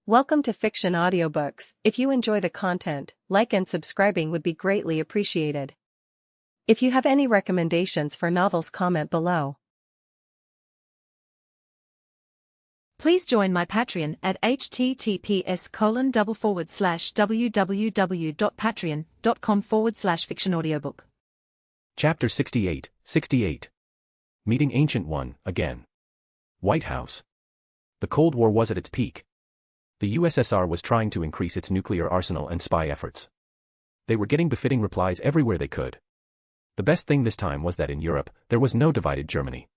Welcome to Fiction Audiobooks. If you enjoy the content, like and subscribing would be greatly appreciated. If you have any recommendations for novels, comment below. Please join my Patreon at https://www.patreon.com/fictionaudiobook. Chapter 68. Meeting Ancient One, again. White House. The Cold War was at its peak. The USSR was trying to increase its nuclear arsenal and spy efforts. They were getting befitting replies everywhere they could. The best thing this time was that in Europe, there was no divided Germany.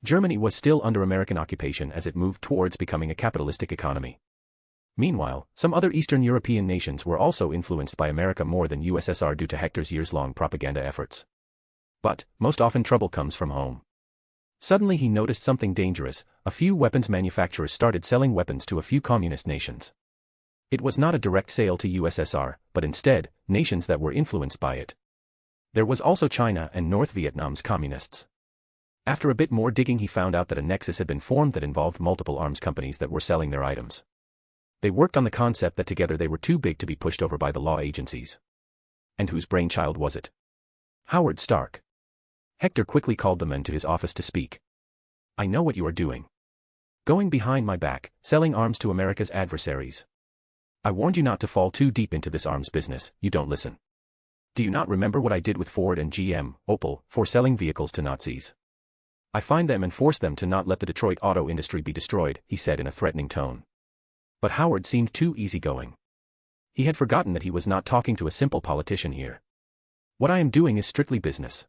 Germany was still under American occupation as it moved towards becoming a capitalistic economy. Meanwhile, some other Eastern European nations were also influenced by America more than USSR due to Hector's years-long propaganda efforts. But, most often trouble comes from home. Suddenly he noticed something dangerous. A few weapons manufacturers started selling weapons to a few communist nations. It was not a direct sale to USSR, but instead, nations that were influenced by it. There was also China and North Vietnam's communists. After a bit more digging he found out that a nexus had been formed that involved multiple arms companies that were selling their items. They worked on the concept that together they were too big to be pushed over by the law agencies. And whose brainchild was it? Howard Stark. Hector quickly called the men to his office to speak. I know what you are doing. Going behind my back, selling arms to America's adversaries. I warned you not to fall too deep into this arms business, you don't listen. Do you not remember what I did with Ford and GM, Opel, for selling vehicles to Nazis? I fined them and forced them to not let the Detroit auto industry be destroyed, he said in a threatening tone. But Howard seemed too easygoing. He had forgotten that he was not talking to a simple politician here. What I am doing is strictly business.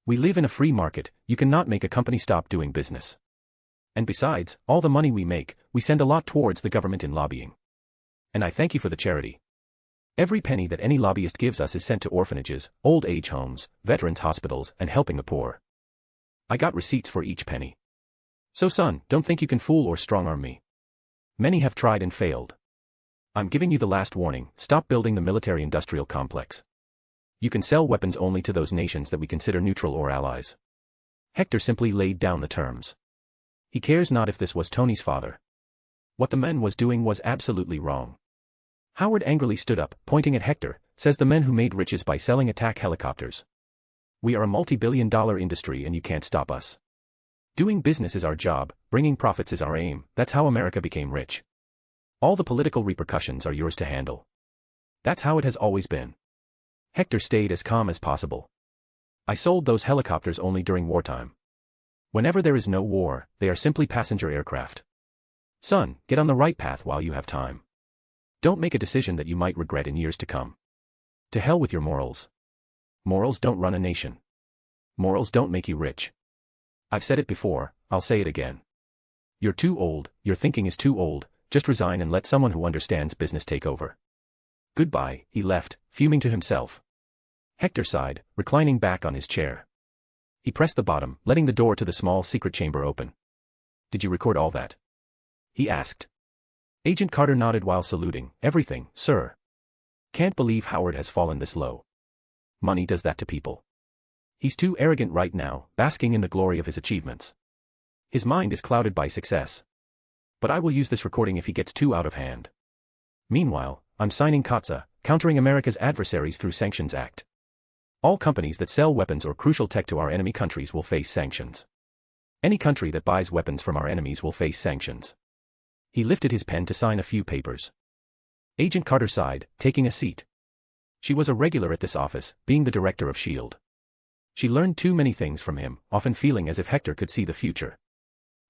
We live in a free market, you cannot make a company stop doing business. And besides, all the money we make, we send a lot towards the government in lobbying. And I thank you for the charity. Every penny that any lobbyist gives us is sent to orphanages, old age homes, veterans hospitals, and helping the poor. I got receipts for each penny. So son, don't think you can fool or strong-arm me. Many have tried and failed. I'm giving you the last warning, stop building the military-industrial complex. You can sell weapons only to those nations that we consider neutral or allies. Hector simply laid down the terms. He cares not if this was Tony's father. What the man was doing was absolutely wrong. Howard angrily stood up, pointing at Hector, says the men who made riches by selling attack helicopters. We are a multi-billion-dollar industry and you can't stop us. Doing business is our job, bringing profits is our aim, that's how America became rich. All the political repercussions are yours to handle. That's how it has always been. Hector stayed as calm as possible. I sold those helicopters only during wartime. Whenever there is no war, they are simply passenger aircraft. Son, get on the right path while you have time. Don't make a decision that you might regret in years to come. To hell with your morals. Morals don't run a nation. Morals don't make you rich. I've said it before, I'll say it again. You're too old, your thinking is too old, just resign and let someone who understands business take over. Goodbye, he left, fuming to himself. Hector sighed, reclining back on his chair. He pressed the bottom, letting the door to the small secret chamber open. Did you record all that? He asked. Agent Carter nodded while saluting. Everything, sir. Can't believe Howard has fallen this low. Money does that to people. He's too arrogant right now, basking in the glory of his achievements. His mind is clouded by success. But I will use this recording if he gets too out of hand. Meanwhile, I'm signing COTSA, Countering America's Adversaries Through Sanctions Act. All companies that sell weapons or crucial tech to our enemy countries will face sanctions. Any country that buys weapons from our enemies will face sanctions. He lifted his pen to sign a few papers. Agent Carter sighed, taking a seat. She was a regular at this office, being the director of S.H.I.E.L.D. She learned too many things from him, often feeling as if Hector could see the future.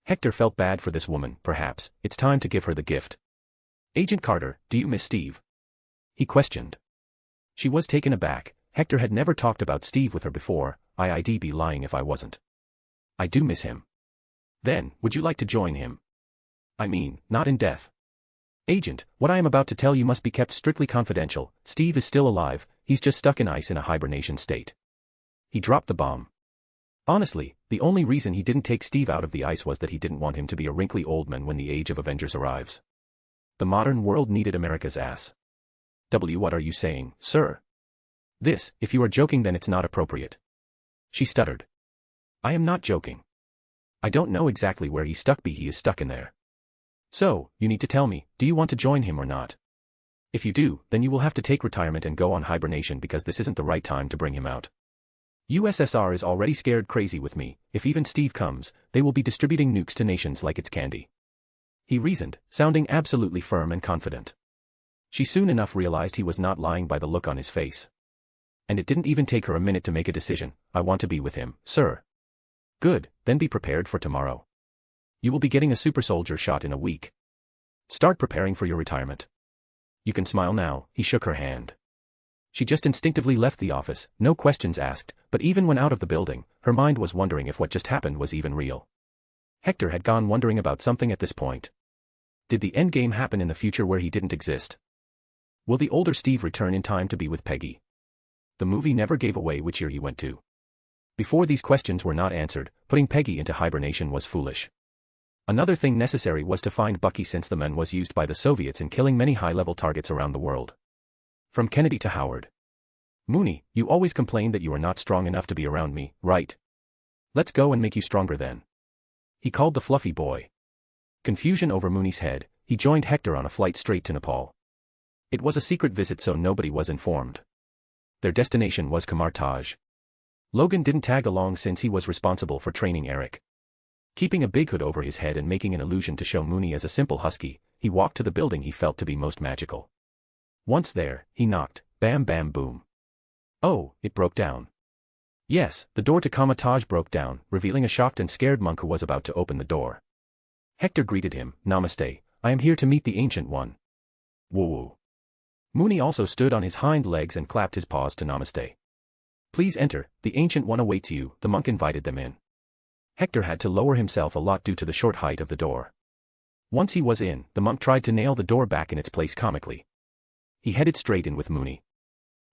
Hector felt bad for this woman, perhaps, it's time to give her the gift. Agent Carter, do you miss Steve? He questioned. She was taken aback. Hector had never talked about Steve with her before. I'd be lying if I wasn't. I do miss him. Then, would you like to join him? I mean, not in death. Agent, what I am about to tell you must be kept strictly confidential. Steve is still alive, he's just stuck in ice in a hibernation state. He dropped the bomb. Honestly, the only reason he didn't take Steve out of the ice was that he didn't want him to be a wrinkly old man when the age of Avengers arrives. The modern world needed America's ass. What are you saying, sir? This, if you are joking then it's not appropriate. She stuttered. I am not joking. I don't know exactly where he's stuck, but he is stuck in there. So, you need to tell me, do you want to join him or not? If you do, then you will have to take retirement and go on hibernation because this isn't the right time to bring him out. USSR is already scared crazy with me. If even Steve comes, they will be distributing nukes to nations like it's candy. He reasoned, sounding absolutely firm and confident. She soon enough realized he was not lying by the look on his face. And it didn't even take her a minute to make a decision. I want to be with him, sir. Good, then be prepared for tomorrow. You will be getting a super soldier shot in a week. Start preparing for your retirement. You can smile now. He shook her hand. She just instinctively left the office, no questions asked, but even when out of the building, her mind was wondering if what just happened was even real. Hector had gone wondering about something at this point. Did the endgame happen in the future where he didn't exist? Will the older Steve return in time to be with Peggy? The movie never gave away which year he went to. Before these questions were not answered, putting Peggy into hibernation was foolish. Another thing necessary was to find Bucky since the man was used by the Soviets in killing many high-level targets around the world. From Kennedy to Howard. Mooney, you always complain that you are not strong enough to be around me, right? Let's go and make you stronger then. He called the fluffy boy. Confusion over Mooney's head, he joined Hector on a flight straight to Nepal. It was a secret visit so nobody was informed. Their destination was Kamartaj. Logan didn't tag along since he was responsible for training Eric. Keeping a big hood over his head and making an illusion to show Mooney as a simple husky, he walked to the building he felt to be most magical. Once there, he knocked, bam bam boom. Oh, it broke down. Yes, the door to Kamartaj broke down, revealing a shocked and scared monk who was about to open the door. Hector greeted him, Namaste, I am here to meet the Ancient One. Woo-woo. Mooney also stood on his hind legs and clapped his paws to Namaste. Please enter, the Ancient One awaits you, the monk invited them in. Hector had to lower himself a lot due to the short height of the door. Once he was in, the monk tried to nail the door back in its place comically. He headed straight in with Mooney.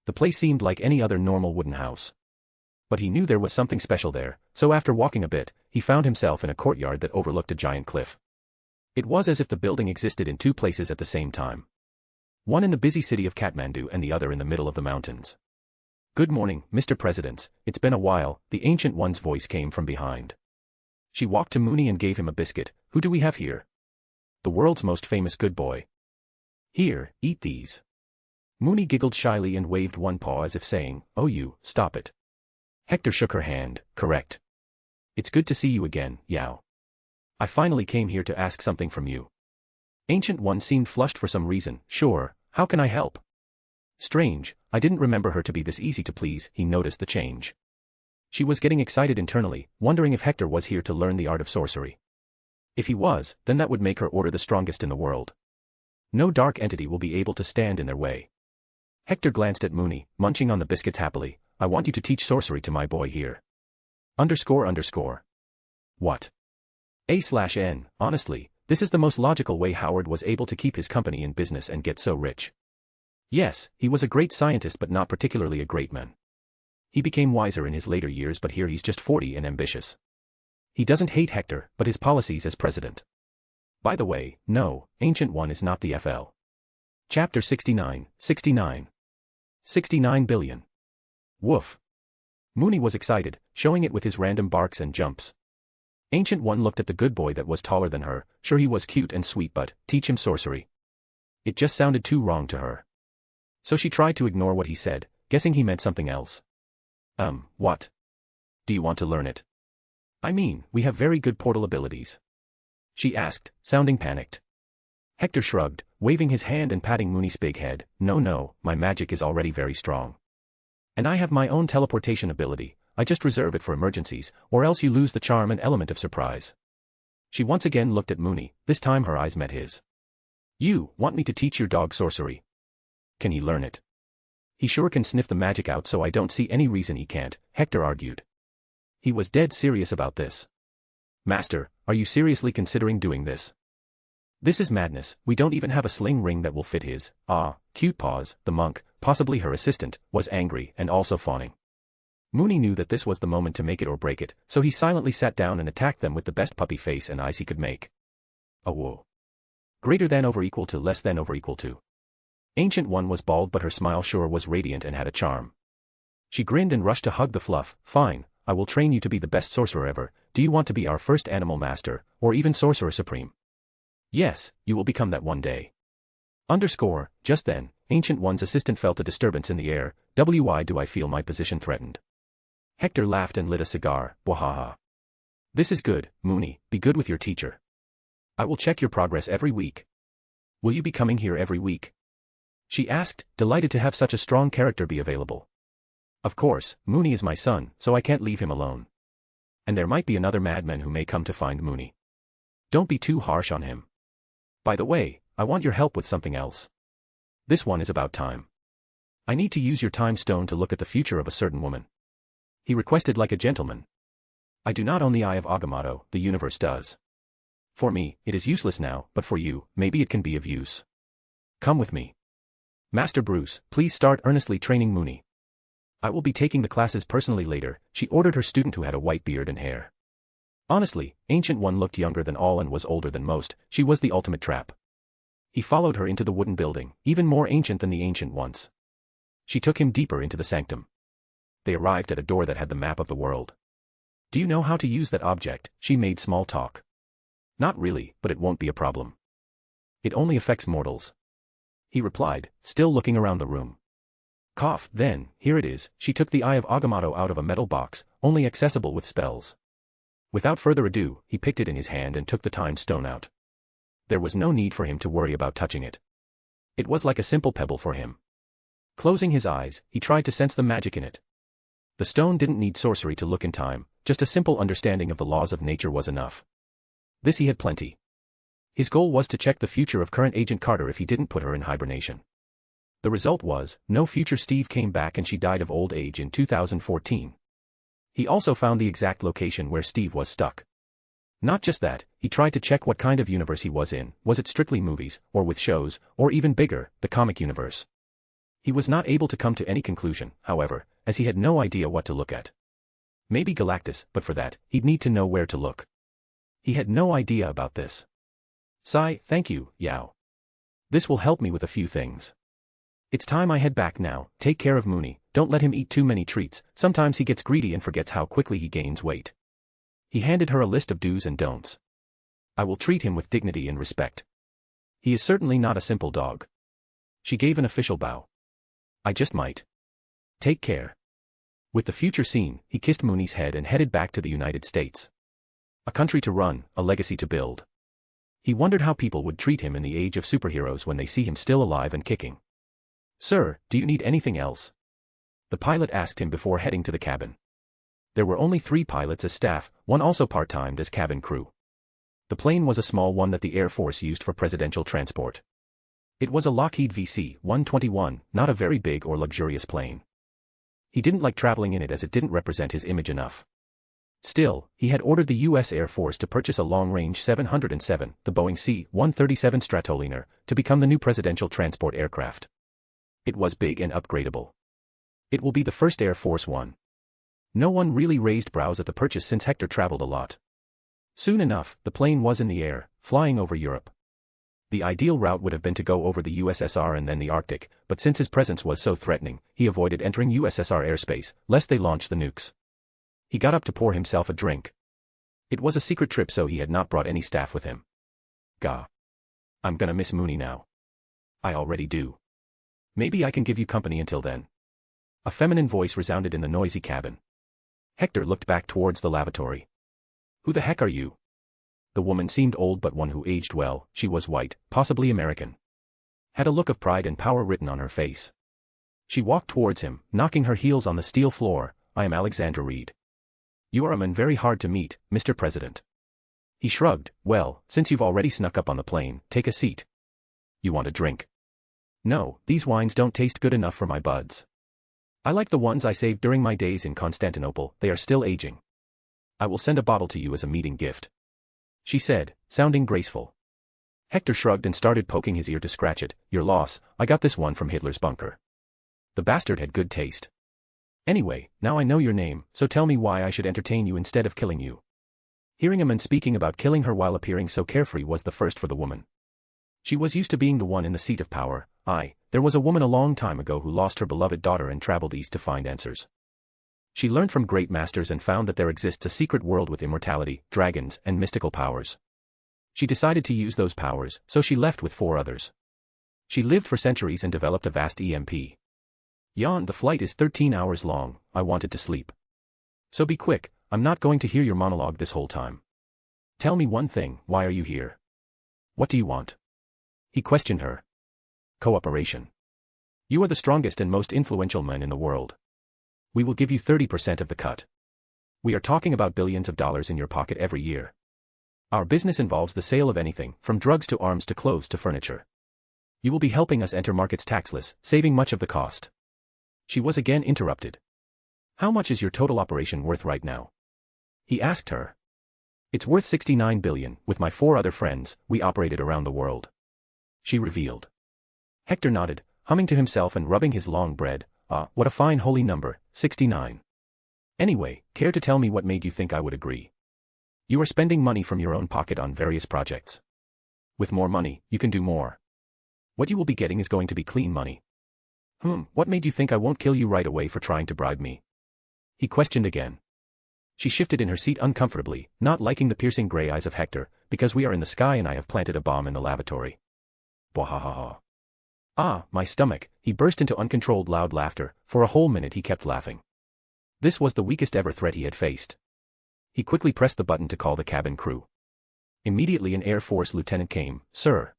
The place seemed like any other normal wooden house. But he knew there was something special there, so after walking a bit, he found himself in a courtyard that overlooked a giant cliff. It was as if the building existed in two places at the same time. One in the busy city of Kathmandu and the other in the middle of the mountains. Good morning, Mr. President, it's been a while, the Ancient One's voice came from behind. She walked to Mooney and gave him a biscuit. Who do we have here? The world's most famous good boy. Here, eat these. Mooney giggled shyly and waved one paw as if saying, oh you, stop it. Hector shook her hand, correct. It's good to see you again, Yao. I finally came here to ask something from you. Ancient One seemed flushed for some reason. Sure, how can I help? Strange, I didn't remember her to be this easy to please. He noticed the change. She was getting excited internally, wondering if Hector was here to learn the art of sorcery. If he was, then that would make her order the strongest in the world. No dark entity will be able to stand in their way. Hector glanced at Mooney, munching on the biscuits happily. I want you to teach sorcery to my boy here. __. What? A/N, honestly, this is the most logical way Howard was able to keep his company in business and get so rich. Yes, he was a great scientist but not particularly a great man. He became wiser in his later years but here he's just 40 and ambitious. He doesn't hate Hector, but his policies as president. By the way, no, Ancient One is not the FL. Chapter 69, 69. 69 billion. Woof. Mooney was excited, showing it with his random barks and jumps. Ancient One looked at the good boy that was taller than her, sure he was cute and sweet but, teach him sorcery. It just sounded too wrong to her. So she tried to ignore what he said, guessing he meant something else. What? Do you want to learn it? I mean, we have very good portal abilities. She asked, sounding panicked. Hector shrugged, waving his hand and patting Mooney's big head. No, my magic is already very strong. And I have my own teleportation ability, I just reserve it for emergencies, or else you lose the charm and element of surprise. She once again looked at Mooney, this time her eyes met his. You want me to teach your dog sorcery? Can he learn it? He sure can sniff the magic out so I don't see any reason he can't, Hector argued. He was dead serious about this. Master, are you seriously considering doing this? This is madness, we don't even have a sling ring that will fit his, cute paws. The monk, possibly her assistant, was angry and also fawning. Mooney knew that this was the moment to make it or break it, so he silently sat down and attacked them with the best puppy face and eyes he could make. A whoa. Greater than over equal to less than over equal to. Ancient One was bald but her smile sure was radiant and had a charm. She grinned and rushed to hug the fluff. Fine, I will train you to be the best sorcerer ever. Do you want to be our first animal master, or even sorcerer supreme? Yes, you will become that one day. Just then, Ancient One's assistant felt a disturbance in the air. Why do I feel my position threatened? Hector laughed and lit a cigar. Wahaha. This is good, Mooney, be good with your teacher. I will check your progress every week. Will you be coming here every week? She asked, delighted to have such a strong character be available. Of course, Mooney is my son, so I can't leave him alone. And there might be another madman who may come to find Mooney. Don't be too harsh on him. By the way, I want your help with something else. This one is about time. I need to use your time stone to look at the future of a certain woman. He requested like a gentleman. I do not own the Eye of Agamotto, the universe does. For me, it is useless now, but for you, maybe it can be of use. Come with me. Master Bruce, please start earnestly training Mooney. I will be taking the classes personally later, she ordered her student who had a white beard and hair. Honestly, Ancient One looked younger than all and was older than most. She was the ultimate trap. He followed her into the wooden building, even more ancient than the ancient ones. She took him deeper into the sanctum. They arrived at a door that had the map of the world. Do you know how to use that object? She made small talk. Not really, but it won't be a problem. It only affects mortals. He replied, still looking around the room. Cough, then, here it is. She took the Eye of Agamotto out of a metal box, only accessible with spells. Without further ado, he picked it in his hand and took the time stone out. There was no need for him to worry about touching it. It was like a simple pebble for him. Closing his eyes, he tried to sense the magic in it. The stone didn't need sorcery to look in time, just a simple understanding of the laws of nature was enough. This he had plenty. His goal was to check the future of current Agent Carter if he didn't put her in hibernation. The result was, no future Steve came back and she died of old age in 2014. He also found the exact location where Steve was stuck. Not just that, he tried to check what kind of universe he was in, was it strictly movies, or with shows, or even bigger, the comic universe. He was not able to come to any conclusion, however, as he had no idea what to look at. Maybe Galactus, but for that, he'd need to know where to look. He had no idea about this. Sigh, thank you, Yao. This will help me with a few things. It's time I head back now. Take care of Mooney, don't let him eat too many treats, sometimes he gets greedy and forgets how quickly he gains weight. He handed her a list of do's and don'ts. I will treat him with dignity and respect. He is certainly not a simple dog. She gave an official bow. I just might. Take care. With the future scene, he kissed Mooney's head and headed back to the United States. A country to run, a legacy to build. He wondered how people would treat him in the age of superheroes when they see him still alive and kicking. Sir, do you need anything else? The pilot asked him before heading to the cabin. There were only 3 pilots as staff, one also part-timed as cabin crew. The plane was a small one that the Air Force used for presidential transport. It was a Lockheed VC-121, not a very big or luxurious plane. He didn't like traveling in it as it didn't represent his image enough. Still, he had ordered the U.S. Air Force to purchase a long-range 707, the Boeing C-137 Stratoliner, to become the new presidential transport aircraft. It was big and upgradable. It will be the first Air Force One. No one really raised brows at the purchase since Hector traveled a lot. Soon enough, the plane was in the air, flying over Europe. The ideal route would have been to go over the USSR and then the Arctic, but since his presence was so threatening, he avoided entering USSR airspace, lest they launch the nukes. He got up to pour himself a drink. It was a secret trip, so he had not brought any staff with him. Gah. I'm gonna miss Mooney now. I already do. Maybe I can give you company until then. A feminine voice resounded in the noisy cabin. Hector looked back towards the lavatory. Who the heck are you? The woman seemed old but one who aged well. She was white, possibly American. Had a look of pride and power written on her face. She walked towards him, knocking her heels on the steel floor. I am Alexandra Reed. You are a man very hard to meet, Mr. President. He shrugged. Well, since you've already snuck up on the plane, take a seat. You want a drink? No, these wines don't taste good enough for my buds. I like the ones I saved during my days in Constantinople, they are still aging. I will send a bottle to you as a meeting gift. She said, sounding graceful. Hector shrugged and started poking his ear to scratch it. Your loss, I got this one from Hitler's bunker. The bastard had good taste. Anyway, now I know your name, so tell me why I should entertain you instead of killing you. Hearing a man speaking about killing her while appearing so carefree was the first for the woman. She was used to being the one in the seat of power. There was a woman a long time ago who lost her beloved daughter and traveled east to find answers. She learned from great masters and found that there exists a secret world with immortality, dragons, and mystical powers. She decided to use those powers, so she left with 4 others. She lived for centuries and developed a vast EMP. Yawn, the flight is 13 hours long, I wanted to sleep. So be quick, I'm not going to hear your monologue this whole time. Tell me one thing, why are you here? What do you want? He questioned her. Cooperation. You are the strongest and most influential man in the world. We will give you 30% of the cut. We are talking about billions of dollars in your pocket every year. Our business involves the sale of anything, from drugs to arms to clothes to furniture. You will be helping us enter markets taxless, saving much of the cost. She was again interrupted. How much is your total operation worth right now? He asked her. It's worth 69 billion, with my 4 other friends, we operated around the world. She revealed. Hector nodded, humming to himself and rubbing his long bread. What a fine holy number, 69. Anyway, care to tell me what made you think I would agree? You are spending money from your own pocket on various projects. With more money, you can do more. What you will be getting is going to be clean money. What made you think I won't kill you right away for trying to bribe me? He questioned again. She shifted in her seat uncomfortably, not liking the piercing gray eyes of Hector, because we are in the sky and I have planted a bomb in the lavatory. Bwahahaha. My stomach, he burst into uncontrolled loud laughter. For a whole minute he kept laughing. This was the weakest ever threat he had faced. He quickly pressed the button to call the cabin crew. Immediately an Air Force lieutenant came. Sir.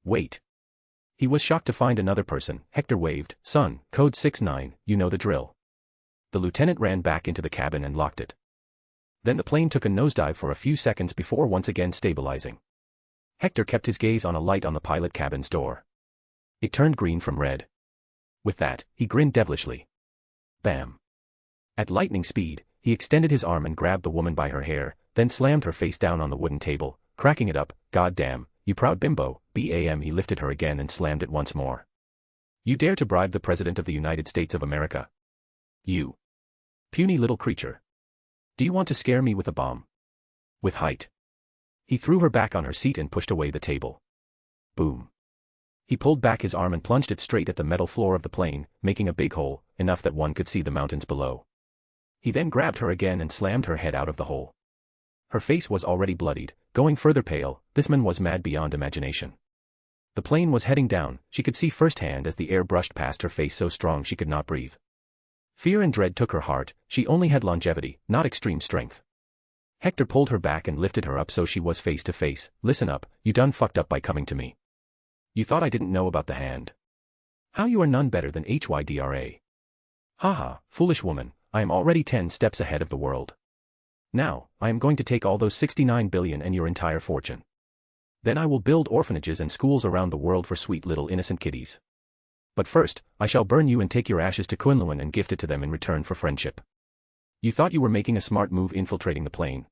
Wait. He was shocked to find another person. Hector waved. Son, code 69, you know the drill. The lieutenant ran back into the cabin and locked it. Then the plane took a nosedive for a few seconds before once again stabilizing. Hector kept his gaze on a light on the pilot cabin's door. It turned green from red. With that, he grinned devilishly. Bam. At lightning speed, he extended his arm and grabbed the woman by her hair, then slammed her face down on the wooden table, cracking it up. God damn, you proud bimbo, BAM. He lifted her again and slammed it once more. You dare to bribe the President of the United States of America? You puny little creature. Do you want to scare me with a bomb? With height. He threw her back on her seat and pushed away the table. Boom. He pulled back his arm and plunged it straight at the metal floor of the plane, making a big hole, enough that one could see the mountains below. He then grabbed her again and slammed her head out of the hole. Her face was already bloodied, going further pale. This man was mad beyond imagination. The plane was heading down, she could see firsthand as the air brushed past her face so strong she could not breathe. Fear and dread took her heart. She only had longevity, not extreme strength. Hector pulled her back and lifted her up so she was face to face. Listen up, you done fucked up by coming to me. You thought I didn't know about the hand. How you are none better than HYDRA. Haha, foolish woman, I am already 10 steps ahead of the world. Now, I am going to take all those 69 billion and your entire fortune. Then I will build orphanages and schools around the world for sweet little innocent kiddies. But first, I shall burn you and take your ashes to Kunlun and gift it to them in return for friendship. You thought you were making a smart move infiltrating the plane.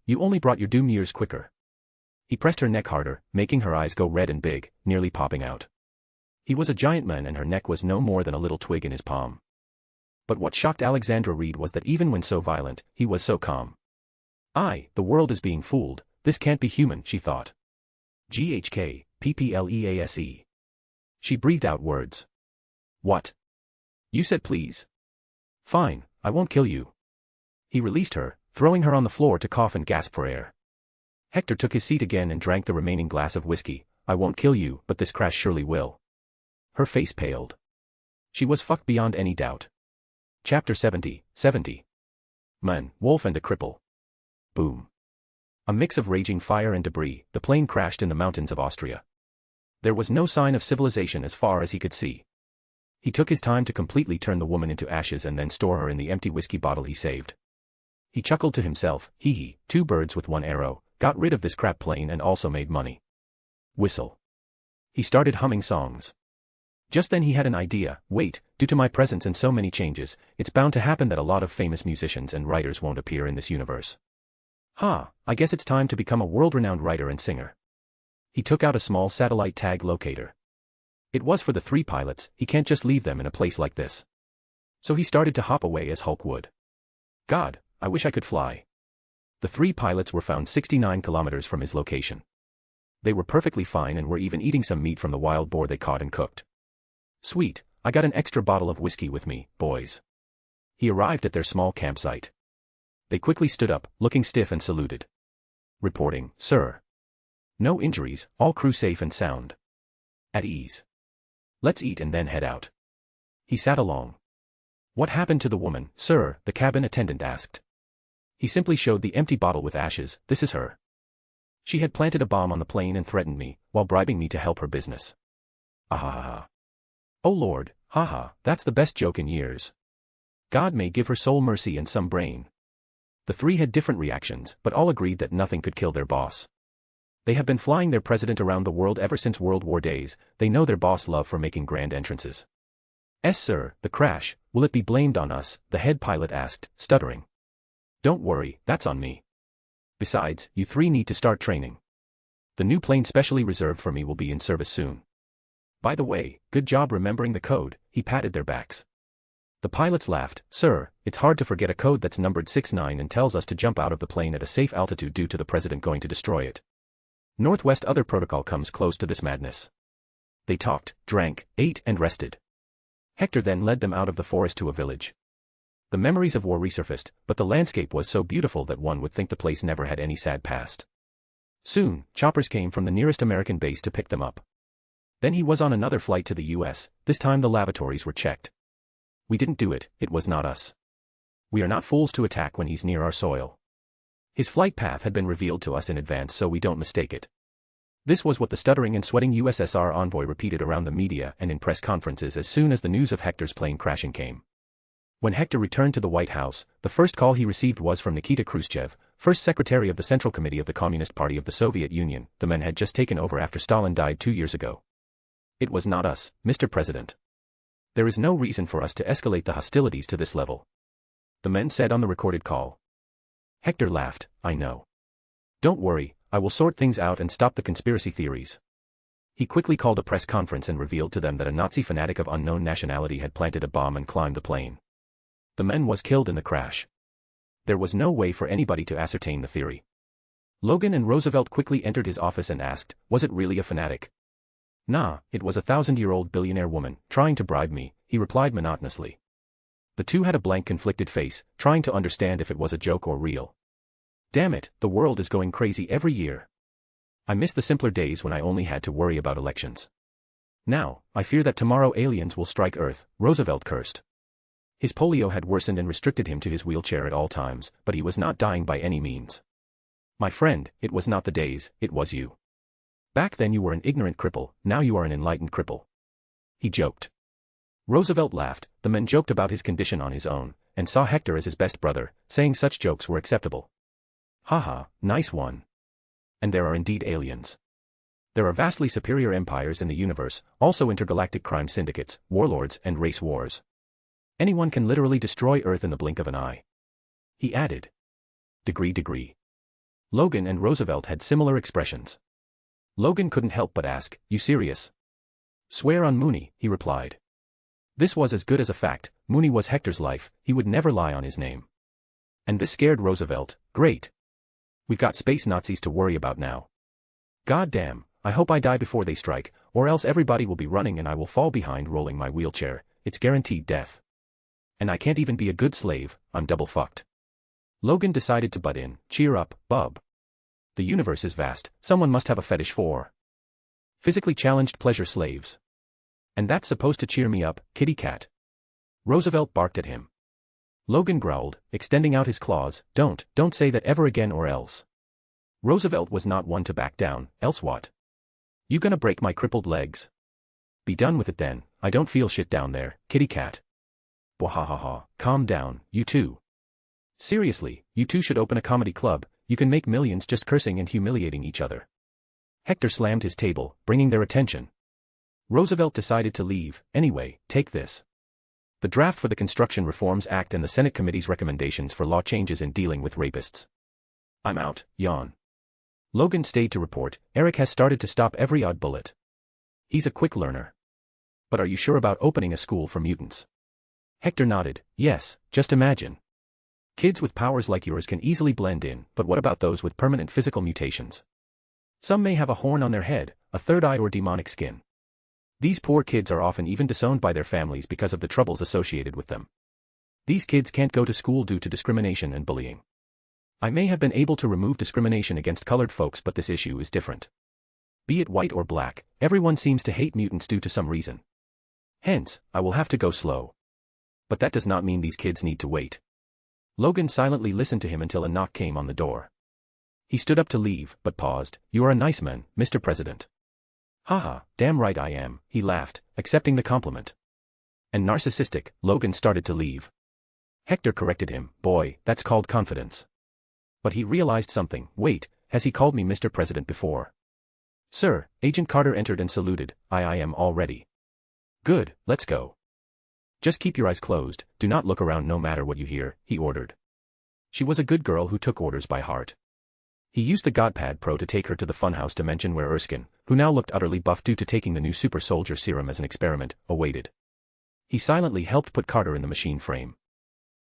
You only brought your doom years quicker. He pressed her neck harder, making her eyes go red and big, nearly popping out. He was a giant man and her neck was no more than a little twig in his palm. But what shocked Alexandra Reed was that even when so violent, he was so calm. The world is being fooled, this can't be human, she thought. GHK, PPLEASE. She breathed out words. What? You said please. Fine, I won't kill you. He released her, throwing her on the floor to cough and gasp for air. Hector took his seat again and drank the remaining glass of whiskey. I won't kill you, but this crash surely will. Her face paled. She was fucked beyond any doubt. Chapter 70. Man, wolf and a cripple. Boom. A mix of raging fire and debris, the plane crashed in the mountains of Austria. There was no sign of civilization as far as he could see. He took his time to completely turn the woman into ashes and then store her in the empty whiskey bottle he saved. He chuckled to himself, hee, 2 birds with 1 arrow, got rid of this crap plane and also made money. Whistle. He started humming songs. Just then he had an idea. Wait, due to my presence and so many changes, it's bound to happen that a lot of famous musicians and writers won't appear in this universe. I guess it's time to become a world-renowned writer and singer. He took out a small satellite tag locator. It was for the 3 pilots, he can't just leave them in a place like this. So he started to hop away as Hulk would. God, I wish I could fly. The 3 pilots were found 69 kilometers from his location. They were perfectly fine and were even eating some meat from the wild boar they caught and cooked. Sweet, I got an extra bottle of whiskey with me, boys. He arrived at their small campsite. They quickly stood up, looking stiff and saluted. Reporting, sir. No injuries, all crew safe and sound. At ease. Let's eat and then head out. He sat along. What happened to the woman, sir? The cabin attendant asked. He simply showed the empty bottle with ashes. This is her. She had planted a bomb on the plane and threatened me, while bribing me to help her business. Ahaha. Oh Lord, haha, that's the best joke in years. God may give her soul mercy and some brain. The three had different reactions, but all agreed that nothing could kill their boss. They have been flying their president around the world ever since World War days. They know their boss love for making grand entrances. Sir, the crash, will it be blamed on us? The head pilot asked, stuttering. Don't worry, that's on me. Besides, you three need to start training. The new plane specially reserved for me will be in service soon. By the way, good job remembering the code. He patted their backs. The pilots laughed. Sir, it's hard to forget a code that's numbered 69 and tells us to jump out of the plane at a safe altitude due to the president going to destroy it. Northwest other protocol comes close to this madness. They talked, drank, ate and rested. Hector then led them out of the forest to a village. The memories of war resurfaced, but the landscape was so beautiful that one would think the place never had any sad past. Soon, choppers came from the nearest American base to pick them up. Then he was on another flight to the US, this time the lavatories were checked. We didn't do it, it was not us. We are not fools to attack when he's near our soil. His flight path had been revealed to us in advance so we don't mistake it. This was what the stuttering and sweating USSR envoy repeated around the media and in press conferences as soon as the news of Hector's plane crashing came. When Hector returned to the White House, the first call he received was from Nikita Khrushchev, first secretary of the Central Committee of the Communist Party of the Soviet Union. The men had just taken over after Stalin died 2 years ago. It was not us, Mr. President. There is no reason for us to escalate the hostilities to this level. The men said on the recorded call. Hector laughed, I know. Don't worry, I will sort things out and stop the conspiracy theories. He quickly called a press conference and revealed to them that a Nazi fanatic of unknown nationality had planted a bomb and climbed the plane. The man was killed in the crash. There was no way for anybody to ascertain the theory. Logan and Roosevelt quickly entered his office and asked, was it really a fanatic? Nah, it was a 1,000-year-old billionaire woman, trying to bribe me, he replied monotonously. The two had a blank conflicted face, trying to understand if it was a joke or real. Damn it, the world is going crazy every year. I miss the simpler days when I only had to worry about elections. Now, I fear that tomorrow aliens will strike Earth, Roosevelt cursed. His polio had worsened and restricted him to his wheelchair at all times, but he was not dying by any means. My friend, it was not the days, it was you. Back then you were an ignorant cripple, now you are an enlightened cripple. He joked. Roosevelt laughed. The man joked about his condition on his own, and saw Hector as his best brother, saying such jokes were acceptable. Haha, nice one. And there are indeed aliens. There are vastly superior empires in the universe, also intergalactic crime syndicates, warlords and race wars. Anyone can literally destroy Earth in the blink of an eye. He added. Degree. Logan and Roosevelt had similar expressions. Logan couldn't help but ask, you serious? Swear on Mooney, he replied. This was as good as a fact, Mooney was Hector's life, he would never lie on his name. And this scared Roosevelt, great. We've got space Nazis to worry about now. God damn, I hope I die before they strike, or else everybody will be running and I will fall behind rolling my wheelchair, it's guaranteed death. And I can't even be a good slave, I'm double fucked. Logan decided to butt in, cheer up, bub. The universe is vast, someone must have a fetish for physically challenged pleasure slaves. And that's supposed to cheer me up, kitty cat. Roosevelt barked at him. Logan growled, extending out his claws, don't say that ever again or else. Roosevelt was not one to back down, else what? You gonna break my crippled legs? Be done with it then, I don't feel shit down there, kitty cat. Bwahahaha, calm down, you two. Seriously, you two should open a comedy club, you can make millions just cursing and humiliating each other. Hector slammed his table, bringing their attention. Roosevelt decided to leave. Anyway, take this. The draft for the Construction Reforms Act and the Senate Committee's recommendations for law changes in dealing with rapists. I'm out, yawn. Logan stayed to report, Eric has started to stop every odd bullet. He's a quick learner. But are you sure about opening a school for mutants? Hector nodded, yes, just imagine. Kids with powers like yours can easily blend in, but what about those with permanent physical mutations? Some may have a horn on their head, a third eye or demonic skin. These poor kids are often even disowned by their families because of the troubles associated with them. These kids can't go to school due to discrimination and bullying. I may have been able to remove discrimination against colored folks, but this issue is different. Be it white or black, everyone seems to hate mutants due to some reason. Hence, I will have to go slow. But that does not mean these kids need to wait. Logan silently listened to him until a knock came on the door. He stood up to leave, but paused. You are a nice man, Mr. President. Haha, damn right I am, he laughed, accepting the compliment. And narcissistic, Logan started to leave. Hector corrected him, boy, that's called confidence. But he realized something. Wait, has he called me Mr. President before? Sir, Agent Carter entered and saluted. I am all ready. Good, let's go. Just keep your eyes closed, do not look around no matter what you hear, he ordered. She was a good girl who took orders by heart. He used the Godpad Pro to take her to the funhouse dimension where Erskine, who now looked utterly buff due to taking the new super soldier serum as an experiment, awaited. He silently helped put Carter in the machine frame.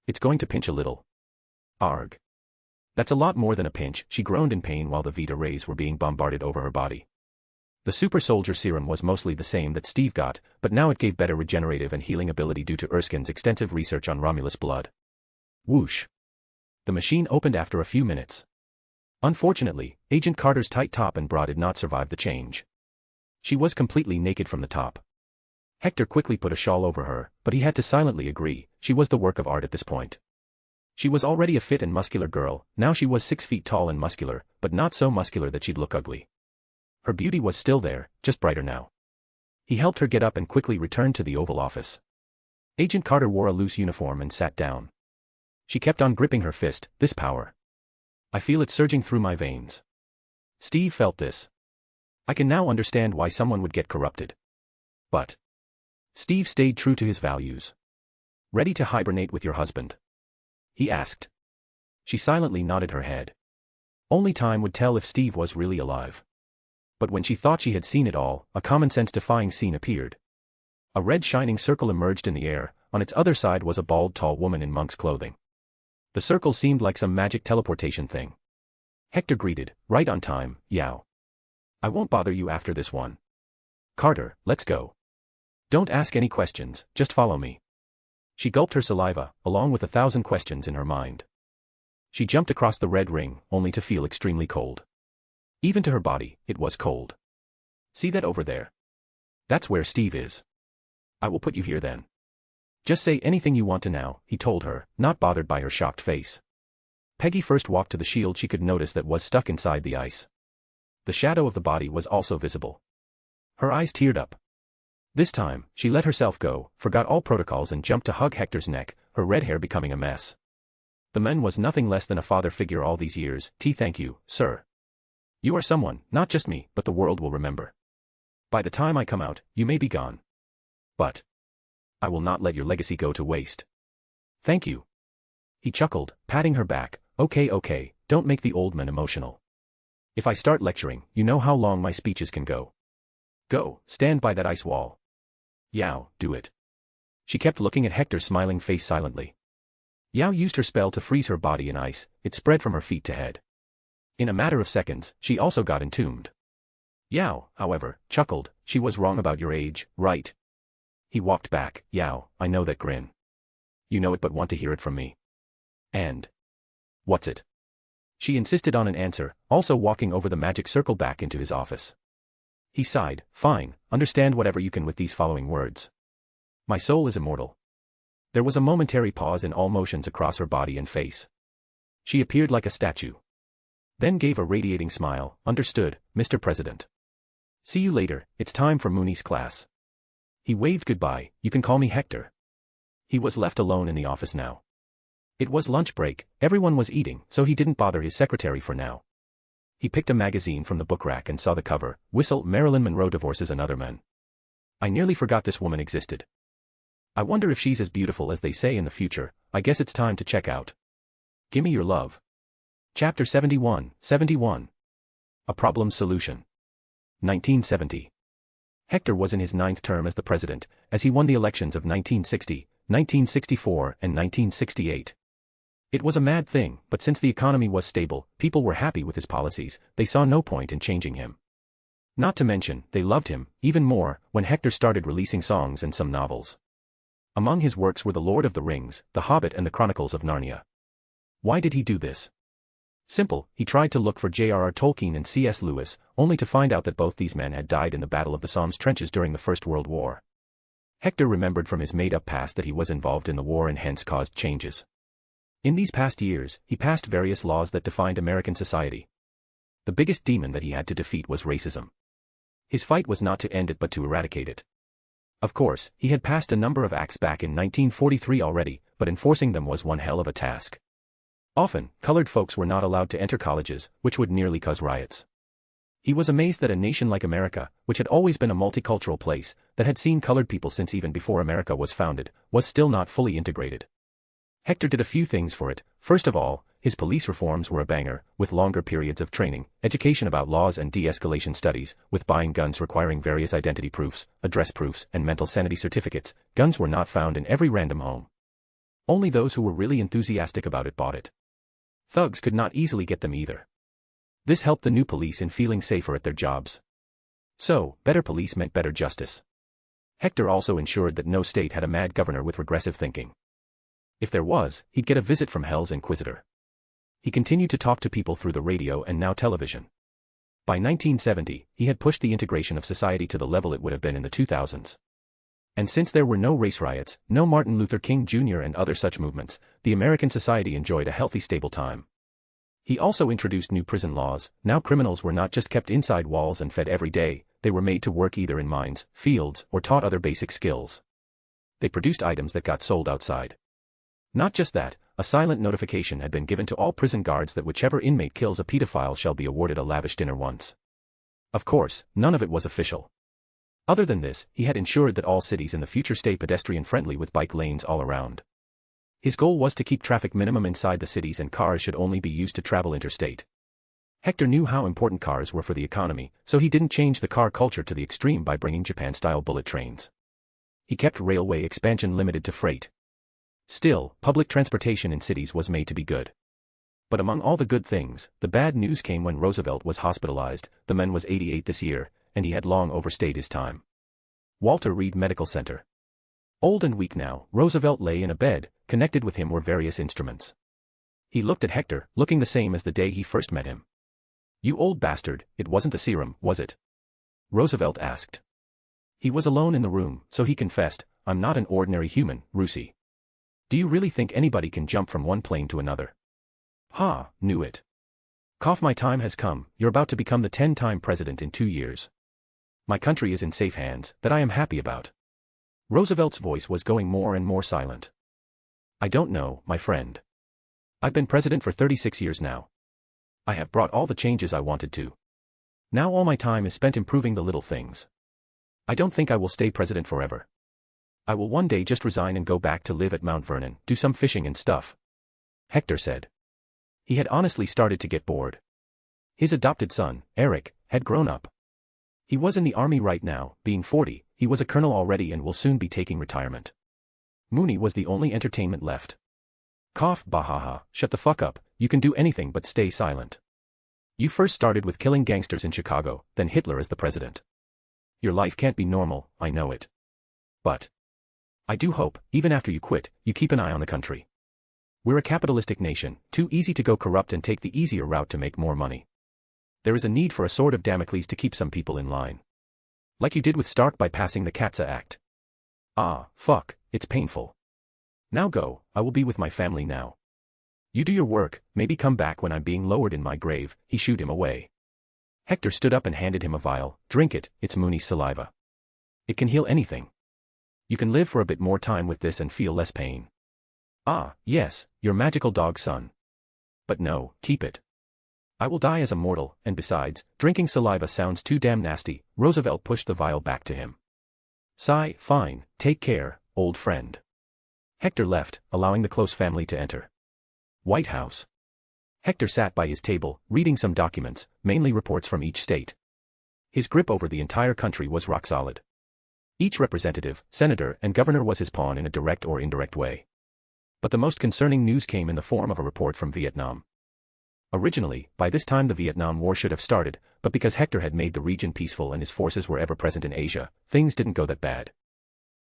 It's going to pinch a little. Arg. That's a lot more than a pinch, she groaned in pain while the Vita rays were being bombarded over her body. The super soldier serum was mostly the same that Steve got, but now it gave better regenerative and healing ability due to Erskine's extensive research on Romulus blood. Whoosh. The machine opened after a few minutes. Unfortunately, Agent Carter's tight top and bra did not survive the change. She was completely naked from the top. Hector quickly put a shawl over her, but he had to silently agree, she was the work of art at this point. She was already a fit and muscular girl, now she was 6 feet tall and muscular, but not so muscular that she'd look ugly. Her beauty was still there, just brighter now. He helped her get up and quickly returned to the Oval Office. Agent Carter wore a loose uniform and sat down. She kept on gripping her fist, this power. I feel it surging through my veins. Steve felt this. I can now understand why someone would get corrupted. But Steve stayed true to his values. Ready to hibernate with your husband? He asked. She silently nodded her head. Only time would tell if Steve was really alive. But when she thought she had seen it all, a common-sense-defying scene appeared. A red shining circle emerged in the air, on its other side was a bald tall woman in monk's clothing. The circle seemed like some magic teleportation thing. Hector greeted, right on time, Yao. I won't bother you after this one. Carter, let's go. Don't ask any questions, just follow me. She gulped her saliva, along with 1,000 questions in her mind. She jumped across the red ring, only to feel extremely cold. Even to her body, it was cold. See that over there? That's where Steve is. I will put you here then. Just say anything you want to now, he told her, not bothered by her shocked face. Peggy first walked to the shield she could notice that was stuck inside the ice. The shadow of the body was also visible. Her eyes teared up. This time, she let herself go, forgot all protocols and jumped to hug Hector's neck, her red hair becoming a mess. The man was nothing less than a father figure all these years. Thank you, sir. You are someone, not just me, but the world will remember. By the time I come out, you may be gone. But I will not let your legacy go to waste. Thank you. He chuckled, patting her back. Okay, don't make the old man emotional. If I start lecturing, you know how long my speeches can go. Go, stand by that ice wall. Yao, do it. She kept looking at Hector's smiling face silently. Yao used her spell to freeze her body in ice, it spread from her feet to head. In a matter of seconds, she also got entombed. Yao, however, chuckled, she was wrong about your age, right? He walked back. Yao, I know that grin. You know it but want to hear it from me. And what's it? She insisted on an answer, also walking over the magic circle back into his office. He sighed, fine, understand whatever you can with these following words. My soul is immortal. There was a momentary pause in all motions across her body and face. She appeared like a statue. Then gave a radiating smile, understood, Mr. President. See you later, it's time for Mooney's class. He waved goodbye, you can call me Hector. He was left alone in the office now. It was lunch break, everyone was eating, so he didn't bother his secretary for now. He picked a magazine from the book rack and saw the cover, Whistle, Marilyn Monroe divorces another man. I nearly forgot this woman existed. I wonder if she's as beautiful as they say in the future. I guess it's time to check out. Gimme your love. Chapter 71. A Problem Solution. 1970. Hector was in his 9th term as the president, as he won the elections of 1960, 1964, and 1968. It was a mad thing, but since the economy was stable, people were happy with his policies, they saw no point in changing him. Not to mention, they loved him, even more, when Hector started releasing songs and some novels. Among his works were The Lord of the Rings, The Hobbit and The Chronicles of Narnia. Why did he do this? Simple, he tried to look for J.R.R. Tolkien and C.S. Lewis, only to find out that both these men had died in the Battle of the Somme trenches during the First World War. Hector remembered from his made-up past that he was involved in the war and hence caused changes. In these past years, he passed various laws that defined American society. The biggest demon that he had to defeat was racism. His fight was not to end it but to eradicate it. Of course, he had passed a number of acts back in 1943 already, but enforcing them was one hell of a task. Often, colored folks were not allowed to enter colleges, which would nearly cause riots. He was amazed that a nation like America, which had always been a multicultural place, that had seen colored people since even before America was founded, was still not fully integrated. Hector did a few things for it. First of all, his police reforms were a banger, with longer periods of training, education about laws and de-escalation studies, with buying guns requiring various identity proofs, address proofs, and mental sanity certificates. Guns were not found in every random home. Only those who were really enthusiastic about it bought it. Thugs could not easily get them either. This helped the new police in feeling safer at their jobs. So, better police meant better justice. Hector also ensured that no state had a mad governor with regressive thinking. If there was, he'd get a visit from Hell's Inquisitor. He continued to talk to people through the radio and now television. By 1970, he had pushed the integration of society to the level it would have been in the 2000s. And since there were no race riots, no Martin Luther King Jr. and other such movements, the American society enjoyed a healthy, stable time. He also introduced new prison laws. Now criminals were not just kept inside walls and fed every day, they were made to work either in mines, fields, or taught other basic skills. They produced items that got sold outside. Not just that, a silent notification had been given to all prison guards that whichever inmate kills a pedophile shall be awarded a lavish dinner once. Of course, none of it was official. Other than this, he had ensured that all cities in the future stay pedestrian-friendly with bike lanes all around. His goal was to keep traffic minimum inside the cities and cars should only be used to travel interstate. Hector knew how important cars were for the economy, so he didn't change the car culture to the extreme by bringing Japan-style bullet trains. He kept railway expansion limited to freight. Still, public transportation in cities was made to be good. But among all the good things, the bad news came when Roosevelt was hospitalized. The man was 88 this year, and he had long overstayed his time. Walter Reed Medical Center. Old and weak now, Roosevelt lay in a bed. Connected with him were various instruments. He looked at Hector, looking the same as the day he first met him. "You old bastard, it wasn't the serum, was it?" Roosevelt asked. He was alone in the room, so he confessed, "I'm not an ordinary human, Russie. Do you really think anybody can jump from one plane to another?" "Ha, knew it. Cough, my time has come. You're about to become the 10-time president in 2 years. My country is in safe hands, that I am happy about." Roosevelt's voice was going more and more silent. "I don't know, my friend. I've been president for 36 years now. I have brought all the changes I wanted to. Now all my time is spent improving the little things. I don't think I will stay president forever. I will one day just resign and go back to live at Mount Vernon, do some fishing and stuff," Hector said. He had honestly started to get bored. His adopted son, Eric, had grown up. He was in the army right now, being 40, he was a colonel already and will soon be taking retirement. Mooney was the only entertainment left. "Cough, bahaha, shut the fuck up, you can do anything but stay silent. You first started with killing gangsters in Chicago, then Hitler as the president. Your life can't be normal, I know it. But I do hope, even after you quit, you keep an eye on the country. We're a capitalistic nation, too easy to go corrupt and take the easier route to make more money. There is a need for a sword of Damocles to keep some people in line. Like you did with Stark by passing the CATSA Act. Ah, fuck, it's painful. Now go, I will be with my family now. You do your work, maybe come back when I'm being lowered in my grave." He shooed him away. Hector stood up and handed him a vial. "Drink it, it's Mooney's saliva. It can heal anything. You can live for a bit more time with this and feel less pain." "Ah, yes, your magical dog son. But no, keep it. I will die as a mortal, and besides, drinking saliva sounds too damn nasty." Roosevelt pushed the vial back to him. "Sigh, fine, take care, old friend." Hector left, allowing the close family to enter. White House. Hector sat by his table, reading some documents, mainly reports from each state. His grip over the entire country was rock solid. Each representative, senator, and governor was his pawn in a direct or indirect way. But the most concerning news came in the form of a report from Vietnam. Originally, by this time the Vietnam War should have started, but because Hector had made the region peaceful and his forces were ever present in Asia, things didn't go that bad.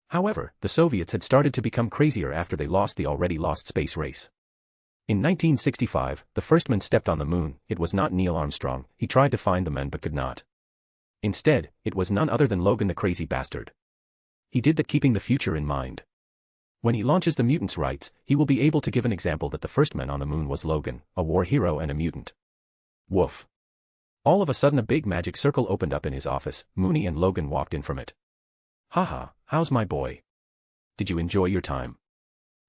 However, the Soviets had started to become crazier after they lost the already lost space race. In 1965, the first man stepped on the moon. It was not Neil Armstrong. He tried to find the men but could not. Instead, it was none other than Logan the crazy bastard. He did that keeping the future in mind. When he launches the mutants' rights, he will be able to give an example that the first man on the moon was Logan, a war hero and a mutant. Woof. All of a sudden a big magic circle opened up in his office. Mooney and Logan walked in from it. Haha, how's my boy? Did you enjoy your time?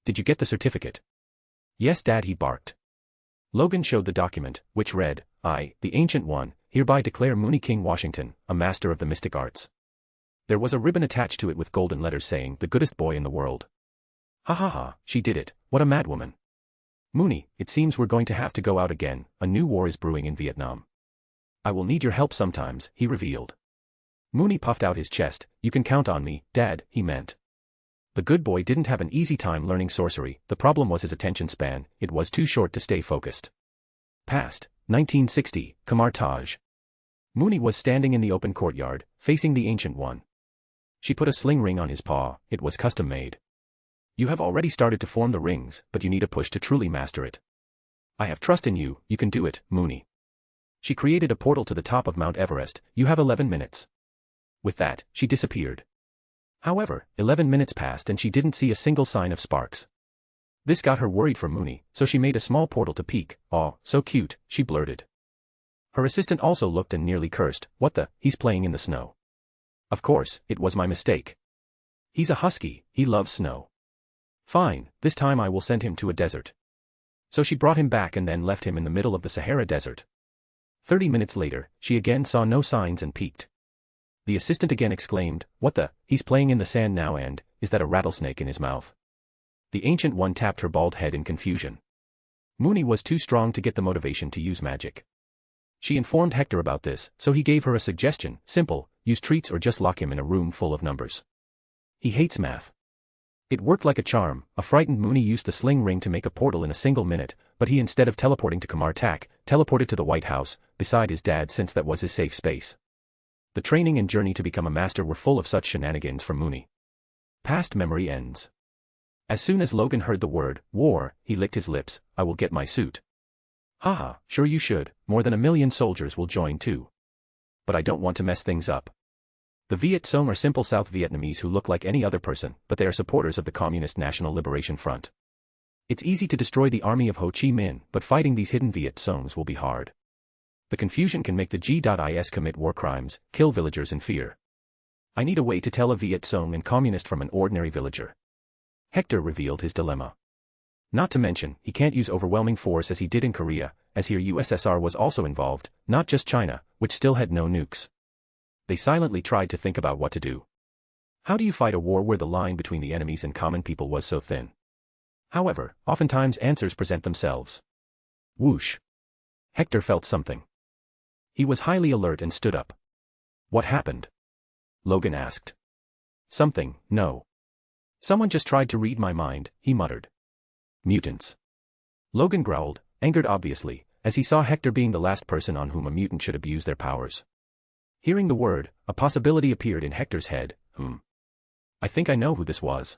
Did you get the certificate? Yes, Dad, he barked. Logan showed the document, which read, I, the Ancient One, hereby declare Mooney King Washington, a master of the mystic arts. There was a ribbon attached to it with golden letters saying, the goodest boy in the world. Ha ha ha, she did it, what a madwoman. Mooney, it seems we're going to have to go out again, a new war is brewing in Vietnam. I will need your help sometimes, he revealed. Mooney puffed out his chest, you can count on me, Dad, he meant. The good boy didn't have an easy time learning sorcery, the problem was his attention span, it was too short to stay focused. Past, 1960, Kamar Taj. Mooney was standing in the open courtyard, facing the Ancient One. She put a sling ring on his paw, it was custom made. You have already started to form the rings, but you need a push to truly master it. I have trust in you, you can do it, Mooney. She created a portal to the top of Mount Everest, you have 11 minutes. With that, she disappeared. However, 11 minutes passed and she didn't see a single sign of sparks. This got her worried for Mooney, so she made a small portal to peek. Aw, so cute, she blurted. Her assistant also looked and nearly cursed, what the, he's playing in the snow. Of course, it was my mistake. He's a husky, he loves snow. Fine, this time I will send him to a desert. So she brought him back and then left him in the middle of the Sahara Desert. 30 minutes later, she again saw no signs and peeked. The assistant again exclaimed, what the, he's playing in the sand now and, is that a rattlesnake in his mouth? The Ancient One tapped her bald head in confusion. Mooney was too strong to get the motivation to use magic. She informed Hector about this, so he gave her a suggestion, simple, use treats or just lock him in a room full of numbers. He hates math. It worked like a charm, a frightened Mooney used the sling ring to make a portal in a single minute, but he instead of teleporting to Kamar Tak, teleported to the White House, beside his dad since that was his safe space. The training and journey to become a master were full of such shenanigans from Mooney. Past memory ends. As soon as Logan heard the word, war, he licked his lips, I will get my suit. Haha, sure you should, more than 1 million soldiers will join too. But I don't want to mess things up. The Viet Cong are simple South Vietnamese who look like any other person, but they are supporters of the Communist National Liberation Front. It's easy to destroy the army of Ho Chi Minh, but fighting these hidden Viet Congs will be hard. The confusion can make the G.IS commit war crimes, kill villagers in fear. I need a way to tell a Viet Cong and communist from an ordinary villager. Hector revealed his dilemma. Not to mention, he can't use overwhelming force as he did in Korea, as here USSR was also involved, not just China, which still had no nukes. They silently tried to think about what to do. How do you fight a war where the line between the enemies and common people was so thin? However, oftentimes answers present themselves. Whoosh. Hector felt something. He was highly alert and stood up. What happened? Logan asked. Something, no. Someone just tried to read my mind, he muttered. Mutants. Logan growled, angered obviously, as he saw Hector being the last person on whom a mutant should abuse their powers. Hearing the word, a possibility appeared in Hector's head, I think I know who this was.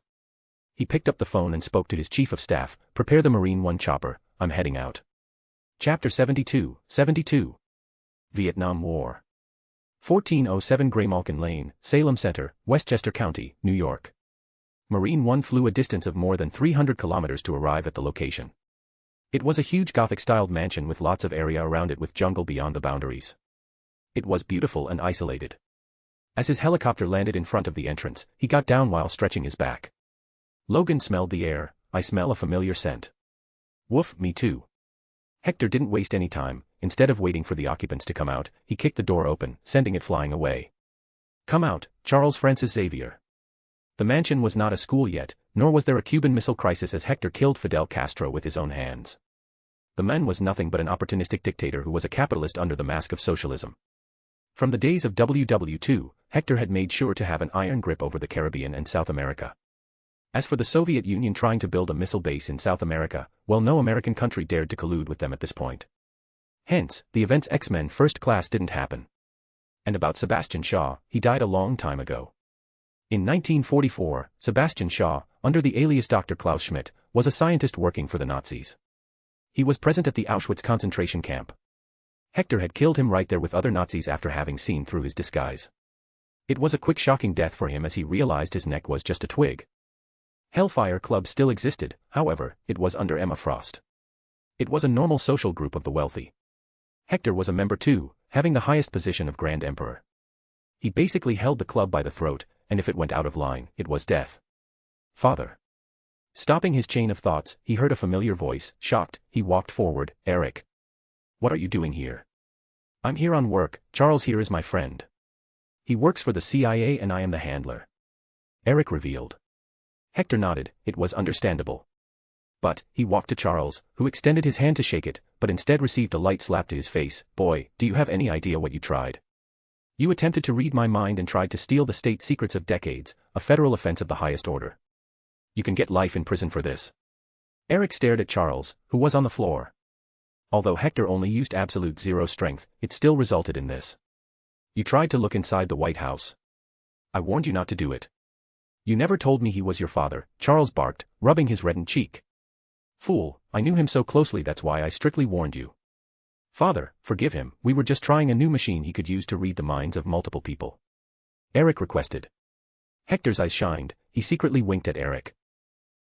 He picked up the phone and spoke to his chief of staff, prepare the Marine One chopper, I'm heading out. Chapter 72, Vietnam War. 1407 Graymalkin Lane, Salem Center, Westchester County, New York. Marine One flew a distance of more than 300 kilometers to arrive at the location. It was a huge Gothic-styled mansion with lots of area around it with jungle beyond the boundaries. It was beautiful and isolated. As his helicopter landed in front of the entrance, he got down while stretching his back. Logan smelled the air, I smell a familiar scent. Woof, me too. Hector didn't waste any time, instead of waiting for the occupants to come out, he kicked the door open, sending it flying away. Come out, Charles Francis Xavier. The mansion was not a school yet, nor was there a Cuban Missile Crisis as Hector killed Fidel Castro with his own hands. The man was nothing but an opportunistic dictator who was a capitalist under the mask of socialism. From the days of WW2, Hector had made sure to have an iron grip over the Caribbean and South America. As for the Soviet Union trying to build a missile base in South America, well, no American country dared to collude with them at this point. Hence, the events X-Men First Class didn't happen. And about Sebastian Shaw, he died a long time ago. In 1944, Sebastian Shaw, under the alias Dr. Klaus Schmidt, was a scientist working for the Nazis. He was present at the Auschwitz concentration camp. Hector had killed him right there with other Nazis after having seen through his disguise. It was a quick shocking death for him as he realized his neck was just a twig. Hellfire Club still existed, however, it was under Emma Frost. It was a normal social group of the wealthy. Hector was a member too, having the highest position of Grand Emperor. He basically held the club by the throat, and if it went out of line, it was death. Father. Stopping his chain of thoughts, he heard a familiar voice. Shocked, he walked forward. Eric. What are you doing here? I'm here on work. Charles here is my friend. He works for the CIA and I am the handler. Eric revealed. Hector nodded, it was understandable. But, he walked to Charles, who extended his hand to shake it, but instead received a light slap to his face. Boy, do you have any idea what you tried? You attempted to read my mind and tried to steal the state secrets of decades, a federal offense of the highest order. You can get life in prison for this. Eric stared at Charles, who was on the floor. Although Hector only used absolute zero strength, it still resulted in this. You tried to look inside the White House. I warned you not to do it. You never told me he was your father, Charles barked, rubbing his reddened cheek. Fool, I knew him so closely, that's why I strictly warned you. Father, forgive him, we were just trying a new machine he could use to read the minds of multiple people. Eric requested. Hector's eyes shined, he secretly winked at Eric.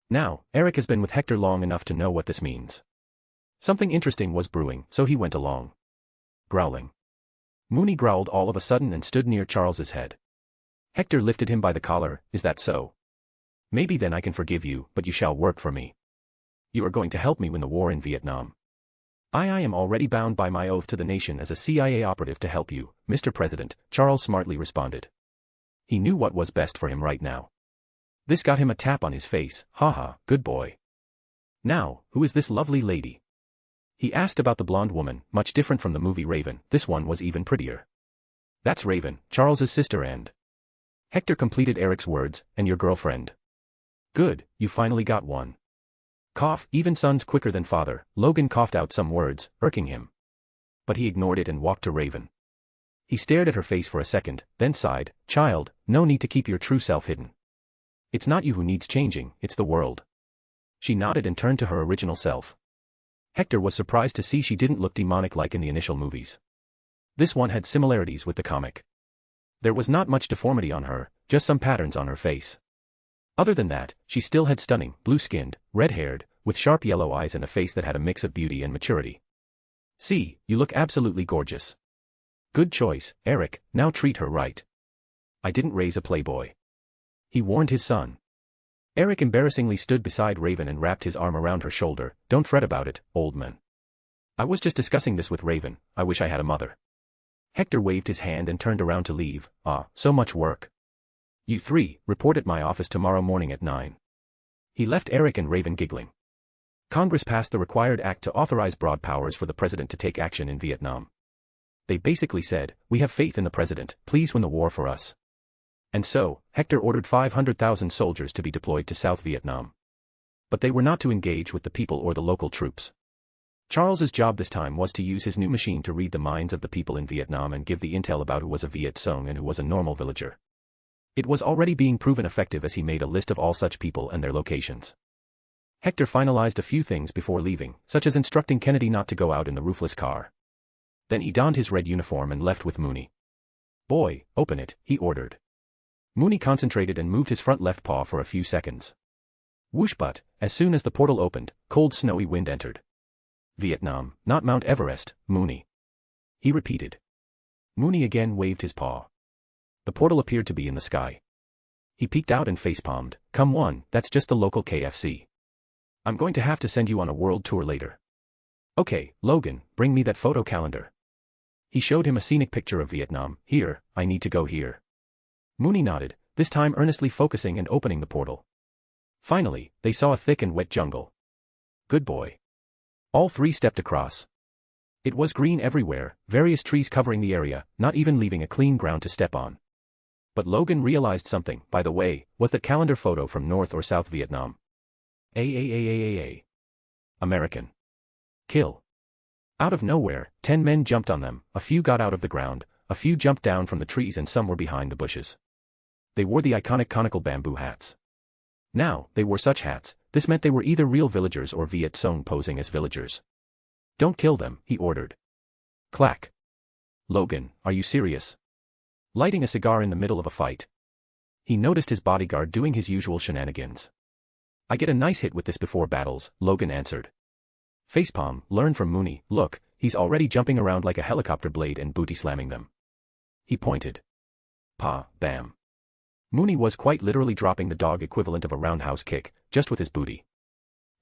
Now, Eric has been with Hector long enough to know what this means. Something interesting was brewing, so he went along. Growling. Mooney growled all of a sudden and stood near Charles's head. Hector lifted him by the collar. Is that so? Maybe then I can forgive you, but you shall work for me. You are going to help me win the war in Vietnam. I am already bound by my oath to the nation as a CIA operative to help you, Mr. President, Charles smartly responded. He knew what was best for him right now. This got him a tap on his face. Haha, good boy. Now, who is this lovely lady? He asked about the blonde woman, much different from the movie Raven. This one was even prettier. That's Raven, Charles's sister and... Hector completed Eric's words, and your girlfriend. Good, you finally got one. Cough, even son's quicker than father. Logan coughed out some words, irking him. But he ignored it and walked to Raven. He stared at her face for a second, then sighed. Child, no need to keep your true self hidden. It's not you who needs changing, it's the world. She nodded and turned to her original self. Hector was surprised to see she didn't look demonic like in the initial movies. This one had similarities with the comic. There was not much deformity on her, just some patterns on her face. Other than that, she still had stunning, blue-skinned, red-haired, with sharp yellow eyes and a face that had a mix of beauty and maturity. See, you look absolutely gorgeous. Good choice, Eric, now treat her right. I didn't raise a playboy. He warned his son. Eric embarrassingly stood beside Raven and wrapped his arm around her shoulder. Don't fret about it, old man. I was just discussing this with Raven. I wish I had a mother. Hector waved his hand and turned around to leave. Ah, so much work. You three, report at my office tomorrow morning at 9. He left Eric and Raven giggling. Congress passed the required act to authorize broad powers for the president to take action in Vietnam. They basically said, we have faith in the president, please win the war for us. And so, Hector ordered 500,000 soldiers to be deployed to South Vietnam. But they were not to engage with the people or the local troops. Charles's job this time was to use his new machine to read the minds of the people in Vietnam and give the intel about who was a Viet Cong and who was a normal villager. It was already being proven effective as he made a list of all such people and their locations. Hector finalized a few things before leaving, such as instructing Kennedy not to go out in the roofless car. Then he donned his red uniform and left with Mooney. Boy, open it, he ordered. Mooney concentrated and moved his front left paw for a few seconds. Whoosh, but, as soon as the portal opened, cold snowy wind entered. Vietnam, not Mount Everest, Mooney. He repeated. Mooney again waved his paw. The portal appeared to be in the sky. He peeked out and facepalmed. Come on, that's just the local KFC. I'm going to have to send you on a world tour later. Okay, Logan, bring me that photo calendar. He showed him a scenic picture of Vietnam. Here, I need to go here. Mooney nodded, this time earnestly focusing and opening the portal. Finally, they saw a thick and wet jungle. Good boy. All three stepped across. It was green everywhere, various trees covering the area, not even leaving a clean ground to step on. But Logan realized something, by the way, was that calendar photo from North or South Vietnam. American. Kill. Out of nowhere, 10 men jumped on them, a few got out of the ground, a few jumped down from the trees and some were behind the bushes. They wore the iconic conical bamboo hats. Now, they wore such hats, this meant they were either real villagers or Viet Cong posing as villagers. Don't kill them, he ordered. Clack. Logan, are you serious? Lighting a cigar in the middle of a fight. He noticed his bodyguard doing his usual shenanigans. I get a nice hit with this before battles, Logan answered. Facepalm, learn from Mooney, look, he's already jumping around like a helicopter blade and booty slamming them. He pointed. Pa, bam. Mooney was quite literally dropping the dog equivalent of a roundhouse kick, just with his booty.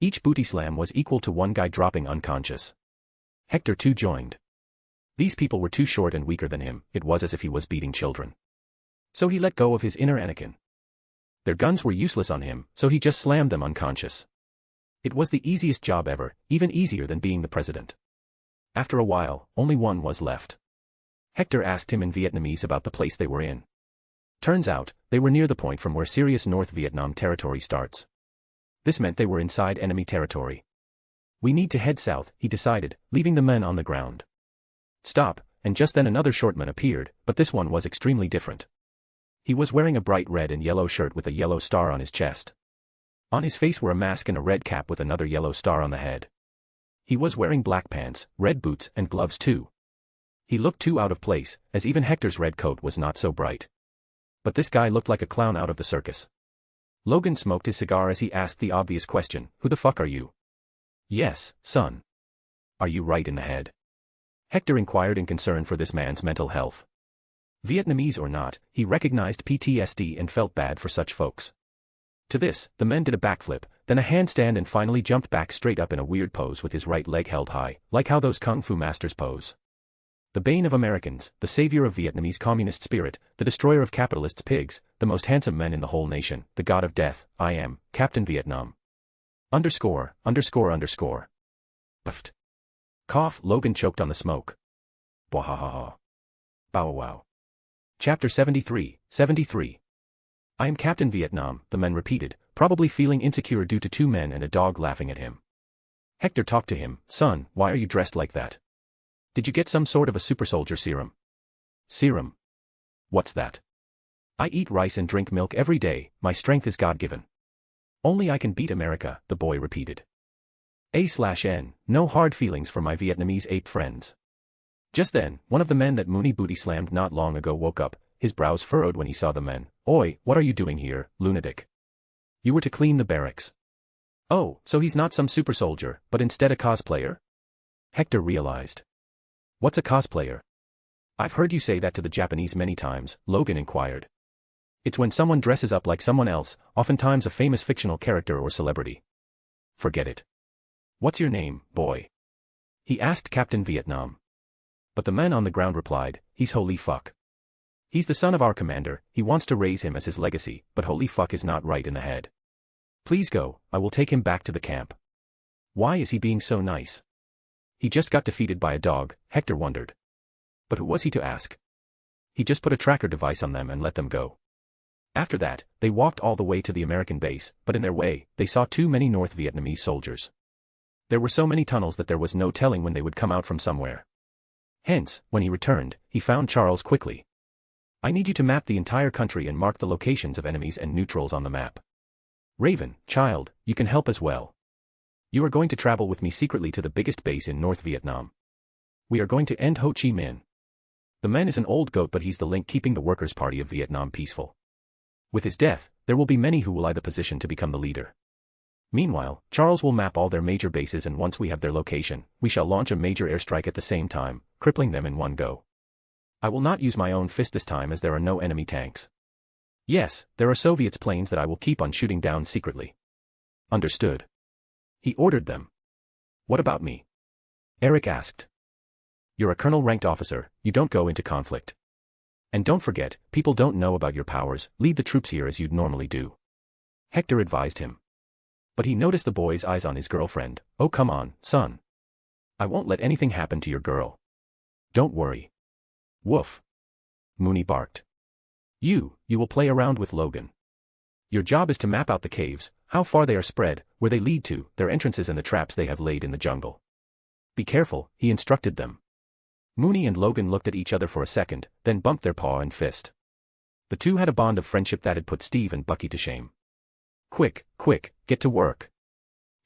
Each booty slam was equal to one guy dropping unconscious. Hector too joined. These people were too short and weaker than him, it was as if he was beating children. So he let go of his inner Anakin. Their guns were useless on him, so he just slammed them unconscious. It was the easiest job ever, even easier than being the president. After a while, only one was left. Hector asked him in Vietnamese about the place they were in. Turns out, they were near the point from where serious North Vietnam territory starts. This meant they were inside enemy territory. We need to head south, he decided, leaving the men on the ground. Stop, and just then another shortman appeared, but this one was extremely different. He was wearing a bright red and yellow shirt with a yellow star on his chest. On his face were a mask and a red cap with another yellow star on the head. He was wearing black pants, red boots, and gloves too. He looked too out of place, as even Hector's red coat was not so bright. But this guy looked like a clown out of the circus. Logan smoked his cigar as he asked the obvious question, who the fuck are you? Yes, son. Are you right in the head? Hector inquired in concern for this man's mental health. Vietnamese or not, he recognized PTSD and felt bad for such folks. To this, the man did a backflip, then a handstand and finally jumped back straight up in a weird pose with his right leg held high, like how those kung fu masters pose. The bane of Americans, the savior of Vietnamese communist spirit, the destroyer of capitalists' pigs, the most handsome man in the whole nation, the god of death, I am, Captain Vietnam. Underscore. Puffed. Cough, Logan choked on the smoke. Bwahahaha. Bow wow. Chapter 73. I am Captain Vietnam, the men repeated, probably feeling insecure due to two men and a dog laughing at him. Hector talked to him, son, why are you dressed like that? Did you get some sort of a super soldier serum? Serum? What's that? I eat rice and drink milk every day, my strength is God-given. Only I can beat America, the boy repeated. A/N, no hard feelings for my Vietnamese ape friends. Just then, one of the men that Mooney booty slammed not long ago woke up, his brows furrowed when he saw the men. Oi, what are you doing here, lunatic? You were to clean the barracks. Oh, so he's not some super soldier, but instead a cosplayer? Hector realized. What's a cosplayer? I've heard you say that to the Japanese many times, Logan inquired. It's when someone dresses up like someone else, oftentimes a famous fictional character or celebrity. Forget it. What's your name, boy? He asked Captain Vietnam. But the man on the ground replied, he's holy fuck. He's the son of our commander, he wants to raise him as his legacy, but holy fuck is not right in the head. Please go, I will take him back to the camp. Why is he being so nice? He just got defeated by a dog, Hector wondered. But who was he to ask? He just put a tracker device on them and let them go. After that, they walked all the way to the American base, but in their way, they saw too many North Vietnamese soldiers. There were so many tunnels that there was no telling when they would come out from somewhere. Hence, when he returned, he found Charles quickly. I need you to map the entire country and mark the locations of enemies and neutrals on the map. Raven, child, you can help as well. You are going to travel with me secretly to the biggest base in North Vietnam. We are going to end Ho Chi Minh. The man is an old goat, but he's the link keeping the Workers' Party of Vietnam peaceful. With his death, there will be many who will lie the position to become the leader. Meanwhile, Charles will map all their major bases, and once we have their location, we shall launch a major airstrike at the same time, crippling them in one go. I will not use my own fist this time as there are no enemy tanks. Yes, there are Soviets planes that I will keep on shooting down secretly. Understood. He ordered them. What about me? Eric asked. You're a colonel-ranked officer, you don't go into conflict. And don't forget, people don't know about your powers, lead the troops here as you'd normally do. Hector advised him. But he noticed the boy's eyes on his girlfriend. Oh come on, son. I won't let anything happen to your girl. Don't worry. Woof. Mooney barked. You will play around with Logan. Your job is to map out the caves, how far they are spread, where they lead to, their entrances and the traps they have laid in the jungle. Be careful, he instructed them. Mooney and Logan looked at each other for a second, then bumped their paw and fist. The two had a bond of friendship that had put Steve and Bucky to shame. Quick, get to work.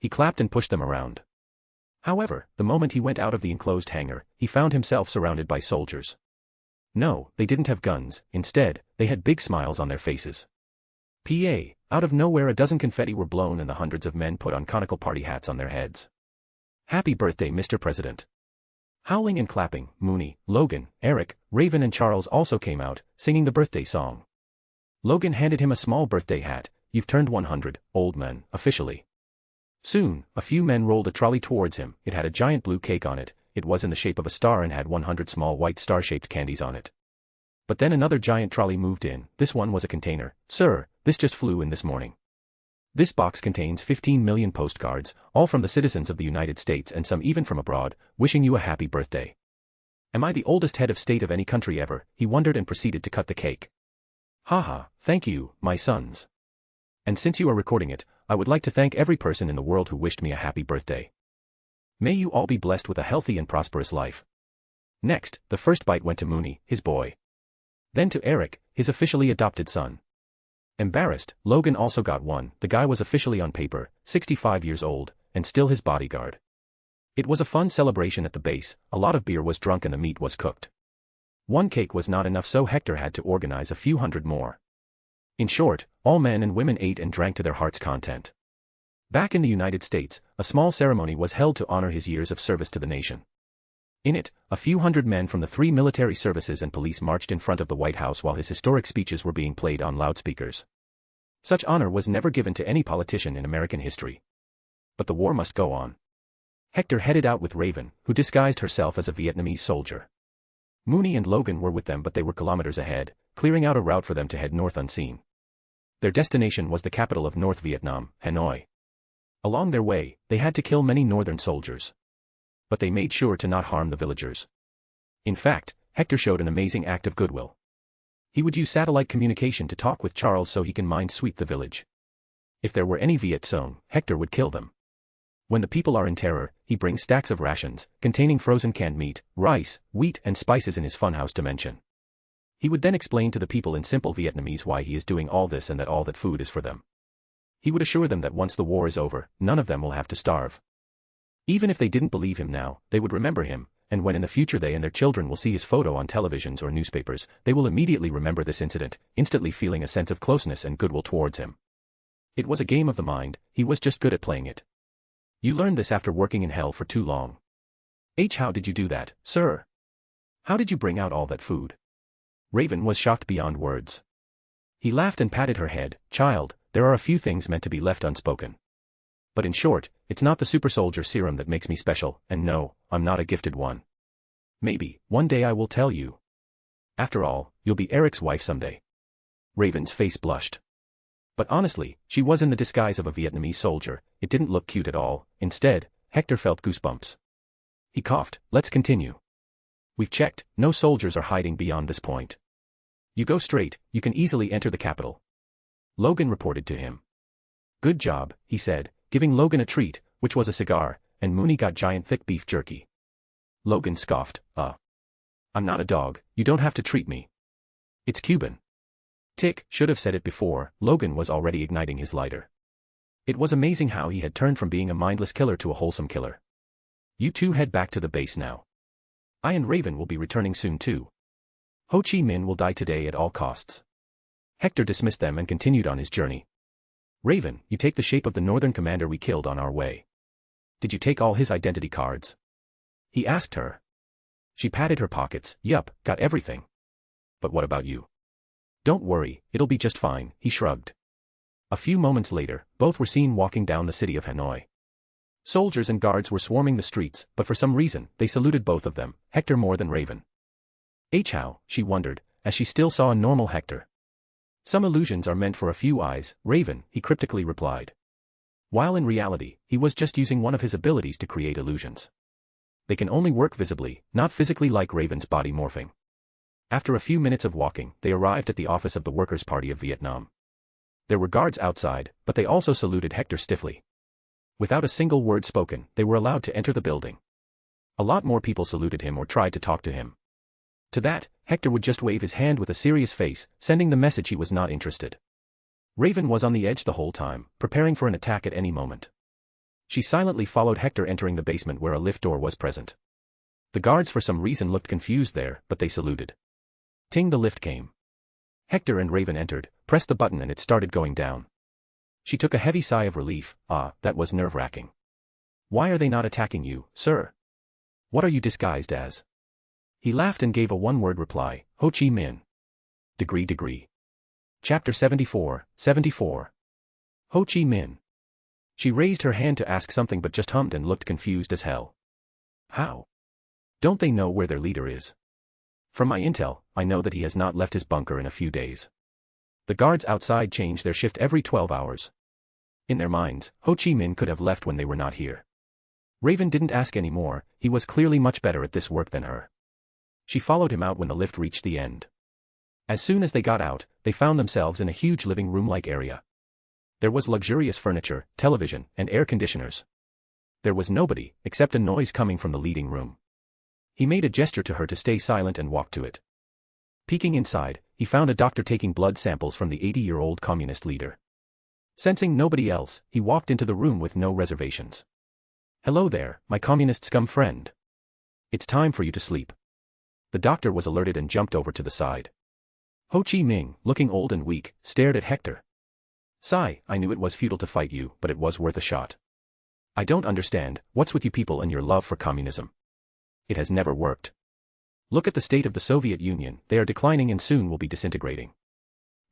He clapped and pushed them around. However, the moment he went out of the enclosed hangar, he found himself surrounded by soldiers. No, they didn't have guns, instead, they had big smiles on their faces. P.A. Out of nowhere a dozen confetti were blown and the hundreds of men put on conical party hats on their heads. Happy birthday, Mr. President. Howling and clapping, Mooney, Logan, Eric, Raven and Charles also came out, singing the birthday song. Logan handed him a small birthday hat. You've turned 100, old man, officially. Soon, a few men rolled a trolley towards him. It had a giant blue cake on it. It was in the shape of a star and had 100 small white star-shaped candies on it. But then another giant trolley moved in. This one was a container. Sir, this just flew in this morning. This box contains 15 million postcards, all from the citizens of the United States and some even from abroad, wishing you a happy birthday. Am I the oldest head of state of any country ever? He wondered and proceeded to cut the cake. Haha, thank you, my sons. And since you are recording it, I would like to thank every person in the world who wished me a happy birthday. May you all be blessed with a healthy and prosperous life. Next, the first bite went to Mooney, his boy. Then to Eric, his officially adopted son. Embarrassed, Logan also got one. The guy was officially on paper, 65 years old, and still his bodyguard. It was a fun celebration at the base. A lot of beer was drunk and the meat was cooked. One cake was not enough, so Hector had to organize a few hundred more. In short, all men and women ate and drank to their heart's content. Back in the United States, a small ceremony was held to honor his years of service to the nation. In it, a few hundred men from the 3 military services and police marched in front of the White House while his historic speeches were being played on loudspeakers. Such honor was never given to any politician in American history. But the war must go on. Hector headed out with Raven, who disguised herself as a Vietnamese soldier. Mooney and Logan were with them, but they were kilometers ahead, clearing out a route for them to head north unseen. Their destination was the capital of North Vietnam, Hanoi. Along their way, they had to kill many northern soldiers. But they made sure to not harm the villagers. In fact, Hector showed an amazing act of goodwill. He would use satellite communication to talk with Charles so he can mind sweep the village. If there were any Viet Cong, Hector would kill them. When the people are in terror, he brings stacks of rations, containing frozen canned meat, rice, wheat and spices in his funhouse dimension. He would then explain to the people in simple Vietnamese why he is doing all this and that all that food is for them. He would assure them that once the war is over, none of them will have to starve. Even if they didn't believe him now, they would remember him, and when in the future they and their children will see his photo on televisions or newspapers, they will immediately remember this incident, instantly feeling a sense of closeness and goodwill towards him. It was a game of the mind. He was just good at playing it. You learned this after working in hell for too long. How did you do that, sir? How did you bring out all that food? Raven was shocked beyond words. He laughed and patted her head. Child, there are a few things meant to be left unspoken. But in short, it's not the super soldier serum that makes me special, and no, I'm not a gifted one. Maybe, one day I will tell you. After all, you'll be Eric's wife someday. Raven's face blushed. But honestly, she was in the disguise of a Vietnamese soldier. It didn't look cute at all. Instead, Hector felt goosebumps. He coughed. Let's continue. We've checked, no soldiers are hiding beyond this point. You go straight, you can easily enter the capital. Logan reported to him. Good job, he said, giving Logan a treat, which was a cigar, and Mooney got giant thick beef jerky. Logan scoffed, I'm not a dog, you don't have to treat me. It's Cuban. Tick, should have said it before. Logan was already igniting his lighter. It was amazing how he had turned from being a mindless killer to a wholesome killer. You two head back to the base now. I and Raven will be returning soon too. Ho Chi Minh will die today at all costs. Hector dismissed them and continued on his journey. Raven, you take the shape of the northern commander we killed on our way. Did you take all his identity cards? He asked her. She patted her pockets. Yup, got everything. But what about you? Don't worry, it'll be just fine, he shrugged. A few moments later, both were seen walking down the city of Hanoi. Soldiers and guards were swarming the streets, but for some reason, they saluted both of them, Hector more than Raven. How, she wondered, as she still saw a normal Hector. Some illusions are meant for a few eyes, Raven, he cryptically replied. While in reality, he was just using one of his abilities to create illusions. They can only work visibly, not physically like Raven's body morphing. After a few minutes of walking, they arrived at the office of the Workers' Party of Vietnam. There were guards outside, but they also saluted Hector stiffly. Without a single word spoken, they were allowed to enter the building. A lot more people saluted him or tried to talk to him. To that, Hector would just wave his hand with a serious face, sending the message he was not interested. Raven was on the edge the whole time, preparing for an attack at any moment. She silently followed Hector, entering the basement where a lift door was present. The guards for some reason looked confused there, but they saluted. Ting, the lift came. Hector and Raven entered, pressed the button, and it started going down. She took a heavy sigh of relief. That was nerve-wracking. Why are they not attacking you, sir? What are you disguised as? He laughed and gave a one-word reply, Ho Chi Minh. Degree. Chapter 74, 74. Ho Chi Minh. She raised her hand to ask something but just hummed and looked confused as hell. How? Don't they know where their leader is? From my intel, I know that he has not left his bunker in a few days. The guards outside change their shift every 12 hours. In their minds, Ho Chi Minh could have left when they were not here. Raven didn't ask any more. He was clearly much better at this work than her. She followed him out when the lift reached the end. As soon as they got out, they found themselves in a huge living room-like area. There was luxurious furniture, television, and air conditioners. There was nobody, except a noise coming from the leading room. He made a gesture to her to stay silent and walked to it. Peeking inside, he found a doctor taking blood samples from the 80-year-old communist leader. Sensing nobody else, he walked into the room with no reservations. Hello there, my communist scum friend. It's time for you to sleep. The doctor was alerted and jumped over to the side. Ho Chi Minh, looking old and weak, stared at Hector. Sigh, I knew it was futile to fight you, but it was worth a shot. I don't understand, what's with you people and your love for communism? It has never worked. Look at the state of the Soviet Union, they are declining and soon will be disintegrating.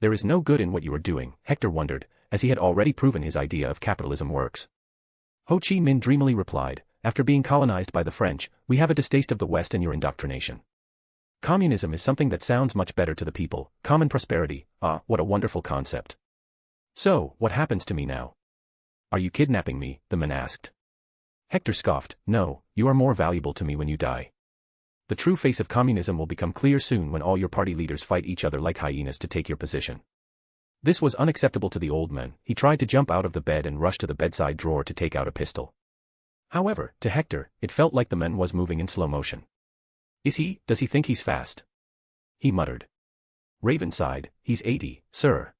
There is no good in what you are doing, Hector wondered, as he had already proven his idea of capitalism works. Ho Chi Minh dreamily replied, after being colonized by the French, we have a distaste of the West and your indoctrination. Communism is something that sounds much better to the people, common prosperity, what a wonderful concept. So, what happens to me now? Are you kidnapping me? The man asked. Hector scoffed, no, you are more valuable to me when you die. The true face of communism will become clear soon when all your party leaders fight each other like hyenas to take your position. This was unacceptable to the old man. He tried to jump out of the bed and rush to the bedside drawer to take out a pistol. However, to Hector, it felt like the man was moving in slow motion. Does he think he's fast? He muttered. Raven sighed, he's 80, sir.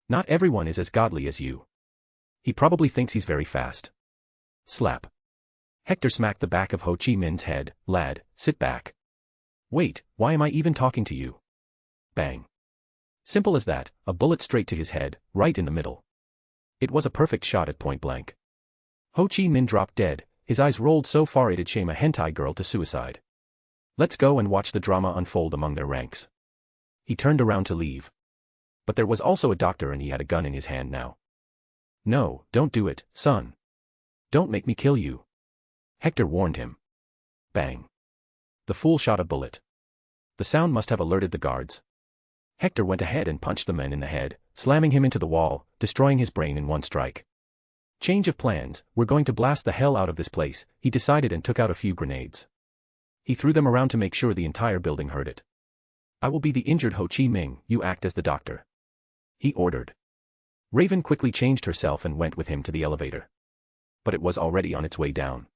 Not everyone is as godly as you. He probably thinks he's very fast. Slap. Hector smacked the back of Ho Chi Minh's head. Lad, sit back. Wait, why am I even talking to you? Bang. Simple as that, a bullet straight to his head, right in the middle. It was a perfect shot at point blank. Ho Chi Minh dropped dead, his eyes rolled so far it'd shame a hentai girl to suicide. Let's go and watch the drama unfold among their ranks. He turned around to leave. But there was also a doctor and he had a gun in his hand now. No, don't do it, son. Don't make me kill you. Hector warned him. Bang. The fool shot a bullet. The sound must have alerted the guards. Hector went ahead and punched the man in the head, slamming him into the wall, destroying his brain in one strike. Change of plans, we're going to blast the hell out of this place, he decided and took out a few grenades. He threw them around to make sure the entire building heard it. I will be the injured Ho Chi Minh, you act as the doctor. He ordered. Raven quickly changed herself and went with him to the elevator. But it was already on its way down.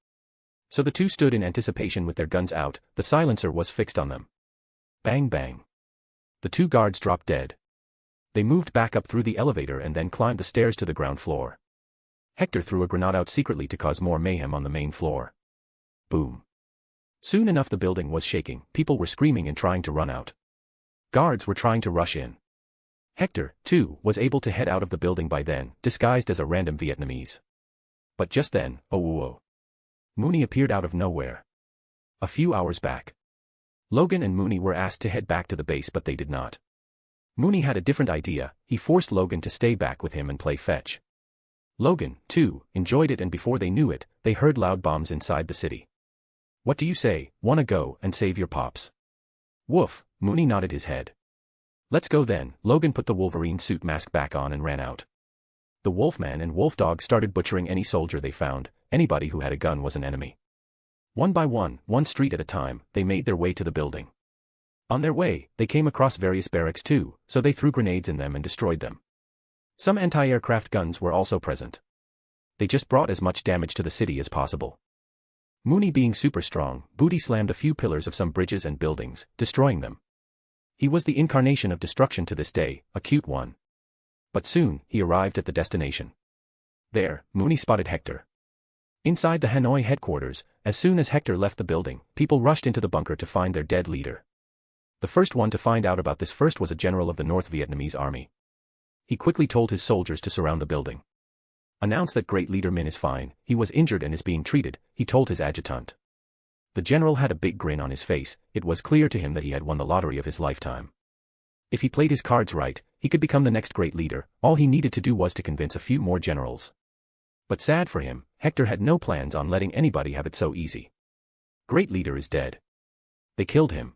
So the two stood in anticipation with their guns out, the silencer was fixed on them. Bang bang. The two guards dropped dead. They moved back up through the elevator and then climbed the stairs to the ground floor. Hector threw a grenade out secretly to cause more mayhem on the main floor. Boom. Soon enough the building was shaking, people were screaming and trying to run out. Guards were trying to rush in. Hector, too, was able to head out of the building by then, disguised as a random Vietnamese. But just then, Mooney appeared out of nowhere. A few hours back. Logan and Mooney were asked to head back to the base but they did not. Mooney had a different idea, he forced Logan to stay back with him and play fetch. Logan, too, enjoyed it and before they knew it, they heard loud bombs inside the city. What do you say, wanna go and save your pops? Woof, Mooney nodded his head. Let's go then, Logan put the Wolverine suit mask back on and ran out. The Wolfman and Wolfdog started butchering any soldier they found, anybody who had a gun was an enemy. One by one street at a time, they made their way to the building. On their way, they came across various barracks too, so they threw grenades in them and destroyed them. Some anti-aircraft guns were also present. They just brought as much damage to the city as possible. Mooney being super strong, Booty slammed a few pillars of some bridges and buildings, destroying them. He was the incarnation of destruction to this day, a cute one. But soon, he arrived at the destination. There, Mooney spotted Hector. Inside the Hanoi headquarters, as soon as Hector left the building, people rushed into the bunker to find their dead leader. The first one to find out about this first was a general of the North Vietnamese army. He quickly told his soldiers to surround the building. Announce that great leader Min is fine, he was injured and is being treated, he told his adjutant. The general had a big grin on his face, it was clear to him that he had won the lottery of his lifetime. If he played his cards right, he could become the next great leader, all he needed to do was to convince a few more generals. But sad for him, Hector had no plans on letting anybody have it so easy. Great leader is dead. They killed him.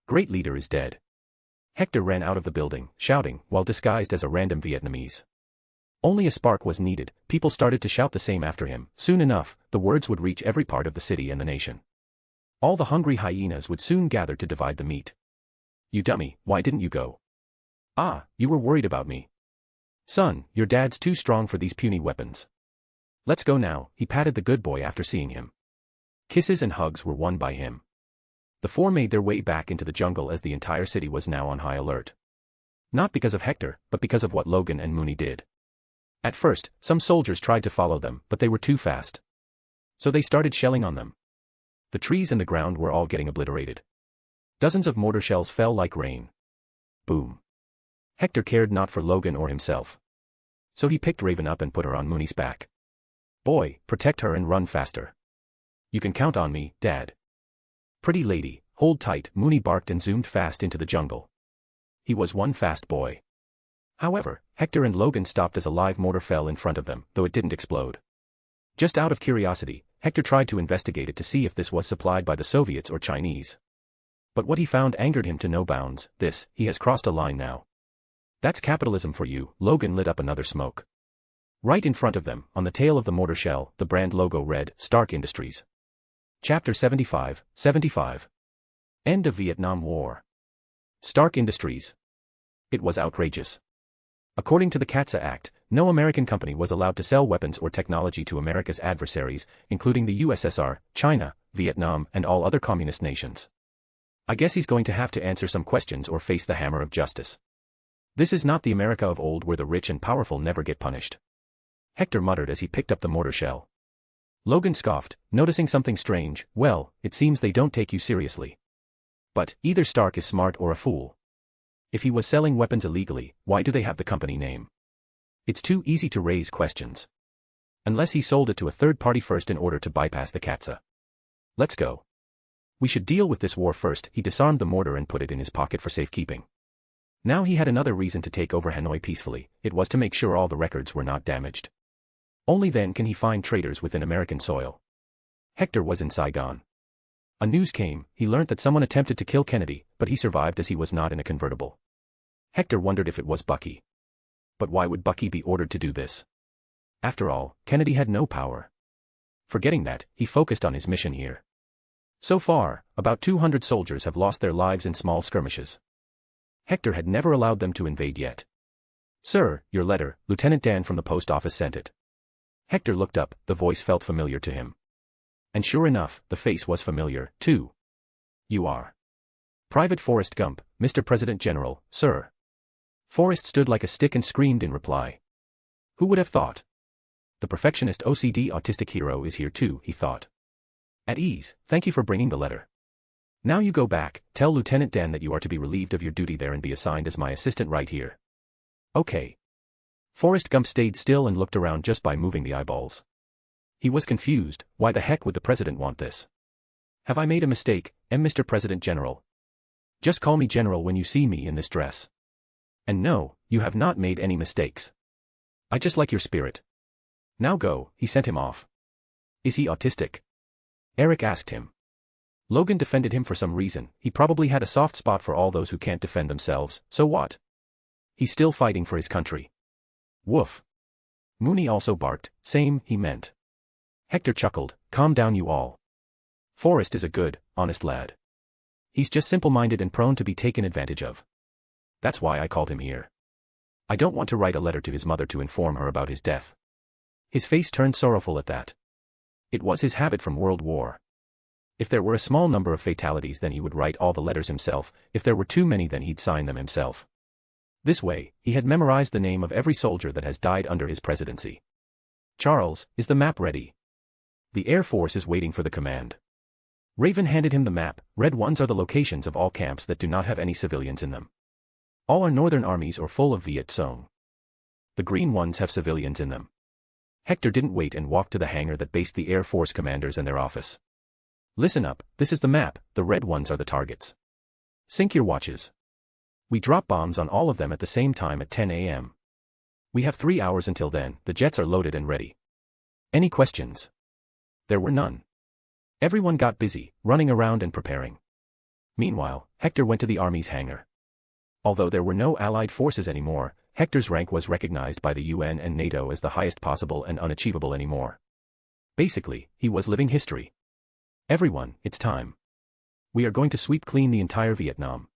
Great leader is dead. Hector ran out of the building, shouting, while disguised as a random Vietnamese. Only a spark was needed, people started to shout the same after him, soon enough, the words would reach every part of the city and the nation. All the hungry hyenas would soon gather to divide the meat. You dummy, why didn't you go? Ah, you were worried about me. Son, your dad's too strong for these puny weapons. Let's go now, he patted the good boy after seeing him. Kisses and hugs were won by him. The four made their way back into the jungle as the entire city was now on high alert. Not because of Hector, but because of what Logan and Mooney did. At first, some soldiers tried to follow them, but they were too fast. So they started shelling on them. The trees and the ground were all getting obliterated. Dozens of mortar shells fell like rain. Boom. Hector cared not for Logan or himself. So he picked Raven up and put her on Mooney's back. Boy, protect her and run faster. You can count on me, Dad. Pretty lady, hold tight, Mooney barked and zoomed fast into the jungle. He was one fast boy. However, Hector and Logan stopped as a live mortar fell in front of them, though it didn't explode. Just out of curiosity, Hector tried to investigate it to see if this was supplied by the Soviets or Chinese. But what he found angered him to no bounds. He has crossed a line now. That's capitalism for you, Logan lit up another smoke. Right in front of them, on the tail of the mortar shell, the brand logo read, Stark Industries. Chapter 75. End of Vietnam War. Stark Industries. It was outrageous. According to the CATSA Act, no American company was allowed to sell weapons or technology to America's adversaries, including the USSR, China, Vietnam, and all other communist nations. I guess he's going to have to answer some questions or face the hammer of justice. This is not the America of old where the rich and powerful never get punished. Hector muttered as he picked up the mortar shell. Logan scoffed, noticing something strange. Well, it seems they don't take you seriously. But, either Stark is smart or a fool. If he was selling weapons illegally, why do they have the company name? It's too easy to raise questions. Unless he sold it to a third party first in order to bypass the CATSA. Let's go. We should deal with this war first. He disarmed the mortar and put it in his pocket for safekeeping. Now he had another reason to take over Hanoi peacefully, it was to make sure all the records were not damaged. Only then can he find traitors within American soil. Hector was in Saigon. A news came, he learnt that someone attempted to kill Kennedy, but he survived as he was not in a convertible. Hector wondered if it was Bucky. But why would Bucky be ordered to do this? After all, Kennedy had no power. Forgetting that, he focused on his mission here. So far, about 200 soldiers have lost their lives in small skirmishes. Hector had never allowed them to invade yet. Sir, your letter, Lieutenant Dan from the post office sent it. Hector looked up, the voice felt familiar to him. And sure enough, the face was familiar, too. You are Private Forrest Gump, Mr. President General, sir. Forrest stood like a stick and screamed in reply. Who would have thought? The perfectionist OCD autistic hero is here too, he thought. At ease, thank you for bringing the letter. Now you go back, tell Lieutenant Dan that you are to be relieved of your duty there and be assigned as my assistant right here. Okay. Forrest Gump stayed still and looked around just by moving the eyeballs. He was confused, why the heck would the president want this? Have I made a mistake, Mr. President General? Just call me General when you see me in this dress. And no, you have not made any mistakes. I just like your spirit. Now go, he sent him off. Is he autistic? Eric asked him. Logan defended him for some reason, he probably had a soft spot for all those who can't defend themselves, so what? He's still fighting for his country. Woof. Mooney also barked, same, he meant. Hector chuckled, calm down you all. Forrest is a good, honest lad. He's just simple-minded and prone to be taken advantage of. That's why I called him here. I don't want to write a letter to his mother to inform her about his death. His face turned sorrowful at that. It was his habit from World War. If there were a small number of fatalities then he would write all the letters himself, if there were too many then he'd sign them himself. This way, he had memorized the name of every soldier that has died under his presidency. Charles, is the map ready? The Air Force is waiting for the command. Raven handed him the map. Red ones are the locations of all camps that do not have any civilians in them. All are northern armies or full of Viet Cong. The green ones have civilians in them. Hector didn't wait and walked to the hangar that based the Air Force commanders and their office. Listen up, this is the map, the red ones are the targets. Sync your watches. We drop bombs on all of them at the same time at 10 a.m. We have 3 hours until then, the jets are loaded and ready. Any questions? There were none. Everyone got busy, running around and preparing. Meanwhile, Hector went to the army's hangar. Although there were no allied forces anymore, Hector's rank was recognized by the UN and NATO as the highest possible and unachievable anymore. Basically, he was living history. Everyone, it's time. We are going to sweep clean the entire Vietnam.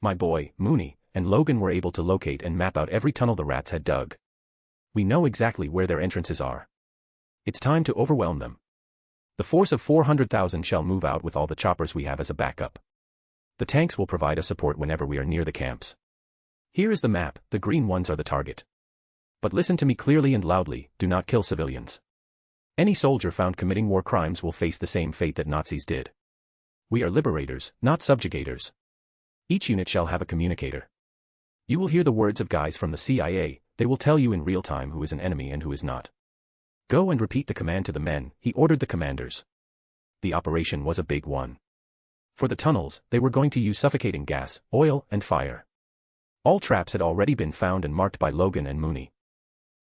My boy, Mooney, and Logan were able to locate and map out every tunnel the rats had dug. We know exactly where their entrances are. It's time to overwhelm them. The force of 400,000 shall move out with all the choppers we have as a backup. The tanks will provide us support whenever we are near the camps. Here is the map, the green ones are the target. But listen to me clearly and loudly, do not kill civilians. Any soldier found committing war crimes will face the same fate that Nazis did. We are liberators, not subjugators. Each unit shall have a communicator. You will hear the words of guys from the CIA, they will tell you in real time who is an enemy and who is not. Go and repeat the command to the men, he ordered the commanders. The operation was a big one. For the tunnels, they were going to use suffocating gas, oil, and fire. All traps had already been found and marked by Logan and Mooney.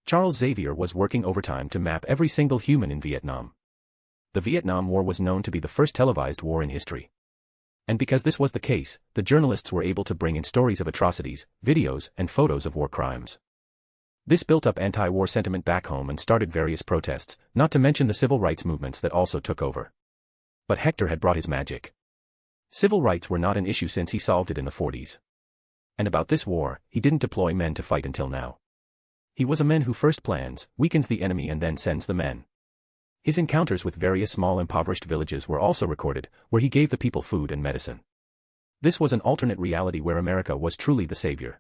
Charles Xavier was working overtime to map every single human in Vietnam. The Vietnam War was known to be the first televised war in history. And because this was the case, the journalists were able to bring in stories of atrocities, videos, and photos of war crimes. This built up anti-war sentiment back home and started various protests, not to mention the civil rights movements that also took over. But Hector had brought his magic. Civil rights were not an issue since he solved it in the 40s. And about this war, he didn't deploy men to fight until now. He was a man who first plans, weakens the enemy and then sends the men. His encounters with various small impoverished villages were also recorded, where he gave the people food and medicine. This was an alternate reality where America was truly the savior.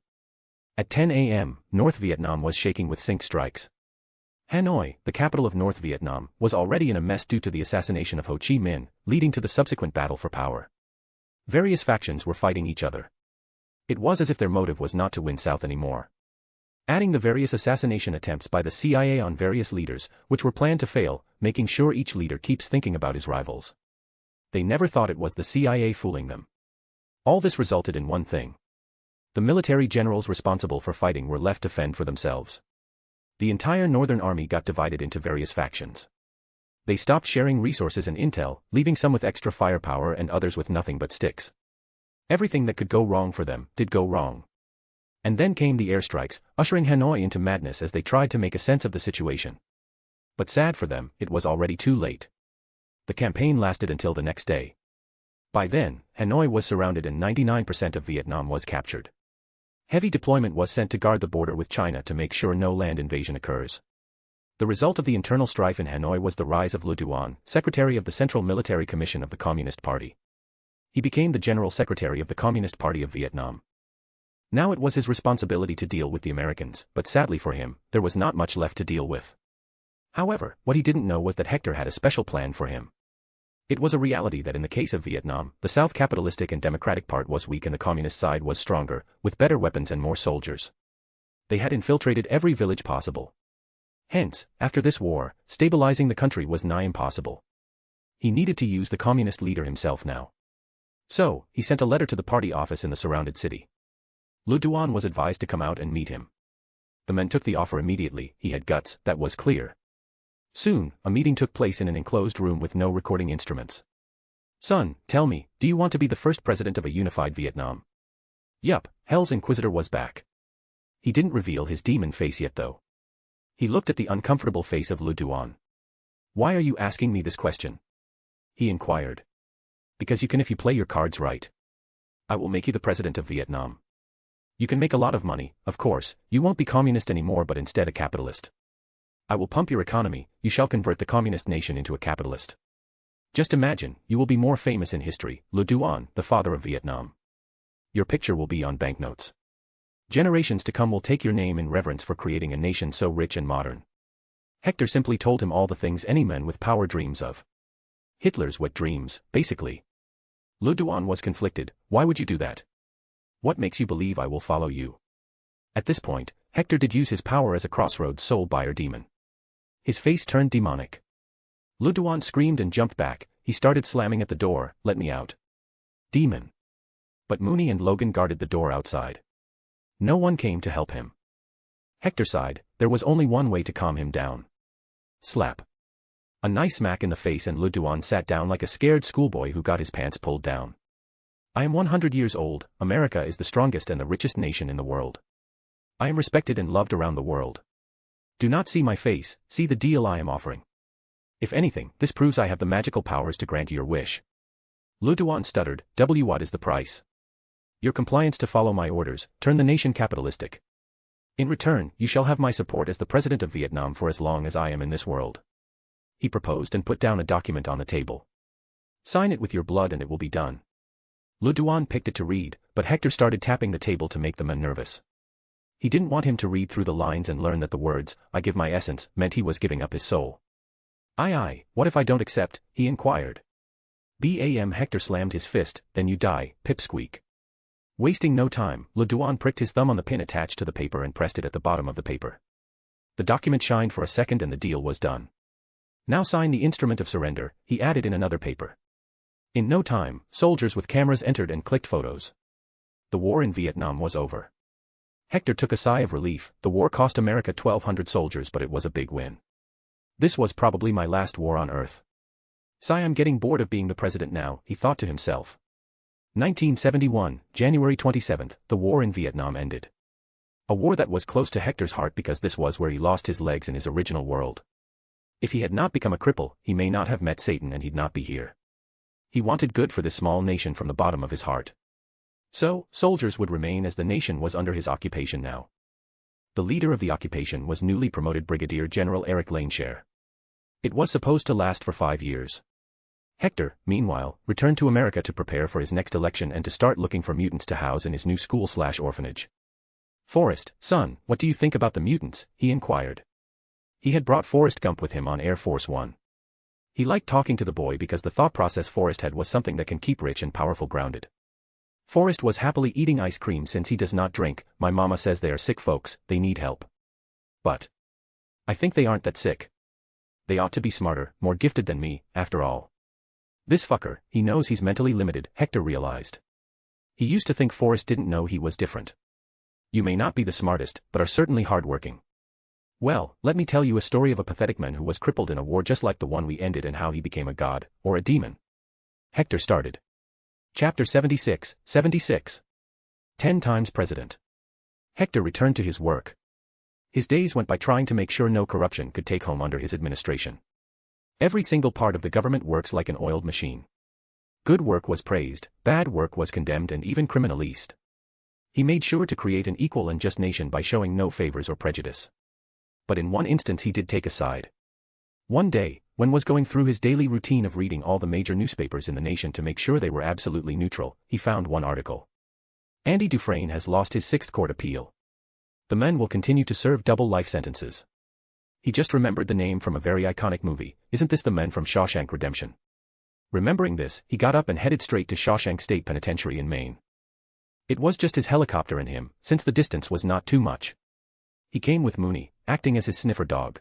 At 10 a.m., North Vietnam was shaking with sync strikes. Hanoi, the capital of North Vietnam, was already in a mess due to the assassination of Ho Chi Minh, leading to the subsequent battle for power. Various factions were fighting each other. It was as if their motive was not to win South anymore. Adding the various assassination attempts by the CIA on various leaders, which were planned to fail, making sure each leader keeps thinking about his rivals. They never thought it was the CIA fooling them. All this resulted in one thing. The military generals responsible for fighting were left to fend for themselves. The entire Northern Army got divided into various factions. They stopped sharing resources and intel, leaving some with extra firepower and others with nothing but sticks. Everything that could go wrong for them did go wrong. And then came the airstrikes, ushering Hanoi into madness as they tried to make a sense of the situation. But sad for them, it was already too late. The campaign lasted until the next day. By then, Hanoi was surrounded and 99% of Vietnam was captured. Heavy deployment was sent to guard the border with China to make sure no land invasion occurs. The result of the internal strife in Hanoi was the rise of Le Duan, secretary of the Central Military Commission of the Communist Party. He became the General Secretary of the Communist Party of Vietnam. Now it was his responsibility to deal with the Americans, but sadly for him, there was not much left to deal with. However, what he didn't know was that Hector had a special plan for him. It was a reality that in the case of Vietnam, the South capitalistic and democratic part was weak and the communist side was stronger, with better weapons and more soldiers. They had infiltrated every village possible. Hence, after this war, stabilizing the country was nigh impossible. He needed to use the communist leader himself now. So, he sent a letter to the party office in the surrounded city. Le Duan was advised to come out and meet him. The men took the offer immediately, he had guts, that was clear. Soon, a meeting took place in an enclosed room with no recording instruments. Son, tell me, do you want to be the first president of a unified Vietnam? Yup, hell's Inquisitor was back. He didn't reveal his demon face yet though. He looked at the uncomfortable face of Le Duan. Why are you asking me this question? He inquired. Because you can if you play your cards right. I will make you the president of Vietnam. You can make a lot of money, of course, you won't be communist anymore but instead a capitalist. I will pump your economy, you shall convert the communist nation into a capitalist. Just imagine, you will be more famous in history, Le Duan, the father of Vietnam. Your picture will be on banknotes. Generations to come will take your name in reverence for creating a nation so rich and modern. Hector simply told him all the things any man with power dreams of. Hitler's wet dreams, basically. Le Duan was conflicted. Why would you do that? What makes you believe I will follow you? At this point, Hector did use his power as a crossroads soul buyer demon. His face turned demonic. Le Duan screamed and jumped back. He started slamming at the door. Let me out. Demon. But Mooney and Logan guarded the door outside. No one came to help him. Hector sighed. There was only one way to calm him down. Slap. A nice smack in the face and Le Duan sat down like a scared schoolboy who got his pants pulled down. I am 100 years old. America is the strongest and the richest nation in the world. I am respected and loved around the world. Do not see my face, see the deal I am offering. If anything, this proves I have the magical powers to grant your wish. Le Duan stuttered. What is the price? Your compliance to follow my orders, turn the nation capitalistic. In return, you shall have my support as the president of Vietnam for as long as I am in this world. He proposed and put down a document on the table. Sign it with your blood and it will be done. Le Duan picked it to read, but Hector started tapping the table to make the man nervous. He didn't want him to read through the lines and learn that the words, I give my essence, meant he was giving up his soul. Aye, what if I don't accept? He inquired. Bam! Hector slammed his fist. Then you die, pipsqueak. Wasting no time, Le Duan pricked his thumb on the pin attached to the paper and pressed it at the bottom of the paper. The document shined for a second and the deal was done. Now sign the instrument of surrender, he added in another paper. In no time, soldiers with cameras entered and clicked photos. The war in Vietnam was over. Hector took a sigh of relief. The war cost America 1,200 soldiers, but it was a big win. This was probably my last war on Earth. Sigh, I'm getting bored of being the president now, he thought to himself. 1971, January 27th, the war in Vietnam ended. A war that was close to Hector's heart because this was where he lost his legs in his original world. If he had not become a cripple, he may not have met Satan and he'd not be here. He wanted good for this small nation from the bottom of his heart. So, soldiers would remain as the nation was under his occupation now. The leader of the occupation was newly promoted Brigadier General Eric Laneshare. It was supposed to last for 5 years. Hector, meanwhile, returned to America to prepare for his next election and to start looking for mutants to house in his new school/orphanage. Forrest, son, what do you think about the mutants? He inquired. He had brought Forrest Gump with him on Air Force One. He liked talking to the boy because the thought process Forrest had was something that can keep rich and powerful grounded. Forrest was happily eating ice cream since he does not drink. My mama says they are sick folks, they need help. But I think they aren't that sick. They ought to be smarter, more gifted than me, after all. This fucker, he knows he's mentally limited, Hector realized. He used to think Forrest didn't know he was different. You may not be the smartest, but are certainly hardworking. Well, let me tell you a story of a pathetic man who was crippled in a war just like the one we ended and how he became a god, or a demon. Hector started. Chapter 76, 76. 10 times president. Hector returned to his work. His days went by trying to make sure no corruption could take home under his administration. Every single part of the government works like an oiled machine. Good work was praised, bad work was condemned and even criminalized. He made sure to create an equal and just nation by showing no favors or prejudice. But in one instance he did take a side. One day, when was going through his daily routine of reading all the major newspapers in the nation to make sure they were absolutely neutral, he found one article. Andy Dufresne has lost his 6th court appeal. The men will continue to serve double life sentences. He just remembered the name from a very iconic movie. Isn't this the men from Shawshank Redemption? Remembering this, he got up and headed straight to Shawshank State Penitentiary in Maine. It was just his helicopter and him, since the distance was not too much. He came with Mooney, acting as his sniffer dog.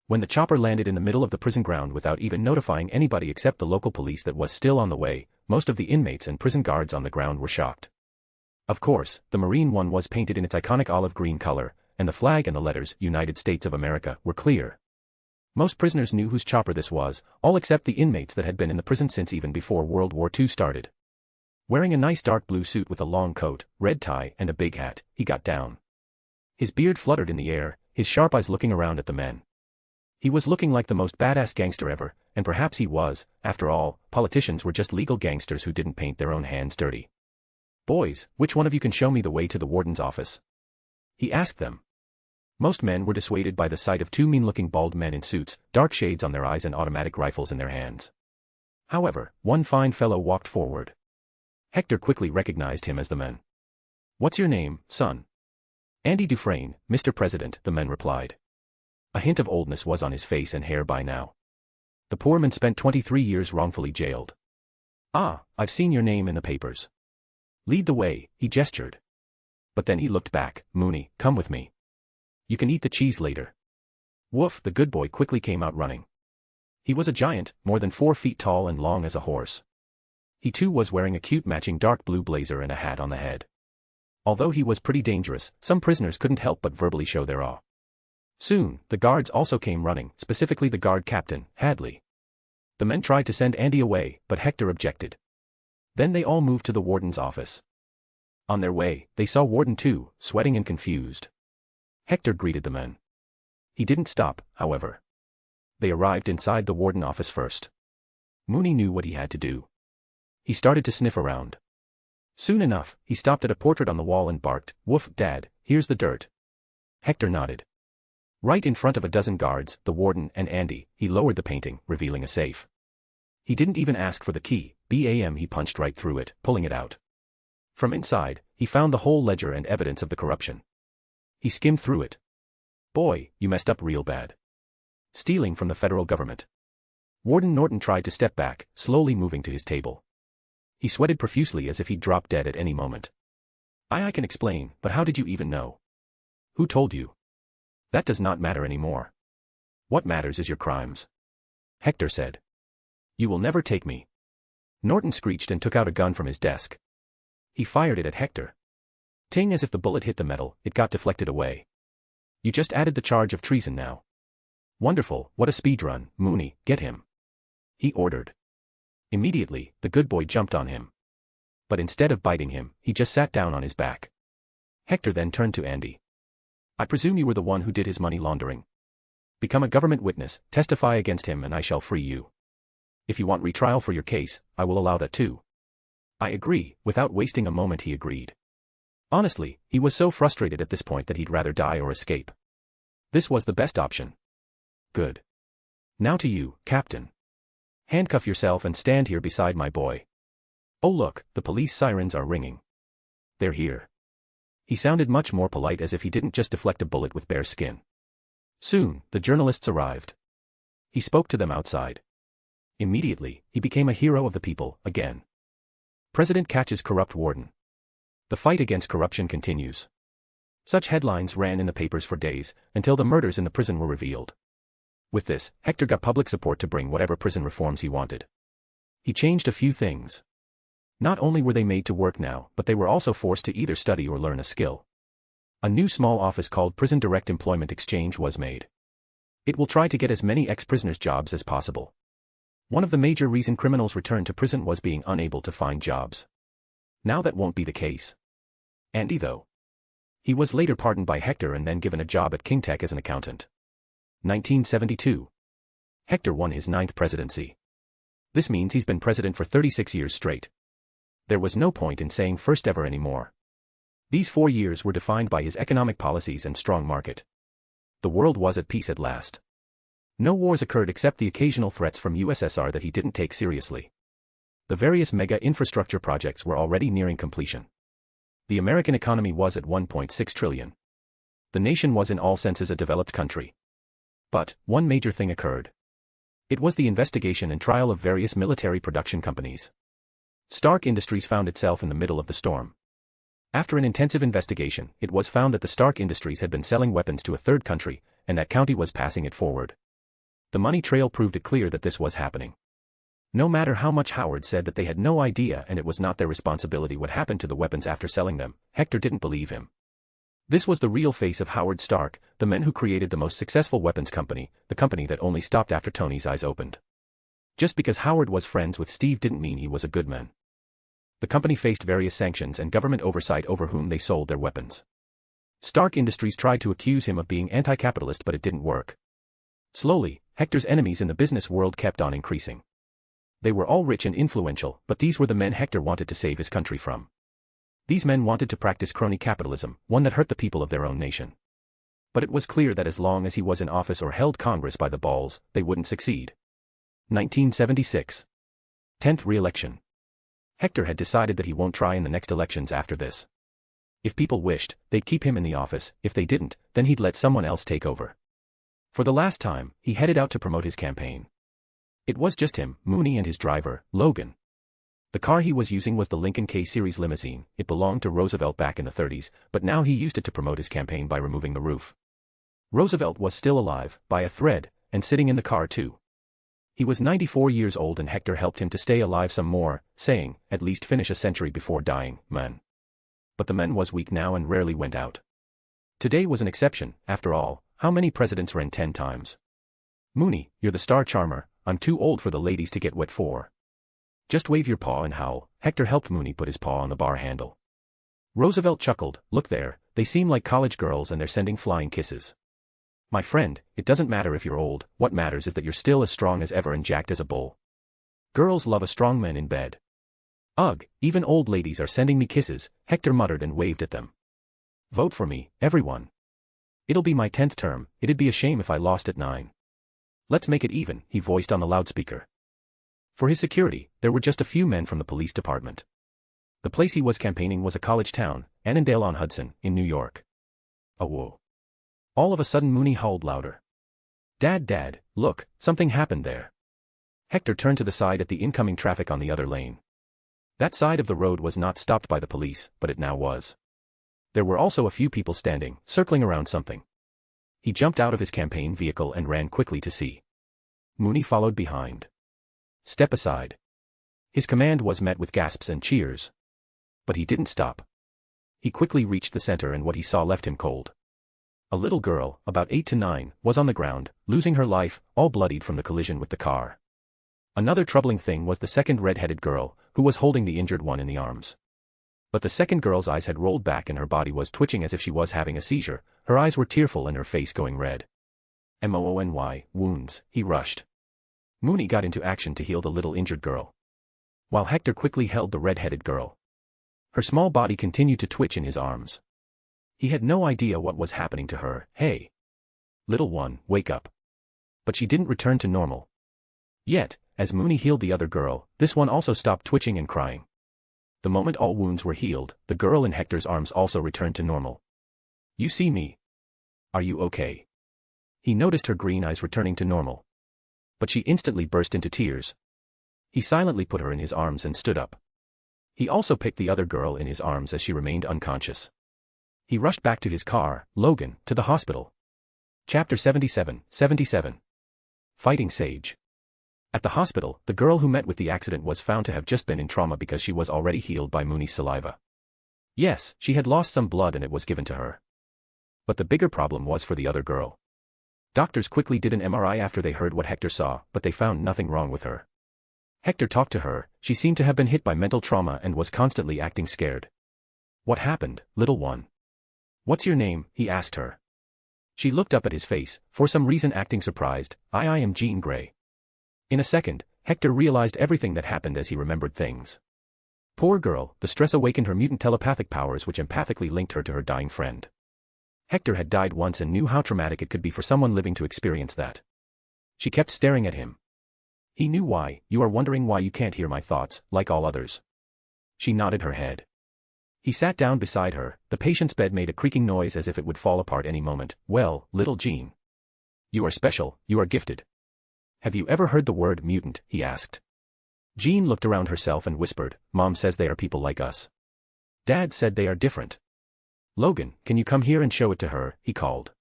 When the chopper landed in the middle of the prison ground without even notifying anybody except the local police that was still on the way, most of the inmates and prison guards on the ground were shocked. Of course, the Marine one was painted in its iconic olive green color, and the flag and the letters, United States of America, were clear. Most prisoners knew whose chopper this was, all except the inmates that had been in the prison since even before World War II started. Wearing a nice dark blue suit with a long coat, red tie, and a big hat, he got down. His beard fluttered in the air, his sharp eyes looking around at the men. He was looking like the most badass gangster ever, and perhaps he was. After all, politicians were just legal gangsters who didn't paint their own hands dirty. Boys, which one of you can show me the way to the warden's office? He asked them. Most men were dissuaded by the sight of 2 mean-looking bald men in suits, dark shades on their eyes and automatic rifles in their hands. However, one fine fellow walked forward. Hector quickly recognized him as the man. What's your name, son? Andy Dufresne, Mr. President, the man replied. A hint of oldness was on his face and hair by now. The poor man spent 23 years wrongfully jailed. "Ah, I've seen your name in the papers. Lead the way," he gestured. But then he looked back. "Mooney, come with me. You can eat the cheese later." Woof, the good boy quickly came out running. He was a giant, more than 4 feet tall and long as a horse. He too was wearing a cute matching dark blue blazer and a hat on the head. Although he was pretty dangerous, some prisoners couldn't help but verbally show their awe. Soon, the guards also came running, specifically the guard captain, Hadley. The men tried to send Andy away, but Hector objected. Then they all moved to the warden's office. On their way, they saw Warden too, sweating and confused. Hector greeted the men. He didn't stop, however. They arrived inside the warden office first. Mooney knew what he had to do. He started to sniff around. Soon enough, he stopped at a portrait on the wall and barked, "Woof, Dad, here's the dirt." Hector nodded. Right in front of a dozen guards, the warden and Andy, he lowered the painting, revealing a safe. He didn't even ask for the key. Bam! He punched right through it, pulling it out. From inside, he found the whole ledger and evidence of the corruption. He skimmed through it. "Boy, you messed up real bad. Stealing from the federal government." Warden Norton tried to step back, slowly moving to his table. He sweated profusely as if he'd drop dead at any moment. I can explain, but how did you even know? Who told you? That does not matter anymore. What matters is your crimes. Hector said. You will never take me. Norton screeched and took out a gun from his desk. He fired it at Hector. Ting, as if the bullet hit the metal, it got deflected away. You just added the charge of treason now. Wonderful, what a speedrun. Mooney, get him. He ordered. Immediately, the good boy jumped on him. But instead of biting him, he just sat down on his back. Hector then turned to Andy. I presume you were the one who did his money laundering. Become a government witness, testify against him and I shall free you. If you want retrial for your case, I will allow that too. I agree. Without wasting a moment he agreed. Honestly, he was so frustrated at this point that he'd rather die or escape. This was the best option. Good. Now to you, Captain. Handcuff yourself and stand here beside my boy. Oh look, the police sirens are ringing. They're here. He sounded much more polite, as if he didn't just deflect a bullet with bare skin. Soon, the journalists arrived. He spoke to them outside. Immediately, he became a hero of the people, again. President catches corrupt warden. The fight against corruption continues. Such headlines ran in the papers for days, until the murders in the prison were revealed. With this, Hector got public support to bring whatever prison reforms he wanted. He changed a few things. Not only were they made to work now, but they were also forced to either study or learn a skill. A new small office called Prison Direct Employment Exchange was made. It will try to get as many ex-prisoners jobs as possible. One of the major reasons criminals returned to prison was being unable to find jobs. Now that won't be the case. Andy though. He was later pardoned by Hector and then given a job at KingTech as an accountant. 1972. Hector won his 9th presidency. This means he's been president for 36 years straight. There was no point in saying first ever anymore. These 4 years were defined by his economic policies and strong market. The world was at peace at last. No wars occurred except the occasional threats from USSR that he didn't take seriously. The various mega infrastructure projects were already nearing completion. The American economy was at $1.6 trillion. The nation was in all senses a developed country. But, one major thing occurred. It was the investigation and trial of various military production companies. Stark Industries found itself in the middle of the storm. After an intensive investigation, it was found that the Stark Industries had been selling weapons to a third country, and that country was passing it forward. The money trail proved it clear that this was happening. No matter how much Howard said that they had no idea and it was not their responsibility what happened to the weapons after selling them, Hector didn't believe him. This was the real face of Howard Stark, the men who created the most successful weapons company, the company that only stopped after Tony's eyes opened. Just because Howard was friends with Steve didn't mean he was a good man. The company faced various sanctions and government oversight over whom they sold their weapons. Stark Industries tried to accuse him of being anti-capitalist, but it didn't work. Slowly, Hector's enemies in the business world kept on increasing. They were all rich and influential, but these were the men Hector wanted to save his country from. These men wanted to practice crony capitalism, one that hurt the people of their own nation. But it was clear that as long as he was in office or held Congress by the balls, they wouldn't succeed. 1976. 10th re-election. Hector had decided that he won't try in the next elections after this. If people wished, they'd keep him in the office. If they didn't, then he'd let someone else take over. For the last time, he headed out to promote his campaign. It was just him, Mooney, and his driver, Logan. The car he was using was the Lincoln K-Series limousine. It belonged to Roosevelt back in the 30s, but now he used it to promote his campaign by removing the roof. Roosevelt was still alive, by a thread, and sitting in the car too. He was 94 years old and Hector helped him to stay alive some more, saying, "At least finish a century before dying, man." But the man was weak now and rarely went out. Today was an exception, after all. How many presidents ran 10 times? "Mooney, you're the star charmer, I'm too old for the ladies to get wet for. Just wave your paw and howl." Hector helped Mooney put his paw on the bar handle. Roosevelt chuckled, "Look there, they seem like college girls and they're sending flying kisses. My friend, it doesn't matter if you're old, what matters is that you're still as strong as ever and jacked as a bull. Girls love a strong man in bed." "Ugh, even old ladies are sending me kisses," Hector muttered and waved at them. "Vote for me, everyone. It'll be my 10th term, it'd be a shame if I lost at 9. Let's make it even," he voiced on the loudspeaker. For his security, there were just a few men from the police department. The place he was campaigning was a college town, Annandale-on-Hudson, in New York. Oh whoa. All of a sudden Mooney howled louder. Dad, look, something happened there." Hector turned to the side at the incoming traffic on the other lane. That side of the road was not stopped by the police, but it now was. There were also a few people standing, circling around something. He jumped out of his campaign vehicle and ran quickly to see. Mooney followed behind. "Step aside." His command was met with gasps and cheers. But he didn't stop. He quickly reached the center and what he saw left him cold. A little girl, about 8 to 9, was on the ground, losing her life, all bloodied from the collision with the car. Another troubling thing was the second red-headed girl, who was holding the injured one in the arms. But the second girl's eyes had rolled back and her body was twitching as if she was having a seizure, her eyes were tearful and her face going red. "Moony, wounds," he rushed. Mooney got into action to heal the little injured girl, while Hector quickly held the red-headed girl. Her small body continued to twitch in his arms. He had no idea what was happening to her. "Hey, little one, wake up." But she didn't return to normal. Yet, as Mooney healed the other girl, this one also stopped twitching and crying. The moment all wounds were healed, the girl in Hector's arms also returned to normal. "You see me? Are you okay?" He noticed her green eyes returning to normal. But she instantly burst into tears. He silently put her in his arms and stood up. He also picked the other girl in his arms as she remained unconscious. He rushed back to his car, Logan, to the hospital. Chapter 77. Fighting Sage. At the hospital, the girl who met with the accident was found to have just been in trauma because she was already healed by Mooney's saliva. Yes, she had lost some blood and it was given to her. But the bigger problem was for the other girl. Doctors quickly did an MRI after they heard what Hector saw, but they found nothing wrong with her. Hector talked to her, she seemed to have been hit by mental trauma and was constantly acting scared. "What happened, little one? What's your name?" he asked her. She looked up at his face, for some reason acting surprised. I am Jean Grey." In a second, Hector realized everything that happened as he remembered things. Poor girl, the stress awakened her mutant telepathic powers which empathically linked her to her dying friend. Hector had died once and knew how traumatic it could be for someone living to experience that. She kept staring at him. He knew why. "You are wondering why you can't hear my thoughts, like all others." She nodded her head. He sat down beside her, the patient's bed made a creaking noise as if it would fall apart any moment. "Well, little Jean. You are special, you are gifted. Have you ever heard the word mutant?" he asked. Jean looked around herself and whispered, "Mom says they are people like us. Dad said they are different." "Logan, can you come here and show it to her?" he called.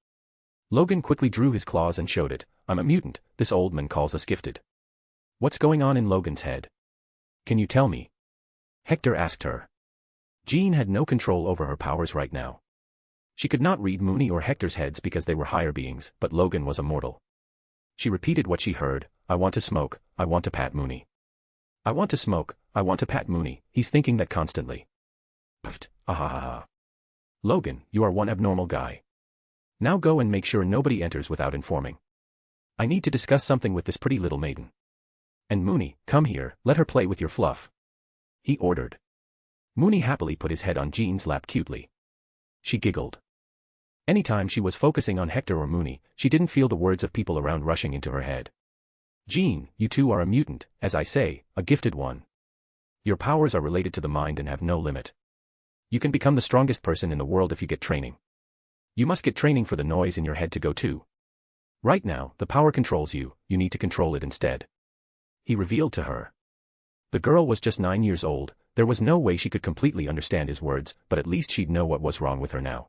Logan quickly drew his claws and showed it. "I'm a mutant, this old man calls us gifted." What's going on in Logan's head? Can you tell me? Hector asked her. Jean had no control over her powers right now. She could not read Mooney or Hector's heads because they were higher beings, but Logan was a mortal. She repeated what she heard. "I want to smoke, I want to pat Mooney. I want to smoke, I want to pat Mooney." He's thinking that constantly. Puffed, ahahaha. "Logan, you are one abnormal guy. Now go and make sure nobody enters without informing. I need to discuss something with this pretty little maiden. And Mooney, come here, let her play with your fluff," he ordered. Mooney happily put his head on Jean's lap cutely. She giggled. Anytime she was focusing on Hector or Mooney, she didn't feel the words of people around rushing into her head. "Jean, you two are a mutant, as I say, a gifted one. Your powers are related to the mind and have no limit. You can become the strongest person in the world if you get training. You must get training for the noise in your head to go too. Right now, the power controls you, you need to control it instead. He revealed to her. The girl was just 9 years old, there was no way she could completely understand his words, but at least she'd know what was wrong with her now.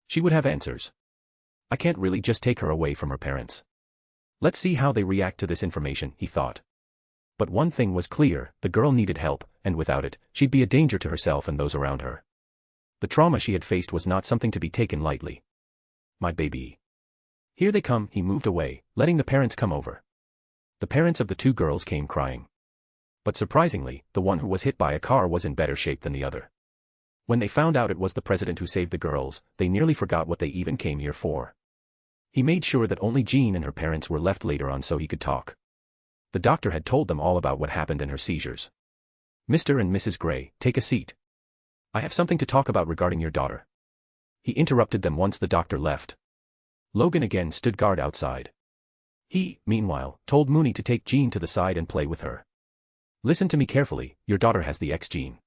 She would have answers. I can't really just take her away from her parents. Let's see how they react to this information, he thought. But one thing was clear, the girl needed help, and without it, she'd be a danger to herself and those around her. The trauma she had faced was not something to be taken lightly. My baby. Here they come, he moved away, letting the parents come over. The parents of the 2 girls came crying. But surprisingly, the one who was hit by a car was in better shape than the other. When they found out it was the president who saved the girls, they nearly forgot what they even came here for. He made sure that only Jean and her parents were left later on so he could talk. The doctor had told them all about what happened and her seizures. Mr. and Mrs. Gray, take a seat. I have something to talk about regarding your daughter. He interrupted them once the doctor left. Logan again stood guard outside. He, meanwhile, told Mooney to take Jean to the side and play with her. Listen to me carefully, your daughter has the X gene.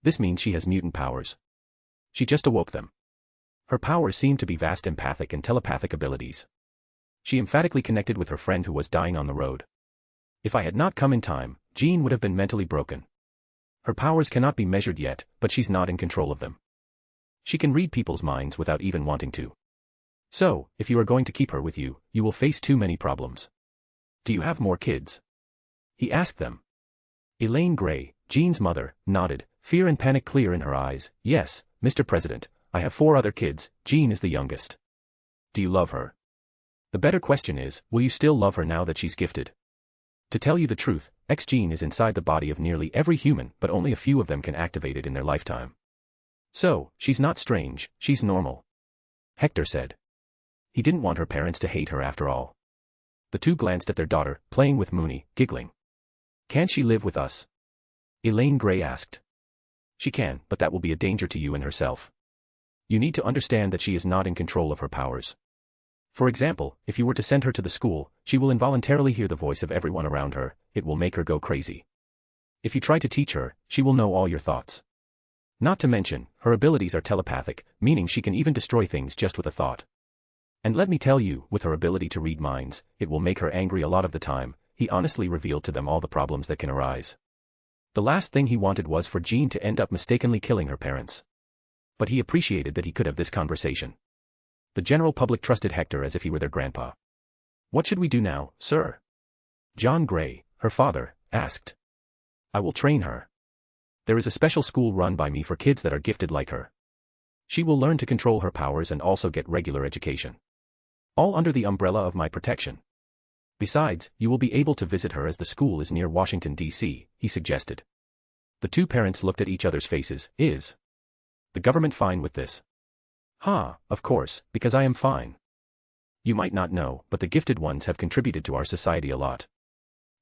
This means she has mutant powers. She just awoke them. Her powers seem to be vast empathic and telepathic abilities. She emphatically connected with her friend who was dying on the road. If I had not come in time, Jean would have been mentally broken. Her powers cannot be measured yet, but she's not in control of them. She can read people's minds without even wanting to. So, if you are going to keep her with you, you will face too many problems. Do you have more kids? He asked them. Elaine Gray, Jean's mother, nodded, fear and panic clear in her eyes. Yes, Mr. President, I have 4 other kids, Jean is the youngest. Do you love her? The better question is, will you still love her now that she's gifted? To tell you the truth, X gene is inside the body of nearly every human, but only a few of them can activate it in their lifetime. So, she's not strange, she's normal. Hector said. He didn't want her parents to hate her after all. The 2 glanced at their daughter, playing with Mooney, giggling. Can't she live with us? Elaine Gray asked. She can, but that will be a danger to you and herself. You need to understand that she is not in control of her powers. For example, if you were to send her to the school, she will involuntarily hear the voice of everyone around her, it will make her go crazy. If you try to teach her, she will know all your thoughts. Not to mention, her abilities are telepathic, meaning she can even destroy things just with a thought. And let me tell you, with her ability to read minds, it will make her angry a lot of the time. He honestly revealed to them all the problems that can arise. The last thing he wanted was for Jean to end up mistakenly killing her parents. But he appreciated that he could have this conversation. The general public trusted Hector as if he were their grandpa. What should we do now, sir? John Gray, her father, asked. I will train her. There is a special school run by me for kids that are gifted like her. She will learn to control her powers and also get regular education. All under the umbrella of my protection. Besides, you will be able to visit her as the school is near Washington, D.C., he suggested. The 2 parents looked at each other's faces. Is the government fine with this? Of course, because I am fine. You might not know, but the gifted ones have contributed to our society a lot.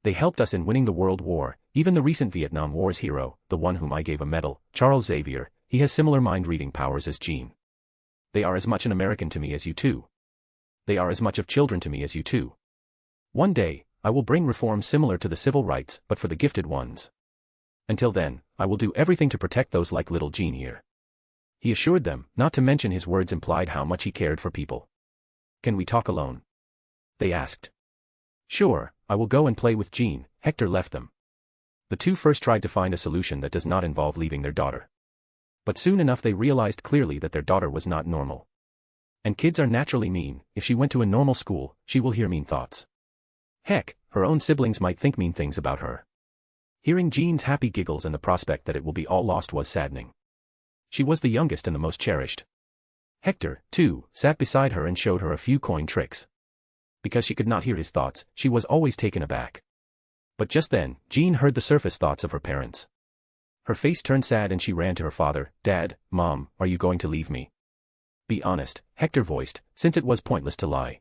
They helped us in winning the World War, even the recent Vietnam War's hero, the one whom I gave a medal, Charles Xavier, he has similar mind-reading powers as Jean. They are as much an American to me as you too. They are as much of children to me as you too. One day, I will bring reforms similar to the civil rights, but for the gifted ones. Until then, I will do everything to protect those like little Jean here. He assured them, not to mention his words implied how much he cared for people. Can we talk alone? They asked. Sure, I will go and play with Jean. Hector left them. The 2 first tried to find a solution that does not involve leaving their daughter. But soon enough they realized clearly that their daughter was not normal. And kids are naturally mean. If she went to a normal school, she will hear mean thoughts. Heck, her own siblings might think mean things about her. Hearing Jean's happy giggles and the prospect that it will be all lost was saddening. She was the youngest and the most cherished. Hector, too, sat beside her and showed her a few coin tricks. Because she could not hear his thoughts, she was always taken aback. But just then, Jean heard the surface thoughts of her parents. Her face turned sad and she ran to her father. Dad, Mom, are you going to leave me? Be honest, Hector voiced, since it was pointless to lie.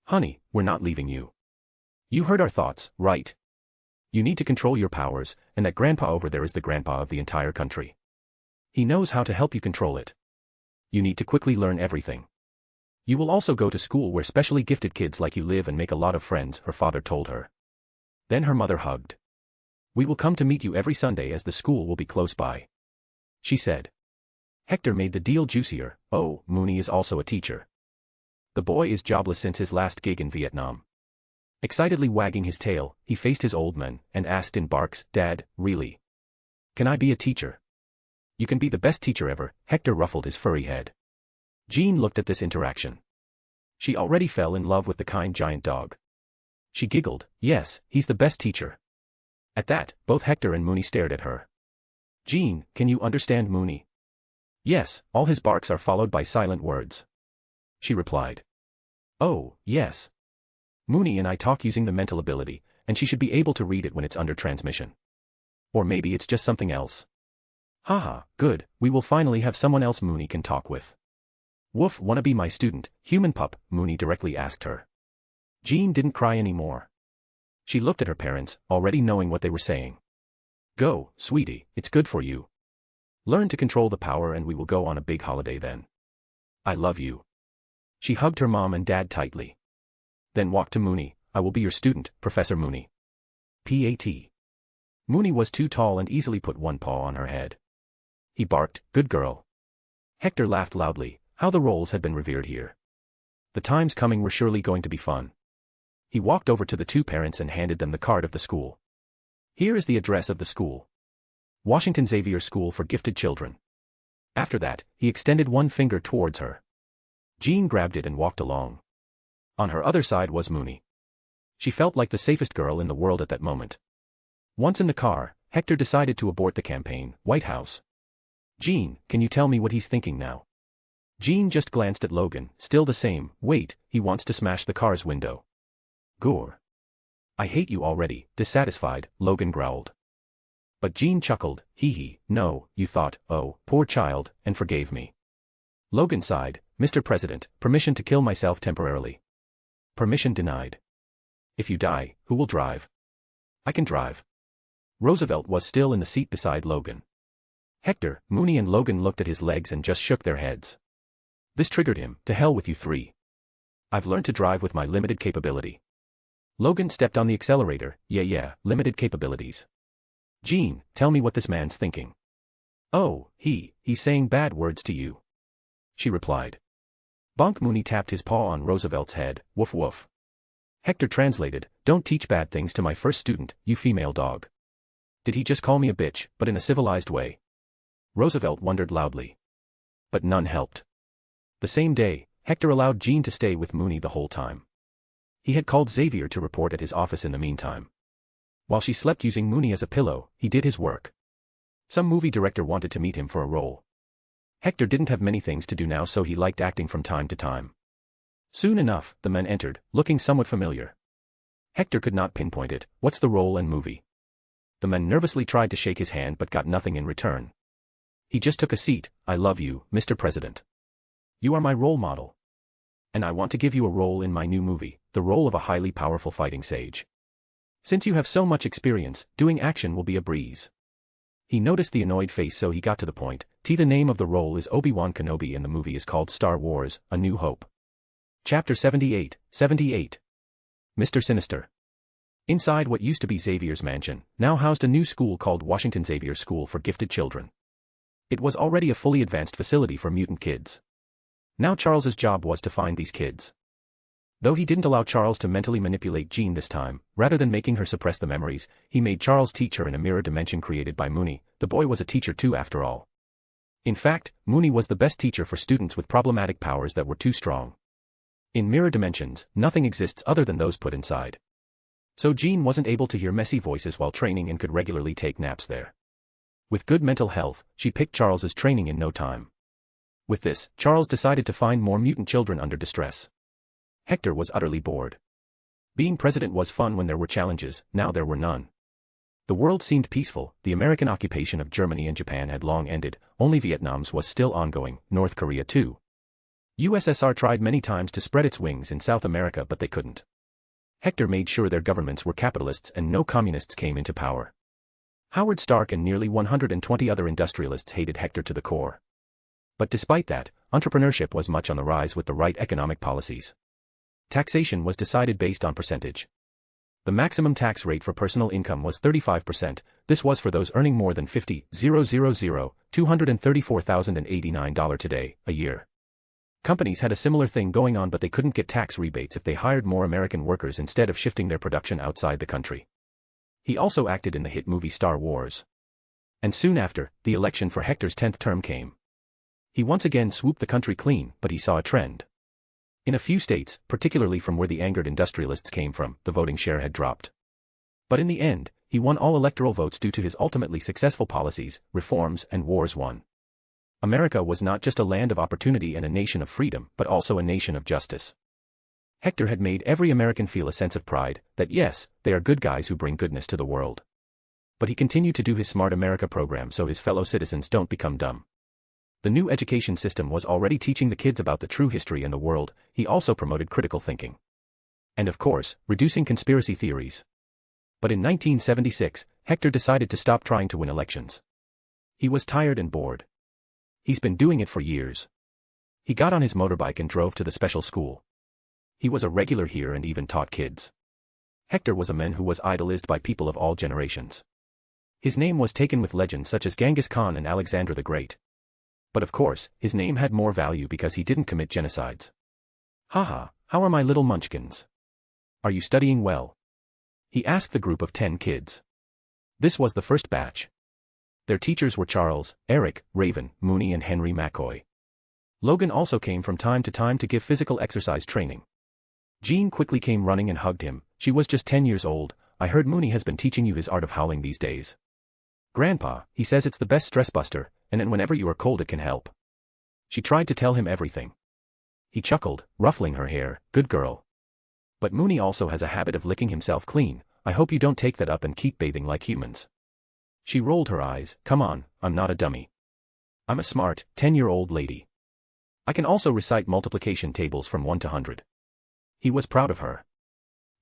Honey, we're not leaving you. You heard our thoughts, right? You need to control your powers, and that grandpa over there is the grandpa of the entire country. He knows how to help you control it. You need to quickly learn everything. You will also go to school where specially gifted kids like you live and make a lot of friends, her father told her. Then her mother hugged. We will come to meet you every Sunday as the school will be close by. She said. Hector made the deal juicier. Oh, Mooney is also a teacher. The boy is jobless since his last gig in Vietnam. Excitedly wagging his tail, he faced his old man and asked in barks, "Dad, really? Can I be a teacher?" "You can be the best teacher ever," Hector ruffled his furry head. Jean looked at this interaction. She already fell in love with the kind giant dog. She giggled, "Yes, he's the best teacher." At that, both Hector and Mooney stared at her. "Jean, can you understand Mooney?" "Yes, all his barks are followed by silent words," she replied. "Oh, yes. Mooney and I talk using the mental ability, and she should be able to read it when it's under transmission. Or maybe it's just something else." "Haha, good, we will finally have someone else Mooney can talk with." "Woof, wanna be my student, human pup?" Mooney directly asked her. Jean didn't cry anymore. She looked at her parents, already knowing what they were saying. "Go, sweetie, it's good for you. Learn to control the power and we will go on a big holiday then. I love you." She hugged her mom and dad tightly. Then walked to Mooney. "I will be your student, Professor Mooney." P.A.T. Mooney was too tall and easily put one paw on her head. He barked, "Good girl." Hector laughed loudly. How the roles had been revered here. The times coming were surely going to be fun. He walked over to the two parents and handed them the card of the school. "Here is the address of the school. Washington Xavier School for Gifted Children." After that, he extended one finger towards her. Jean grabbed it and walked along. On her other side was Mooney. She felt like the safest girl in the world at that moment. Once in the car, Hector decided to abort the campaign. White House. "Jean, can you tell me what he's thinking now?" Jean just glanced at Logan, still the same. "Wait, he wants to smash the car's window." "Gore. I hate you already," dissatisfied, Logan growled. But Jean chuckled, "Hee, no, you thought, oh, poor child, and forgave me." Logan sighed, "Mr. President, permission to kill myself temporarily." "Permission denied. If you die, who will drive?" "I can drive." Roosevelt was still in the seat beside Logan. Hector, Mooney and Logan looked at his legs and just shook their heads. This triggered him. "To hell with you three. I've learned to drive with my limited capability." Logan stepped on the accelerator. Yeah, limited capabilities. "Jean, tell me what this man's thinking." "Oh, he's saying bad words to you," she replied. Bonk. Mooney tapped his paw on Roosevelt's head. "Woof woof." Hector translated, "Don't teach bad things to my first student, you female dog." Did he just call me a bitch, but in a civilized way? Roosevelt wondered loudly. But none helped. The same day, Hector allowed Jean to stay with Mooney the whole time. He had called Xavier to report at his office in the meantime. While she slept using Mooney as a pillow, he did his work. Some movie director wanted to meet him for a role. Hector didn't have many things to do now, so he liked acting from time to time. Soon enough, the men entered, looking somewhat familiar. Hector could not pinpoint it. "What's the role and movie?" The men nervously tried to shake his hand but got nothing in return. He just took a seat. "I love you, Mr. President. You are my role model. And I want to give you a role in my new movie, the role of a highly powerful fighting sage. Since you have so much experience, doing action will be a breeze." He noticed the annoyed face, so he got to the point. The name of the role is Obi-Wan Kenobi and the movie is called Star Wars, A New Hope. Chapter 78. Mr. Sinister. Inside what used to be Xavier's mansion, now housed a new school called Washington Xavier School for Gifted Children. It was already a fully advanced facility for mutant kids. Now Charles's job was to find these kids. Though he didn't allow Charles to mentally manipulate Jean this time, rather than making her suppress the memories, he made Charles teach her in a mirror dimension created by Mooney. The boy was a teacher too after all. In fact, Mooney was the best teacher for students with problematic powers that were too strong. In mirror dimensions, nothing exists other than those put inside. So Jean wasn't able to hear messy voices while training and could regularly take naps there. With good mental health, she picked Charles's training in no time. With this, Charles decided to find more mutant children under distress. Hector was utterly bored. Being president was fun when there were challenges, now there were none. The world seemed peaceful, the American occupation of Germany and Japan had long ended, only Vietnam's was still ongoing, North Korea too. USSR tried many times to spread its wings in South America but they couldn't. Hector made sure their governments were capitalists and no communists came into power. Howard Stark and nearly 120 other industrialists hated Hector to the core. But despite that, entrepreneurship was much on the rise with the right economic policies. Taxation was decided based on percentage. The maximum tax rate for personal income was 35%, this was for those earning more than $234,089 today, a year. Companies had a similar thing going on, but they couldn't get tax rebates if they hired more American workers instead of shifting their production outside the country. He also acted in the hit movie Star Wars. And soon after, the election for Hector's 10th term came. He once again swooped the country clean, but he saw a trend. In a few states, particularly from where the angered industrialists came from, the voting share had dropped. But in the end, he won all electoral votes due to his ultimately successful policies, reforms, and wars won. America was not just a land of opportunity and a nation of freedom, but also a nation of justice. Hector had made every American feel a sense of pride, that yes, they are good guys who bring goodness to the world. But he continued to do his Smart America program so his fellow citizens don't become dumb. The new education system was already teaching the kids about the true history and the world. He also promoted critical thinking. And of course, reducing conspiracy theories. But in 1976, Hector decided to stop trying to win elections. He was tired and bored. He's been doing it for years. He got on his motorbike and drove to the special school. He was a regular here and even taught kids. Hector was a man who was idolized by people of all generations. His name was taken with legends such as Genghis Khan and Alexander the Great. But of course, his name had more value because he didn't commit genocides. Haha, how are my little munchkins? Are you studying well? He asked the group of 10 kids. This was the first batch. Their teachers were Charles, Eric, Raven, Mooney and Henry McCoy. Logan also came from time to give physical exercise training. Jean quickly came running and hugged him. She was just 10 years old. I heard Mooney has been teaching you his art of howling these days. Grandpa, he says it's the best stress buster, and then whenever you are cold it can help. She tried to tell him everything. He chuckled, ruffling her hair, good girl. But Mooney also has a habit of licking himself clean. I hope you don't take that up and keep bathing like humans. She rolled her eyes, come on, I'm not a dummy. I'm a smart, 10-year-old lady. I can also recite multiplication tables from 1 to 100. He was proud of her.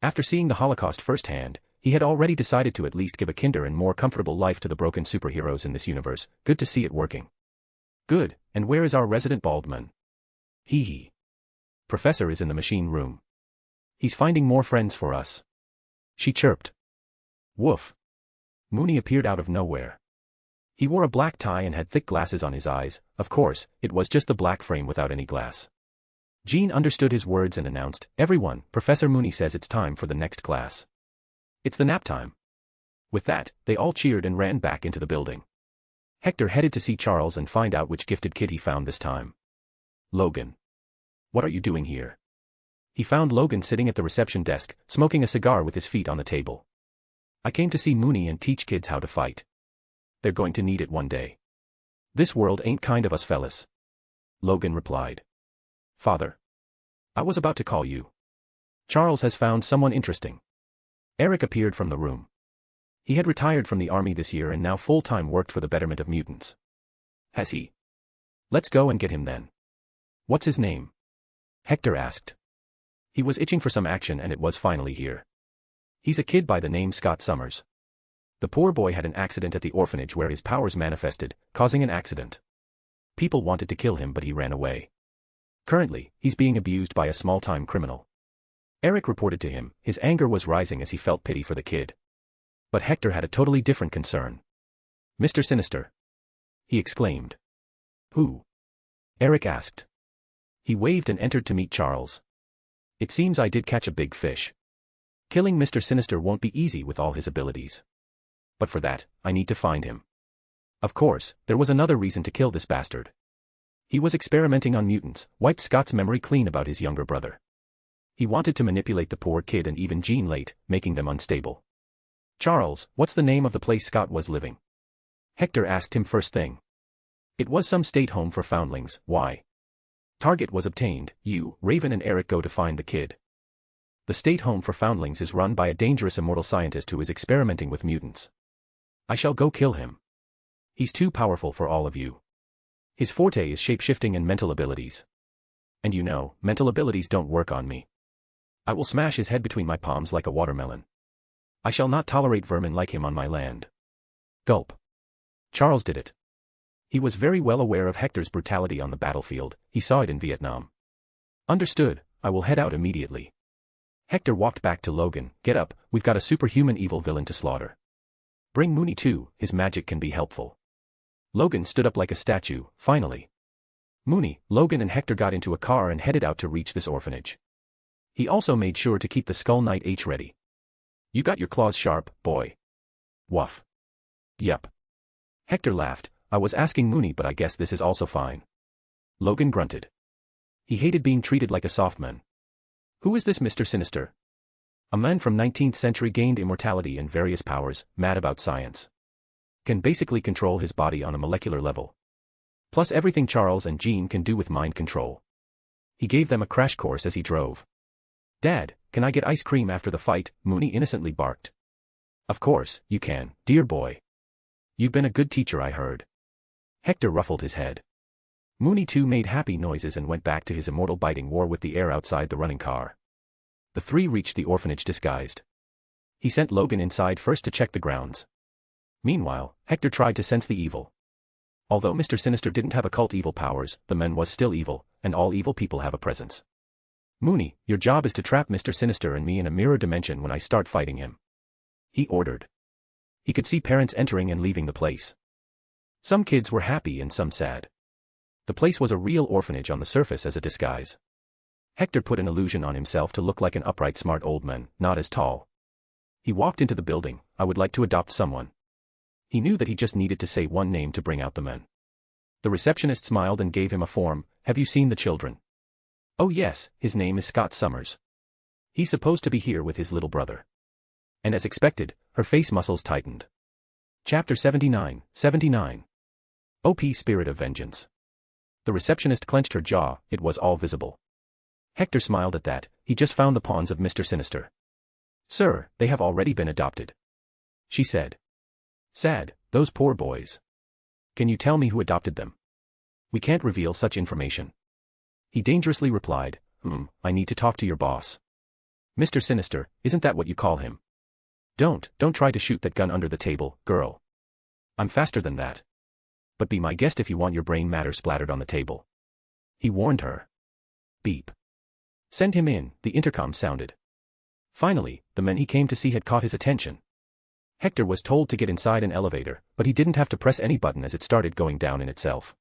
After seeing the Holocaust firsthand, he had already decided to at least give a kinder and more comfortable life to the broken superheroes in this universe. Good to see it working. Good, and where is our resident Baldman? Hee. Professor is in the machine room. He's finding more friends for us. She chirped. Woof. Mooney appeared out of nowhere. He wore a black tie and had thick glasses on his eyes. Of course, it was just the black frame without any glass. Jean understood his words and announced, everyone, Professor Mooney says it's time for the next class. It's the nap time. With that, they all cheered and ran back into the building. Hector headed to see Charles and find out which gifted kid he found this time. Logan. What are you doing here? He found Logan sitting at the reception desk, smoking a cigar with his feet on the table. I came to see Mooney and teach kids how to fight. They're going to need it one day. This world ain't kind of us fellas. Logan replied. Father. I was about to call you. Charles has found someone interesting. Eric appeared from the room. He had retired from the army this year and now full-time worked for the betterment of mutants. Has he? Let's go and get him then. What's his name? Hector asked. He was itching for some action and it was finally here. He's a kid by the name Scott Summers. The poor boy had an accident at the orphanage where his powers manifested, causing an accident. People wanted to kill him but he ran away. Currently, he's being abused by a small-time criminal. Eric reported to him. His anger was rising as he felt pity for the kid. But Hector had a totally different concern. Mr. Sinister. He exclaimed. Who? Eric asked. He waved and entered to meet Charles. It seems I did catch a big fish. Killing Mr. Sinister won't be easy with all his abilities. But for that, I need to find him. Of course, there was another reason to kill this bastard. He was experimenting on mutants, wiped Scott's memory clean about his younger brother. He wanted to manipulate the poor kid and even Jean late, making them unstable. Charles, what's the name of the place Scott was living? Hector asked him first thing. It was some state home for foundlings. Why? Target was obtained. You, Raven and Eric go to find the kid. The state home for foundlings is run by a dangerous immortal scientist who is experimenting with mutants. I shall go kill him. He's too powerful for all of you. His forte is shape-shifting and mental abilities. And you know, mental abilities don't work on me. I will smash his head between my palms like a watermelon. I shall not tolerate vermin like him on my land. Gulp. Charles did it. He was very well aware of Hector's brutality on the battlefield. He saw it in Vietnam. Understood, I will head out immediately. Hector walked back to Logan. Get up, we've got a superhuman evil villain to slaughter. Bring Mooney too, his magic can be helpful. Logan stood up like a statue, finally. Mooney, Logan and Hector got into a car and headed out to reach this orphanage. He also made sure to keep the Skull Knight H ready. You got your claws sharp, boy. Woof. Yep. Hector laughed. I was asking Mooney, but I guess this is also fine. Logan grunted. He hated being treated like a soft man. Who is this Mr. Sinister? A man from 19th century gained immortality and various powers, mad about science. Can basically control his body on a molecular level. Plus everything Charles and Jean can do with mind control. He gave them a crash course as he drove. Dad, can I get ice cream after the fight? Mooney innocently barked. Of course, you can, dear boy. You've been a good teacher, I heard. Hector ruffled his head. Mooney too made happy noises and went back to his immortal biting war with the air outside the running car. The three reached the orphanage disguised. He sent Logan inside first to check the grounds. Meanwhile, Hector tried to sense the evil. Although Mr. Sinister didn't have occult evil powers, the man was still evil, and all evil people have a presence. Mooney, your job is to trap Mr. Sinister and me in a mirror dimension when I start fighting him. He ordered. He could see parents entering and leaving the place. Some kids were happy and some sad. The place was a real orphanage on the surface as a disguise. Hector put an illusion on himself to look like an upright smart old man, not as tall. He walked into the building. I would like to adopt someone. He knew that he just needed to say one name to bring out the men. The receptionist smiled and gave him a form. Have you seen the children? Oh yes, his name is Scott Summers. He's supposed to be here with his little brother. And as expected, her face muscles tightened. Chapter 79, 79. OP Spirit of Vengeance. The receptionist clenched her jaw, it was all visible. Hector smiled at that, he just found the pawns of Mr. Sinister. Sir, they have already been adopted. She said. Sad, those poor boys. Can you tell me who adopted them? We can't reveal such information. He dangerously replied, I need to talk to your boss. Mr. Sinister, isn't that what you call him? Don't try to shoot that gun under the table, girl. I'm faster than that. But be my guest if you want your brain matter splattered on the table. He warned her. Beep. Send him in, the intercom sounded. Finally, the men he came to see had caught his attention. Hector was told to get inside an elevator, but he didn't have to press any button as it started going down in itself.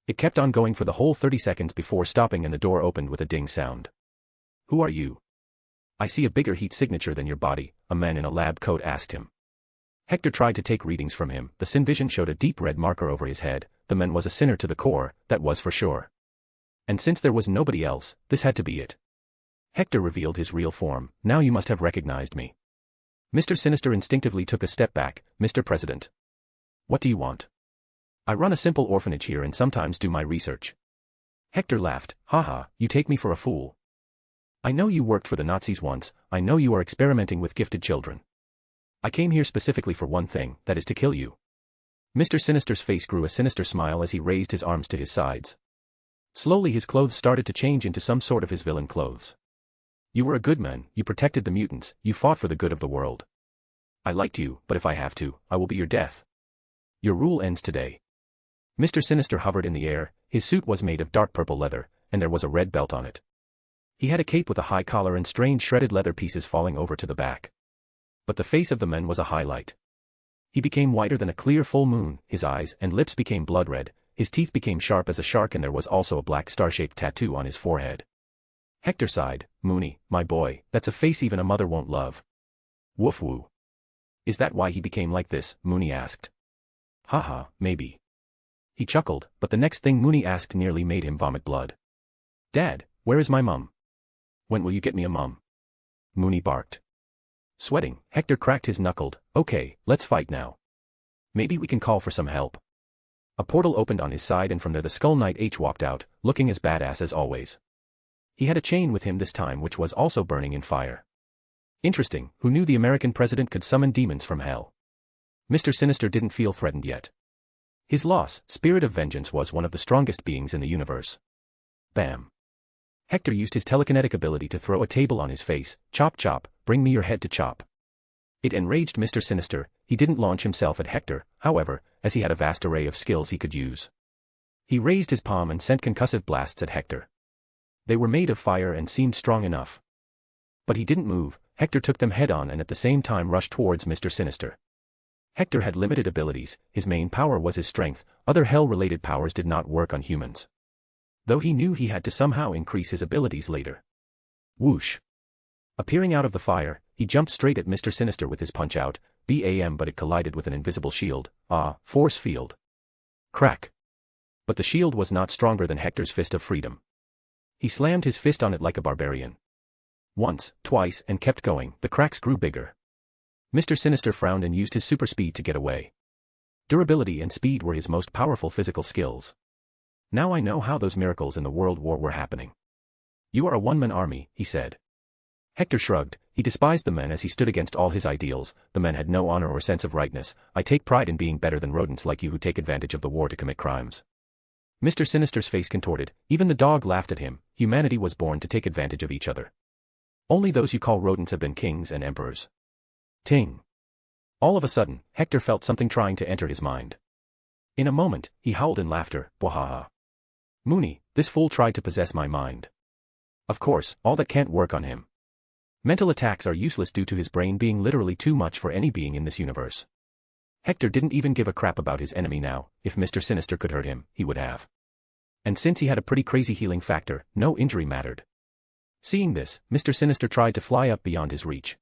It kept on going for the whole 30 seconds before stopping and the door opened with a ding sound. Who are you? I see a bigger heat signature than your body, a man in a lab coat asked him. Hector tried to take readings from him, the sin vision showed a deep red marker over his head, the man was a sinner to the core, that was for sure. And since there was nobody else, this had to be it. Hector revealed his real form, now you must have recognized me. Mr. Sinister instinctively took a step back, Mr. President. What do you want? I run a simple orphanage here and sometimes do my research. Hector laughed, haha, you take me for a fool. I know you worked for the Nazis once, I know you are experimenting with gifted children. I came here specifically for one thing, that is to kill you. Mr. Sinister's face grew a sinister smile as he raised his arms to his sides. Slowly his clothes started to change into some sort of his villain clothes. You were a good man, you protected the mutants, you fought for the good of the world. I liked you, but if I have to, I will be your death. Your rule ends today. Mr. Sinister hovered in the air, his suit was made of dark purple leather, and there was a red belt on it. He had a cape with a high collar and strange shredded leather pieces falling over to the back. But the face of the man was a highlight. He became whiter than a clear full moon, his eyes and lips became blood red, his teeth became sharp as a shark and there was also a black star-shaped tattoo on his forehead. Hector sighed, Mooney, my boy, that's a face even a mother won't love. Woof woo. Is that why he became like this? Mooney asked. Haha, maybe. He chuckled, but the next thing Mooney asked nearly made him vomit blood. Dad, where is my mum? When will you get me a mum? Mooney barked. Sweating, Hector cracked his knuckled, okay, let's fight now. Maybe we can call for some help. A portal opened on his side and from there the Skull Knight H walked out, looking as badass as always. He had a chain with him this time which was also burning in fire. Interesting, who knew the American president could summon demons from hell? Mr. Sinister didn't feel threatened yet. His loss, Spirit of Vengeance, was one of the strongest beings in the universe. Bam. Hector used his telekinetic ability to throw a table on his face, chop chop, bring me your head to chop. It enraged Mr. Sinister, he didn't launch himself at Hector, however, as he had a vast array of skills he could use. He raised his palm and sent concussive blasts at Hector. They were made of fire and seemed strong enough. But he didn't move, Hector took them head-on and at the same time rushed towards Mr. Sinister. Hector had limited abilities, his main power was his strength, other hell-related powers did not work on humans. though he knew he had to somehow increase his abilities later. Whoosh. Appearing out of the fire, he jumped straight at Mr. Sinister with his punch-out, BAM, but it collided with an invisible shield, force field. Crack. But the shield was not stronger than Hector's fist of freedom. He slammed his fist on it like a barbarian. Once, twice, and kept going. The cracks grew bigger. Mr. Sinister frowned and used his super speed to get away. Durability and speed were his most powerful physical skills. Now I know how those miracles in the World War were happening. You are a one-man army, he said. Hector shrugged. He despised the men as he stood against all his ideals. The men had no honor or sense of rightness. I take pride in being better than rodents like you who take advantage of the war to commit crimes. Mr. Sinister's face contorted. Even the dog laughed at him. Humanity was born to take advantage of each other. Only those you call rodents have been kings and emperors. Ting. All of a sudden, Hector felt something trying to enter his mind. In a moment, he howled in laughter. Bwahaha. Mooney, this fool tried to possess my mind. Of course, all that can't work on him. Mental attacks are useless due to his brain being literally too much for any being in this universe. Hector didn't even give a crap about his enemy now. If Mr. Sinister could hurt him, he would have. And since he had a pretty crazy healing factor, no injury mattered. Seeing this, Mr. Sinister tried to fly up beyond his reach.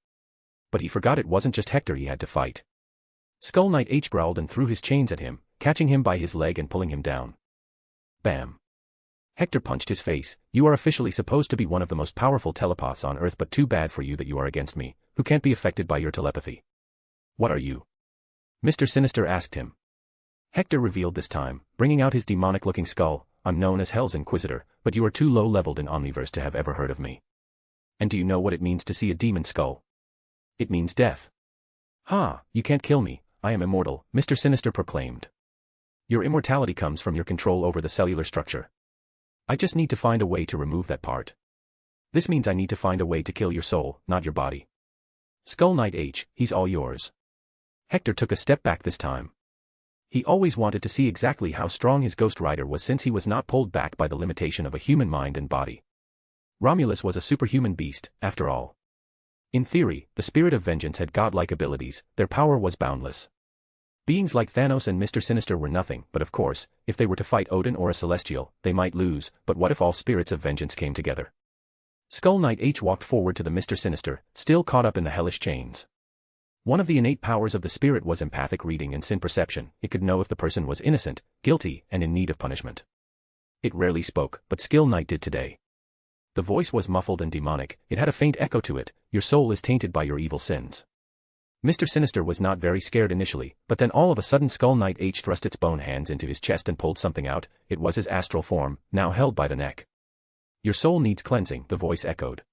But he forgot it wasn't just Hector he had to fight. Skull Knight H growled and threw his chains at him, catching him by his leg and pulling him down. Bam. Hector punched his face. You are officially supposed to be one of the most powerful telepaths on Earth, but too bad for you that you are against me, who can't be affected by your telepathy. What are you? Mr. Sinister asked him. Hector revealed this time, bringing out his demonic-looking skull. I'm known as Hell's Inquisitor, but you are too low-leveled in Omniverse to have ever heard of me. And do you know what it means to see a demon skull? It means death. Ha, you can't kill me, I am immortal, Mr. Sinister proclaimed. Your immortality comes from your control over the cellular structure. I just need to find a way to remove that part. This means I need to find a way to kill your soul, not your body. Skull Knight H, he's all yours. Hector took a step back this time. He always wanted to see exactly how strong his Ghost Rider was since he was not pulled back by the limitation of a human mind and body. Romulus was a superhuman beast, after all. In theory, the Spirit of Vengeance had godlike abilities, their power was boundless. Beings like Thanos and Mr. Sinister were nothing, but of course, if they were to fight Odin or a Celestial, they might lose, but what if all spirits of vengeance came together? Skull Knight H walked forward to the Mr. Sinister, still caught up in the hellish chains. One of the innate powers of the spirit was empathic reading and sin perception. It could know if the person was innocent, guilty, and in need of punishment. It rarely spoke, but Skull Knight did today. The voice was muffled and demonic. It had a faint echo to it. Your soul is tainted by your evil sins. Mr. Sinister was not very scared initially, but then all of a sudden Skull Knight H thrust its bone hands into his chest and pulled something out. It was his astral form, now held by the neck. Your soul needs cleansing, the voice echoed.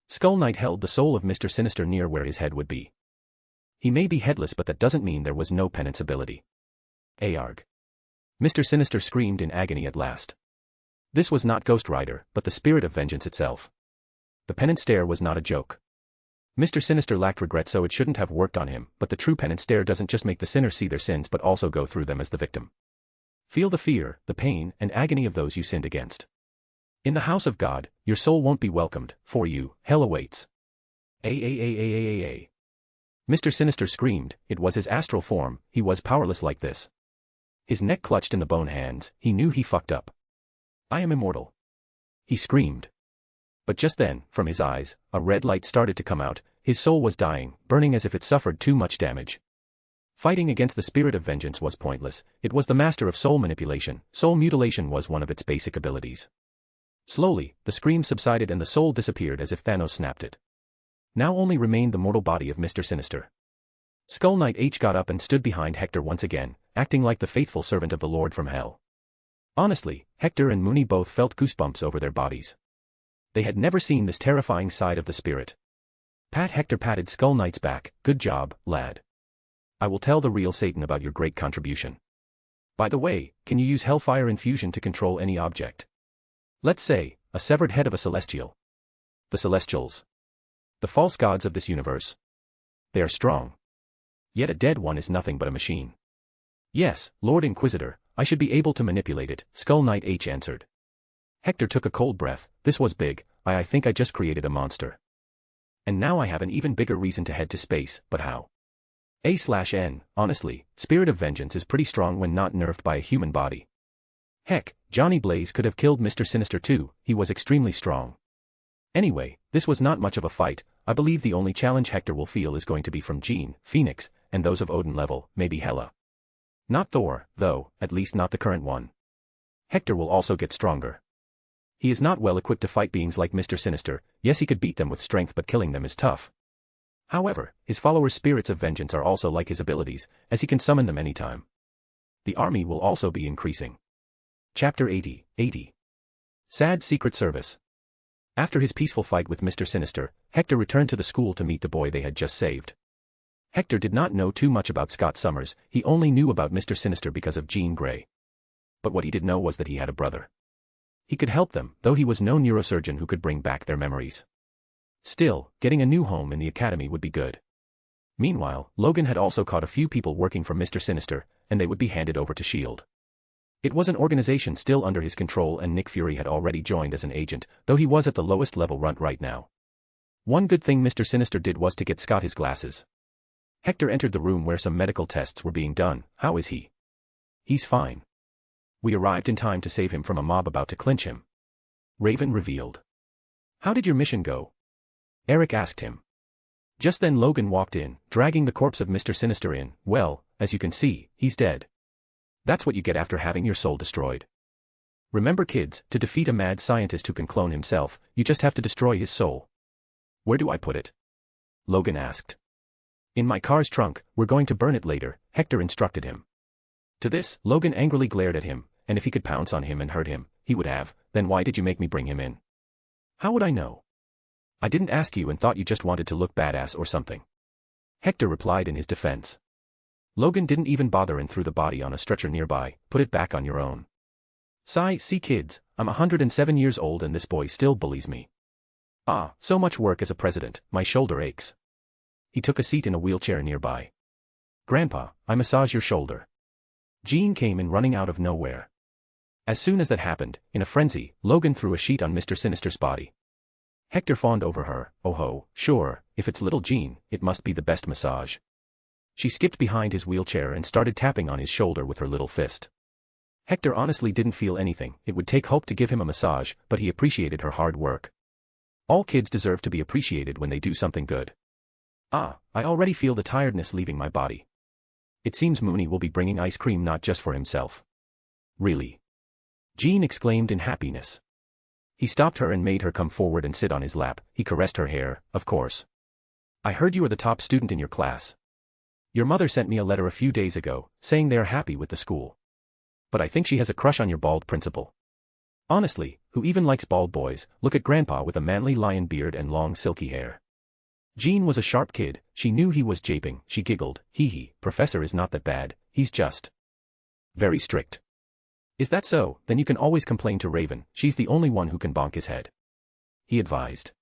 Skull Knight held the soul of Mr. Sinister near where his head would be. He may be headless, but that doesn't mean there was no penance ability. Arg. Mr. Sinister screamed in agony at last. This was not Ghost Rider, but the Spirit of Vengeance itself. The penance stare was not a joke. Mr. Sinister lacked regret, so it shouldn't have worked on him, but the true penance stare doesn't just make the sinner see their sins but also go through them as the victim. Feel the fear, the pain, and agony of those you sinned against. In the house of God, your soul won't be welcomed. For you, hell awaits. Mr. Sinister screamed. It was his astral form. He was powerless like this. His neck clutched in the bone hands. He knew he fucked up. I am immortal. He screamed. But just then, from his eyes, a red light started to come out. His soul was dying, burning as if it suffered too much damage. Fighting against the Spirit of Vengeance was pointless. It was the master of soul manipulation. Soul mutilation was one of its basic abilities. Slowly, the scream subsided and the soul disappeared as if Thanos snapped it. Now only remained the mortal body of Mr. Sinister. Skull Knight H got up and stood behind Hector once again, acting like the faithful servant of the Lord from Hell. Honestly, Hector and Mooney both felt goosebumps over their bodies. They had never seen this terrifying side of the spirit. Hector patted Skull Knight's back. Good job, lad. I will tell the real Satan about your great contribution. By the way, can you use Hellfire Infusion to control any object? Let's say, a severed head of a Celestial. The Celestials. The false gods of this universe. They are strong. Yet a dead one is nothing but a machine. Yes, Lord Inquisitor, I should be able to manipulate it, Skull Knight H answered. Hector took a cold breath. This was big. I think I just created a monster. And now I have an even bigger reason to head to space, but how? A/N, honestly, Spirit of Vengeance is pretty strong when not nerfed by a human body. Heck, Johnny Blaze could have killed Mr. Sinister too, he was extremely strong. Anyway, this was not much of a fight. I believe the only challenge Hector will feel is going to be from Jean, Phoenix, and those of Odin level, maybe Hela. Not Thor, though, at least not the current one. Hector will also get stronger. He is not well equipped to fight beings like Mr. Sinister. Yes, he could beat them with strength, but killing them is tough. However, his followers' spirits of vengeance are also like his abilities, as he can summon them anytime. The army will also be increasing. Chapter 80. Sad Secret Service. After his peaceful fight with Mr. Sinister, Hector returned to the school to meet the boy they had just saved. Hector did not know too much about Scott Summers, he only knew about Mr. Sinister because of Jean Grey. But what he did know was that he had a brother. He could help them, though he was no neurosurgeon who could bring back their memories. Still, getting a new home in the academy would be good. Meanwhile, Logan had also caught a few people working for Mr. Sinister, and they would be handed over to S.H.I.E.L.D. It was an organization still under his control, and Nick Fury had already joined as an agent, though he was at the lowest level runt right now. One good thing Mr. Sinister did was to get Scott his glasses. Hector entered the room where some medical tests were being done. How is he? He's fine. We arrived in time to save him from a mob about to clinch him. Raven revealed. How did your mission go? Eric asked him. Just then Logan walked in, dragging the corpse of Mr. Sinister in. Well, as you can see, he's dead. That's what you get after having your soul destroyed. Remember kids, to defeat a mad scientist who can clone himself, you just have to destroy his soul. Where do I put it? Logan asked. In my car's trunk, we're going to burn it later, Hector instructed him. To this, Logan angrily glared at him, and if he could pounce on him and hurt him, he would have. Then why did you make me bring him in? How would I know? I didn't ask you and thought you just wanted to look badass or something. Hector replied in his defense. Logan didn't even bother and threw the body on a stretcher nearby. Put it back on your own. See kids, I'm 107 years old and this boy still bullies me. Ah, so much work as a president, my shoulder aches. He took a seat in a wheelchair nearby. Grandpa, I massage your shoulder. Jean came in running out of nowhere. As soon as that happened, in a frenzy, Logan threw a sheet on Mr. Sinister's body. Hector fawned over her. Oh ho, sure, if it's little Jean, it must be the best massage. She skipped behind his wheelchair and started tapping on his shoulder with her little fist. Hector honestly didn't feel anything. It would take hope to give him a massage, but he appreciated her hard work. All kids deserve to be appreciated when they do something good. Ah, I already feel the tiredness leaving my body. It seems Mooney will be bringing ice cream not just for himself. Really? Jean exclaimed in happiness. He stopped her and made her come forward and sit on his lap. He caressed her hair, of course. I heard you are the top student in your class. Your mother sent me a letter a few days ago, saying they are happy with the school. But I think she has a crush on your bald principal. Honestly, who even likes bald boys? Look at Grandpa with a manly lion beard and long silky hair. Jean was a sharp kid, she knew he was japing, she giggled. Hee, Professor is not that bad, he's just very strict. Is that so? Then you can always complain to Raven, she's the only one who can bonk his head. He advised.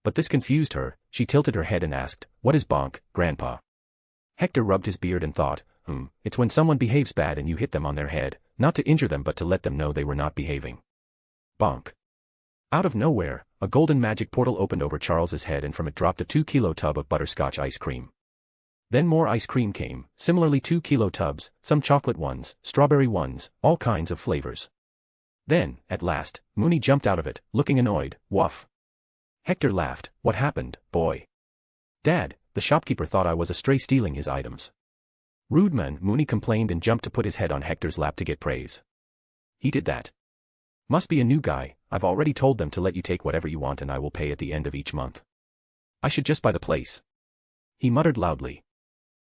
But this confused her, she tilted her head and asked, what is bonk, Grandpa? Hector rubbed his beard and thought, it's when someone behaves bad and you hit them on their head, not to injure them but to let them know they were not behaving. Bonk. Out of nowhere, a golden magic portal opened over Charles's head and from it dropped a 2-kilo tub of butterscotch ice cream. Then more ice cream came, similarly 2-kilo tubs, some chocolate ones, strawberry ones, all kinds of flavors. Then, at last, Mooney jumped out of it, looking annoyed. Woof. Hector laughed. What happened, boy? Dad, the shopkeeper thought I was a stray stealing his items. Rude man, Mooney complained and jumped to put his head on Hector's lap to get praise. He did that. Must be a new guy. I've already told them to let you take whatever you want and I will pay at the end of each month. I should just buy the place. He muttered loudly.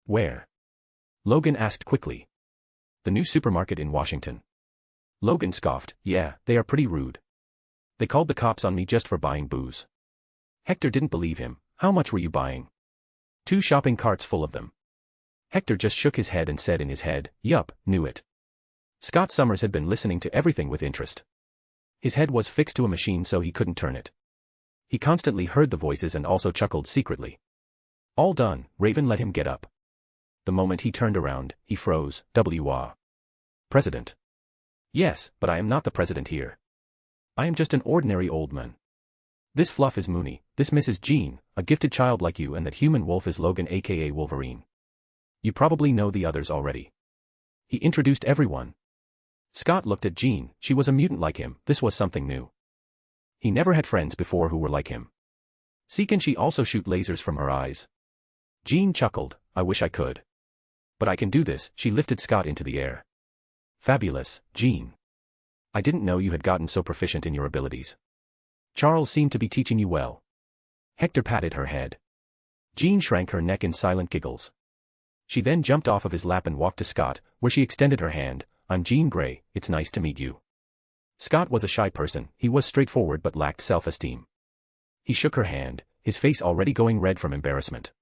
Where? Logan asked quickly. The new supermarket in Washington. Logan scoffed. Yeah, they are pretty rude. They called the cops on me just for buying booze. Hector didn't believe him. How much were you buying? 2 shopping carts full of them. Hector just shook his head and said in his head, yup, knew it. Scott Summers had been listening to everything with interest. His head was fixed to a machine so he couldn't turn it. He constantly heard the voices and also chuckled secretly. All done, Raven let him get up. The moment he turned around, he froze. President. Yes, but I am not the president here. I am just an ordinary old man. This fluff is Mooney, this Mrs. Jean, a gifted child like you, and that human wolf is Logan aka Wolverine. You probably know the others already. He introduced everyone. Scott looked at Jean. She was a mutant like him. This was something new. He never had friends before who were like him. See, can she also shoot lasers from her eyes? Jean chuckled. I wish I could. But I can do this. She lifted Scott into the air. Fabulous, Jean. I didn't know you had gotten so proficient in your abilities. Charles seemed to be teaching you well. Hector patted her head. Jean shrank her neck in silent giggles. She then jumped off of his lap and walked to Scott, where she extended her hand. I'm Jean Grey, it's nice to meet you. Scott was a shy person. He was straightforward but lacked self-esteem. He shook her hand, his face already going red from embarrassment.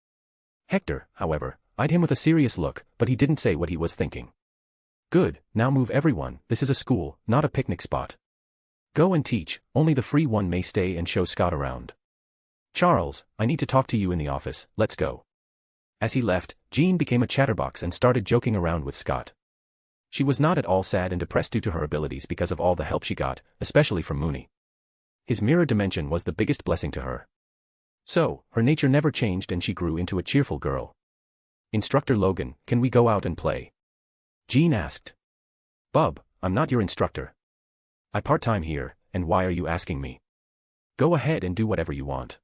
Hector, however, eyed him with a serious look, but he didn't say what he was thinking. Good, now move everyone. This is a school, not a picnic spot. Go and teach, only the free one may stay and show Scott around. Charles, I need to talk to you in the office, let's go. As he left, Jean became a chatterbox and started joking around with Scott. She was not at all sad and depressed due to her abilities because of all the help she got, especially from Mooney. His mirror dimension was the biggest blessing to her. So, her nature never changed and she grew into a cheerful girl. Instructor Logan, can we go out and play? Jean asked. Bub, I'm not your instructor. I part-time here, and why are you asking me? Go ahead and do whatever you want.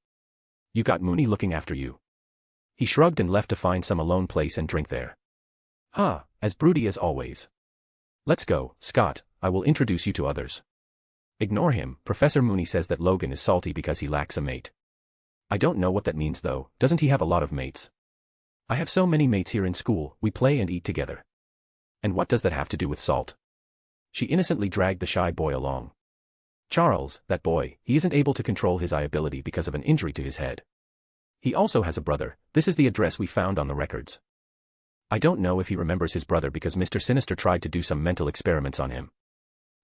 You got Mooney looking after you. He shrugged and left to find some alone place and drink there. As broody as always. Let's go, Scott, I will introduce you to others. Ignore him. Professor Mooney says that Logan is salty because he lacks a mate. I don't know what that means though. Doesn't he have a lot of mates? I have so many mates here in school. We play and eat together. And what does that have to do with salt? She innocently dragged the shy boy along. Charles, that boy, he isn't able to control his eye ability because of an injury to his head. He also has a brother. This is the address we found on the records. I don't know if he remembers his brother because Mr. Sinister tried to do some mental experiments on him.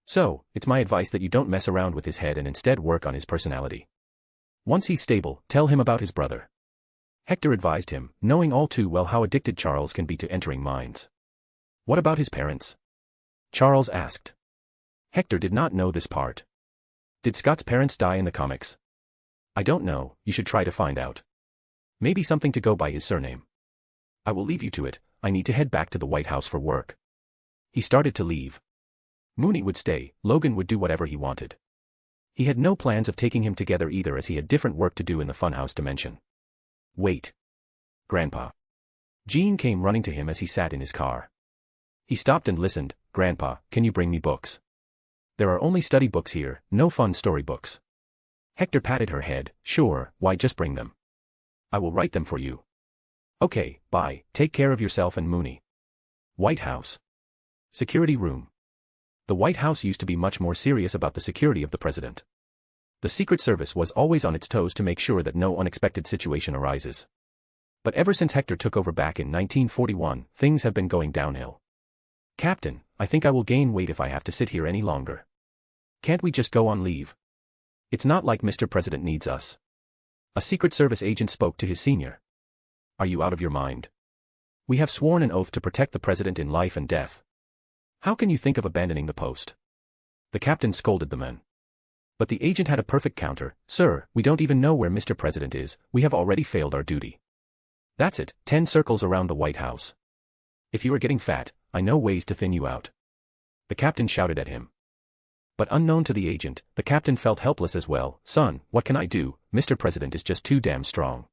So, it's my advice that you don't mess around with his head and instead work on his personality. Once he's stable, tell him about his brother. Hector advised him, knowing all too well how addicted Charles can be to entering minds. What about his parents? Charles asked. Hector did not know this part. Did Scott's parents die in the comics? I don't know, you should try to find out. Maybe something to go by his surname. I will leave you to it, I need to head back to the White House for work. He started to leave. Mooney would stay, Logan would do whatever he wanted. He had no plans of taking him together either as he had different work to do in the funhouse dimension. Wait. Grandpa. Jean came running to him as he sat in his car. He stopped and listened. Grandpa, can you bring me books? There are only study books here, no fun story books. Hector patted her head. Sure, why just bring them. I will write them for you. Okay, bye, take care of yourself and Mooney. White House. Security room. The White House used to be much more serious about the security of the president. The Secret Service was always on its toes to make sure that no unexpected situation arises. But ever since Hector took over back in 1941, things have been going downhill. Captain, I think I will gain weight if I have to sit here any longer. Can't we just go on leave? It's not like Mr. President needs us. A Secret Service agent spoke to his senior. Are you out of your mind? We have sworn an oath to protect the president in life and death. How can you think of abandoning the post? The captain scolded the men. But the agent had a perfect counter. Sir, we don't even know where Mr. President is, we have already failed our duty. That's it, 10 circles around the White House. If you are getting fat, I know ways to thin you out. The captain shouted at him. But unknown to the agent, the captain felt helpless as well. Son, what can I do? Mr. President is just too damn strong.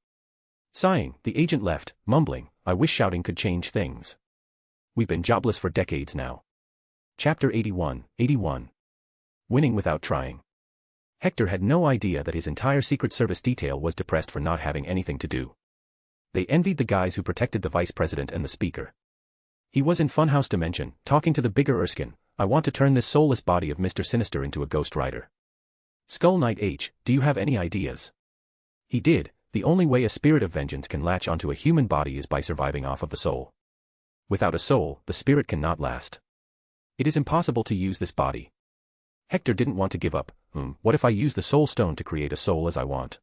Sighing, the agent left, mumbling, I wish shouting could change things. We've been jobless for decades now. Chapter 81. Winning without trying. Hector had no idea that his entire Secret Service detail was depressed for not having anything to do. They envied the guys who protected the vice president and the speaker. He was in Funhouse Dimension, talking to the bigger Erskine. I want to turn this soulless body of Mr. Sinister into a Ghost Rider. Skull Knight H, do you have any ideas? He did. The only way a spirit of vengeance can latch onto a human body is by surviving off of the soul. Without a soul, the spirit cannot last. It is impossible to use this body. Hector didn't want to give up. What if I use the soul stone to create a soul as I want?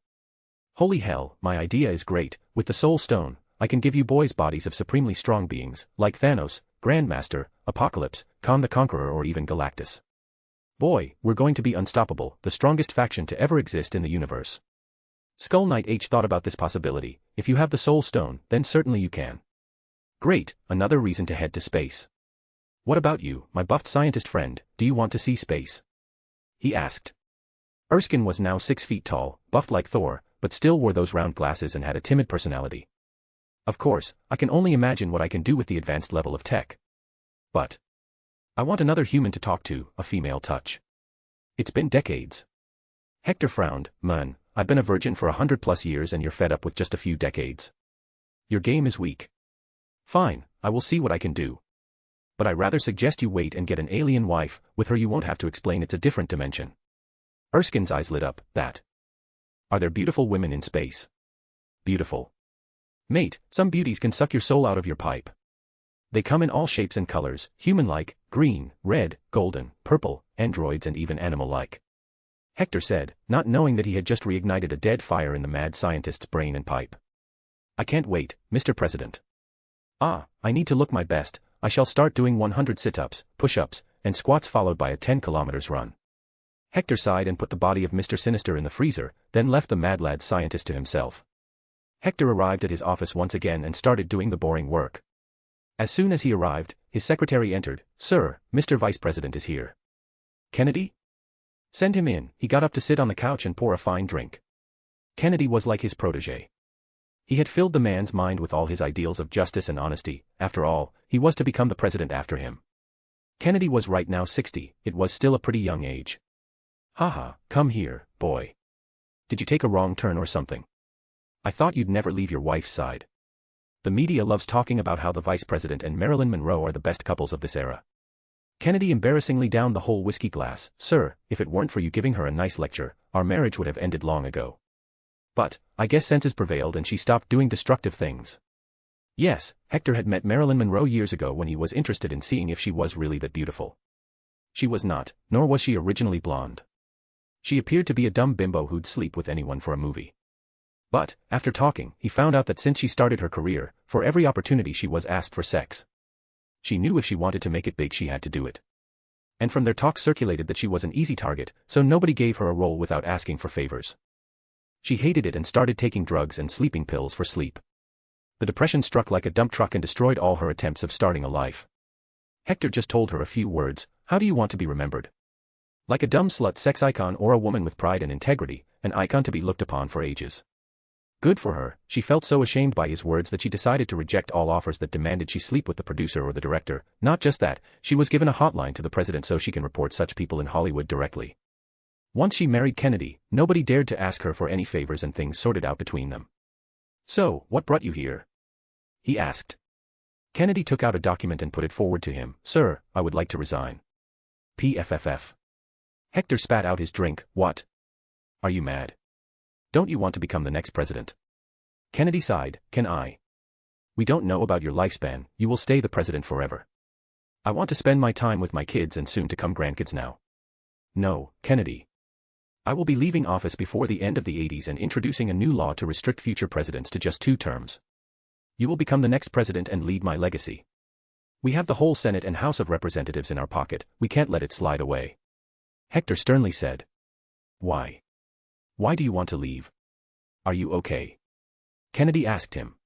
Holy hell, my idea is great. With the soul stone, I can give you boys bodies of supremely strong beings, like Thanos, Grandmaster, Apocalypse, Khan the Conqueror or even Galactus. Boy, we're going to be unstoppable, the strongest faction to ever exist in the universe. Skull Knight H thought about this possibility. If you have the soul stone, then certainly you can. Great, another reason to head to space. What about you, my buffed scientist friend, do you want to see space? He asked. Erskine was now 6 feet tall, buffed like Thor, but still wore those round glasses and had a timid personality. Of course, I can only imagine what I can do with the advanced level of tech. But I want another human to talk to, a female touch. It's been decades. Hector frowned. Man, I've been a virgin for 100+ years and you're fed up with just a few decades. Your game is weak. Fine, I will see what I can do. But I rather suggest you wait and get an alien wife. With her you won't have to explain it's a different dimension. Erskine's eyes lit up. That. Are there beautiful women in space? Beautiful. Mate, some beauties can suck your soul out of your pipe. They come in all shapes and colors, human-like, green, red, golden, purple, androids and even animal-like. Hector said, not knowing that he had just reignited a dead fire in the mad scientist's brain and pipe. I can't wait, Mr. President. I need to look my best. I shall start doing 100 sit-ups, push-ups, and squats followed by a 10 kilometers run. Hector sighed and put the body of Mr. Sinister in the freezer, then left the mad lad scientist to himself. Hector arrived at his office once again and started doing the boring work. As soon as he arrived, his secretary entered. Sir, Mr. Vice President is here. Kennedy? Send him in. He got up to sit on the couch and pour a fine drink. Kennedy was like his protege. He had filled the man's mind with all his ideals of justice and honesty. After all, he was to become the president after him. Kennedy was right now 60, it was still a pretty young age. Haha, come here, boy. Did you take a wrong turn or something? I thought you'd never leave your wife's side. The media loves talking about how the vice president and Marilyn Monroe are the best couples of this era. Kennedy embarrassingly downed the whole whiskey glass. Sir, if it weren't for you giving her a nice lecture, our marriage would have ended long ago. But, I guess senses prevailed and she stopped doing destructive things. Yes, Hector had met Marilyn Monroe years ago when he was interested in seeing if she was really that beautiful. She was not, nor was she originally blonde. She appeared to be a dumb bimbo who'd sleep with anyone for a movie. But, after talking, he found out that since she started her career, for every opportunity she was asked for sex. She knew if she wanted to make it big she had to do it. And from their talk circulated that she was an easy target, so nobody gave her a role without asking for favors. She hated it and started taking drugs and sleeping pills for sleep. The depression struck like a dump truck and destroyed all her attempts of starting a life. Hector just told her a few words. How do you want to be remembered? Like a dumb slut sex icon or a woman with pride and integrity, an icon to be looked upon for ages. Good for her. She felt so ashamed by his words that she decided to reject all offers that demanded she sleep with the producer or the director. Not just that, she was given a hotline to the president so she can report such people in Hollywood directly. Once she married Kennedy, nobody dared to ask her for any favors and things sorted out between them. So, what brought you here? He asked. Kennedy took out a document and put it forward to him. Sir, I would like to resign. PFFF. Hector spat out his drink. What? Are you mad? Don't you want to become the next president? Kennedy sighed. Can I? We don't know about your lifespan, you will stay the president forever. I want to spend my time with my kids and soon-to-come grandkids now. No, Kennedy. I will be leaving office before the end of the 80s and introducing a new law to restrict future presidents to just 2 terms. You will become the next president and lead my legacy. We have the whole Senate and House of Representatives in our pocket, we can't let it slide away. Hector sternly said. Why? Why do you want to leave? Are you okay? Kennedy asked him.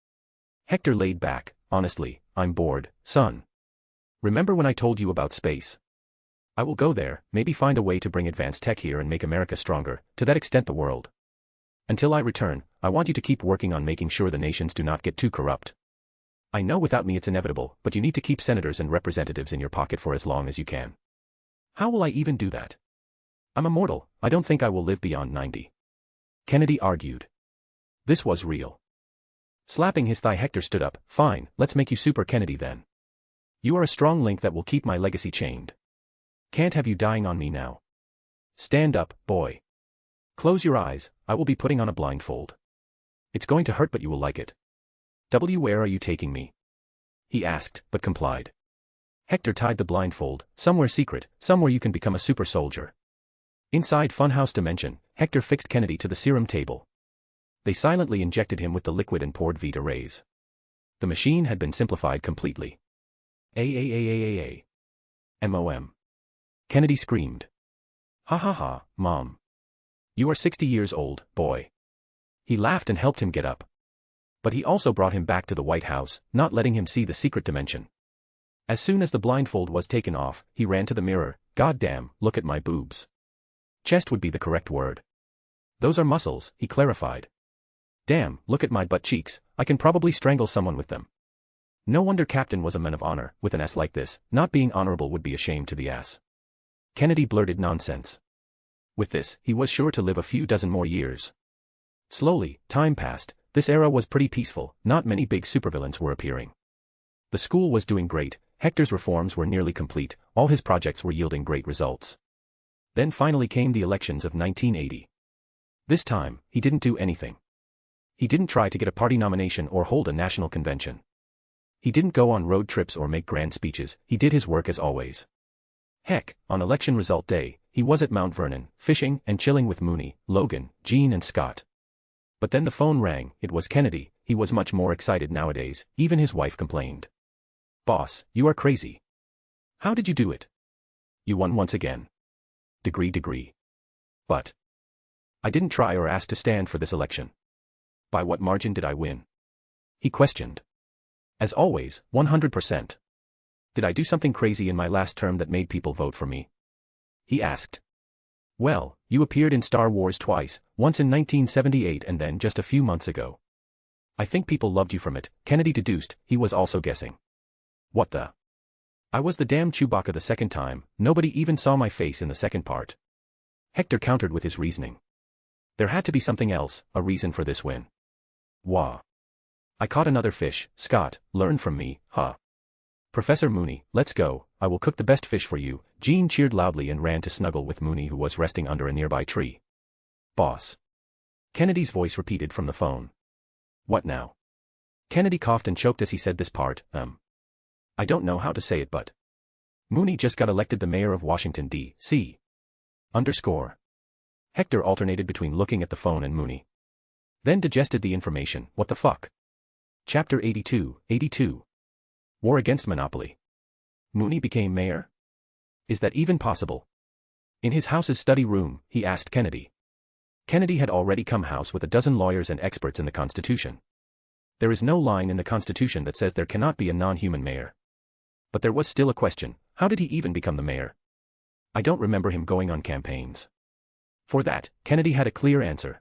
Hector laid back. Honestly, I'm bored, son. Remember when I told you about space? I will go there, maybe find a way to bring advanced tech here and make America stronger, to that extent the world. Until I return, I want you to keep working on making sure the nations do not get too corrupt. I know without me it's inevitable, but you need to keep senators and representatives in your pocket for as long as you can. How will I even do that? I'm immortal, I don't think I will live beyond 90. Kennedy argued. This was real. Slapping his thigh, Hector stood up. Fine, let's make you Super Kennedy then. You are a strong link that will keep my legacy chained. Can't have you dying on me now. Stand up, boy. Close your eyes, I will be putting on a blindfold. It's going to hurt but you will like it. Where are you taking me? He asked, but complied. Hector tied the blindfold. Somewhere secret, somewhere you can become a super soldier. Inside Funhouse Dimension, Hector fixed Kennedy to the serum table. They silently injected him with the liquid and poured Vita Rays. The machine had been simplified completely. MOM. Kennedy screamed. Ha ha ha, Mom. You are 60 years old, boy. He laughed and helped him get up. But he also brought him back to the White House, not letting him see the secret dimension. As soon as the blindfold was taken off, he ran to the mirror. God damn, look at my boobs. Chest would be the correct word. Those are muscles, he clarified. Damn, look at my butt cheeks, I can probably strangle someone with them. No wonder Captain was a man of honor. With an ass like this, not being honorable would be a shame to the ass. Kennedy blurted nonsense. With this, he was sure to live a few dozen more years. Slowly, time passed. This era was pretty peaceful, not many big supervillains were appearing. The school was doing great, Hector's reforms were nearly complete, all his projects were yielding great results. Then finally came the elections of 1980. This time, he didn't do anything. He didn't try to get a party nomination or hold a national convention. He didn't go on road trips or make grand speeches, he did his work as always. Heck, on election result day, he was at Mount Vernon, fishing and chilling with Mooney, Logan, Jean and Scott. But then the phone rang, it was Kennedy. He was much more excited nowadays, even his wife complained. Boss, you are crazy. How did you do it? You won once again. Degree. But I didn't try or ask to stand for this election. By what margin did I win? He questioned. As always, 100%. Did I do something crazy in my last term that made people vote for me? He asked. Well, you appeared in Star Wars twice, once in 1978 and then just a few months ago. I think people loved you from it, Kennedy deduced. He was also guessing. What the? I was the damn Chewbacca the second time, nobody even saw my face in the second part. Hector countered with his reasoning. There had to be something else, a reason for this win. Wah. I caught another fish, Scott, learn from me, huh? Professor Mooney, let's go, I will cook the best fish for you. Jean cheered loudly and ran to snuggle with Mooney who was resting under a nearby tree. Boss. Kennedy's voice repeated from the phone. What now? Kennedy coughed and choked as he said this part, I don't know how to say it but. Mooney just got elected the mayor of Washington, D.C. Hector alternated between looking at the phone and Mooney. Then digested the information. What the fuck? Chapter 82. War against Monopoly. Mooney became mayor? Is that even possible? In his house's study room, he asked Kennedy. Kennedy had already come house with a dozen lawyers and experts in the Constitution. There is no line in the Constitution that says there cannot be a non-human mayor. But there was still a question, how did he even become the mayor? I don't remember him going on campaigns. For that, Kennedy had a clear answer.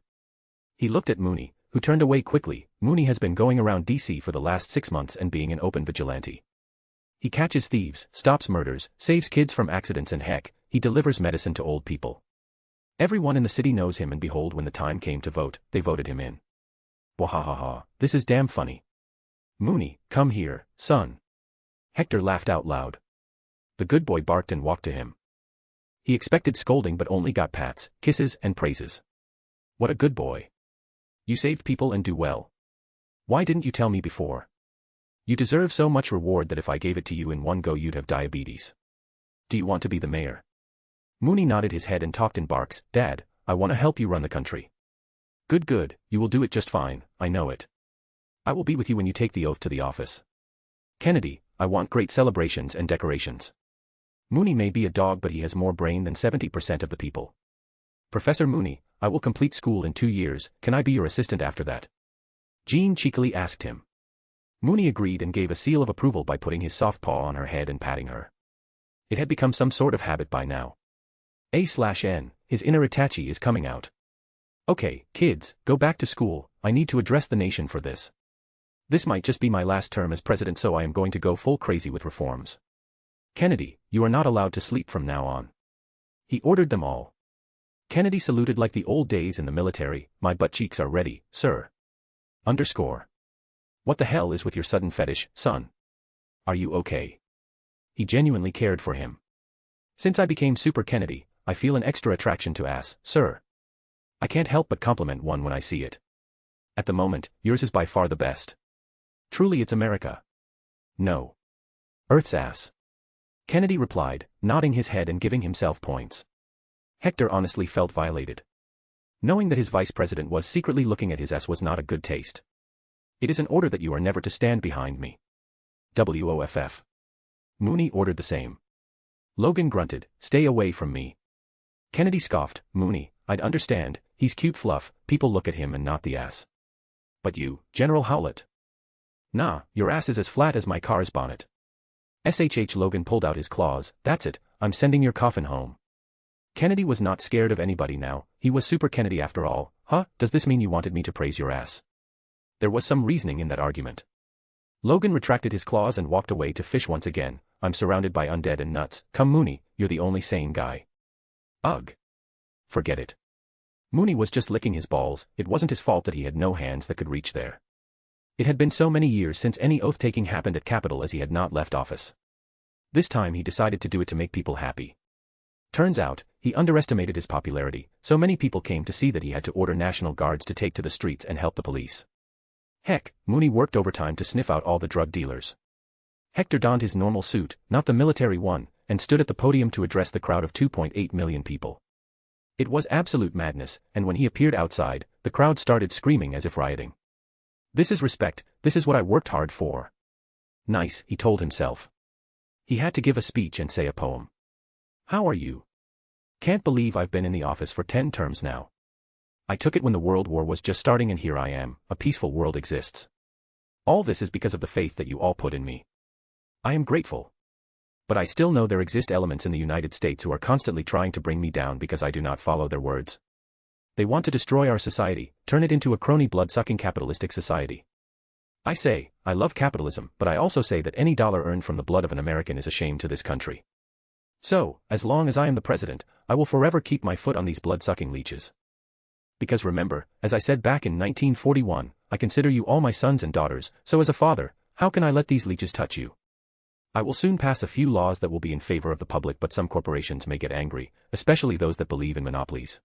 He looked at Mooney, who turned away quickly. Mooney has been going around D.C. for the last 6 months and being an open vigilante. He catches thieves, stops murders, saves kids from accidents and heck, he delivers medicine to old people. Everyone in the city knows him and behold when the time came to vote, they voted him in. Wahahaha, this is damn funny. Mooney, come here, son. Hector laughed out loud. The good boy barked and walked to him. He expected scolding but only got pats, kisses and praises. What a good boy. You saved people and do well. Why didn't you tell me before? You deserve so much reward that if I gave it to you in one go you'd have diabetes. Do you want to be the mayor? Mooney nodded his head and talked in barks. Dad, I want to help you run the country. Good, you will do it just fine, I know it. I will be with you when you take the oath to the office. Kennedy, I want great celebrations and decorations. Mooney may be a dog but he has more brain than 70% of the people. Professor Mooney, I will complete school in 2 years, can I be your assistant after that? Jean cheekily asked him. Mooney agreed and gave a seal of approval by putting his soft paw on her head and patting her. It had become some sort of habit by now. A/N, his inner Itachi is coming out. Okay, kids, go back to school, I need to address the nation for this. This might just be my last term as president so I am going to go full crazy with reforms. Kennedy, you are not allowed to sleep from now on. He ordered them all. Kennedy saluted like the old days in the military, my butt cheeks are ready, sir. What the hell is with your sudden fetish, son? Are you okay? He genuinely cared for him. Since I became Super Kennedy, I feel an extra attraction to ass, sir. I can't help but compliment one when I see it. At the moment, yours is by far the best. Truly it's America. No. Earth's ass. Kennedy replied, nodding his head and giving himself points. Hector honestly felt violated. Knowing that his vice president was secretly looking at his ass was not a good taste. It is an order that you are never to stand behind me. WOFF. Mooney ordered the same. Logan grunted, stay away from me. Kennedy scoffed, Mooney, I'd understand, he's cute fluff, people look at him and not the ass. But you, General Howlett. Nah, your ass is as flat as my car's bonnet. Logan pulled out his claws. That's it, I'm sending your coffin home. Kennedy was not scared of anybody now, he was Super Kennedy after all. Huh, does this mean you wanted me to praise your ass? There was some reasoning in that argument. Logan retracted his claws and walked away to fish once again. I'm surrounded by undead and nuts. Come Mooney, you're the only sane guy. Ugh. Forget it. Mooney was just licking his balls, it wasn't his fault that he had no hands that could reach there. It had been so many years since any oath-taking happened at Capitol as he had not left office. This time he decided to do it to make people happy. Turns out, he underestimated his popularity, so many people came to see that he had to order National Guards to take to the streets and help the police. Heck, Mooney worked overtime to sniff out all the drug dealers. Hector donned his normal suit, not the military one, and stood at the podium to address the crowd of 2.8 million people. It was absolute madness, and when he appeared outside, the crowd started screaming as if rioting. This is respect, this is what I worked hard for. Nice, he told himself. He had to give a speech and say a poem. How are you? Can't believe I've been in the office for 10 terms now. I took it when the World War was just starting and here I am, a peaceful world exists. All this is because of the faith that you all put in me. I am grateful. But I still know there exist elements in the United States who are constantly trying to bring me down because I do not follow their words. They want to destroy our society, turn it into a crony blood-sucking capitalistic society. I say, I love capitalism, but I also say that any dollar earned from the blood of an American is a shame to this country. So, as long as I am the president, I will forever keep my foot on these blood-sucking leeches. Because remember, as I said back in 1941, I consider you all my sons and daughters, so as a father, how can I let these leeches touch you? I will soon pass a few laws that will be in favor of the public, but some corporations may get angry, especially those that believe in monopolies.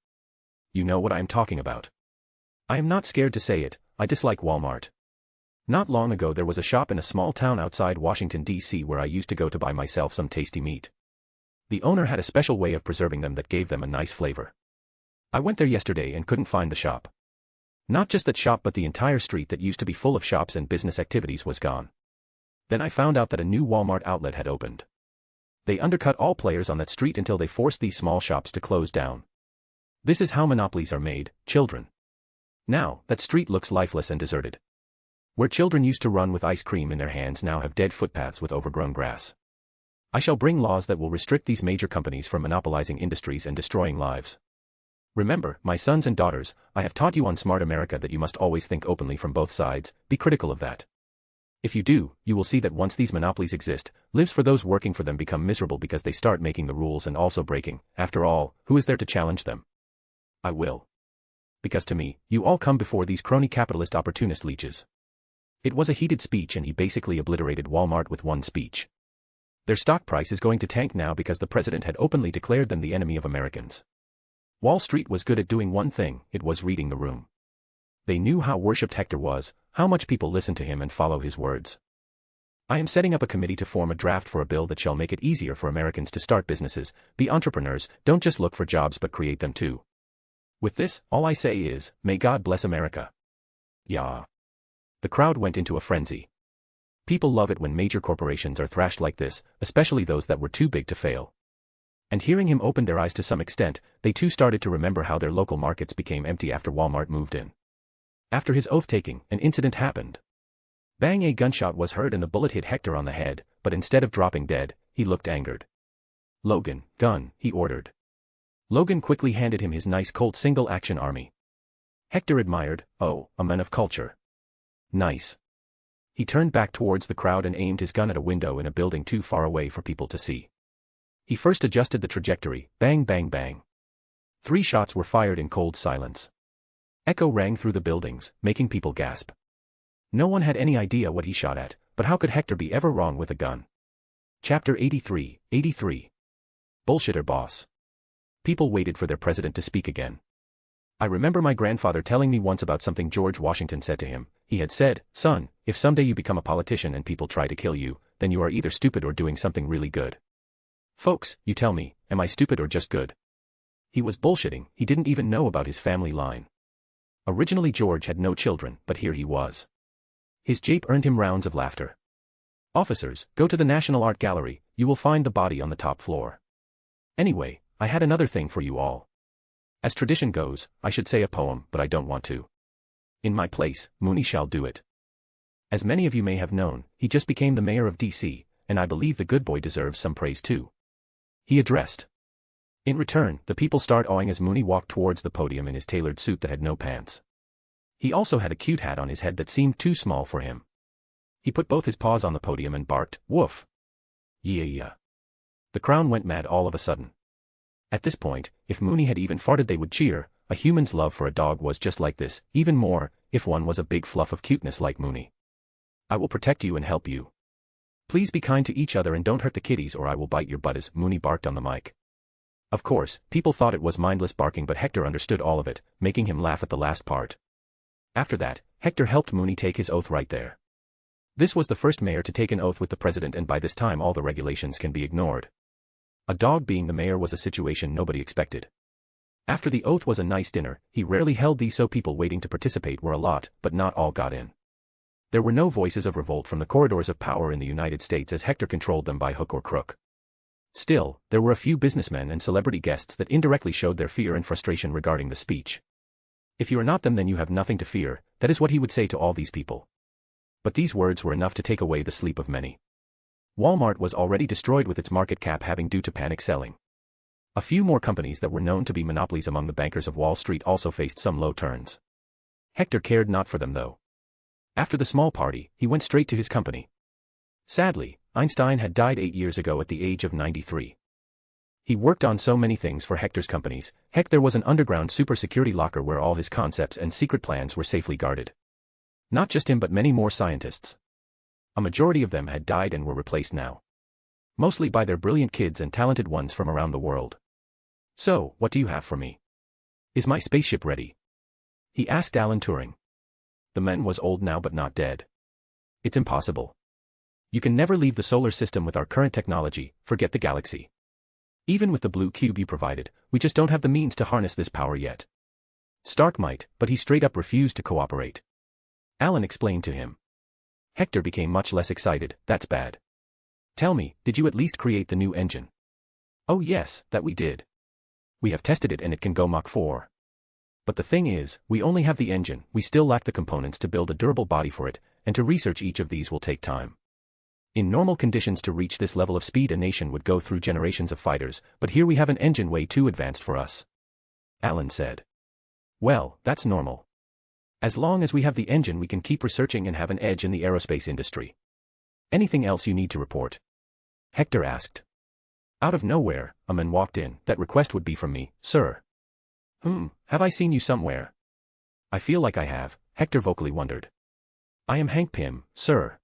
You know what I am talking about. I am not scared to say it, I dislike Walmart. Not long ago there was a shop in a small town outside Washington, D.C. where I used to go to buy myself some tasty meat. The owner had a special way of preserving them that gave them a nice flavor. I went there yesterday and couldn't find the shop. Not just that shop, but the entire street that used to be full of shops and business activities was gone. Then I found out that a new Walmart outlet had opened. They undercut all players on that street until they forced these small shops to close down. This is how monopolies are made, children. Now, that street looks lifeless and deserted. Where children used to run with ice cream in their hands now have dead footpaths with overgrown grass. I shall bring laws that will restrict these major companies from monopolizing industries and destroying lives. Remember, my sons and daughters, I have taught you on Smart America that you must always think openly from both sides, be critical of that. If you do, you will see that once these monopolies exist, lives for those working for them become miserable because they start making the rules and also breaking. After all, who is there to challenge them? I will. Because to me, you all come before these crony capitalist opportunist leeches. It was a heated speech and he basically obliterated Walmart with one speech. Their stock price is going to tank now because the president had openly declared them the enemy of Americans. Wall Street was good at doing one thing, it was reading the room. They knew how worshipped Hector was, how much people listened to him and follow his words. I am setting up a committee to form a draft for a bill that shall make it easier for Americans to start businesses, be entrepreneurs, don't just look for jobs but create them too. With this, all I say is, may God bless America. Yeah. The crowd went into a frenzy. People love it when major corporations are thrashed like this, especially those that were too big to fail. And hearing him open their eyes to some extent, they too started to remember how their local markets became empty after Walmart moved in. After his oath-taking, an incident happened. Bang, a gunshot was heard and the bullet hit Hector on the head, but instead of dropping dead, he looked angered. Logan, gun, he ordered. Logan quickly handed him his nice Colt single-action army. Hector admired, oh, a man of culture. Nice. He turned back towards the crowd and aimed his gun at a window in a building too far away for people to see. He first adjusted the trajectory, bang bang bang. 3 shots were fired in cold silence. Echo rang through the buildings, making people gasp. No one had any idea what he shot at, but how could Hector be ever wrong with a gun? Chapter 83. Bullshitter boss. People waited for their president to speak again. I remember my grandfather telling me once about something George Washington said to him. He had said, son, if someday you become a politician and people try to kill you, then you are either stupid or doing something really good. Folks, you tell me, am I stupid or just good? He was bullshitting, he didn't even know about his family line. Originally George had no children, but here he was. His jape earned him rounds of laughter. Officers, go to the National Art Gallery, you will find the body on the top floor. Anyway, I had another thing for you all. As tradition goes, I should say a poem, but I don't want to. In my place, Mooney shall do it. As many of you may have known, he just became the mayor of D.C., and I believe the good boy deserves some praise too. He addressed. In return, the people start awing as Mooney walked towards the podium in his tailored suit that had no pants. He also had a cute hat on his head that seemed too small for him. He put both his paws on the podium and barked, "Woof!" Yeah. The crowd went mad all of a sudden. At this point, if Mooney had even farted they would cheer. A human's love for a dog was just like this, even more, if one was a big fluff of cuteness like Mooney. I will protect you and help you. Please be kind to each other and don't hurt the kitties or I will bite your butt as Mooney barked on the mic. Of course, people thought it was mindless barking but Hector understood all of it, making him laugh at the last part. After that, Hector helped Mooney take his oath right there. This was the first mayor to take an oath with the president and by this time all the regulations can be ignored. A dog being the mayor was a situation nobody expected. After the oath was a nice dinner, he rarely held these so people waiting to participate were a lot, but not all got in. There were no voices of revolt from the corridors of power in the United States as Hector controlled them by hook or crook. Still, there were a few businessmen and celebrity guests that indirectly showed their fear and frustration regarding the speech. If you are not them then you have nothing to fear, that is what he would say to all these people. But these words were enough to take away the sleep of many. Walmart was already destroyed with its market cap having due to panic selling. A few more companies that were known to be monopolies among the bankers of Wall Street also faced some low turns. Hector cared not for them though. After the small party, he went straight to his company. Sadly, Einstein had died 8 years ago at the age of 93. He worked on so many things for Hector's companies. Heck, there was an underground super security locker where all his concepts and secret plans were safely guarded. Not just him but many more scientists. A majority of them had died and were replaced now. Mostly by their brilliant kids and talented ones from around the world. So, what do you have for me? Is my spaceship ready? He asked Alan Turing. The man was old now but not dead. It's impossible. You can never leave the solar system with our current technology, forget the galaxy. Even with the blue cube you provided, we just don't have the means to harness this power yet. Stark might, but he straight up refused to cooperate. Alan explained to him. Hector became much less excited. That's bad. Tell me, did you at least create the new engine? Oh yes, that we did. We have tested it and it can go Mach 4. But the thing is, we only have the engine, we still lack the components to build a durable body for it, and to research each of these will take time. In normal conditions to reach this level of speed a nation would go through generations of fighters, but here we have an engine way too advanced for us. Alan said. Well, that's normal. As long as we have the engine we can keep researching and have an edge in the aerospace industry. Anything else you need to report? Hector asked. Out of nowhere, a man walked in. That request would be from me, sir. Have I seen you somewhere? I feel like I have, Hector vocally wondered. I am Hank Pym, sir.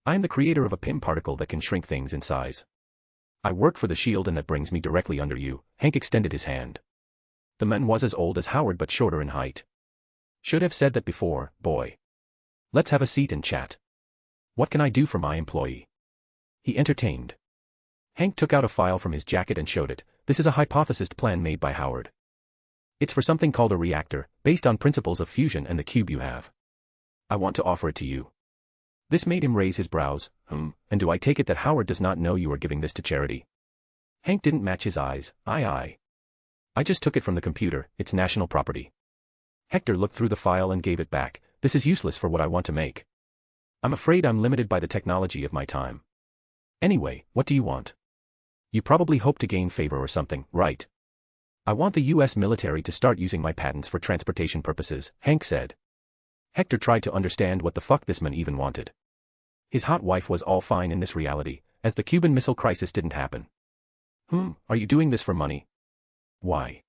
I am the creator of a Pym particle that can shrink things in size. I work for the shield and that brings me directly under you. Hank extended his hand. The man was as old as Howard but shorter in height. Should have said that before, boy. Let's have a seat and chat. What can I do for my employee? He entertained. Hank took out a file from his jacket and showed it. This is a hypothesized plan made by Howard. It's for something called a reactor, based on principles of fusion and the cube you have. I want to offer it to you. This made him raise his brows. And do I take it that Howard does not know you are giving this to charity? Hank didn't match his eyes. Aye. I just took it from the computer, it's national property. Hector looked through the file and gave it back. This is useless for what I want to make. I'm afraid I'm limited by the technology of my time. Anyway, what do you want? You probably hope to gain favor or something, right? I want the US military to start using my patents for transportation purposes, Hank said. Hector tried to understand what the fuck this man even wanted. His hot wife was all fine in this reality, as the Cuban Missile Crisis didn't happen. Are you doing this for money? Why?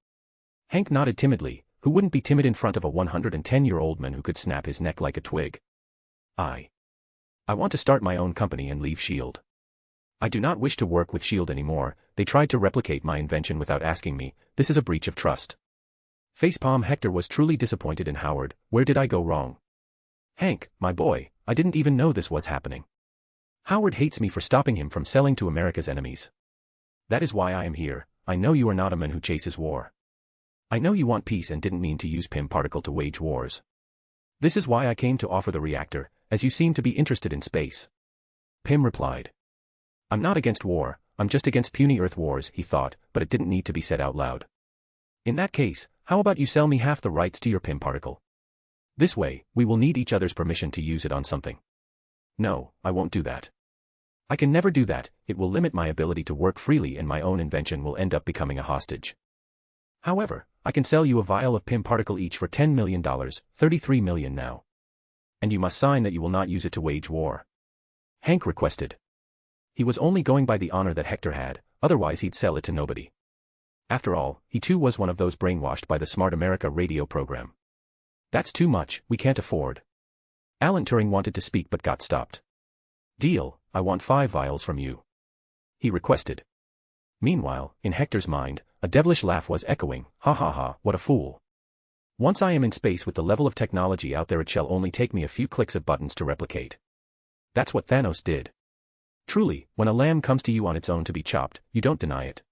Hank nodded timidly. Who wouldn't be timid in front of a 110-year-old man who could snap his neck like a twig? I want to start my own company and leave S.H.I.E.L.D. I do not wish to work with S.H.I.E.L.D. anymore. They tried to replicate my invention without asking me. This is a breach of trust. Facepalm Hector was truly disappointed in Howard. Where did I go wrong? Hank, my boy, I didn't even know this was happening. Howard hates me for stopping him from selling to America's enemies. That is why I am here. I know you are not a man who chases war. I know you want peace and didn't mean to use Pym particle to wage wars. This is why I came to offer the reactor, as you seem to be interested in space. Pym replied. I'm not against war, I'm just against puny Earth wars, he thought, but it didn't need to be said out loud. In that case, how about you sell me half the rights to your Pym particle? This way, we will need each other's permission to use it on something. No, I won't do that. I can never do that, it will limit my ability to work freely and my own invention will end up becoming a hostage. However, I can sell you a vial of PIM particle each for $10 million, $33 million now. And you must sign that you will not use it to wage war. Hank requested. He was only going by the honor that Hector had, otherwise he'd sell it to nobody. After all, he too was one of those brainwashed by the Smart America radio program. That's too much, we can't afford. Alan Turing wanted to speak but got stopped. Deal, I want 5 vials from you. He requested. Meanwhile, in Hector's mind, a devilish laugh was echoing, ha ha ha, what a fool. Once I am in space with the level of technology out there, it shall only take me a few clicks of buttons to replicate. That's what Thanos did. Truly, when a lamb comes to you on its own to be chopped, you don't deny it.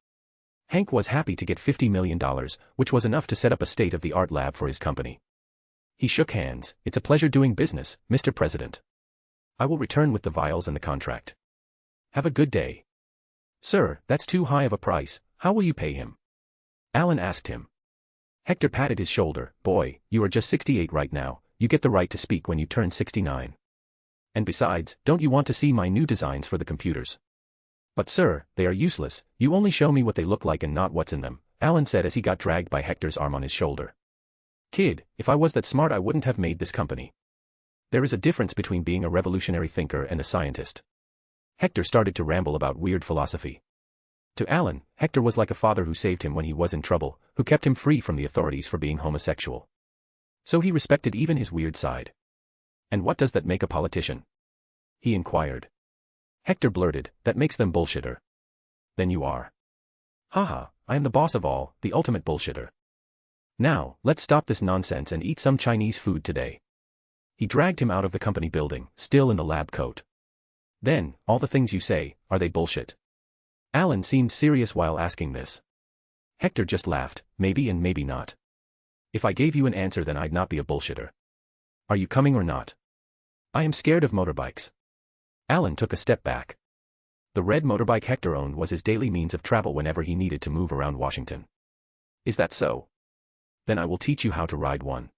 Hank was happy to get $50 million, which was enough to set up a state-of-the-art lab for his company. He shook hands. It's a pleasure doing business, Mr. President. I will return with the vials and the contract. Have a good day. Sir, that's too high of a price, how will you pay him? Alan asked him. Hector patted his shoulder. Boy, you are just 68 right now, you get the right to speak when you turn 69. And besides, don't you want to see my new designs for the computers? But sir, they are useless, you only show me what they look like and not what's in them, Alan said as he got dragged by Hector's arm on his shoulder. Kid, if I was that smart I wouldn't have made this company. There is a difference between being a revolutionary thinker and a scientist. Hector started to ramble about weird philosophy. To Alan, Hector was like a father who saved him when he was in trouble, who kept him free from the authorities for being homosexual. So he respected even his weird side. And what does that make a politician? He inquired. Hector blurted, that makes them bullshitter. Then you are. Haha, I am the boss of all, the ultimate bullshitter. Now, let's stop this nonsense and eat some Chinese food today. He dragged him out of the company building, still in the lab coat. Then, all the things you say, are they bullshit? Alan seemed serious while asking this. Hector just laughed, maybe and maybe not. If I gave you an answer then I'd not be a bullshitter. Are you coming or not? I am scared of motorbikes. Alan took a step back. The red motorbike Hector owned was his daily means of travel whenever he needed to move around Washington. Is that so? Then I will teach you how to ride one.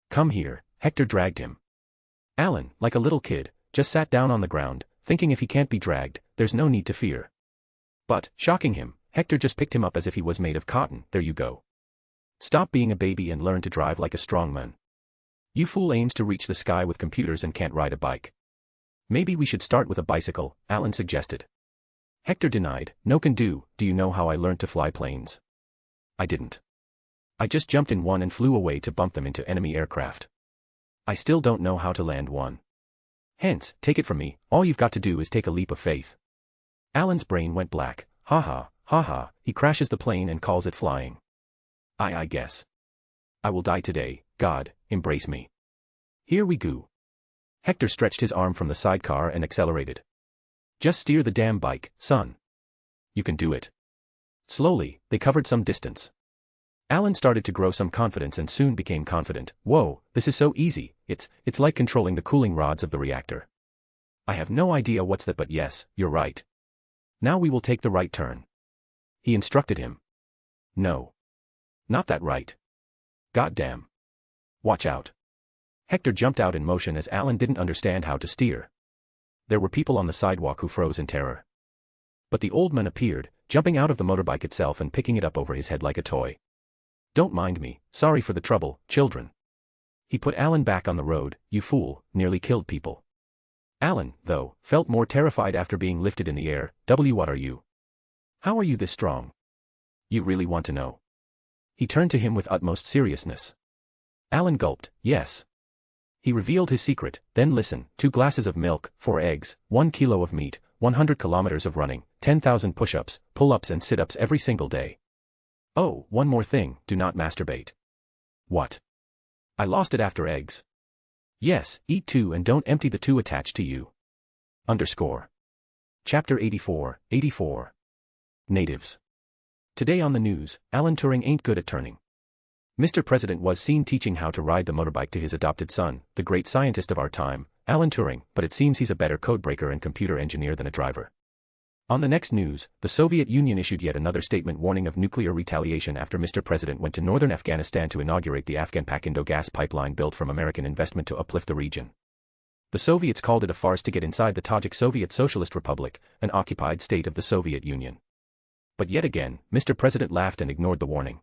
Come here, Hector dragged him. Alan, like a little kid, just sat down on the ground, thinking if he can't be dragged, there's no need to fear. But, shocking him, Hector just picked him up as if he was made of cotton. There you go. Stop being a baby and learn to drive like a strong man. You fool aims to reach the sky with computers and can't ride a bike. Maybe we should start with a bicycle, Alan suggested. Hector denied, no can do you know how I learned to fly planes? I didn't. I just jumped in one and flew away to bump them into enemy aircraft. I still don't know how to land one. Hence, take it from me, all you've got to do is take a leap of faith. Alan's brain went black. Ha ha, he crashes the plane and calls it flying. I guess. I will die today, God, embrace me. Here we go. Hector stretched his arm from the sidecar and accelerated. Just steer the damn bike, son. You can do it. Slowly, they covered some distance. Alan started to grow some confidence and soon became confident. Whoa, this is so easy, it's like controlling the cooling rods of the reactor. I have no idea what's that, but yes, you're right. Now we will take the right turn. He instructed him. No. Not that right. Goddamn. Watch out. Hector jumped out in motion as Alan didn't understand how to steer. There were people on the sidewalk who froze in terror. But the old man appeared, jumping out of the motorbike itself and picking it up over his head like a toy. Don't mind me, sorry for the trouble, children. He put Alan back on the road. You fool, nearly killed people. Alan, though, felt more terrified after being lifted in the air. What are you? How are you this strong? You really want to know? He turned to him with utmost seriousness. Alan gulped, yes. He revealed his secret, then listen, 2 glasses of milk, 4 eggs, 1 kilo of meat, 100 kilometers of running, 10,000 push-ups, pull-ups and sit-ups every single day. Oh, one more thing, do not masturbate. What? I lost it after eggs. Yes, eat 2 and don't empty the 2 attached to you. Underscore. Chapter 84. Natives. Today on the news, Alan Turing ain't good at turning. Mr. President was seen teaching how to ride the motorbike to his adopted son, the great scientist of our time, Alan Turing, but it seems he's a better codebreaker and computer engineer than a driver. On the next news, the Soviet Union issued yet another statement warning of nuclear retaliation after Mr. President went to northern Afghanistan to inaugurate the Afghan Pak Indo gas pipeline built from American investment to uplift the region. The Soviets called it a farce to get inside the Tajik Soviet Socialist Republic, an occupied state of the Soviet Union. But yet again, Mr. President laughed and ignored the warning.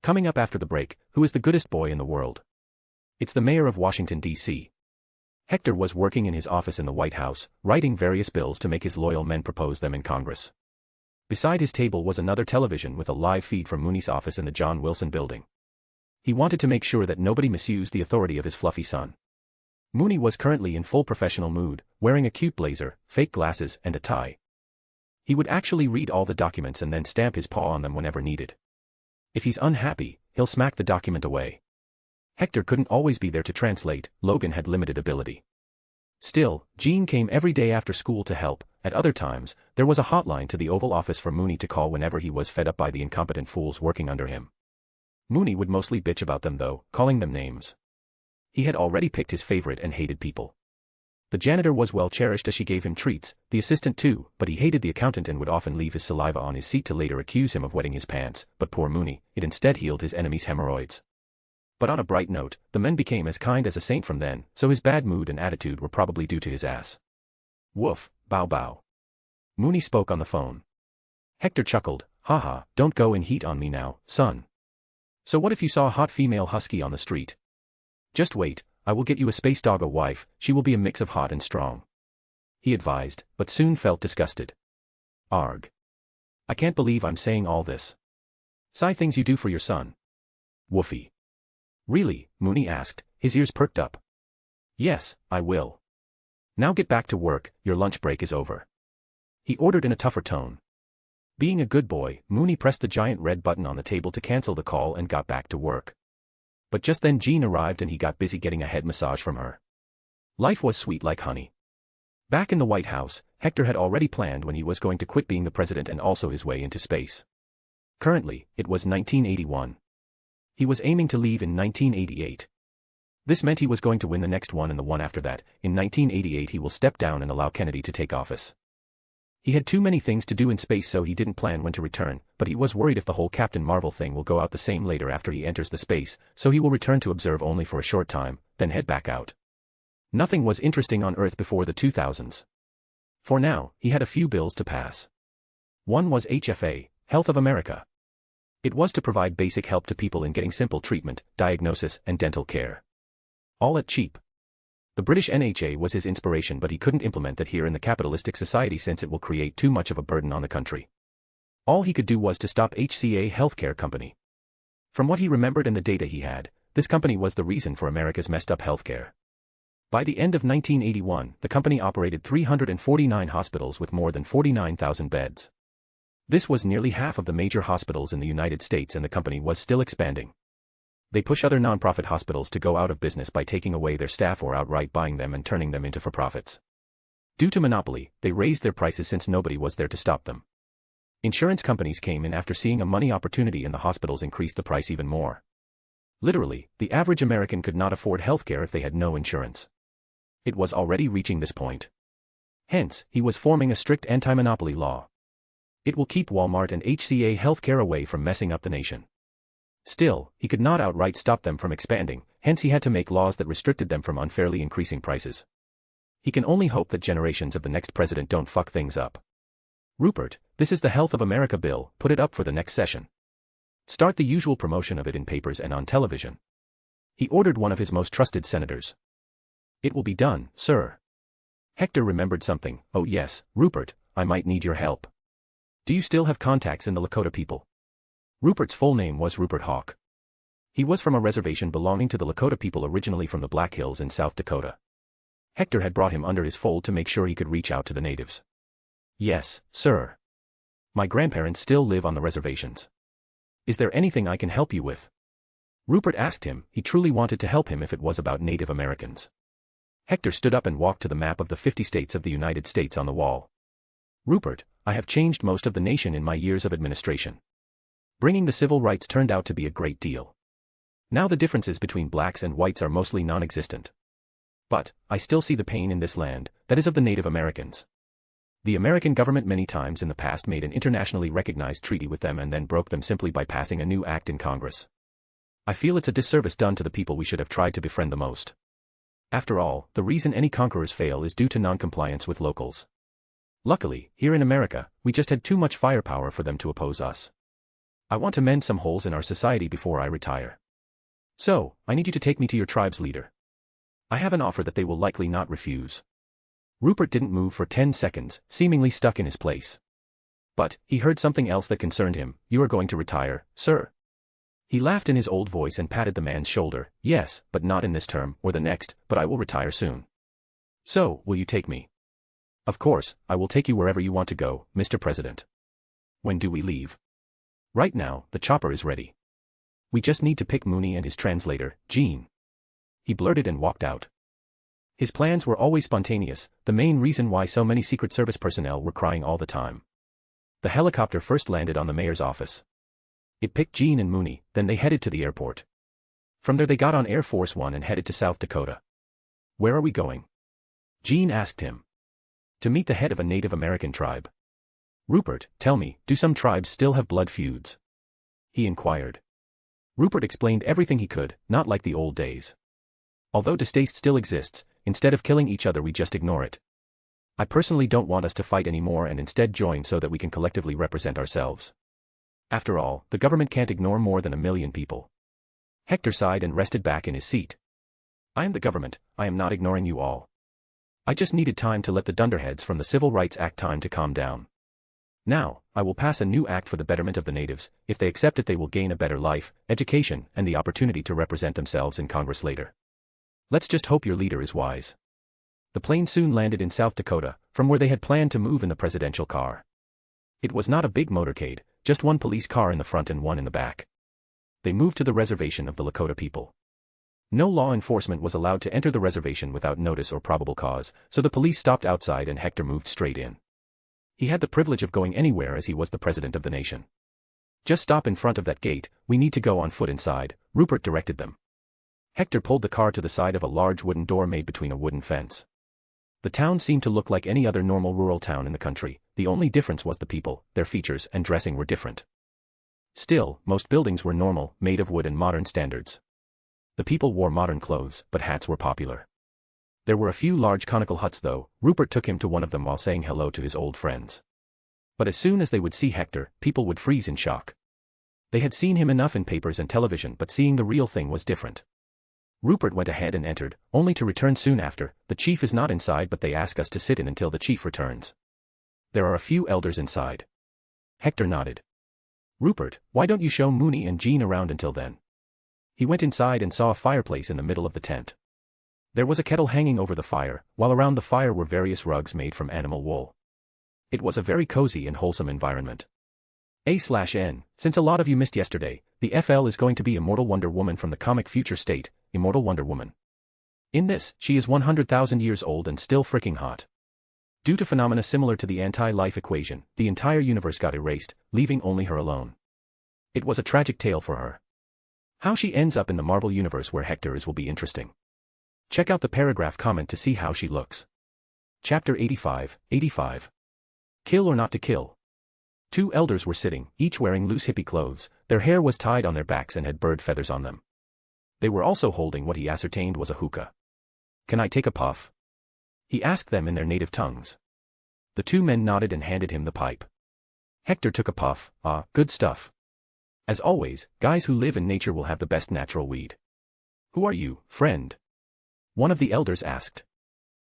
Coming up after the break, who is the goodest boy in the world? It's the mayor of Washington, D.C. Hector was working in his office in the White House, writing various bills to make his loyal men propose them in Congress. Beside his table was another television with a live feed from Mooney's office in the John Wilson building. He wanted to make sure that nobody misused the authority of his fluffy son. Mooney was currently in full professional mood, wearing a cute blazer, fake glasses, and a tie. He would actually read all the documents and then stamp his paw on them whenever needed. If he's unhappy, he'll smack the document away. Hector couldn't always be there to translate, Logan had limited ability. Still, Jean came every day after school to help. At other times, there was a hotline to the Oval Office for Mooney to call whenever he was fed up by the incompetent fools working under him. Mooney would mostly bitch about them though, calling them names. He had already picked his favorite and hated people. The janitor was well cherished as she gave him treats, the assistant too, but he hated the accountant and would often leave his saliva on his seat to later accuse him of wetting his pants, but poor Mooney, it instead healed his enemy's hemorrhoids. But on a bright note, the men became as kind as a saint from then, so his bad mood and attitude were probably due to his ass. Woof, bow bow. Mooney spoke on the phone. Hector chuckled, haha, don't go in heat on me now, son. So what if you saw a hot female husky on the street? Just wait, I will get you a space doggo wife, she will be a mix of hot and strong. He advised, but soon felt disgusted. Arg. I can't believe I'm saying all this. Sigh things you do for your son. Woofy. Really? Mooney asked, his ears perked up. Yes, I will. Now get back to work, your lunch break is over. He ordered in a tougher tone. Being a good boy, Mooney pressed the giant red button on the table to cancel the call and got back to work. But just then Jean arrived and he got busy getting a head massage from her. Life was sweet like honey. Back in the White House, Hector had already planned when he was going to quit being the president and also his way into space. Currently, it was 1981. He was aiming to leave in 1988. This meant he was going to win the next one and the one after that. In 1988 he will step down and allow Kennedy to take office. He had too many things to do in space so he didn't plan when to return, but he was worried if the whole Captain Marvel thing will go out the same later after he enters the space, so he will return to observe only for a short time, then head back out. Nothing was interesting on Earth before the 2000s. For now, he had a few bills to pass. One was HFA, Health of America. It was to provide basic help to people in getting simple treatment, diagnosis, and dental care. All at cheap. The British NHA was his inspiration, but he couldn't implement that here in the capitalistic society since it will create too much of a burden on the country. All he could do was to stop HCA Healthcare Company. From what he remembered and the data he had, this company was the reason for America's messed up healthcare. By the end of 1981, the company operated 349 hospitals with more than 49,000 beds. This was nearly half of the major hospitals in the United States, and the company was still expanding. They push other nonprofit hospitals to go out of business by taking away their staff or outright buying them and turning them into for-profits. Due to monopoly, they raised their prices since nobody was there to stop them. Insurance companies came in after seeing a money opportunity, and the hospitals increased the price even more. Literally, the average American could not afford healthcare if they had no insurance. It was already reaching this point. Hence, he was forming a strict anti-monopoly law. It will keep Walmart and HCA Healthcare away from messing up the nation. Still, he could not outright stop them from expanding, hence he had to make laws that restricted them from unfairly increasing prices. He can only hope that generations of the next president don't fuck things up. Rupert, this is the Health of America bill, put it up for the next session. Start the usual promotion of it in papers and on television. He ordered one of his most trusted senators. It will be done, sir. Hector remembered something. Oh yes, Rupert, I might need your help. Do you still have contacts in the Lakota people? Rupert's full name was Rupert Hawk. He was from a reservation belonging to the Lakota people, originally from the Black Hills in South Dakota. Hector had brought him under his fold to make sure he could reach out to the natives. Yes, sir. My grandparents still live on the reservations. Is there anything I can help you with? Rupert asked him. He truly wanted to help him if it was about Native Americans. Hector stood up and walked to the map of the 50 states of the United States on the wall. Rupert, I have changed most of the nation in my years of administration. Bringing the civil rights turned out to be a great deal. Now the differences between blacks and whites are mostly non-existent. But, I still see the pain in this land, that is of the Native Americans. The American government many times in the past made an internationally recognized treaty with them and then broke them simply by passing a new act in Congress. I feel it's a disservice done to the people we should have tried to befriend the most. After all, the reason any conquerors fail is due to non-compliance with locals. Luckily, here in America, we just had too much firepower for them to oppose us. I want to mend some holes in our society before I retire. So, I need you to take me to your tribe's leader. I have an offer that they will likely not refuse. Rupert didn't move for 10 seconds, seemingly stuck in his place. But, he heard something else that concerned him. You are going to retire, sir. He laughed in his old voice and patted the man's shoulder. Yes, but not in this term, or the next, but I will retire soon. So, will you take me? Of course, I will take you wherever you want to go, Mr. President. When do we leave? Right now, the chopper is ready. We just need to pick Mooney and his translator, Jean. He blurted and walked out. His plans were always spontaneous, the main reason why so many Secret Service personnel were crying all the time. The helicopter first landed on the mayor's office. It picked Jean and Mooney, then they headed to the airport. From there they got on Air Force One and headed to South Dakota. Where are we going? Jean asked him. To meet the head of a Native American tribe. Rupert, tell me, do some tribes still have blood feuds? He inquired. Rupert explained everything he could, not like the old days. Although distaste still exists, instead of killing each other we just ignore it. I personally don't want us to fight anymore and instead join so that we can collectively represent ourselves. After all, the government can't ignore more than 1 million people. Hector sighed and rested back in his seat. I am the government, I am not ignoring you all. I just needed time to let the dunderheads from the Civil Rights Act time to calm down. Now, I will pass a new act for the betterment of the natives. If they accept it they will gain a better life, education, and the opportunity to represent themselves in Congress later. Let's just hope your leader is wise. The plane soon landed in South Dakota, from where they had planned to move in the presidential car. It was not a big motorcade, just one police car in the front and one in the back. They moved to the reservation of the Lakota people. No law enforcement was allowed to enter the reservation without notice or probable cause, so the police stopped outside and Hector moved straight in. He had the privilege of going anywhere as he was the president of the nation. Just stop in front of that gate, we need to go on foot inside, Rupert directed them. Hector pulled the car to the side of a large wooden door made between a wooden fence. The town seemed to look like any other normal rural town in the country, the only difference was the people, their features and dressing were different. Still, most buildings were normal, made of wood and modern standards. The people wore modern clothes, but hats were popular. There were a few large conical huts though. Rupert took him to one of them while saying hello to his old friends. But as soon as they would see Hector, people would freeze in shock. They had seen him enough in papers and television but seeing the real thing was different. Rupert went ahead and entered, only to return soon after. The chief is not inside but they ask us to sit in until the chief returns. There are a few elders inside. Hector nodded. Rupert, why don't you show Mooney and Jean around until then? He went inside and saw a fireplace in the middle of the tent. There was a kettle hanging over the fire, while around the fire were various rugs made from animal wool. It was a very cozy and wholesome environment. A/N, since a lot of you missed yesterday, the FL is going to be Immortal Wonder Woman from the comic future state, Immortal Wonder Woman. In this, she is 100,000 years old and still freaking hot. Due to phenomena similar to the anti-life equation, the entire universe got erased, leaving only her alone. It was a tragic tale for her. How she ends up in the Marvel universe where Hector is will be interesting. Check out the paragraph comment to see how she looks. Chapter 85. Kill or not to kill. 2 elders were sitting, each wearing loose hippie clothes, their hair was tied on their backs and had bird feathers on them. They were also holding what he ascertained was a hookah. Can I take a puff? He asked them in their native tongues. The 2 men nodded and handed him the pipe. Hector took a puff. Good stuff. As always, guys who live in nature will have the best natural weed. Who are you, friend? One of the elders asked.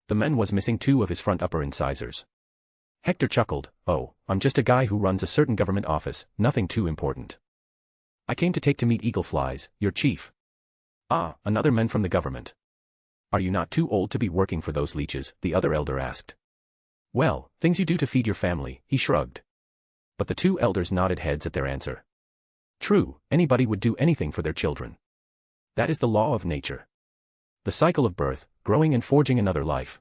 The man was missing 2 of his front upper incisors. Hector chuckled. Oh, I'm just a guy who runs a certain government office, nothing too important. I came to meet Eagle Flies, your chief. Another man from the government. Are you not too old to be working for those leeches? The other elder asked. Well, things you do to feed your family, he shrugged. But the 2 elders nodded heads at their answer. True, anybody would do anything for their children. That is the law of nature. The cycle of birth, growing and forging another life.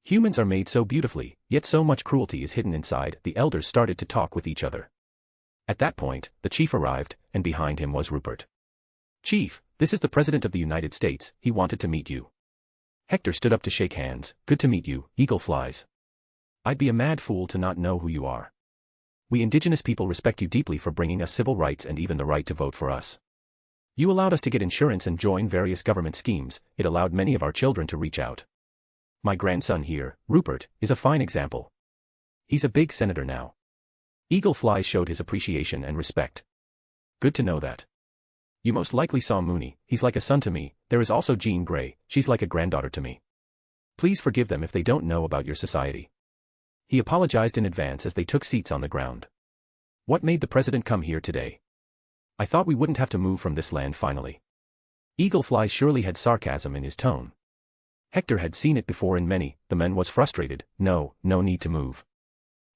Humans are made so beautifully, yet so much cruelty is hidden inside. The elders started to talk with each other. At that point, the chief arrived, and behind him was Rupert. Chief, this is the President of the United States, he wanted to meet you. Hector stood up to shake hands. Good to meet you, Eagle Flies. I'd be a mad fool to not know who you are. We indigenous people respect you deeply for bringing us civil rights and even the right to vote for us. You allowed us to get insurance and join various government schemes, it allowed many of our children to reach out. My grandson here, Rupert, is a fine example. He's a big senator now. Eagle Flies showed his appreciation and respect. Good to know that. You most likely saw Mooney, he's like a son to me. There is also Jean Grey, she's like a granddaughter to me. Please forgive them if they don't know about your society. He apologized in advance as they took seats on the ground. What made the president come here today? I thought we wouldn't have to move from this land finally. Eagle Flies surely had sarcasm in his tone. Hector had seen it before in many, the man was frustrated. No need to move.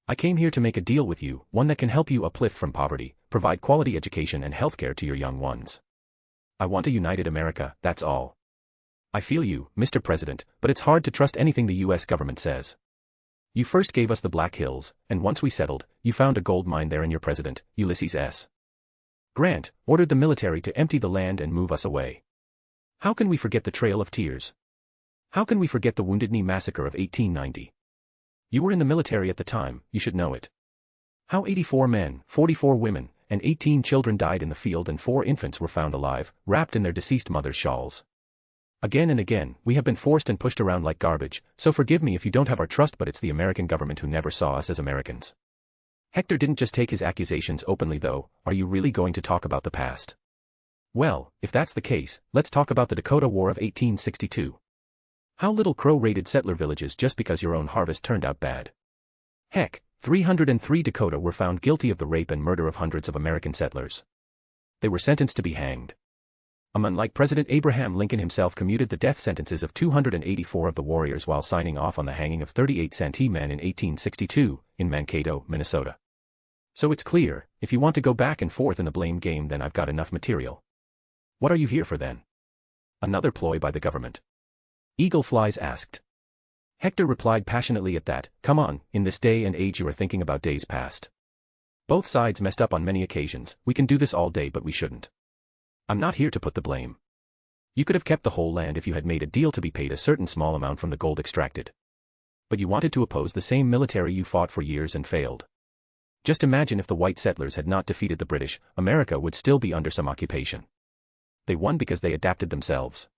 I came here to make a deal with you, one that can help you uplift from poverty, provide quality education and healthcare to your young ones. I want a united America, that's all. I feel you, Mr. President, but it's hard to trust anything the US government says. You first gave us the Black Hills, and once we settled, you found a gold mine there and your president, Ulysses S. Grant, ordered the military to empty the land and move us away. How can we forget the Trail of Tears? How can we forget the Wounded Knee Massacre of 1890? You were in the military at the time, you should know it. How 84 men, 44 women, and 18 children died in the field and 4 infants were found alive, wrapped in their deceased mothers' shawls. Again and again, we have been forced and pushed around like garbage, so forgive me if you don't have our trust, but it's the American government who never saw us as Americans. Hector didn't just take his accusations openly though. Are you really going to talk about the past? Well, if that's the case, let's talk about the Dakota War of 1862. How Little Crow raided settler villages just because your own harvest turned out bad. Heck, 303 Dakota were found guilty of the rape and murder of hundreds of American settlers. They were sentenced to be hanged. A man like President Abraham Lincoln himself commuted the death sentences of 284 of the warriors while signing off on the hanging of 38 Santee men in 1862, in Mankato, Minnesota. So it's clear, if you want to go back and forth in the blame game, then I've got enough material. What are you here for then? Another ploy by the government? Eagle Flies asked. Hector replied passionately at that. Come on, in this day and age you are thinking about days past. Both sides messed up on many occasions, we can do this all day but we shouldn't. I'm not here to put the blame. You could have kept the whole land if you had made a deal to be paid a certain small amount from the gold extracted. But you wanted to oppose the same military you fought for years and failed. Just imagine if the white settlers had not defeated the British, America would still be under some occupation. They won because they adapted themselves.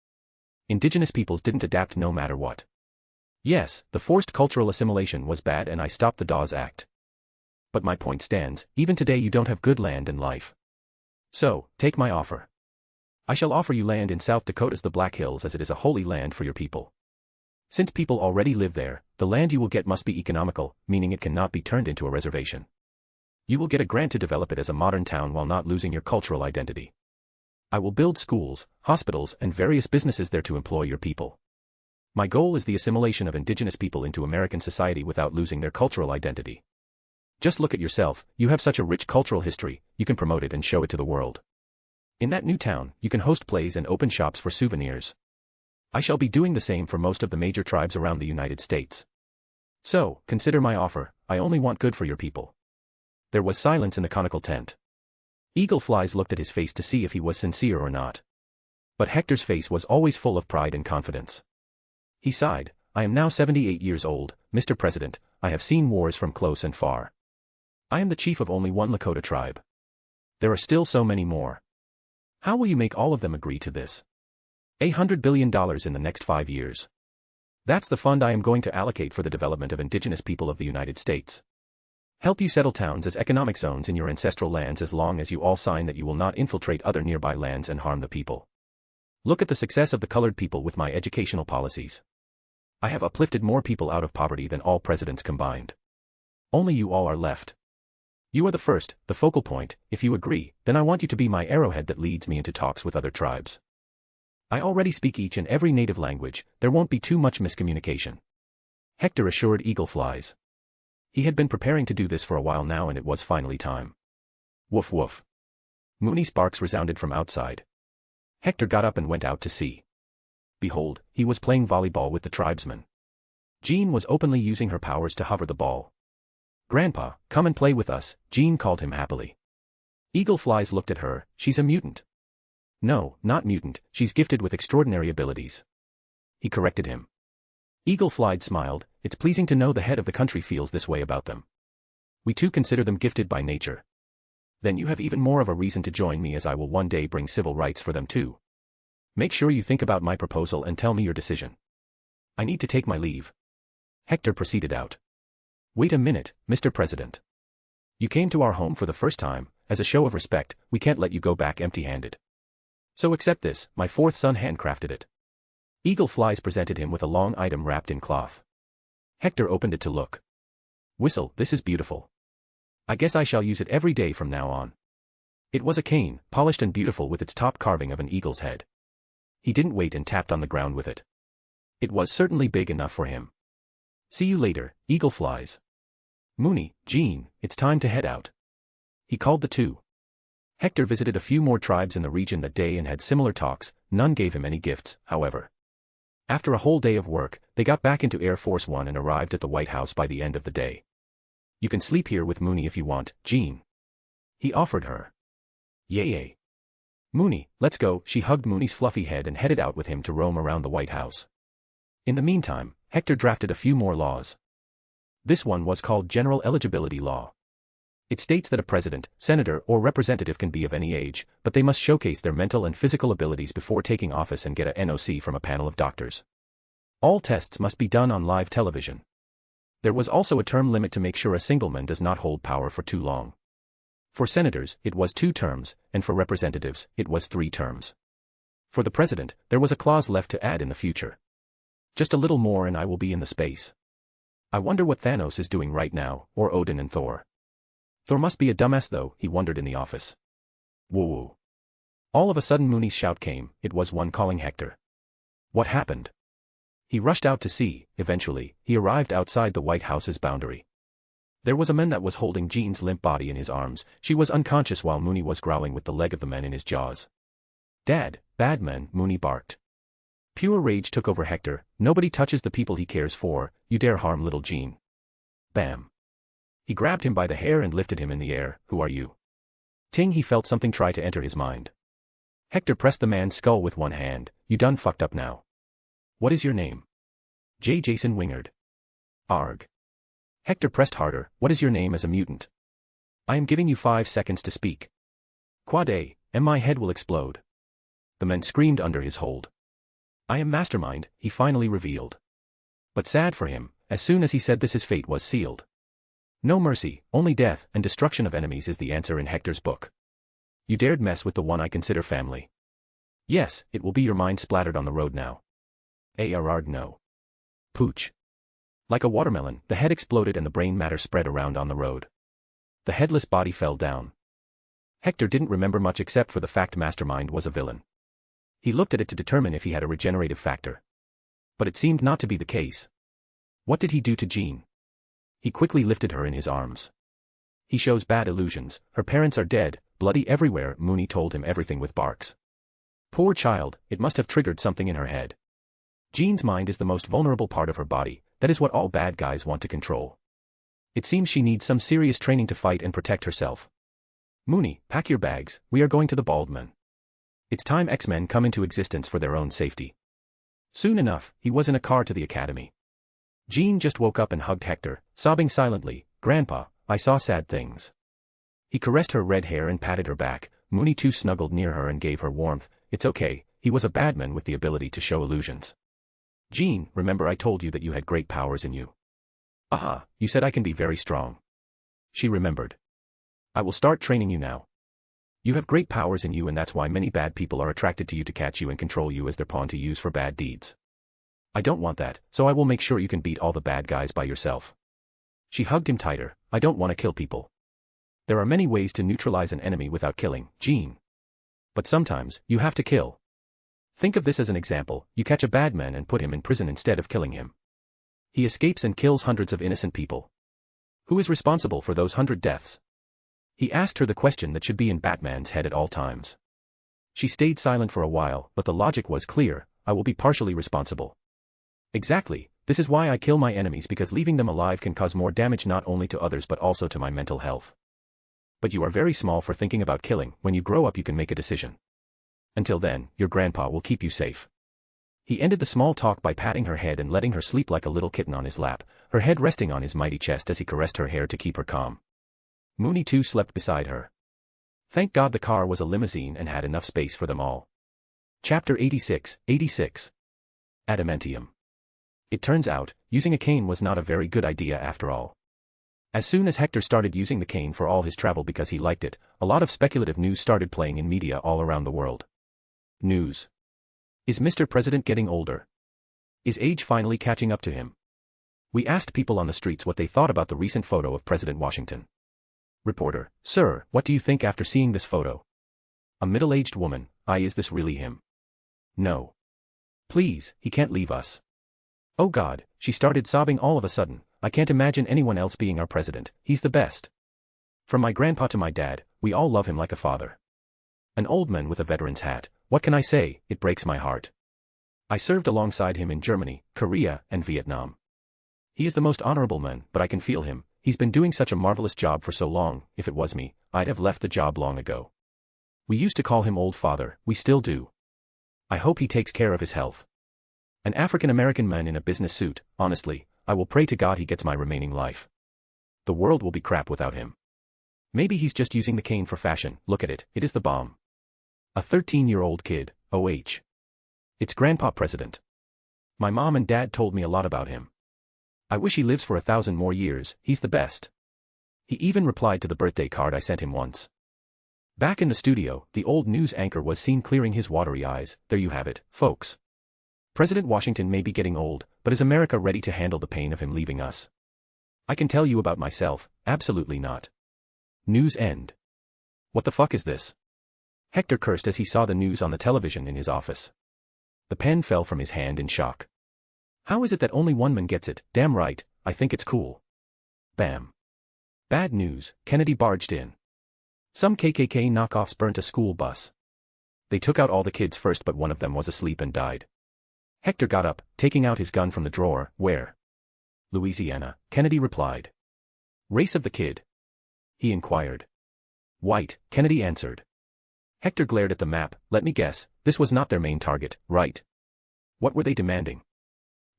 Indigenous peoples didn't adapt no matter what. Yes, the forced cultural assimilation was bad and I stopped the Dawes Act. But my point stands, even today you don't have good land and life. So, take my offer. I shall offer you land in South Dakota's the Black Hills as it is a holy land for your people. Since people already live there, the land you will get must be economical, meaning it cannot be turned into a reservation. You will get a grant to develop it as a modern town while not losing your cultural identity. I will build schools, hospitals, and various businesses there to employ your people. My goal is the assimilation of indigenous people into American society without losing their cultural identity. Just look at yourself, you have such a rich cultural history, you can promote it and show it to the world. In that new town, you can host plays and open shops for souvenirs. I shall be doing the same for most of the major tribes around the United States. So, consider my offer, I only want good for your people. There was silence in the conical tent. Eagle Flies looked at his face to see if he was sincere or not. But Hector's face was always full of pride and confidence. He sighed, I am now 78 years old, Mr. President, I have seen wars from close and far. I am the chief of only one Lakota tribe. There are still so many more. How will you make all of them agree to this? $100 billion in the next 5 years. That's the fund I am going to allocate for the development of indigenous people of the United States. Help you settle towns as economic zones in your ancestral lands as long as you all sign that you will not infiltrate other nearby lands and harm the people. Look at the success of the colored people with my educational policies. I have uplifted more people out of poverty than all presidents combined. Only you all are left. You are the first, the focal point. If you agree, then I want you to be my arrowhead that leads me into talks with other tribes. I already speak each and every native language, there won't be too much miscommunication. Hector assured Eagle Flies. He had been preparing to do this for a while now and it was finally time. Woof woof. Mooney's barks resounded from outside. Hector got up and went out to see. Behold, he was playing volleyball with the tribesmen. Jean was openly using her powers to hover the ball. Grandpa, come and play with us, Jean called him happily. Eagle Flies looked at her, she's a mutant. No, not mutant, she's gifted with extraordinary abilities. He corrected him. Eagle Flies smiled, it's pleasing to know the head of the country feels this way about them. We too consider them gifted by nature. Then you have even more of a reason to join me, as I will one day bring civil rights for them too. Make sure you think about my proposal and tell me your decision. I need to take my leave. Hector proceeded out. Wait a minute, Mr. President. You came to our home for the first time. As a show of respect, we can't let you go back empty-handed. So accept this, my fourth son handcrafted it. Eagle Flies presented him with a long item wrapped in cloth. Hector opened it to look. Whistle, this is beautiful. I guess I shall use it every day from now on. It was a cane, polished and beautiful with its top carving of an eagle's head. He didn't wait and tapped on the ground with it. It was certainly big enough for him. See you later, Eagle Flies. Mooney, Jean, it's time to head out. He called the two. Hector visited a few more tribes in the region that day and had similar talks. None gave him any gifts, however. After a whole day of work, they got back into Air Force One and arrived at the White House by the end of the day. You can sleep here with Mooney if you want, Jean. He offered her. Yay. Mooney, let's go. She hugged Mooney's fluffy head and headed out with him to roam around the White House. In the meantime, Hector drafted a few more laws. This one was called General Eligibility Law. It states that a president, senator, or representative can be of any age, but they must showcase their mental and physical abilities before taking office and get a NOC from a panel of doctors. All tests must be done on live television. There was also a term limit to make sure a single man does not hold power for too long. For senators, it was 2 terms, and for representatives, it was 3 terms. For the president, there was a clause left to add in the future. Just a little more and I will be in the space. I wonder what Thanos is doing right now, or Odin and Thor. Thor must be a dumbass though, he wondered in the office. Woo-woo. All of a sudden Mooney's shout came. It was one calling Hector. What happened? He rushed out to see. Eventually, he arrived outside the White House's boundary. There was a man that was holding Jean's limp body in his arms. She was unconscious while Mooney was growling with the leg of the man in his jaws. Dad, bad man, Mooney barked. Pure rage took over Hector. Nobody touches the people he cares for. You dare harm little Jean. Bam. He grabbed him by the hair and lifted him in the air. Who are you? Ting, he felt something try to enter his mind. Hector pressed the man's skull with one hand. You done fucked up now. What is your name? J. Jason Wingard. Arg. Hector pressed harder. What is your name as a mutant? I am giving you 5 seconds to speak. Quade, and my head will explode. The man screamed under his hold. I am Mastermind, he finally revealed. But sad for him, as soon as he said this his fate was sealed. No mercy, only death and destruction of enemies is the answer in Hector's book. You dared mess with the one I consider family. Yes, it will be your mind splattered on the road now. Arrard no. Pooch. Like a watermelon, the head exploded and the brain matter spread around on the road. The headless body fell down. Hector didn't remember much except for the fact Mastermind was a villain. He looked at it to determine if he had a regenerative factor. But it seemed not to be the case. What did he do to Jean? He quickly lifted her in his arms. He shows bad illusions. Her parents are dead, bloody everywhere. Mooney told him everything with barks. Poor child, it must have triggered something in her head. Jean's mind is the most vulnerable part of her body. That is what all bad guys want to control. It seems she needs some serious training to fight and protect herself. Mooney, pack your bags, we are going to the Bald Man. It's time X-Men come into existence for their own safety. Soon enough, he was in a car to the academy. Jean just woke up and hugged Hector, sobbing silently. Grandpa, I saw sad things. He caressed her red hair and patted her back. Mooney too snuggled near her and gave her warmth. It's okay, he was a bad man with the ability to show illusions. Jean, remember I told you that you had great powers in you. Aha, you said I can be very strong. She remembered. I will start training you now. You have great powers in you and that's why many bad people are attracted to you to catch you and control you as their pawn to use for bad deeds. I don't want that, so I will make sure you can beat all the bad guys by yourself. She hugged him tighter. I don't want to kill people. There are many ways to neutralize an enemy without killing, Jean. But sometimes, you have to kill. Think of this as an example. You catch a bad man and put him in prison instead of killing him. He escapes and kills hundreds of innocent people. Who is responsible for those 100 deaths? He asked her the question that should be in Batman's head at all times. She stayed silent for a while, but the logic was clear. I will be partially responsible. Exactly, this is why I kill my enemies, because leaving them alive can cause more damage not only to others but also to my mental health. But you are very small for thinking about killing. When you grow up you can make a decision. Until then, your grandpa will keep you safe. He ended the small talk by patting her head and letting her sleep like a little kitten on his lap, her head resting on his mighty chest as he caressed her hair to keep her calm. Mooney too slept beside her. Thank God the car was a limousine and had enough space for them all. Chapter 86, 86. Adamantium. It turns out, using a cane was not a very good idea after all. As soon as Hector started using the cane for all his travel because he liked it, a lot of speculative news started playing in media all around the world. News. Is Mr. President getting older? Is age finally catching up to him? We asked people on the streets what they thought about the recent photo of President Washington. Reporter: Sir, what do you think after seeing this photo? A middle-aged woman: is this really him? No. Please, he can't leave us. Oh God, she started sobbing all of a sudden. I can't imagine anyone else being our president, he's the best. From my grandpa to my dad, we all love him like a father. An old man with a veteran's hat: what can I say, it breaks my heart. I served alongside him in Germany, Korea, and Vietnam. He is the most honorable man, but I can feel him. He's been doing such a marvelous job for so long. If it was me, I'd have left the job long ago. We used to call him Old Father, we still do. I hope he takes care of his health. An African-American man in a business suit: honestly, I will pray to God he gets my remaining life. The world will be crap without him. Maybe he's just using the cane for fashion. Look at it, it is the bomb. A 13-year-old kid, OH. It's Grandpa President. My mom and dad told me a lot about him. I wish he lives for 1,000 more years, he's the best. He even replied to the birthday card I sent him once. Back in the studio, the old news anchor was seen clearing his watery eyes. There you have it, folks. President Washington may be getting old, but is America ready to handle the pain of him leaving us? I can tell you about myself, absolutely not. News end. What the fuck is this? Hector cursed as he saw the news on the television in his office. The pen fell from his hand in shock. How is it that only one man gets it? Damn right, I think it's cool. Bam. Bad news, Kennedy barged in. Some KKK knockoffs burnt a school bus. They took out all the kids first, but one of them was asleep and died. Hector got up, taking out his gun from the drawer. Where? Louisiana, Kennedy replied. Race of the kid? He inquired. White, Kennedy answered. Hector glared at the map. Let me guess, this was not their main target, right? What were they demanding?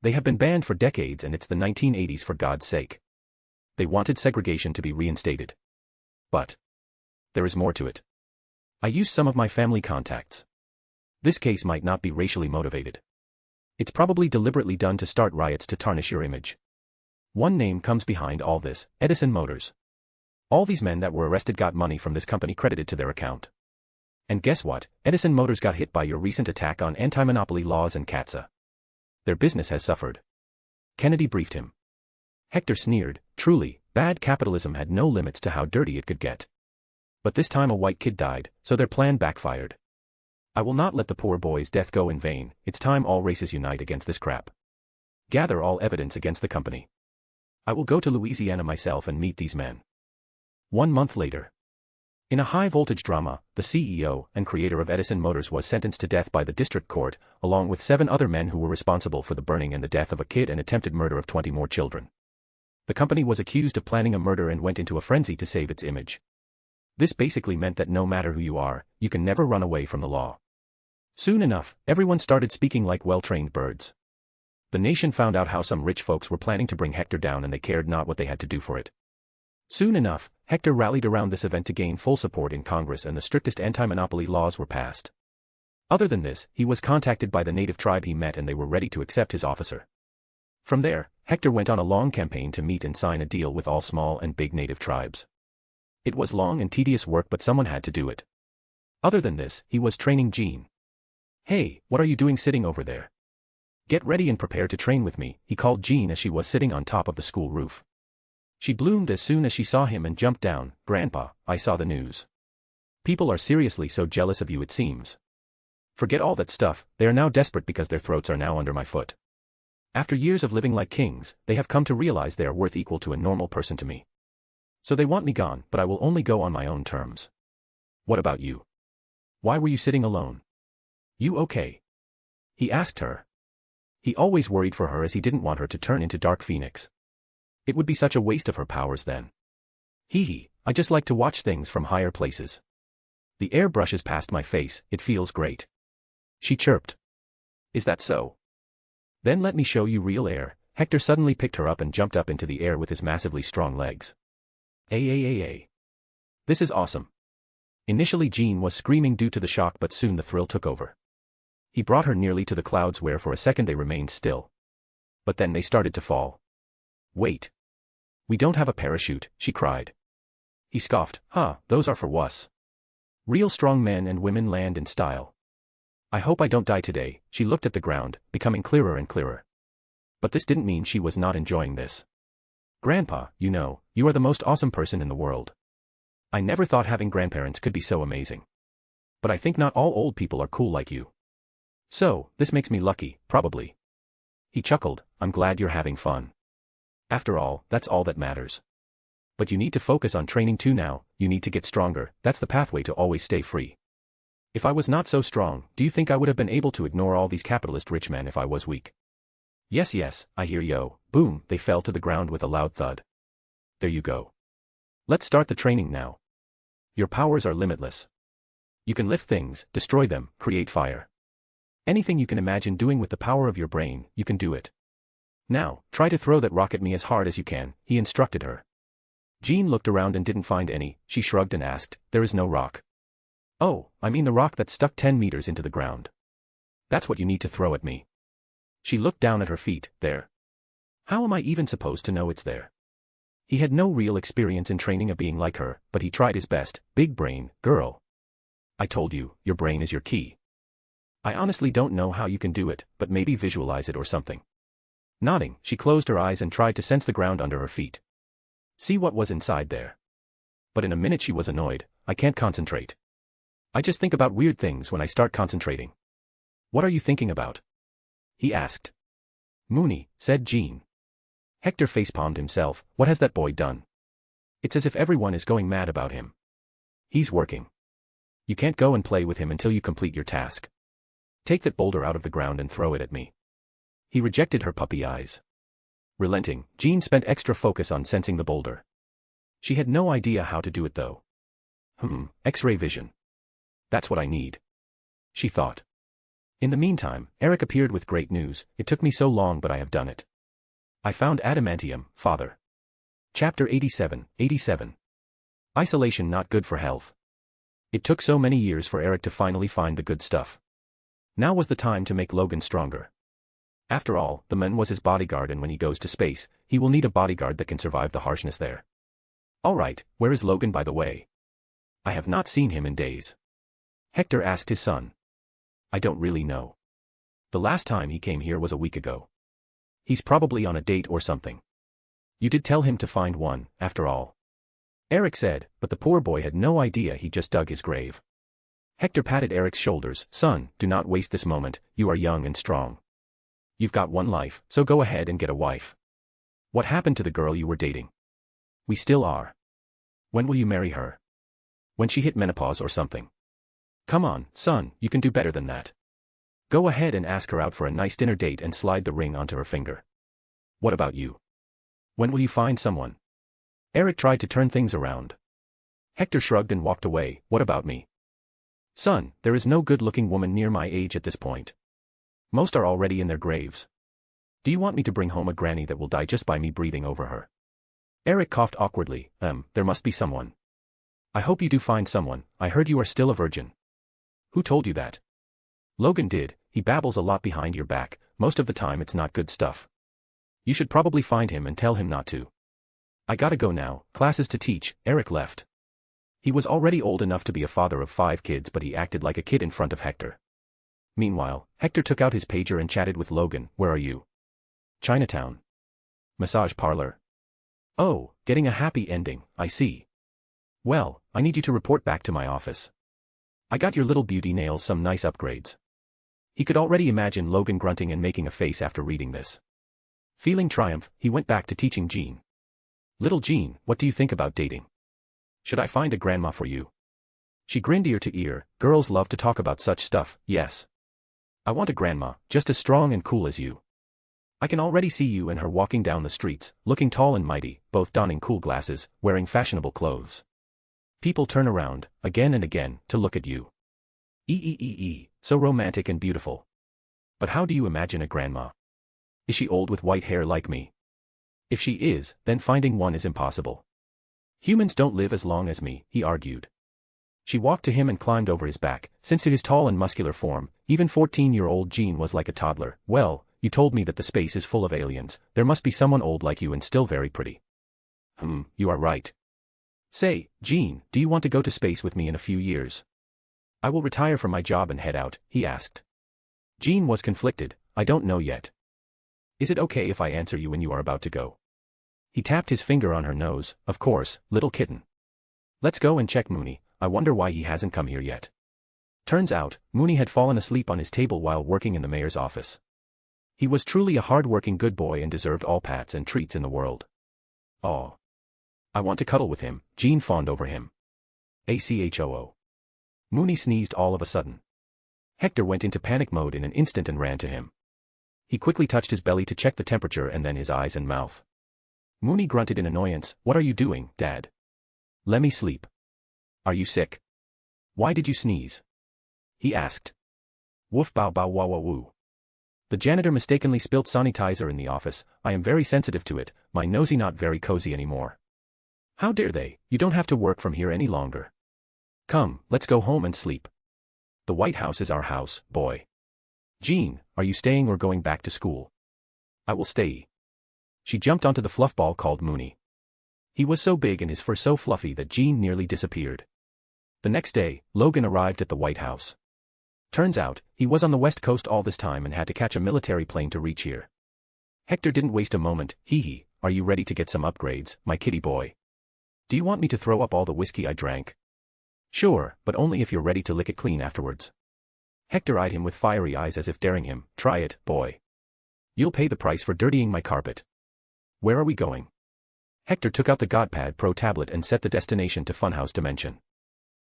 They have been banned for decades and it's the 1980s, for God's sake. They wanted segregation to be reinstated. But there is more to it. I used some of my family contacts. This case might not be racially motivated. It's probably deliberately done to start riots to tarnish your image. One name comes behind all this: Edison Motors. All these men that were arrested got money from this company credited to their account. And guess what? Edison Motors got hit by your recent attack on anti-monopoly laws and CATSA. Their business has suffered. Kennedy briefed him. Hector sneered. Truly, bad capitalism had no limits to how dirty it could get. But this time a white kid died, so their plan backfired. I will not let the poor boy's death go in vain. It's time all races unite against this crap. Gather all evidence against the company. I will go to Louisiana myself and meet these men. 1 month later. In a high-voltage drama, the CEO and creator of Edison Motors was sentenced to death by the district court, along with 7 other men who were responsible for the burning and the death of a kid and attempted murder of 20 more children. The company was accused of planning a murder and went into a frenzy to save its image. This basically meant that no matter who you are, you can never run away from the law. Soon enough, everyone started speaking like well-trained birds. The nation found out how some rich folks were planning to bring Hector down and they cared not what they had to do for it. Soon enough, Hector rallied around this event to gain full support in Congress and the strictest anti-monopoly laws were passed. Other than this, he was contacted by the native tribe he met and they were ready to accept his officer. From there, Hector went on a long campaign to meet and sign a deal with all small and big native tribes. It was long and tedious work, but someone had to do it. Other than this, he was training Jean. Hey, what are you doing sitting over there? Get ready and prepare to train with me, he called Jean as she was sitting on top of the school roof. She bloomed as soon as she saw him and jumped down. Grandpa, I saw the news. People are seriously so jealous of you, it seems. Forget all that stuff, they are now desperate because their throats are now under my foot. After years of living like kings, they have come to realize they are worth equal to a normal person to me. So they want me gone, but I will only go on my own terms. What about you? Why were you sitting alone? You okay? He asked her. He always worried for her as he didn't want her to turn into Dark Phoenix. It would be such a waste of her powers then. Hee, I just like to watch things from higher places. The air brushes past my face, it feels great. She chirped. Is that so? Then let me show you real air. Hector suddenly picked her up and jumped up into the air with his massively strong legs. This is awesome. Initially Jean was screaming due to the shock, but soon the thrill took over. He brought her nearly to the clouds where for a second they remained still. But then they started to fall. Wait. We don't have a parachute, she cried. He scoffed, those are for wuss. Real strong men and women land in style. I hope I don't die today, she looked at the ground, becoming clearer and clearer. But this didn't mean she was not enjoying this. Grandpa, you know, you are the most awesome person in the world. I never thought having grandparents could be so amazing. But I think not all old people are cool like you. So, this makes me lucky, probably. He chuckled, I'm glad you're having fun. After all, that's all that matters. But you need to focus on training too now, you need to get stronger, that's the pathway to always stay free. If I was not so strong, do you think I would have been able to ignore all these capitalist rich men if I was weak? Yes, I hear yo. Boom, they fell to the ground with a loud thud. There you go. Let's start the training now. Your powers are limitless. You can lift things, destroy them, create fire. Anything you can imagine doing with the power of your brain, you can do it. Now, try to throw that rock at me as hard as you can, he instructed her. Jean looked around and didn't find any, she shrugged and asked, there is no rock. Oh, I mean the rock that stuck 10 meters into the ground. That's what you need to throw at me. She looked down at her feet, there. How am I even supposed to know it's there? He had no real experience in training a being like her, but he tried his best, big brain, girl. I told you, your brain is your key. I honestly don't know how you can do it, but maybe visualize it or something. Nodding, she closed her eyes and tried to sense the ground under her feet. See what was inside there. But in a minute she was annoyed, I can't concentrate. I just think about weird things when I start concentrating. What are you thinking about? He asked. Mooney, said Jean. Hector facepalmed himself, what has that boy done? It's as if everyone is going mad about him. He's working. You can't go and play with him until you complete your task. Take that boulder out of the ground and throw it at me. He rejected her puppy eyes. Relenting, Jean spent extra focus on sensing the boulder. She had no idea how to do it though. X-ray vision. That's what I need. She thought. In the meantime, Eric appeared with great news, it took me so long but I have done it. I found adamantium, father. Chapter 87. Isolation not good for health. It took so many years for Eric to finally find the good stuff. Now was the time to make Logan stronger. After all, the man was his bodyguard and when he goes to space, he will need a bodyguard that can survive the harshness there. Alright, where is Logan by the way? I have not seen him in days. Hector asked his son. I don't really know. The last time he came here was a week ago. He's probably on a date or something. You did tell him to find one, after all. Eric said, but the poor boy had no idea he just dug his grave. Hector patted Eric's shoulders, son, do not waste this moment, you are young and strong. You've got one life, so go ahead and get a wife. What happened to the girl you were dating? We still are. When will you marry her? When she hit menopause or something. Come on, son, you can do better than that. Go ahead and ask her out for a nice dinner date and slide the ring onto her finger. What about you? When will you find someone? Eric tried to turn things around. Hector shrugged and walked away, what about me? Son, there is no good-looking woman near my age at this point. Most are already in their graves. Do you want me to bring home a granny that will die just by me breathing over her? Eric coughed awkwardly, there must be someone. I hope you do find someone, I heard you are still a virgin. Who told you that? Logan did, he babbles a lot behind your back, most of the time it's not good stuff. You should probably find him and tell him not to. I gotta go now, classes to teach, Eric left. He was already old enough to be a father of 5 kids but he acted like a kid in front of Hector. Meanwhile, Hector took out his pager and chatted with Logan, where are you? Chinatown. Massage parlor. Oh, getting a happy ending, I see. Well, I need you to report back to my office. I got your little beauty nails some nice upgrades. He could already imagine Logan grunting and making a face after reading this. Feeling triumph, he went back to teaching Jean. Little Jean, what do you think about dating? Should I find a grandma for you? She grinned ear to ear, girls love to talk about such stuff, yes. I want a grandma, just as strong and cool as you. I can already see you and her walking down the streets, looking tall and mighty, both donning cool glasses, wearing fashionable clothes. People turn around, again and again, to look at you. So romantic and beautiful. But how do you imagine a grandma? Is she old with white hair like me? If she is, then finding one is impossible. Humans don't live as long as me, he argued. She walked to him and climbed over his back, since to his tall and muscular form, even 14-year-old Jean was like a toddler. Well, you told me that the space is full of aliens, there must be someone old like you and still very pretty. You are right. Say, Jean, do you want to go to space with me in a few years? I will retire from my job and head out, he asked. Jean was conflicted. I don't know yet. Is it okay if I answer you when you are about to go? He tapped his finger on her nose. Of course, little kitten. Let's go and check Mooney. I wonder why he hasn't come here yet. Turns out, Mooney had fallen asleep on his table while working in the mayor's office. He was truly a hard-working good boy and deserved all pats and treats in the world. Aw. I want to cuddle with him, Jean fawned over him. ACHOO. Mooney sneezed all of a sudden. Hector went into panic mode in an instant and ran to him. He quickly touched his belly to check the temperature and then his eyes and mouth. Mooney grunted in annoyance. What are you doing, Dad? Let me sleep. Are you sick? Why did you sneeze? He asked. Woof bow bow wow wow woo. The janitor mistakenly spilt sanitizer in the office. I am very sensitive to it, my nosy not very cozy anymore. How dare they, you don't have to work from here any longer. Come, let's go home and sleep. The White House is our house, boy. Jean, are you staying or going back to school? I will stay. She jumped onto the fluff ball called Mooney. He was so big and his fur so fluffy that Jean nearly disappeared. The next day, Logan arrived at the White House. Turns out, he was on the West Coast all this time and had to catch a military plane to reach here. Hector didn't waste a moment. Hee, are you ready to get some upgrades, my kitty boy? Do you want me to throw up all the whiskey I drank? Sure, but only if you're ready to lick it clean afterwards. Hector eyed him with fiery eyes as if daring him. Try it, boy. You'll pay the price for dirtying my carpet. Where are we going? Hector took out the Godpad Pro tablet and set the destination to Funhouse Dimension.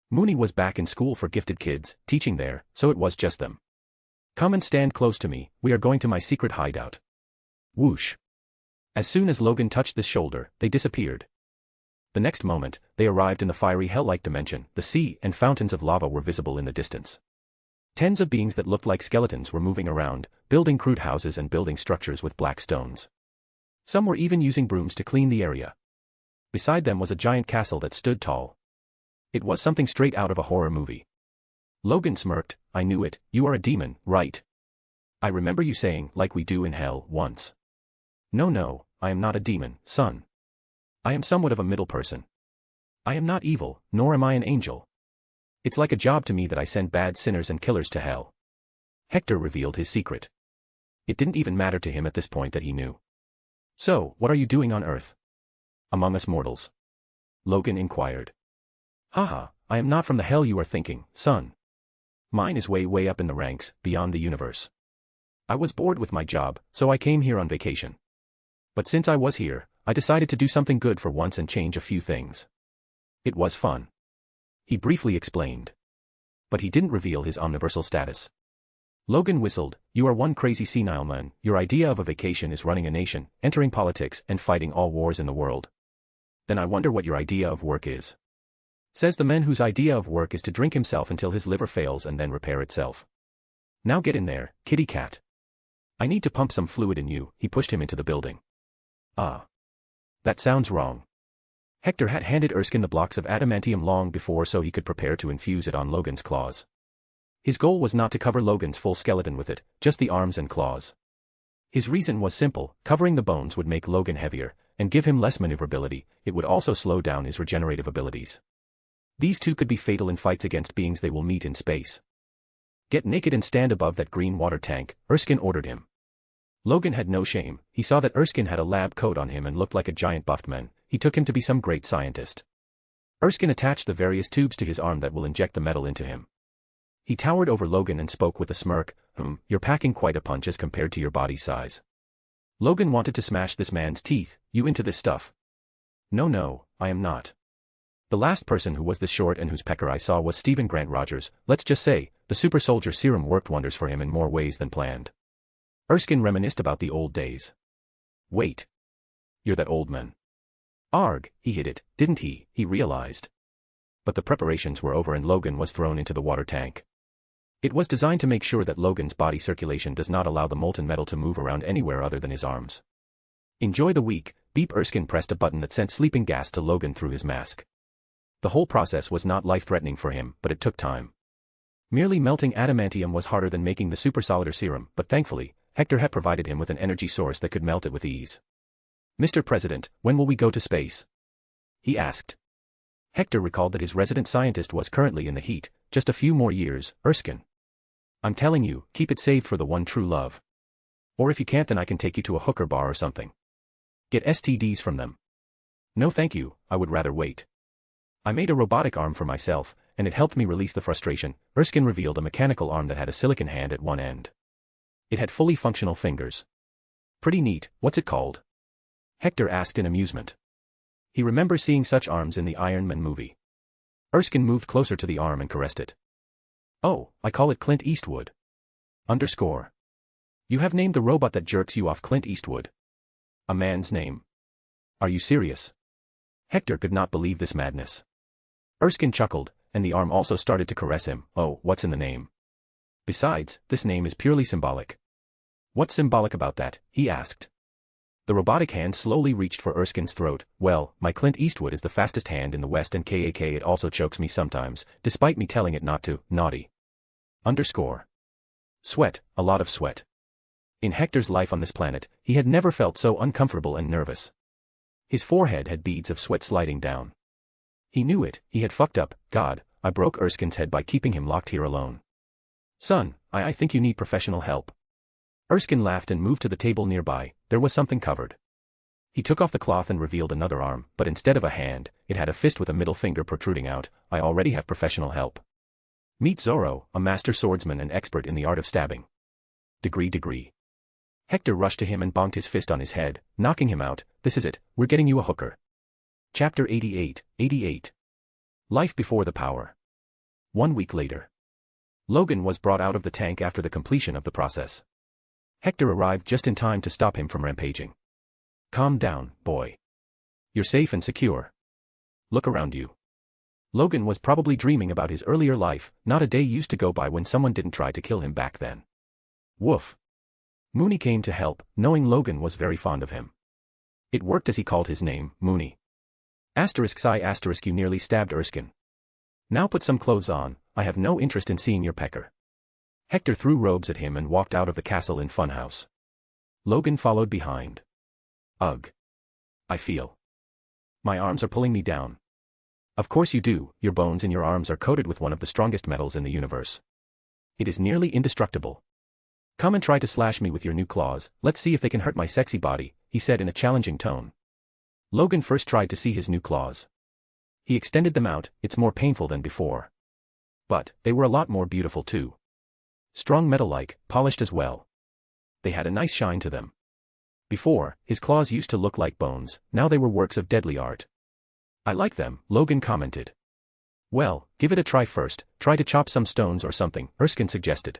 Mooney was back in school for gifted kids, teaching there, so it was just them. Come and stand close to me, we are going to my secret hideout. Whoosh. As soon as Logan touched this shoulder, they disappeared. The next moment, they arrived in the fiery hell-like dimension. The sea and fountains of lava were visible in the distance. Tens of beings that looked like skeletons were moving around, building crude houses and building structures with black stones. Some were even using brooms to clean the area. Beside them was a giant castle that stood tall. It was something straight out of a horror movie. Logan smirked. I knew it, you are a demon, right? I remember you saying, like we do in hell, once. No, I am not a demon, son. I am somewhat of a middle person. I am not evil, nor am I an angel. It's like a job to me that I send bad sinners and killers to hell. Hector revealed his secret. It didn't even matter to him at this point that he knew. So, what are you doing on Earth? Among us mortals? Logan inquired. Haha, I am not from the hell you are thinking, son. Mine is way up in the ranks, beyond the universe. I was bored with my job, so I came here on vacation. But since I was here, I decided to do something good for once and change a few things. It was fun. He briefly explained. But he didn't reveal his omniversal status. Logan whistled. You are one crazy senile man. Your idea of a vacation is running a nation, entering politics and fighting all wars in the world. Then I wonder what your idea of work is. Says the man whose idea of work is to drink himself until his liver fails and then repair itself. Now get in there, kitty cat. I need to pump some fluid in you. He pushed him into the building. That sounds wrong. Hector had handed Erskine the blocks of adamantium long before so he could prepare to infuse it on Logan's claws. His goal was not to cover Logan's full skeleton with it, just the arms and claws. His reason was simple, covering the bones would make Logan heavier, and give him less maneuverability. It would also slow down his regenerative abilities. These two could be fatal in fights against beings they will meet in space. Get naked and stand above that green water tank, Erskine ordered him. Logan had no shame. He saw that Erskine had a lab coat on him and looked like a giant buffed man. He took him to be some great scientist. Erskine attached the various tubes to his arm that will inject the metal into him. He towered over Logan and spoke with a smirk. You're packing quite a punch as compared to your body size. Logan wanted to smash this man's teeth. You into this stuff? No, I am not. The last person who was this short and whose pecker I saw was Stephen Grant Rogers. Let's just say, the super soldier serum worked wonders for him in more ways than planned. Erskine reminisced about the old days. Wait. You're that old man. Arg, he hit it, didn't he? He realized. But the preparations were over and Logan was thrown into the water tank. It was designed to make sure that Logan's body circulation does not allow the molten metal to move around anywhere other than his arms. Enjoy the week. Beep. Erskine pressed a button that sent sleeping gas to Logan through his mask. The whole process was not life-threatening for him, but it took time. Merely melting adamantium was harder than making the supersolider serum, but thankfully, Hector had provided him with an energy source that could melt it with ease. "Mr. President, when will we go to space?" he asked. Hector recalled that his resident scientist was currently in the heat. "Just a few more years, Erskine. I'm telling you, keep it saved for the one true love. Or if you can't, then I can take you to a hooker bar or something. Get STDs from them." "No thank you, I would rather wait. I made a robotic arm for myself, and it helped me release the frustration." Erskine revealed a mechanical arm that had a silicon hand at one end. It had fully functional fingers. "Pretty neat, what's it called?" Hector asked in amusement. He remembers seeing such arms in the Iron Man movie. Erskine moved closer to the arm and caressed it. "Oh, I call it Clint Eastwood. _ You have named the robot that jerks you off Clint Eastwood. A man's name. Are you serious?" Hector could not believe this madness. Erskine chuckled, and the arm also started to caress him. "Oh, what's in the name? Besides, this name is purely symbolic." "What's symbolic about that?" he asked. The robotic hand slowly reached for Erskine's throat. "Well, my Clint Eastwood is the fastest hand in the West, and it also chokes me sometimes, despite me telling it not to. Naughty. _ Sweat, a lot of sweat. In Hector's life on this planet, he had never felt so uncomfortable and nervous. His forehead had beads of sweat sliding down. He knew it, he had fucked up. God, I broke Erskine's head by keeping him locked here alone. "Son, I think you need professional help." Erskine laughed and moved to the table nearby. There was something covered. He took off the cloth and revealed another arm, but instead of a hand, it had a fist with a middle finger protruding out. "I already have professional help. Meet Zorro, a master swordsman and expert in the art of stabbing. Degree. Hector rushed to him and bonked his fist on his head, knocking him out. "This is it, we're getting you a hooker." Chapter 88. Life before the power. 1 week later. Logan was brought out of the tank after the completion of the process. Hector arrived just in time to stop him from rampaging. "Calm down, boy. You're safe and secure. Look around you." Logan was probably dreaming about his earlier life. Not a day used to go by when someone didn't try to kill him back then. Woof. Mooney came to help, knowing Logan was very fond of him. It worked as he called his name, Mooney. ****, you nearly stabbed Erskine. Now put some clothes on, I have no interest in seeing your pecker." Hector threw robes at him and walked out of the castle in Funhouse. Logan followed behind. "Ugh. I feel. My arms are pulling me down." "Of course you do, your bones in your arms are coated with one of the strongest metals in the universe. It is nearly indestructible. Come and try to slash me with your new claws, let's see if they can hurt my sexy body," he said in a challenging tone. Logan first tried to see his new claws. He extended them out. It's more painful than before. But they were a lot more beautiful too. Strong metal-like, polished as well. They had a nice shine to them. Before, his claws used to look like bones, now they were works of deadly art. "I like them," Logan commented. "Well, give it a try first, try to chop some stones or something," Erskine suggested.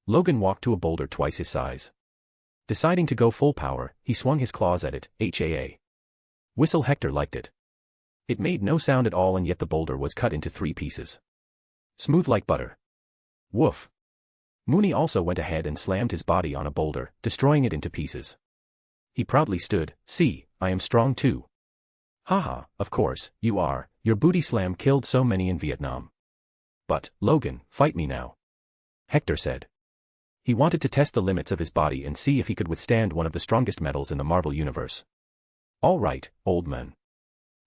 Logan walked to a boulder twice his size. Deciding to go full power, he swung his claws at it. Whistle. Hector liked it. It made no sound at all, and yet the boulder was cut into 3 pieces. Smooth like butter. Woof. Mooney also went ahead and slammed his body on a boulder, destroying it into pieces. He proudly stood. "See, I am strong too." "Haha, of course, you are, your booty slam killed so many in Vietnam." "But, Logan, fight me now," Hector said. He wanted to test the limits of his body and see if he could withstand one of the strongest metals in the Marvel Universe. "All right, old man.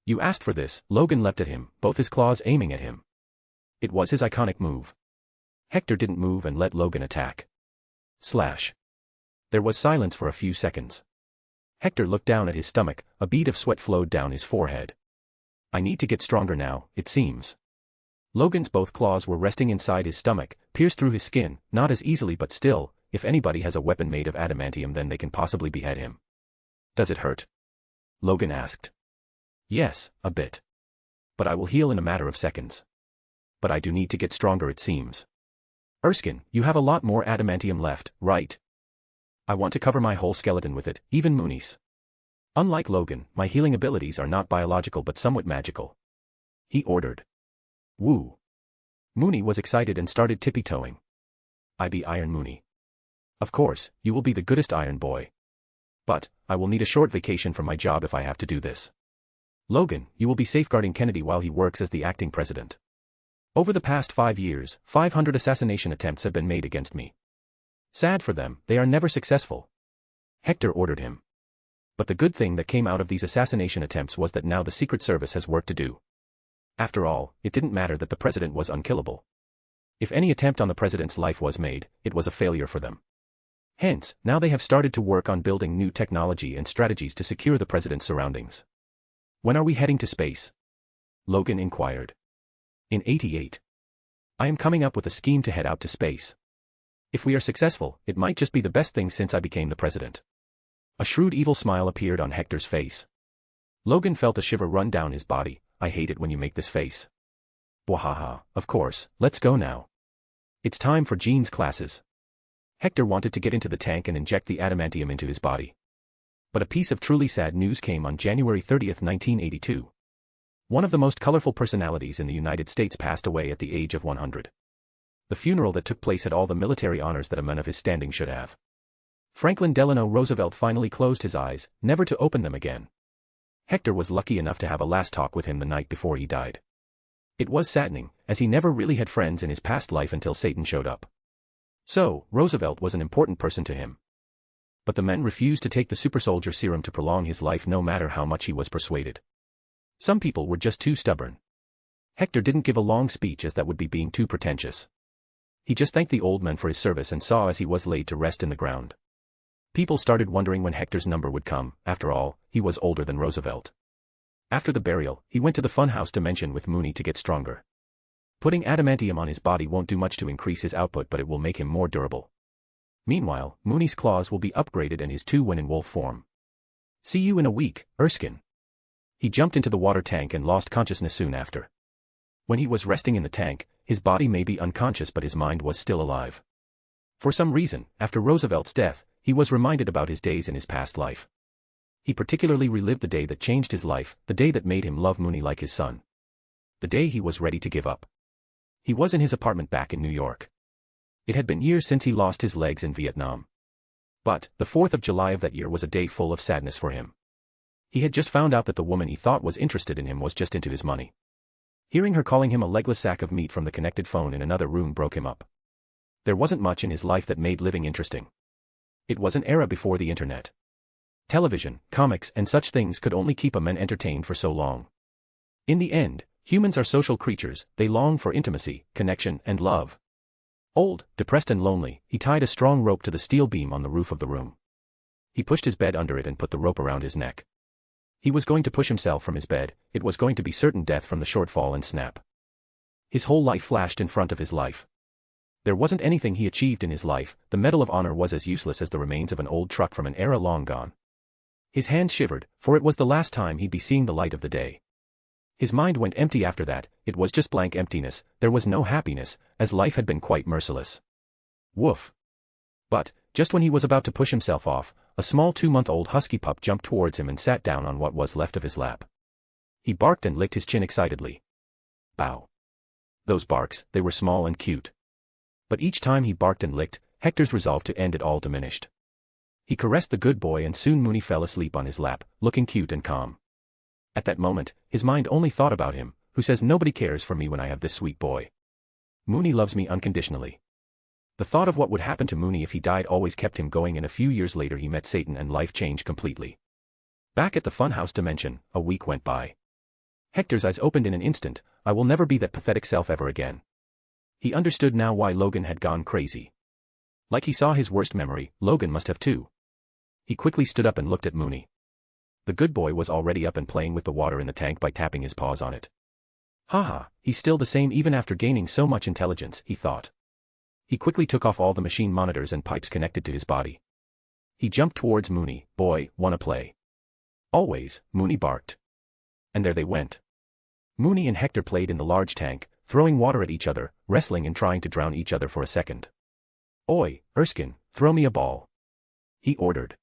You asked for this." Logan leapt at him, both his claws aiming at him. It was his iconic move. Hector didn't move and let Logan attack. Slash. There was silence for a few seconds. Hector looked down at his stomach, a bead of sweat flowed down his forehead. "I need to get stronger now, it seems." Logan's both claws were resting inside his stomach, pierced through his skin, not as easily but still, if anybody has a weapon made of adamantium then they can possibly behead him. "Does it hurt?" Logan asked. "Yes, a bit. But I will heal in a matter of seconds. But I do need to get stronger it seems." "Erskine, you have a lot more adamantium left, right? I want to cover my whole skeleton with it, even Mooney's." Unlike Logan, my healing abilities are not biological but somewhat magical," he ordered. "Woo." Mooney was excited and started tippy-toeing. "I be Iron Mooney. Of course, you will be the goodest Iron Boy. But, I will need a short vacation from my job if I have to do this." Logan, you will be safeguarding Kennedy while he works as the acting president. Over the past 5 years, 500 assassination attempts have been made against me. Sad for them, they are never successful. Hector ordered him. But the good thing that came out of these assassination attempts was that now the Secret Service has work to do. After all, it didn't matter that the president was unkillable. If any attempt on the president's life was made, it was a failure for them. Hence, now they have started to work on building new technology and strategies to secure the president's surroundings. When are we heading to space? Logan inquired. In 88. I am coming up with a scheme to head out to space. If we are successful, it might just be the best thing since I became the president. A shrewd evil smile appeared on Hector's face. Logan felt a shiver run down his body. I hate it when you make this face. Wahaha, of course, let's go now. It's time for Jean's classes. Hector wanted to get into the tank and inject the adamantium into his body. But a piece of truly sad news came on January 30, 1982. One of the most colorful personalities in the United States passed away at the age of 100. The funeral that took place had all the military honors that a man of his standing should have. Franklin Delano Roosevelt finally closed his eyes, never to open them again. Hector was lucky enough to have a last talk with him the night before he died. It was saddening, as he never really had friends in his past life until Satan showed up. So, Roosevelt was an important person to him. But the man refused to take the supersoldier serum to prolong his life no matter how much he was persuaded. Some people were just too stubborn. Hector didn't give a long speech as that would be being too pretentious. He just thanked the old man for his service and saw as he was laid to rest in the ground. People started wondering when Hector's number would come. After all, he was older than Roosevelt. After the burial, he went to the funhouse dimension with Mooney to get stronger. Putting adamantium on his body won't do much to increase his output, but it will make him more durable. Meanwhile, Mooney's claws will be upgraded and his two when in wolf form. See you in a week, Erskine. He jumped into the water tank and lost consciousness soon after. When he was resting in the tank, his body may be unconscious but his mind was still alive. For some reason, after Roosevelt's death, he was reminded about his days in his past life. He particularly relived the day that changed his life, the day that made him love Mooney like his son. The day he was ready to give up. He was in his apartment back in New York. It had been years since he lost his legs in Vietnam. But, the 4th of July of that year was a day full of sadness for him. He had just found out that the woman he thought was interested in him was just into his money. Hearing her calling him a legless sack of meat from the connected phone in another room broke him up. There wasn't much in his life that made living interesting. It was an era before the internet. Television, comics, and such things could only keep a man entertained for so long. In the end, humans are social creatures, they long for intimacy, connection, and love. Old, depressed and lonely, he tied a strong rope to the steel beam on the roof of the room. He pushed his bed under it and put the rope around his neck. He was going to push himself from his bed, it was going to be certain death from the shortfall and snap. His whole life flashed in front of his life. There wasn't anything he achieved in his life, the Medal of Honor was as useless as the remains of an old truck from an era long gone. His hands shivered, for it was the last time he'd be seeing the light of the day. His mind went empty after that, it was just blank emptiness, there was no happiness, as life had been quite merciless. Woof. But, just when he was about to push himself off, a small 2-month-old husky pup jumped towards him and sat down on what was left of his lap. He barked and licked his chin excitedly. Bow. Those barks, they were small and cute. But each time he barked and licked, Hector's resolve to end it all diminished. He caressed the good boy and soon Mooney fell asleep on his lap, looking cute and calm. At that moment, his mind only thought about him, who says nobody cares for me when I have this sweet boy. Mooney loves me unconditionally. The thought of what would happen to Mooney if he died always kept him going, and a few years later he met Satan and life changed completely. Back at the funhouse dimension, a week went by. Hector's eyes opened in an instant. I will never be that pathetic self ever again. He understood now why Logan had gone crazy. Like he saw his worst memory, Logan must have too. He quickly stood up and looked at Mooney. The good boy was already up and playing with the water in the tank by tapping his paws on it. Haha, he's still the same even after gaining so much intelligence, he thought. He quickly took off all the machine monitors and pipes connected to his body. He jumped towards Mooney. Boy, wanna play? Always, Mooney barked. And there they went. Mooney and Hector played in the large tank, throwing water at each other, wrestling and trying to drown each other for a second. Oi, Erskine, throw me a ball. He ordered.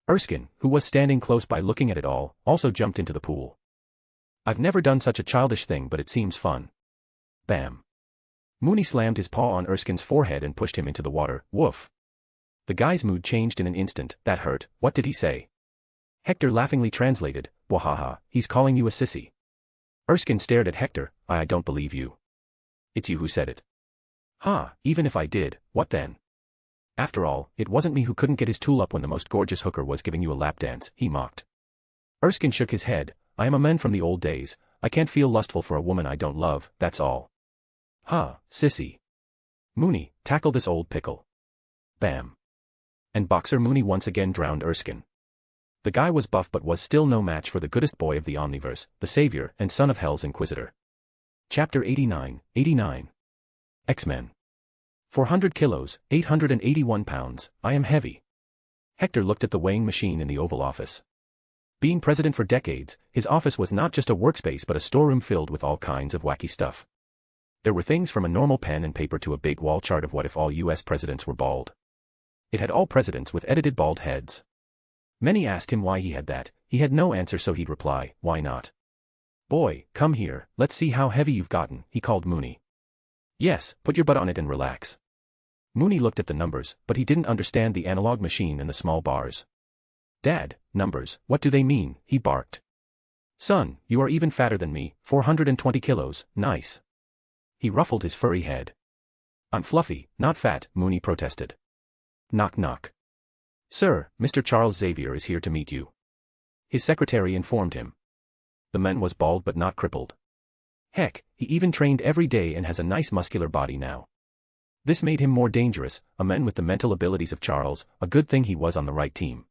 Erskine, who was standing close by looking at it all, also jumped into the pool. I've never done such a childish thing, but it seems fun. Bam. Mooney slammed his paw on Erskine's forehead and pushed him into the water. Woof. The guy's mood changed in an instant. That hurt. What did he say? Hector laughingly translated, Wahaha, he's calling you a sissy. Erskine stared at Hector. I don't believe you. It's you who said it. Even if I did, what then? After all, it wasn't me who couldn't get his tool up when the most gorgeous hooker was giving you a lap dance, he mocked. Erskine shook his head. I am a man from the old days. I can't feel lustful for a woman I don't love, that's all. Sissy. Mooney, tackle this old pickle. Bam. And Boxer Mooney once again drowned Erskine. The guy was buff but was still no match for the goodest boy of the Omniverse, the Xavier and son of Hell's Inquisitor. Chapter 89. X-Men. 400 kilos, 881 pounds, I am heavy. Hector looked at the weighing machine in the Oval Office. Being president for decades, his office was not just a workspace but a storeroom filled with all kinds of wacky stuff. There were things from a normal pen and paper to a big wall chart of what if all US presidents were bald. It had all presidents with edited bald heads. Many asked him why he had that. He had no answer, so he'd reply, why not? Boy, come here, let's see how heavy you've gotten, he called Mooney. Yes, put your butt on it and relax. Mooney looked at the numbers, but he didn't understand the analog machine and the small bars. Dad, numbers, what do they mean? He barked. Son, you are even fatter than me, 420 kilos, nice. He ruffled his furry head. I'm fluffy, not fat, Mooney protested. Knock knock. Sir, Mr. Charles Xavier is here to meet you. His secretary informed him. The man was bald but not crippled. Heck, he even trained every day and has a nice muscular body now. This made him more dangerous, a man with the mental abilities of Charles, a good thing he was on the right team.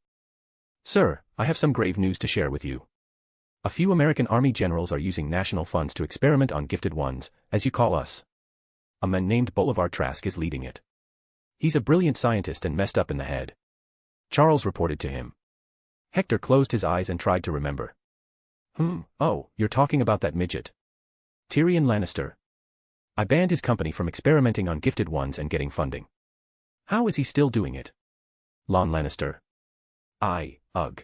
Sir, I have some grave news to share with you. A few American Army generals are using national funds to experiment on gifted ones, as you call us. A man named Bolivar Trask is leading it. He's a brilliant scientist and messed up in the head. Charles reported to him. Hector closed his eyes and tried to remember. Oh, you're talking about that midget. Tyrion Lannister. I banned his company from experimenting on gifted ones and getting funding. How is he still doing it? Lon Lannister. Ugh.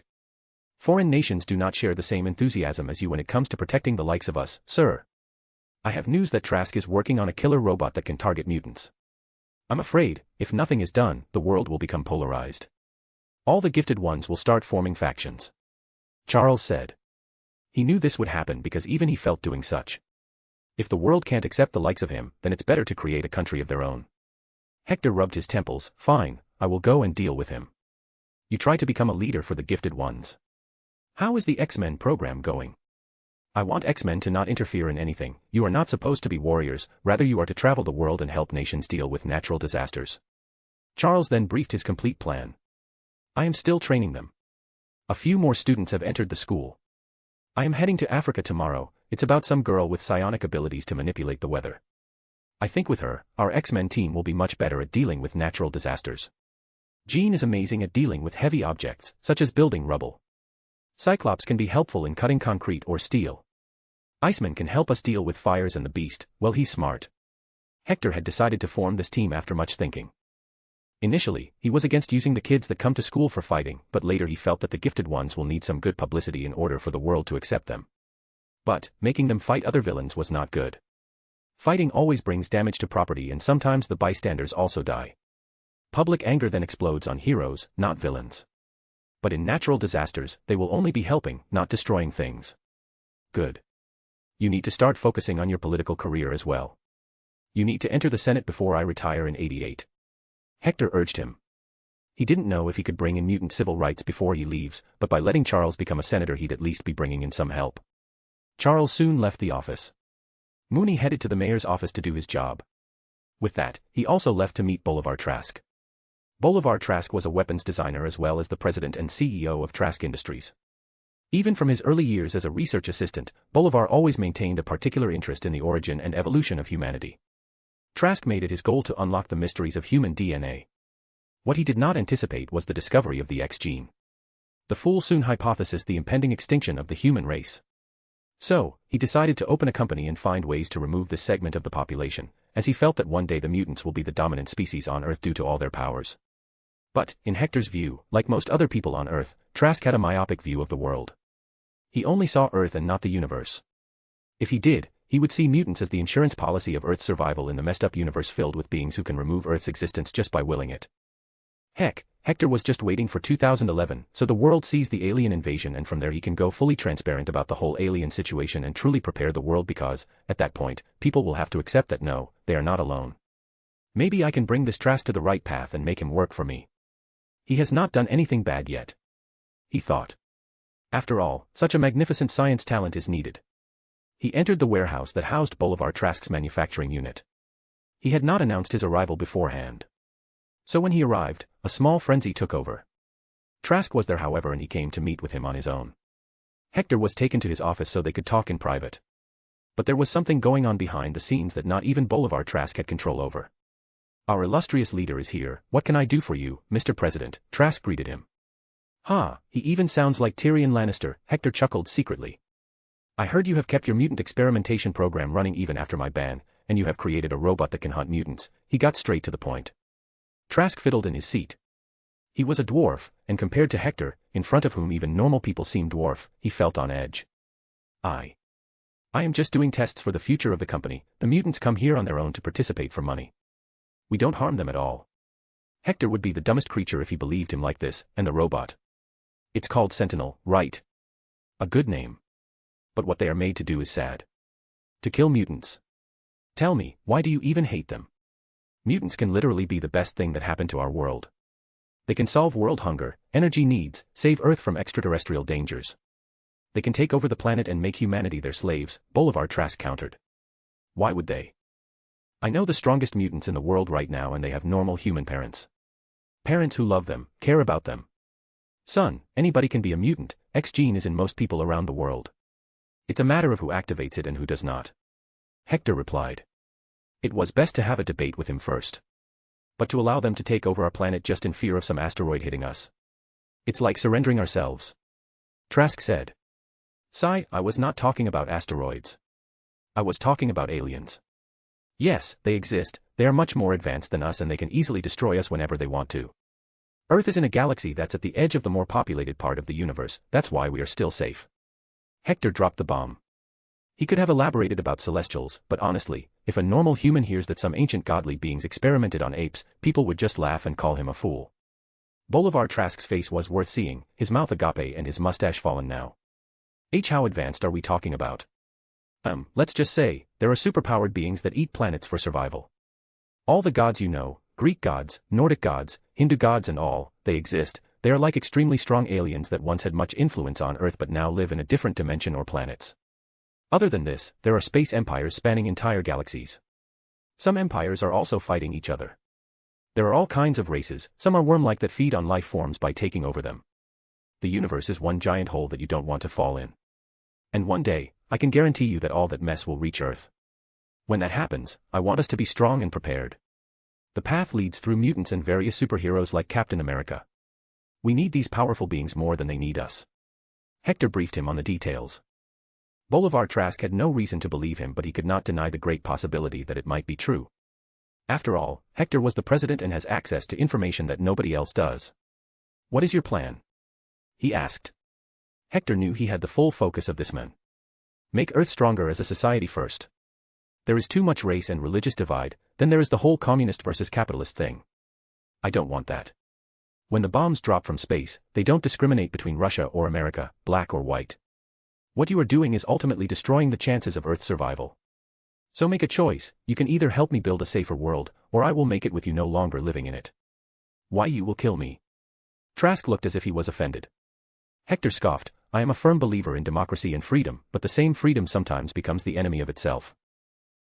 Foreign nations do not share the same enthusiasm as you when it comes to protecting the likes of us, sir. I have news that Trask is working on a killer robot that can target mutants. I'm afraid, if nothing is done, the world will become polarized. All the gifted ones will start forming factions. Charles said. He knew this would happen because even he felt doing such. If the world can't accept the likes of him, then it's better to create a country of their own. Hector rubbed his temples. Fine, I will go and deal with him. You try to become a leader for the gifted ones. How is the X-Men program going? I want X-Men to not interfere in anything. You are not supposed to be warriors, rather you are to travel the world and help nations deal with natural disasters. Charles then briefed his complete plan. I am still training them. A few more students have entered the school. I am heading to Africa tomorrow. It's about some girl with psionic abilities to manipulate the weather. I think with her, our X-Men team will be much better at dealing with natural disasters. Jean is amazing at dealing with heavy objects, such as building rubble. Cyclops can be helpful in cutting concrete or steel. Iceman can help us deal with fires, and the Beast, well, he's smart. Hector had decided to form this team after much thinking. Initially, he was against using the kids that come to school for fighting, but later he felt that the gifted ones will need some good publicity in order for the world to accept them. But, making them fight other villains was not good. Fighting always brings damage to property, and sometimes the bystanders also die. Public anger then explodes on heroes, not villains. But in natural disasters, they will only be helping, not destroying things. Good. You need to start focusing on your political career as well. You need to enter the Senate before I retire in '88. Hector urged him. He didn't know if he could bring in mutant civil rights before he leaves, but by letting Charles become a senator he'd at least be bringing in some help. Charles soon left the office. Mooney headed to the mayor's office to do his job. With that, he also left to meet Bolivar Trask. Bolivar Trask was a weapons designer as well as the president and CEO of Trask Industries. Even from his early years as a research assistant, Bolivar always maintained a particular interest in the origin and evolution of humanity. Trask made it his goal to unlock the mysteries of human DNA. What he did not anticipate was the discovery of the X gene. The fool soon hypothesized the impending extinction of the human race. So, he decided to open a company and find ways to remove this segment of the population, as he felt that one day the mutants will be the dominant species on Earth due to all their powers. But, in Hector's view, like most other people on Earth, Trask had a myopic view of the world. He only saw Earth and not the universe. If he did, he would see mutants as the insurance policy of Earth's survival in the messed up universe filled with beings who can remove Earth's existence just by willing it. Heck, Hector was just waiting for 2011, so the world sees the alien invasion and from there he can go fully transparent about the whole alien situation and truly prepare the world because, at that point, people will have to accept that no, they are not alone. Maybe I can bring this Trask to the right path and make him work for me. He has not done anything bad yet, he thought. After all, such a magnificent science talent is needed. He entered the warehouse that housed Bolivar Trask's manufacturing unit. He had not announced his arrival beforehand. So when he arrived, a small frenzy took over. Trask was there however and he came to meet with him on his own. Hector was taken to his office so they could talk in private. But there was something going on behind the scenes that not even Bolivar Trask had control over. Our illustrious leader is here, what can I do for you, Mr. President? Trask greeted him. Ha, he even sounds like Tyrion Lannister, Hector chuckled secretly. I heard you have kept your mutant experimentation program running even after my ban, and you have created a robot that can hunt mutants. He got straight to the point. Trask fiddled in his seat. He was a dwarf, and compared to Hector, in front of whom even normal people seem dwarf, he felt on edge. I am just doing tests for the future of the company. The mutants come here on their own to participate for money. We don't harm them at all. Hector would be the dumbest creature if he believed him like this, and the robot. It's called Sentinel, right? A good name. But what they are made to do is sad. To kill mutants. Tell me, why do you even hate them? Mutants can literally be the best thing that happened to our world. They can solve world hunger, energy needs, save Earth from extraterrestrial dangers. They can take over the planet and make humanity their slaves, Bolivar Trask countered. Why would they? I know the strongest mutants in the world right now and they have normal human parents. Parents who love them, care about them. Son, anybody can be a mutant, X gene is in most people around the world. It's a matter of who activates it and who does not. Hector replied. It was best to have a debate with him first. But to allow them to take over our planet just in fear of some asteroid hitting us. It's like surrendering ourselves. Trask said. Sigh, I was not talking about asteroids. I was talking about aliens. Yes, they exist, they are much more advanced than us and they can easily destroy us whenever they want to. Earth is in a galaxy that's at the edge of the more populated part of the universe, that's why we are still safe. Hector dropped the bomb. He could have elaborated about celestials, but honestly, if a normal human hears that some ancient godly beings experimented on apes, people would just laugh and call him a fool. Bolivar Trask's face was worth seeing, his mouth agape and his mustache fallen now. How advanced are we talking about? Let's just say, there are superpowered beings that eat planets for survival. All the gods you know, Greek gods, Nordic gods, Hindu gods and all, they exist, they are like extremely strong aliens that once had much influence on Earth but now live in a different dimension or planets. Other than this, there are space empires spanning entire galaxies. Some empires are also fighting each other. There are all kinds of races, some are worm-like that feed on life forms by taking over them. The universe is one giant hole that you don't want to fall in. And one day, I can guarantee you that all that mess will reach Earth. When that happens, I want us to be strong and prepared. The path leads through mutants and various superheroes like Captain America. We need these powerful beings more than they need us. Hector briefed him on the details. Bolivar Trask had no reason to believe him but he could not deny the great possibility that it might be true. After all, Hector was the president and has access to information that nobody else does. What is your plan? He asked. Hector knew he had the full focus of this man. Make Earth stronger as a society first. There is too much race and religious divide, then there is the whole communist versus capitalist thing. I don't want that. When the bombs drop from space, they don't discriminate between Russia or America, black or white. What you are doing is ultimately destroying the chances of Earth's survival. So make a choice, you can either help me build a safer world, or I will make it with you no longer living in it. Why you will kill me? Trask looked as if he was offended. Hector scoffed, I am a firm believer in democracy and freedom, but the same freedom sometimes becomes the enemy of itself.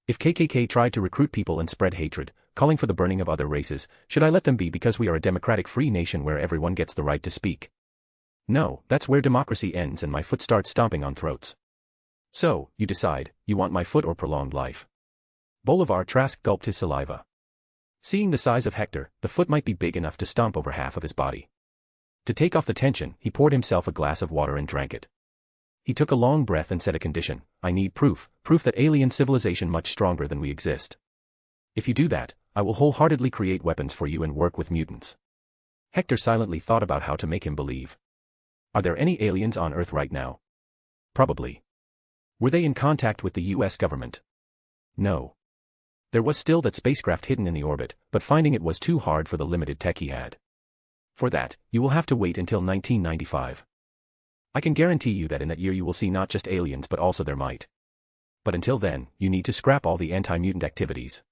If KKK tried to recruit people and spread hatred, calling for the burning of other races, should I let them be because we are a democratic free nation where everyone gets the right to speak? No, that's where democracy ends and my foot starts stomping on throats. So, you decide, you want my foot or prolonged life. Bolivar Trask gulped his saliva. Seeing the size of Hector, the foot might be big enough to stomp over half of his body. To take off the tension, he poured himself a glass of water and drank it. He took a long breath and said a condition, I need proof that alien civilization much stronger than we exist. If you do that, I will wholeheartedly create weapons for you and work with mutants. Hector silently thought about how to make him believe. Are there any aliens on Earth right now? Probably. Were they in contact with the US government? No. There was still that spacecraft hidden in the orbit, but finding it was too hard for the limited tech he had. For that, you will have to wait until 1995. I can guarantee you that in that year you will see not just aliens but also their might. But until then, you need to scrap all the anti-mutant activities.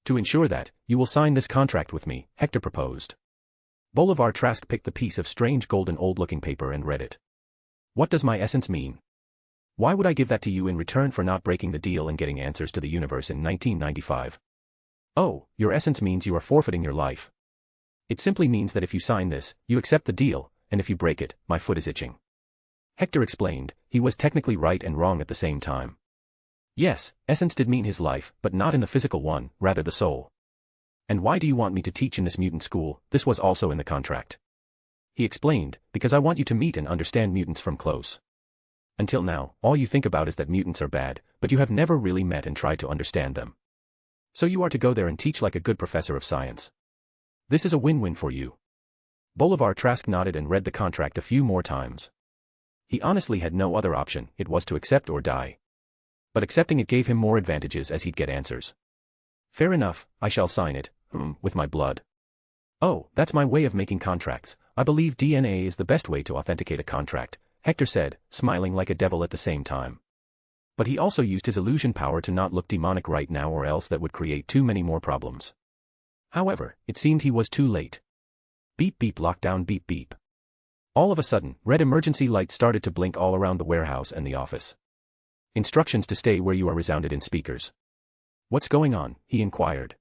To ensure that, you will sign this contract with me, Hector proposed. Bolivar Trask picked the piece of strange golden old-looking paper and read it. What does my essence mean? Why would I give that to you in return for not breaking the deal and getting answers to the universe in 1995? Oh, your essence means you are forfeiting your life. It simply means that if you sign this, you accept the deal, and if you break it, my foot is itching. Hector explained. He was technically right and wrong at the same time. Yes, essence did mean his life, but not in the physical one, rather the soul. And why do you want me to teach in this mutant school? This was also in the contract. He explained, because I want you to meet and understand mutants from close. Until now, all you think about is that mutants are bad, but you have never really met and tried to understand them. So you are to go there and teach like a good professor of science. This is a win-win for you. Bolivar Trask nodded and read the contract a few more times. He honestly had no other option, it was to accept or die. But accepting it gave him more advantages as he'd get answers. Fair enough, I shall sign it, with my blood. Oh, that's my way of making contracts. I believe DNA is the best way to authenticate a contract, Hector said, smiling like a devil at the same time. But he also used his illusion power to not look demonic right now, or else that would create too many more problems. However, it seemed he was too late. Beep beep lockdown beep beep. All of a sudden, red emergency lights started to blink all around the warehouse and the office. Instructions to stay where you are resounded in speakers. What's going on? He inquired.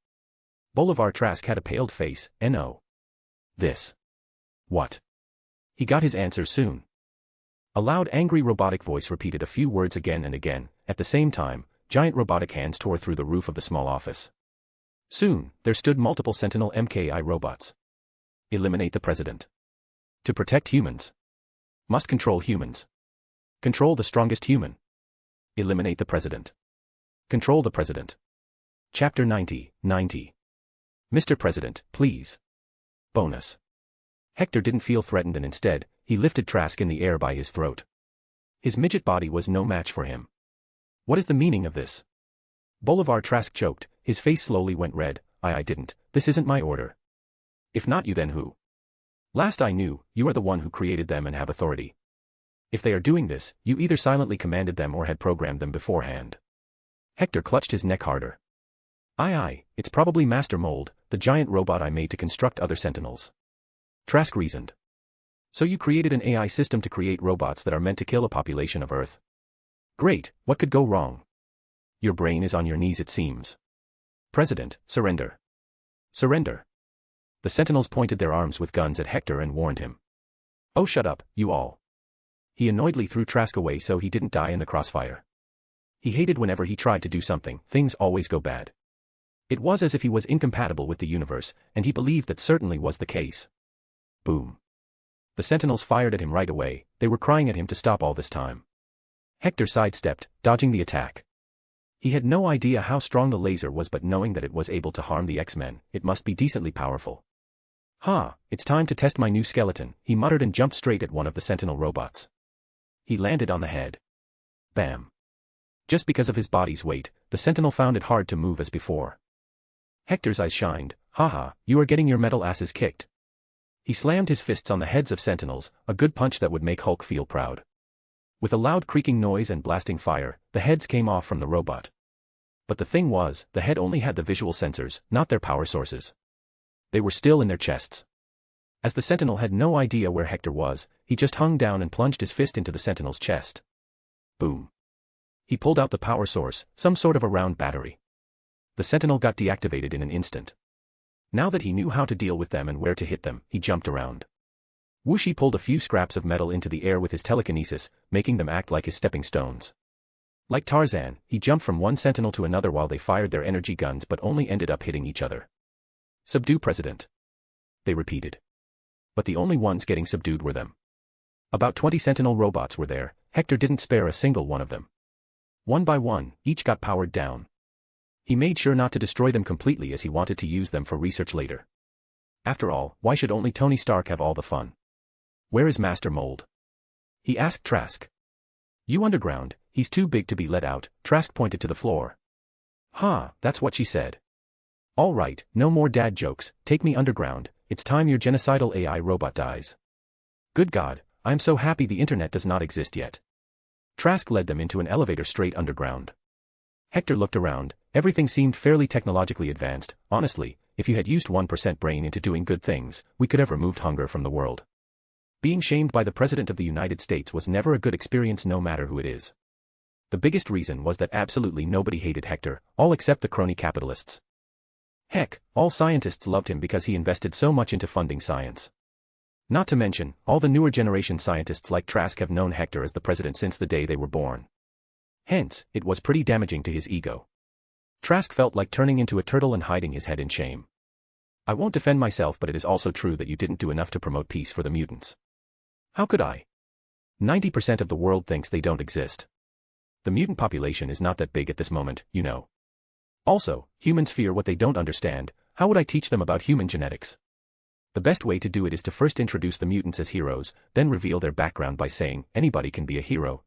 Bolivar Trask had a paled face. No. This. What? He got his answer soon. A loud angry robotic voice repeated a few words again and again. At the same time, giant robotic hands tore through the roof of the small office. Soon, there stood multiple Sentinel MKI robots. Eliminate the president. To protect humans. Must control humans. Control the strongest human. Eliminate the president. Control the president. Chapter 90. Mr. President, please. Bonus. Hector didn't feel threatened and instead, he lifted Trask in the air by his throat. His midget body was no match for him. What is the meaning of this? Bolivar Trask choked, his face slowly went red. I didn't, this isn't my order. If not you, then who? Last I knew, you are the one who created them and have authority. If they are doing this, you either silently commanded them or had programmed them beforehand. Hector clutched his neck harder. It's probably Master Mold, the giant robot I made to construct other Sentinels. Trask reasoned. So you created an AI system to create robots that are meant to kill a population of Earth. Great, what could go wrong? Your brain is on your knees, it seems. President, surrender. Surrender. The Sentinels pointed their arms with guns at Hector and warned him. Oh, shut up, you all. He annoyedly threw Trask away so he didn't die in the crossfire. He hated whenever he tried to do something, things always go bad. It was as if he was incompatible with the universe, and he believed that certainly was the case. Boom. The Sentinels fired at him right away, they were crying at him to stop all this time. Hector sidestepped, dodging the attack. He had no idea how strong the laser was, but knowing that it was able to harm the X-Men, it must be decently powerful. It's time to test my new skeleton, he muttered and jumped straight at one of the Sentinel robots. He landed on the head. Bam. Just because of his body's weight, the Sentinel found it hard to move as before. Hector's eyes shined. You are getting your metal asses kicked. He slammed his fists on the heads of Sentinels, a good punch that would make Hulk feel proud. With a loud creaking noise and blasting fire, the heads came off from the robot. But the thing was, the head only had the visual sensors, not their power sources. They were still in their chests. As the Sentinel had no idea where Hector was, he just hung down and plunged his fist into the Sentinel's chest. Boom. He pulled out the power source, some sort of a round battery. The Sentinel got deactivated in an instant. Now that he knew how to deal with them and where to hit them, he jumped around. Whoosh, he pulled a few scraps of metal into the air with his telekinesis, making them act like his stepping stones. Like Tarzan, he jumped from one Sentinel to another while they fired their energy guns but only ended up hitting each other. Subdue President. They repeated. But the only ones getting subdued were them. About 20 Sentinel robots were there, Hector didn't spare a single one of them. One by one, each got powered down. He made sure not to destroy them completely as he wanted to use them for research later. After all, why should only Tony Stark have all the fun? Where is Master Mold? He asked Trask. You underground, he's too big to be let out, Trask pointed to the floor. That's what she said. All right, no more dad jokes, take me underground, it's time your genocidal AI robot dies. Good God, I'm so happy the internet does not exist yet. Trask led them into an elevator straight underground. Hector looked around, everything seemed fairly technologically advanced. Honestly, if you had used 1% brain into doing good things, we could have removed hunger from the world. Being shamed by the President of the United States was never a good experience no matter who it is. The biggest reason was that absolutely nobody hated Hector, all except the crony capitalists. Heck, all scientists loved him because he invested so much into funding science. Not to mention, all the newer generation scientists like Trask have known Hector as the president since the day they were born. Hence, it was pretty damaging to his ego. Trask felt like turning into a turtle and hiding his head in shame. I won't defend myself, but it is also true that you didn't do enough to promote peace for the mutants. How could I? 90% of the world thinks they don't exist. The mutant population is not that big at this moment, you know. Also, humans fear what they don't understand. How would I teach them about human genetics? The best way to do it is to first introduce the mutants as heroes, then reveal their background by saying, anybody can be a hero.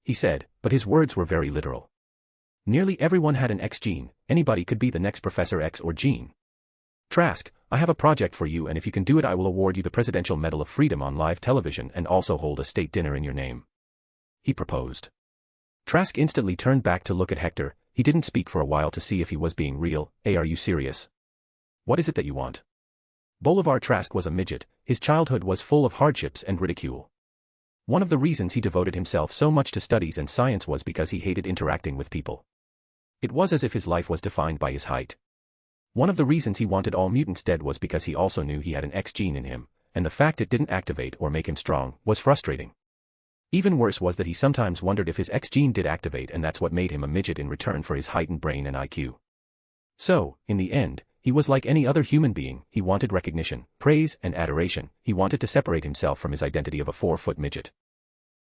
He said, but his words were very literal. Nearly everyone had an X gene, anybody could be the next Professor X or Gene. Trask, I have a project for you, and if you can do it I will award you the Presidential Medal of Freedom on live television and also hold a state dinner in your name. He proposed. Trask instantly turned back to look at Hector. He didn't speak for a while to see if he was being real. Hey, are you serious? What is it that you want? Bolivar Trask was a midget. His childhood was full of hardships and ridicule. One of the reasons he devoted himself so much to studies and science was because he hated interacting with people. It was as if his life was defined by his height. One of the reasons he wanted all mutants dead was because he also knew he had an X gene in him, and the fact it didn't activate or make him strong was frustrating. Even worse was that he sometimes wondered if his X gene did activate, and that's what made him a midget in return for his heightened brain and IQ. So, in the end, he was like any other human being. He wanted recognition, praise, and adoration. He wanted to separate himself from his identity of a 4-foot midget.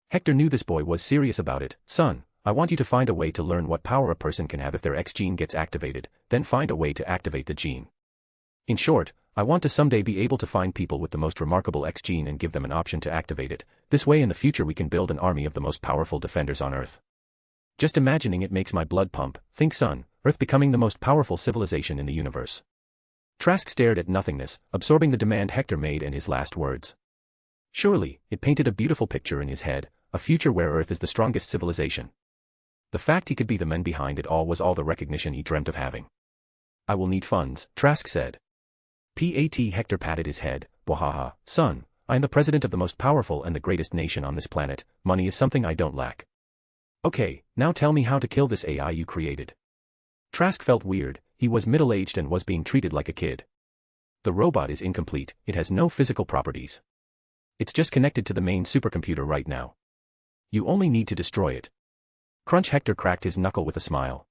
Hector knew this boy was serious about it. Son, I want you to find a way to learn what power a person can have if their X gene gets activated, then find a way to activate the gene. In short, I want to someday be able to find people with the most remarkable X gene and give them an option to activate it. This way in the future we can build an army of the most powerful defenders on Earth. Just imagining it makes my blood pump. Think, son, Earth becoming the most powerful civilization in the universe. Trask stared at nothingness, absorbing the demand Hector made and his last words. Surely, it painted a beautiful picture in his head, a future where Earth is the strongest civilization. The fact he could be the man behind it all was all the recognition he dreamt of having. I will need funds, Trask said. Hector patted his head. Wahaha, son, I am the president of the most powerful and the greatest nation on this planet. Money is something I don't lack. Okay, now tell me how to kill this AI you created. Trask felt weird. He was middle-aged and was being treated like a kid. The robot is incomplete. It has no physical properties. It's just connected to the main supercomputer right now. You only need to destroy it. Crunch. Hector cracked his knuckle with a smile.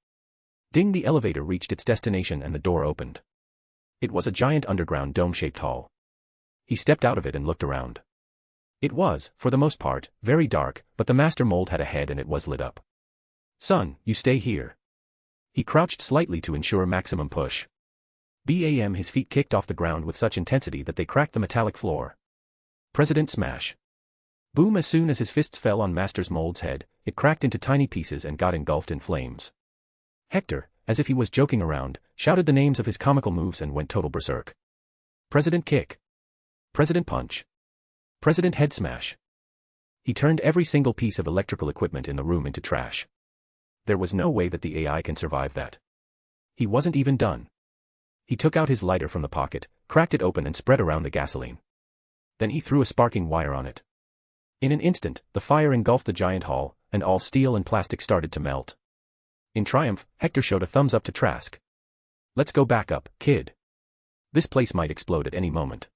Ding. The elevator reached its destination and the door opened. It was a giant underground dome-shaped hall. He stepped out of it and looked around. It was, for the most part, very dark, but the master mold had a head and it was lit up. Son, you stay here. He crouched slightly to ensure maximum push. Bam! His feet kicked off the ground with such intensity that they cracked the metallic floor. President smash. Boom! As soon as his fists fell on Master's mold's head, it cracked into tiny pieces and got engulfed in flames. Hector, as if he was joking around, shouted the names of his comical moves and went total berserk. President kick. President punch. President head smash. He turned every single piece of electrical equipment in the room into trash. There was no way that the AI can survive that. He wasn't even done. He took out his lighter from the pocket, cracked it open and spread around the gasoline. Then he threw a sparking wire on it. In an instant, the fire engulfed the giant hall, and all steel and plastic started to melt. In triumph, Hector showed a thumbs up to Trask. Let's go back up, kid. This place might explode at any moment.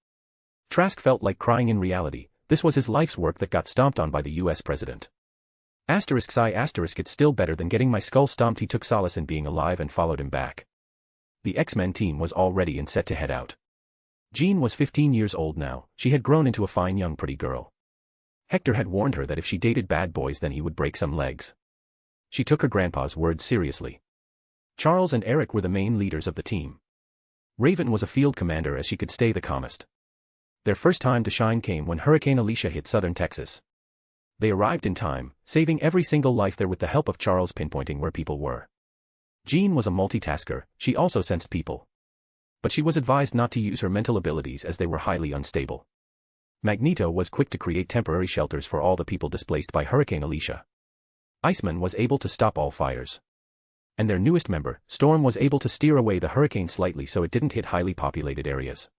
Trask felt like crying in reality. This was his life's work that got stomped on by the US president. It's still better than getting my skull stomped. He took solace in being alive and followed him back. The X-Men team was all ready and set to head out. Jean was 15 years old now. She had grown into a fine young pretty girl. Hector had warned her that if she dated bad boys then he would break some legs. She took her grandpa's words seriously. Charles and Eric were the main leaders of the team. Raven was a field commander as she could stay the calmest. Their first time to shine came when Hurricane Alicia hit southern Texas. They arrived in time, saving every single life there with the help of Charles pinpointing where people were. Jean was a multitasker. She also sensed people. But she was advised not to use her mental abilities as they were highly unstable. Magneto was quick to create temporary shelters for all the people displaced by Hurricane Alicia. Iceman was able to stop all fires. And their newest member, Storm, was able to steer away the hurricane slightly so it didn't hit highly populated areas.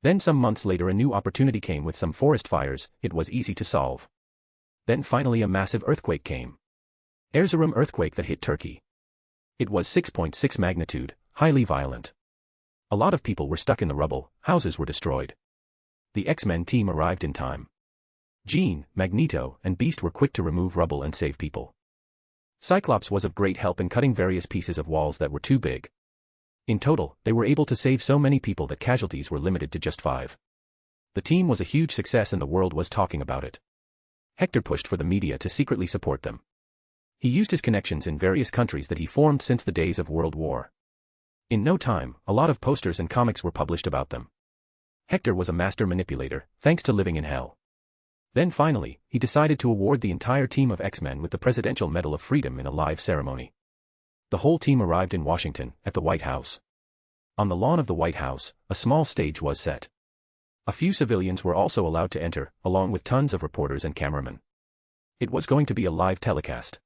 Then some months later a new opportunity came with some forest fires. It was easy to solve. Then finally a massive earthquake came. Erzurum earthquake that hit Turkey. It was 6.6 magnitude, highly violent. A lot of people were stuck in the rubble, houses were destroyed. The X-Men team arrived in time. Jean, Magneto, and Beast were quick to remove rubble and save people. Cyclops was of great help in cutting various pieces of walls that were too big. In total, they were able to save so many people that casualties were limited to just 5. The team was a huge success and the world was talking about it. Hector pushed for the media to secretly support them. He used his connections in various countries that he formed since the days of World War. In no time, a lot of posters and comics were published about them. Hector was a master manipulator, thanks to living in hell. Then finally, he decided to award the entire team of X-Men with the Presidential Medal of Freedom in a live ceremony. The whole team arrived in Washington, at the White House. On the lawn of the White House, a small stage was set. A few civilians were also allowed to enter, along with tons of reporters and cameramen. It was going to be a live telecast.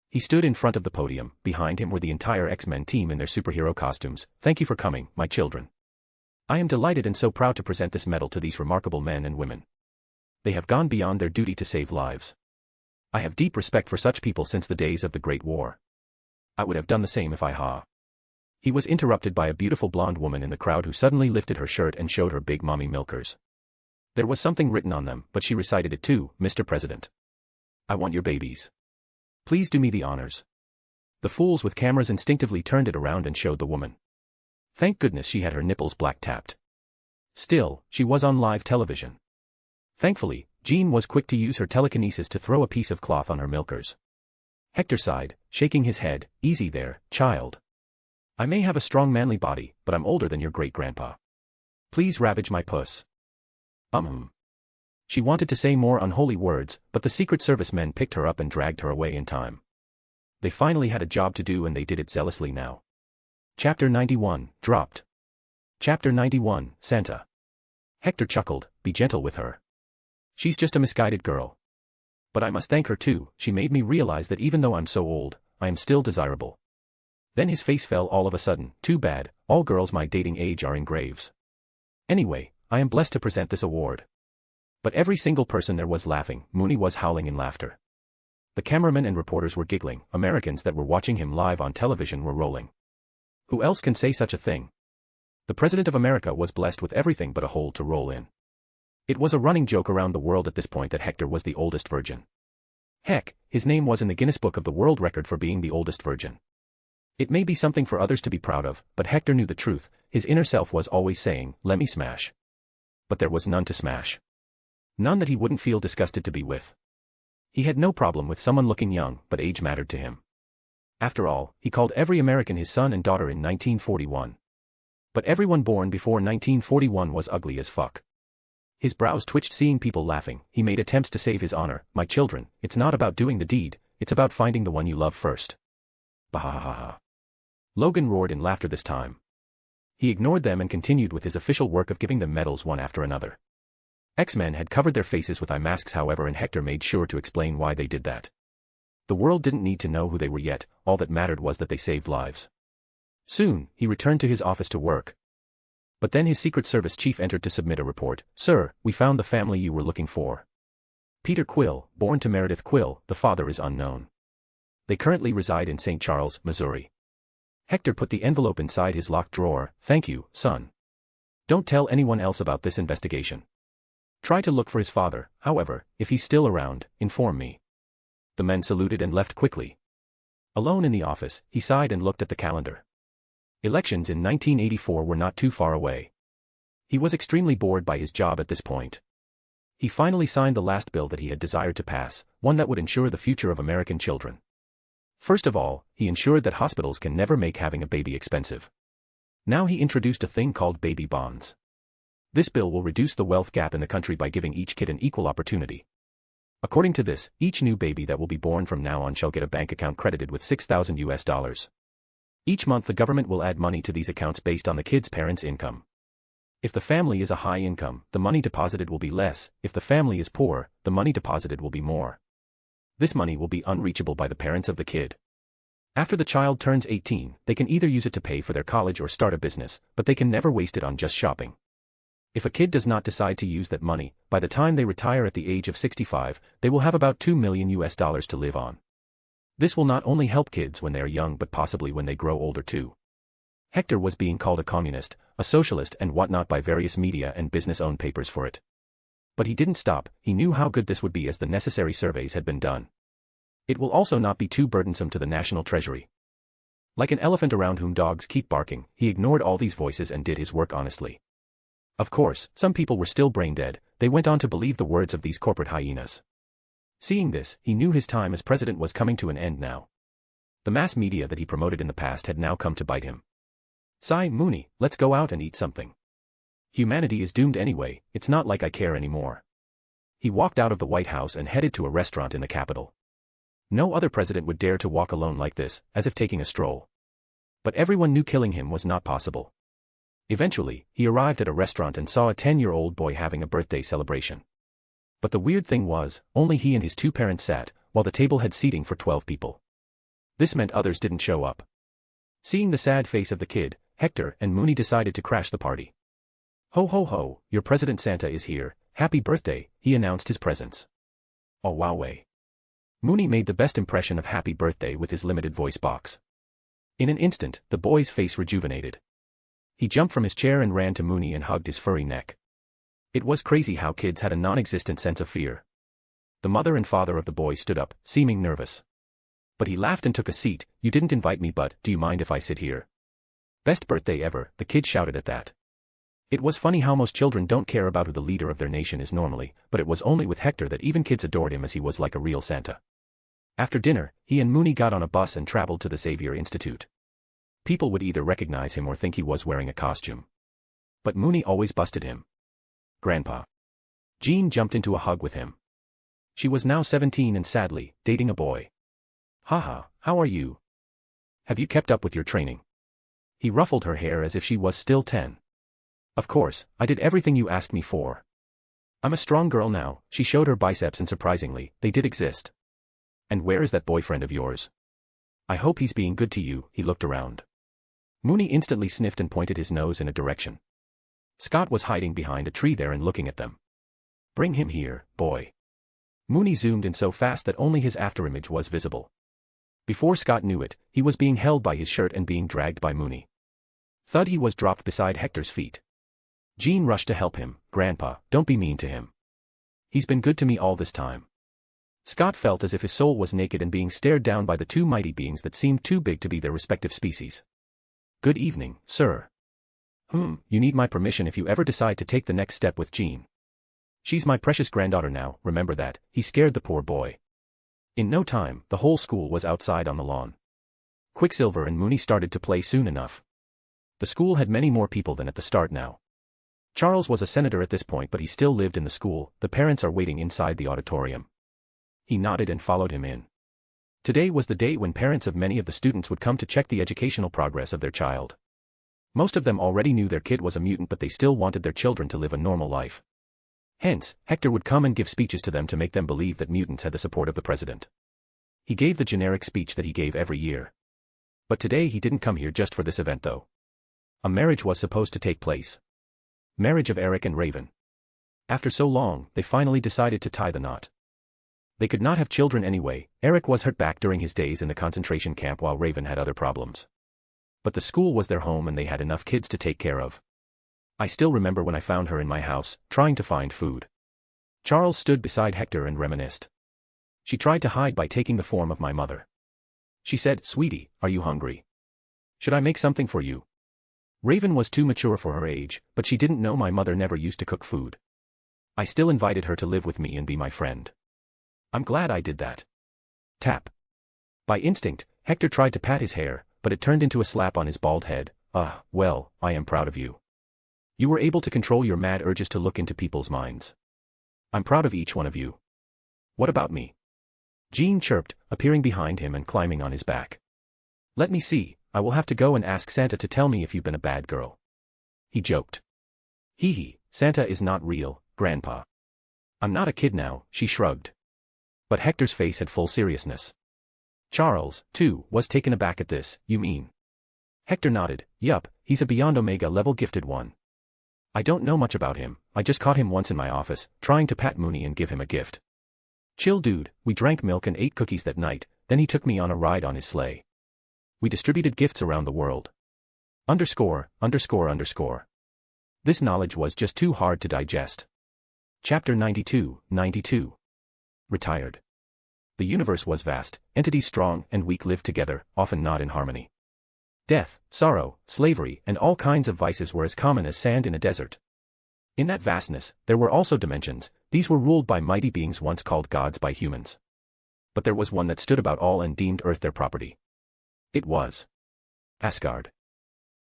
He stood in front of the podium, behind him were the entire X-Men team in their superhero costumes. "Thank you for coming, my children. I am delighted and so proud to present this medal to these remarkable men and women. They have gone beyond their duty to save lives. I have deep respect for such people since the days of the Great War. I would have done the same if I He was interrupted by a beautiful blonde woman in the crowd who suddenly lifted her shirt and showed her big mommy milkers. There was something written on them, but she recited it too. "Mr. President, I want your babies. Please do me the honors." The fools with cameras instinctively turned it around and showed the woman. Thank goodness she had her nipples black tapped. Still, she was on live television. Thankfully, Jean was quick to use her telekinesis to throw a piece of cloth on her milkers. Hector sighed, shaking his head. "Easy there, child. I may have a strong manly body, but I'm older than your great-grandpa. Please ravage my puss." She wanted to say more unholy words, but the Secret Service men picked her up and dragged her away in time. They finally had a job to do and they did it zealously now. Chapter 91, dropped. Chapter 91, Santa. Hector chuckled, "Be gentle with her. She's just a misguided girl. But I must thank her too, she made me realize that even though I'm so old, I am still desirable." Then his face fell all of a sudden. "Too bad, all girls my dating age are in graves. Anyway, I am blessed to present this award." But every single person there was laughing. Mooney was howling in laughter. The cameramen and reporters were giggling. Americans that were watching him live on television were rolling. Who else can say such a thing? The President of America was blessed with everything but a hole to roll in. It was a running joke around the world at this point that Hector was the oldest virgin. Heck, his name was in the Guinness Book of the World Record for being the oldest virgin. It may be something for others to be proud of, but Hector knew the truth. His inner self was always saying, "Let me smash." But there was none to smash. None that he wouldn't feel disgusted to be with. He had no problem with someone looking young, but age mattered to him. After all, he called every American his son and daughter in 1941. But everyone born before 1941 was ugly as fuck. His brows twitched seeing people laughing. He made attempts to save his honor. "My children, it's not about doing the deed, it's about finding the one you love first." Bahahaha. Logan roared in laughter this time. He ignored them and continued with his official work of giving them medals one after another. X-Men had covered their faces with eye masks however, and Hector made sure to explain why they did that. The world didn't need to know who they were yet, all that mattered was that they saved lives. Soon, he returned to his office to work. But then his Secret Service chief entered to submit a report. "Sir, we found the family you were looking for. Peter Quill, born to Meredith Quill, the father is unknown. They currently reside in St. Charles, Missouri." Hector put the envelope inside his locked drawer. "Thank you, son. Don't tell anyone else about this investigation. Try to look for his father, however, if he's still around, inform me." The men saluted and left quickly. Alone in the office, he sighed and looked at the calendar. Elections in 1984 were not too far away. He was extremely bored by his job at this point. He finally signed the last bill that he had desired to pass, one that would ensure the future of American children. First of all, he ensured that hospitals can never make having a baby expensive. Now he introduced a thing called baby bonds. This bill will reduce the wealth gap in the country by giving each kid an equal opportunity. According to this, each new baby that will be born from now on shall get a bank account credited with $6,000 US. Each month the government will add money to these accounts based on the kid's parents' income. If the family is a high income, the money deposited will be less. If the family is poor, the money deposited will be more. This money will be unreachable by the parents of the kid. After the child turns 18, they can either use it to pay for their college or start a business, but they can never waste it on just shopping. If a kid does not decide to use that money, by the time they retire at the age of 65, they will have about $2 million to live on. This will not only help kids when they are young but possibly when they grow older too. Hector was being called a communist, a socialist and whatnot by various media and business-owned papers for it. But he didn't stop. He knew how good this would be as the necessary surveys had been done. It will also not be too burdensome to the national treasury. Like an elephant around whom dogs keep barking, he ignored all these voices and did his work honestly. Of course, some people were still brain dead. They went on to believe the words of these corporate hyenas. Seeing this, he knew his time as president was coming to an end now. The mass media that he promoted in the past had now come to bite him. "Sigh, Mooney, let's go out and eat something. Humanity is doomed anyway, it's not like I care anymore." He walked out of the White House and headed to a restaurant in the Capitol. No other president would dare to walk alone like this, as if taking a stroll. But everyone knew killing him was not possible. Eventually, he arrived at a restaurant and saw a 10-year-old boy having a birthday celebration. But the weird thing was, only he and his two parents sat, while the table had seating for 12 people. This meant others didn't show up. Seeing the sad face of the kid, Hector and Mooney decided to crash the party. "Ho ho ho, your President Santa is here, happy birthday," he announced his presence. "Oh wowway." Mooney made the best impression of happy birthday with his limited voice box. In an instant, the boy's face rejuvenated. He jumped from his chair and ran to Mooney and hugged his furry neck. It was crazy how kids had a non-existent sense of fear. The mother and father of the boy stood up, seeming nervous. But he laughed and took a seat. "You didn't invite me, but do you mind if I sit here?" "Best birthday ever," the kid shouted at that. It was funny how most children don't care about who the leader of their nation is normally, but it was only with Hector that even kids adored him as he was like a real Santa. After dinner, he and Mooney got on a bus and traveled to the Xavier Institute. People would either recognize him or think he was wearing a costume. But Mooney always busted him. "Grandpa." Jean jumped into a hug with him. She was now 17 and sadly, dating a boy. "Haha, how are you? Have you kept up with your training?" He ruffled her hair as if she was still 10. "Of course, I did everything you asked me for. I'm a strong girl now." She showed her biceps and surprisingly, they did exist. "And where is that boyfriend of yours? I hope he's being good to you." He looked around. Mooney instantly sniffed and pointed his nose in a direction. Scott was hiding behind a tree there and looking at them. "Bring him here, boy." Mooney zoomed in so fast that only his afterimage was visible. Before Scott knew it, he was being held by his shirt and being dragged by Mooney. Thud, he was dropped beside Hector's feet. Jean rushed to help him. "Grandpa, don't be mean to him. He's been good to me all this time." Scott felt as if his soul was naked and being stared down by the two mighty beings that seemed too big to be their respective species. "Good evening, sir." You need my permission if you ever decide to take the next step with Jean. She's my precious granddaughter now, remember that." He scared the poor boy. In no time, the whole school was outside on the lawn. Quicksilver and Mooney started to play soon enough. The school had many more people than at the start now. Charles was a senator at this point, but he still lived in the school. The parents are waiting inside the auditorium. He nodded and followed him in. Today was the day when parents of many of the students would come to check the educational progress of their child. Most of them already knew their kid was a mutant, but they still wanted their children to live a normal life. Hence, Hector would come and give speeches to them to make them believe that mutants had the support of the president. He gave the generic speech that he gave every year. But today he didn't come here just for this event though. A marriage was supposed to take place. Marriage of Eric and Raven. After so long, they finally decided to tie the knot. They could not have children anyway. Eric was hurt back during his days in the concentration camp while Raven had other problems. But the school was their home and they had enough kids to take care of. I still remember when I found her in my house, trying to find food. Charles stood beside Hector and reminisced. She tried to hide by taking the form of my mother. She said, "Sweetie, are you hungry? Should I make something for you?" Raven was too mature for her age, but she didn't know my mother never used to cook food. I still invited her to live with me and be my friend. I'm glad I did that. Tap. By instinct, Hector tried to pat his hair, but it turned into a slap on his bald head. Well, I am proud of you. You were able to control your mad urges to look into people's minds. I'm proud of each one of you. What about me? Jean chirped, appearing behind him and climbing on his back. Let me see, I will have to go and ask Santa to tell me if you've been a bad girl. He joked. Hee hee, Santa is not real, Grandpa. I'm not a kid now, she shrugged. But Hector's face had full seriousness. Charles, too, was taken aback at this. You mean? Hector nodded. Yup, he's a beyond Omega level gifted one. I don't know much about him, I just caught him once in my office, trying to pat Mooney and give him a gift. Chill dude, we drank milk and ate cookies that night, then he took me on a ride on his sleigh. We distributed gifts around the world. Underscore. This knowledge was just too hard to digest. Chapter 92. Retired. The universe was vast, entities strong and weak lived together, often not in harmony. Death, sorrow, slavery, and all kinds of vices were as common as sand in a desert. In that vastness, there were also dimensions. These were ruled by mighty beings once called gods by humans. But there was one that stood about all and deemed Earth their property. It was Asgard.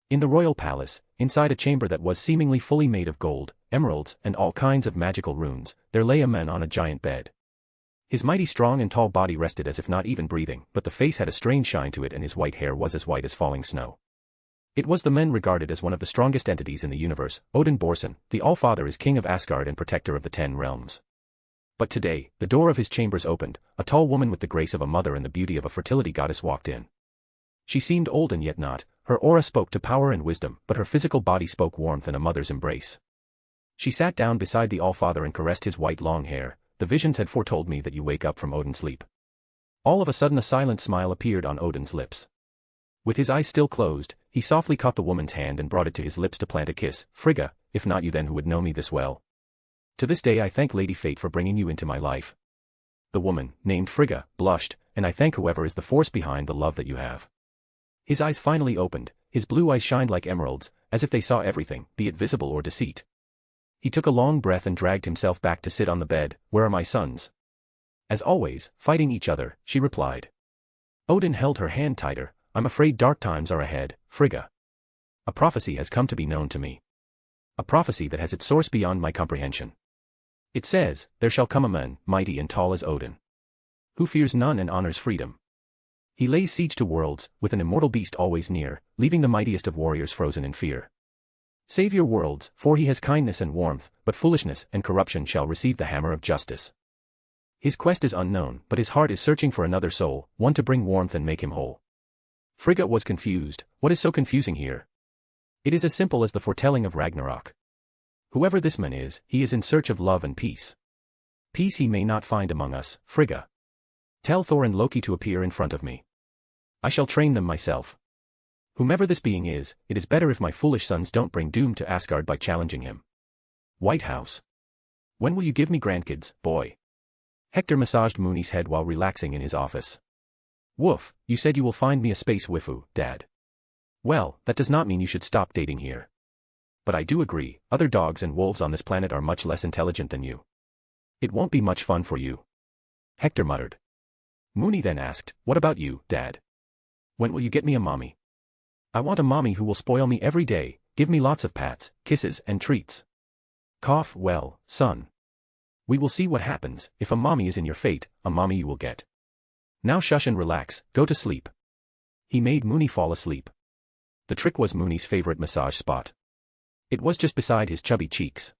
In the royal palace, inside a chamber that was seemingly fully made of gold, emeralds, and all kinds of magical runes, there lay a man on a giant bed. His mighty strong and tall body rested as if not even breathing, but the face had a strange shine to it and his white hair was as white as falling snow. It was the man regarded as one of the strongest entities in the universe. Odin Borson, the All-Father, is king of Asgard and protector of the 10 realms. But today, the door of his chambers opened, a tall woman with the grace of a mother and the beauty of a fertility goddess walked in. She seemed old and yet not, her aura spoke to power and wisdom, but her physical body spoke warmth and a mother's embrace. She sat down beside the All-Father and caressed his white long hair. The visions had foretold me that you wake up from Odin's sleep. All of a sudden a silent smile appeared on Odin's lips. With his eyes still closed, he softly caught the woman's hand and brought it to his lips to plant a kiss. Frigga, if not you then who would know me this well? To this day I thank Lady Fate for bringing you into my life. The woman, named Frigga, blushed, and I thank whoever is the force behind the love that you have. His eyes finally opened, his blue eyes shined like emeralds, as if they saw everything, be it visible or deceit. He took a long breath and dragged himself back to sit on the bed. Where are my sons? As always, fighting each other, she replied. Odin held her hand tighter. I'm afraid dark times are ahead, Frigga. A prophecy has come to be known to me. A prophecy that has its source beyond my comprehension. It says, there shall come a man, mighty and tall as Odin, who fears none and honors freedom. He lays siege to worlds, with an immortal beast always near, leaving the mightiest of warriors frozen in fear. Save your worlds, for he has kindness and warmth, but foolishness and corruption shall receive the hammer of justice. His quest is unknown, but his heart is searching for another soul, one to bring warmth and make him whole. Frigga was confused. What is so confusing here? It is as simple as the foretelling of Ragnarok. Whoever this man is, he is in search of love and peace. Peace he may not find among us, Frigga. Tell Thor and Loki to appear in front of me. I shall train them myself. Whomever this being is, it is better if my foolish sons don't bring doom to Asgard by challenging him. White House. When will you give me grandkids, boy? Hector massaged Mooney's head while relaxing in his office. Woof, you said you will find me a space waifu, Dad. Well, that does not mean you should stop dating here. But I do agree, other dogs and wolves on this planet are much less intelligent than you. It won't be much fun for you. Hector muttered. Mooney then asked, what about you, Dad? When will you get me a mommy? I want a mommy who will spoil me every day, give me lots of pats, kisses, and treats. Cough, well, son. We will see what happens. If a mommy is in your fate, a mommy you will get. Now shush and relax, go to sleep. He made Mooney fall asleep. The trick was Mooney's favorite massage spot. It was just beside his chubby cheeks.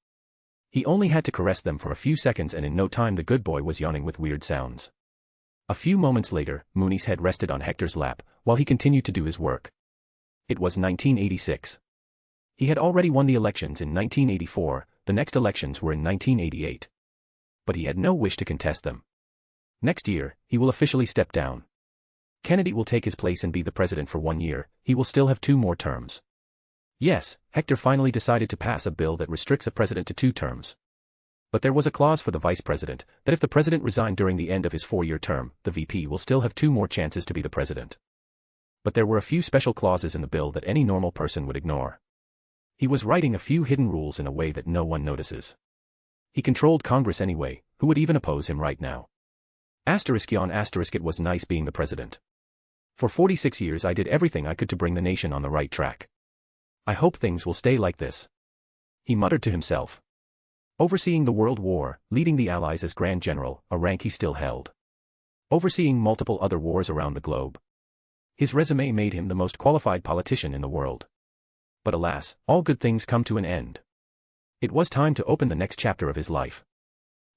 He only had to caress them for a few seconds and in no time the good boy was yawning with weird sounds. A few moments later, Mooney's head rested on Hector's lap, while he continued to do his work. It was 1986. He had already won the elections in 1984, the next elections were in 1988. But he had no wish to contest them. Next year, he will officially step down. Kennedy will take his place and be the president for 1 year, he will still have 2 more terms. Yes, Hector finally decided to pass a bill that restricts a president to 2 terms. But there was a clause for the vice president, that if the president resigned during the end of his 4-year term, the VP will still have 2 more chances to be the president. But there were a few special clauses in the bill that any normal person would ignore. He was writing a few hidden rules in a way that no one notices. He controlled Congress anyway, who would even oppose him right now? It was nice being the president. For 46 years I did everything I could to bring the nation on the right track. I hope things will stay like this. He muttered to himself. Overseeing the World War, leading the Allies as Grand General, a rank he still held. Overseeing multiple other wars around the globe. His resume made him the most qualified politician in the world. But alas, all good things come to an end. It was time to open the next chapter of his life.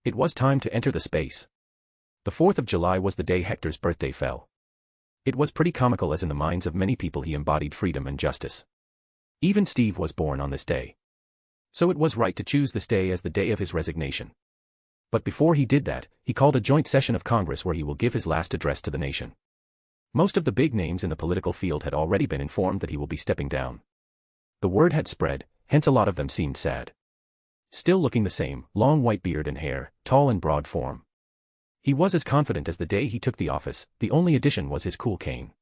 It was time to enter the space. The 4th of July was the day Hector's birthday fell. It was pretty comical, as in the minds of many people he embodied freedom and justice. Even Steve was born on this day. So it was right to choose this day as the day of his resignation. But before he did that, he called a joint session of Congress where he will give his last address to the nation. Most of the big names in the political field had already been informed that he will be stepping down. The word had spread, hence a lot of them seemed sad. Still looking the same, long white beard and hair, tall and broad form. He was as confident as the day he took the office, the only addition was his cool cane.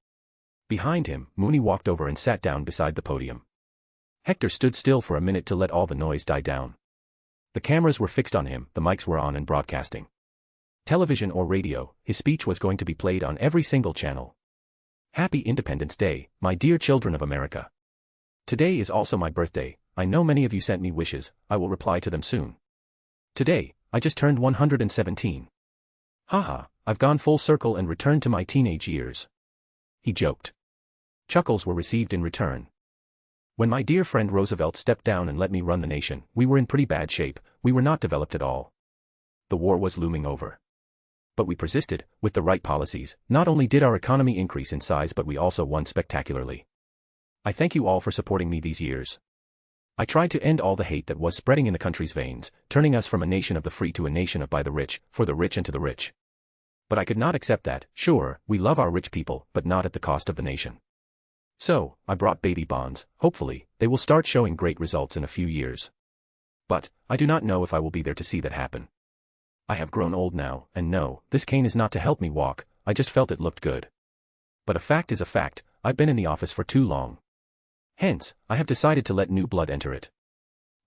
Behind him, Mooney walked over and sat down beside the podium. Hector stood still for a minute to let all the noise die down. The cameras were fixed on him, the mics were on and broadcasting. Television or radio, his speech was going to be played on every single channel. Happy Independence Day, my dear children of America. Today is also my birthday. I know many of you sent me wishes, I will reply to them soon. Today, I just turned 117. Haha, I've gone full circle and returned to my teenage years. He joked. Chuckles were received in return. When my dear friend Roosevelt stepped down and let me run the nation, we were in pretty bad shape, we were not developed at all. The war was looming over. But we persisted, with the right policies, not only did our economy increase in size but we also won spectacularly. I thank you all for supporting me these years. I tried to end all the hate that was spreading in the country's veins, turning us from a nation of the free to a nation of by the rich, for the rich and to the rich. But I could not accept that. Sure, we love our rich people, but not at the cost of the nation. So, I brought baby bonds, hopefully, they will start showing great results in a few years. But, I do not know if I will be there to see that happen. I have grown old now, and no, this cane is not to help me walk, I just felt it looked good. But a fact is a fact, I've been in the office for too long. Hence, I have decided to let new blood enter it.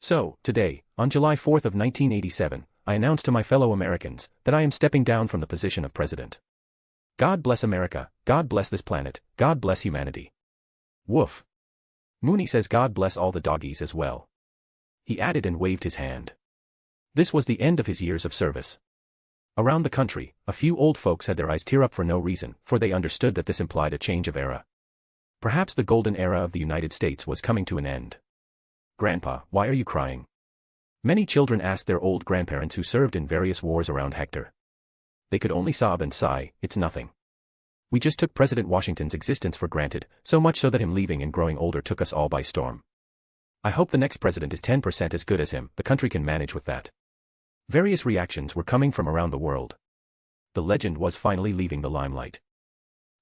So, today, on July 4th of 1987, I announce to my fellow Americans that I am stepping down from the position of president. God bless America, God bless this planet, God bless humanity. Woof. Mooney says God bless all the doggies as well. He added and waved his hand. This was the end of his years of service. Around the country, a few old folks had their eyes tear up for no reason, for they understood that this implied a change of era. Perhaps the golden era of the United States was coming to an end. Grandpa, why are you crying? Many children asked their old grandparents who served in various wars around Hector. They could only sob and sigh, it's nothing. We just took President Washington's existence for granted, so much so that him leaving and growing older took us all by storm. I hope the next president is 10% as good as him, the country can manage with that. Various reactions were coming from around the world. The legend was finally leaving the limelight.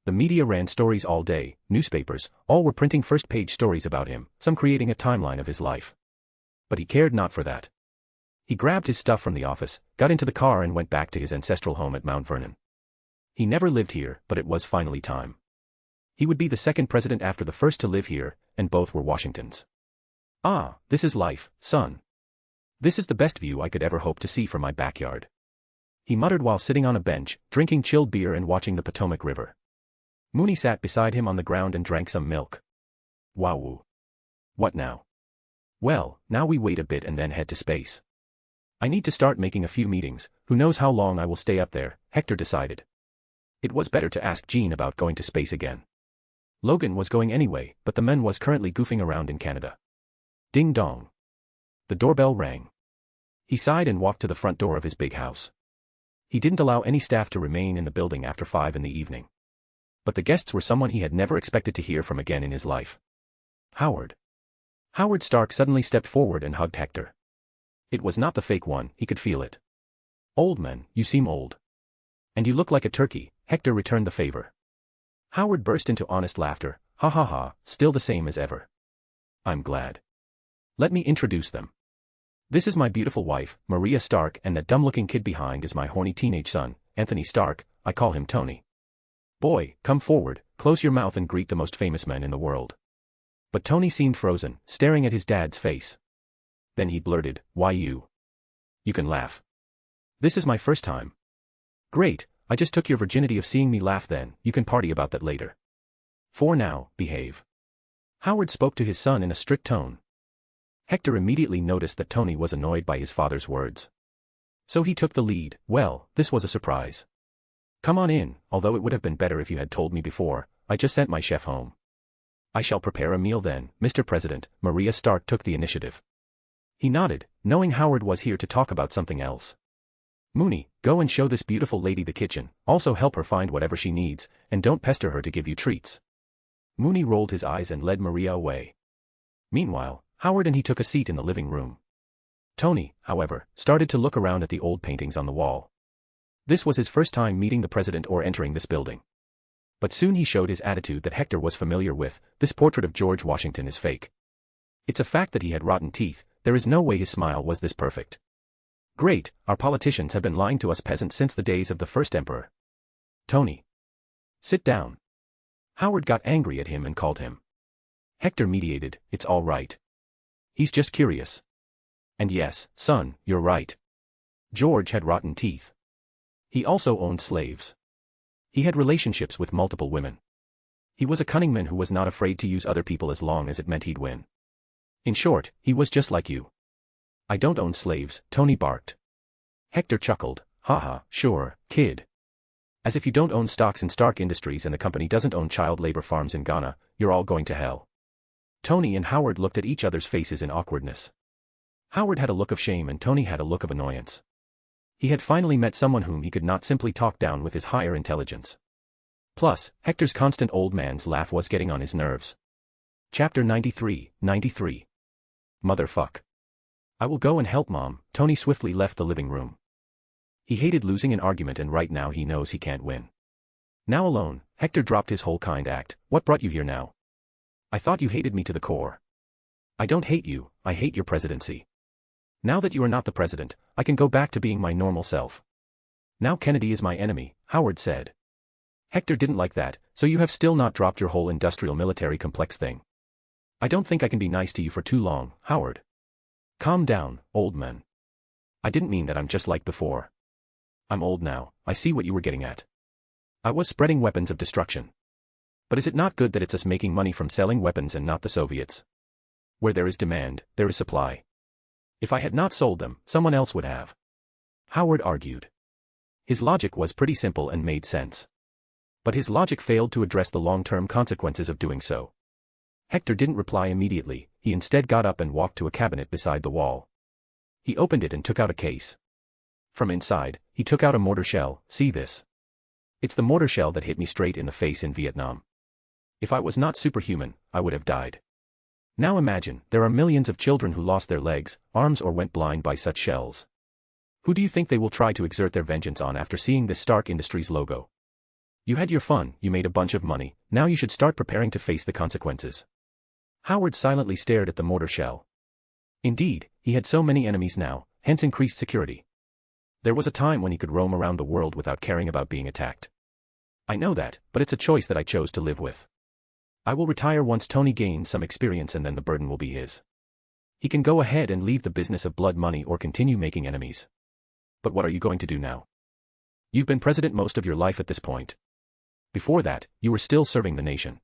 The media ran stories all day, newspapers, all were printing first-page stories about him, some creating a timeline of his life. But he cared not for that. He grabbed his stuff from the office, got into the car and went back to his ancestral home at Mount Vernon. He never lived here, but it was finally time. He would be the second president after the first to live here, and both were Washington's. Ah, this is life, son. This is the best view I could ever hope to see from my backyard. He muttered while sitting on a bench, drinking chilled beer and watching the Potomac River. Mooney sat beside him on the ground and drank some milk. Wowoo. What now? Well, now we wait a bit and then head to space. I need to start making a few meetings, who knows how long I will stay up there, Hector decided. It was better to ask Jean about going to space again. Logan was going anyway, but the man was currently goofing around in Canada. Ding dong. The doorbell rang. He sighed and walked to the front door of his big house. He didn't allow any staff to remain in the building after 5 in the evening. But the guests were someone he had never expected to hear from again in his life. Howard. Howard Stark suddenly stepped forward and hugged Hector. It was not the fake one, he could feel it. Old man, you seem old. And you look like a turkey, Hector returned the favor. Howard burst into honest laughter, ha ha ha, still the same as ever. I'm glad. Let me introduce them. This is my beautiful wife, Maria Stark, and that dumb-looking kid behind is my horny teenage son, Anthony Stark, I call him Tony. Boy, come forward, close your mouth and greet the most famous man in the world. But Tony seemed frozen, staring at his dad's face. Then he blurted, why you? You can laugh. This is my first time. Great, I just took your virginity of seeing me laugh then, you can party about that later. For now, behave. Howard spoke to his son in a strict tone. Hector immediately noticed that Tony was annoyed by his father's words. So he took the lead. Well, this was a surprise. Come on in, although it would have been better if you had told me before, I just sent my chef home. I shall prepare a meal then, Mr. President. Maria Stark took the initiative. He nodded, knowing Howard was here to talk about something else. Mooney, go and show this beautiful lady the kitchen, also help her find whatever she needs, and don't pester her to give you treats. Mooney rolled his eyes and led Maria away. Meanwhile, Howard and he took a seat in the living room. Tony, however, started to look around at the old paintings on the wall. This was his first time meeting the president or entering this building. But soon he showed his attitude that Hector was familiar with. This portrait of George Washington is fake. It's a fact that he had rotten teeth. There is no way his smile was this perfect. Great, our politicians have been lying to us peasants since the days of the first emperor. Tony. Sit down. Howard got angry at him and called him. Hector mediated, it's all right. He's just curious. And yes, son, you're right. George had rotten teeth. He also owned slaves. He had relationships with multiple women. He was a cunning man who was not afraid to use other people as long as it meant he'd win. In short, he was just like you. I don't own slaves, Tony barked. Hector chuckled, haha, sure, kid. As if you don't own stocks in Stark Industries and the company doesn't own child labor farms in Ghana, you're all going to hell. Tony and Howard looked at each other's faces in awkwardness. Howard had a look of shame and Tony had a look of annoyance. He had finally met someone whom he could not simply talk down with his higher intelligence. Plus, Hector's constant old man's laugh was getting on his nerves. Chapter 93. Motherfuck. I will go and help Mom. Tony swiftly left the living room. He hated losing an argument and right now he knows he can't win. Now alone, Hector dropped his whole kind act. What brought you here now? I thought you hated me to the core. I don't hate you, I hate your presidency. Now that you are not the president, I can go back to being my normal self. Now Kennedy is my enemy, Howard said. Hector didn't like that, so you have still not dropped your whole industrial military complex thing. I don't think I can be nice to you for too long, Howard. Calm down, old man. I didn't mean that I'm just like before. I'm old now, I see what you were getting at. I was spreading weapons of destruction. But is it not good that it's us making money from selling weapons and not the Soviets? Where there is demand, there is supply. If I had not sold them, someone else would have. Howard argued. His logic was pretty simple and made sense. But his logic failed to address the long-term consequences of doing so. Hector didn't reply immediately, he instead got up and walked to a cabinet beside the wall. He opened it and took out a case. From inside, he took out a mortar shell. See this? It's the mortar shell that hit me straight in the face in Vietnam. If I was not superhuman, I would have died. Now imagine, there are millions of children who lost their legs, arms or went blind by such shells. Who do you think they will try to exert their vengeance on after seeing this Stark Industries logo? You had your fun, you made a bunch of money, now you should start preparing to face the consequences. Howard silently stared at the mortar shell. Indeed, he had so many enemies now, hence increased security. There was a time when he could roam around the world without caring about being attacked. I know that, but it's a choice that I chose to live with. I will retire once Tony gains some experience and then the burden will be his. He can go ahead and leave the business of blood money or continue making enemies. But what are you going to do now? You've been president most of your life at this point. Before that, you were still serving the nation.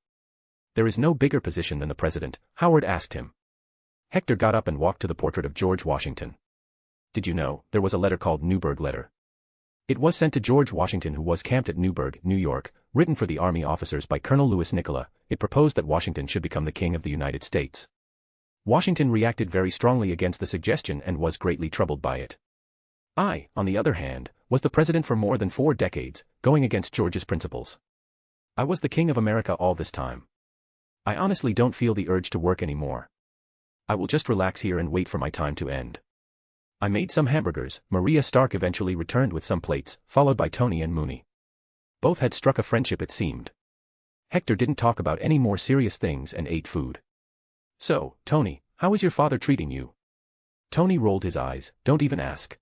There is no bigger position than the president, Howard asked him. Hector got up and walked to the portrait of George Washington. Did you know, there was a letter called Newburgh Letter? It was sent to George Washington who was camped at Newburgh, New York, written for the Army officers by Colonel Louis Nicola. It proposed that Washington should become the King of the United States. Washington reacted very strongly against the suggestion and was greatly troubled by it. I, on the other hand, was the president for more than 4 decades, going against George's principles. I was the King of America all this time. I honestly don't feel the urge to work anymore. I will just relax here and wait for my time to end. I made some hamburgers. Maria Stark eventually returned with some plates, followed by Tony and Mooney. Both had struck a friendship it seemed. Hector didn't talk about any more serious things and ate food. So, Tony, how is your father treating you? Tony rolled his eyes, don't even ask.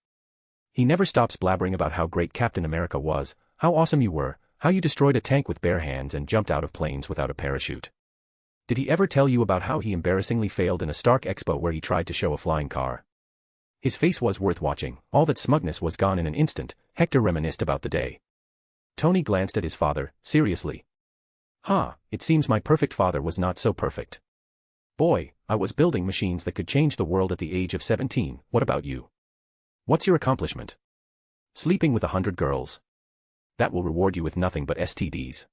He never stops blabbering about how great Captain America was, how awesome you were, how you destroyed a tank with bare hands and jumped out of planes without a parachute. Did he ever tell you about how he embarrassingly failed in a Stark Expo where he tried to show a flying car? His face was worth watching, all that smugness was gone in an instant. Hector reminisced about the day. Tony glanced at his father, seriously. It seems my perfect father was not so perfect. Boy, I was building machines that could change the world at the age of 17, what about you? What's your accomplishment? Sleeping with 100 girls. That will reward you with nothing but STDs.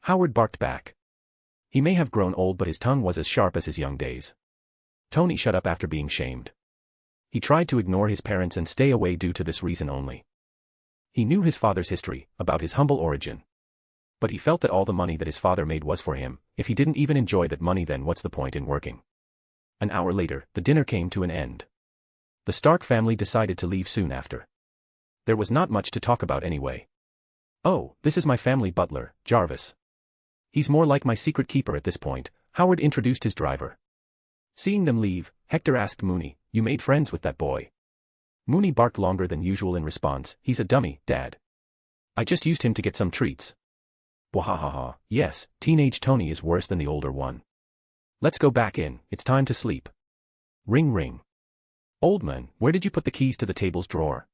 Howard barked back. He may have grown old, but his tongue was as sharp as his young days. Tony shut up after being shamed. He tried to ignore his parents and stay away due to this reason only. He knew his father's history, about his humble origin. But he felt that all the money that his father made was for him. If he didn't even enjoy that money, then what's the point in working? An hour later, the dinner came to an end. The Stark family decided to leave soon after. There was not much to talk about anyway. "Oh, this is my family butler, Jarvis. He's more like my secret keeper at this point," Howard introduced his driver. Seeing them leave, Hector asked Mooney, "You made friends with that boy?" Mooney barked longer than usual in response, "He's a dummy, Dad. I just used him to get some treats." Wahahaha, yes, teenage Tony is worse than the older one. "Let's go back in, it's time to sleep." Ring ring. "Old man, where did you put the keys to the table's drawer?"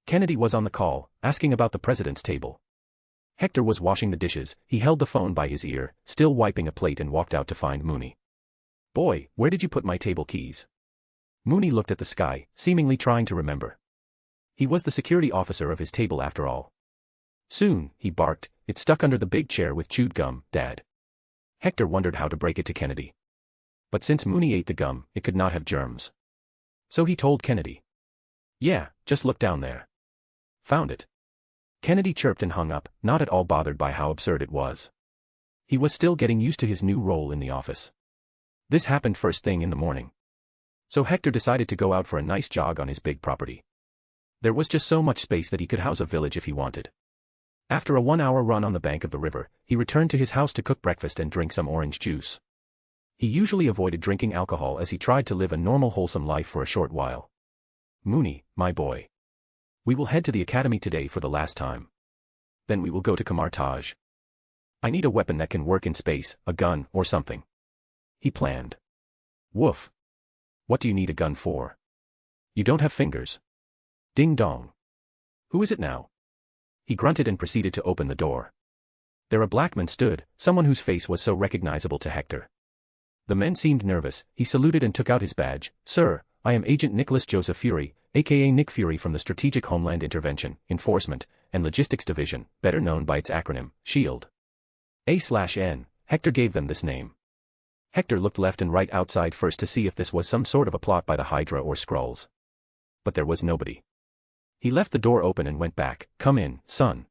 Kennedy was on the call, asking about the president's table. Hector was washing the dishes. He held the phone by his ear, still wiping a plate, and walked out to find Mooney. "Boy, where did you put my table keys?" Mooney looked at the sky, seemingly trying to remember. He was the security officer of his table after all. "Soon," he barked, "it's stuck under the big chair with chewed gum, Dad." Hector wondered how to break it to Kennedy. But since Mooney ate the gum, it could not have germs. So he told Kennedy. "Yeah, just look down there." "Found it." Kennedy chirped and hung up, not at all bothered by how absurd it was. He was still getting used to his new role in the office. This happened first thing in the morning. So Hector decided to go out for a nice jog on his big property. There was just so much space that he could house a village if he wanted. After a 1-hour run on the bank of the river, he returned to his house to cook breakfast and drink some orange juice. He usually avoided drinking alcohol as he tried to live a normal, wholesome life for a short while. "Mooney, my boy. We will head to the academy today for the last time. Then we will go to Kamartaj. I need a weapon that can work in space, a gun or something." He planned. "Woof. What do you need a gun for? You don't have fingers." Ding dong. "Who is it now?" He grunted and proceeded to open the door. There a black man stood, someone whose face was so recognizable to Hector. The man seemed nervous. He saluted and took out his badge. "Sir, I am Agent Nicholas Joseph Fury, aka Nick Fury from the Strategic Homeland Intervention, Enforcement, and Logistics Division, better known by its acronym, SHIELD." A/N, Hector gave them this name. Hector looked left and right outside first to see if this was some sort of a plot by the Hydra or Skrulls. But there was nobody. He left the door open and went back. "Come in, son."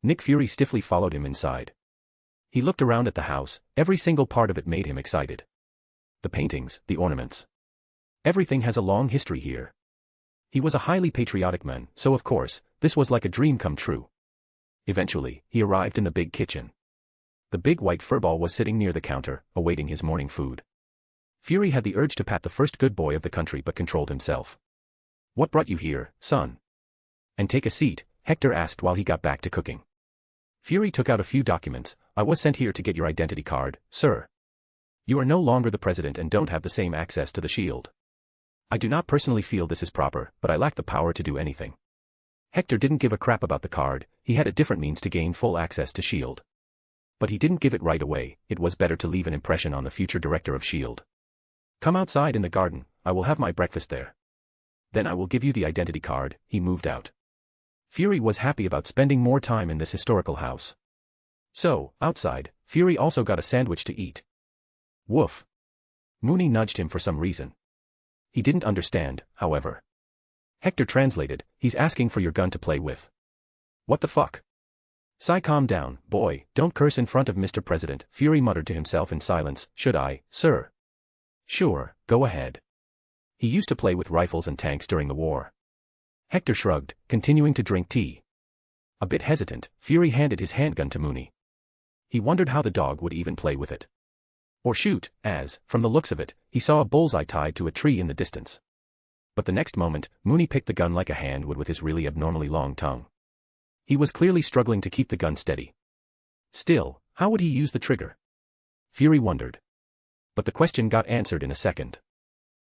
Nick Fury stiffly followed him inside. He looked around at the house. Every single part of it made him excited. The paintings, the ornaments. Everything has a long history here. He was a highly patriotic man, so of course, this was like a dream come true. Eventually, he arrived in the big kitchen. The big white furball was sitting near the counter, awaiting his morning food. Fury had the urge to pat the first good boy of the country but controlled himself. "What brought you here, son?" "And take a seat," Hector asked while he got back to cooking. Fury took out a few documents. "I was sent here to get your identity card, sir. You are no longer the president and don't have the same access to the shield. I do not personally feel this is proper, but I lack the power to do anything." Hector didn't give a crap about the card. He had a different means to gain full access to shield. But he didn't give it right away. It was better to leave an impression on the future director of SHIELD. "Come outside in the garden, I will have my breakfast there. Then I will give you the identity card." He moved out. Fury was happy about spending more time in this historical house. So, outside, Fury also got a sandwich to eat. Woof. Mooney nudged him for some reason. He didn't understand, however. Hector translated, "He's asking for your gun to play with." "What the fuck?" "Sigh, calm down, boy, don't curse in front of Mr. President," Fury muttered to himself in silence. "Should I, sir?" "Sure, go ahead. He used to play with rifles and tanks during the war." Hector shrugged, continuing to drink tea. A bit hesitant, Fury handed his handgun to Mooney. He wondered how the dog would even play with it. Or shoot, as, from the looks of it, he saw a bullseye tied to a tree in the distance. But the next moment, Mooney picked the gun like a hand would with his really abnormally long tongue. He was clearly struggling to keep the gun steady. Still, how would he use the trigger? Fury wondered. But the question got answered in a second.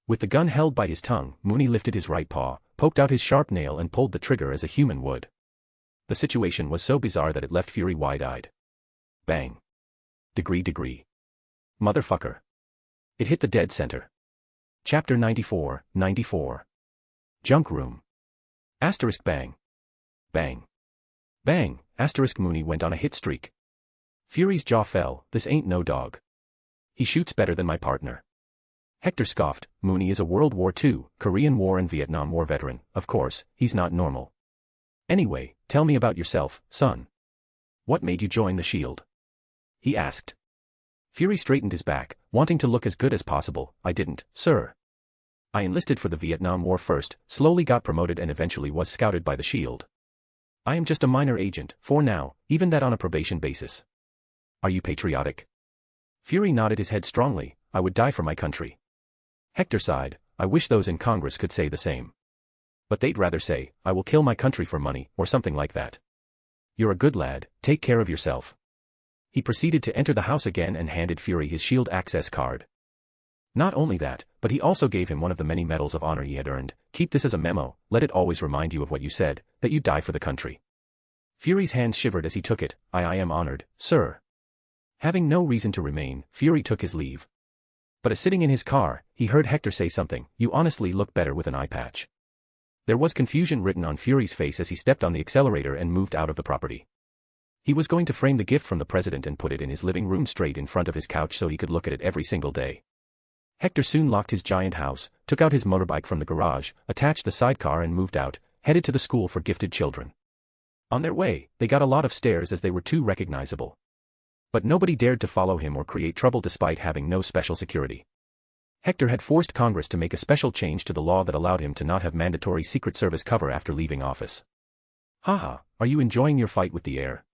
With the gun held by his tongue, Mooney lifted his right paw, poked out his sharp nail and pulled the trigger as a human would. The situation was so bizarre that it left Fury wide-eyed. Bang. Degree. Motherfucker. It hit the dead center. Chapter 94. Junk Room. Asterisk bang. Bang. Bang, asterisk Mooney went on a hit streak. Fury's jaw fell. This ain't no dog. He shoots better than my partner. Hector scoffed. Mooney is a World War II, Korean War and Vietnam War veteran. Of course, he's not normal. Anyway, tell me about yourself, son. What made you join the Shield? He asked. Fury straightened his back, wanting to look as good as possible. I didn't, sir. I enlisted for the Vietnam War first, slowly got promoted and eventually was scouted by the Shield. I am just a minor agent, for now, even that on a probation basis. Are you patriotic? Fury nodded his head strongly. I would die for my country. Hector sighed. I wish those in Congress could say the same. But they'd rather say, I will kill my country for money, or something like that. You're a good lad, take care of yourself. He proceeded to enter the house again and handed Fury his Shield access card. Not only that, but he also gave him one of the many medals of honor he had earned. Keep this as a memo, let it always remind you of what you said, that you die for the country. Fury's hands shivered as he took it. I am honored, sir. Having no reason to remain, Fury took his leave. But as sitting in his car, he heard Hector say something. You honestly look better with an eye patch. There was confusion written on Fury's face as he stepped on the accelerator and moved out of the property. He was going to frame the gift from the president and put it in his living room straight in front of his couch so he could look at it every single day. Hector soon locked his giant house, took out his motorbike from the garage, attached the sidecar and moved out, headed to the school for gifted children. On their way, they got a lot of stares as they were too recognizable. But nobody dared to follow him or create trouble despite having no special security. Hector had forced Congress to make a special change to the law that allowed him to not have mandatory Secret Service cover after leaving office. Haha, are you enjoying your fight with the air?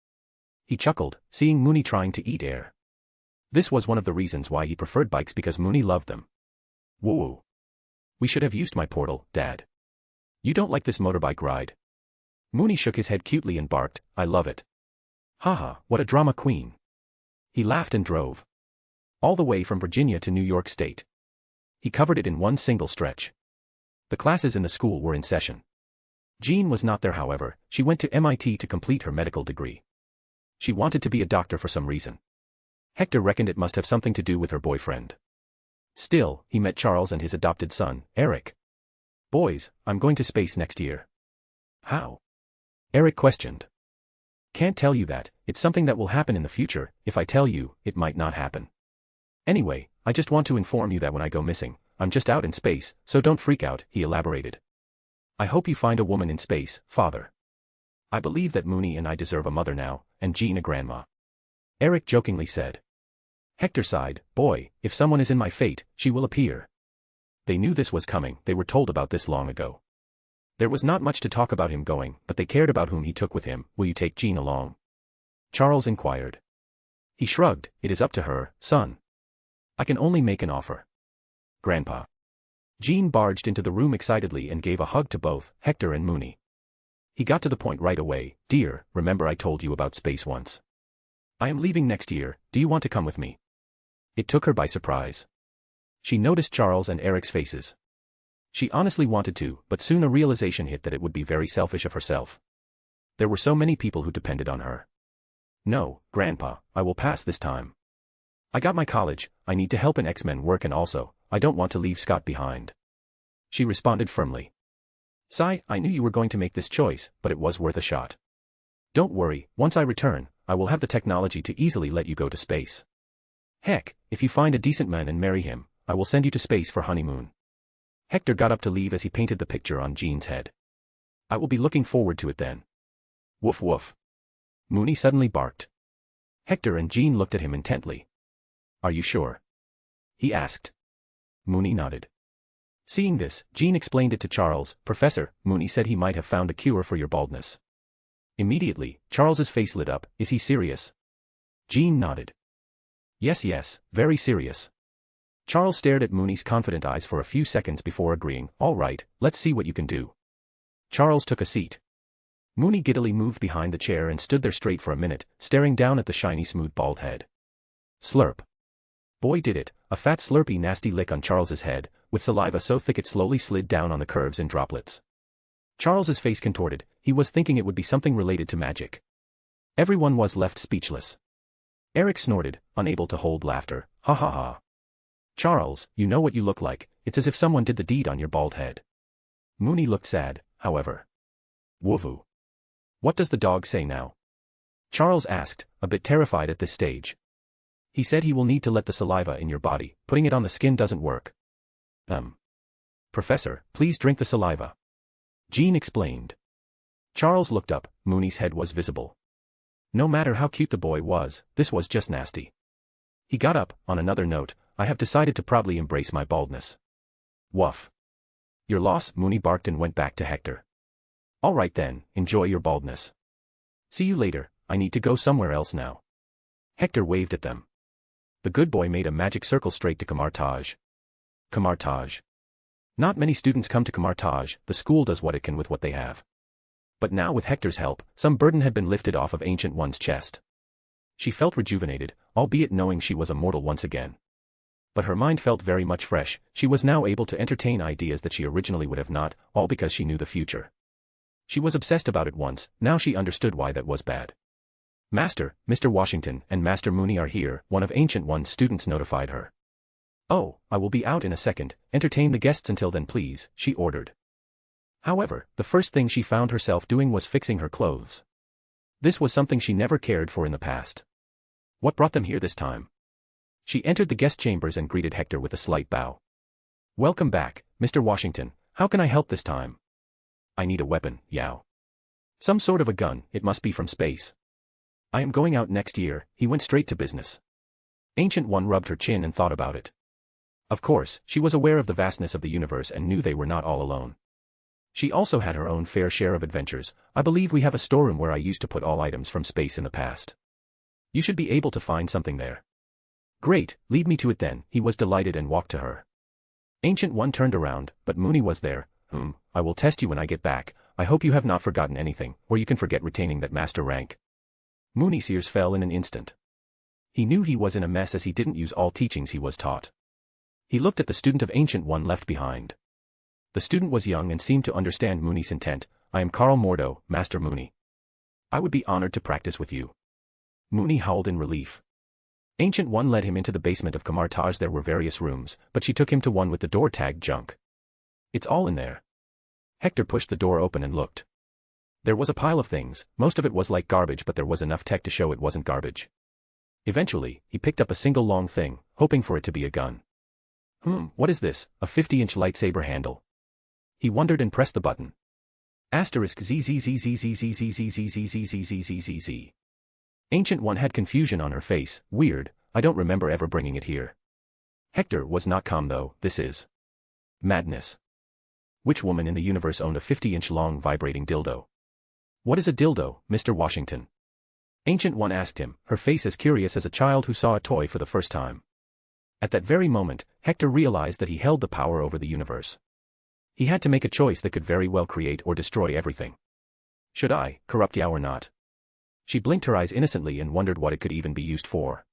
He chuckled, seeing Mooney trying to eat air. This was one of the reasons why he preferred bikes because Mooney loved them. Whoa. We should have used my portal, Dad. You don't like this motorbike ride? Mooney shook his head cutely and barked, I love it. Haha, what a drama queen. He laughed and drove. All the way from Virginia to New York State. He covered it in one single stretch. The classes in the school were in session. Jean was not there however, she went to MIT to complete her medical degree. She wanted to be a doctor for some reason. Hector reckoned it must have something to do with her boyfriend. Still, he met Charles and his adopted son, Eric. Boys, I'm going to space next year. How? Eric questioned. Can't tell you that, it's something that will happen in the future. If I tell you, it might not happen. Anyway, I just want to inform you that when I go missing, I'm just out in space, so don't freak out, he elaborated. I hope you find a woman in space, Father. I believe that Mooney and I deserve a mother now, and Jean a grandma. Eric jokingly said. Hector sighed, boy, if someone is in my fate, she will appear. They knew this was coming, they were told about this long ago. There was not much to talk about him going, but they cared about whom he took with him. Will you take Jean along? Charles inquired. He shrugged, it is up to her, son. I can only make an offer. Grandpa. Jean barged into the room excitedly and gave a hug to both Hector and Mooney. He got to the point right away. Dear, remember I told you about space once. I am leaving next year, do you want to come with me? It took her by surprise. She noticed Charles and Eric's faces. She honestly wanted to, but soon a realization hit that it would be very selfish of herself. There were so many people who depended on her. No, Grandpa, I will pass this time. I got my college, I need to help in X-Men work and also, I don't want to leave Scott behind. She responded firmly. Sigh, I knew you were going to make this choice, but it was worth a shot. Don't worry, once I return, I will have the technology to easily let you go to space. Heck, if you find a decent man and marry him, I will send you to space for honeymoon. Hector got up to leave as he painted the picture on Jean's head. I will be looking forward to it then. Woof woof. Mooney suddenly barked. Hector and Jean looked at him intently. Are you sure? He asked. Mooney nodded. Seeing this, Jean explained it to Charles. Professor, Mooney said he might have found a cure for your baldness. Immediately, Charles's face lit up. Is he serious? Jean nodded. Yes, very serious. Charles stared at Mooney's confident eyes for a few seconds before agreeing. All right, let's see what you can do. Charles took a seat. Mooney giddily moved behind the chair and stood there straight for a minute, staring down at the shiny smooth bald head. Slurp. Boy did it, a fat slurpy nasty lick on Charles's head, with saliva so thick it slowly slid down on the curves in droplets. Charles's face contorted, he was thinking it would be something related to magic. Everyone was left speechless. Eric snorted, unable to hold laughter. Ha ha ha. Charles, you know what you look like, it's as if someone did the deed on your bald head. Mooney looked sad, however. Woofoo. What does the dog say now? Charles asked, a bit terrified at this stage. He said he will need to let the saliva in your body, putting it on the skin doesn't work. Professor, please drink the saliva. Jean explained. Charles looked up, Mooney's head was visible. No matter how cute the boy was, this was just nasty. He got up, on another note, I have decided to proudly embrace my baldness. Woof. Your loss, Mooney barked and went back to Hector. All right then, enjoy your baldness. See you later, I need to go somewhere else now. Hector waved at them. The good boy made a magic circle straight to Camartage. Camartage. Not many students come to Camartage, the school does what it can with what they have. But now with Hector's help, some burden had been lifted off of Ancient One's chest. She felt rejuvenated, albeit knowing she was a mortal once again. But her mind felt very much fresh, she was now able to entertain ideas that she originally would have not, all because she knew the future. She was obsessed about it once, now she understood why that was bad. Master, Mr. Washington and Master Mooney are here, one of Ancient One's students notified her. Oh, I will be out in a second, entertain the guests until then please, she ordered. However, the first thing she found herself doing was fixing her clothes. This was something she never cared for in the past. What brought them here this time? She entered the guest chambers and greeted Hector with a slight bow. Welcome back, Mr. Washington, how can I help this time? I need a weapon, Yao. Some sort of a gun, it must be from space. I am going out next year, he went straight to business. Ancient One rubbed her chin and thought about it. Of course, she was aware of the vastness of the universe and knew they were not all alone. She also had her own fair share of adventures. I believe we have a storeroom where I used to put all items from space in the past. You should be able to find something there. Great, lead me to it then, he was delighted and walked to her. Ancient One turned around, but Mooney was there. I will test you when I get back, I hope you have not forgotten anything, or you can forget retaining that master rank. Mooney's ears fell in an instant. He knew he was in a mess as he didn't use all teachings he was taught. He looked at the student of Ancient One left behind. The student was young and seemed to understand Mooney's intent. I am Carl Mordo, Master Mooney. I would be honored to practice with you. Mooney howled in relief. Ancient One led him into the basement of Camartage. There were various rooms, but she took him to one with the door tagged junk. It's all in there. Hector pushed the door open and looked. There was a pile of things, most of it was like garbage but there was enough tech to show it wasn't garbage. Eventually, he picked up a single long thing, hoping for it to be a gun. What is this, a 50-inch lightsaber handle? He wondered and pressed the button. Asterisk ZZZZZZZZZZZZZZZZZZ. Ancient One had confusion on her face, weird, I don't remember ever bringing it here. Hector was not calm though, this is madness. Which woman in the universe owned a 50-inch long vibrating dildo? What is a dildo, Mr. Washington? Ancient One asked him, her face as curious as a child who saw a toy for the first time. At that very moment, Hector realized that he held the power over the universe. He had to make a choice that could very well create or destroy everything. Should I corrupt Yao or not? She blinked her eyes innocently and wondered what it could even be used for.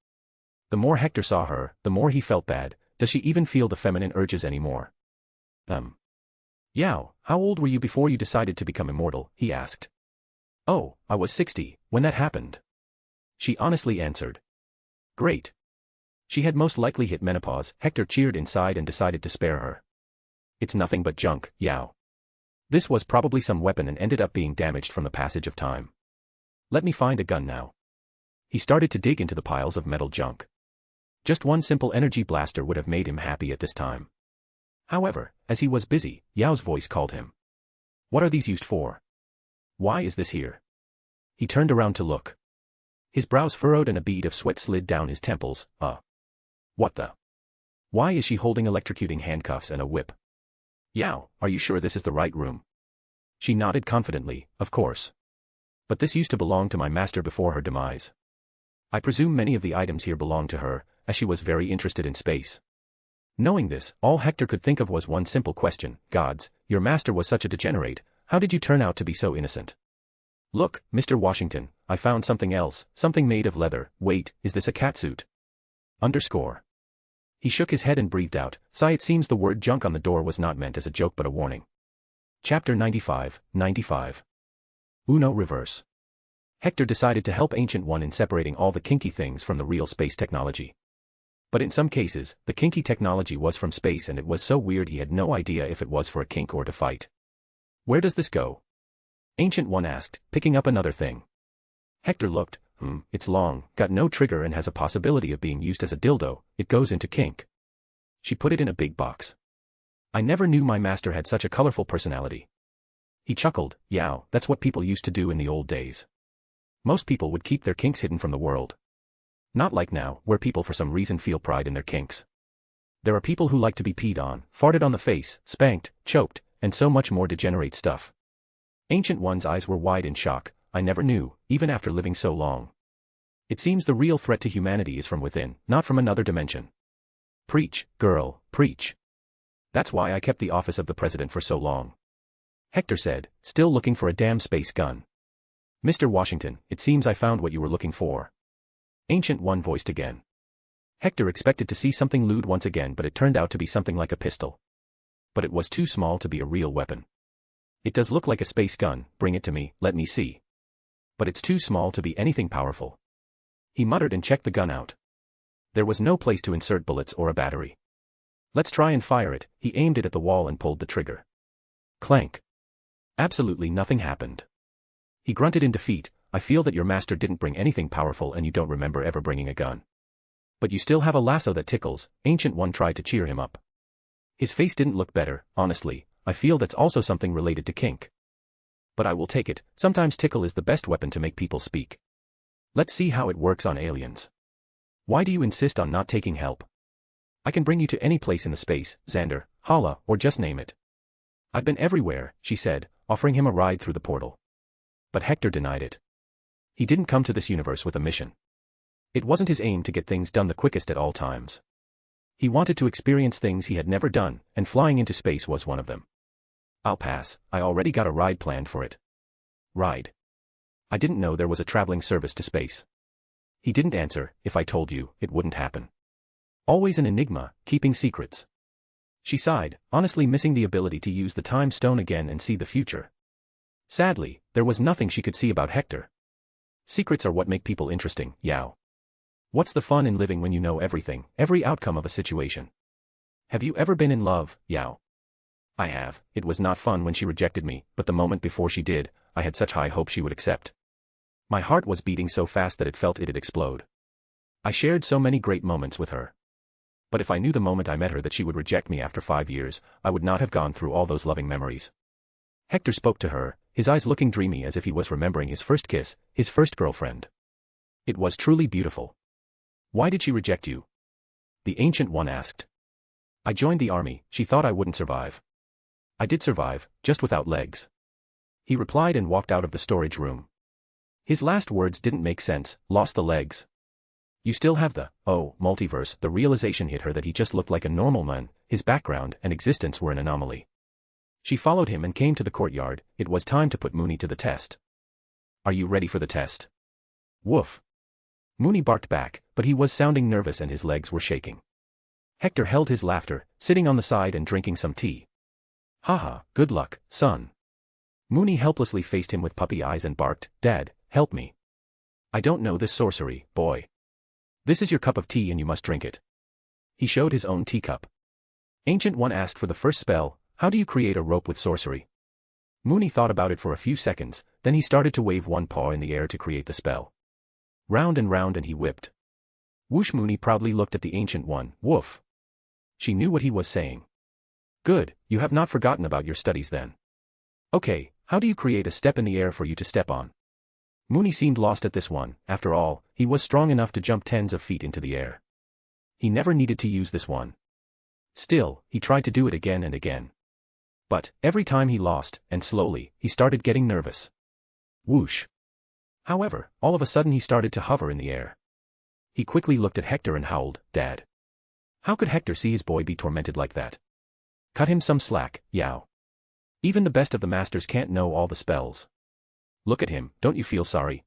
The more Hector saw her, the more he felt bad. Does she even feel the feminine urges anymore? Yao, how old were you before you decided to become immortal? He asked. Oh, I was 60, when that happened. She honestly answered. Great. She had most likely hit menopause. Hector cheered inside and decided to spare her. It's nothing but junk, Yao. This was probably some weapon and ended up being damaged from the passage of time. Let me find a gun now. He started to dig into the piles of metal junk. Just one simple energy blaster would have made him happy at this time. However, as he was busy, Yao's voice called him. What are these used for? Why is this here? He turned around to look. His brows furrowed and a bead of sweat slid down his temples. What the? Why is she holding electrocuting handcuffs and a whip? Yao, are you sure this is the right room? She nodded confidently, of course. But this used to belong to my master before her demise. I presume many of the items here belong to her, as she was very interested in space. Knowing this, all Hector could think of was one simple question. Gods, your master was such a degenerate, how did you turn out to be so innocent? Look, Mr. Washington, I found something else, something made of leather. Wait, is this a catsuit? He shook his head and breathed out. Sigh, it seems the word junk on the door was not meant as a joke but a warning. Chapter 95. Uno Reverse. Hector decided to help Ancient One in separating all the kinky things from the real space technology. But in some cases, the kinky technology was from space and it was so weird he had no idea if it was for a kink or to fight. Where does this go? Ancient One asked, picking up another thing. Hector looked. It's long, got no trigger and has a possibility of being used as a dildo. It goes into kink. She put it in a big box. I never knew my master had such a colorful personality. He chuckled. Yow, that's what people used to do in the old days. Most people would keep their kinks hidden from the world. Not like now, where people for some reason feel pride in their kinks. There are people who like to be peed on, farted on the face, spanked, choked, and so much more degenerate stuff. Ancient One's eyes were wide in shock. I never knew, even after living so long. It seems the real threat to humanity is from within, not from another dimension. Preach, girl, preach. That's why I kept the office of the president for so long. Hector said, still looking for a damn space gun. Mr. Washington, it seems I found what you were looking for. Ancient One voiced again. Hector expected to see something lewd once again, but it turned out to be something like a pistol. But it was too small to be a real weapon. It does look like a space gun, bring it to me, let me see. But it's too small to be anything powerful. He muttered and checked the gun out. There was no place to insert bullets or a battery. Let's try and fire it. He aimed it at the wall and pulled the trigger. Clank. Absolutely nothing happened. He grunted in defeat. I feel that your master didn't bring anything powerful and you don't remember ever bringing a gun. But you still have a lasso that tickles. Ancient One tried to cheer him up. His face didn't look better, honestly. I feel that's also something related to kink. But I will take it. Sometimes tickle is the best weapon to make people speak. Let's see how it works on aliens. Why do you insist on not taking help? I can bring you to any place in the space, Xander, Hala, or just name it. I've been everywhere, she said, offering him a ride through the portal. But Hector denied it. He didn't come to this universe with a mission. It wasn't his aim to get things done the quickest at all times. He wanted to experience things he had never done, and flying into space was one of them. I'll pass, I already got a ride planned for it. Ride? I didn't know there was a traveling service to space. He didn't answer. If I told you, it wouldn't happen. Always an enigma, keeping secrets. She sighed, honestly missing the ability to use the time stone again and see the future. Sadly, there was nothing she could see about Hector. Secrets are what make people interesting, yow. What's the fun in living when you know everything, every outcome of a situation? Have you ever been in love, yow? I have. It was not fun when she rejected me, but the moment before she did, I had such high hope she would accept. My heart was beating so fast that it felt it'd explode. I shared so many great moments with her. But if I knew the moment I met her that she would reject me after 5 years, I would not have gone through all those loving memories. Hector spoke to her, his eyes looking dreamy as if he was remembering his first kiss, his first girlfriend. It was truly beautiful. Why did she reject you? The Ancient One asked. I joined the army. She thought I wouldn't survive. I did survive, just without legs. He replied and walked out of the storage room. His last words didn't make sense. Lost the legs. You still have the, multiverse. The realization hit her that he just looked like a normal man, his background and existence were an anomaly. She followed him and came to the courtyard. It was time to put Mooney to the test. Are you ready for the test? Woof. Mooney barked back, but he was sounding nervous and his legs were shaking. Hector held his laughter, sitting on the side and drinking some tea. Haha, good luck, son. Mooney helplessly faced him with puppy eyes and barked, Dad, help me. I don't know this sorcery, boy. This is your cup of tea and you must drink it. He showed his own teacup. Ancient One asked for the first spell. How do you create a rope with sorcery? Mooney thought about it for a few seconds, then he started to wave one paw in the air to create the spell. Round and he whipped. Whoosh. Mooney proudly looked at the Ancient One. Woof. She knew what he was saying. Good, you have not forgotten about your studies then. Okay, how do you create a step in the air for you to step on? Mooney seemed lost at this one. After all, he was strong enough to jump tens of feet into the air. He never needed to use this one. Still, he tried to do it again and again. But, every time he lost, and slowly, he started getting nervous. Whoosh. However, all of a sudden he started to hover in the air. He quickly looked at Hector and howled, Dad. How could Hector see his boy be tormented like that? Cut him some slack, yow. Even the best of the masters can't know all the spells. Look at him, don't you feel sorry?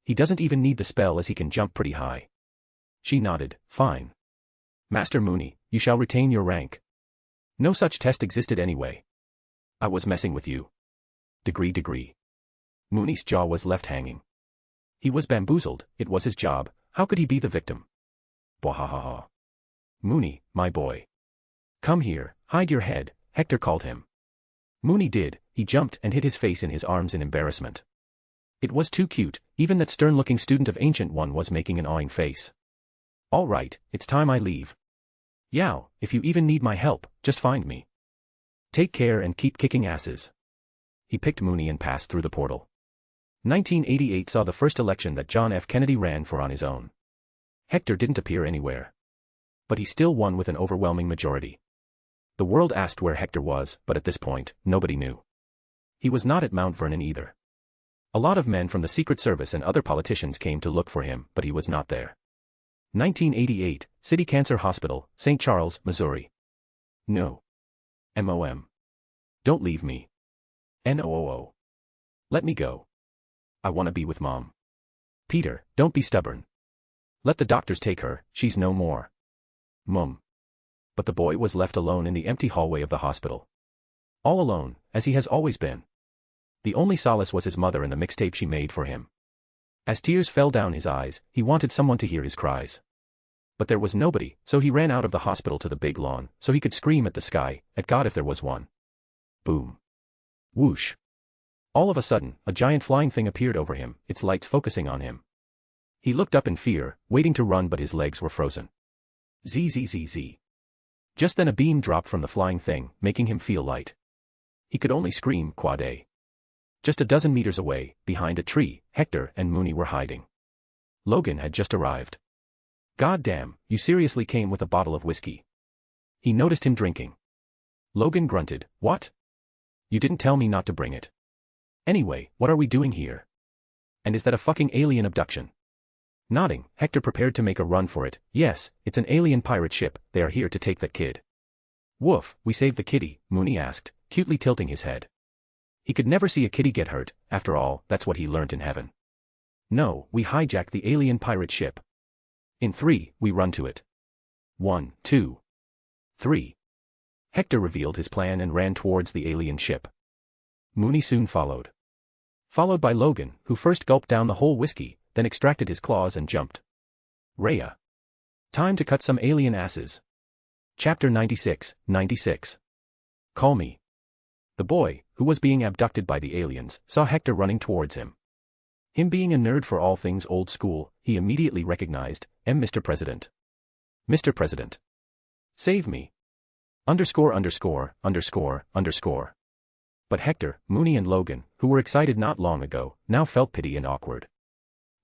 He doesn't even need the spell as he can jump pretty high. She nodded, fine. Master Mooney, you shall retain your rank. No such test existed anyway. I was messing with you. Degree. Mooney's jaw was left hanging. He was bamboozled, it was his job, how could he be the victim? Bwahahaha. Mooney, my boy. Come here, hide your head, Hector called him. Mooney did, he jumped and hid his face in his arms in embarrassment. It was too cute, even that stern-looking student of Ancient One was making an awing face. All right, it's time I leave. Yow, if you even need my help, just find me. Take care and keep kicking asses. He picked Mooney and passed through the portal. 1988 saw the first election that John F. Kennedy ran for on his own. Hector didn't appear anywhere. But he still won with an overwhelming majority. The world asked where Hector was, but at this point, nobody knew. He was not at Mount Vernon either. A lot of men from the Secret Service and other politicians came to look for him, but he was not there. 1988, City Cancer Hospital, St. Charles, Missouri. No. MOM. Don't leave me. NOOO. Let me go. I want to be with Mom. Peter, don't be stubborn. Let the doctors take her, she's no more. Mum. But the boy was left alone in the empty hallway of the hospital. All alone, as he has always been. The only solace was his mother and the mixtape she made for him. As tears fell down his eyes, he wanted someone to hear his cries. But there was nobody, so he ran out of the hospital to the big lawn, so he could scream at the sky, at God if there was one. Boom. Whoosh. All of a sudden, a giant flying thing appeared over him, its lights focusing on him. He looked up in fear, waiting to run, but his legs were frozen. Zzz. Just then a beam dropped from the flying thing, making him feel light. He could only scream, Quad A. Just a dozen meters away, behind a tree, Hector and Mooney were hiding. Logan had just arrived. God damn, you seriously came with a bottle of whiskey. He noticed him drinking. Logan grunted, what? You didn't tell me not to bring it. Anyway, what are we doing here? And is that a fucking alien abduction? Nodding, Hector prepared to make a run for it. Yes, it's an alien pirate ship, they are here to take that kid. Woof, we saved the kitty, Mooney asked, cutely tilting his head. He could never see a kitty get hurt, after all, that's what he learnt in heaven. No, we hijacked the alien pirate ship. In 3, we run to it. 1, 2, 3. Hector revealed his plan and ran towards the alien ship. Mooney soon followed. Followed by Logan, who first gulped down the whole whiskey, then extracted his claws and jumped. Rhea. Time to cut some alien asses. Chapter 96, 96. Call me. The boy, who was being abducted by the aliens, saw Hector running towards him. Him being a nerd for all things old school, he immediately recognized, Mr. President. Mr. President. Save me. Underscore. But Hector, Mooney and Logan, who were excited not long ago, now felt pity and awkward.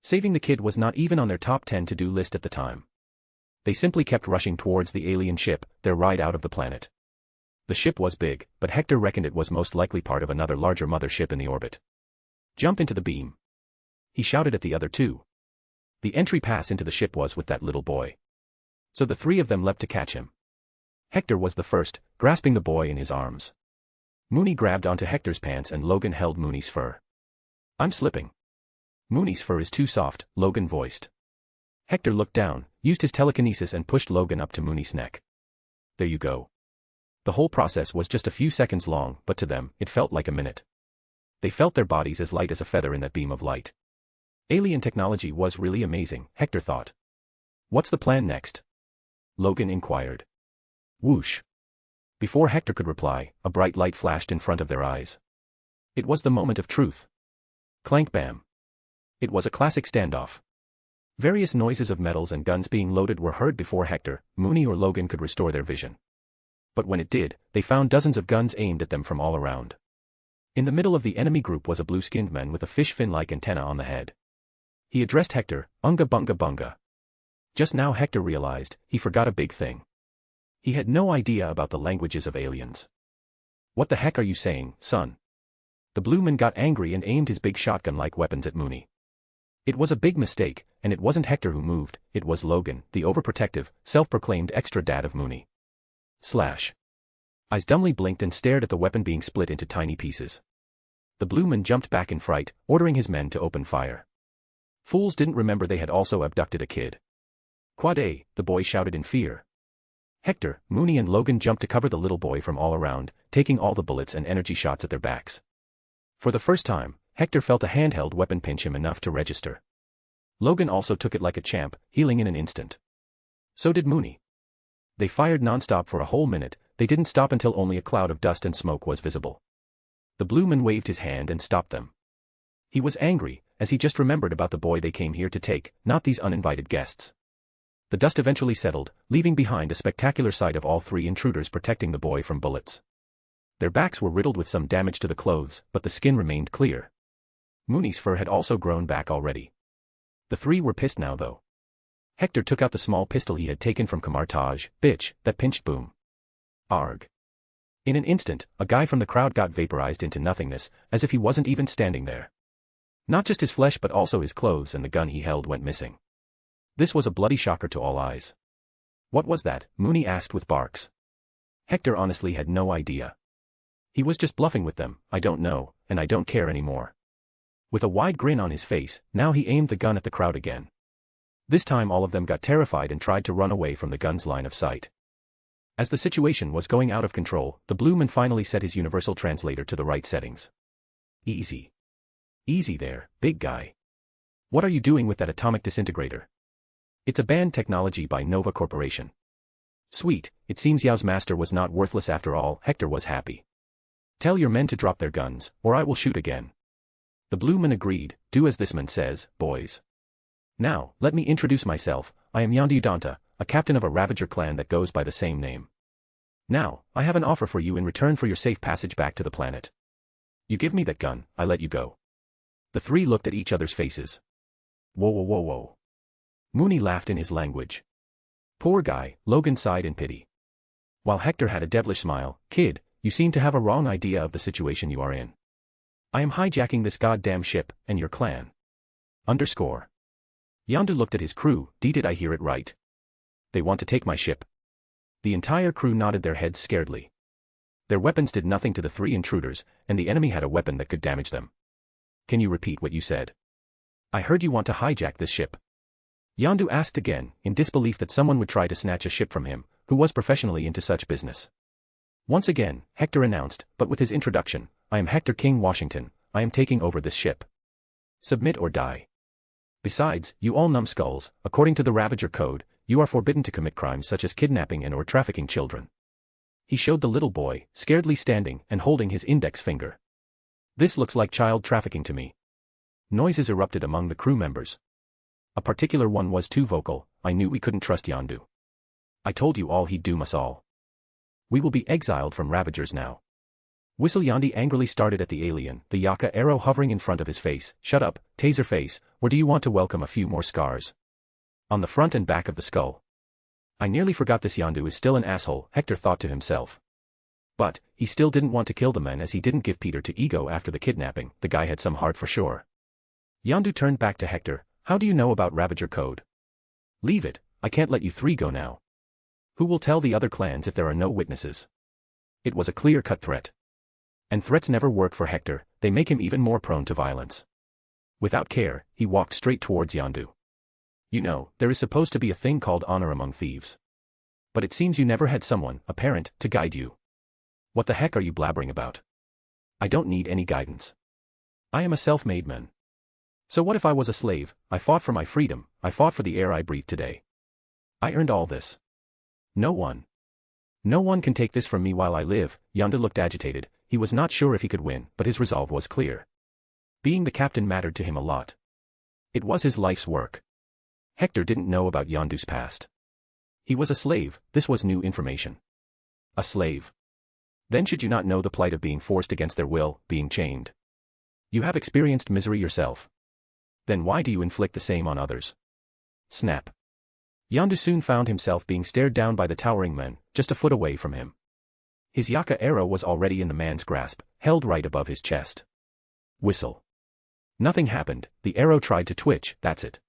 Saving the kid was not even on their top 10 to-do list at the time. They simply kept rushing towards the alien ship, their ride out of the planet. The ship was big, but Hector reckoned it was most likely part of another larger mothership in the orbit. Jump into the beam. He shouted at the other two. The entry pass into the ship was with that little boy. So the 3 of them leapt to catch him. Hector was the first, grasping the boy in his arms. Mooney grabbed onto Hector's pants and Logan held Mooney's fur. I'm slipping. Mooney's fur is too soft, Logan voiced. Hector looked down, used his telekinesis and pushed Logan up to Mooney's neck. There you go. The whole process was just a few seconds long, but to them, it felt like a minute. They felt their bodies as light as a feather in that beam of light. Alien technology was really amazing, Hector thought. What's the plan next? Logan inquired. Whoosh. Before Hector could reply, a bright light flashed in front of their eyes. It was the moment of truth. Clank bam. It was a classic standoff. Various noises of metals and guns being loaded were heard before Hector, Mooney or Logan could restore their vision. But when it did, they found dozens of guns aimed at them from all around. In the middle of the enemy group was a blue-skinned man with a fish fin-like antenna on the head. He addressed Hector, Unga bunga bunga. Just now Hector realized, he forgot a big thing. He had no idea about the languages of aliens. What the heck are you saying, son? The blue man got angry and aimed his big shotgun-like weapons at Mooney. It was a big mistake, and it wasn't Hector who moved, it was Logan, the overprotective, self-proclaimed extra dad of Mooney. Slash. Eyes dumbly blinked and stared at the weapon being split into tiny pieces. The blue man jumped back in fright, ordering his men to open fire. Fools didn't remember they had also abducted a kid. Quad A, the boy shouted in fear. Hector, Mooney and Logan jumped to cover the little boy from all around, taking all the bullets and energy shots at their backs. For the first time, Hector felt a handheld weapon pinch him enough to register. Logan also took it like a champ, healing in an instant. So did Mooney. They fired non-stop for a whole minute, they didn't stop until only a cloud of dust and smoke was visible. The blue man waved his hand and stopped them. He was angry, as he just remembered about the boy they came here to take, not these uninvited guests. The dust eventually settled, leaving behind a spectacular sight of all three intruders protecting the boy from bullets. Their backs were riddled with some damage to the clothes, but the skin remained clear. Mooney's fur had also grown back already. The three were pissed now though. Hector took out the small pistol he had taken from Camartage. Bitch, that pinched boom. Arg. In an instant, a guy from the crowd got vaporized into nothingness, as if he wasn't even standing there. Not just his flesh but also his clothes and the gun he held went missing. This was a bloody shocker to all eyes. What was that? Mooney asked with barks. Hector honestly had no idea. He was just bluffing with them. I don't know, and I don't care anymore. With a wide grin on his face, now he aimed the gun at the crowd again. This time all of them got terrified and tried to run away from the gun's line of sight. As the situation was going out of control, the blue man finally set his universal translator to the right settings. Easy. Easy there, big guy. What are you doing with that atomic disintegrator? It's a banned technology by Nova Corporation. Sweet, it seems Yao's master was not worthless after all. Hector was happy. Tell your men to drop their guns, or I will shoot again. The blue man agreed. Do as this man says, boys. Now, let me introduce myself. I am Yondu Danta, a captain of a Ravager clan that goes by the same name. Now, I have an offer for you in return for your safe passage back to the planet. You give me that gun, I let you go. The three looked at each other's faces. Whoa whoa whoa whoa. Mooney laughed in his language. Poor guy, Logan sighed in pity. While Hector had a devilish smile. Kid, you seem to have a wrong idea of the situation you are in. I am hijacking this goddamn ship, and your clan. Underscore. Yondu looked at his crew. Did I hear it right? They want to take my ship. The entire crew nodded their heads scaredly. Their weapons did nothing to the three intruders, and the enemy had a weapon that could damage them. Can you repeat what you said? I heard you want to hijack this ship. Yondu asked again, in disbelief that someone would try to snatch a ship from him, who was professionally into such business. Once again, Hector announced, but with his introduction, I am Hector King Washington, I am taking over this ship. Submit or die. Besides, you all numbskulls, according to the Ravager Code, you are forbidden to commit crimes such as kidnapping and or trafficking children. He showed the little boy, scaredly standing and holding his index finger. This looks like child trafficking to me. Noises erupted among the crew members. A particular one was too vocal. I knew we couldn't trust Yondu. I told you all he'd doom us all. We will be exiled from Ravagers now. Whistle Yondu angrily started at the alien, the Yaka arrow hovering in front of his face. Shut up, taser face, or do you want to welcome a few more scars? On the front and back of the skull. I nearly forgot this Yondu is still an asshole, Hector thought to himself. But, he still didn't want to kill the men as he didn't give Peter to Ego after the kidnapping. The guy had some heart for sure. Yondu turned back to Hector. How do you know about Ravager Code? Leave it, I can't let you three go now. Who will tell the other clans if there are no witnesses? It was a clear-cut threat. And threats never work for Hector, they make him even more prone to violence. Without care, he walked straight towards Yondu. You know, there is supposed to be a thing called honor among thieves. But it seems you never had someone, a parent, to guide you. What the heck are you blabbering about? I don't need any guidance. I am a self-made man. So what if I was a slave? I fought for my freedom, I fought for the air I breathe today. I earned all this. No one can take this from me while I live. Yondu looked agitated. He was not sure if he could win, but his resolve was clear. Being the captain mattered to him a lot. It was his life's work. Hector didn't know about Yondu's past. He was a slave, this was new information. A slave. Then should you not know the plight of being forced against their will, being chained? You have experienced misery yourself. Then why do you inflict the same on others? Snap. Yondu soon found himself being stared down by the towering men, just a foot away from him. His Yaka arrow was already in the man's grasp, held right above his chest. Whistle. Nothing happened, the arrow tried to twitch, that's it.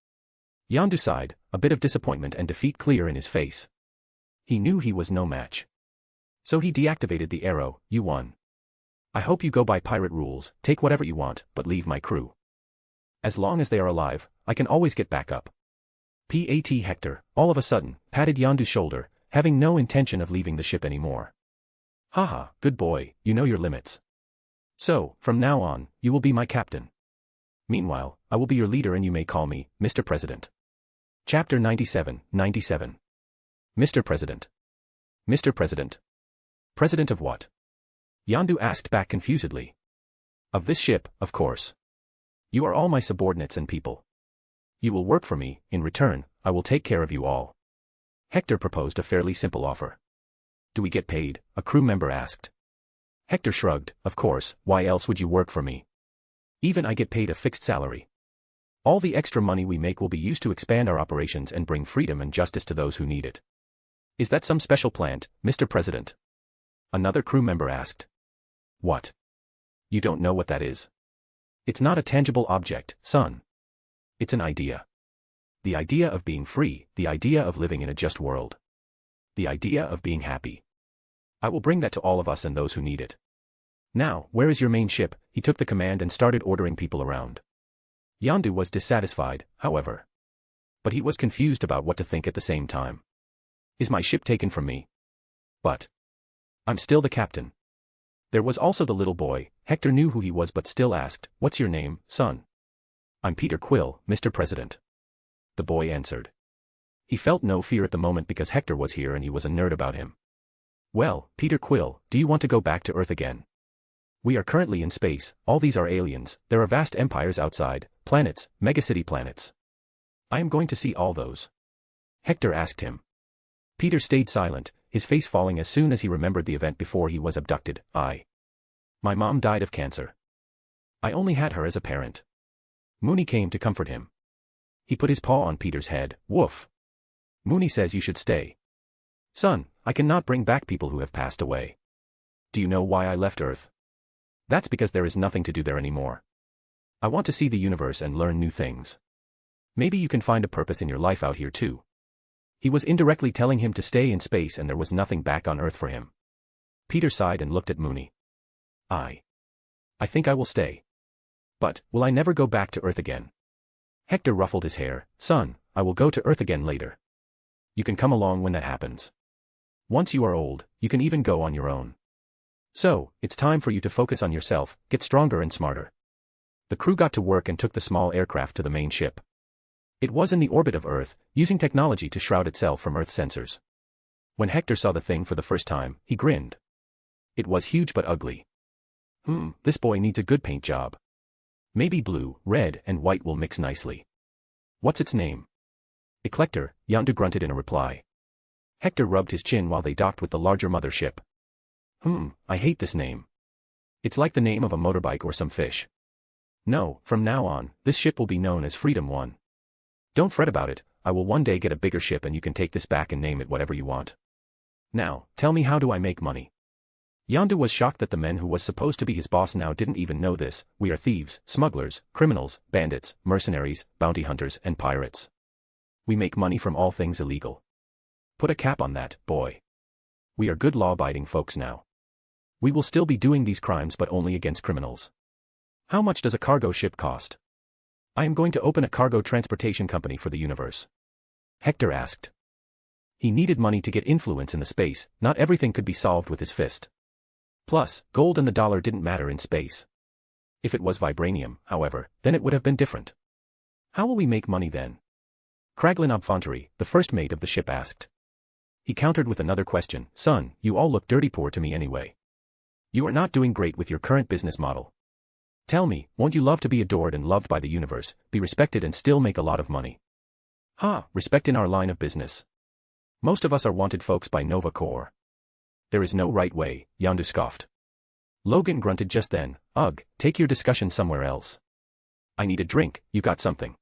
Yondu sighed, a bit of disappointment and defeat clear in his face. He knew he was no match. So he deactivated the arrow. You won. I hope you go by pirate rules, take whatever you want, but leave my crew. As long as they are alive, I can always get back up. Pat Hector, all of a sudden, patted Yondu's shoulder, having no intention of leaving the ship anymore. Haha, good boy, you know your limits. So, from now on, you will be my captain. Meanwhile, I will be your leader and you may call me, Mr. President. Chapter 97. Mr. President. Mr. President. President of what? Yondu asked back confusedly. Of this ship, of course. You are all my subordinates and people. You will work for me, in return, I will take care of you all. Hector proposed a fairly simple offer. Do we get paid? A crew member asked. Hector shrugged, of course, why else would you work for me? Even I get paid a fixed salary. All the extra money we make will be used to expand our operations and bring freedom and justice to those who need it. Is that some special plant, Mr. President? Another crew member asked. What? You don't know what that is? It's not a tangible object, son. It's an idea. The idea of being free, the idea of living in a just world. The idea of being happy. I will bring that to all of us and those who need it. Now, where is your main ship? He took the command and started ordering people around. Yondu was dissatisfied, however. But he was confused about what to think at the same time. Is my ship taken from me? But I'm still the captain. There was also the little boy. Hector knew who he was but still asked, what's your name, son? I'm Peter Quill, Mr. President. The boy answered. He felt no fear at the moment because Hector was here and he was a nerd about him. Well, Peter Quill, do you want to go back to Earth again? We are currently in space, all these are aliens, there are vast empires outside, planets, megacity planets. I am going to see all those. Hector asked him. Peter stayed silent, his face falling as soon as he remembered the event before he was abducted. My mom died of cancer. I only had her as a parent. Mooney came to comfort him. He put his paw on Peter's head. Woof. Mooney says you should stay. Son, I cannot bring back people who have passed away. Do you know why I left Earth? That's because there is nothing to do there anymore. I want to see the universe and learn new things. Maybe you can find a purpose in your life out here too. He was indirectly telling him to stay in space and there was nothing back on Earth for him. Peter sighed and looked at Mooney. I think I will stay. But, will I never go back to Earth again? Hector ruffled his hair. Son, I will go to Earth again later. You can come along when that happens. Once you are old, you can even go on your own. So, it's time for you to focus on yourself, get stronger and smarter. The crew got to work and took the small aircraft to the main ship. It was in the orbit of Earth, using technology to shroud itself from Earth sensors. When Hector saw the thing for the first time, he grinned. It was huge but ugly. This boy needs a good paint job. Maybe blue, red, and white will mix nicely. What's its name? Eclector, Yondu grunted in a reply. Hector rubbed his chin while they docked with the larger mothership. I hate this name. It's like the name of a motorbike or some fish. No, from now on, this ship will be known as Freedom 1. Don't fret about it, I will one day get a bigger ship and you can take this back and name it whatever you want. Now, tell me, how do I make money? Yondu was shocked that the men who was supposed to be his boss now didn't even know this. We are thieves, smugglers, criminals, bandits, mercenaries, bounty hunters, and pirates. We make money from all things illegal. Put a cap on that, boy. We are good law-abiding folks now. We will still be doing these crimes but only against criminals. How much does a cargo ship cost? I am going to open a cargo transportation company for the universe. Hector asked. He needed money to get influence in the space, not everything could be solved with his fist. Plus, gold and the dollar didn't matter in space. If it was vibranium, however, then it would have been different. How will we make money then? Kraglin Obfontery, the first mate of the ship asked. He countered with another question. Son, you all look dirty poor to me anyway. You are not doing great with your current business model. Tell me, won't you love to be adored and loved by the universe, be respected and still make a lot of money? Respect in our line of business. Most of us are wanted folks by Nova Corps. There is no right way, Yondu scoffed. Logan grunted just then. Ugh, take your discussion somewhere else. I need a drink, you got something?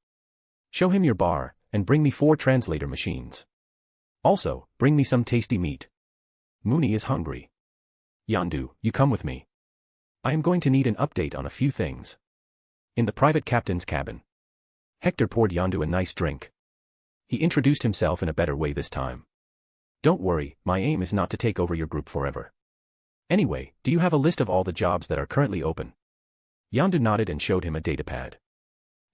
Show him your bar, and bring me 4 translator machines. Also, bring me some tasty meat. Mooney is hungry. Yondu, you come with me. I am going to need an update on a few things. In the private captain's cabin. Hector poured Yondu a nice drink. He introduced himself in a better way this time. Don't worry, my aim is not to take over your group forever. Anyway, do you have a list of all the jobs that are currently open? Yondu nodded and showed him a datapad.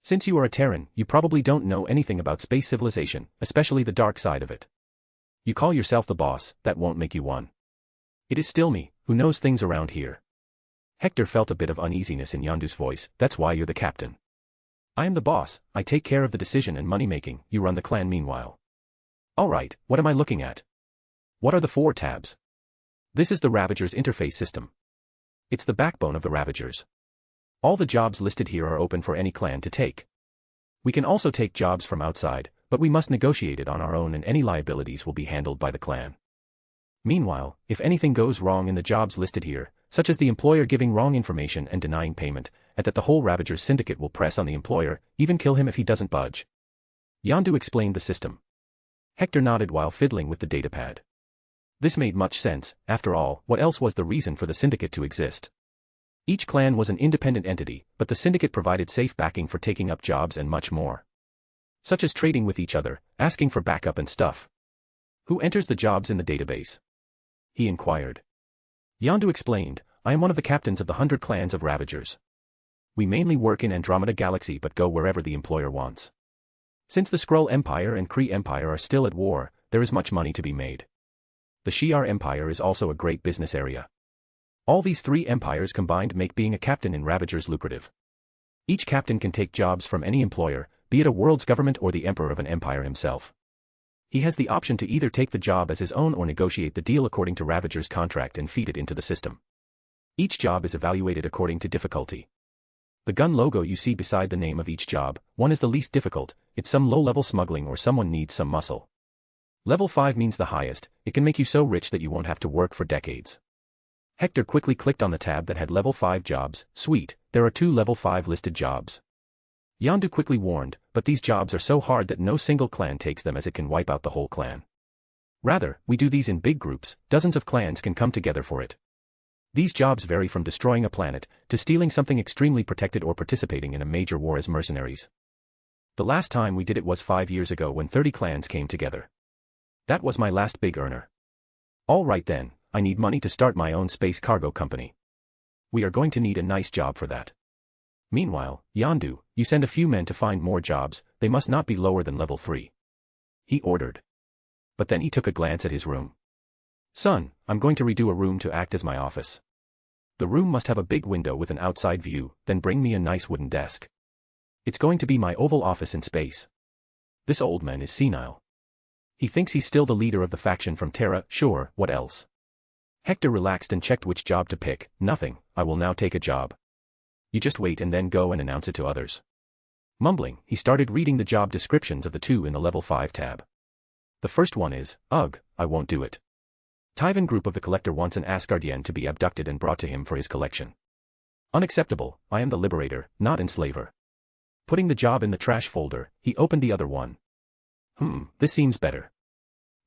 Since you are a Terran, you probably don't know anything about space civilization, especially the dark side of it. You call yourself the boss, that won't make you one. It is still me, who knows things around here. Hector felt a bit of uneasiness in Yondu's voice. That's why you're the captain. I am the boss, I take care of the decision and money-making, you run the clan meanwhile. Alright, what am I looking at? What are the 4 tabs? This is the Ravagers interface system. It's the backbone of the Ravagers. All the jobs listed here are open for any clan to take. We can also take jobs from outside, but we must negotiate it on our own and any liabilities will be handled by the clan. Meanwhile, if anything goes wrong in the jobs listed here, such as the employer giving wrong information and denying payment, and that the whole Ravagers syndicate will press on the employer, even kill him if he doesn't budge. Yondu explained the system. Hector nodded while fiddling with the datapad. This made much sense. After all, what else was the reason for the syndicate to exist? Each clan was an independent entity, but the syndicate provided safe backing for taking up jobs and much more. Such as trading with each other, asking for backup and stuff. Who enters the jobs in the database? He inquired. Yondu explained, I am one of the captains of the 100 clans of Ravagers. We mainly work in Andromeda Galaxy but go wherever the employer wants. Since the Skrull Empire and Kree Empire are still at war, there is much money to be made. The Shi'ar Empire is also a great business area. All these three empires combined make being a captain in Ravagers lucrative. Each captain can take jobs from any employer, be it a world's government or the emperor of an empire himself. He has the option to either take the job as his own or negotiate the deal according to Ravagers' contract and feed it into the system. Each job is evaluated according to difficulty. The gun logo you see beside the name of each job, one is the least difficult, it's some low-level smuggling or someone needs some muscle. Level 5 means the highest, it can make you so rich that you won't have to work for decades. Hector quickly clicked on the tab that had level 5 jobs. Sweet, there are 2 level 5 listed jobs. Yondu quickly warned, but these jobs are so hard that no single clan takes them as it can wipe out the whole clan. Rather, we do these in big groups, dozens of clans can come together for it. These jobs vary from destroying a planet, to stealing something extremely protected or participating in a major war as mercenaries. The last time we did it was 5 years ago when 30 clans came together. That was my last big earner. All right then, I need money to start my own space cargo company. We are going to need a nice job for that. Meanwhile, Yondu, you send a few men to find more jobs, they must not be lower than level 3. He ordered. But then he took a glance at his room. Son, I'm going to redo a room to act as my office. The room must have a big window with an outside view, then bring me a nice wooden desk. It's going to be my Oval Office in space. This old man is senile. He thinks he's still the leader of the faction from Terra, sure, what else? Hector relaxed and checked which job to pick. Nothing, I will now take a job. You just wait and then go and announce it to others. Mumbling, he started reading the job descriptions of the 2 in the level 5 tab. The first one is, ugh, I won't do it. Tyvan group of the collector wants an Asgardian to be abducted and brought to him for his collection. Unacceptable, I am the liberator, not enslaver. Putting the job in the trash folder, he opened the other one. This seems better.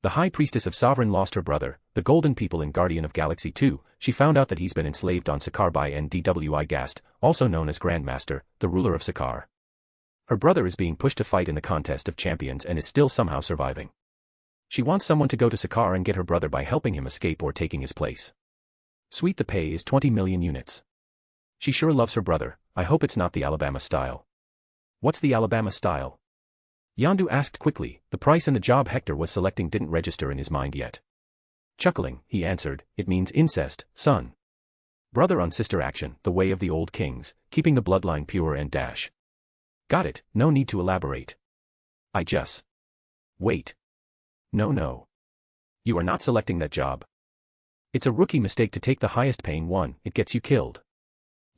The High Priestess of Sovereign lost her brother, the Golden People in Guardian of Galaxy 2, she found out that he's been enslaved on Sakaar by Ndwi Gast, also known as Grandmaster, the ruler of Sakaar. Her brother is being pushed to fight in the contest of champions and is still somehow surviving. She wants someone to go to Sakaar and get her brother by helping him escape or taking his place. Sweet, the pay is 20 million units. She sure loves her brother, I hope it's not the Alabama style. What's the Alabama style? Yondu asked quickly, the price and the job Hector was selecting didn't register in his mind yet. Chuckling, he answered, it means incest, son. Brother on sister action, the way of the old kings, keeping the bloodline pure and dash. Got it, no need to elaborate. I just. Wait. No. You are not selecting that job. It's a rookie mistake to take the highest paying one, it gets you killed.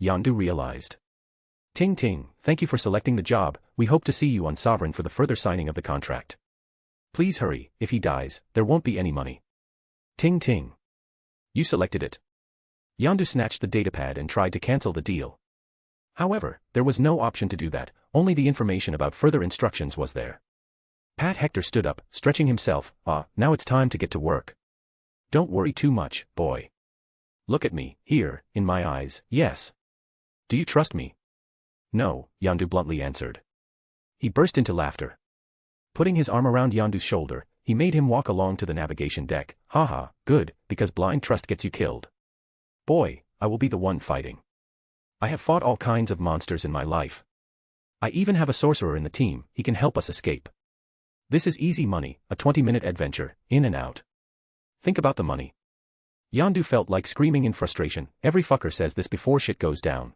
Yondu realized. Ting Ting, thank you for selecting the job, we hope to see you on Sovereign for the further signing of the contract. Please hurry, if he dies, there won't be any money. Ting Ting. You selected it. Yondu snatched the datapad and tried to cancel the deal. However, there was no option to do that, only the information about further instructions was there. Pat Hector stood up, stretching himself, now it's time to get to work. Don't worry too much, boy. Look at me, here, in my eyes, yes. Do you trust me? No, Yondu bluntly answered. He burst into laughter. Putting his arm around Yondu's shoulder, he made him walk along to the navigation deck. Haha, good, because blind trust gets you killed. Boy, I will be the one fighting. I have fought all kinds of monsters in my life. I even have a sorcerer in the team, he can help us escape. This is easy money, a 20-minute adventure, in and out. Think about the money. Yondu felt like screaming in frustration, every fucker says this before shit goes down.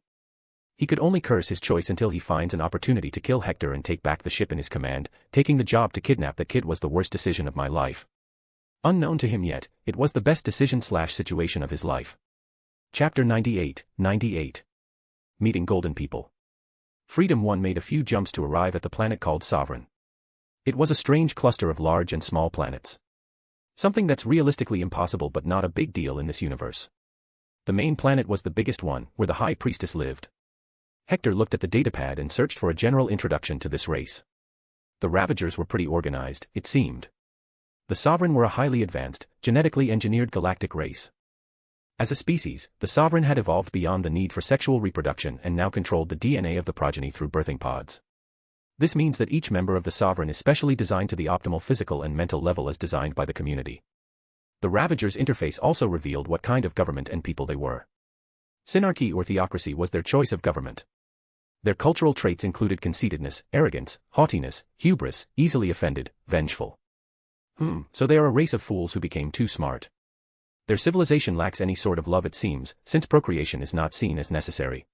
He could only curse his choice until he finds an opportunity to kill Hector and take back the ship in his command. Taking the job to kidnap that kid was the worst decision of my life. Unknown to him yet, it was the best decision/situation of his life. Chapter 98. meeting golden people. Freedom 1 made a few jumps to arrive at the planet called Sovereign. It was a strange cluster of large and small planets. Something that's realistically impossible but not a big deal in this universe. The main planet was the biggest one, where the High Priestess lived. Hector looked at the datapad and searched for a general introduction to this race. The Ravagers were pretty organized, it seemed. The Sovereign were a highly advanced, genetically engineered galactic race. As a species, the Sovereign had evolved beyond the need for sexual reproduction and now controlled the DNA of the progeny through birthing pods. This means that each member of the Sovereign is specially designed to the optimal physical and mental level as designed by the community. The Ravagers' interface also revealed what kind of government and people they were. Synarchy or theocracy was their choice of government. Their cultural traits included conceitedness, arrogance, haughtiness, hubris, easily offended, vengeful. So they are a race of fools who became too smart. Their civilization lacks any sort of love, it seems, since procreation is not seen as necessary.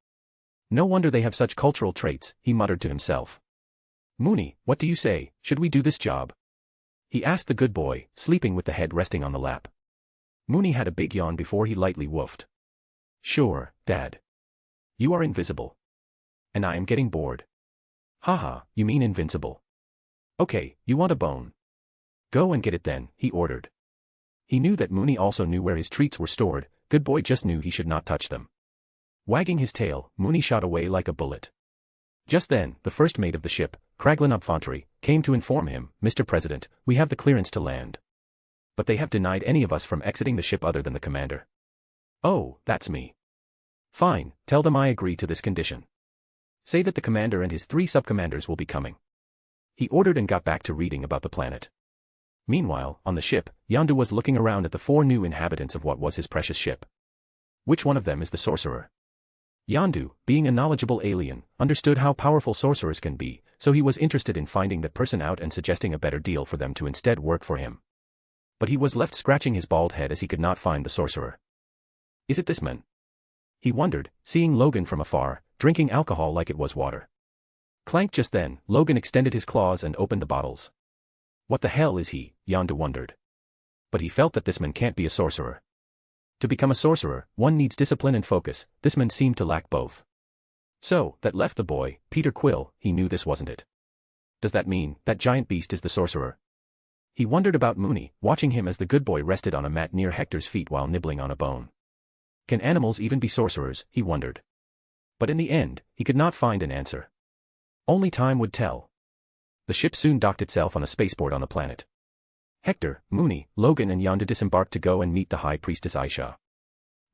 No wonder they have such cultural traits, he muttered to himself. Mooney, what do you say, should we do this job? He asked the good boy, sleeping with the head resting on the lap. Mooney had a big yawn before he lightly woofed. Sure, Dad. You are invisible. And I am getting bored. Haha, you mean invincible. Okay, you want a bone? Go and get it then, he ordered. He knew that Mooney also knew where his treats were stored, good boy just knew he should not touch them. Wagging his tail, Mooney shot away like a bullet. Just then, the first mate of the ship, Kraglin Obfantry, came to inform him, Mr. President, we have the clearance to land. But they have denied any of us from exiting the ship other than the commander. Oh, that's me. Fine, tell them I agree to this condition. Say that the commander and his 3 sub-commanders will be coming. He ordered and got back to reading about the planet. Meanwhile, on the ship, Yondu was looking around at the 4 new inhabitants of what was his precious ship. Which one of them is the sorcerer? Yondu, being a knowledgeable alien, understood how powerful sorcerers can be, so he was interested in finding that person out and suggesting a better deal for them to instead work for him. But he was left scratching his bald head as he could not find the sorcerer. Is it this man? He wondered, seeing Logan from afar, drinking alcohol like it was water. Clank just then, Logan extended his claws and opened the bottles. What the hell is he, Yondu wondered. But he felt that this man can't be a sorcerer. To become a sorcerer, one needs discipline and focus, this man seemed to lack both. So, that left the boy, Peter Quill, he knew this wasn't it. Does that mean that giant beast is the sorcerer? He wondered about Mooney, watching him as the good boy rested on a mat near Hector's feet while nibbling on a bone. Can animals even be sorcerers, he wondered. But in the end, he could not find an answer. Only time would tell. The ship soon docked itself on a spaceport on the planet. Hector, Mooney, Logan and Yondu disembarked to go and meet the High Priestess Aisha.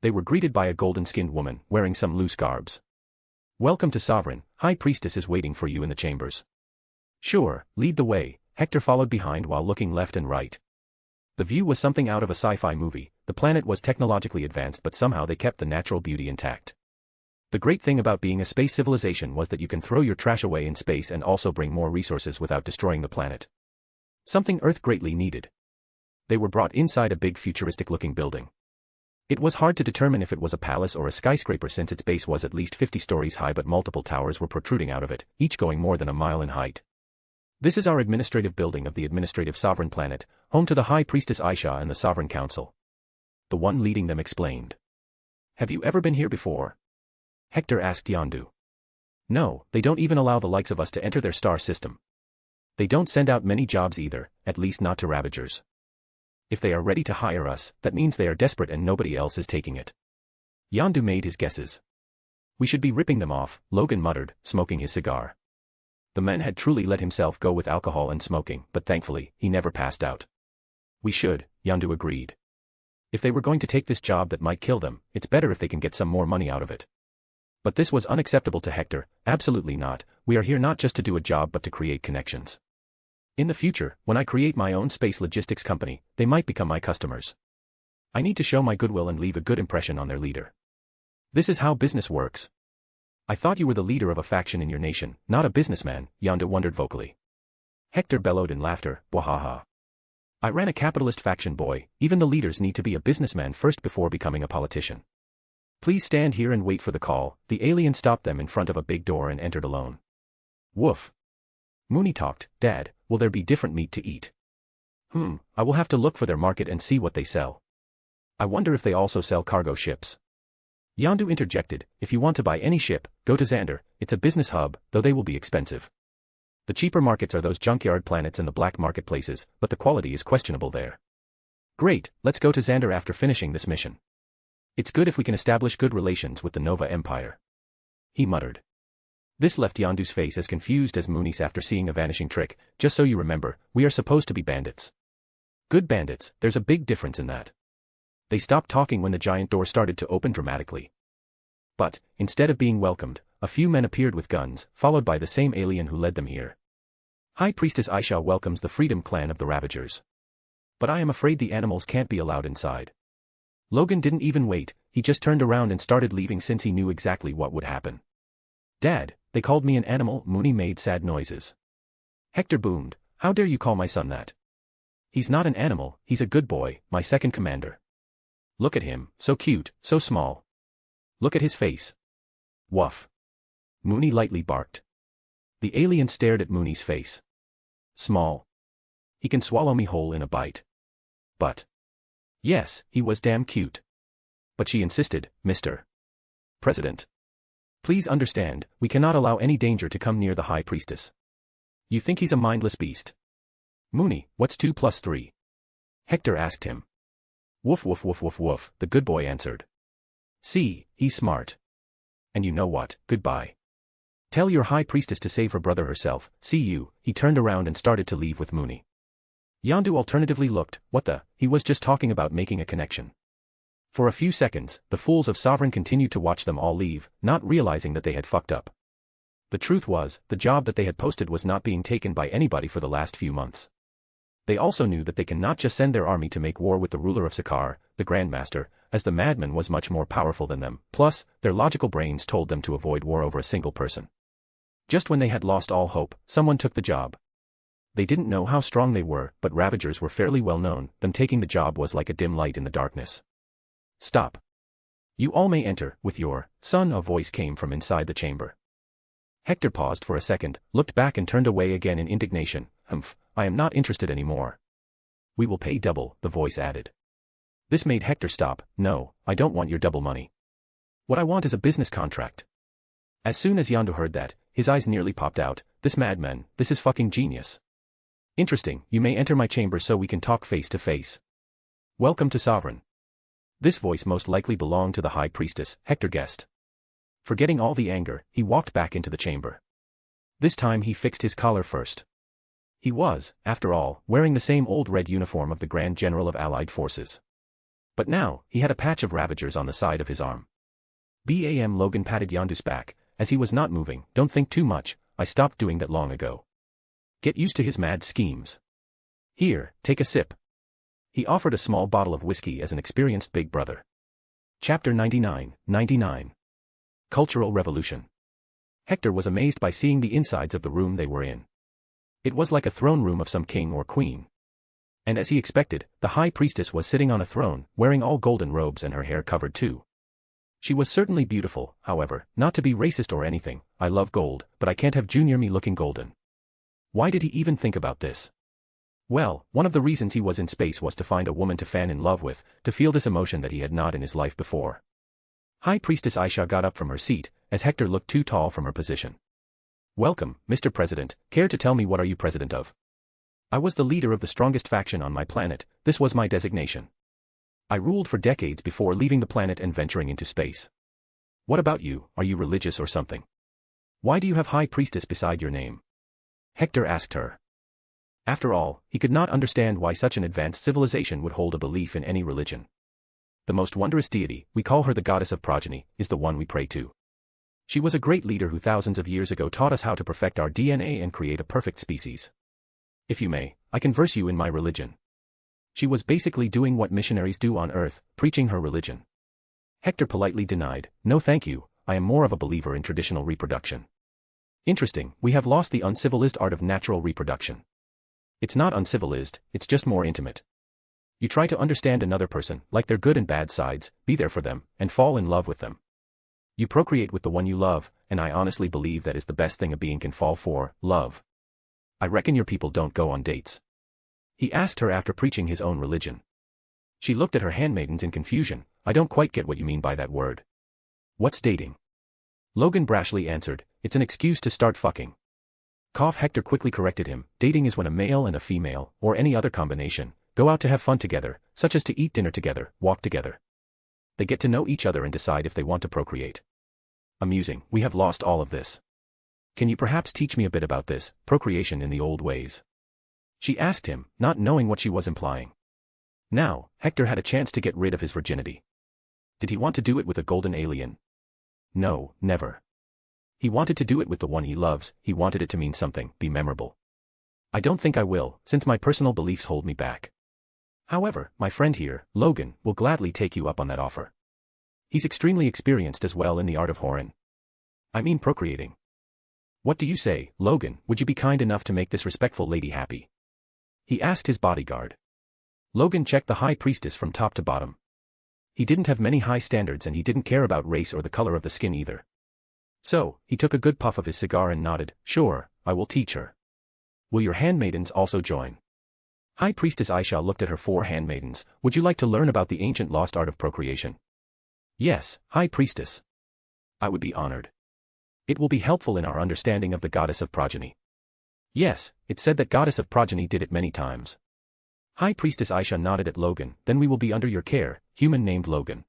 They were greeted by a golden-skinned woman, wearing some loose garbs. Welcome to Sovereign, High Priestess is waiting for you in the chambers. Sure, lead the way, Hector followed behind while looking left and right. The view was something out of a sci-fi movie, the planet was technologically advanced but somehow they kept the natural beauty intact. The great thing about being a space civilization was that you can throw your trash away in space and also bring more resources without destroying the planet. Something Earth greatly needed. They were brought inside a big futuristic-looking building. It was hard to determine if it was a palace or a skyscraper since its base was at least 50 stories high but multiple towers were protruding out of it, each going more than a mile in height. This is our administrative building of the administrative sovereign planet, home to the High Priestess Aisha and the Sovereign Council. The one leading them explained. Have you ever been here before? Hector asked Yondu. No, they don't even allow the likes of us to enter their star system. They don't send out many jobs either, at least not to Ravagers. If they are ready to hire us, that means they are desperate and nobody else is taking it. Yondu made his guesses. We should be ripping them off, Logan muttered, smoking his cigar. The man had truly let himself go with alcohol and smoking, but thankfully, he never passed out. We should, Yondu agreed. If they were going to take this job that might kill them, it's better if they can get some more money out of it. But this was unacceptable to Hector, absolutely not, we are here not just to do a job but to create connections. In the future, when I create my own space logistics company, they might become my customers. I need to show my goodwill and leave a good impression on their leader. This is how business works. I thought you were the leader of a faction in your nation, not a businessman, Yondu wondered vocally. Hector bellowed in laughter, wahaha. I ran a capitalist faction, boy, even the leaders need to be a businessman first before becoming a politician. Please stand here and wait for the call, the alien stopped them in front of a big door and entered alone. Woof. Mooney talked, Dad, will there be different meat to eat? I will have to look for their market and see what they sell. I wonder if they also sell cargo ships. Yondu interjected, if you want to buy any ship, go to Xander, it's a business hub, though they will be expensive. The cheaper markets are those junkyard planets and the black marketplaces, but the quality is questionable there. Great, let's go to Xander after finishing this mission. It's good if we can establish good relations with the Nova Empire. He muttered. This left Yondu's face as confused as Mooney's after seeing a vanishing trick. Just so you remember, we are supposed to be bandits. Good bandits, there's a big difference in that. They stopped talking when the giant door started to open dramatically. But, instead of being welcomed, a few men appeared with guns, followed by the same alien who led them here. High Priestess Aisha welcomes the Freedom Clan of the Ravagers. But I am afraid the animals can't be allowed inside. Logan didn't even wait, he just turned around and started leaving since he knew exactly what would happen. Dad, they called me an animal. Mooney made sad noises. Hector boomed, how dare you call my son that? He's not an animal, he's a good boy, my second commander. Look at him, so cute, so small. Look at his face. Woof. Mooney lightly barked. The alien stared at Mooney's face. Small. He can swallow me whole in a bite. But. Yes, he was damn cute. But she insisted, Mr. President. Please understand, we cannot allow any danger to come near the High Priestess. You think he's a mindless beast? Mooney, what's 2 plus 3? Hector asked him. Woof woof woof woof woof, the good boy answered. See, he's smart. And you know what, goodbye. Tell your High Priestess to save her brother herself, see you. He turned around and started to leave with Mooney. Yondu alternatively looked, what the, he was just talking about making a connection. For a few seconds, the fools of Sovereign continued to watch them all leave, not realizing that they had fucked up. The truth was, the job that they had posted was not being taken by anybody for the last few months. They also knew that they cannot just send their army to make war with the ruler of Sakaar, the Grandmaster, as the madman was much more powerful than them, plus, their logical brains told them to avoid war over a single person. Just when they had lost all hope, someone took the job. They didn't know how strong they were, but Ravagers were fairly well known, them taking the job was like a dim light in the darkness. Stop. You all may enter, with your son, a voice came from inside the chamber. Hector paused for a second, looked back and turned away again in indignation. Humph, I am not interested anymore. We will pay double, the voice added. This made Hector stop. No, I don't want your double money. What I want is a business contract. As soon as Yondu heard that, his eyes nearly popped out. This madman, this is fucking genius. Interesting, you may enter my chamber so we can talk face to face. Welcome to Sovereign. This voice most likely belonged to the High Priestess, Hector guessed. Forgetting all the anger, he walked back into the chamber. This time he fixed his collar first. He was, after all, wearing the same old red uniform of the Grand General of Allied Forces. But now, he had a patch of Ravagers on the side of his arm. Bam Logan patted Yondu's back, as he was not moving. Don't think too much, I stopped doing that long ago. Get used to his mad schemes. Here, take a sip. He offered a small bottle of whiskey as an experienced big brother. Chapter 99. Cultural Revolution. Hector was amazed by seeing the insides of the room they were in. It was like a throne room of some king or queen. And as he expected, the High Priestess was sitting on a throne, wearing all golden robes and her hair covered too. She was certainly beautiful, however, not to be racist or anything. I love gold, but I can't have Junior me looking golden. Why did he even think about this? Well, one of the reasons he was in space was to find a woman to fan in love with, to feel this emotion that he had not in his life before. High Priestess Aisha got up from her seat, as Hector looked too tall from her position. Welcome, Mr. President, care to tell me what are you president of? I was the leader of the strongest faction on my planet, this was my designation. I ruled for decades before leaving the planet and venturing into space. What about you, are you religious or something? Why do you have High Priestess beside your name? Hector asked her. After all, he could not understand why such an advanced civilization would hold a belief in any religion. The most wondrous deity, we call her the goddess of progeny, is the one we pray to. She was a great leader who thousands of years ago taught us how to perfect our DNA and create a perfect species. If you may, I can verse you in my religion. She was basically doing what missionaries do on Earth, preaching her religion. Hector politely denied, no thank you, I am more of a believer in traditional reproduction. Interesting, we have lost the uncivilized art of natural reproduction. It's not uncivilized, it's just more intimate. You try to understand another person, like their good and bad sides, be there for them, and fall in love with them. You procreate with the one you love, and I honestly believe that is the best thing a being can fall for, love. I reckon your people don't go on dates. He asked her after preaching his own religion. She looked at her handmaidens in confusion, I don't quite get what you mean by that word. What's dating? Logan brashly answered, it's an excuse to start fucking. Cough. Hector quickly corrected him, dating is when a male and a female, or any other combination, go out to have fun together, such as to eat dinner together, walk together. They get to know each other and decide if they want to procreate. Amusing, we have lost all of this. Can you perhaps teach me a bit about this, procreation in the old ways? She asked him, not knowing what she was implying. Now, Hector had a chance to get rid of his virginity. Did he want to do it with a golden alien? No, never. He wanted to do it with the one he loves, he wanted it to mean something, be memorable. I don't think I will, since my personal beliefs hold me back. However, my friend here, Logan, will gladly take you up on that offer. He's extremely experienced as well in the art of whoring. I mean procreating. What do you say, Logan, would you be kind enough to make this respectful lady happy? He asked his bodyguard. Logan checked the high priestess from top to bottom. He didn't have many high standards and he didn't care about race or the color of the skin either. So, he took a good puff of his cigar and nodded, sure, I will teach her. Will your handmaidens also join? High Priestess Aisha looked at her 4 handmaidens, would you like to learn about the ancient lost art of procreation? Yes, High Priestess. I would be honored. It will be helpful in our understanding of the goddess of progeny. Yes, it said that goddess of progeny did it many times. High Priestess Aisha nodded at Logan, then we will be under your care, human named Logan.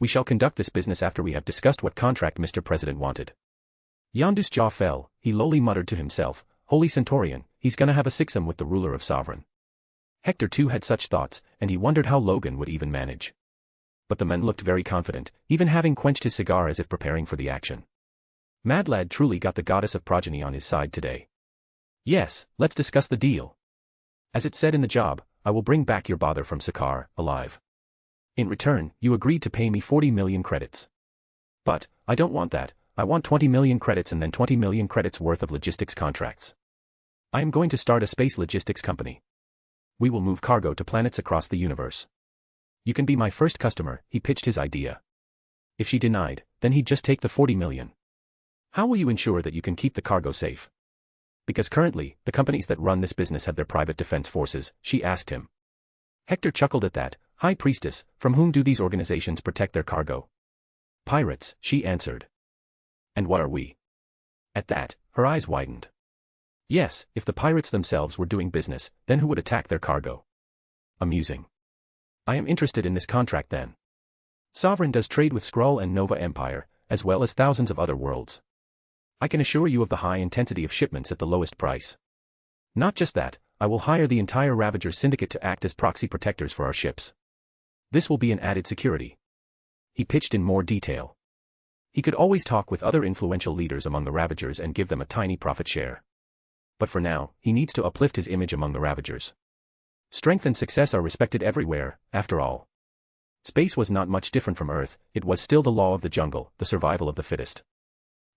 We shall conduct this business after we have discussed what contract Mr. President wanted. Yondu's jaw fell, he lowly muttered to himself, Holy Centaurian, he's gonna have a sixum with the ruler of Sovereign. Hector too had such thoughts, and he wondered how Logan would even manage. But the man looked very confident, even having quenched his cigar as if preparing for the action. Mad Lad truly got the goddess of progeny on his side today. Yes, let's discuss the deal. As it said in the job, I will bring back your bother from Sakaar, alive. In return, you agreed to pay me 40 million credits. But, I don't want that, I want 20 million credits and then 20 million credits worth of logistics contracts. I am going to start a space logistics company. We will move cargo to planets across the universe. You can be my first customer, he pitched his idea. If she denied, then he'd just take the 40 million. How will you ensure that you can keep the cargo safe? Because currently, the companies that run this business have their private defense forces, she asked him. Hector chuckled at that, High Priestess, from whom do these organizations protect their cargo? Pirates, she answered. And what are we? At that, her eyes widened. Yes, if the pirates themselves were doing business, then who would attack their cargo? Amusing. I am interested in this contract then. Sovereign does trade with Skrull and Nova Empire, as well as thousands of other worlds. I can assure you of the high intensity of shipments at the lowest price. Not just that, I will hire the entire Ravager Syndicate to act as proxy protectors for our ships. This will be an added security. He pitched in more detail. He could always talk with other influential leaders among the Ravagers and give them a tiny profit share. But for now, he needs to uplift his image among the Ravagers. Strength and success are respected everywhere, after all. Space was not much different from Earth, it was still the law of the jungle, the survival of the fittest.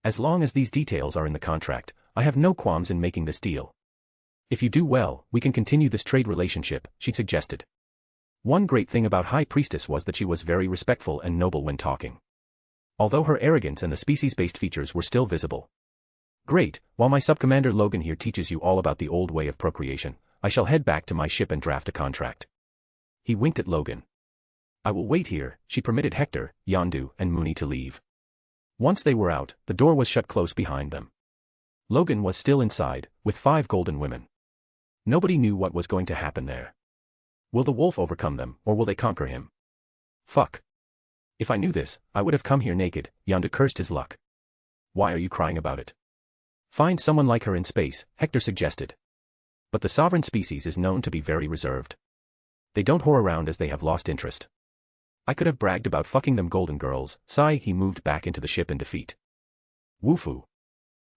As long as these details are in the contract, I have no qualms in making this deal. If you do well, we can continue this trade relationship, she suggested. One great thing about High Priestess was that she was very respectful and noble when talking. Although her arrogance and the species-based features were still visible. Great, while my subcommander Logan here teaches you all about the old way of procreation, I shall head back to my ship and draft a contract. He winked at Logan. I will wait here, she permitted Hector, Yondu, and Mooney to leave. Once they were out, the door was shut close behind them. Logan was still inside, with 5 golden women. Nobody knew what was going to happen there. Will the wolf overcome them, or will they conquer him? Fuck. If I knew this, I would have come here naked, Yondu cursed his luck. Why are you crying about it? Find someone like her in space, Hector suggested. But the sovereign species is known to be very reserved. They don't whore around as they have lost interest. I could have bragged about fucking them golden girls, sigh. He moved back into the ship in defeat. Woofoo.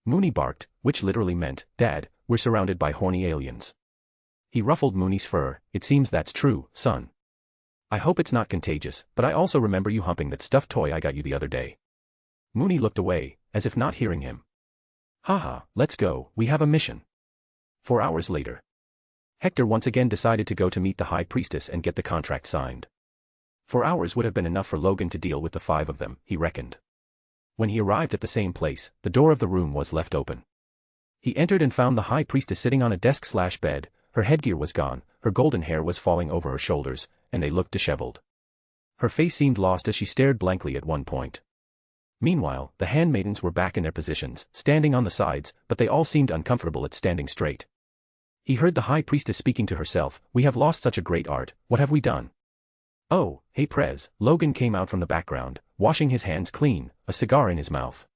Mooney barked, which literally meant, Dad, we're surrounded by horny aliens. He ruffled Mooney's fur, it seems that's true, son. I hope it's not contagious, but I also remember you humping that stuffed toy I got you the other day. Mooney looked away, as if not hearing him. Haha, let's go, we have a mission. 4 hours later. Hector once again decided to go to meet the High Priestess and get the contract signed. 4 hours would have been enough for Logan to deal with the 5 of them, he reckoned. When he arrived at the same place, the door of the room was left open. He entered and found the High Priestess sitting on a desk/bed, her headgear was gone, her golden hair was falling over her shoulders, and they looked disheveled. Her face seemed lost as she stared blankly at one point. Meanwhile, the handmaidens were back in their positions, standing on the sides, but they all seemed uncomfortable at standing straight. He heard the high priestess speaking to herself, "We have lost such a great art, what have we done?" "Oh, hey Prez," Logan came out from the background, washing his hands clean, a cigar in his mouth.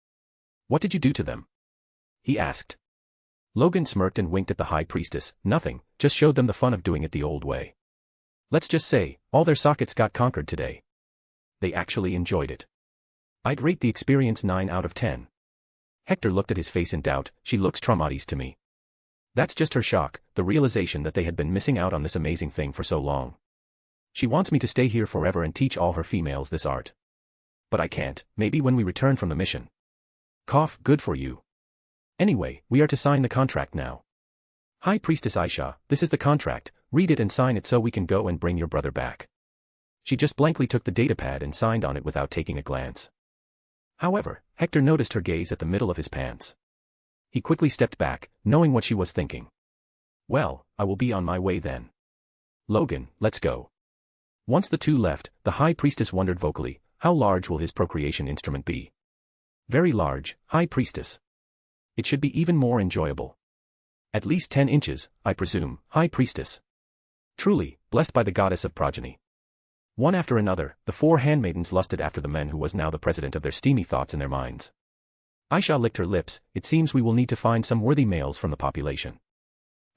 "What did you do to them?" he asked. Logan smirked and winked at the high priestess. "Nothing, just showed them the fun of doing it the old way. Let's just say, all their sockets got conquered today. They actually enjoyed it. I'd rate the experience 9 out of 10. Hector looked at his face in doubt. "She looks traumatized to me." "That's just her shock, the realization that they had been missing out on this amazing thing for so long. She wants me to stay here forever and teach all her females this art. But I can't, maybe when we return from the mission." "Cough, good for you. Anyway, we are to sign the contract now. High Priestess Aisha, this is the contract, read it and sign it so we can go and bring your brother back." She just blankly took the datapad and signed on it without taking a glance. However, Hector noticed her gaze at the middle of his pants. He quickly stepped back, knowing what she was thinking. "Well, I will be on my way then. Logan, let's go." Once the two left, the High Priestess wondered vocally, how large will his procreation instrument be? "Very large, High Priestess. It should be even more enjoyable. At least 10 inches, I presume, High Priestess." Truly, blessed by the goddess of progeny. One after another, the 4 handmaidens lusted after the man who was now the president of their steamy thoughts in their minds. Aisha licked her lips. "It seems we will need to find some worthy males from the population."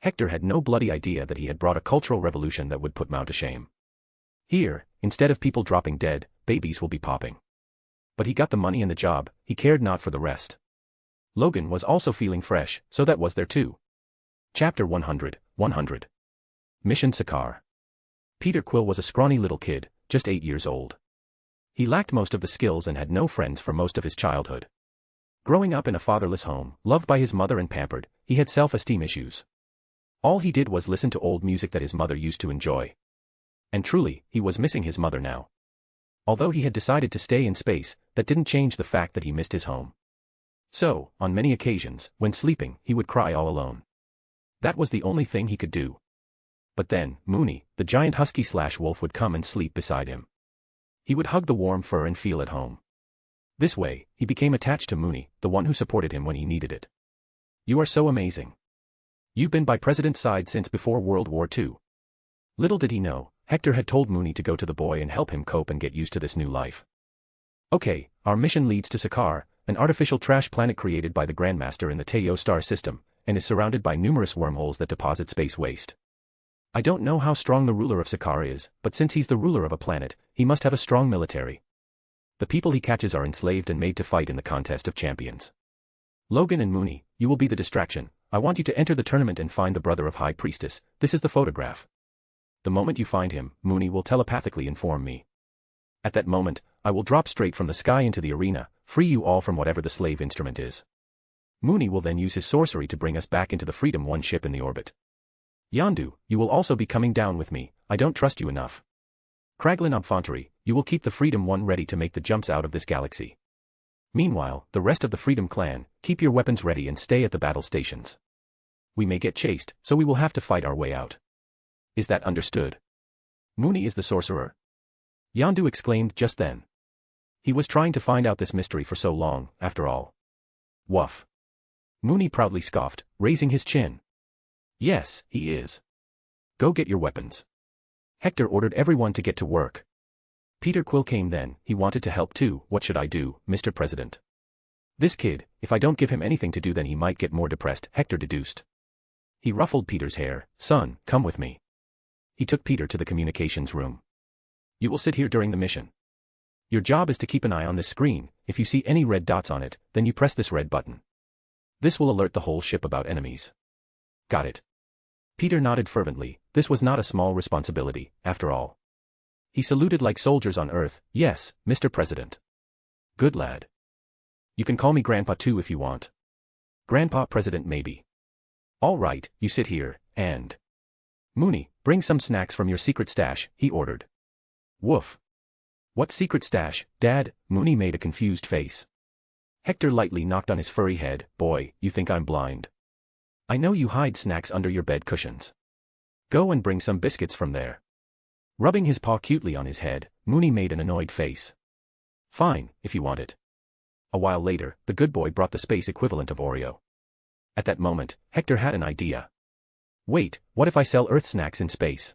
Hector had no bloody idea that he had brought a cultural revolution that would put Mao to shame. Here, instead of people dropping dead, babies will be popping. But he got the money and the job, he cared not for the rest. Logan was also feeling fresh, so that was there too. Chapter 100. Mission Sakaar. Peter Quill was a scrawny little kid, just 8 years old. He lacked most of the skills and had no friends for most of his childhood. Growing up in a fatherless home, loved by his mother and pampered, he had self-esteem issues. All he did was listen to old music that his mother used to enjoy. And truly, he was missing his mother now. Although he had decided to stay in space, that didn't change the fact that he missed his home. So, on many occasions, when sleeping, he would cry all alone. That was the only thing he could do. But then, Mooney, the giant husky/wolf would come and sleep beside him. He would hug the warm fur and feel at home. This way, he became attached to Mooney, the one who supported him when he needed it. "You are so amazing. You've been by President's side since before World War II." Little did he know, Hector had told Mooney to go to the boy and help him cope and get used to this new life. "Okay, our mission leads to Sakaar, an artificial trash planet created by the Grandmaster in the Teo star system, and is surrounded by numerous wormholes that deposit space waste. I don't know how strong the ruler of Sakaar is, but since he's the ruler of a planet, he must have a strong military. The people he catches are enslaved and made to fight in the contest of champions. Logan and Mooney, you will be the distraction. I want you to enter the tournament and find the brother of High Priestess. This is the photograph. The moment you find him, Mooney will telepathically inform me. At that moment, I will drop straight from the sky into the arena, free you all from whatever the slave instrument is. Mooney will then use his sorcery to bring us back into the Freedom 1 ship in the orbit. Yondu, you will also be coming down with me. I don't trust you enough. Kraglin Obfontery, you will keep the Freedom 1 ready to make the jumps out of this galaxy. Meanwhile, the rest of the Freedom Clan, keep your weapons ready and stay at the battle stations. We may get chased, so we will have to fight our way out. Is that understood?" "Mooney is the sorcerer?" Yondu exclaimed just then. He was trying to find out this mystery for so long, after all. Woof. Mooney proudly scoffed, raising his chin. "Yes, he is. Go get your weapons." Hector ordered everyone to get to work. Peter Quill came then. He wanted to help too. "What should I do, Mr. President?" "This kid, if I don't give him anything to do then he might get more depressed," Hector deduced. He ruffled Peter's hair. "Son, come with me." He took Peter to the communications room. "You will sit here during the mission. Your job is to keep an eye on this screen. If you see any red dots on it, then you press this red button. This will alert the whole ship about enemies." "Got it." Peter nodded fervently. This was not a small responsibility, after all. He saluted like soldiers on Earth. "Yes, Mr. President." "Good lad. You can call me Grandpa too if you want." "Grandpa President maybe." "All right, you sit here, and..." "Mooney, bring some snacks from your secret stash," he ordered. "Woof. What secret stash, Dad?" Mooney made a confused face. Hector lightly knocked on his furry head. "Boy, you think I'm blind? I know you hide snacks under your bed cushions. Go and bring some biscuits from there." Rubbing his paw cutely on his head, Mooney made an annoyed face. "Fine, if you want it." A while later, the good boy brought the space equivalent of Oreo. At that moment, Hector had an idea. Wait, what if I sell Earth snacks in space?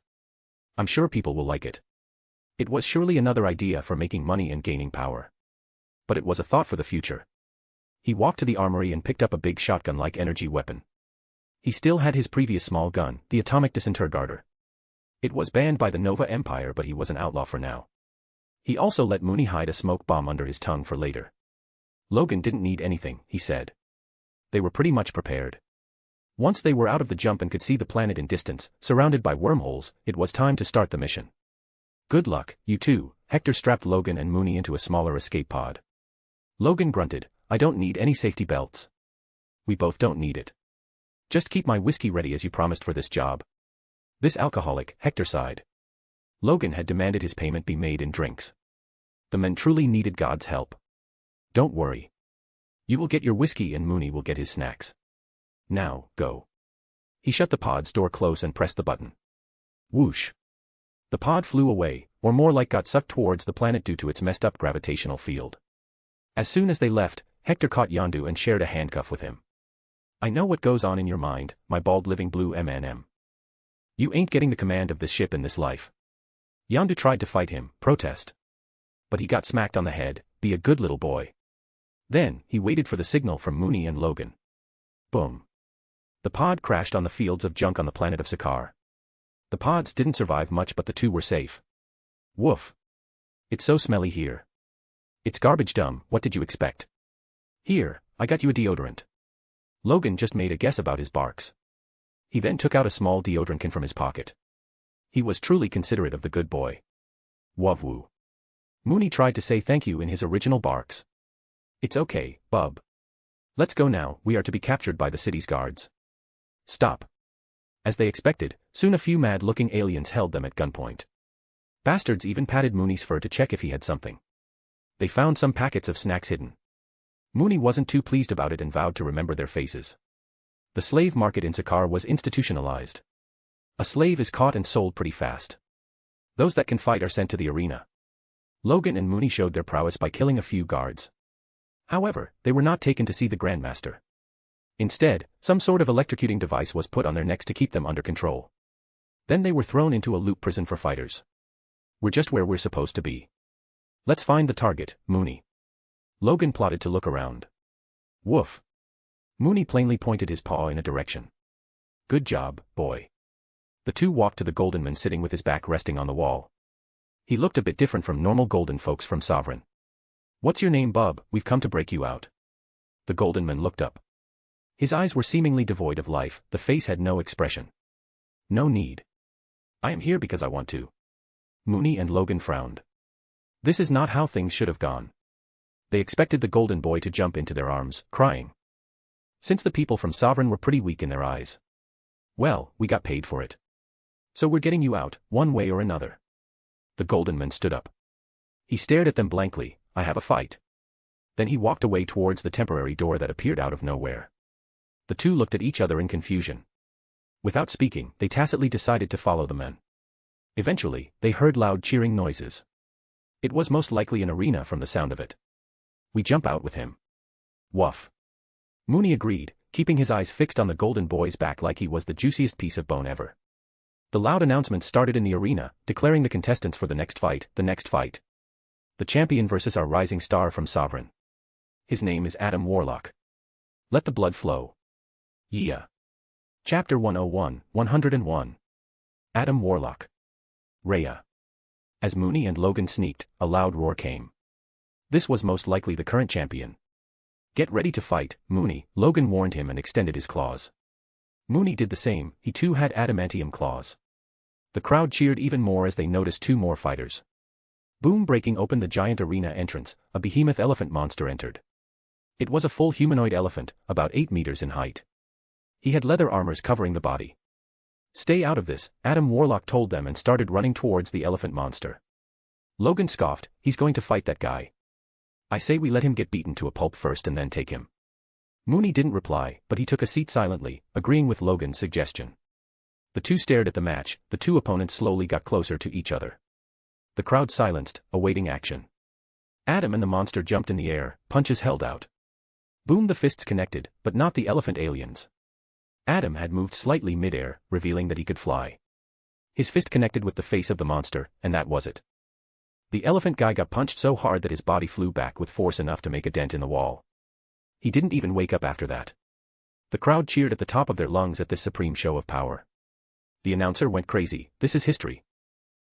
I'm sure people will like it. It was surely another idea for making money and gaining power. But it was a thought for the future. He walked to the armory and picked up a big shotgun-like energy weapon. He still had his previous small gun, the atomic disintegrator. It was banned by the Nova Empire, but he was an outlaw for now. He also let Mooney hide a smoke bomb under his tongue for later. Logan didn't need anything, he said. They were pretty much prepared. Once they were out of the jump and could see the planet in distance, surrounded by wormholes, it was time to start the mission. Good luck, you two. Hector strapped Logan and Mooney into a smaller escape pod. Logan grunted, I don't need any safety belts. We both don't need it. Just keep my whiskey ready as you promised for this job. This alcoholic, Hector sighed. Logan had demanded his payment be made in drinks. The men truly needed God's help. Don't worry. You will get your whiskey and Mooney will get his snacks. Now, go. He shut the pod's door close and pressed the button. Whoosh. The pod flew away, or more like got sucked towards the planet due to its messed up gravitational field. As soon as they left, Hector caught Yondu and shared a handcuff with him. I know what goes on in your mind, my bald living blue M&M. You ain't getting the command of this ship in this life. Yondu tried to fight him, protest. But he got smacked on the head, be a good little boy. Then, he waited for the signal from Mooney and Logan. Boom. The pod crashed on the fields of junk on the planet of Sakaar. The pods didn't survive much, but the two were safe. Woof. It's so smelly here. It's garbage dumb, what did you expect? Here, I got you a deodorant. Logan just made a guess about his barks. He then took out a small deodorant can from his pocket. He was truly considerate of the good boy. Wovwoo. Mooney tried to say thank you in his original barks. It's okay, bub. Let's go now, we are to be captured by the city's guards. Stop. As they expected, soon a few mad-looking aliens held them at gunpoint. Bastards even patted Mooney's fur to check if he had something. They found some packets of snacks hidden. Mooney wasn't too pleased about it and vowed to remember their faces. The slave market in Sakaar was institutionalized. A slave is caught and sold pretty fast. Those that can fight are sent to the arena. Logan and Mooney showed their prowess by killing a few guards. However, they were not taken to see the Grandmaster. Instead, some sort of electrocuting device was put on their necks to keep them under control. Then they were thrown into a loop prison for fighters. We're just where we're supposed to be. Let's find the target, Mooney. Logan plotted to look around. Woof. Mooney plainly pointed his paw in a direction. Good job, boy. The two walked to the Golden Man sitting with his back resting on the wall. He looked a bit different from normal Golden folks from Sovereign. What's your name, bub? We've come to break you out. The Golden Man looked up. His eyes were seemingly devoid of life, the face had no expression. No need. I am here because I want to. Mooney and Logan frowned. This is not how things should have gone. They expected the Golden Boy to jump into their arms, crying. Since the people from Sovereign were pretty weak in their eyes. Well, we got paid for it. So we're getting you out, one way or another. The Golden Man stood up. He stared at them blankly, I have a fight. Then he walked away towards the temporary door that appeared out of nowhere. The two looked at each other in confusion. Without speaking, they tacitly decided to follow the men. Eventually, they heard loud cheering noises. It was most likely an arena from the sound of it. We jump out with him. Woof. Mooney agreed, keeping his eyes fixed on the Golden Boy's back like he was the juiciest piece of bone ever. The loud announcement started in the arena, declaring the contestants for the next fight. The champion versus our rising star from Sovereign. His name is Adam Warlock. Let the blood flow. Yeah. Chapter 101, 101. Adam Warlock. Rhea. As Mooney and Logan sneaked, a loud roar came. This was most likely the current champion. Get ready to fight, Mooney, Logan warned him and extended his claws. Mooney did the same, he too had adamantium claws. The crowd cheered even more as they noticed two more fighters. Boom! Breaking open the giant arena entrance, a behemoth elephant monster entered. It was a full humanoid elephant, about 8 meters in height. He had leather armors covering the body. Stay out of this, Adam Warlock told them and started running towards the elephant monster. Logan scoffed, he's going to fight that guy. I say we let him get beaten to a pulp first and then take him. Mooney didn't reply, but he took a seat silently, agreeing with Logan's suggestion. The two stared at the match, the two opponents slowly got closer to each other. The crowd silenced, awaiting action. Adam and the monster jumped in the air, punches held out. Boom, the fists connected, but not the elephant aliens. Adam had moved slightly mid-air, revealing that he could fly. His fist connected with the face of the monster, and that was it. The elephant guy got punched so hard that his body flew back with force enough to make a dent in the wall. He didn't even wake up after that. The crowd cheered at the top of their lungs at this supreme show of power. The announcer went crazy. This is history.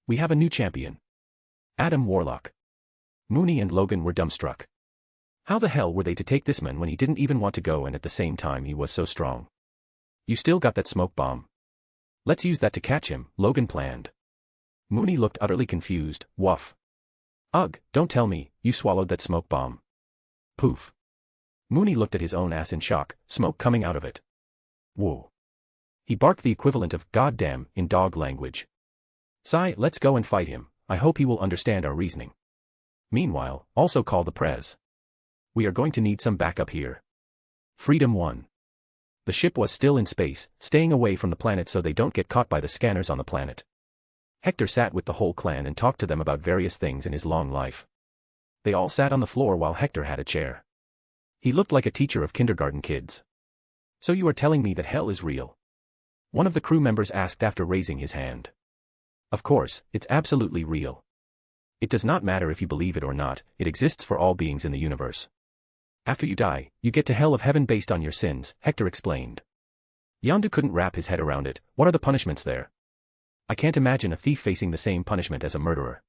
We have a new champion. Adam Warlock. Mooney and Logan were dumbstruck. How the hell were they to take this man when he didn't even want to go, and at the same time he was so strong? You still got that smoke bomb. Let's use that to catch him, Logan planned. Mooney looked utterly confused. Woof. Ugh, don't tell me, you swallowed that smoke bomb. Poof. Mooney looked at his own ass in shock, smoke coming out of it. Whoa. He barked the equivalent of goddamn in dog language. Sigh, let's go and fight him. I hope he will understand our reasoning. Meanwhile, also call the Prez. We are going to need some backup here. Freedom 1. The ship was still in space, staying away from the planet so they don't get caught by the scanners on the planet. Hector sat with the whole clan and talked to them about various things in his long life. They all sat on the floor while Hector had a chair. He looked like a teacher of kindergarten kids. So you are telling me that hell is real? One of the crew members asked after raising his hand. Of course, it's absolutely real. It does not matter if you believe it or not, it exists for all beings in the universe. After you die, you get to hell of heaven based on your sins, Hector explained. Yondu couldn't wrap his head around it. What are the punishments there? I can't imagine a thief facing the same punishment as a murderer.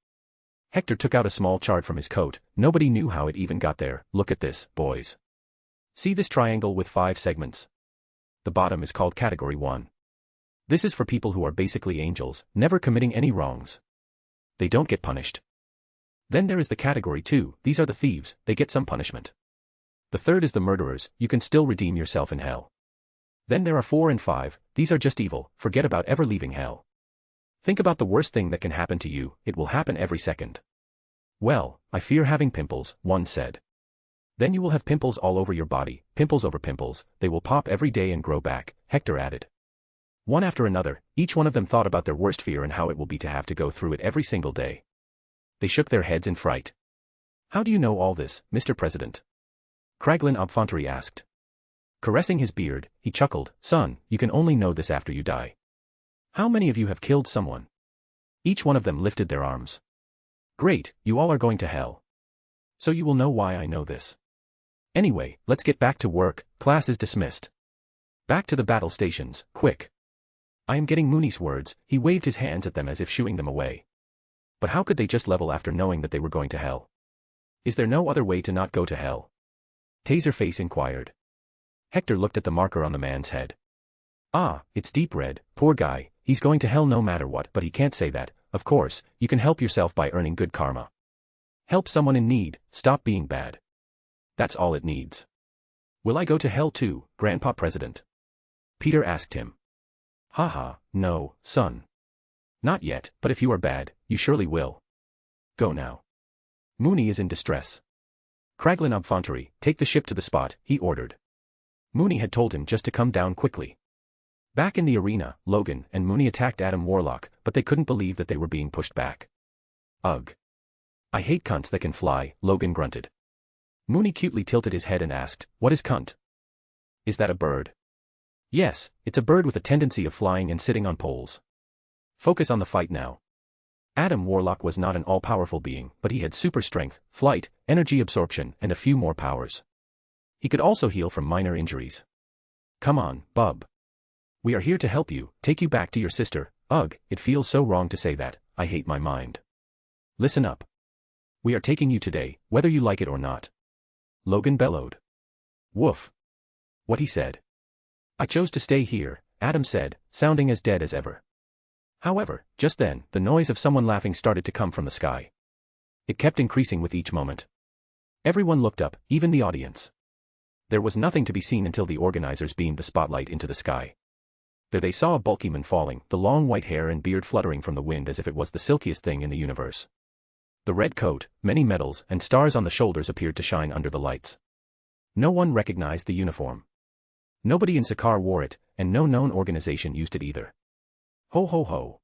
Hector took out a small chart from his coat. Nobody knew how it even got there. Look at this, boys. See this triangle with 5 segments? The bottom is called Category 1. This is for people who are basically angels, never committing any wrongs. They don't get punished. Then there is the Category 2, these are the thieves, they get some punishment. The third is the murderers, you can still redeem yourself in hell. Then there are 4 and 5, these are just evil, forget about ever leaving hell. Think about the worst thing that can happen to you, it will happen every second. Well, I fear having pimples, one said. Then you will have pimples all over your body, pimples over pimples, they will pop every day and grow back, Hector added. One after another, each one of them thought about their worst fear and how it will be to have to go through it every single day. They shook their heads in fright. How do you know all this, Mr. President? Kraglin Obfontery asked. Caressing his beard, he chuckled, Son, you can only know this after you die. How many of you have killed someone? Each one of them lifted their arms. Great, you all are going to hell. So you will know why I know this. Anyway, let's get back to work, class is dismissed. Back to the battle stations, quick. I am getting Mooney's words, he waved his hands at them as if shooing them away. But how could they just level after knowing that they were going to hell? Is there no other way to not go to hell? Taserface inquired. Hector looked at the marker on the man's head. Ah, it's deep red, poor guy, he's going to hell no matter what, but he can't say that. Of course, you can help yourself by earning good karma. Help someone in need, stop being bad. That's all it needs. Will I go to hell too, Grandpa President? Peter asked him. Haha, no, son. Not yet, but if you are bad, you surely will. Go now. Mooney is in distress. Kraglin Obfontery, take the ship to the spot, he ordered. Mooney had told him just to come down quickly. Back in the arena, Logan and Mooney attacked Adam Warlock, but they couldn't believe that they were being pushed back. Ugh. I hate cunts that can fly, Logan grunted. Mooney cutely tilted his head and asked, what is cunt? Is that a bird? Yes, it's a bird with a tendency of flying and sitting on poles. Focus on the fight now. Adam Warlock was not an all-powerful being, but he had super strength, flight, energy absorption, and a few more powers. He could also heal from minor injuries. Come on, bub. We are here to help you, take you back to your sister. Ugh, it feels so wrong to say that, I hate my mind. Listen up. We are taking you today, whether you like it or not. Logan bellowed. Woof. What he said. I chose to stay here, Adam said, sounding as dead as ever. However, just then, the noise of someone laughing started to come from the sky. It kept increasing with each moment. Everyone looked up, even the audience. There was nothing to be seen until the organizers beamed the spotlight into the sky. There they saw a bulky man falling, the long white hair and beard fluttering from the wind as if it was the silkiest thing in the universe. The red coat, many medals, and stars on the shoulders appeared to shine under the lights. No one recognized the uniform. Nobody in Sakaar wore it, and no known organization used it either. Ho ho ho.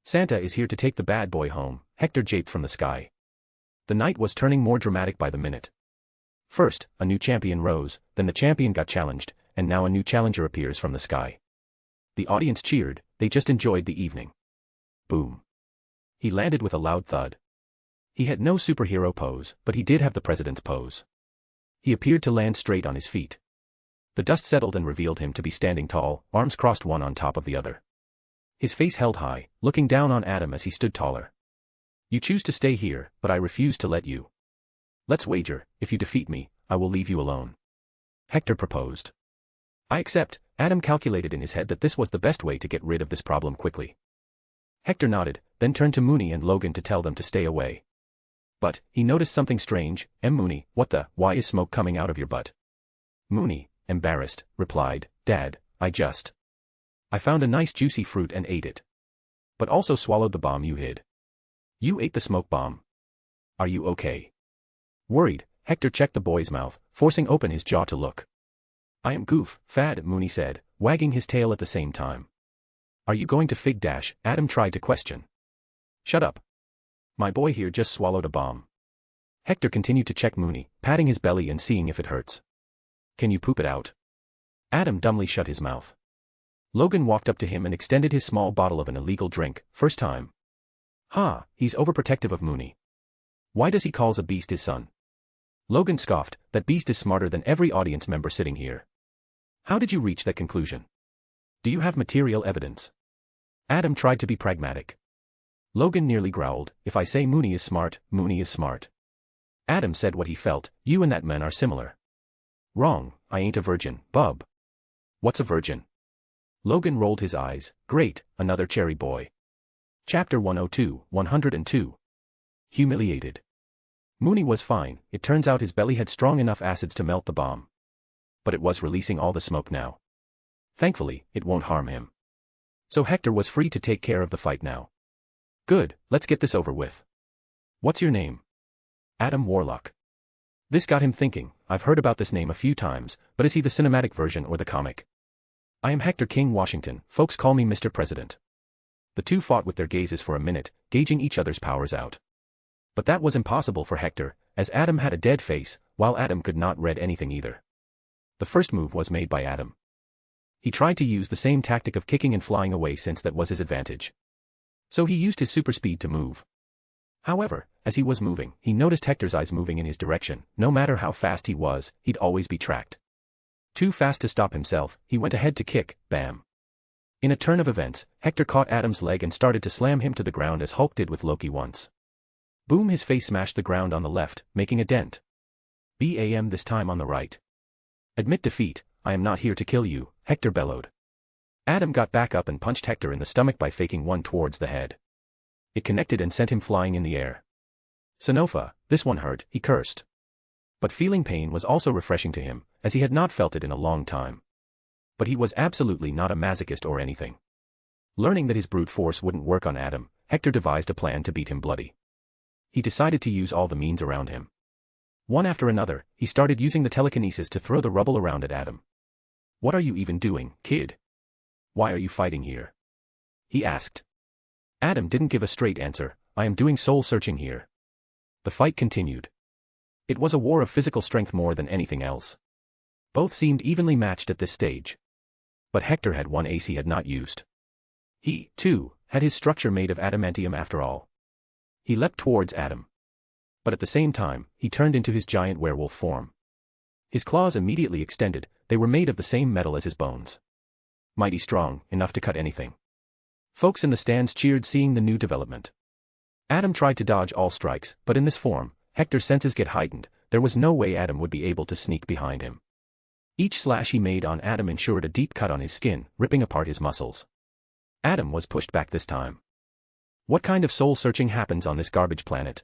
Santa is here to take the bad boy home, Hector japed from the sky. The night was turning more dramatic by the minute. First, a new champion rose, then the champion got challenged, and now a new challenger appears from the sky. The audience cheered, they just enjoyed the evening. Boom. He landed with a loud thud. He had no superhero pose, but he did have the president's pose. He appeared to land straight on his feet. The dust settled and revealed him to be standing tall, arms crossed one on top of the other. His face held high, looking down on Adam as he stood taller. You choose to stay here, but I refuse to let you. Let's wager, if you defeat me, I will leave you alone. Hector proposed. I accept. Adam calculated in his head that this was the best way to get rid of this problem quickly. Hector nodded, then turned to Mooney and Logan to tell them to stay away. But, he noticed something strange. Mooney, why is smoke coming out of your butt? Mooney, embarrassed, replied, Dad, I found a nice juicy fruit and ate it. But also swallowed the bomb you hid. You ate the smoke bomb. Are you okay? Worried, Hector checked the boy's mouth, forcing open his jaw to look. I am goof, fad, Mooney said, wagging his tail at the same time. Are you going to fig dash? Adam tried to question. Shut up. My boy here just swallowed a bomb. Hector continued to check Mooney, patting his belly and seeing if it hurts. Can you poop it out? Adam dumbly shut his mouth. Logan walked up to him and extended his small bottle of an illegal drink, first time. He's overprotective of Mooney. Why does he calls a beast his son? Logan scoffed, that beast is smarter than every audience member sitting here. How did you reach that conclusion? Do you have material evidence? Adam tried to be pragmatic. Logan nearly growled, if I say Mooney is smart, Mooney is smart. Adam said what he felt, you and that man are similar. Wrong, I ain't a virgin, bub. What's a virgin? Logan rolled his eyes, great, another cherry boy. Chapter 102. Humiliated. Mooney was fine, it turns out his belly had strong enough acids to melt the bomb. But it was releasing all the smoke now. Thankfully, it won't harm him. So Hector was free to take care of the fight now. Good, let's get this over with. What's your name? Adam Warlock. This got him thinking, I've heard about this name a few times, but is he the cinematic version or the comic? I am Hector King, Washington, folks call me Mr. President. The two fought with their gazes for a minute, gauging each other's powers out. But that was impossible for Hector, as Adam had a dead face, while Adam could not read anything either. The first move was made by Adam. He tried to use the same tactic of kicking and flying away since that was his advantage. So he used his super speed to move. However, as he was moving, he noticed Hector's eyes moving in his direction. No matter how fast he was, he'd always be tracked. Too fast to stop himself, he went ahead to kick, bam. In a turn of events, Hector caught Adam's leg and started to slam him to the ground as Hulk did with Loki once. Boom, his face smashed the ground on the left, making a dent. Bam, this time on the right. Admit defeat, I am not here to kill you, Hector bellowed. Adam got back up and punched Hector in the stomach by faking one towards the head. It connected and sent him flying in the air. Sanofa, this one hurt, he cursed. But feeling pain was also refreshing to him, as he had not felt it in a long time. But he was absolutely not a masochist or anything. Learning that his brute force wouldn't work on Adam, Hector devised a plan to beat him bloody. He decided to use all the means around him. One after another, he started using the telekinesis to throw the rubble around at Adam. What are you even doing, kid? Why are you fighting here? He asked. Adam didn't give a straight answer, I am doing soul searching here. The fight continued. It was a war of physical strength more than anything else. Both seemed evenly matched at this stage. But Hector had one ace he had not used. He, too, had his structure made of adamantium after all. He leapt towards Adam. But at the same time, he turned into his giant werewolf form. His claws immediately extended, they were made of the same metal as his bones. Mighty strong, enough to cut anything. Folks in the stands cheered seeing the new development. Adam tried to dodge all strikes, but in this form, Hector's senses get heightened, there was no way Adam would be able to sneak behind him. Each slash he made on Adam ensured a deep cut on his skin, ripping apart his muscles. Adam was pushed back this time. What kind of soul searching happens on this garbage planet?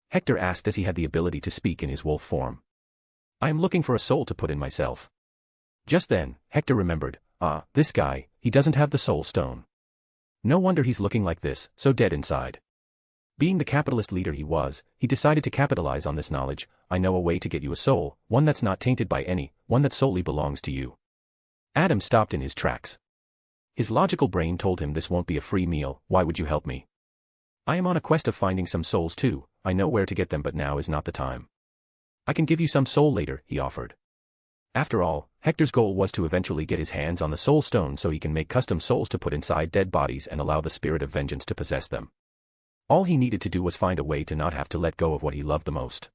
Hector asked as he had the ability to speak in his wolf form. I am looking for a soul to put in myself. Just then, Hector remembered, this guy, he doesn't have the soul stone. No wonder he's looking like this, so dead inside. Being the capitalist leader he was, he decided to capitalize on this knowledge. I know a way to get you a soul, one that's not tainted by any, one that solely belongs to you. Adam stopped in his tracks. His logical brain told him this won't be a free meal, why would you help me? I am on a quest of finding some souls too. I know where to get them, but now is not the time. I can give you some soul later, he offered. After all, Hector's goal was to eventually get his hands on the soul stone so he can make custom souls to put inside dead bodies and allow the spirit of vengeance to possess them. All he needed to do was find a way to not have to let go of what he loved the most.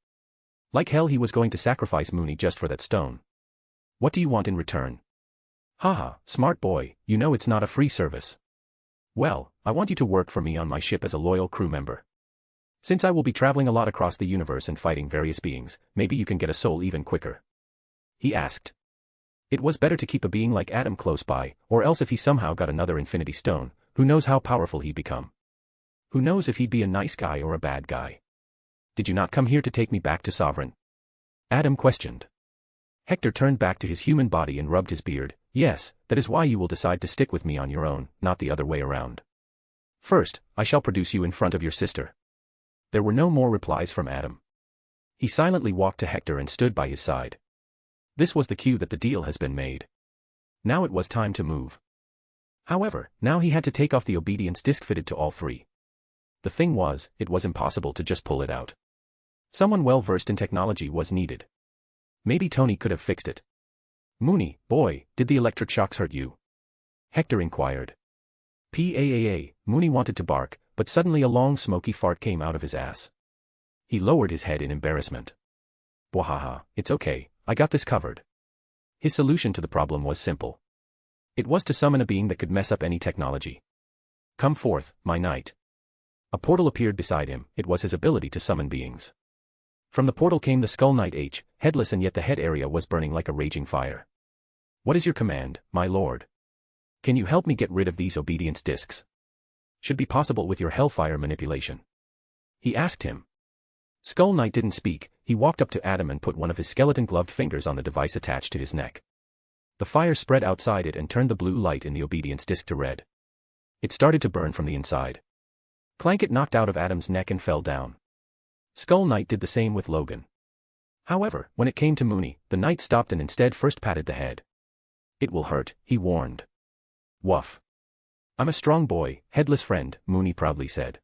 Like hell, he was going to sacrifice Mooney just for that stone. What do you want in return? Haha, smart boy, you know it's not a free service. Well, I want you to work for me on my ship as a loyal crew member. Since I will be traveling a lot across the universe and fighting various beings, maybe you can get a soul even quicker. He asked. It was better to keep a being like Adam close by, or else if he somehow got another Infinity Stone, who knows how powerful he'd become. Who knows if he'd be a nice guy or a bad guy. Did you not come here to take me back to Sovereign? Adam questioned. Hector turned back to his human body and rubbed his beard. Yes, that is why you will decide to stick with me on your own, not the other way around. First, I shall produce you in front of your sister. There were no more replies from Adam. He silently walked to Hector and stood by his side. This was the cue that the deal has been made. Now it was time to move. However, now he had to take off the obedience disc fitted to all three. The thing was, it was impossible to just pull it out. Someone well-versed in technology was needed. Maybe Tony could have fixed it. Mooney, boy, did the electric shocks hurt you? Hector inquired. Mooney wanted to bark, but suddenly a long smoky fart came out of his ass. He lowered his head in embarrassment. Wahaha, it's okay, I got this covered. His solution to the problem was simple. It was to summon a being that could mess up any technology. Come forth, my knight. A portal appeared beside him. It was his ability to summon beings. From the portal came the Skull Knight H, headless, and yet the head area was burning like a raging fire. What is your command, my lord? Can you help me get rid of these obedience discs? Should be possible with your hellfire manipulation. He asked him. Skull Knight didn't speak. He walked up to Adam and put one of his skeleton-gloved fingers on the device attached to his neck. The fire spread outside it and turned the blue light in the obedience disc to red. It started to burn from the inside. Clank! It knocked out of Adam's neck and fell down. Skull Knight did the same with Logan. However, when it came to Mooney, the knight stopped and instead first patted the head. It will hurt, he warned. Woof. I'm a strong boy, headless friend, Mooney proudly said.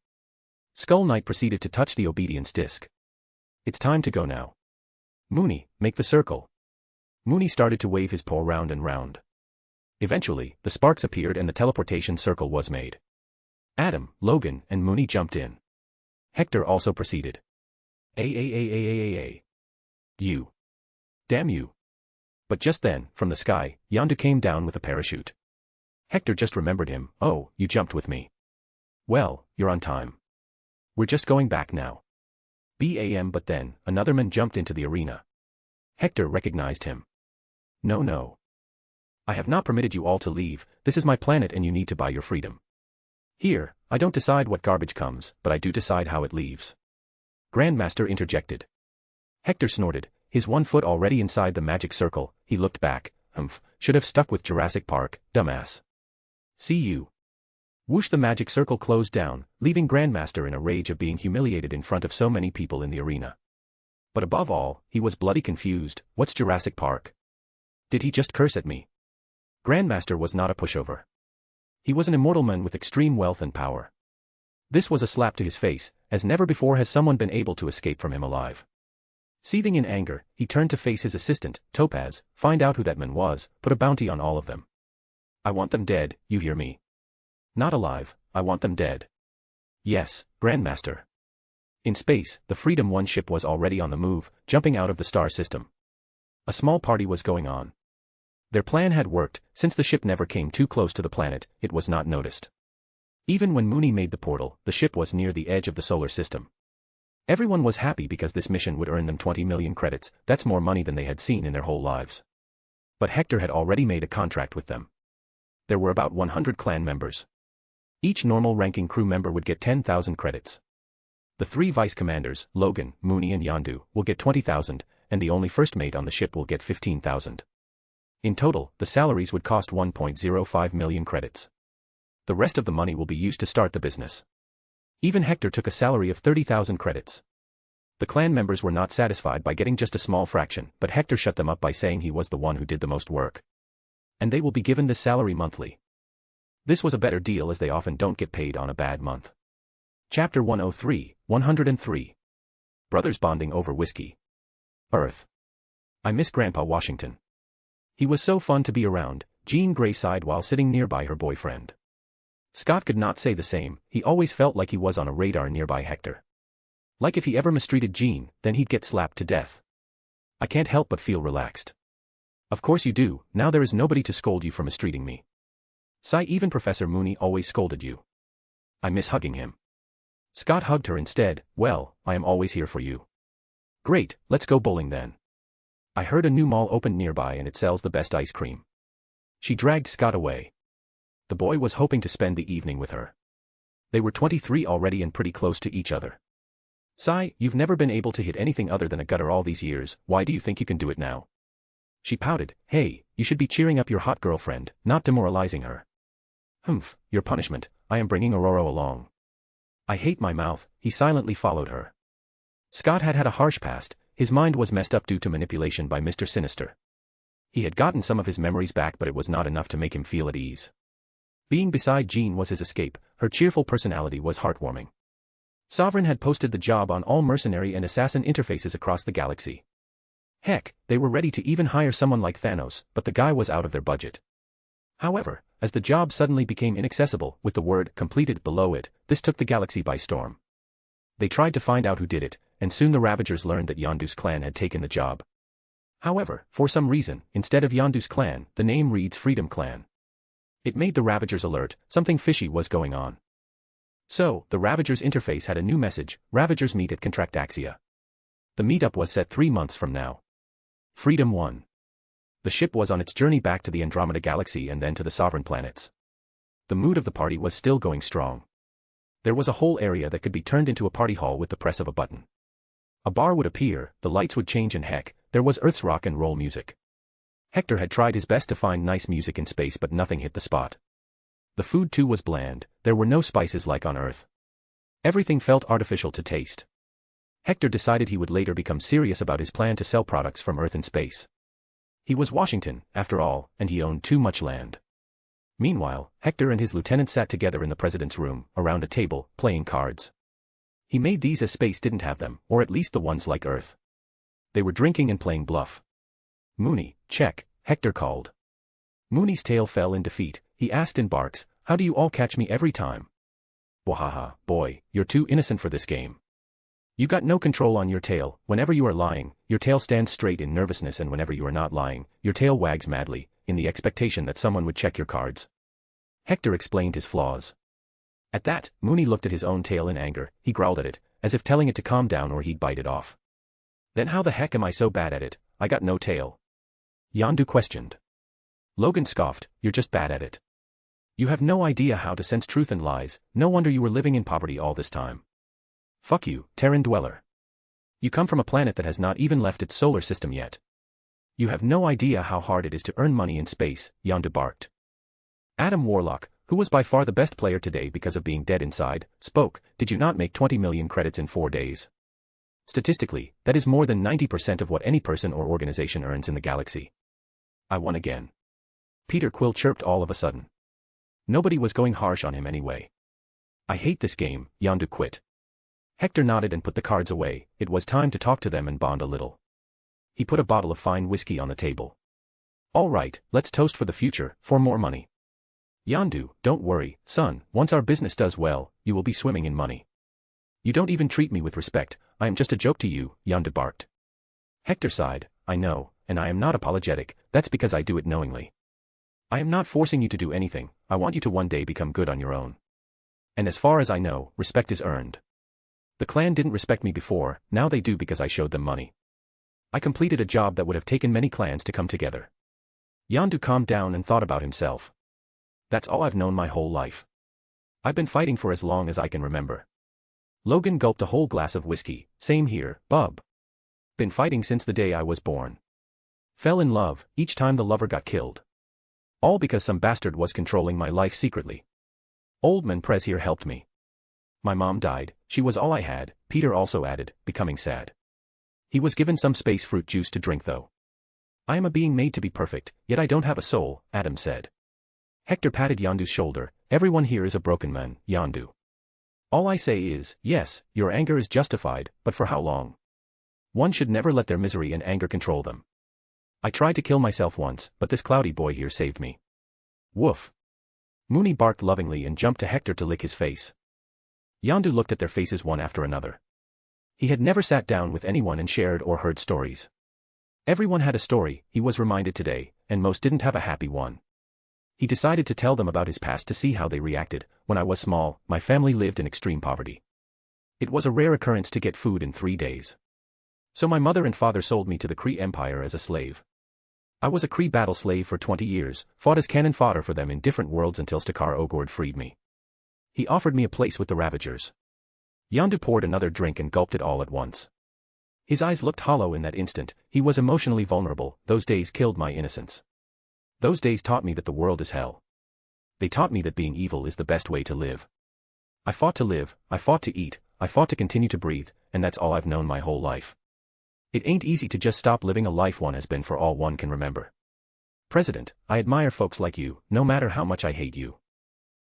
Skull Knight proceeded to touch the obedience disc. It's time to go now. Mooney, make the circle. Mooney started to wave his paw round and round. Eventually, the sparks appeared and the teleportation circle was made. Adam, Logan, and Mooney jumped in. Hector also proceeded. You. Damn you. But just then, from the sky, Yondu came down with a parachute. Hector just remembered him. Oh, you jumped with me. Well, you're on time. We're just going back now. But then, another man jumped into the arena. Hector recognized him. No. I have not permitted you all to leave. This is my planet and you need to buy your freedom. Here, I don't decide what garbage comes, but I do decide how it leaves. Grandmaster interjected. Hector snorted, his 1 foot already inside the magic circle. He looked back. Should have stuck with Jurassic Park, dumbass. See you. Whoosh! The magic circle closed down, leaving Grandmaster in a rage of being humiliated in front of so many people in the arena. But above all, he was bloody confused. What's Jurassic Park? Did he just curse at me? Grandmaster was not a pushover. He was an immortal man with extreme wealth and power. This was a slap to his face, as never before has someone been able to escape from him alive. Seething in anger, he turned to face his assistant, Topaz, find out who that man was, put a bounty on all of them. I want them dead, you hear me? Not alive, I want them dead. Yes, Grandmaster. In space, the Freedom 1 ship was already on the move, jumping out of the star system. A small party was going on. Their plan had worked. Since the ship never came too close to the planet, it was not noticed. Even when Mooney made the portal, the ship was near the edge of the solar system. Everyone was happy because this mission would earn them 20 million credits. That's more money than they had seen in their whole lives. But Hector had already made a contract with them. There were about 100 clan members. Each normal ranking crew member would get 10,000 credits. The 3 vice commanders, Logan, Mooney and Yondu, will get 20,000, and the only first mate on the ship will get 15,000. In total, the salaries would cost 1.05 million credits. The rest of the money will be used to start the business. Even Hector took a salary of 30,000 credits. The clan members were not satisfied by getting just a small fraction, but Hector shut them up by saying he was the one who did the most work. And they will be given this salary monthly. This was a better deal as they often don't get paid on a bad month. Chapter 103, 103. Brothers bonding over whiskey. Earth. I miss Grandpa Washington. He was so fun to be around, Jean Grey sighed while sitting nearby her boyfriend. Scott could not say the same, he always felt like he was on a radar nearby Hector. Like if he ever mistreated Jean, then he'd get slapped to death. I can't help but feel relaxed. Of course you do, now there is nobody to scold you for mistreating me. Sigh, even Professor Mooney always scolded you. I miss hugging him. Scott hugged her instead. Well, I am always here for you. Great, let's go bowling then. I heard a new mall opened nearby and it sells the best ice cream. She dragged Scott away. The boy was hoping to spend the evening with her. They were 23 already and pretty close to each other. Sigh, you've never been able to hit anything other than a gutter all these years, why do you think you can do it now? She pouted. Hey, you should be cheering up your hot girlfriend, not demoralizing her. Humph, your punishment, I am bringing Aurora along. I hate my mouth, he silently followed her. Scott had had a harsh past, his mind was messed up due to manipulation by Mr. Sinister. He had gotten some of his memories back but it was not enough to make him feel at ease. Being beside Jean was his escape, her cheerful personality was heartwarming. Sovereign had posted the job on all mercenary and assassin interfaces across the galaxy. Heck, they were ready to even hire someone like Thanos, but the guy was out of their budget. However, as the job suddenly became inaccessible, with the word completed below it, this took the galaxy by storm. They tried to find out who did it, and soon the Ravagers learned that Yondu's clan had taken the job. However, for some reason, instead of Yondu's clan, the name reads Freedom Clan. It made the Ravagers alert, something fishy was going on. So, the Ravagers interface had a new message, Ravagers meet at Contractaxia. The meetup was set 3 months from now. Freedom 1. The ship was on its journey back to the Andromeda Galaxy and then to the Sovereign planets. The mood of the party was still going strong. There was a whole area that could be turned into a party hall with the press of a button. A bar would appear, the lights would change and heck, there was Earth's rock and roll music. Hector had tried his best to find nice music in space but nothing hit the spot. The food too was bland, there were no spices like on Earth. Everything felt artificial to taste. Hector decided he would later become serious about his plan to sell products from Earth and space. He was Washington, after all, and he owned too much land. Meanwhile, Hector and his lieutenant sat together in the president's room, around a table, playing cards. He made these as space didn't have them, or at least the ones like Earth. They were drinking and playing bluff. Mooney, check, Hector called. Mooney's tail fell in defeat, he asked in barks, how do you all catch me every time? Wahaha, boy, you're too innocent for this game. You got no control on your tail, whenever you are lying, your tail stands straight in nervousness and whenever you are not lying, your tail wags madly, in the expectation that someone would check your cards. Hector explained his flaws. At that, Mooney looked at his own tail in anger, he growled at it, as if telling it to calm down or he'd bite it off. Then how the heck am I so bad at it, I got no tail? Yondu questioned. Logan scoffed, you're just bad at it. You have no idea how to sense truth and lies, no wonder you were living in poverty all this time. Fuck you, Terran dweller. You come from a planet that has not even left its solar system yet. You have no idea how hard it is to earn money in space, Yondu barked. Adam Warlock, who was by far the best player today because of being dead inside, spoke, did you not make 20 million credits in 4 days? Statistically, that is more than 90% of what any person or organization earns in the galaxy. I won again. Peter Quill chirped all of a sudden. Nobody was going harsh on him anyway. I hate this game, Yondu quit. Hector nodded and put the cards away, it was time to talk to them and bond a little. He put a bottle of fine whiskey on the table. All right, let's toast for the future, for more money. Yondu, don't worry, son, once our business does well, you will be swimming in money. You don't even treat me with respect, I am just a joke to you, Yondu barked. Hector sighed, I know, and I am not apologetic, that's because I do it knowingly. I am not forcing you to do anything, I want you to one day become good on your own. And as far as I know, respect is earned. The clan didn't respect me before, now they do because I showed them money. I completed a job that would have taken many clans to come together. Yondu calmed down and thought about himself. That's all I've known my whole life. I've been fighting for as long as I can remember. Logan gulped a whole glass of whiskey, same here, bub. Been fighting since the day I was born. Fell in love, each time the lover got killed. All because some bastard was controlling my life secretly. Old man Prez here helped me. My mom died, she was all I had, Peter also added, becoming sad. He was given some space fruit juice to drink though. I am a being made to be perfect, yet I don't have a soul, Adam said. Hector patted Yondu's shoulder, everyone here is a broken man, Yondu. All I say is, yes, your anger is justified, but for how long? One should never let their misery and anger control them. I tried to kill myself once, but this cloudy boy here saved me. Woof. Mooney barked lovingly and jumped to Hector to lick his face. Yondu looked at their faces one after another. He had never sat down with anyone and shared or heard stories. Everyone had a story, he was reminded today, and most didn't have a happy one. He decided to tell them about his past to see how they reacted. When I was small, my family lived in extreme poverty. It was a rare occurrence to get food in 3 days. So my mother and father sold me to the Kree Empire as a slave. I was a Kree battle slave for 20 years, fought as cannon fodder for them in different worlds until Stakar Ogord freed me. He offered me a place with the Ravagers. Yondu poured another drink and gulped it all at once. His eyes looked hollow in that instant. He was emotionally vulnerable. Those days killed my innocence. Those days taught me that the world is hell. They taught me that being evil is the best way to live. I fought to live, I fought to eat, I fought to continue to breathe, and that's all I've known my whole life. It ain't easy to just stop living a life one has been for all one can remember. President, I admire folks like you, no matter how much I hate you.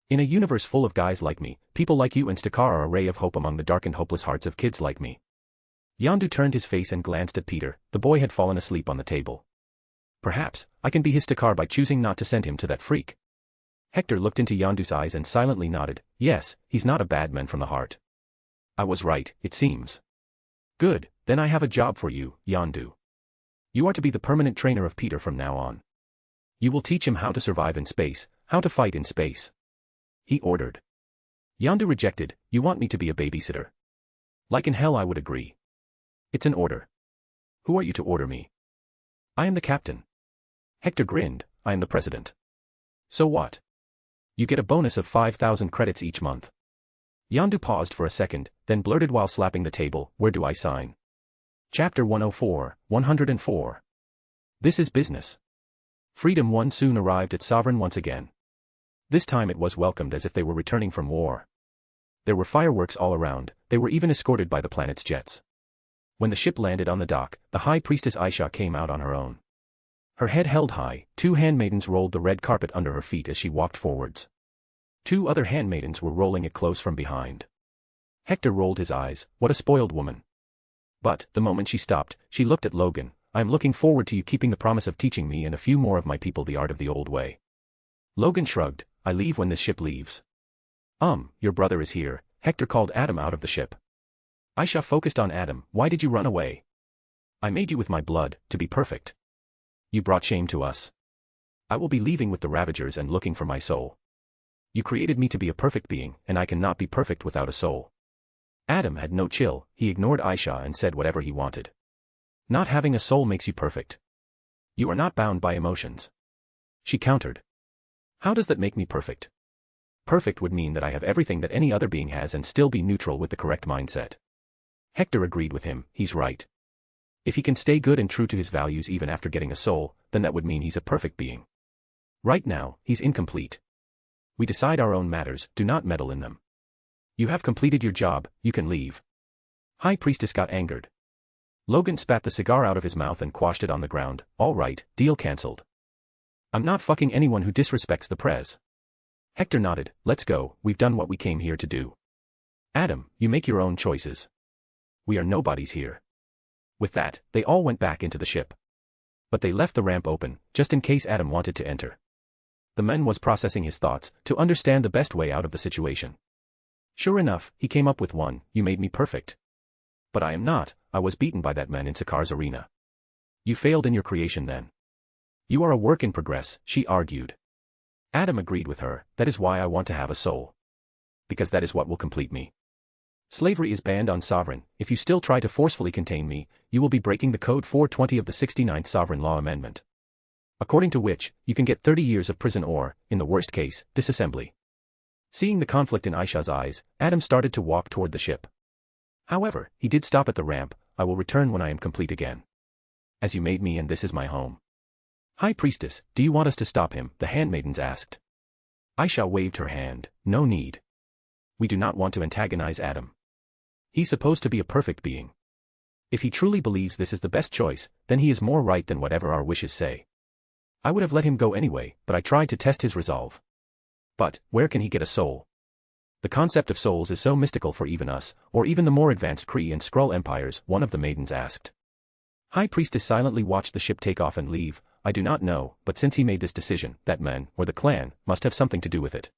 In a universe full of guys like me, people like you and Stakar are a ray of hope among the dark and hopeless hearts of kids like me. Yondu turned his face and glanced at Peter. The boy had fallen asleep on the table. Perhaps, I can be his Stakar by choosing not to send him to that freak. Hector looked into Yondu's eyes and silently nodded. Yes, he's not a bad man from the heart. I was right, it seems. Good, then I have a job for you, Yondu. You are to be the permanent trainer of Peter from now on. You will teach him how to survive in space, how to fight in space. He ordered. Yondu rejected. You want me to be a babysitter? Like in hell I would agree. It's an order. Who are you to order me? I am the captain. Hector grinned. I am the president. So what? You get a bonus of 5,000 credits each month. Yondu paused for a second, then blurted while slapping the table, where do I sign? Chapter 104, 104. This is business. Freedom 1 soon arrived at Sovereign once again. This time it was welcomed as if they were returning from war. There were fireworks all around, they were even escorted by the planet's jets. When the ship landed on the dock, the High Priestess Aisha came out on her own. Her head held high, 2 handmaidens rolled the red carpet under her feet as she walked forwards. 2 other handmaidens were rolling it close from behind. Hector rolled his eyes. What a spoiled woman. But, the moment she stopped, she looked at Logan. I am looking forward to you keeping the promise of teaching me and a few more of my people the art of the old way. Logan shrugged. I leave when this ship leaves. Your brother is here. Hector called Adam out of the ship. Aisha focused on Adam. Why did you run away? I made you with my blood, to be perfect. You brought shame to us. I will be leaving with the Ravagers and looking for my soul. You created me to be a perfect being, and I cannot be perfect without a soul. Adam had no chill, he ignored Aisha and said whatever he wanted. Not having a soul makes you perfect. You are not bound by emotions. She countered. How does that make me perfect? Perfect would mean that I have everything that any other being has and still be neutral with the correct mindset. Hector agreed with him, he's right. If he can stay good and true to his values even after getting a soul, then that would mean he's a perfect being. Right now, he's incomplete. We decide our own matters, do not meddle in them. You have completed your job, you can leave. High Priestess got angered. Logan spat the cigar out of his mouth and quashed it on the ground. All right, deal cancelled. I'm not fucking anyone who disrespects the Prez. Hector nodded. Let's go, we've done what we came here to do. Adam, you make your own choices. We are nobodies here. With that, they all went back into the ship. But they left the ramp open, just in case Adam wanted to enter. The man was processing his thoughts, to understand the best way out of the situation. Sure enough, he came up with one. You made me perfect. But I am not, I was beaten by that man in Sakar's arena. You failed in your creation then. You are a work in progress, she argued. Adam agreed with her. That is why I want to have a soul. Because that is what will complete me. Slavery is banned on Sovereign. If you still try to forcefully contain me, you will be breaking the Code 420 of the 69th Sovereign Law Amendment. According to which, you can get 30 years of prison or, in the worst case, disassembly. Seeing the conflict in Aisha's eyes, Adam started to walk toward the ship. However, he did stop at the ramp. I will return when I am complete again. As you made me and this is my home. High Priestess, do you want us to stop him? The handmaidens asked. Aisha waved her hand. No need. We do not want to antagonize Adam. He's supposed to be a perfect being. If he truly believes this is the best choice, then he is more right than whatever our wishes say. I would have let him go anyway, but I tried to test his resolve. But, where can he get a soul? The concept of souls is so mystical for even us, or even the more advanced Kree and Skrull empires, one of the maidens asked. High Priestess silently watched the ship take off and leave. I do not know, but since he made this decision, that men, or the clan, must have something to do with it.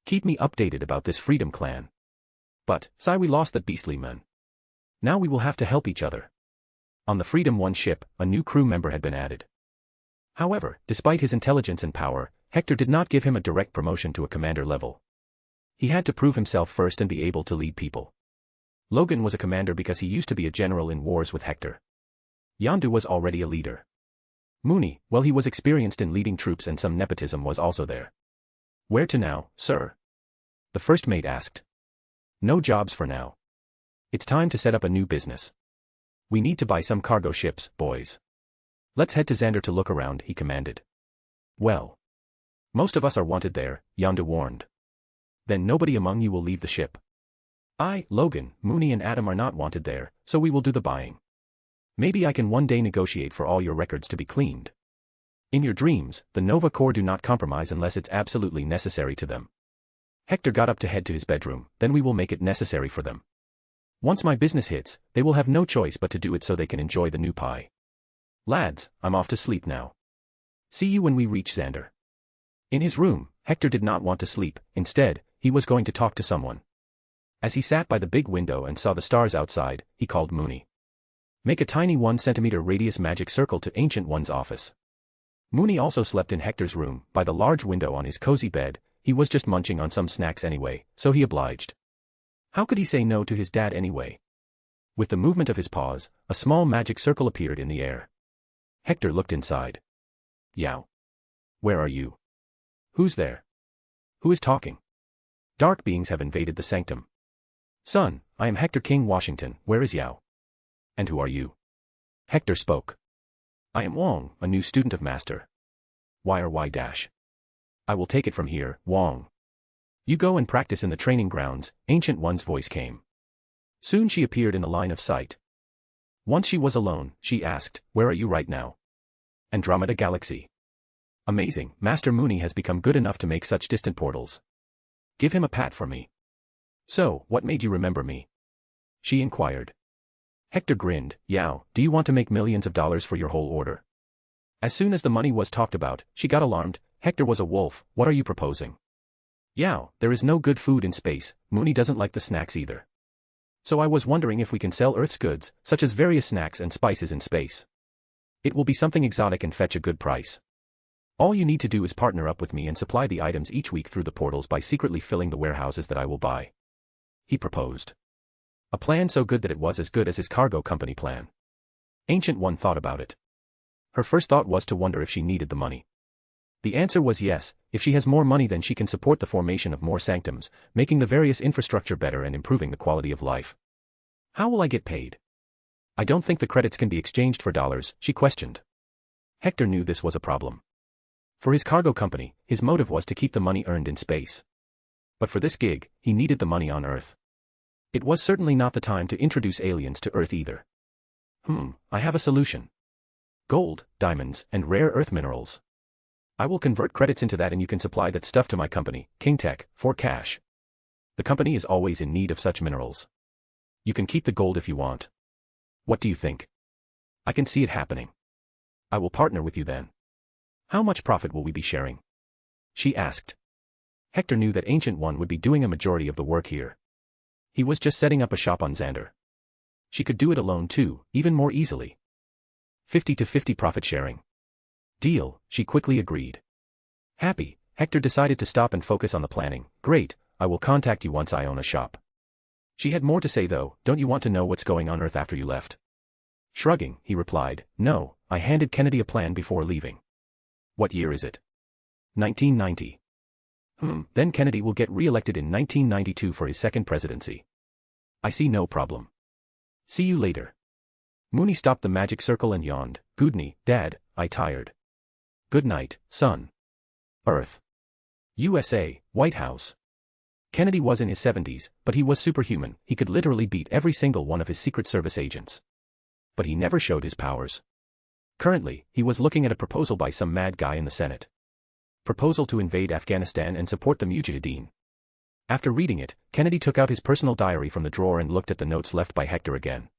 Keep me updated about this Freedom Clan. But, sigh, we lost that beastly man. Now we will have to help each other. On the Freedom 1 ship, a new crew member had been added. However, despite his intelligence and power, Hector did not give him a direct promotion to a commander level. He had to prove himself first and be able to lead people. Logan was a commander because he used to be a general in wars with Hector. Yondu was already a leader. Mooney, well, he was experienced in leading troops and some nepotism was also there. Where to now, sir? The first mate asked. No jobs for now. It's time to set up a new business. We need to buy some cargo ships, boys. Let's head to Xander to look around, he commanded. Well. Most of us are wanted there, Yondu warned. Then nobody among you will leave the ship. I, Logan, Mooney and Adam are not wanted there, so we will do the buying. Maybe I can one day negotiate for all your records to be cleaned. In your dreams, the Nova Corps do not compromise unless it's absolutely necessary to them. Hector got up to head to his bedroom, then we will make it necessary for them. Once my business hits, they will have no choice but to do it so they can enjoy the new pie. Lads, I'm off to sleep now. See you when we reach Xander. In his room, Hector did not want to sleep, instead, he was going to talk to someone. As he sat by the big window and saw the stars outside, he called Mooney. Make a tiny 1 centimeter radius magic circle to Ancient One's office. Mooney also slept in Hector's room, by the large window on his cozy bed. He was just munching on some snacks anyway, so he obliged. How could he say no to his dad anyway? With the movement of his paws, a small magic circle appeared in the air. Hector looked inside. Yow. Where are you? Who's there? Who is talking? Dark beings have invaded the sanctum. Son, I am Hector King Washington, where is Yao? And who are you? Hector spoke. I am Wong, a new student of Master. Why or why dash? I will take it from here, Wong. You go and practice in the training grounds, Ancient One's voice came. Soon she appeared in the line of sight. Once she was alone, she asked, where are you right now? Andromeda Galaxy. Amazing, Master Mooney has become good enough to make such distant portals. Give him a pat for me. So, what made you remember me? She inquired. Hector grinned. Yao, do you want to make millions of dollars for your whole order? As soon as the money was talked about, she got alarmed. Hector was a wolf, what are you proposing? Yao, there is no good food in space, Mooney doesn't like the snacks either. So I was wondering if we can sell Earth's goods, such as various snacks and spices in space. It will be something exotic and fetch a good price. All you need to do is partner up with me and supply the items each week through the portals by secretly filling the warehouses that I will buy. He proposed. A plan so good that it was as good as his cargo company plan. Ancient One thought about it. Her first thought was to wonder if she needed the money. The answer was yes, if she has more money then she can support the formation of more sanctums, making the various infrastructure better and improving the quality of life. How will I get paid? I don't think the credits can be exchanged for dollars, she questioned. Hector knew this was a problem. For his cargo company, his motive was to keep the money earned in space. But for this gig, he needed the money on Earth. It was certainly not the time to introduce aliens to Earth either. I have a solution. Gold, diamonds, and rare earth minerals. I will convert credits into that and you can supply that stuff to my company, King Tech, for cash. The company is always in need of such minerals. You can keep the gold if you want. What do you think? I can see it happening. I will partner with you then. How much profit will we be sharing? She asked. Hector knew that Ancient One would be doing a majority of the work here. He was just setting up a shop on Xander. She could do it alone too, even more easily. 50-50 profit sharing. Deal, she quickly agreed. Happy, Hector decided to stop and focus on the planning. Great, I will contact you once I own a shop. She had more to say though. Don't you want to know what's going on Earth after you left? Shrugging, he replied, no, I handed Kennedy a plan before leaving. What year is it? 1990. Then Kennedy will get re-elected in 1992 for his second presidency. I see no problem. See you later. Mooney stopped the magic circle and yawned. Goodney, Dad, I tired. Good night, son. Earth. USA, White House. Kennedy was in his 70s, but he was superhuman. He could literally beat every single one of his Secret Service agents. But he never showed his powers. Currently, he was looking at a proposal by some mad guy in the Senate. Proposal to invade Afghanistan and support the Mujahideen. After reading it, Kennedy took out his personal diary from the drawer and looked at the notes left by Hector again.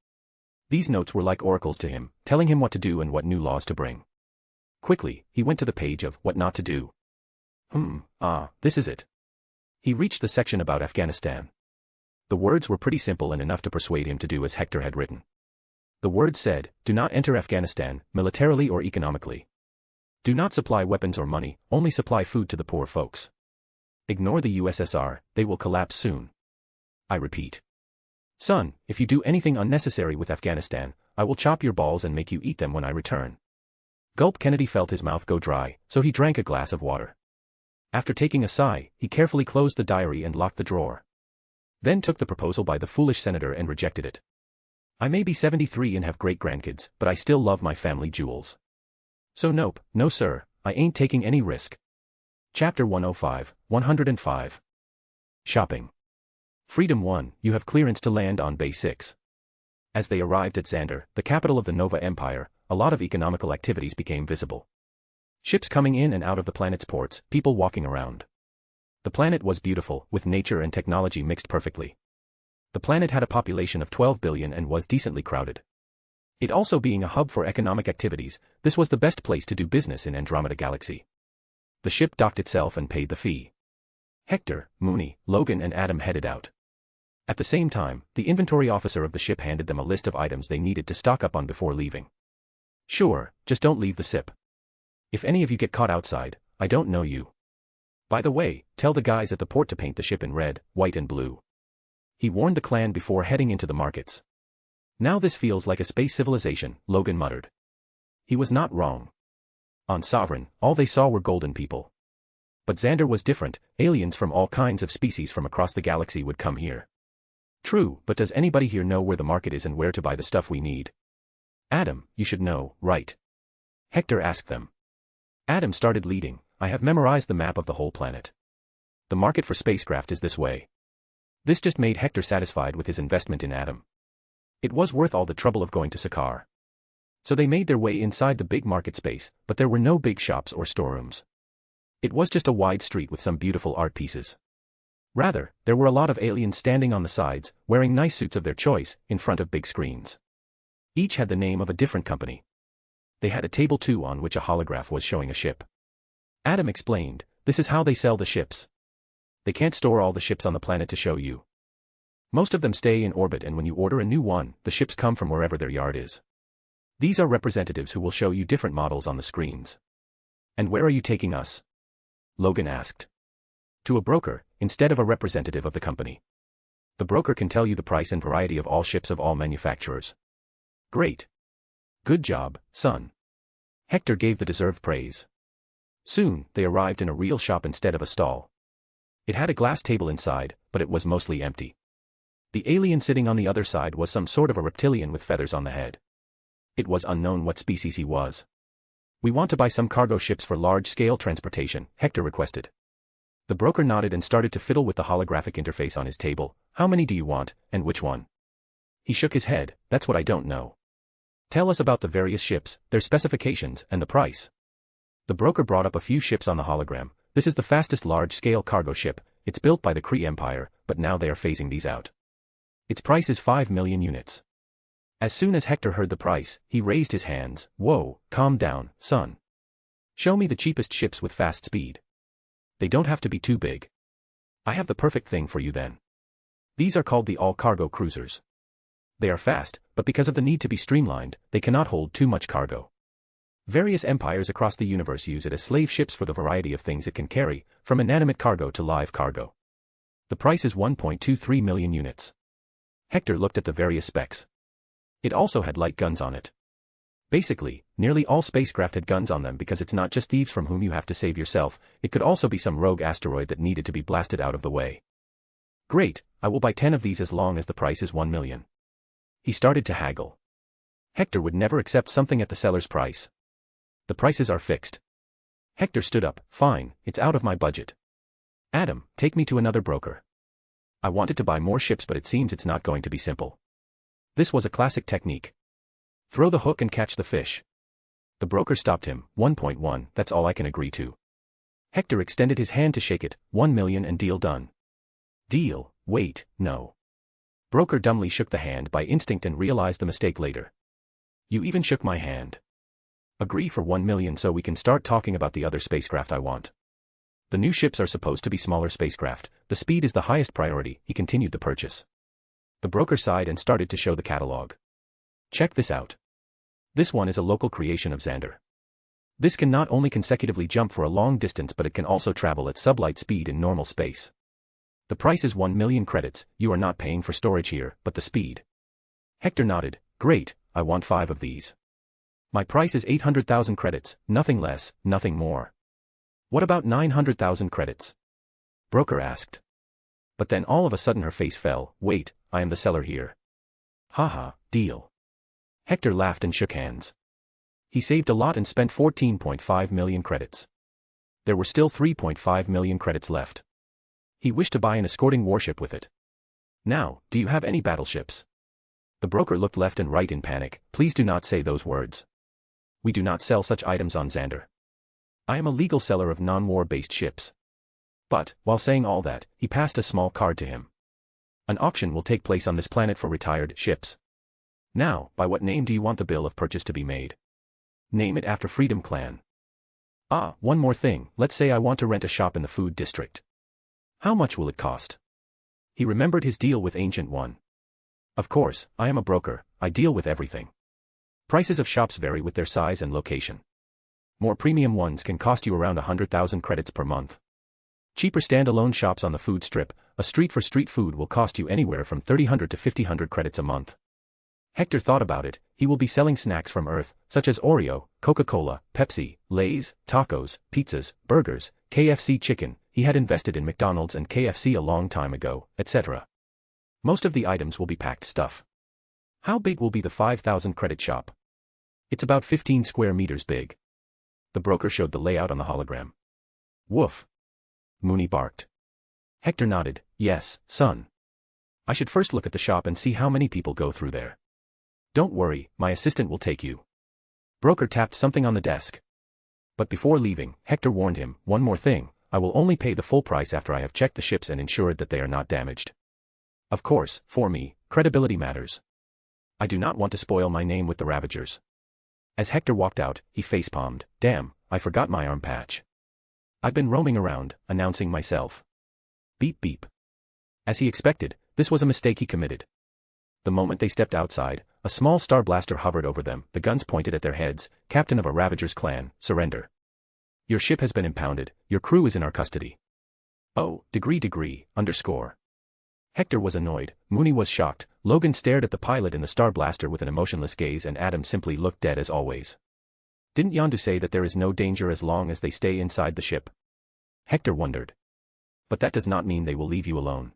These notes were like oracles to him, telling him what to do and what new laws to bring. Quickly, he went to the page of what not to do. This is it. He reached the section about Afghanistan. The words were pretty simple and enough to persuade him to do as Hector had written. The words said, do not enter Afghanistan, militarily or economically. Do not supply weapons or money, only supply food to the poor folks. Ignore the USSR, they will collapse soon. I repeat. Son, if you do anything unnecessary with Afghanistan, I will chop your balls and make you eat them when I return. Gulp. Kennedy felt his mouth go dry, so he drank a glass of water. After taking a sigh, he carefully closed the diary and locked the drawer. Then took the proposal by the foolish senator and rejected it. I may be 73 and have great-grandkids, but I still love my family jewels. So nope, no sir, I ain't taking any risk. Chapter 105. Shopping. Freedom 1, you have clearance to land on Bay 6. As they arrived at Xander, the capital of the Nova Empire, a lot of economical activities became visible. Ships coming in and out of the planet's ports, people walking around. The planet was beautiful, with nature and technology mixed perfectly. The planet had a population of 12 billion and was decently crowded. It also being a hub for economic activities, this was the best place to do business in Andromeda Galaxy. The ship docked itself and paid the fee. Hector, Mooney, Logan and Adam headed out. At the same time, the inventory officer of the ship handed them a list of items they needed to stock up on before leaving. Sure, just don't leave the ship. If any of you get caught outside, I don't know you. By the way, tell the guys at the port to paint the ship in red, white and blue. He warned the clan before heading into the markets. Now this feels like a space civilization, Logan muttered. He was not wrong. On Sovereign, all they saw were golden people. But Xander was different, aliens from all kinds of species from across the galaxy would come here. True, but does anybody here know where the market is and where to buy the stuff we need? Adam, you should know, right? Hector asked them. Adam started leading, I have memorized the map of the whole planet. The market for spacecraft is this way. This just made Hector satisfied with his investment in Adam. It was worth all the trouble of going to Sakaar. So they made their way inside the big market space, but there were no big shops or storerooms. It was just a wide street with some beautiful art pieces. Rather, there were a lot of aliens standing on the sides, wearing nice suits of their choice, in front of big screens. Each had the name of a different company. They had a table too on which a holograph was showing a ship. Adam explained, this is how they sell the ships. They can't store all the ships on the planet to show you. Most of them stay in orbit and when you order a new one, the ships come from wherever their yard is. These are representatives who will show you different models on the screens. And where are you taking us? Logan asked. To a broker, instead of a representative of the company. The broker can tell you the price and variety of all ships of all manufacturers. Great. Good job, son. Hector gave the deserved praise. Soon, they arrived in a real shop instead of a stall. It had a glass table inside, but it was mostly empty. The alien sitting on the other side was some sort of a reptilian with feathers on the head. It was unknown what species he was. We want to buy some cargo ships for large-scale transportation, Hector requested. The broker nodded and started to fiddle with the holographic interface on his table. How many do you want, and which one? He shook his head, that's what I don't know. Tell us about the various ships, their specifications, and the price. The broker brought up a few ships on the hologram. This is the fastest large-scale cargo ship, it's built by the Kree Empire, but now they are phasing these out. Its price is 5 million units. As soon as Hector heard the price, he raised his hands. Whoa, calm down, son. Show me the cheapest ships with fast speed. They don't have to be too big. I have the perfect thing for you then. These are called the all-cargo cruisers. They are fast, but because of the need to be streamlined, they cannot hold too much cargo. Various empires across the universe use it as slave ships for the variety of things it can carry, from inanimate cargo to live cargo. The price is 1.23 million units. Hector looked at the various specs. It also had light guns on it. Basically, nearly all spacecraft had guns on them because it's not just thieves from whom you have to save yourself, it could also be some rogue asteroid that needed to be blasted out of the way. Great, I will buy 10 of these as long as the price is 1 million. He started to haggle. Hector would never accept something at the seller's price. The prices are fixed. Hector stood up, fine, it's out of my budget. Adam, take me to another broker. I wanted to buy more ships but it seems it's not going to be simple. This was a classic technique. Throw the hook and catch the fish. The broker stopped him, 1.1, that's all I can agree to. Hector extended his hand to shake it, 1 million and deal done. Deal, wait, no. Broker dumbly shook the hand by instinct and realized the mistake later. You even shook my hand. Agree for 1 million so we can start talking about the other spacecraft I want. The new ships are supposed to be smaller spacecraft, the speed is the highest priority, he continued the purchase. The broker sighed and started to show the catalog. Check this out. This one is a local creation of Xander. This can not only consecutively jump for a long distance but it can also travel at sublight speed in normal space. The price is 1 million credits, you are not paying for storage here, but the speed. Hector nodded, great, I want 5 of these. My price is 800,000 credits, nothing less, nothing more. What about 900,000 credits? Broker asked. But then all of a sudden her face fell, wait, I am the seller here. Haha, deal. Hector laughed and shook hands. He saved a lot and spent 14.5 million credits. There were still 3.5 million credits left. He wished to buy an escorting warship with it. Now, do you have any battleships? The broker looked left and right in panic, please do not say those words. We do not sell such items on Xander. I am a legal seller of non-war-based ships. But, while saying all that, he passed a small card to him. An auction will take place on this planet for retired ships. Now, by what name do you want the bill of purchase to be made? Name it after Freedom Clan. Ah, one more thing, let's say I want to rent a shop in the food district. How much will it cost? He remembered his deal with Ancient One. Of course, I am a broker, I deal with everything. Prices of shops vary with their size and location. More premium ones can cost you around 100,000 credits per month. Cheaper standalone shops on the food strip, a street for street food will cost you anywhere from 300 to 500 credits a month. Hector thought about it, he will be selling snacks from Earth, such as Oreo, Coca-Cola, Pepsi, Lay's, tacos, pizzas, burgers, KFC chicken, he had invested in McDonald's and KFC a long time ago, etc. Most of the items will be packed stuff. How big will be the 5,000 credit shop? It's about 15 square meters big. The broker showed the layout on the hologram. Woof. Mooney barked. Hector nodded, yes, son. I should first look at the shop and see how many people go through there. Don't worry, my assistant will take you. Broker tapped something on the desk. But before leaving, Hector warned him, one more thing, I will only pay the full price after I have checked the ships and ensured that they are not damaged. Of course, for me, credibility matters. I do not want to spoil my name with the Ravagers. As Hector walked out, he facepalmed, damn, I forgot my arm patch. I've been roaming around, announcing myself. Beep beep. As he expected, this was a mistake he committed. The moment they stepped outside, a small star blaster hovered over them, the guns pointed at their heads, Captain of a Ravager's clan, surrender. Your ship has been impounded, your crew is in our custody. Oh, degree, underscore. Hector was annoyed, Mooney was shocked, Logan stared at the pilot in the star blaster with an emotionless gaze and Adam simply looked dead as always. Didn't Yondu say that there is no danger as long as they stay inside the ship? Hector wondered. But that does not mean they will leave you alone.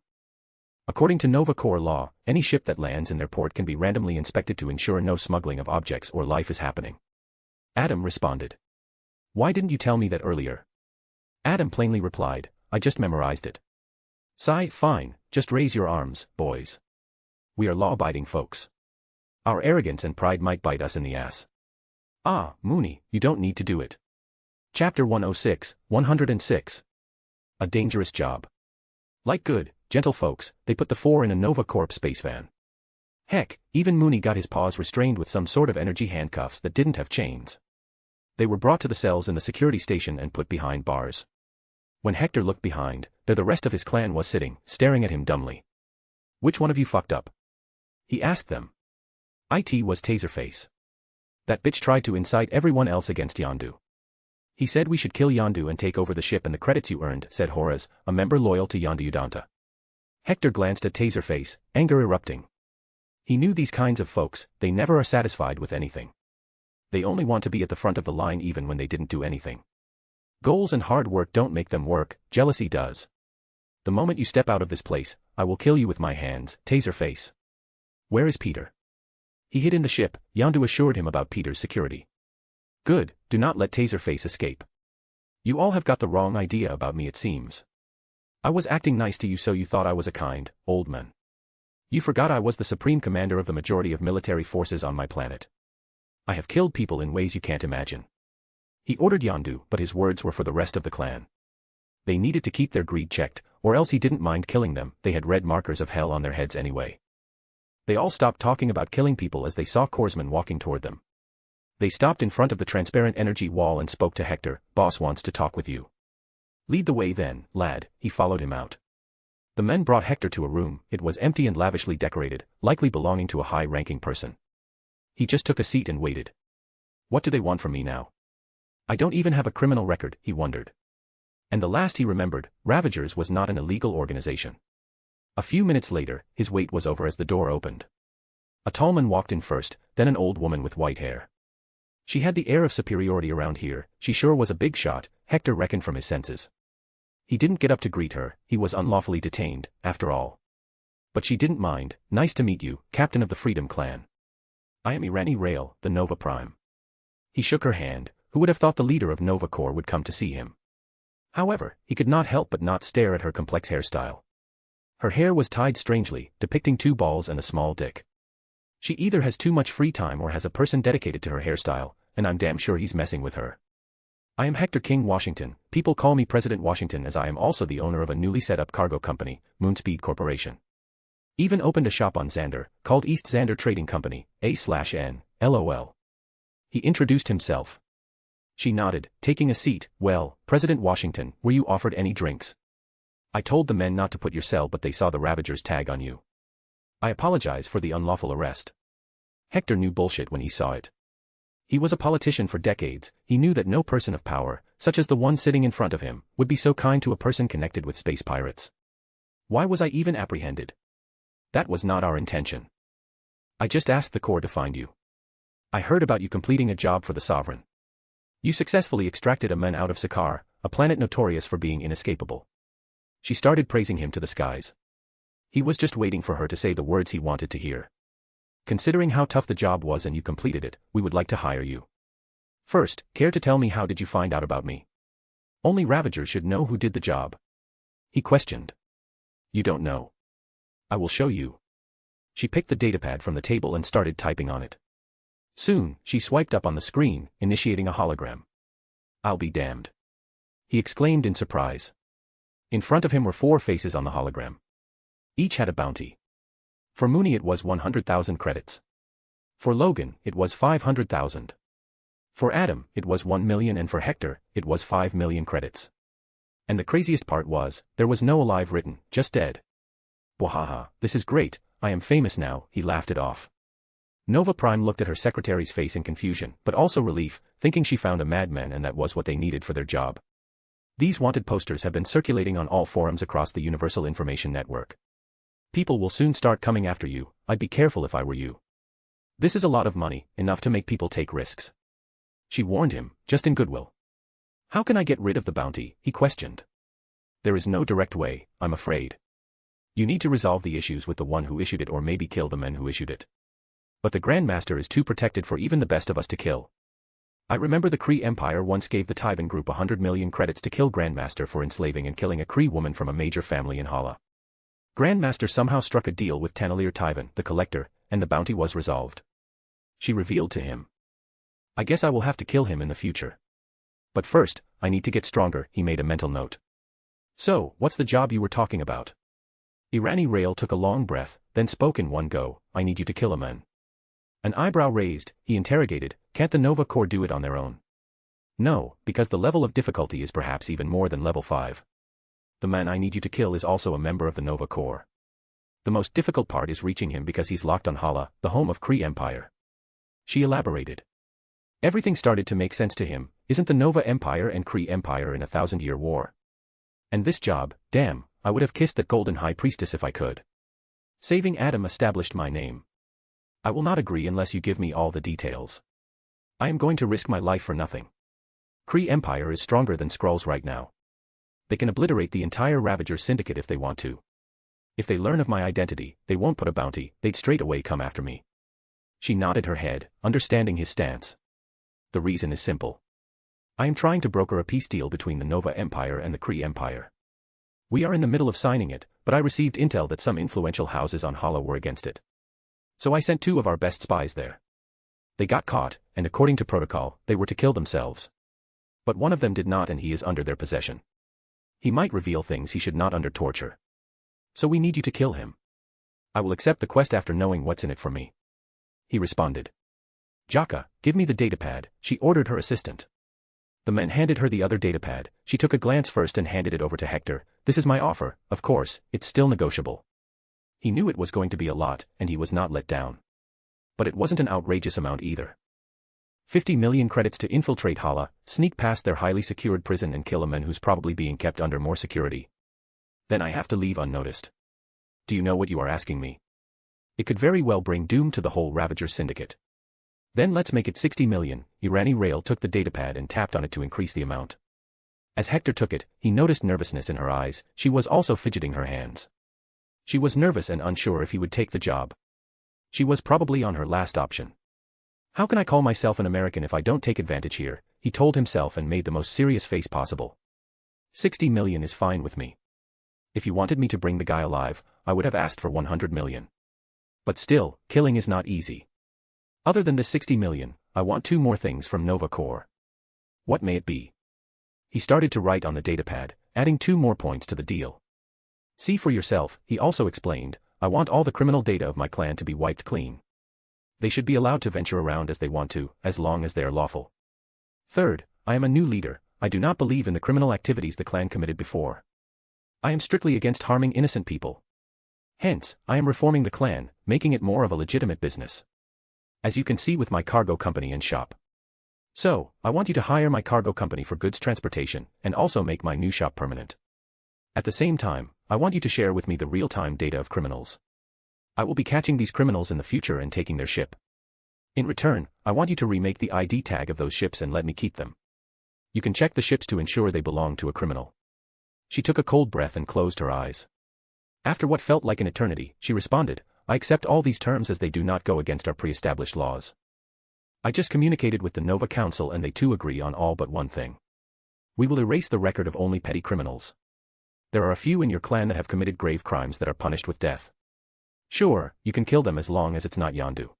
According to Nova Corps law, any ship that lands in their port can be randomly inspected to ensure no smuggling of objects or life is happening. Adam responded. Why didn't you tell me that earlier? Adam plainly replied, I just memorized it. Sigh, fine, just raise your arms, boys. We are law-abiding folks. Our arrogance and pride might bite us in the ass. Ah, Mooney, you don't need to do it. Chapter 106, 106. A dangerous job. Like good, gentle folks, they put the four in a Nova Corp space van. Heck, even Mooney got his paws restrained with some sort of energy handcuffs that didn't have chains. They were brought to the cells in the security station and put behind bars. When Hector looked behind, there the rest of his clan was sitting, staring at him dumbly. Which one of you fucked up? He asked them. It was Taserface. That bitch tried to incite everyone else against Yondu. He said we should kill Yondu and take over the ship and the credits you earned, said Horace, a member loyal to Yondu Udanta. Hector glanced at Taserface, anger erupting. He knew these kinds of folks, they never are satisfied with anything. They only want to be at the front of the line even when they didn't do anything. Goals and hard work don't make them work, jealousy does. The moment you step out of this place, I will kill you with my hands, Taserface. Where is Peter? He hid in the ship, Yondu assured him about Peter's security. Good, do not let Taserface escape. You all have got the wrong idea about me it seems. I was acting nice to you so you thought I was a kind, old man. You forgot I was the supreme commander of the majority of military forces on my planet. I have killed people in ways you can't imagine. He ordered Yondu, but his words were for the rest of the clan. They needed to keep their greed checked, or else he didn't mind killing them, they had red markers of hell on their heads anyway. They all stopped talking about killing people as they saw Korsman walking toward them. They stopped in front of the transparent energy wall and spoke to Hector. "Boss wants to talk with you." "Lead the way then, lad." He followed him out. The men brought Hector to a room. It was empty and lavishly decorated, likely belonging to a high-ranking person. He just took a seat and waited. What do they want from me now? I don't even have a criminal record, he wondered. And the last he remembered, Ravagers was not an illegal organization. A few minutes later, his wait was over as the door opened. A tall man walked in first, then an old woman with white hair. She had the air of superiority around here. She sure was a big shot, Hector reckoned from his senses. He didn't get up to greet her, he was unlawfully detained, after all. But she didn't mind. "Nice to meet you, Captain of the Freedom Clan. I am Irani Rail, the Nova Prime." He shook her hand. Who would have thought the leader of Nova Corps would come to see him? However, he could not help but not stare at her complex hairstyle. Her hair was tied strangely, depicting two balls and a small dick. She either has too much free time or has a person dedicated to her hairstyle, and I'm damn sure he's messing with her. "I am Hector King, Washington. People call me President Washington as I am also the owner of a newly set up cargo company, Moonspeed Corporation. Even opened a shop on Xander, called East Xander Trading Company, A/N, LOL. He introduced himself. She nodded, taking a seat. "Well, President Washington, were you offered any drinks? I told the men not to put your cell but they saw the Ravagers tag on you. I apologize for the unlawful arrest." Hector knew bullshit when he saw it. He was a politician for decades. He knew that no person of power, such as the one sitting in front of him, would be so kind to a person connected with space pirates. "Why was I even apprehended? That was not our intention. I just asked the Corps to find you. I heard about you completing a job for the Sovereign. You successfully extracted a man out of Sakaar, a planet notorious for being inescapable." She started praising him to the skies. He was just waiting for her to say the words he wanted to hear. "Considering how tough the job was and you completed it, we would like to hire you. First, care to tell me how did you find out about me? Only Ravagers should know who did the job." He questioned. "You don't know. I will show you." She picked the datapad from the table and started typing on it. Soon, she swiped up on the screen, initiating a hologram. "I'll be damned," he exclaimed in surprise. In front of him were 4 faces on the hologram. Each had a bounty. For Mooney it was 100,000 credits. For Logan, it was 500,000. For Adam, it was 1 million and for Hector, it was 5 million credits. And the craziest part was, there was no alive written, just dead. "Wahaha, this is great, I am famous now," he laughed it off. Nova Prime looked at her secretary's face in confusion, but also relief, thinking she found a madman and that was what they needed for their job. These wanted posters have been circulating on all forums across the Universal Information Network. "People will soon start coming after you, I'd be careful if I were you. This is a lot of money, enough to make people take risks." She warned him, just in goodwill. "How can I get rid of the bounty?" he questioned. "There is no direct way, I'm afraid. You need to resolve the issues with the one who issued it or maybe kill the men who issued it. But the Grandmaster is too protected for even the best of us to kill. I remember the Kree Empire once gave the Tyvan Group 100 million credits to kill Grandmaster for enslaving and killing a Kree woman from a major family in Hala. Grandmaster somehow struck a deal with Tanalir Tyvan, the Collector, and the bounty was resolved." She revealed to him. "I guess I will have to kill him in the future. But first, I need to get stronger," he made a mental note. "So, what's the job you were talking about?" Irani Rail took a long breath, then spoke in one go. "I need you to kill a man." An eyebrow raised, he interrogated, "Can't the Nova Corps do it on their own?" "No, because the level of difficulty is perhaps even more than level 5. The man I need you to kill is also a member of the Nova Corps. The most difficult part is reaching him because he's locked on Hala, the home of Kree Empire." She elaborated. Everything started to make sense to him. Isn't the Nova Empire and Kree Empire in a 1,000-year war? And this job, damn, I would have kissed that golden high priestess if I could. Saving Adam established my name. I will not agree unless you give me all the details. I am going to risk my life for nothing. Kree Empire is stronger than Skrulls right now. They can obliterate the entire Ravager syndicate if they want to. If they learn of my identity, they won't put a bounty, they'd straight away come after me. She nodded her head, understanding his stance. The reason is simple. I am trying to broker a peace deal between the Nova Empire and the Kree Empire. We are in the middle of signing it, but I received intel that some influential houses on Hala were against it. So I sent 2 of our best spies there. They got caught, and according to protocol, they were to kill themselves. But one of them did not and he is under their possession. He might reveal things he should not under torture. So we need you to kill him. I will accept the quest after knowing what's in it for me. He responded. Jaka, give me the datapad, she ordered her assistant. The man handed her the other datapad. She took a glance first and handed it over to Hector. This is my offer, of course, it's still negotiable. He knew it was going to be a lot, and he was not let down. But it wasn't an outrageous amount either. 50 million credits to infiltrate Hala, sneak past their highly secured prison and kill a man who's probably being kept under more security. Then I have to leave unnoticed. Do you know what you are asking me? It could very well bring doom to the whole Ravager syndicate. Then let's make it 60 million. Irani Rail took the datapad and tapped on it to increase the amount. As Hector took it, he noticed nervousness in her eyes. She was also fidgeting her hands. She was nervous and unsure if he would take the job. She was probably on her last option. How can I call myself an American if I don't take advantage here, he told himself and made the most serious face possible. 60 million is fine with me. If you wanted me to bring the guy alive, I would have asked for 100 million. But still, killing is not easy. Other than the 60 million, I want 2 more things from Nova Corps. What may it be? He started to write on the datapad, adding 2 more points to the deal. See for yourself, he also explained, I want all the criminal data of my clan to be wiped clean. They should be allowed to venture around as they want to, as long as they are lawful. Third, I am a new leader, I do not believe in the criminal activities the clan committed before. I am strictly against harming innocent people. Hence, I am reforming the clan, making it more of a legitimate business. As you can see with my cargo company and shop. So, I want you to hire my cargo company for goods transportation, and also make my new shop permanent. At the same time, I want you to share with me the real-time data of criminals. I will be catching these criminals in the future and taking their ship. In return, I want you to remake the ID tag of those ships and let me keep them. You can check the ships to ensure they belong to a criminal. She took a cold breath and closed her eyes. After what felt like an eternity, she responded, I accept all these terms as they do not go against our pre-established laws. I just communicated with the Nova Council and they too agree on all but one thing. We will erase the record of only petty criminals. There are a few in your clan that have committed grave crimes that are punished with death. Sure, you can kill them as long as it's not Yondu.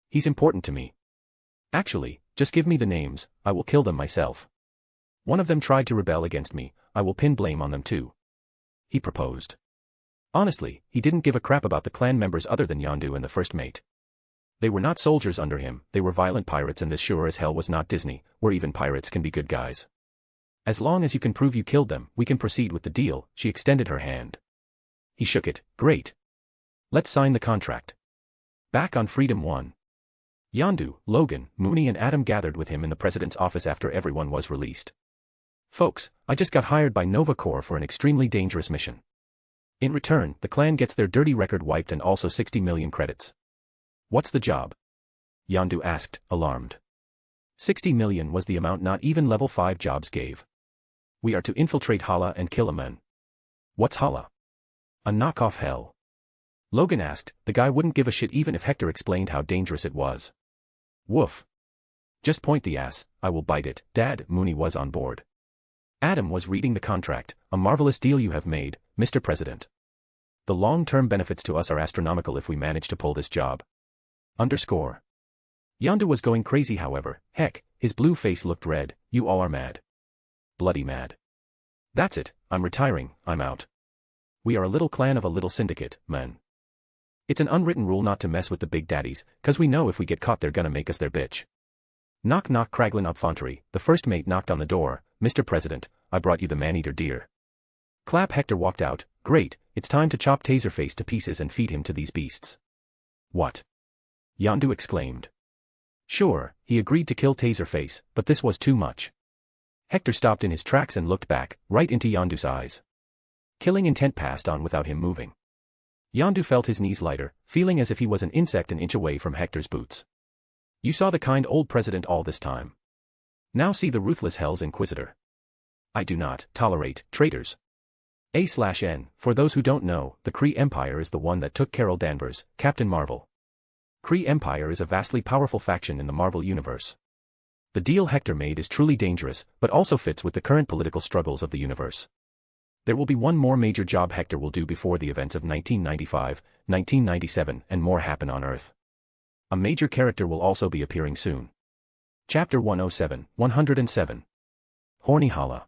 He's important to me. Actually, just give me the names, I will kill them myself. One of them tried to rebel against me, I will pin blame on them too. He proposed. Honestly, he didn't give a crap about the clan members other than Yondu and the first mate. They were not soldiers under him, they were violent pirates and this sure as hell was not Disney, where even pirates can be good guys. As long as you can prove you killed them, we can proceed with the deal, she extended her hand. He shook it, great. Let's sign the contract. Back on Freedom 1. Yondu, Logan, Mooney and Adam gathered with him in the president's office after everyone was released. Folks, I just got hired by Nova Corps for an extremely dangerous mission. In return, the clan gets their dirty record wiped and also 60 million credits. What's the job? Yondu asked, alarmed. 60 million was the amount not even level 5 jobs gave. We are to infiltrate Hala and kill a man. What's Hala? A knockoff hell. Logan asked, the guy wouldn't give a shit even if Hector explained how dangerous it was. Woof. Just point the ass, I will bite it. Dad, Mooney was on board. Adam was reading the contract, a marvelous deal you have made, Mr. President. The long-term benefits to us are astronomical if we manage to pull this job. Underscore. Yondu was going crazy however, heck, his blue face looked red, you all are mad. Bloody mad. That's it, I'm retiring, I'm out. We are a little clan of a little syndicate, man. It's an unwritten rule not to mess with the big daddies, cause we know if we get caught they're gonna make us their bitch. Knock knock Kraglin Obfontery, the first mate knocked on the door, Mr. President, I brought you the man-eater deer. Clap Hector walked out, great, it's time to chop Taserface to pieces and feed him to these beasts. What? Yondu exclaimed. Sure, he agreed to kill Taserface, but this was too much. Hector stopped in his tracks and looked back, right into Yondu's eyes. Killing intent passed on without him moving. Yondu felt his knees lighter, feeling as if he was an insect an inch away from Hector's boots. You saw the kind old president all this time. Now see the ruthless hell's Inquisitor. I do not tolerate traitors. A/N, for those who don't know, the Kree Empire is the one that took Carol Danvers, Captain Marvel. Kree Empire is a vastly powerful faction in the Marvel universe. The deal Hector made is truly dangerous, but also fits with the current political struggles of the universe. There will be one more major job Hector will do before the events of 1995, 1997 and more happen on Earth. A major character will also be appearing soon. Chapter 107, 107. Horny Hala.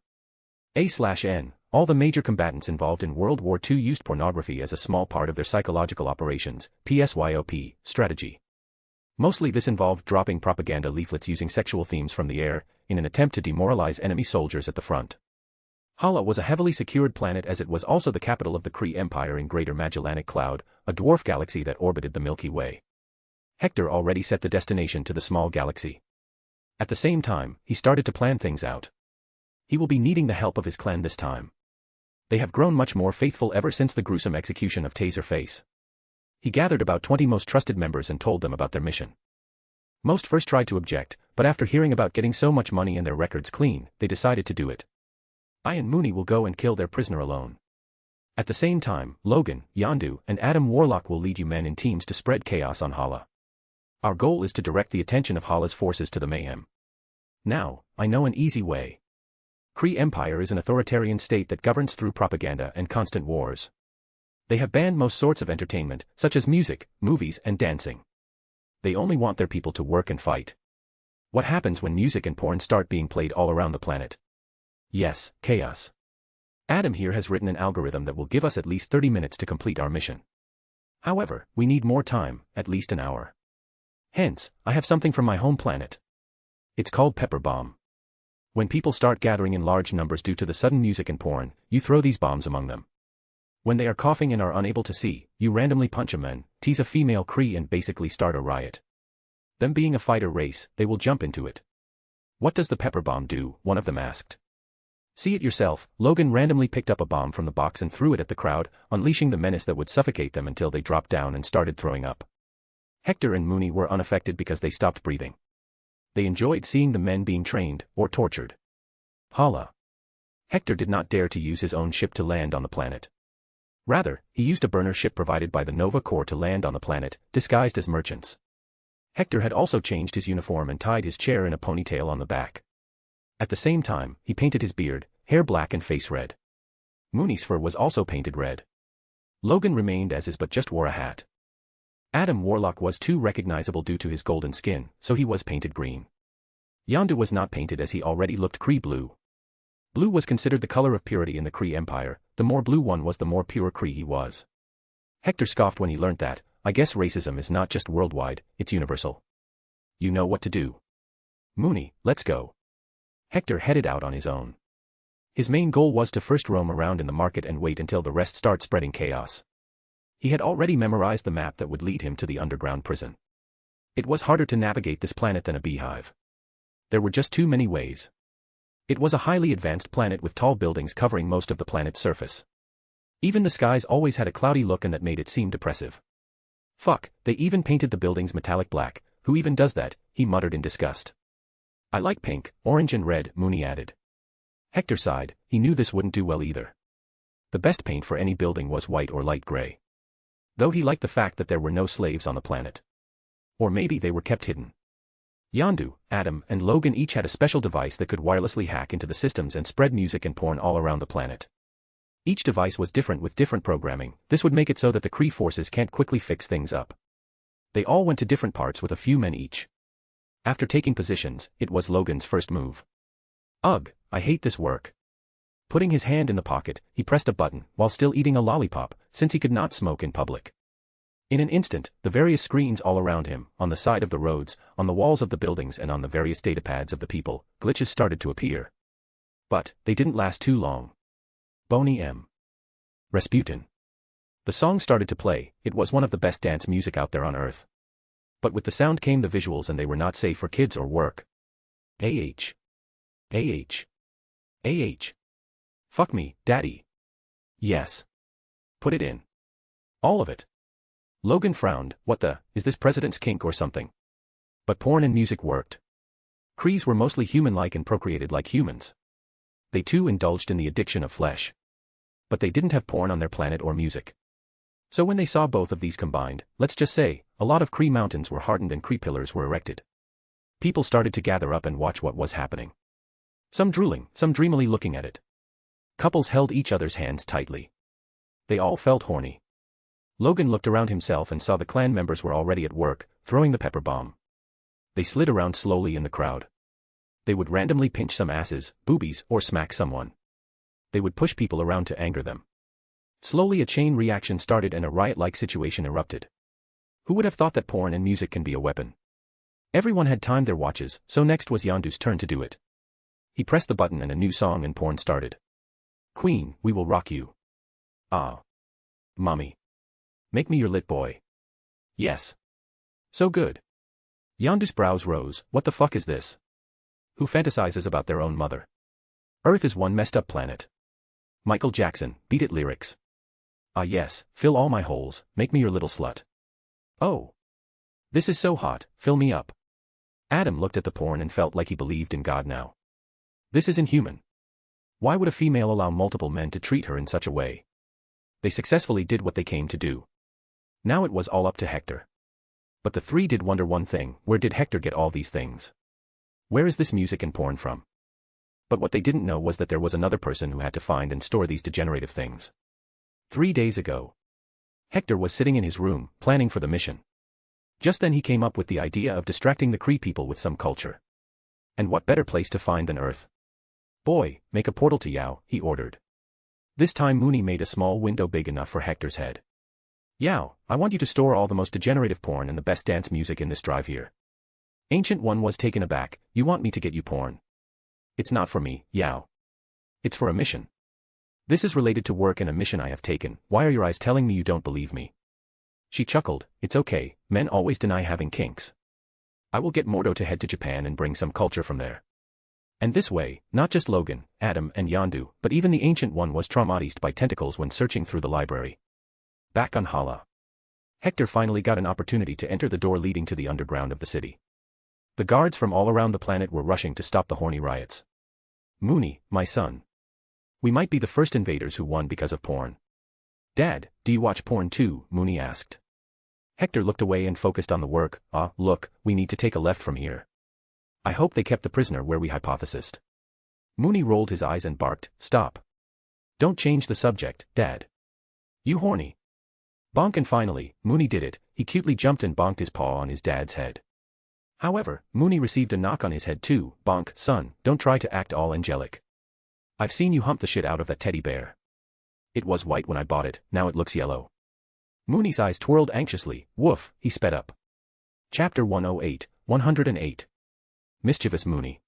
A/N, All the major combatants involved in World War II used pornography as a small part of their psychological operations, PSYOP, strategy. Mostly this involved dropping propaganda leaflets using sexual themes from the air, in an attempt to demoralize enemy soldiers at the front. Hala was a heavily secured planet as it was also the capital of the Kree Empire in Greater Magellanic Cloud, a dwarf galaxy that orbited the Milky Way. Hector already set the destination to the small galaxy. At the same time, he started to plan things out. He will be needing the help of his clan this time. They have grown much more faithful ever since the gruesome execution of Taserface. He gathered about 20 most trusted members and told them about their mission. Most first tried to object, but after hearing about getting so much money and their records clean, they decided to do it. I and Mooney will go and kill their prisoner alone. At the same time, Logan, Yondu, and Adam Warlock will lead you men in teams to spread chaos on Hala. Our goal is to direct the attention of Hala's forces to the mayhem. Now, I know an easy way. Kree Empire is an authoritarian state that governs through propaganda and constant wars. They have banned most sorts of entertainment, such as music, movies, and dancing. They only want their people to work and fight. What happens when music and porn start being played all around the planet? Yes, chaos. Adam here has written an algorithm that will give us at least 30 minutes to complete our mission. However, we need more time, at least an hour. Hence, I have something from my home planet. It's called Pepper Bomb. When people start gathering in large numbers due to the sudden music and porn, you throw these bombs among them. When they are coughing and are unable to see, you randomly punch a man, tease a female Kree and basically start a riot. Them being a fighter race, they will jump into it. What does the pepper bomb do? One of them asked. See it yourself. Logan randomly picked up a bomb from the box and threw it at the crowd, unleashing the menace that would suffocate them until they dropped down and started throwing up. Hector and Mooney were unaffected because they stopped breathing. They enjoyed seeing the men being trained, or tortured. Hala. Hector did not dare to use his own ship to land on the planet. Rather, he used a burner ship provided by the Nova Corps to land on the planet, disguised as merchants. Hector had also changed his uniform and tied his chair in a ponytail on the back. At the same time, he painted his beard, hair black and face red. Mooney's fur was also painted red. Logan remained as is but just wore a hat. Adam Warlock was too recognizable due to his golden skin, so he was painted green. Yondu was not painted as he already looked Kree blue. Blue was considered the color of purity in the Kree Empire. The more blue one was, the more pure Kree he was. Hector scoffed when he learnt that. I guess racism is not just worldwide, it's universal. You know what to do. Mooney, let's go. Hector headed out on his own. His main goal was to first roam around in the market and wait until the rest start spreading chaos. He had already memorized the map that would lead him to the underground prison. It was harder to navigate this planet than a beehive. There were just too many ways. It was a highly advanced planet with tall buildings covering most of the planet's surface. Even the skies always had a cloudy look and that made it seem depressive. Fuck, they even painted the buildings metallic black. Who even does that? He muttered in disgust. I like pink, orange and red, Mooney added. Hector sighed. He knew this wouldn't do well either. The best paint for any building was white or light gray. Though he liked the fact that there were no slaves on the planet. Or maybe they were kept hidden. Yondu, Adam, and Logan each had a special device that could wirelessly hack into the systems and spread music and porn all around the planet. Each device was different with different programming. This would make it so that the Kree forces can't quickly fix things up. They all went to different parts with a few men each. After taking positions, it was Logan's first move. Ugh, I hate this work. Putting his hand in the pocket, he pressed a button, while still eating a lollipop, since he could not smoke in public. In an instant, the various screens all around him, on the side of the roads, on the walls of the buildings and on the various datapads of the people, glitches started to appear. But, they didn't last too long. Boney M. Rasputin. The song started to play. It was one of the best dance music out there on Earth. But with the sound came the visuals and they were not safe for kids or work. AH. AH. AH. Fuck me, daddy. Yes. Put it in. All of it. Logan frowned. What the, is this president's kink or something? But porn and music worked. Krees were mostly human-like and procreated like humans. They too indulged in the addiction of flesh. But they didn't have porn on their planet or music. So when they saw both of these combined, let's just say, a lot of Kree mountains were hardened and Kree pillars were erected. People started to gather up and watch what was happening. Some drooling, some dreamily looking at it. Couples held each other's hands tightly. They all felt horny. Logan looked around himself and saw the clan members were already at work, throwing the pepper bomb. They slid around slowly in the crowd. They would randomly pinch some asses, boobies, or smack someone. they would push people around to anger them. Slowly a chain reaction started and a riot-like situation erupted. Who would have thought that porn and music can be a weapon? Everyone had timed their watches, so next was Yondu's turn to do it. He pressed the button and a new song and porn started. Queen, we will rock you. Ah. Mommy. Make me your lit boy. Yes. So good. Yondu's brows rose. What the fuck is this? Who fantasizes about their own mother? Earth is one messed up planet. Michael Jackson, beat it lyrics. Ah yes, fill all my holes, make me your little slut. Oh. This is so hot, fill me up. Adam looked at the porn and felt like he believed in God now. This is inhuman. Why would a female allow multiple men to treat her in such a way? They successfully did what they came to do. Now it was all up to Hector. But the three did wonder one thing, where did Hector get all these things? Where is this music and porn from? But what they didn't know was that there was another person who had to find and store these degenerative things. 3 days ago. Hector was sitting in his room, planning for the mission. Just then he came up with the idea of distracting the Kree people with some culture. And what better place to find than Earth? Boy, make a portal to Yao, he ordered. This time Mooney made a small window big enough for Hector's head. Yao, I want you to store all the most degenerative porn and the best dance music in this drive here. Ancient One was taken aback. You want me to get you porn? It's not for me, Yao. It's for a mission. This is related to work and a mission I have taken. Why are your eyes telling me you don't believe me? She chuckled. It's okay, men always deny having kinks. I will get Mordo to head to Japan and bring some culture from there. And this way, not just Logan, Adam and Yondu, but even the Ancient One was traumatized by tentacles when searching through the library. Back on Hala. Hector finally got an opportunity to enter the door leading to the underground of the city. The guards from all around the planet were rushing to stop the horny riots. Mooney, my son. We might be the first invaders who won because of porn. Dad, do you watch porn too? Mooney asked. Hector looked away and focused on the work. Look, we need to take a left from here. I hope they kept the prisoner where we hypothesized. Mooney rolled his eyes and barked, stop. Don't change the subject, Dad. You horny. Bonk, and finally, Mooney did it. He cutely jumped and bonked his paw on his dad's head. However, Mooney received a knock on his head too. Bonk, son, don't try to act all angelic. I've seen you hump the shit out of that teddy bear. It was white when I bought it, now it looks yellow. Mooney's eyes twirled anxiously. Woof, he sped up. Chapter 108, 108. Mischievous Mooney.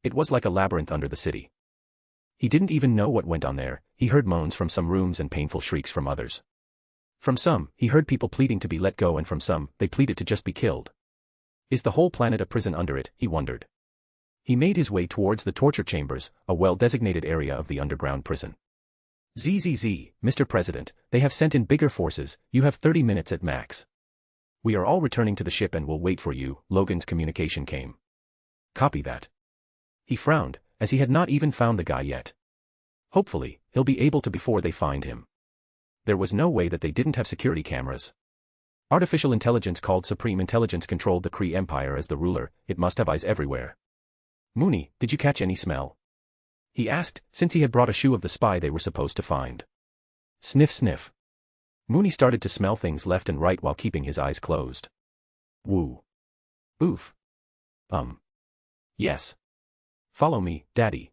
It was like a labyrinth under the city. He didn't even know what went on there. He heard moans from some rooms and painful shrieks from others. From some, he heard people pleading to be let go, and from some, they pleaded to just be killed. Is the whole planet a prison under it? He wondered. He made his way towards the torture chambers, a well-designated area of the underground prison. ZZZ, Mr. President, they have sent in bigger forces. You have 30 minutes at max. We are all returning to the ship and will wait for you. Logan's communication came. Copy that. He frowned, as he had not even found the guy yet. Hopefully, he'll be able to before they find him. There was no way that they didn't have security cameras. Artificial intelligence called Supreme Intelligence controlled the Kree Empire as the ruler. It must have eyes everywhere. Mooney, did you catch any smell? He asked, since he had brought a shoe of the spy they were supposed to find. Sniff sniff. Mooney started to smell things left and right while keeping his eyes closed. Woo. Oof. Yes. Follow me, Daddy.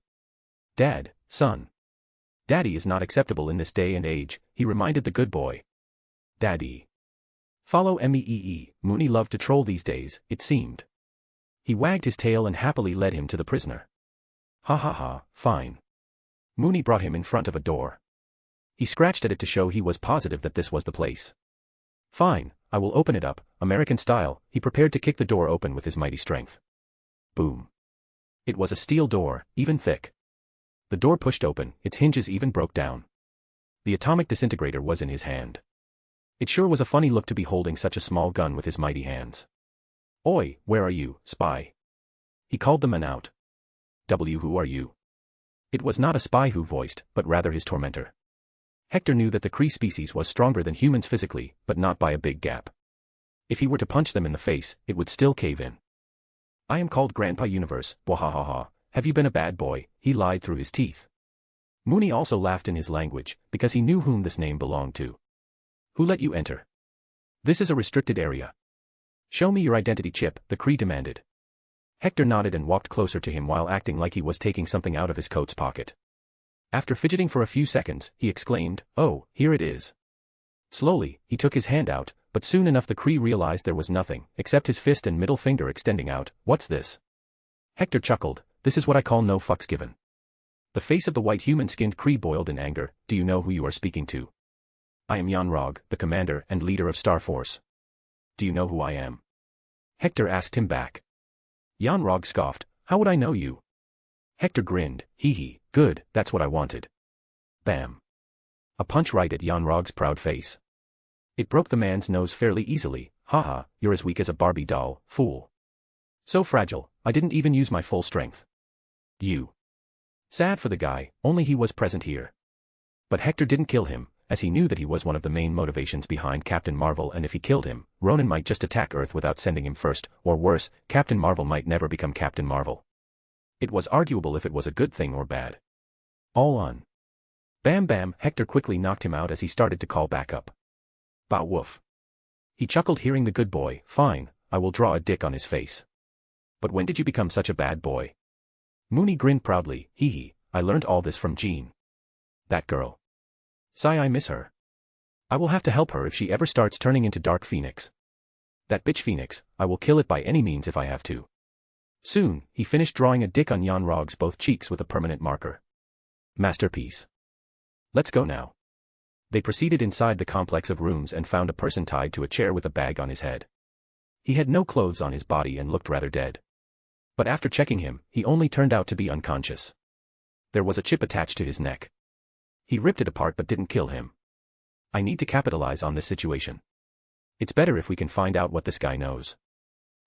Dad, son. Daddy is not acceptable in this day and age, he reminded the good boy. Daddy. Follow me. Mooney loved to troll these days, it seemed. He wagged his tail and happily led him to the prisoner. Ha ha ha, fine. Mooney brought him in front of a door. He scratched at it to show he was positive that this was the place. Fine, I will open it up, American style. He prepared to kick the door open with his mighty strength. Boom. It was a steel door, even thick. The door pushed open, its hinges even broke down. The atomic disintegrator was in his hand. It sure was a funny look to be holding such a small gun with his mighty hands. Oi, where are you, spy? He called the man out. Who are you? It was not a spy who voiced, but rather his tormentor. Hector knew that the Kree species was stronger than humans physically, but not by a big gap. If he were to punch them in the face, it would still cave in. I am called Grandpa Universe, wahahaha. Have you been a bad boy? He lied through his teeth. Mooney also laughed in his language, because he knew whom this name belonged to. Who let you enter? This is a restricted area. Show me your identity chip, the Kree demanded. Hector nodded and walked closer to him while acting like he was taking something out of his coat's pocket. After fidgeting for a few seconds, he exclaimed, "Oh, here it is." Slowly, he took his hand out, but soon enough the Kree realized there was nothing, except his fist and middle finger extending out. "What's this?" Hector chuckled. "This is what I call no fucks given." The face of the white human-skinned Kree boiled in anger. "Do you know who you are speaking to?" "I am Yanrog, the commander and leader of Star Force." "Do you know who I am?" Hector asked him back. Yanrog scoffed. "How would I know you?" Hector grinned. "Hee hee, good, that's what I wanted." Bam. A punch right at Yanrog's proud face. It broke the man's nose fairly easily. "Haha, you're as weak as a Barbie doll, fool. So fragile, I didn't even use my full strength." You. Sad for the guy, only he was present here. But Hector didn't kill him, as he knew that he was one of the main motivations behind Captain Marvel, and if he killed him, Ronan might just attack Earth without sending him first, or worse, Captain Marvel might never become Captain Marvel. It was arguable if it was a good thing or bad. All on. Bam bam, Hector quickly knocked him out as he started to call back up. Bah woof. He chuckled hearing the good boy. "Fine, I will draw a dick on his face." "But when did you become such a bad boy?" Mooney grinned proudly. "Hee hee, I learned all this from Jean. That girl. Sigh, I miss her. I will have to help her if she ever starts turning into Dark Phoenix. That bitch Phoenix, I will kill it by any means if I have to." Soon, he finished drawing a dick on Yanrog's both cheeks with a permanent marker. Masterpiece. "Let's go now." They proceeded inside the complex of rooms and found a person tied to a chair with a bag on his head. He had no clothes on his body and looked rather dead. But after checking him, he only turned out to be unconscious. There was a chip attached to his neck. He ripped it apart but didn't kill him. "I need to capitalize on this situation. It's better if we can find out what this guy knows.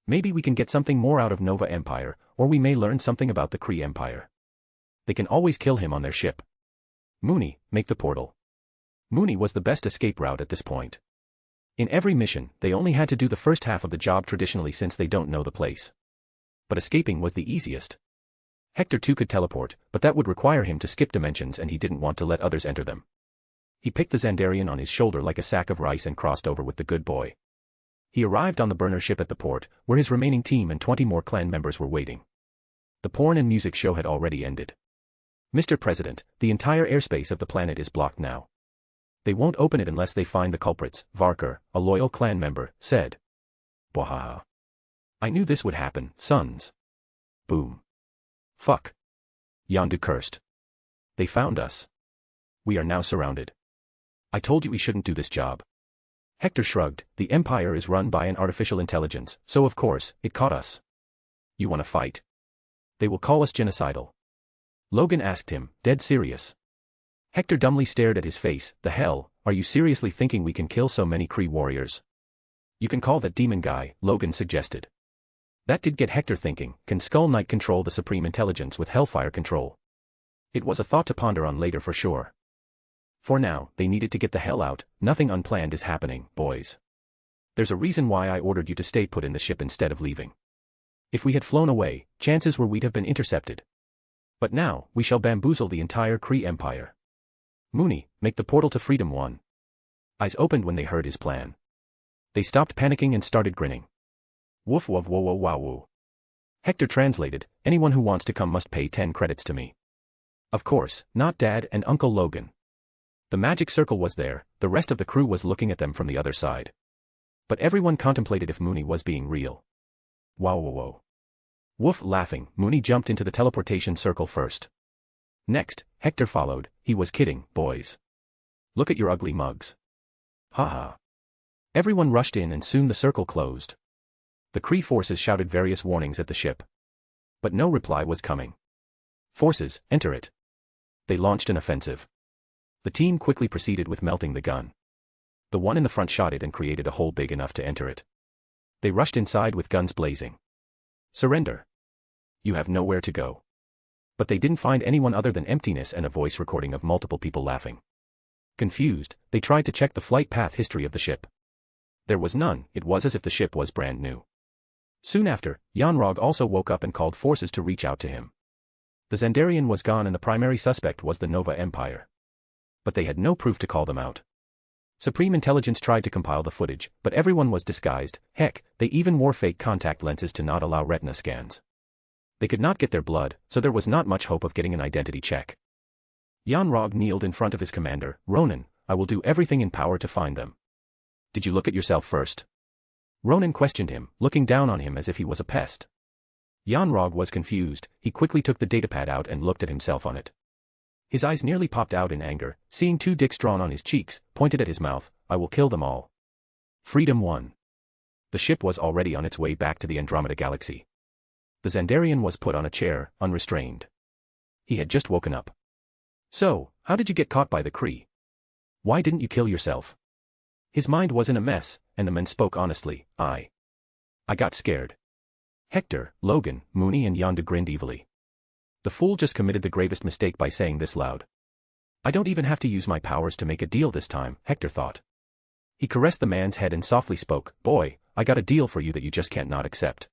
Maybe we can get something more out of Nova Empire, or we may learn something about the Kree Empire. They can always kill him on their ship." Mooney, make the portal. Mooney was the best escape route at this point. In every mission, they only had to do the first half of the job traditionally since they don't know the place. But escaping was the easiest. Hector too could teleport, but that would require him to skip dimensions and he didn't want to let others enter them. He picked the Xandarian on his shoulder like a sack of rice and crossed over with the good boy. He arrived on the burner ship at the port, where his remaining team and 20 more clan members were waiting. The porn and music show had already ended. "Mr. President, the entire airspace of the planet is blocked now. They won't open it unless they find the culprits," Varker, a loyal clan member, said. "Bwahaha. I knew this would happen, sons." Boom. "Fuck." Yondu cursed. "They found us. We are now surrounded. I told you we shouldn't do this job." Hector shrugged. "The Empire is run by an artificial intelligence, so of course, it caught us." "You want to fight? They will call us genocidal." Logan asked him, dead serious. Hector dumbly stared at his face. "The hell, are you seriously thinking we can kill so many Kree warriors?" "You can call that demon guy," Logan suggested. That did get Hector thinking. Can Skull Knight control the Supreme Intelligence with Hellfire control? It was a thought to ponder on later for sure. For now, they needed to get the hell out. Nothing unplanned is happening, boys. There's a reason why I ordered you to stay put in the ship instead of leaving. If we had flown away, chances were we'd have been intercepted. But now, we shall bamboozle the entire Kree Empire. Mooney, make the portal to Freedom 1. Eyes opened when they heard his plan. They stopped panicking and started grinning. Woof woof whoa whoa wow woo. Hector translated, "Anyone who wants to come must pay 10 credits to me." Of course, not Dad and Uncle Logan. The magic circle was there, the rest of the crew was looking at them from the other side. But everyone contemplated if Mooney was being real. Wow whoa whoa. Woof laughing, Mooney jumped into the teleportation circle first. Next, Hector followed. He was kidding, boys. Look at your ugly mugs. Haha. Everyone rushed in and soon the circle closed. The Kree forces shouted various warnings at the ship. But no reply was coming. "Forces, enter it." They launched an offensive. The team quickly proceeded with melting the gun. The one in the front shot it and created a hole big enough to enter it. They rushed inside with guns blazing. "Surrender. You have nowhere to go." But they didn't find anyone other than emptiness and a voice recording of multiple people laughing. Confused, they tried to check the flight path history of the ship. There was none. It was as if the ship was brand new. Soon after, Yanrog also woke up and called forces to reach out to him. The Xandarian was gone and the primary suspect was the Nova Empire. But they had no proof to call them out. Supreme Intelligence tried to compile the footage, but everyone was disguised. Heck, they even wore fake contact lenses to not allow retina scans. They could not get their blood, so there was not much hope of getting an identity check. Yanrog kneeled in front of his commander. Ronan, I will do everything in power to find them. Did you look at yourself first? Ronan questioned him, looking down on him as if he was a pest. Yanrog was confused. He quickly took the datapad out and looked at himself on it. His eyes nearly popped out in anger, seeing two dicks drawn on his cheeks, pointed at his mouth. I will kill them all. Freedom 1. The ship was already on its way back to the Andromeda Galaxy. The Xandarian was put on a chair, unrestrained. He had just woken up. So, how did you get caught by the Kree? Why didn't you kill yourself? His mind was in a mess, and the men spoke honestly. I got scared. Hector, Logan, Mooney and Yondu grinned evilly. The fool just committed the gravest mistake by saying this loud. I don't even have to use my powers to make a deal this time, Hector thought. He caressed the man's head and softly spoke, Boy, I got a deal for you that you just can't not accept.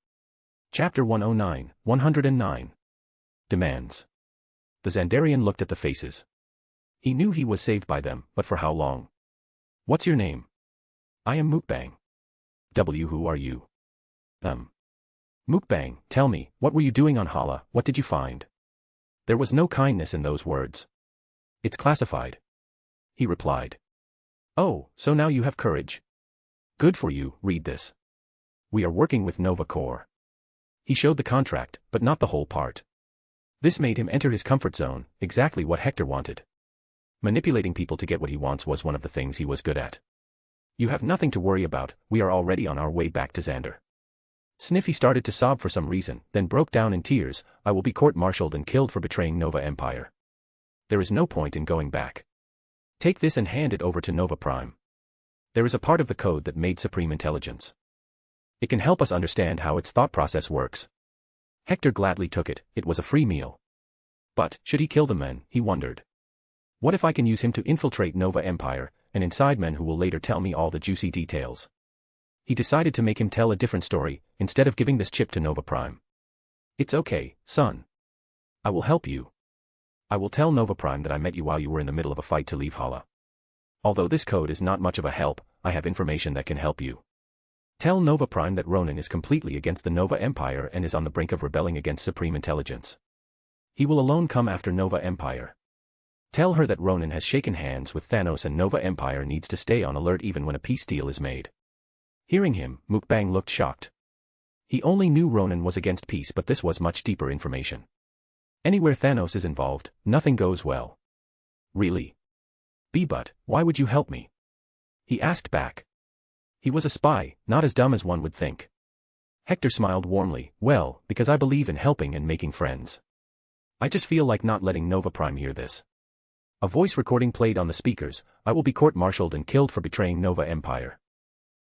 Chapter 109. Demands. The Xandarian looked at the faces. He knew he was saved by them, but for how long? What's your name? I am Mukbang. Who are you? Mukbang, tell me, what were you doing on Hala? What did you find? There was no kindness in those words. It's classified. He replied. Oh, so now you have courage. Good for you, read this. We are working with Nova Corps. He showed the contract, but not the whole part. This made him enter his comfort zone, exactly what Hector wanted. Manipulating people to get what he wants was one of the things he was good at. You have nothing to worry about, we are already on our way back to Xander. Sniffy started to sob for some reason, then broke down in tears. I will be court-martialed and killed for betraying Nova Empire. There is no point in going back. Take this and hand it over to Nova Prime. There is a part of the code that made Supreme Intelligence. It can help us understand how its thought process works. Hector gladly took it, it was a free meal. But, should he kill the men, he wondered. What if I can use him to infiltrate Nova Empire, and inside men who will later tell me all the juicy details? He decided to make him tell a different story, instead of giving this chip to Nova Prime. It's okay, son. I will help you. I will tell Nova Prime that I met you while you were in the middle of a fight to leave Hala. Although this code is not much of a help, I have information that can help you. Tell Nova Prime that Ronan is completely against the Nova Empire and is on the brink of rebelling against Supreme Intelligence. He will alone come after Nova Empire. Tell her that Ronan has shaken hands with Thanos and Nova Empire needs to stay on alert even when a peace deal is made. Hearing him, Mukbang looked shocked. He only knew Ronan was against peace, but this was much deeper information. Anywhere Thanos is involved, nothing goes well. Really? But, why would you help me? He asked back. He was a spy, not as dumb as one would think. Hector smiled warmly, well, because I believe in helping and making friends. I just feel like not letting Nova Prime hear this. A voice recording played on the speakers, I will be court-martialed and killed for betraying Nova Empire.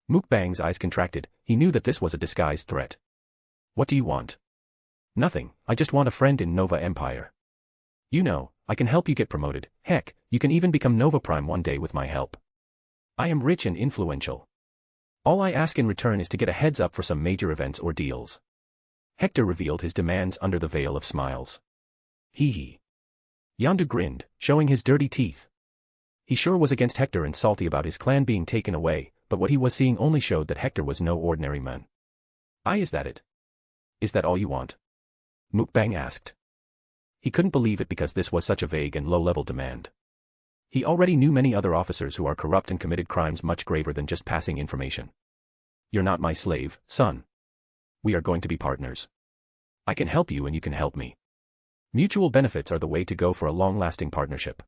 Mukbang's eyes contracted, he knew that this was a disguised threat. What do you want? Nothing, I just want a friend in Nova Empire. You know, I can help you get promoted, heck, you can even become Nova Prime one day with my help. I am rich and influential. All I ask in return is to get a heads up for some major events or deals. Hector revealed his demands under the veil of smiles. Hee hee. Yondu grinned, showing his dirty teeth. He sure was against Hector and salty about his clan being taken away, but what he was seeing only showed that Hector was no ordinary man. Is that it? Is that all you want? Mukbang asked. He couldn't believe it because this was such a vague and low-level demand. He already knew many other officers who are corrupt and committed crimes much graver than just passing information. You're not my slave, son. We are going to be partners. I can help you and you can help me. Mutual benefits are the way to go for a long-lasting partnership.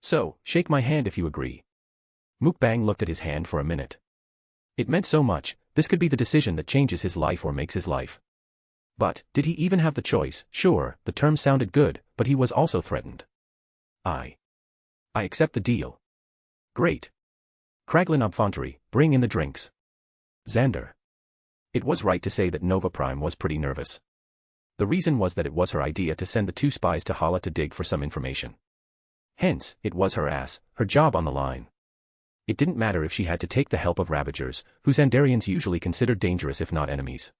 So, shake my hand if you agree. Mukbang looked at his hand for a minute. It meant so much, this could be the decision that changes his life or makes his life. But, did he even have the choice? Sure, the term sounded good, but he was also threatened. I accept the deal. Great. Kraglin Obfontery, bring in the drinks. Xander. It was right to say that Nova Prime was pretty nervous. The reason was that it was her idea to send the two spies to Hala to dig for some information. Hence, it was her ass, her job on the line. It didn't matter if she had to take the help of Ravagers, who Xandarians usually considered dangerous if not enemies.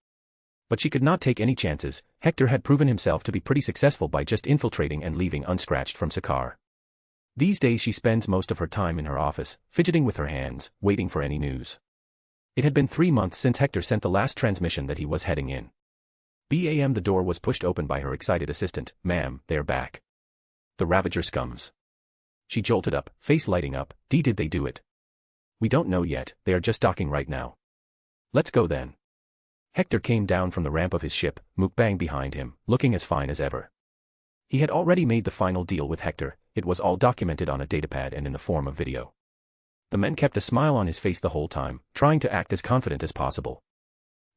But she could not take any chances. Hector had proven himself to be pretty successful by just infiltrating and leaving unscratched from Sakaar. These days she spends most of her time in her office, fidgeting with her hands, waiting for any news. It had been 3 months since Hector sent the last transmission that he was heading in. The door was pushed open by her excited assistant. Ma'am, they're back. The Ravager scums. She jolted up, face lighting up. Did they do it? We don't know yet, they are just docking right now. Let's go then. Hector came down from the ramp of his ship, Mukbang behind him, looking as fine as ever. He had already made the final deal with Hector. It was all documented on a datapad and in the form of video. The man kept a smile on his face the whole time, trying to act as confident as possible.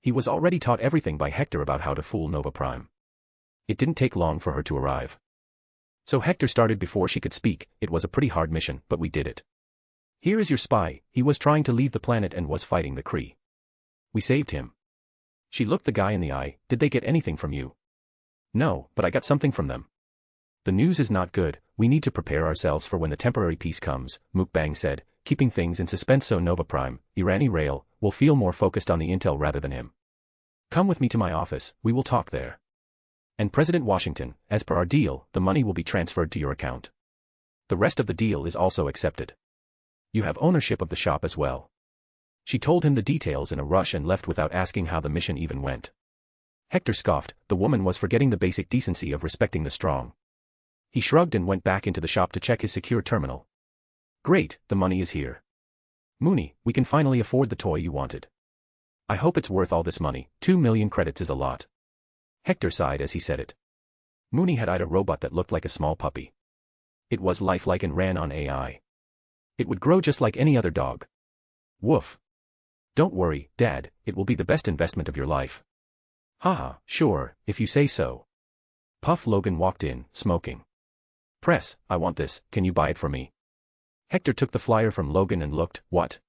He was already taught everything by Hector about how to fool Nova Prime. It didn't take long for her to arrive. So Hector started before she could speak. It was a pretty hard mission, but we did it. Here is your spy. He was trying to leave the planet and was fighting the Kree. We saved him. She looked the guy in the eye. Did they get anything from you? No, but I got something from them. The news is not good. We need to prepare ourselves for when the temporary peace comes, Mukbang said, keeping things in suspense so Nova Prime, Irani Rail, will feel more focused on the intel rather than him. Come with me to my office, we will talk there. And President Washington, as per our deal, the money will be transferred to your account. The rest of the deal is also accepted. You have ownership of the shop as well. She told him the details in a rush and left without asking how the mission even went. Hector scoffed. The woman was forgetting the basic decency of respecting the strong. He shrugged and went back into the shop to check his secure terminal. Great, the money is here. Mooney, we can finally afford the toy you wanted. I hope it's worth all this money. 2 million credits is a lot. Hector sighed as he said it. Mooney had eyed a robot that looked like a small puppy. It was lifelike and ran on AI. It would grow just like any other dog. Woof. Don't worry, Dad, it will be the best investment of your life. Haha, sure, if you say so. Puff Logan walked in, smoking. Press, I want this, can you buy it for me? Hector took the flyer from Logan and looked. What?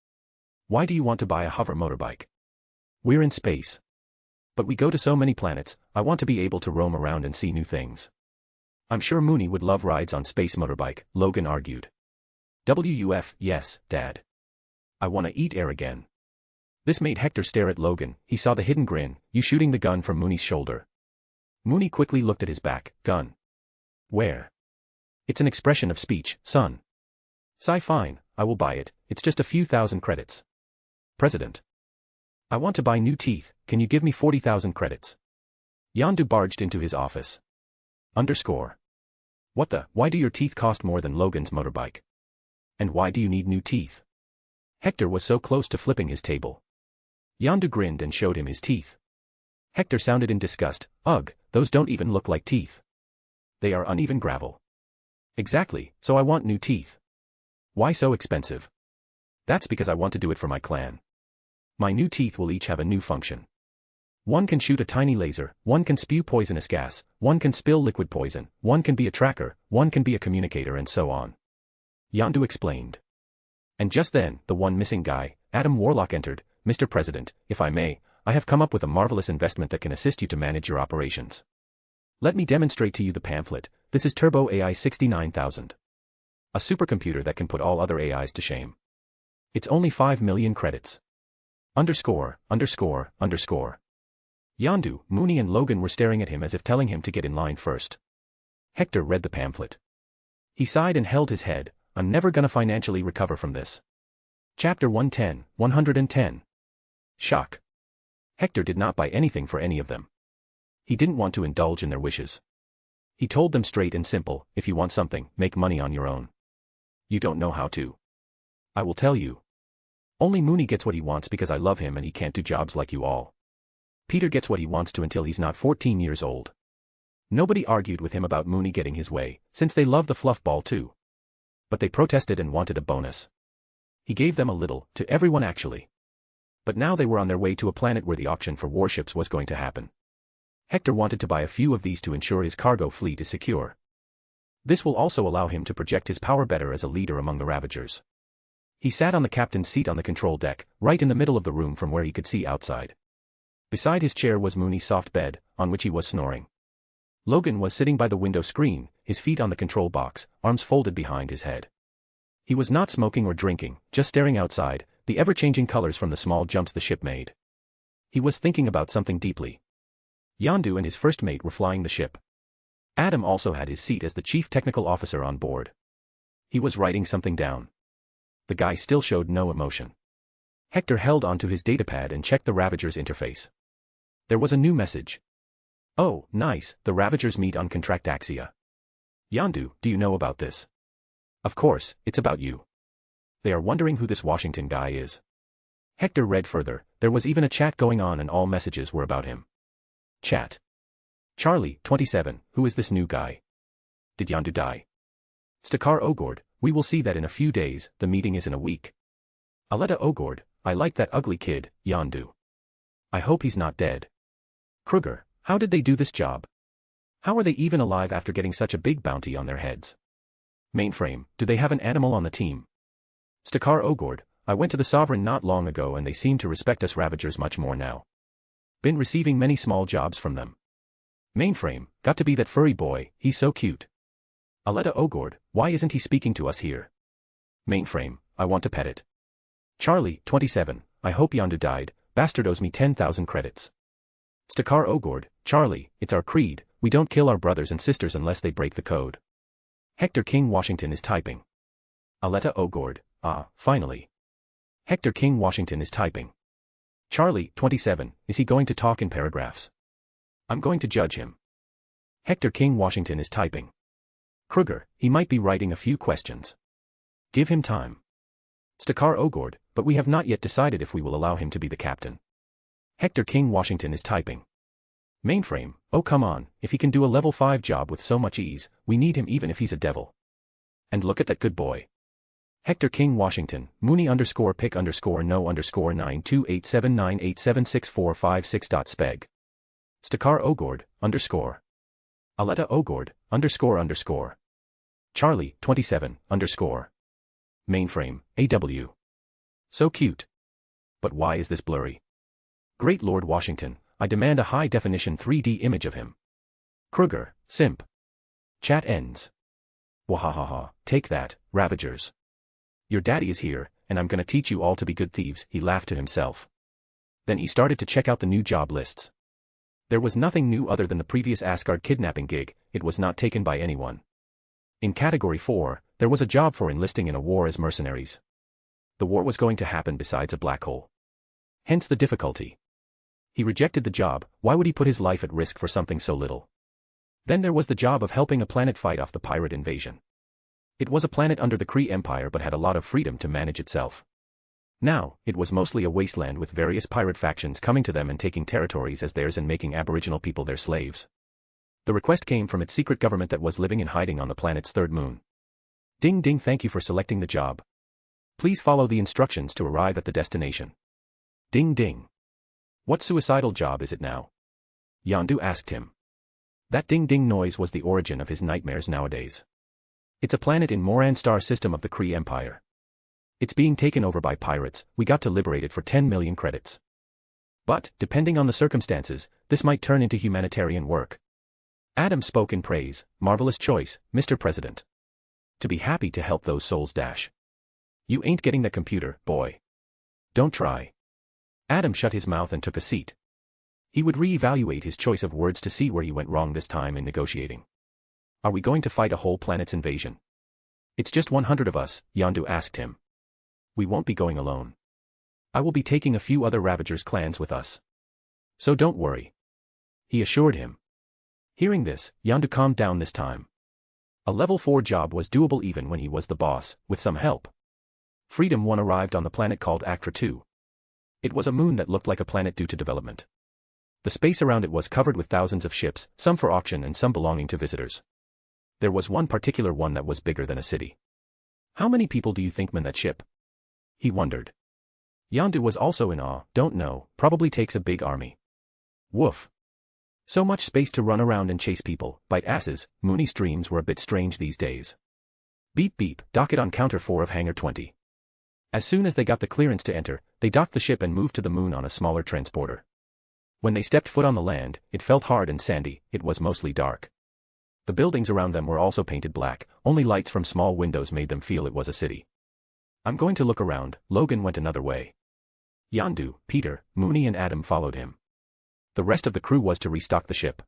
Why do you want to buy a hover motorbike? We're in space. But we go to so many planets, I want to be able to roam around and see new things. I'm sure Mooney would love rides on space motorbike, Logan argued. WUF, yes, Dad. I want to eat air again. This made Hector stare at Logan. He saw the hidden grin, you shooting the gun from Mooney's shoulder. Mooney quickly looked at his back. Gun. Where? It's an expression of speech, son. Fine, I will buy it, it's just a few thousand credits. President. I want to buy new teeth, can you give me 40,000 credits? Yondu barged into his office. What the, why do your teeth cost more than Logan's motorbike? And why do you need new teeth? Hector was so close to flipping his table. Yondu grinned and showed him his teeth. Hector sounded in disgust. Ugh, those don't even look like teeth. They are uneven gravel. Exactly, so I want new teeth. Why so expensive? That's because I want to do it for my clan. My new teeth will each have a new function. One can shoot a tiny laser, one can spew poisonous gas, one can spill liquid poison, one can be a tracker, one can be a communicator and so on. Yondu explained. And just then, the one missing guy, Adam Warlock entered. Mr. President, if I may, I have come up with a marvelous investment that can assist you to manage your operations. Let me demonstrate to you the pamphlet. This is Turbo AI 69000. A supercomputer that can put all other AIs to shame. It's only 5 million credits. Underscore. Yondu, Mooney and Logan were staring at him as if telling him to get in line first. Hector read the pamphlet. He sighed and held his head. I'm never gonna financially recover from this. Chapter 110. Shock. Hector did not buy anything for any of them. He didn't want to indulge in their wishes. He told them straight and simple, if you want something, make money on your own. You don't know how to. I will tell you. Only Mooney gets what he wants because I love him and he can't do jobs like you all. Peter gets what he wants to until he's not 14 years old. Nobody argued with him about Mooney getting his way, since they love the fluff ball too. But they protested and wanted a bonus. He gave them a little, to everyone actually. But now they were on their way to a planet where the auction for warships was going to happen. Hector wanted to buy a few of these to ensure his cargo fleet is secure. This will also allow him to project his power better as a leader among the Ravagers. He sat on the captain's seat on the control deck, right in the middle of the room from where he could see outside. Beside his chair was Mooney's soft bed, on which he was snoring. Logan was sitting by the window screen, his feet on the control box, arms folded behind his head. He was not smoking or drinking, just staring outside, the ever-changing colors from the small jumps the ship made. He was thinking about something deeply. Yondu and his first mate were flying the ship. Adam also had his seat as the chief technical officer on board. He was writing something down. The guy still showed no emotion. Hector held onto his datapad and checked the Ravager's interface. There was a new message. Oh, nice, the Ravagers meet on Contract Axia. Yondu, do you know about this? Of course, it's about you. They are wondering who this Washington guy is. Hector read further, there was even a chat going on and all messages were about him. Chat. Charlie, 27, who is this new guy? Did Yondu die? Stakar Ogord, we will see that in a few days, the meeting is in a week. Aleta Ogord, I like that ugly kid, Yondu. I hope he's not dead. Kruger, how did they do this job? How are they even alive after getting such a big bounty on their heads? Mainframe, do they have an animal on the team? Stakar Ogord, I went to the Sovereign not long ago and they seem to respect us Ravagers much more now. Been receiving many small jobs from them. Mainframe, got to be that furry boy, he's so cute. Aleta Ogord, why isn't he speaking to us here? Mainframe, I want to pet it. Charlie, 27, I hope Yondu died, bastard owes me 10,000 credits. Stakar Ogord, Charlie, it's our creed, we don't kill our brothers and sisters unless they break the code. Hector King Washington is typing. Aleta Ogord, finally. Hector King Washington is typing. Charlie, 27, is he going to talk in paragraphs? I'm going to judge him. Hector King Washington is typing. Kruger, he might be writing a few questions. Give him time. Stakar Ogord, but we have not yet decided if we will allow him to be the captain. Hector King Washington is typing. Mainframe, oh come on, if he can do a level 5 job with so much ease, we need him even if he's a devil. And look at that good boy. Hector King Washington, Mooney _ pick _ no _ 92879876456.speg. Stakar Ogord, _ Aleta Ogord, _ Charlie, 27, _ Mainframe, AW. So cute. But why is this blurry? Great Lord Washington, I demand a high-definition 3D image of him. Kruger, simp. Chat ends. Wahahaha, take that, Ravagers. Your daddy is here, and I'm gonna teach you all to be good thieves, he laughed to himself. Then he started to check out the new job lists. There was nothing new other than the previous Asgard kidnapping gig, it was not taken by anyone. In Category 4, there was a job for enlisting in a war as mercenaries. The war was going to happen besides a black hole. Hence the difficulty. He rejected the job, why would he put his life at risk for something so little? Then there was the job of helping a planet fight off the pirate invasion. It was a planet under the Kree Empire but had a lot of freedom to manage itself. Now, it was mostly a wasteland with various pirate factions coming to them and taking territories as theirs and making Aboriginal people their slaves. The request came from its secret government that was living in hiding on the planet's third moon. Ding ding, thank you for selecting the job. Please follow the instructions to arrive at the destination. Ding ding. What suicidal job is it now? Yondu asked him. That ding ding noise was the origin of his nightmares nowadays. It's a planet in Moran star system of the Kree Empire. It's being taken over by pirates, we got to liberate it for 10 million credits. But, depending on the circumstances, this might turn into humanitarian work. Adam spoke in praise, marvelous choice, Mr. President. To be happy to help those souls dash. You ain't getting that computer, boy. Don't try. Adam shut his mouth and took a seat. He would re-evaluate his choice of words to see where he went wrong this time in negotiating. Are we going to fight a whole planet's invasion? It's just 100 of us, Yondu asked him. We won't be going alone. I will be taking a few other Ravagers clans with us. So don't worry. He assured him. Hearing this, Yondu calmed down this time. A level 4 job was doable even when he was the boss, with some help. Freedom 1 arrived on the planet called Actra 2. It was a moon that looked like a planet due to development. The space around it was covered with thousands of ships, some for auction and some belonging to visitors. There was one particular one that was bigger than a city. How many people do you think man that ship? He wondered. Yondu was also in awe, don't know, probably takes a big army. Woof. So much space to run around and chase people, bite asses, Mooney's dreams were a bit strange these days. Beep beep, dock it on counter 4 of Hangar 20. As soon as they got the clearance to enter, they docked the ship and moved to the moon on a smaller transporter. When they stepped foot on the land, it felt hard and sandy, it was mostly dark. The buildings around them were also painted black, only lights from small windows made them feel it was a city. I'm going to look around, Logan went another way. Yondu, Peter, Mooney and Adam followed him. The rest of the crew was to restock the ship.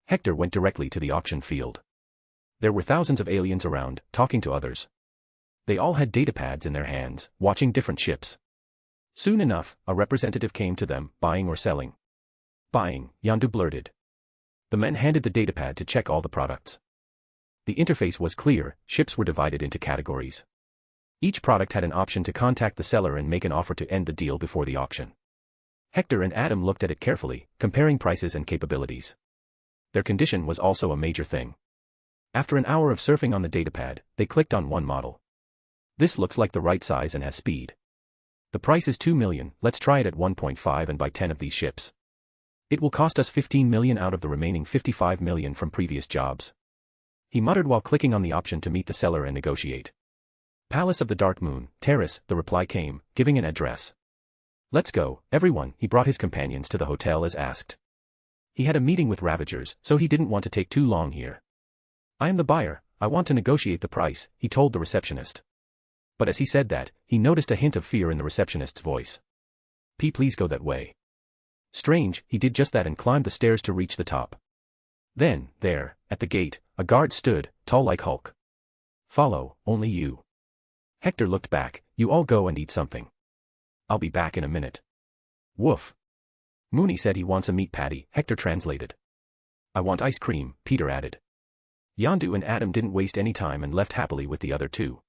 Hector went directly to the auction field. There were thousands of aliens around, talking to others. They all had datapads in their hands, watching different ships. Soon enough, a representative came to them, buying or selling. Buying, Yondu blurted. The men handed the datapad to check all the products. The interface was clear, ships were divided into categories. Each product had an option to contact the seller and make an offer to end the deal before the auction. Hector and Adam looked at it carefully, comparing prices and capabilities. Their condition was also a major thing. After an hour of surfing on the datapad, they clicked on one model. This looks like the right size and has speed. The price is 2 million, let's try it at 1.5 and buy 10 of these ships. It will cost us 15 million out of the remaining 55 million from previous jobs. He muttered while clicking on the option to meet the seller and negotiate. Palace of the Dark Moon, Terrace, the reply came, giving an address. Let's go, everyone. He brought his companions to the hotel as asked. He had a meeting with Ravagers, so he didn't want to take too long here. I am the buyer, I want to negotiate the price, he told the receptionist. But as he said that, he noticed a hint of fear in the receptionist's voice. Please go that way. Strange, he did just that and climbed the stairs to reach the top. Then, there, at the gate, a guard stood, tall like Hulk. Follow, only you. Hector looked back, you all go and eat something. I'll be back in a minute. Woof. Mooney said he wants a meat patty, Hector translated. I want ice cream, Peter added. Yondu and Adam didn't waste any time and left happily with the other two.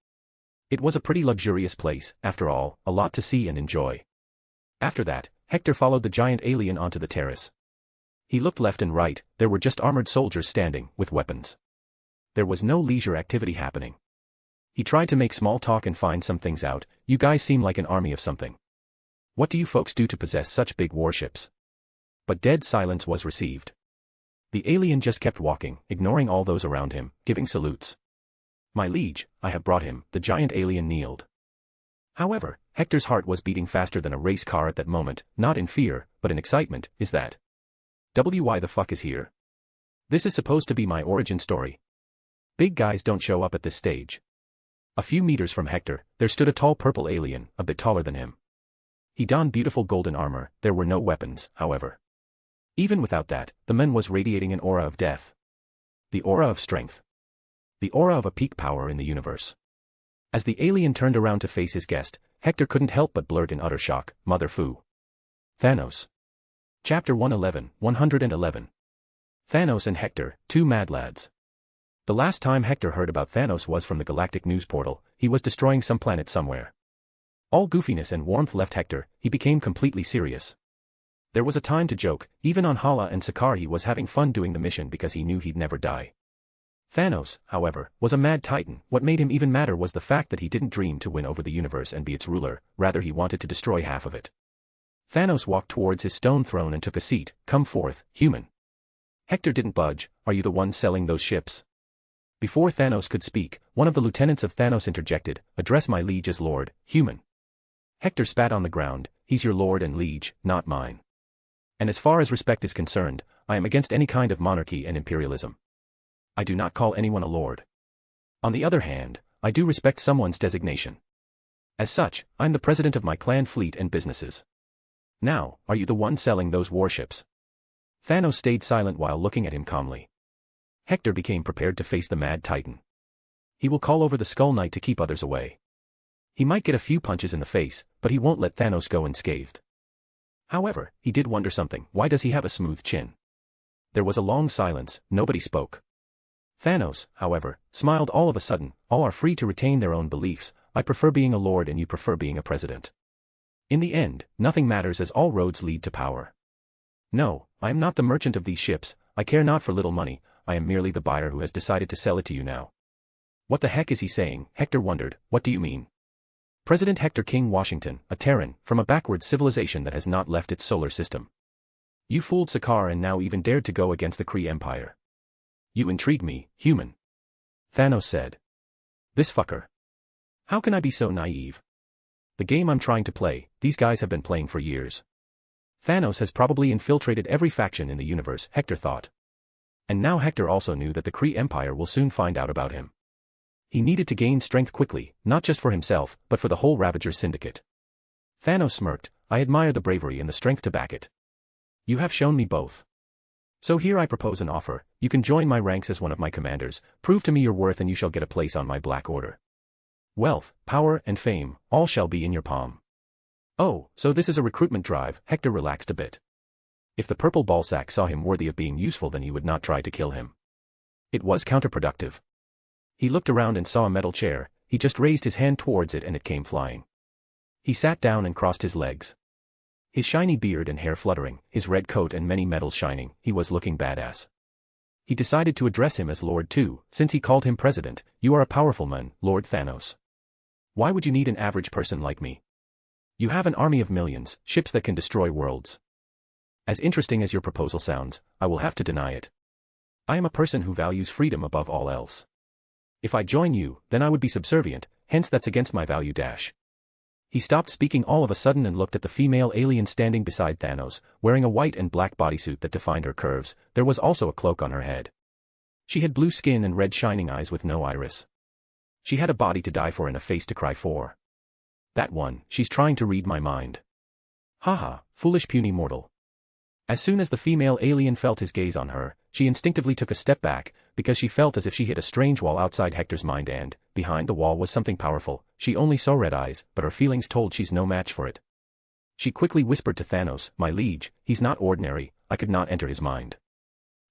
It was a pretty luxurious place, after all, a lot to see and enjoy. After that, Hector followed the giant alien onto the terrace. He looked left and right, there were just armored soldiers standing, with weapons. There was no leisure activity happening. He tried to make small talk and find some things out. You guys seem like an army of something. What do you folks do to possess such big warships? But dead silence was received. The alien just kept walking, ignoring all those around him, giving salutes. My liege, I have brought him, the giant alien kneeled. However, Hector's heart was beating faster than a race car at that moment, not in fear, but in excitement. Is that why the fuck is here? This is supposed to be my origin story. Big guys don't show up at this stage. A few meters from Hector, there stood a tall purple alien, a bit taller than him. He donned beautiful golden armor, there were no weapons, however. Even without that, the man was radiating an aura of death. The aura of strength. The aura of a peak power in the universe. As the alien turned around to face his guest, Hector couldn't help but blurt in utter shock, Mother Fu. Thanos. Chapter 111. Thanos and Hector, two mad lads. The last time Hector heard about Thanos was from the Galactic News Portal. He was destroying some planet somewhere. All goofiness and warmth left Hector, he became completely serious. There was a time to joke, even on Hala and Sakaar he was having fun doing the mission because he knew he'd never die. Thanos, however, was a mad titan. What made him even madder was the fact that he didn't dream to win over the universe and be its ruler, rather he wanted to destroy half of it. Thanos walked towards his stone throne and took a seat. Come forth, human. Hector didn't budge. Are you the one selling those ships? Before Thanos could speak, one of the lieutenants of Thanos interjected, address my liege as Lord, human. Hector spat on the ground, he's your lord and liege, not mine. And as far as respect is concerned, I am against any kind of monarchy and imperialism. I do not call anyone a lord. On the other hand, I do respect someone's designation. As such, I'm the president of my clan fleet and businesses. Now, are you the one selling those warships? Thanos stayed silent while looking at him calmly. Hector became prepared to face the mad titan. He will call over the Skull Knight to keep others away. He might get a few punches in the face, but he won't let Thanos go unscathed. However, he did wonder something. Why does he have a smooth chin? There was a long silence, nobody spoke. Thanos, however, smiled all of a sudden. All are free to retain their own beliefs. I prefer being a lord and you prefer being a president. In the end, nothing matters as all roads lead to power. No, I am not the merchant of these ships. I care not for little money. I am merely the buyer who has decided to sell it to you now. What the heck is he saying? Hector wondered. What do you mean? President Hector King Washington, a Terran, from a backward civilization that has not left its solar system. You fooled Sakaar and now even dared to go against the Kree Empire. You intrigue me, human. Thanos said. This fucker. How can I be so naive? The game I'm trying to play, these guys have been playing for years. Thanos has probably infiltrated every faction in the universe, Hector thought. And now Hector also knew that the Kree Empire will soon find out about him. He needed to gain strength quickly, not just for himself, but for the whole Ravager syndicate. Thanos smirked, I admire the bravery and the strength to back it. You have shown me both. So here I propose an offer, you can join my ranks as one of my commanders, prove to me your worth and you shall get a place on my Black Order. Wealth, power, and fame, all shall be in your palm. Oh, so this is a recruitment drive, Hector relaxed a bit. If the purple ballsack saw him worthy of being useful then he would not try to kill him. It was counterproductive. He looked around and saw a metal chair. He just raised his hand towards it and it came flying. He sat down and crossed his legs. His shiny beard and hair fluttering, his red coat and many medals shining, he was looking badass. He decided to address him as Lord too, since he called him President. You are a powerful man, Lord Thanos. Why would you need an average person like me? You have an army of millions, ships that can destroy worlds. As interesting as your proposal sounds, I will have to deny it. I am a person who values freedom above all else. If I join you, then I would be subservient, hence that's against my value. He stopped speaking all of a sudden and looked at the female alien standing beside Thanos, wearing a white and black bodysuit that defined her curves. There was also a cloak on her head. She had blue skin and red shining eyes with no iris. She had a body to die for and a face to cry for. That one, she's trying to read my mind. Haha, foolish puny mortal. As soon as the female alien felt his gaze on her, she instinctively took a step back, because she felt as if she hit a strange wall outside Hector's mind and, behind the wall was something powerful. She only saw red eyes, but her feelings told she's no match for it. She quickly whispered to Thanos, my liege, he's not ordinary, I could not enter his mind.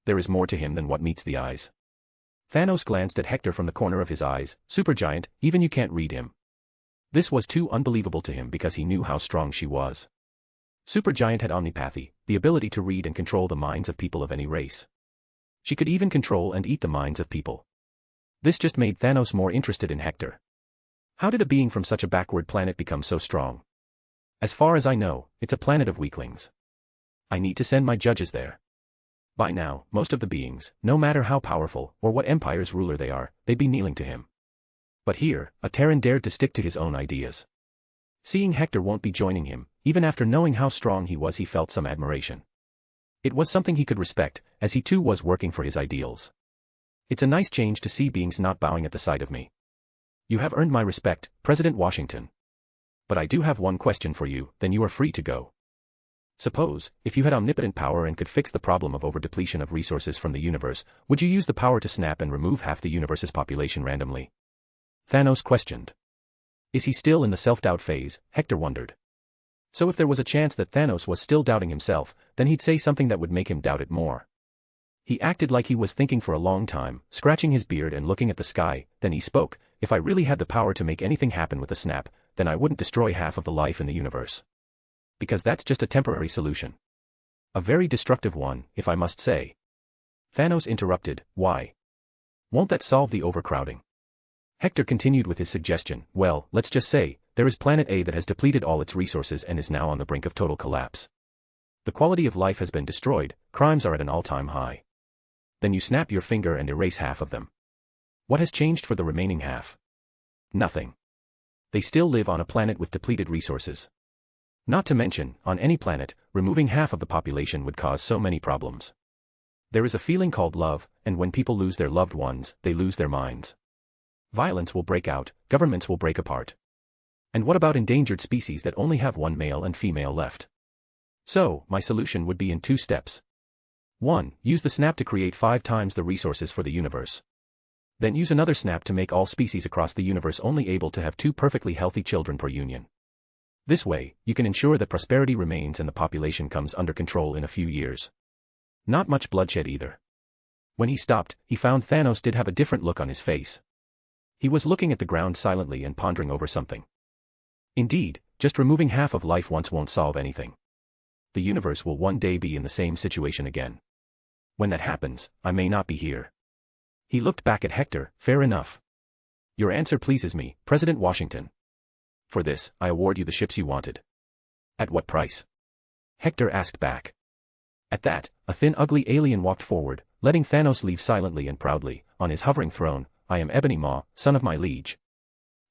There is more to him than what meets the eyes. Thanos glanced at Hector from the corner of his eyes, supergiant, even you can't read him. This was too unbelievable to him because he knew how strong she was. Supergiant had omnipathy, the ability to read and control the minds of people of any race. She could even control and eat the minds of people. This just made Thanos more interested in Hector. How did a being from such a backward planet become so strong? As far as I know, it's a planet of weaklings. I need to send my judges there. By now, most of the beings, no matter how powerful or what empire's ruler they are, they'd be kneeling to him. But here, a Terran dared to stick to his own ideas. Seeing Hector won't be joining him, even after knowing how strong he was, he felt some admiration. It was something he could respect, as he too was working for his ideals. It's a nice change to see beings not bowing at the sight of me. You have earned my respect, President Washington. But I do have one question for you, then you are free to go. Suppose, if you had omnipotent power and could fix the problem of overdepletion of resources from the universe, would you use the power to snap and remove half the universe's population randomly? Thanos questioned. Is he still in the self-doubt phase? Hector wondered. So if there was a chance that Thanos was still doubting himself, then he'd say something that would make him doubt it more. He acted like he was thinking for a long time, scratching his beard and looking at the sky, then he spoke, if I really had the power to make anything happen with a snap, then I wouldn't destroy half of the life in the universe. Because that's just a temporary solution. A very destructive one, if I must say. Thanos interrupted, why? Won't that solve the overcrowding? Hector continued with his suggestion, well, let's just say, there is planet A that has depleted all its resources and is now on the brink of total collapse. The quality of life has been destroyed, crimes are at an all-time high. Then you snap your finger and erase half of them. What has changed for the remaining half? Nothing. They still live on a planet with depleted resources. Not to mention, on any planet, removing half of the population would cause so many problems. There is a feeling called love, and when people lose their loved ones, they lose their minds. Violence will break out, governments will break apart. And what about endangered species that only have one male and female left? So, my solution would be in 2 steps. 1. Use the snap to create 5 times the resources for the universe. Then use another snap to make all species across the universe only able to have 2 perfectly healthy children per union. This way, you can ensure that prosperity remains and the population comes under control in a few years. Not much bloodshed either. When he stopped, he found Thanos did have a different look on his face. He was looking at the ground silently and pondering over something. Indeed, just removing half of life once won't solve anything. The universe will one day be in the same situation again. When that happens, I may not be here. He looked back at Hector, fair enough. Your answer pleases me, President Washington. For this, I award you the ships you wanted. At what price? Hector asked back. At that, a thin ugly alien walked forward, letting Thanos leave silently and proudly, on his hovering throne, I am Ebony Maw, son of my liege.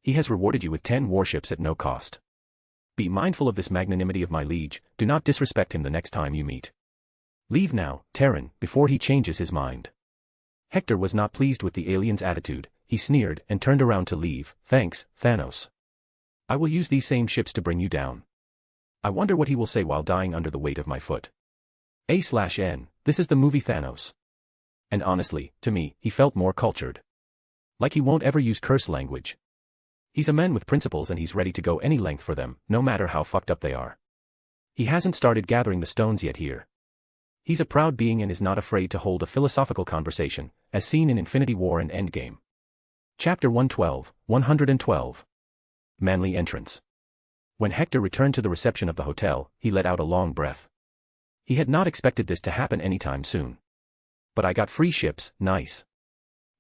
He has rewarded you with 10 warships at no cost. Be mindful of this magnanimity of my liege, do not disrespect him the next time you meet. Leave now, Terran, before he changes his mind. Hector was not pleased with the alien's attitude, he sneered and turned around to leave, thanks, Thanos. I will use these same ships to bring you down. I wonder what he will say while dying under the weight of my foot. A/N, this is the movie Thanos. And honestly, to me, he felt more cultured. Like he won't ever use curse language. He's a man with principles and he's ready to go any length for them, no matter how fucked up they are. He hasn't started gathering the stones yet here. He's a proud being and is not afraid to hold a philosophical conversation, as seen in Infinity War and Endgame. Chapter 112, 112. Manly Entrance. When Hector returned to the reception of the hotel, he let out a long breath. He had not expected this to happen anytime soon. But I got free ships, nice.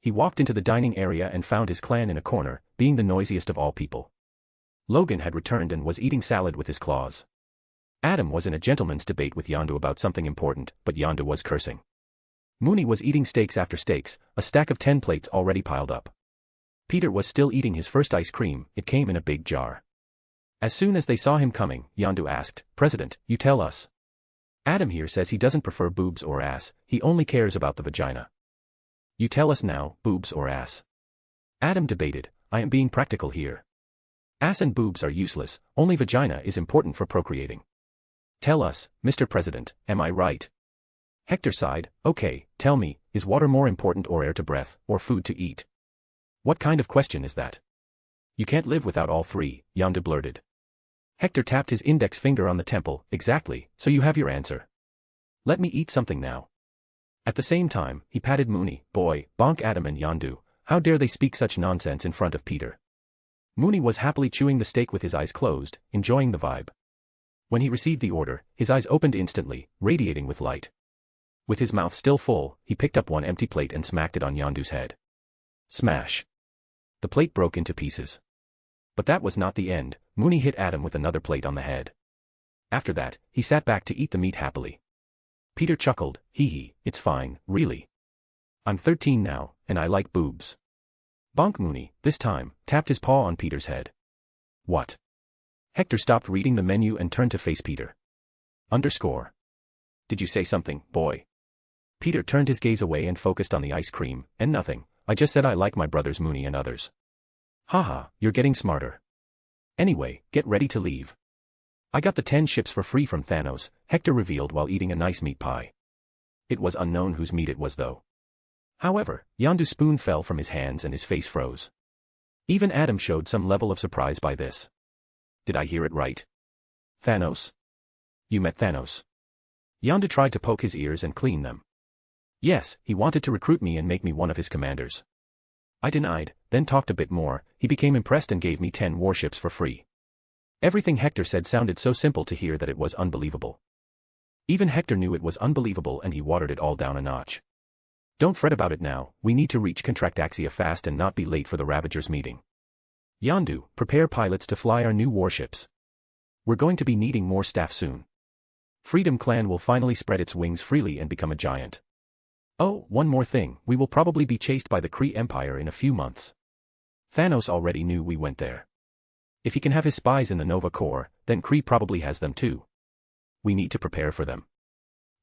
He walked into the dining area and found his clan in a corner, being the noisiest of all people. Logan had returned and was eating salad with his claws. Adam was in a gentleman's debate with Yondu about something important, but Yondu was cursing. Mooney was eating steaks after steaks, a stack of 10 plates already piled up. Peter was still eating his first ice cream, it came in a big jar. As soon as they saw him coming, Yondu asked, "President, you tell us. Adam here says he doesn't prefer boobs or ass, he only cares about the vagina. You tell us now, boobs or ass." Adam debated, "I am being practical here. Ass and boobs are useless, only vagina is important for procreating. Tell us, Mr. President, am I right?" Hector sighed, "Okay, tell me, is water more important or air to breath, or food to eat? What kind of question is that?" "You can't live without all three," Yondu blurted. Hector tapped his index finger on the temple, "Exactly, so you have your answer. Let me eat something now." At the same time, he patted Mooney, "Boy, bonk Adam and Yondu, how dare they speak such nonsense in front of Peter." Mooney was happily chewing the steak with his eyes closed, enjoying the vibe. When he received the order, his eyes opened instantly, radiating with light. With his mouth still full, he picked up one empty plate and smacked it on Yondu's head. Smash. The plate broke into pieces. But that was not the end, Mooney hit Adam with another plate on the head. After that, he sat back to eat the meat happily. Peter chuckled, "Hee hee, it's fine, really. I'm 13 now, and I like boobs." Bonk. Mooney, this time, tapped his paw on Peter's head. "What?" Hector stopped reading the menu and turned to face Peter. Underscore. "Did you say something, boy?" Peter turned his gaze away and focused on the ice cream, "And nothing, I just said I like my brothers Mooney and others." "Haha, you're getting smarter. Anyway, get ready to leave. I got the 10 ships for free from Thanos," Hector revealed while eating a nice meat pie. It was unknown whose meat it was though. However, Yondu's spoon fell from his hands and his face froze. Even Adam showed some level of surprise by this. "Did I hear it right? Thanos? You met Thanos?" Yondu tried to poke his ears and clean them. "Yes, he wanted to recruit me and make me one of his commanders. I denied, then talked a bit more, he became impressed and gave me 10 warships for free." Everything Hector said sounded so simple to hear that it was unbelievable. Even Hector knew it was unbelievable and he watered it all down a notch. "Don't fret about it now, we need to reach Contractaxia fast and not be late for the Ravagers meeting. Yondu, prepare pilots to fly our new warships. We're going to be needing more staff soon. Freedom Clan will finally spread its wings freely and become a giant. Oh, one more thing, we will probably be chased by the Kree Empire in a few months. Thanos already knew we went there. If he can have his spies in the Nova Corps, then Kree probably has them too. We need to prepare for them."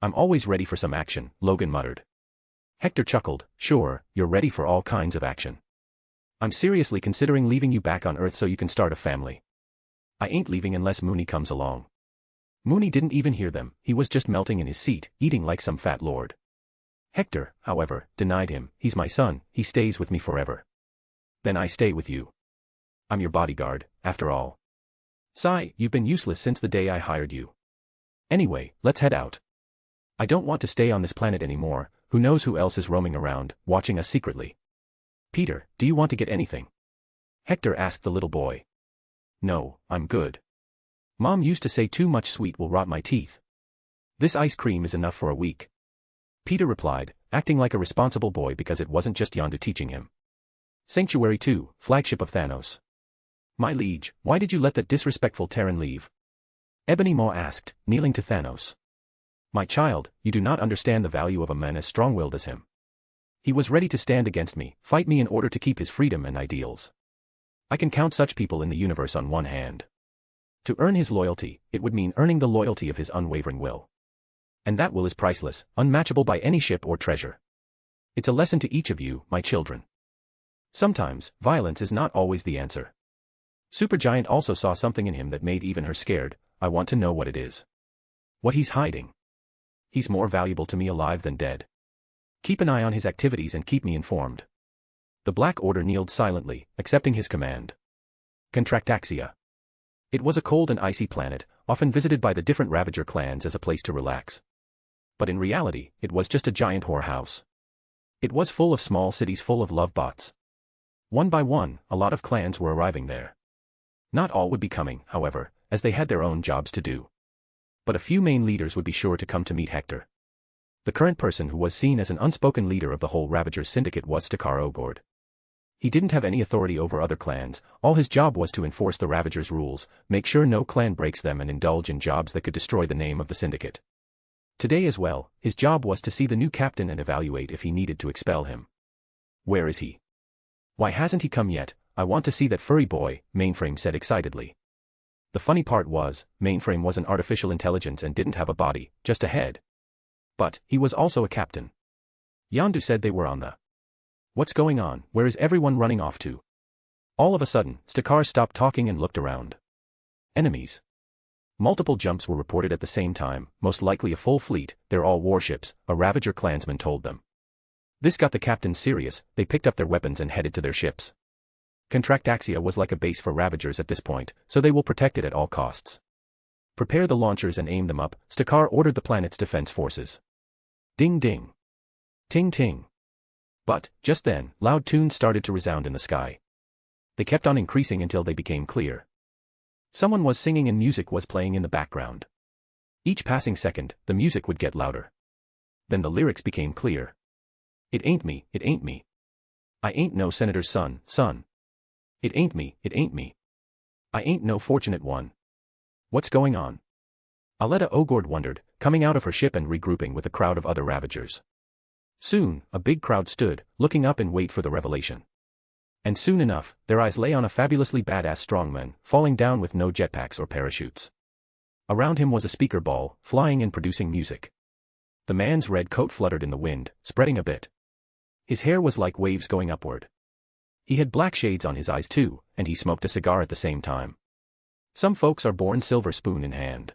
"I'm always ready for some action," Logan muttered. Hector chuckled, "Sure, you're ready for all kinds of action. I'm seriously considering leaving you back on Earth so you can start a family. I ain't leaving unless Mooney comes along." Mooney didn't even hear them, he was just melting in his seat, eating like some fat lord. Hector, however, denied him, "He's my son, he stays with me forever." "Then I stay with you. I'm your bodyguard, after all. Sigh, you've been useless since the day I hired you. Anyway, let's head out. I don't want to stay on this planet anymore, who knows who else is roaming around, watching us secretly." "Peter, do you want to get anything?" Hector asked the little boy. "No, I'm good. Mom used to say too much sweet will rot my teeth. This ice cream is enough for a week." Peter replied, acting like a responsible boy because it wasn't just Yondu teaching him. "Sanctuary 2, flagship of Thanos. My liege, why did you let that disrespectful Terran leave?" Ebony Maw asked, kneeling to Thanos. "My child, you do not understand the value of a man as strong-willed as him. He was ready to stand against me, fight me in order to keep his freedom and ideals. I can count such people in the universe on one hand. To earn his loyalty, it would mean earning the loyalty of his unwavering will. And that will is priceless, unmatchable by any ship or treasure. It's a lesson to each of you, my children. Sometimes, violence is not always the answer." Supergiant also saw something in him that made even her scared. "I want to know what it is. What he's hiding. He's more valuable to me alive than dead. Keep an eye on his activities and keep me informed." The Black Order kneeled silently, accepting his command. Contractaxia. It was a cold and icy planet, often visited by the different Ravager clans as a place to relax. But in reality, it was just a giant whorehouse. It was full of small cities full of love bots. One by one, a lot of clans were arriving there. Not all would be coming, however, as they had their own jobs to do. But a few main leaders would be sure to come to meet Hector. The current person who was seen as an unspoken leader of the whole Ravagers syndicate was Stakar Ogord. He didn't have any authority over other clans, all his job was to enforce the Ravagers' rules, make sure no clan breaks them and indulge in jobs that could destroy the name of the syndicate. Today as well, his job was to see the new captain and evaluate if he needed to expel him. Where is he? Why hasn't he come yet? I want to see that furry boy, Mainframe said excitedly. The funny part was, Mainframe was an artificial intelligence and didn't have a body, just a head. But, he was also a captain. Yondu said they were on the... What's going on? Where is everyone running off to? All of a sudden, Stakar stopped talking and looked around. Enemies. Multiple jumps were reported at the same time, most likely a full fleet, they're all warships, a Ravager clansman told them. This got the captains serious, they picked up their weapons and headed to their ships. Contractaxia was like a base for Ravagers at this point, so they will protect it at all costs. Prepare the launchers and aim them up, Stakar ordered the planet's defense forces. Ding ding. Ting ting. But, just then, loud tunes started to resound in the sky. They kept on increasing until they became clear. Someone was singing and music was playing in the background. Each passing second, the music would get louder. Then the lyrics became clear. It ain't me, it ain't me. I ain't no senator's son, son. It ain't me, it ain't me. I ain't no fortunate one. What's going on? Aletta Ogord wondered, coming out of her ship and regrouping with a crowd of other Ravagers. Soon, a big crowd stood, looking up in wait for the revelation. And soon enough, their eyes lay on a fabulously badass strongman, falling down with no jetpacks or parachutes. Around him was a speaker ball, flying and producing music. The man's red coat fluttered in the wind, spreading a bit. His hair was like waves going upward. He had black shades on his eyes too, and he smoked a cigar at the same time. Some folks are born silver spoon in hand.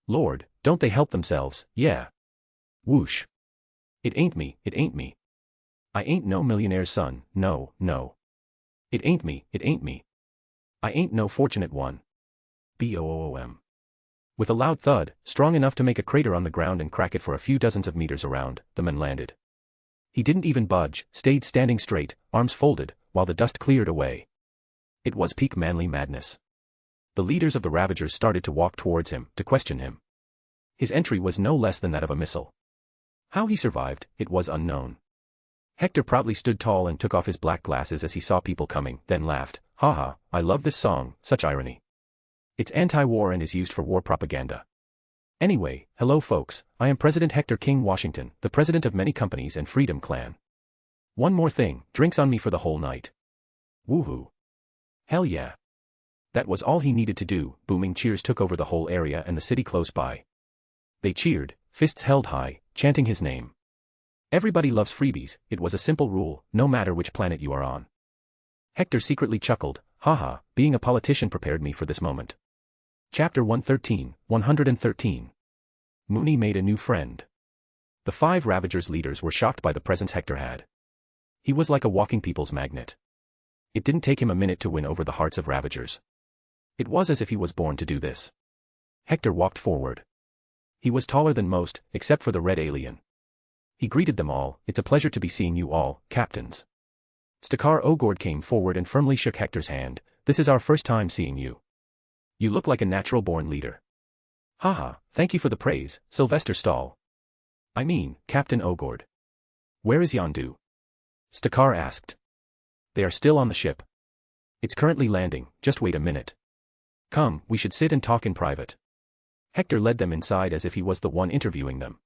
Lord, don't they help themselves, yeah. Whoosh. It ain't me, it ain't me. I ain't no millionaire's son, no, no. It ain't me, it ain't me. I ain't no fortunate one. Boom. With a loud thud, strong enough to make a crater on the ground and crack it for a few dozens of meters around, the man landed. He didn't even budge, stayed standing straight, arms folded, while the dust cleared away. It was peak manly madness. The leaders of the Ravagers started to walk towards him, to question him. His entry was no less than that of a missile. How he survived, it was unknown. Hector proudly stood tall and took off his black glasses as he saw people coming, then laughed, haha, I love this song, such irony. It's anti-war and is used for war propaganda. Anyway, hello folks, I am President Hector King Washington, the president of many companies and Freedom Clan. One more thing, drinks on me for the whole night. Woohoo. Hell yeah. That was all he needed to do, booming cheers took over the whole area and the city close by. They cheered, fists held high, chanting his name. Everybody loves freebies, it was a simple rule, no matter which planet you are on. Hector secretly chuckled, haha, being a politician prepared me for this moment. Chapter 113. Mooney made a new friend. The 5 Ravagers leaders were shocked by the presence Hector had. He was like a walking people's magnet. It didn't take him a minute to win over the hearts of Ravagers. It was as if he was born to do this. Hector walked forward. He was taller than most, except for the red alien. He greeted them all, it's a pleasure to be seeing you all, captains. Stakar Ogord came forward and firmly shook Hector's hand, this is our first time seeing you. You look like a natural-born leader. Haha, thank you for the praise, Sylvester Stahl. I mean, Captain Ogord. Where is Yondu? Stakar asked. They are still on the ship. It's currently landing, just wait a minute. Come, we should sit and talk in private. Hector led them inside as if he was the one interviewing them.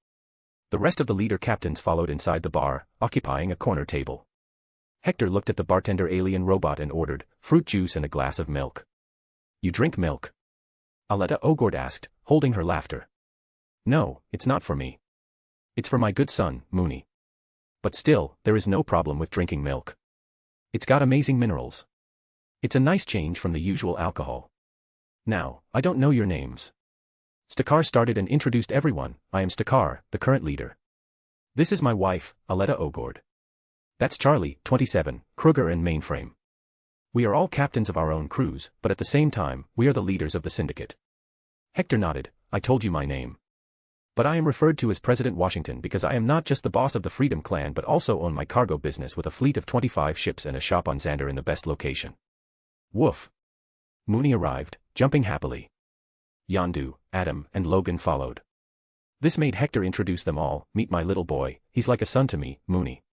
The rest of the leader captains followed inside the bar, occupying a corner table. Hector looked at the bartender alien robot and ordered, fruit juice and a glass of milk. You drink milk? Aletta Ogord asked, holding her laughter. No, it's not for me. It's for my good son, Mooney. But still, there is no problem with drinking milk. It's got amazing minerals. It's a nice change from the usual alcohol. Now, I don't know your names. Stakar started and introduced everyone, I am Stakar, the current leader. This is my wife, Aletta Ogord. That's Charlie, 27, Kruger and Mainframe. We are all captains of our own crews, but at the same time, we are the leaders of the syndicate. Hector nodded, I told you my name. But I am referred to as President Washington because I am not just the boss of the Freedom Clan but also own my cargo business with a fleet of 25 ships and a shop on Xander in the best location. Woof. Mooney arrived, jumping happily. Yondu, Adam, and Logan followed. This made Hector introduce them all. Meet my little boy, he's like a son to me, Mooney.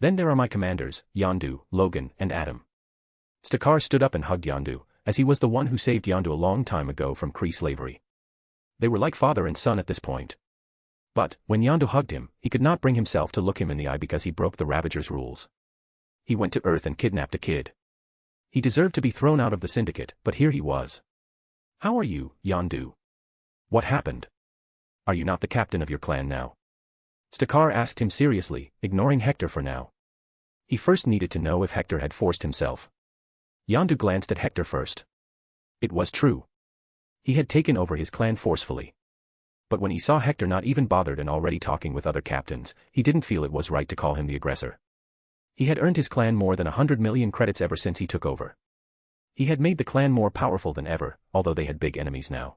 Then there are my commanders, Yondu, Logan, and Adam. Stakar stood up and hugged Yondu, as he was the one who saved Yondu a long time ago from Kree slavery. They were like father and son at this point. But, when Yondu hugged him, he could not bring himself to look him in the eye because he broke the Ravager's rules. He went to Earth and kidnapped a kid. He deserved to be thrown out of the syndicate, but here he was. How are you, Yondu? What happened? Are you not the captain of your clan now? Stakar asked him seriously, ignoring Hector for now. He first needed to know if Hector had forced himself. Yondu glanced at Hector first. It was true. He had taken over his clan forcefully. But when he saw Hector not even bothered and already talking with other captains, he didn't feel it was right to call him the aggressor. He had earned his clan more than 100 million credits ever since he took over. He had made the clan more powerful than ever, although they had big enemies now.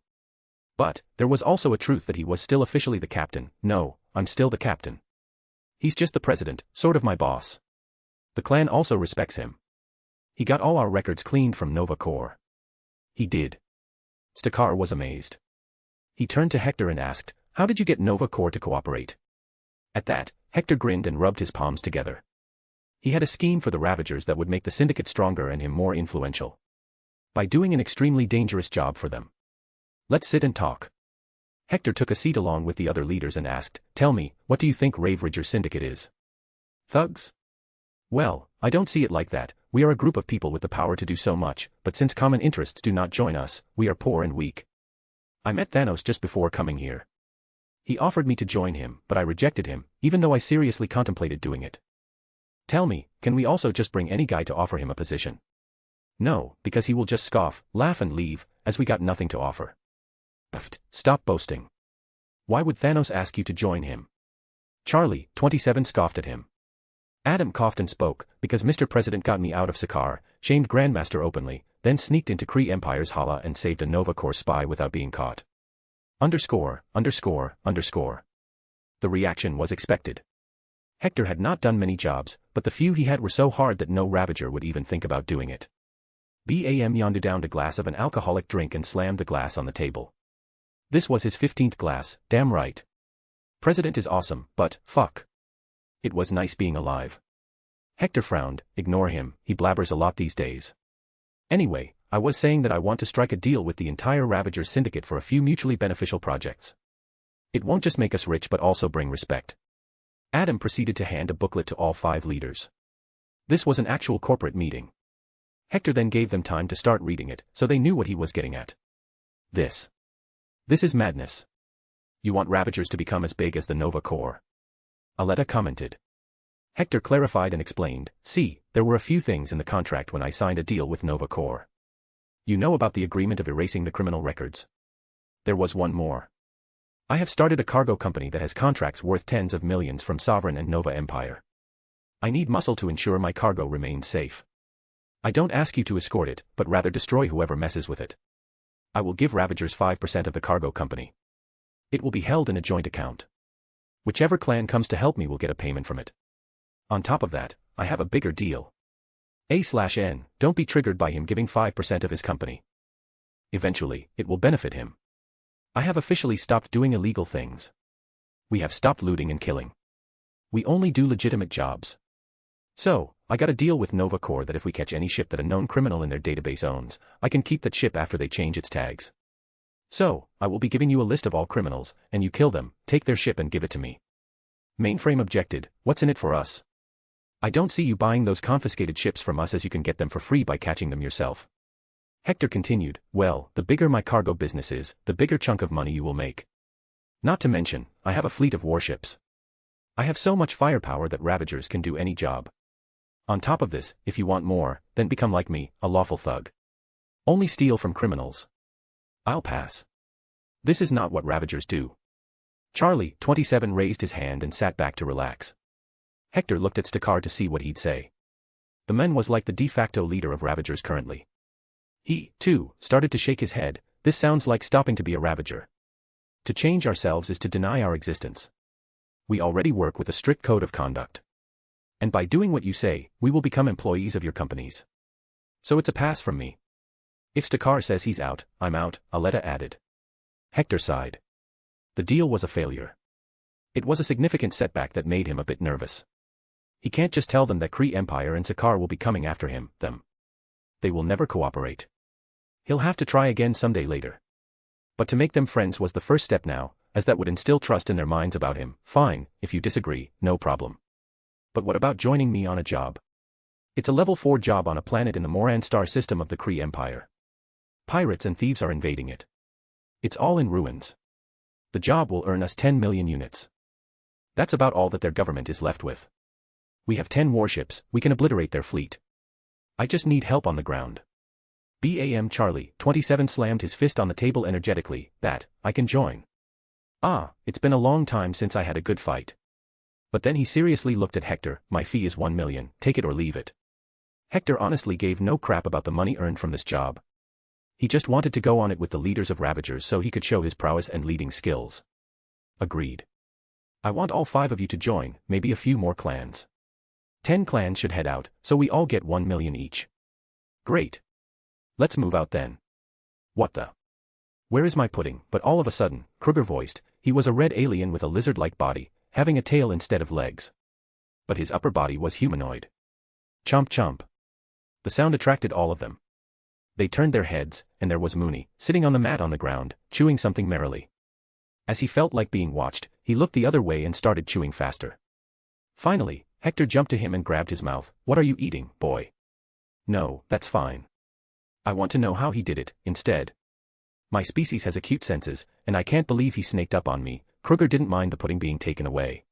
But, there was also a truth that he was still officially the captain. No, I'm still the captain. He's just the president, sort of my boss. The clan also respects him. He got all our records cleaned from Nova Corps. He did. Stakar was amazed. He turned to Hector and asked, how did you get Nova Corps to cooperate? At that, Hector grinned and rubbed his palms together. He had a scheme for the Ravagers that would make the syndicate stronger and him more influential. By doing an extremely dangerous job for them. Let's sit and talk. Hector took a seat along with the other leaders and asked, tell me, what do you think Ravager Syndicate is? Thugs? Well, I don't see it like that. We are a group of people with the power to do so much, but since common interests do not join us, we are poor and weak. I met Thanos just before coming here. He offered me to join him, but I rejected him, even though I seriously contemplated doing it. Tell me, can we also just bring any guy to offer him a position? No, because he will just scoff, laugh and leave, as we got nothing to offer. Stop boasting. Why would Thanos ask you to join him? Charlie, 27, scoffed at him. Adam coughed and spoke, because Mr. President got me out of Sakaar, shamed Grandmaster openly, then sneaked into Kree Empire's Hala and saved a Nova Corps spy without being caught. The reaction was expected. Hector had not done many jobs, but the few he had were so hard that no Ravager would even think about doing it. Bam Yondu downed a glass of an alcoholic drink and slammed the glass on the table. This was his 15th glass, damn right. President is awesome, but, fuck. It was nice being alive. Hector frowned, ignore him, he blabbers a lot these days. Anyway, I was saying that I want to strike a deal with the entire Ravager Syndicate for a few mutually beneficial projects. It won't just make us rich but also bring respect. Adam proceeded to hand a booklet to all 5 leaders. This was an actual corporate meeting. Hector then gave them time to start reading it, so they knew what he was getting at. This is madness. You want Ravagers to become as big as the Nova Corps. Aletta commented. Hector clarified and explained, see, there were a few things in the contract when I signed a deal with Nova Corps. You know about the agreement of erasing the criminal records. There was one more. I have started a cargo company that has contracts worth tens of millions from Sovereign and Nova Empire. I need muscle to ensure my cargo remains safe. I don't ask you to escort it, but rather destroy whoever messes with it. I will give Ravagers 5% of the cargo company. It will be held in a joint account. Whichever clan comes to help me will get a payment from it. On top of that, I have a bigger deal. A/N, don't be triggered by him giving 5% of his company. Eventually, it will benefit him. I have officially stopped doing illegal things. We have stopped looting and killing. We only do legitimate jobs. So, I got a deal with Nova Corps that if we catch any ship that a known criminal in their database owns, I can keep that ship after they change its tags. So, I will be giving you a list of all criminals, and you kill them, take their ship and give it to me. Mainframe objected, what's in it for us? I don't see you buying those confiscated ships from us as you can get them for free by catching them yourself. Hector continued, well, the bigger my cargo business is, the bigger chunk of money you will make. Not to mention, I have a fleet of warships. I have so much firepower that Ravagers can do any job. On top of this, if you want more, then become like me, a lawful thug. Only steal from criminals. I'll pass. This is not what Ravagers do. Charlie, 27, raised his hand and sat back to relax. Hector looked at Stakar to see what he'd say. The man was like the de facto leader of Ravagers currently. He, too, started to shake his head, this sounds like stopping to be a Ravager. To change ourselves is to deny our existence. We already work with a strict code of conduct. And by doing what you say, we will become employees of your companies. So it's a pass from me. If Stakar says he's out, I'm out, Aletta added. Hector sighed. The deal was a failure. It was a significant setback that made him a bit nervous. He can't just tell them that Kree Empire and Sakaar will be coming after him, them. They will never cooperate. He'll have to try again someday later. But to make them friends was the first step now, as that would instill trust in their minds about him. Fine, if you disagree, no problem. But what about joining me on a job? It's a level 4 job on a planet in the Moran star system of the Kree Empire. Pirates and thieves are invading it. It's all in ruins. The job will earn us 10 million units. That's about all that their government is left with. We have 10 warships, we can obliterate their fleet. I just need help on the ground. BAM Charlie, 27 slammed his fist on the table energetically. That, I can join. Ah, it's been a long time since I had a good fight. But then he seriously looked at Hector. My fee is 1 million, take it or leave it. Hector honestly gave no crap about the money earned from this job. He just wanted to go on it with the leaders of Ravagers so he could show his prowess and leading skills. Agreed. I want all 5 of you to join, maybe a few more clans. 10 clans should head out, so we all get 1 million each. Great. Let's move out then. What the? Where is my pudding? But all of a sudden, Kruger voiced, he was a red alien with a lizard-like body, having a tail instead of legs. But his upper body was humanoid. Chomp chomp. The sound attracted all of them. They turned their heads, and there was Mooney, sitting on the mat on the ground, chewing something merrily. As he felt like being watched, he looked the other way and started chewing faster. Finally, Hector jumped to him and grabbed his mouth. What are you eating, boy? No, that's fine. I want to know how he did it, instead. My species has acute senses, and I can't believe he snaked up on me. Kruger didn't mind the pudding being taken away.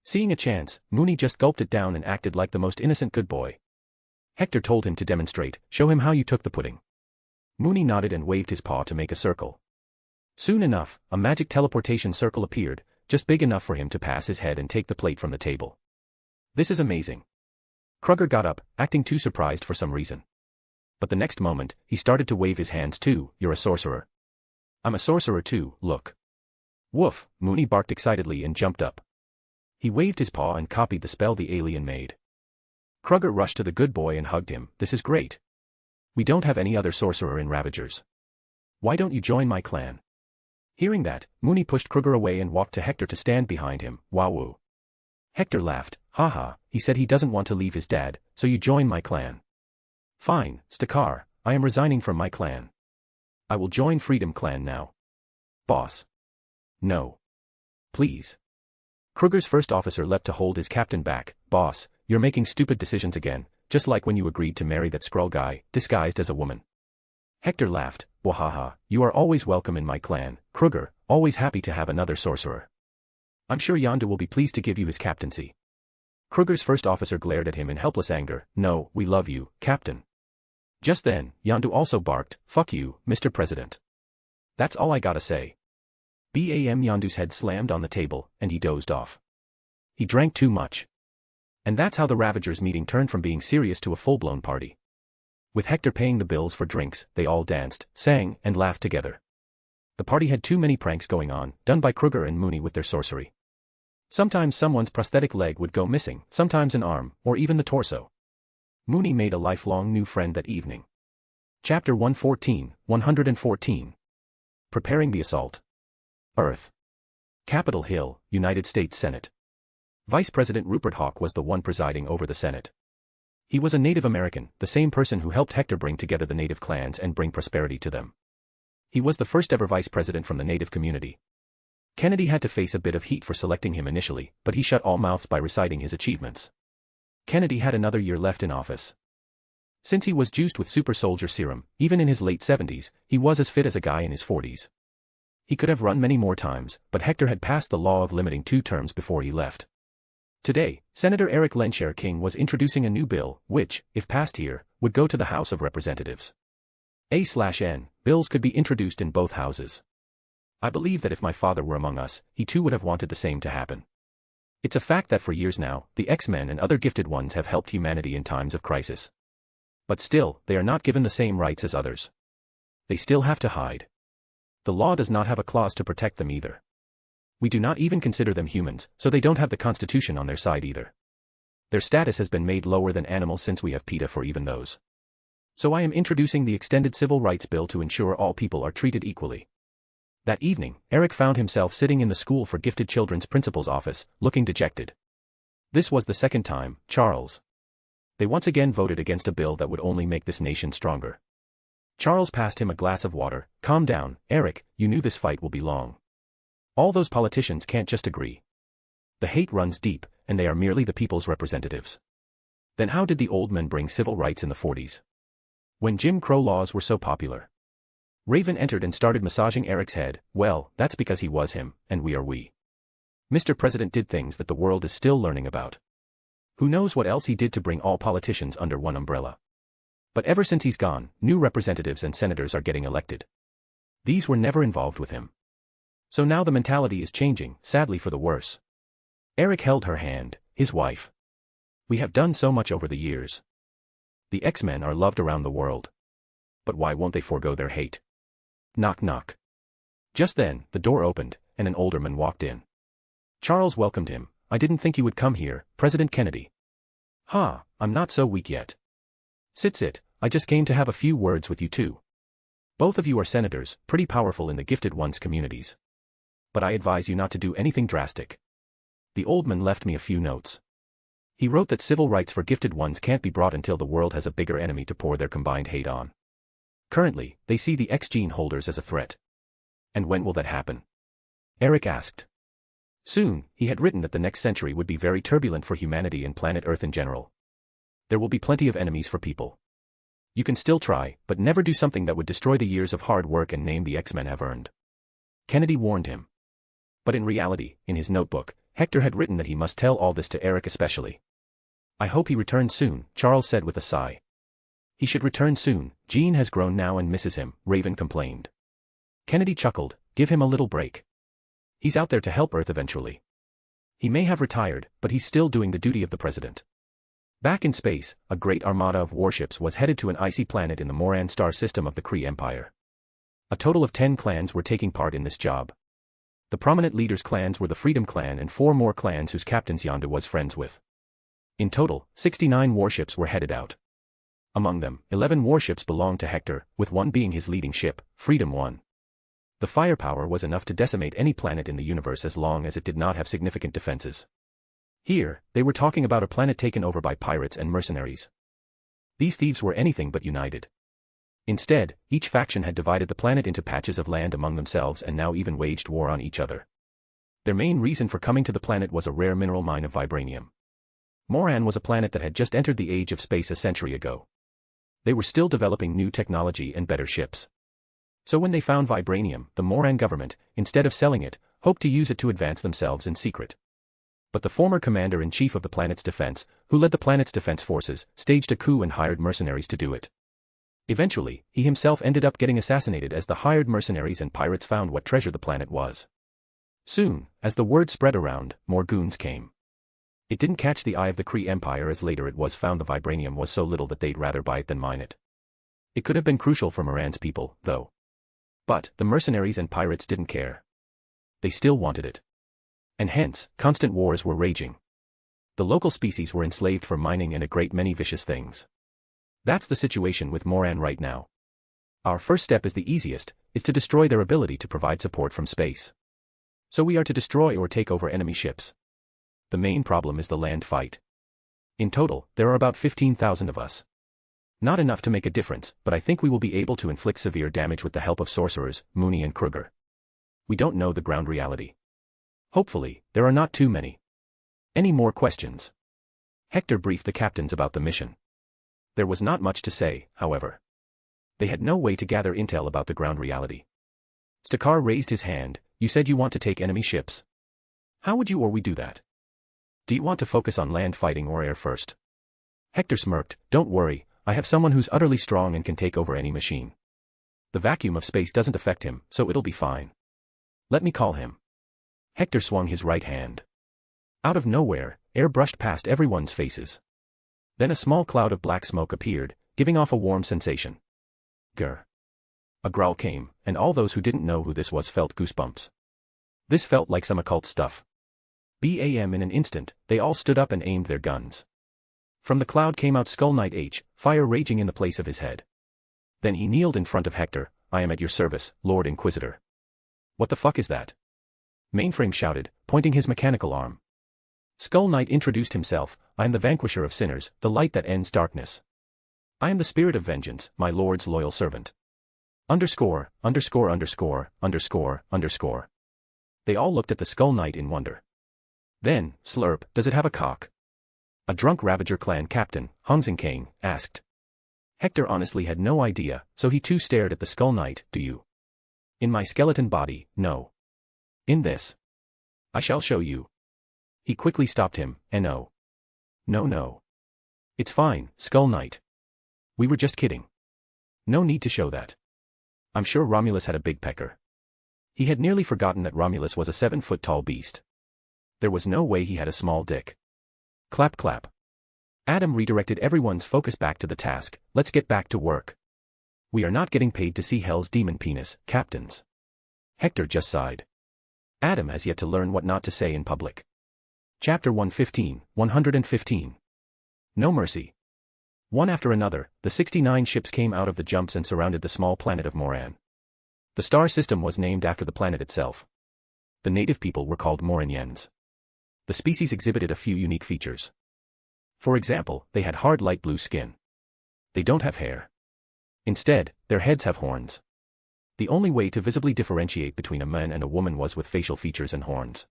Seeing a chance, Mooney just gulped it down and acted like the most innocent good boy. Hector told him to demonstrate, show him how you took the pudding. Mooney nodded and waved his paw to make a circle. Soon enough, a magic teleportation circle appeared, just big enough for him to pass his head and take the plate from the table. This is amazing. Kruger got up, acting too surprised for some reason. But the next moment, he started to wave his hands too. You're a sorcerer. I'm a sorcerer too, look. Woof, Mooney barked excitedly and jumped up. He waved his paw and copied the spell the alien made. Kruger rushed to the good boy and hugged him. This is great. We don't have any other sorcerer in Ravagers. Why don't you join my clan? Hearing that, Mooney pushed Kruger away and walked to Hector to stand behind him. Wowoo. Hector laughed. Haha, he said he doesn't want to leave his dad, so you join my clan. Fine, Stakar, I am resigning from my clan. I will join Freedom Clan now. Boss. No. Please. Kruger's first officer leapt to hold his captain back. Boss, you're making stupid decisions again, just like when you agreed to marry that Skrull guy, disguised as a woman. Hector laughed. Wahaha, you are always welcome in my clan, Kruger, always happy to have another sorcerer. I'm sure Yondu will be pleased to give you his captaincy. Kruger's first officer glared at him in helpless anger. No, we love you, Captain. Just then, Yondu also barked, fuck you, Mr. President. That's all I gotta say. BAM Yondu's head slammed on the table, and he dozed off. He drank too much. And that's how the Ravagers meeting turned from being serious to a full-blown party. With Hector paying the bills for drinks, they all danced, sang, and laughed together. The party had too many pranks going on, done by Kruger and Mooney with their sorcery. Sometimes someone's prosthetic leg would go missing, sometimes an arm, or even the torso. Mooney made a lifelong new friend that evening. Chapter 114. Preparing the Assault. Earth. Capitol Hill, United States Senate. Vice President Rupert Hawk was the one presiding over the Senate. He was a Native American, the same person who helped Hector bring together the Native clans and bring prosperity to them. He was the first ever vice president from the Native community. Kennedy had to face a bit of heat for selecting him initially, but he shut all mouths by reciting his achievements. Kennedy had another year left in office. Since he was juiced with super soldier serum, even in his late 70s, he was as fit as a guy in his 40s. He could have run many more times, but Hector had passed the law of limiting 2 terms before he left. Today, Senator Eric Hector King was introducing a new bill, which, if passed here, would go to the House of Representatives. A/N, bills could be introduced in both houses. I believe that if my father were among us, he too would have wanted the same to happen. It's a fact that for years now, the X-Men and other gifted ones have helped humanity in times of crisis. But still, they are not given the same rights as others. They still have to hide. The law does not have a clause to protect them either. We do not even consider them humans, so they don't have the Constitution on their side either. Their status has been made lower than animals since we have PETA for even those. So I am introducing the Extended Civil Rights Bill to ensure all people are treated equally. That evening, Eric found himself sitting in the School for Gifted Children's principal's office, looking dejected. This was the second time, Charles. They once again voted against a bill that would only make this nation stronger. Charles passed him a glass of water. Calm down, Eric, you knew this fight will be long. All those politicians can't just agree. The hate runs deep, and they are merely the people's representatives. Then how did the old men bring civil rights in the 40s? When Jim Crow laws were so popular. Raven entered and started massaging Eric's head. Well, that's because he was him, and we are we. Mr. President did things that the world is still learning about. Who knows what else he did to bring all politicians under one umbrella. But ever since he's gone, new representatives and senators are getting elected. These were never involved with him. So now the mentality is changing, sadly for the worse. Eric held her hand, his wife. We have done so much over the years. The X-Men are loved around the world. But why won't they forego their hate? Knock knock. Just then, the door opened, and an alderman walked in. Charles welcomed him. I didn't think you would come here, President Kennedy. Ha, I'm not so weak yet. Sit, I just came to have a few words with you too. Both of you are senators, pretty powerful in the gifted ones communities. But I advise you not to do anything drastic. The old man left me a few notes. He wrote that civil rights for gifted ones can't be brought until the world has a bigger enemy to pour their combined hate on. Currently, they see the X-gene holders as a threat. And when will that happen? Eric asked. Soon, he had written that the next century would be very turbulent for humanity and planet Earth in general. There will be plenty of enemies for people. You can still try, but never do something that would destroy the years of hard work and name the X-Men have earned. Kennedy warned him. But in reality, in his notebook, Hector had written that he must tell all this to Eric especially. I hope he returns soon, Charles said with a sigh. He should return soon. Jean has grown now and misses him, Raven complained. Kennedy chuckled. Give him a little break. He's out there to help Earth eventually. He may have retired, but he's still doing the duty of the president. Back in space, a great armada of warships was headed to an icy planet in the Moran star system of the Kree Empire. A total of 10 clans were taking part in this job. The prominent leaders' clans were the Freedom Clan and 4 more clans whose captains Yondu was friends with. In total, 69 warships were headed out. Among them, 11 warships belonged to Hector, with one being his leading ship, Freedom 1. The firepower was enough to decimate any planet in the universe as long as it did not have significant defenses. Here, they were talking about a planet taken over by pirates and mercenaries. These thieves were anything but united. Instead, each faction had divided the planet into patches of land among themselves and now even waged war on each other. Their main reason for coming to the planet was a rare mineral mine of vibranium. Moran was a planet that had just entered the age of space a century ago. They were still developing new technology and better ships. So when they found vibranium, the Moran government, instead of selling it, hoped to use it to advance themselves in secret. But the former commander-in-chief of the planet's defense, who led the planet's defense forces, staged a coup and hired mercenaries to do it. Eventually, he himself ended up getting assassinated as the hired mercenaries and pirates found what treasure the planet was. Soon, as the word spread around, more goons came. It didn't catch the eye of the Kree Empire as later it was found the vibranium was so little that they'd rather buy it than mine it. It could have been crucial for Moran's people, though. But, the mercenaries and pirates didn't care. They still wanted it. And hence, constant wars were raging. The local species were enslaved for mining and a great many vicious things. That's the situation with Moran right now. Our first step is the easiest, is to destroy their ability to provide support from space. So we are to destroy or take over enemy ships. The main problem is the land fight. In total, there are about 15,000 of us. Not enough to make a difference, but I think we will be able to inflict severe damage with the help of sorcerers, Mooney and Kruger. We don't know the ground reality. Hopefully, there are not too many. Any more questions? Hector briefed the captains about the mission. There was not much to say, however. They had no way to gather intel about the ground reality. Stakar raised his hand. You said you want to take enemy ships. How would you or we do that? Do you want to focus on land fighting or air first? Hector smirked. Don't worry, I have someone who's utterly strong and can take over any machine. The vacuum of space doesn't affect him, so it'll be fine. Let me call him. Hector swung his right hand. Out of nowhere, air brushed past everyone's faces. Then a small cloud of black smoke appeared, giving off a warm sensation. Grr. A growl came, and all those who didn't know who this was felt goosebumps. This felt like some occult stuff. Bam! In an instant, they all stood up and aimed their guns. From the cloud came out Skull Knight H, fire raging in the place of his head. Then he kneeled in front of Hector. I am at your service, Lord Inquisitor. What the fuck is that? Mainframe shouted, pointing his mechanical arm. Skull Knight introduced himself. I am the vanquisher of sinners, the light that ends darkness. I am the spirit of vengeance, my lord's loyal servant. Underscore. They all looked at the Skull Knight in wonder. Then, slurp, does it have a cock? A drunk Ravager clan captain, Hongzing King, asked. Hector honestly had no idea, so he too stared at the Skull Knight. Do you? In my skeleton body, no. In this. I shall show you. He quickly stopped him, no. No. It's fine, Skull Knight. We were just kidding. No need to show that. I'm sure Romulus had a big pecker. He had nearly forgotten that Romulus was a 7-foot-tall beast. There was no way he had a small dick. Clap clap. Adam redirected everyone's focus back to the task. Let's get back to work. We are not getting paid to see Hell's demon penis, captains. Hector just sighed. Adam has yet to learn what not to say in public. Chapter 115. No mercy. One after another, the 69 ships came out of the jumps and surrounded the small planet of Moran. The star system was named after the planet itself. The native people were called Moranians. The species exhibited a few unique features. For example, they had hard light blue skin. They don't have hair. Instead, their heads have horns. The only way to visibly differentiate between a man and a woman was with facial features and horns.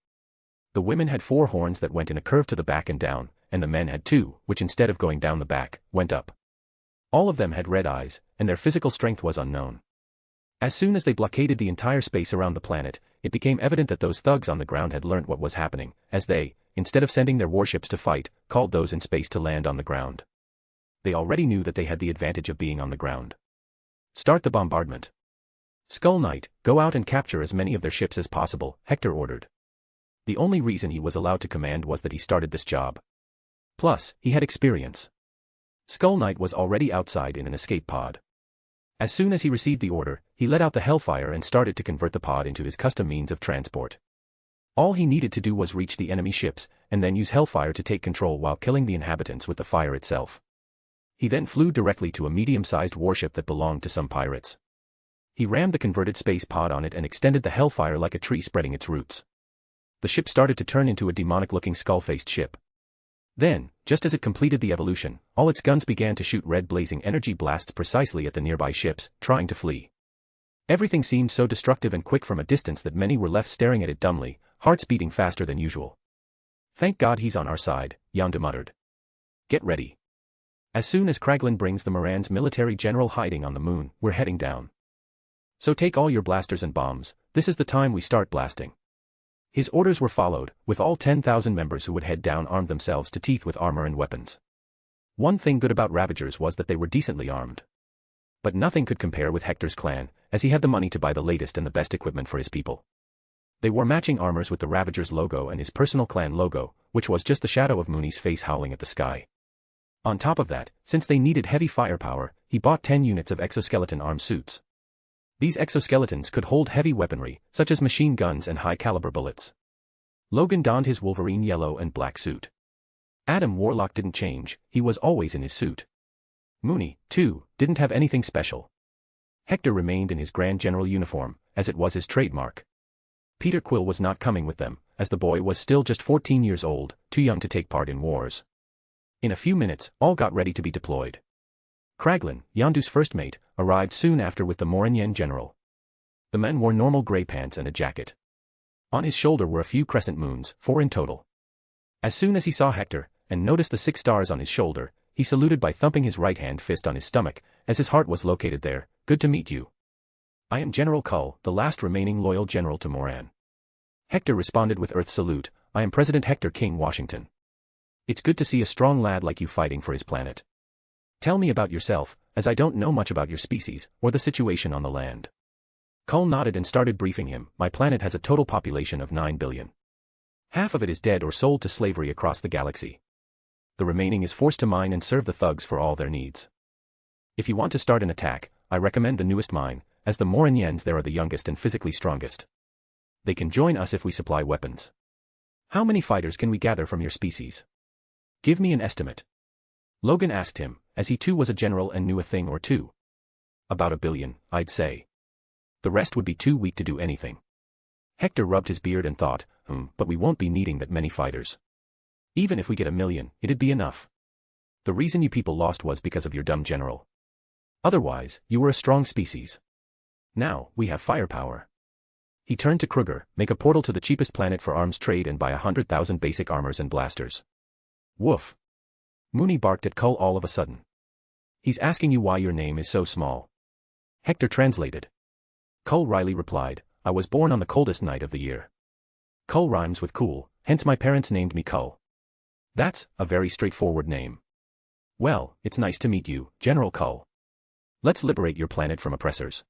The women had 4 horns that went in a curve to the back and down, and the men had 2, which instead of going down the back, went up. All of them had red eyes, and their physical strength was unknown. As soon as they blockaded the entire space around the planet, it became evident that those thugs on the ground had learnt what was happening, as they, instead of sending their warships to fight, called those in space to land on the ground. They already knew that they had the advantage of being on the ground. Start the bombardment. Skull Knight, go out and capture as many of their ships as possible, Hector ordered. The only reason he was allowed to command was that he started this job. Plus, he had experience. Skull Knight was already outside in an escape pod. As soon as he received the order, he let out the Hellfire and started to convert the pod into his custom means of transport. All he needed to do was reach the enemy ships, and then use Hellfire to take control while killing the inhabitants with the fire itself. He then flew directly to a medium-sized warship that belonged to some pirates. He rammed the converted space pod on it and extended the Hellfire like a tree spreading its roots. The ship started to turn into a demonic-looking skull-faced ship. Then, just as it completed the evolution, all its guns began to shoot red blazing energy blasts precisely at the nearby ships, trying to flee. Everything seemed so destructive and quick from a distance that many were left staring at it dumbly, hearts beating faster than usual. Thank God he's on our side, Yondu muttered. Get ready. As soon as Kraglin brings the Moran's military general hiding on the moon, we're heading down. So take all your blasters and bombs, this is the time we start blasting. His orders were followed, with all 10,000 members who would head down armed themselves to teeth with armor and weapons. One thing good about Ravagers was that they were decently armed. But nothing could compare with Hector's clan, as he had the money to buy the latest and the best equipment for his people. They wore matching armors with the Ravagers logo and his personal clan logo, which was just the shadow of Mooney's face howling at the sky. On top of that, since they needed heavy firepower, he bought 10 units of exoskeleton armed suits. These exoskeletons could hold heavy weaponry, such as machine guns and high-caliber bullets. Logan donned his Wolverine yellow and black suit. Adam Warlock didn't change, he was always in his suit. Mooney, too, didn't have anything special. Hector remained in his Grand General uniform, as it was his trademark. Peter Quill was not coming with them, as the boy was still just 14 years old, too young to take part in wars. In a few minutes, all got ready to be deployed. Kraglin, Yondu's first mate, arrived soon after with the Moranyan general. The men wore normal gray pants and a jacket. On his shoulder were a few crescent moons, 4 in total. As soon as he saw Hector, and noticed the 6 stars on his shoulder, he saluted by thumping his right-hand fist on his stomach, as his heart was located there. Good to meet you. I am General Cull, the last remaining loyal general to Moran. Hector responded with Earth salute. I am President Hector King, Washington. It's good to see a strong lad like you fighting for his planet. Tell me about yourself, as I don't know much about your species, or the situation on the land. Cull nodded and started briefing him. My planet has a total population of 9 billion. Half of it is dead or sold to slavery across the galaxy. The remaining is forced to mine and serve the thugs for all their needs. If you want to start an attack, I recommend the newest mine, as the Morinians there are the youngest and physically strongest. They can join us if we supply weapons. How many fighters can we gather from your species? Give me an estimate. Logan asked him, as he too was a general and knew a thing or two. About 1 billion, I'd say. The rest would be too weak to do anything. Hector rubbed his beard and thought, but we won't be needing that many fighters. Even if we get 1 million, it'd be enough. The reason you people lost was because of your dumb general. Otherwise, you were a strong species. Now, we have firepower. He turned to Kruger, make a portal to the cheapest planet for arms trade and buy 100,000 basic armors and blasters. Woof. Mooney barked at Cull all of a sudden. He's asking you why your name is so small. Hector translated. Cull Riley replied, I was born on the coldest night of the year. Cull rhymes with cool, hence my parents named me Cull. That's a very straightforward name. Well, it's nice to meet you, General Cull. Let's liberate your planet from oppressors.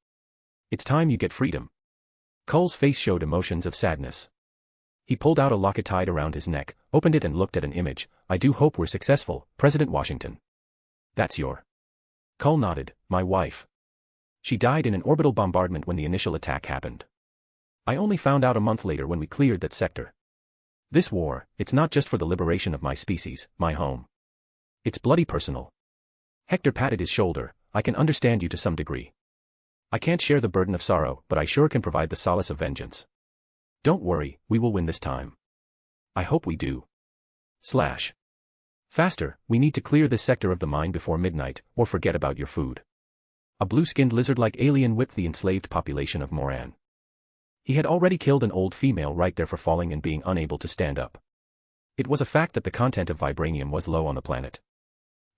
It's time you get freedom. Cull's face showed emotions of sadness. He pulled out a locket tied around his neck, opened it and looked at an image. I do hope we're successful, President Washington. That's your... Cull nodded, my wife. She died in an orbital bombardment when the initial attack happened. I only found out a month later when we cleared that sector. This war, it's not just for the liberation of my species, my home. It's bloody personal. Hector patted his shoulder, I can understand you to some degree. I can't share the burden of sorrow, but I sure can provide the solace of vengeance. Don't worry, we will win this time. I hope we do. Faster, we need to clear this sector of the mine before midnight, or forget about your food. A blue-skinned lizard-like alien whipped the enslaved population of Moran. He had already killed an old female right there for falling and being unable to stand up. It was a fact that the content of vibranium was low on the planet.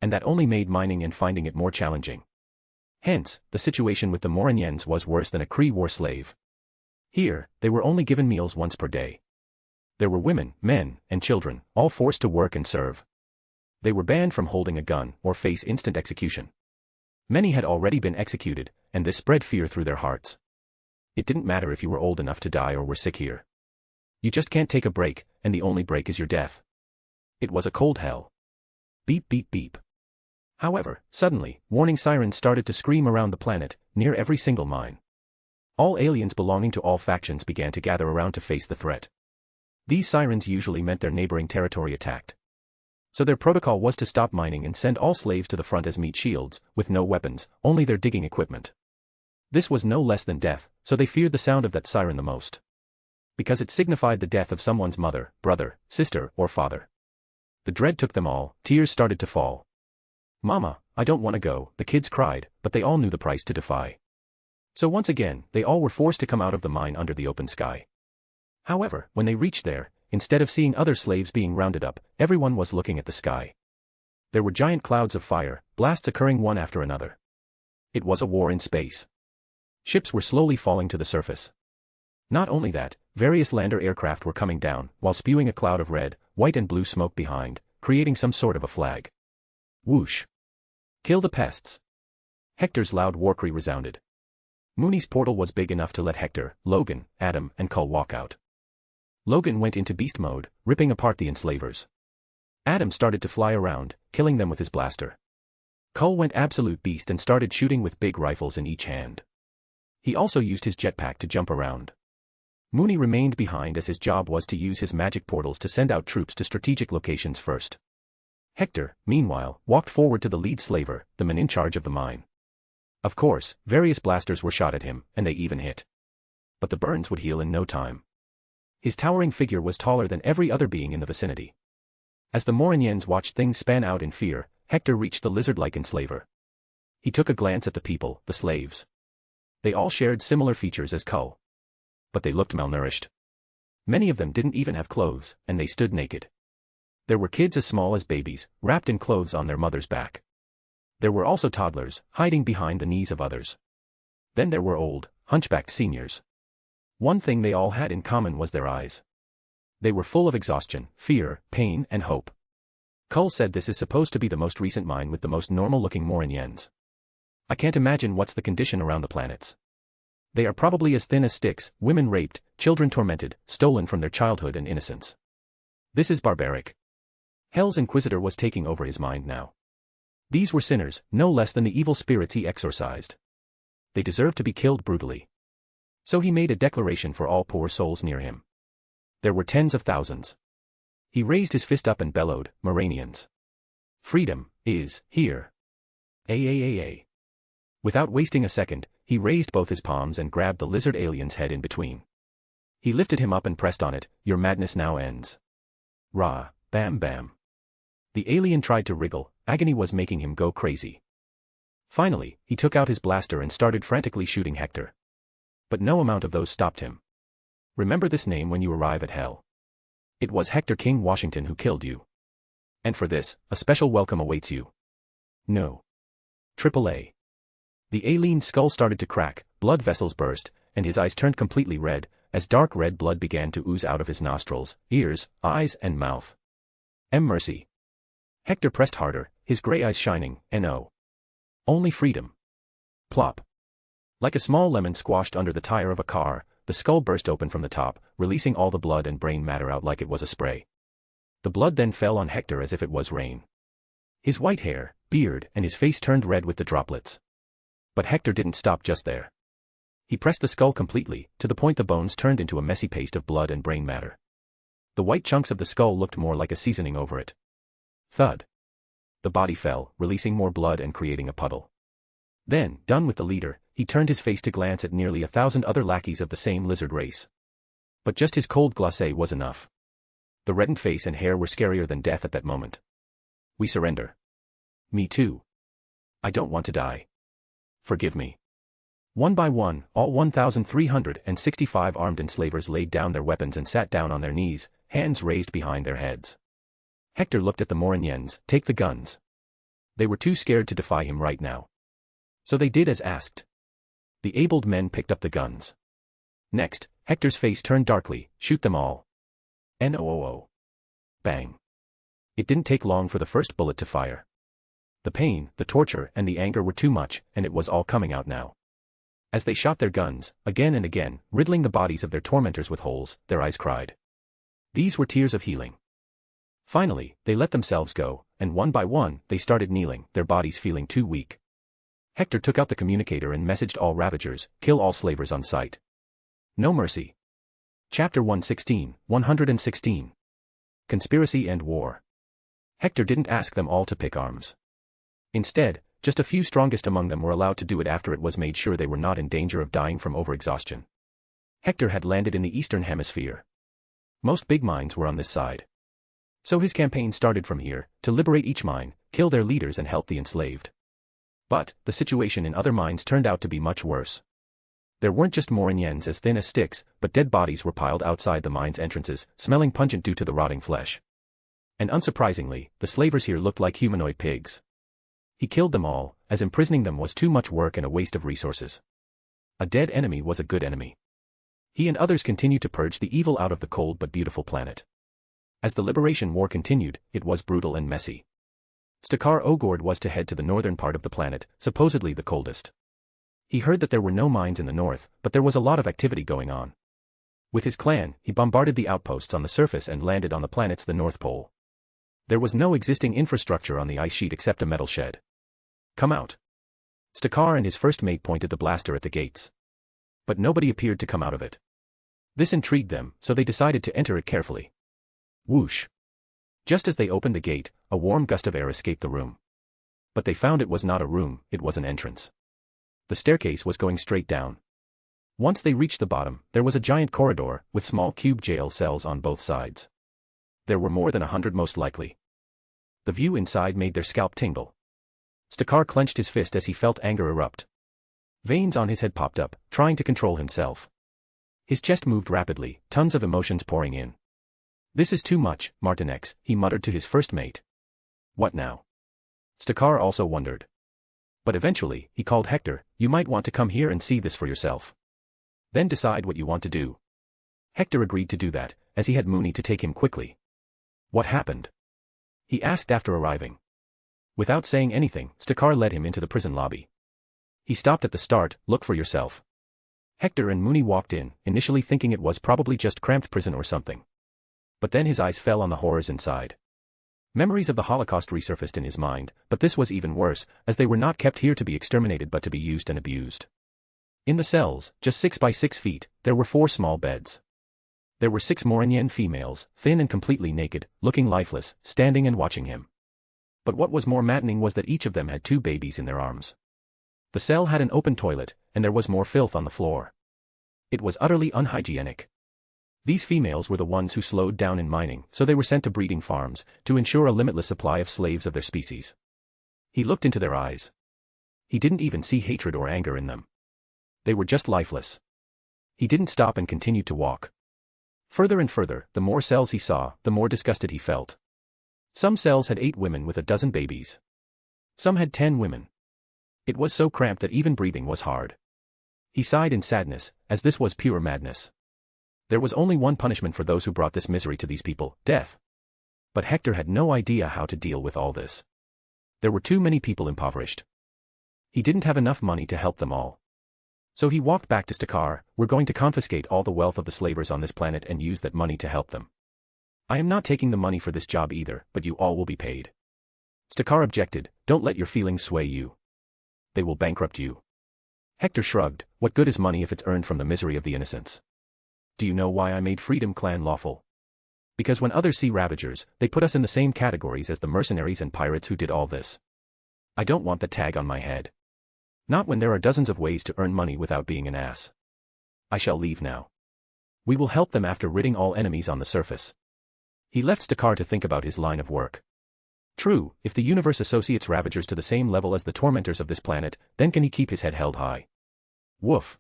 And that only made mining and finding it more challenging. Hence, the situation with the Morinians was worse than a Kree war slave. Here, they were only given meals once per day. There were women, men, and children, all forced to work and serve. They were banned from holding a gun or face instant execution. Many had already been executed, and this spread fear through their hearts. It didn't matter if you were old enough to die or were sick here. You just can't take a break, and the only break is your death. It was a cold hell. Beep beep beep. However, suddenly, warning sirens started to scream around the planet, near every single mine. All aliens belonging to all factions began to gather around to face the threat. These sirens usually meant their neighboring territory attacked. So their protocol was to stop mining and send all slaves to the front as meat shields, with no weapons, only their digging equipment. This was no less than death, so they feared the sound of that siren the most. Because it signified the death of someone's mother, brother, sister, or father. The dread took them all, tears started to fall. Mama, I don't want to go, the kids cried, but they all knew the price to defy. So once again, they all were forced to come out of the mine under the open sky. However, when they reached there, instead of seeing other slaves being rounded up, everyone was looking at the sky. There were giant clouds of fire, blasts occurring one after another. It was a war in space. Ships were slowly falling to the surface. Not only that, various lander aircraft were coming down, while spewing a cloud of red, white and blue smoke behind, creating some sort of a flag. Whoosh! Kill the pests! Hector's loud war cry resounded. Mooney's portal was big enough to let Hector, Logan, Adam, and Cull walk out. Logan went into beast mode, ripping apart the enslavers. Adam started to fly around, killing them with his blaster. Cull went absolute beast and started shooting with big rifles in each hand. He also used his jetpack to jump around. Mooney remained behind as his job was to use his magic portals to send out troops to strategic locations first. Hector, meanwhile, walked forward to the lead slaver, the man in charge of the mine. Of course, various blasters were shot at him, and they even hit. But the burns would heal in no time. His towering figure was taller than every other being in the vicinity. As the Morinians watched things span out in fear, Hector reached the lizard-like enslaver. He took a glance at the people, the slaves. They all shared similar features as Cull. But they looked malnourished. Many of them didn't even have clothes, and they stood naked. There were kids as small as babies, wrapped in clothes on their mother's back. There were also toddlers, hiding behind the knees of others. Then there were old, hunchbacked seniors. One thing they all had in common was their eyes. They were full of exhaustion, fear, pain, and hope. Cull said this is supposed to be the most recent mine with the most normal-looking Morinians. I can't imagine what's the condition around the planets. They are probably as thin as sticks, women raped, children tormented, stolen from their childhood and innocence. This is barbaric. Hell's Inquisitor was taking over his mind now. These were sinners, no less than the evil spirits he exorcised. They deserved to be killed brutally. So he made a declaration for all poor souls near him. There were tens of thousands. He raised his fist up and bellowed, "Moranians. Freedom is here. A. Without wasting a second, he raised both his palms and grabbed the lizard alien's head in between. He lifted him up and pressed on it. "Your madness now ends." Rah, bam bam. The alien tried to wriggle, agony was making him go crazy. Finally, he took out his blaster and started frantically shooting Hector. But no amount of those stopped him. Remember this name when you arrive at hell. It was Hector King Washington who killed you. And for this, a special welcome awaits you. No. AAA. The alien's skull started to crack, blood vessels burst, and his eyes turned completely red, as dark red blood began to ooze out of his nostrils, ears, eyes, and mouth. Mercy. Hector pressed harder, his gray eyes shining. No. Only freedom. Plop. Like a small lemon squashed under the tire of a car, the skull burst open from the top, releasing all the blood and brain matter out like it was a spray. The blood then fell on Hector as if it was rain. His white hair, beard, and his face turned red with the droplets. But Hector didn't stop just there. He pressed the skull completely, to the point the bones turned into a messy paste of blood and brain matter. The white chunks of the skull looked more like a seasoning over it. Thud. The body fell, releasing more blood and creating a puddle. Then, done with the leader, he turned his face to glance at nearly 1,000 other lackeys of the same lizard race. But just his cold glacé was enough. The reddened face and hair were scarier than death at that moment. "We surrender." "Me too. I don't want to die. Forgive me." One by one, all 1,365 armed enslavers laid down their weapons and sat down on their knees, hands raised behind their heads. Hector looked at the Moranians. "Take the guns." They were too scared to defy him right now. So they did as asked. The abled men picked up the guns. Next, Hector's face turned darkly. "Shoot them all." "No. Bang. It didn't take long for the first bullet to fire. The pain, the torture, and the anger were too much, and it was all coming out now. As they shot their guns, again and again, riddling the bodies of their tormentors with holes, their eyes cried. These were tears of healing. Finally, they let themselves go, and one by one, they started kneeling, their bodies feeling too weak. Hector took out the communicator and messaged all ravagers, "Kill all slavers on sight. No mercy." Chapter 116. Conspiracy and War. Hector didn't ask them all to pick arms. Instead, just a few strongest among them were allowed to do it after it was made sure they were not in danger of dying from overexhaustion. Hector had landed in the Eastern Hemisphere. Most big mines were on this side. So his campaign started from here, to liberate each mine, kill their leaders and help the enslaved. But, the situation in other mines turned out to be much worse. There weren't just Moranians as thin as sticks, but dead bodies were piled outside the mine's entrances, smelling pungent due to the rotting flesh. And unsurprisingly, the slavers here looked like humanoid pigs. He killed them all, as imprisoning them was too much work and a waste of resources. A dead enemy was a good enemy. He and others continued to purge the evil out of the cold but beautiful planet. As the Liberation War continued, it was brutal and messy. Stakar Ogord was to head to the northern part of the planet, supposedly the coldest. He heard that there were no mines in the north, but there was a lot of activity going on. With his clan, he bombarded the outposts on the surface and landed on the planet's the North Pole. There was no existing infrastructure on the ice sheet except a metal shed. "Come out." Stakar and his first mate pointed the blaster at the gates. But nobody appeared to come out of it. This intrigued them, so they decided to enter it carefully. Whoosh. Just as they opened the gate, a warm gust of air escaped the room. But they found it was not a room, it was an entrance. The staircase was going straight down. Once they reached the bottom, there was a giant corridor, with small cube jail cells on both sides. There were more than 100 most likely. The view inside made their scalp tingle. Stakar clenched his fist as he felt anger erupt. Veins on his head popped up, trying to control himself. His chest moved rapidly, tons of emotions pouring in. "This is too much, Martinex," he muttered to his first mate. "What now?" Stakar also wondered. But eventually, he called Hector, "You might want to come here and see this for yourself. Then decide what you want to do." Hector agreed to do that, as he had Mooney to take him quickly. "What happened?" he asked after arriving. Without saying anything, Stakar led him into the prison lobby. He stopped at the start, "Look for yourself." Hector and Mooney walked in, initially thinking it was probably just cramped prison or something. But then his eyes fell on the horrors inside. Memories of the Holocaust resurfaced in his mind, but this was even worse, as they were not kept here to be exterminated but to be used and abused. In the cells, just 6 by 6 feet, there were 4 small beds. There were 6 Morinien females, thin and completely naked, looking lifeless, standing and watching him. But what was more maddening was that each of them had 2 babies in their arms. The cell had an open toilet, and there was more filth on the floor. It was utterly unhygienic. These females were the ones who slowed down in mining, so they were sent to breeding farms, to ensure a limitless supply of slaves of their species. He looked into their eyes. He didn't even see hatred or anger in them. They were just lifeless. He didn't stop and continued to walk. Further and further, the more cells he saw, the more disgusted he felt. Some cells had 8 women with a dozen babies. Some had 10 women. It was so cramped that even breathing was hard. He sighed in sadness, as this was pure madness. There was only one punishment for those who brought this misery to these people, death. But Hector had no idea how to deal with all this. There were too many people impoverished. He didn't have enough money to help them all. So he walked back to Stakar. We're going to confiscate all the wealth of the slavers on this planet and use that money to help them. I am not taking the money for this job either, but you all will be paid. Stakar objected, don't let your feelings sway you. They will bankrupt you. Hector shrugged, what good is money if it's earned from the misery of the innocents? Do you know why I made Freedom Clan lawful? Because when others see Ravagers, they put us in the same categories as the mercenaries and pirates who did all this. I don't want the tag on my head. Not when there are dozens of ways to earn money without being an ass. I shall leave now. We will help them after ridding all enemies on the surface. He left Stakar to think about his line of work. True, if the universe associates Ravagers to the same level as the tormentors of this planet, then can he keep his head held high? Woof.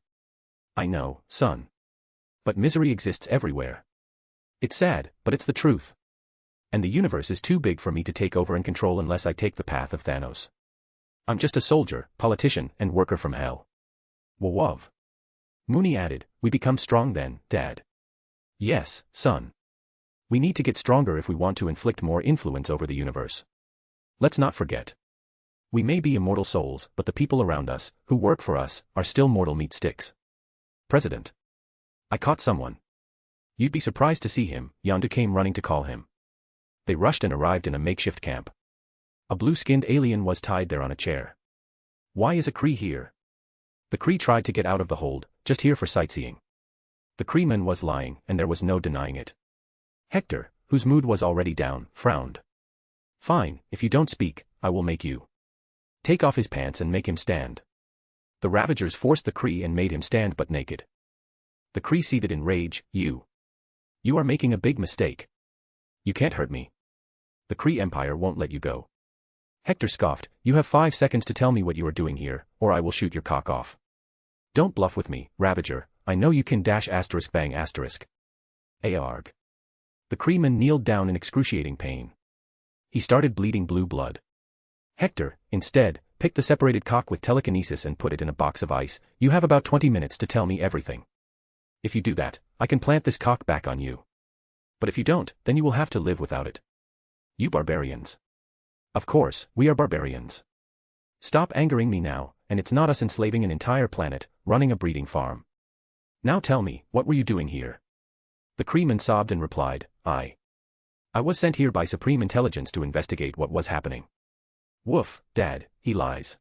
I know, son. But misery exists everywhere. It's sad, but it's the truth. And the universe is too big for me to take over and control unless I take the path of Thanos. I'm just a soldier, politician, and worker from hell. Wowov. Mooney added, we become strong then, Dad. Yes, son. We need to get stronger if we want to inflict more influence over the universe. Let's not forget. We may be immortal souls, but the people around us, who work for us, are still mortal meat sticks. President. I caught someone. You'd be surprised to see him, Yondu came running to call him. They rushed and arrived in a makeshift camp. A blue-skinned alien was tied there on a chair. Why is a Kree here? The Kree tried to get out of the hold, just here for sightseeing. The Kreeman was lying, and there was no denying it. Hector, whose mood was already down, frowned. Fine, if you don't speak, I will make you. Take off his pants and make him stand. The Ravagers forced the Kree and made him stand but naked. The Kree seethed in rage, You are making a big mistake. You can't hurt me. The Kree Empire won't let you go. Hector scoffed, you have 5 seconds to tell me what you are doing here, or I will shoot your cock off. Don't bluff with me, Ravager, I know you can dash asterisk bang asterisk. Aarg. The Kreeman kneeled down in excruciating pain. He started bleeding blue blood. Hector, instead, picked the separated cock with telekinesis and put it in a box of ice. You have about 20 minutes to tell me everything. If you do that, I can plant this cock back on you. But if you don't, then you will have to live without it. You barbarians. Of course, we are barbarians. Stop angering me now, and it's not us enslaving an entire planet, running a breeding farm. Now tell me, what were you doing here? The Kreeman sobbed and replied, I was sent here by Supreme Intelligence to investigate what was happening. Woof, Dad, he lies.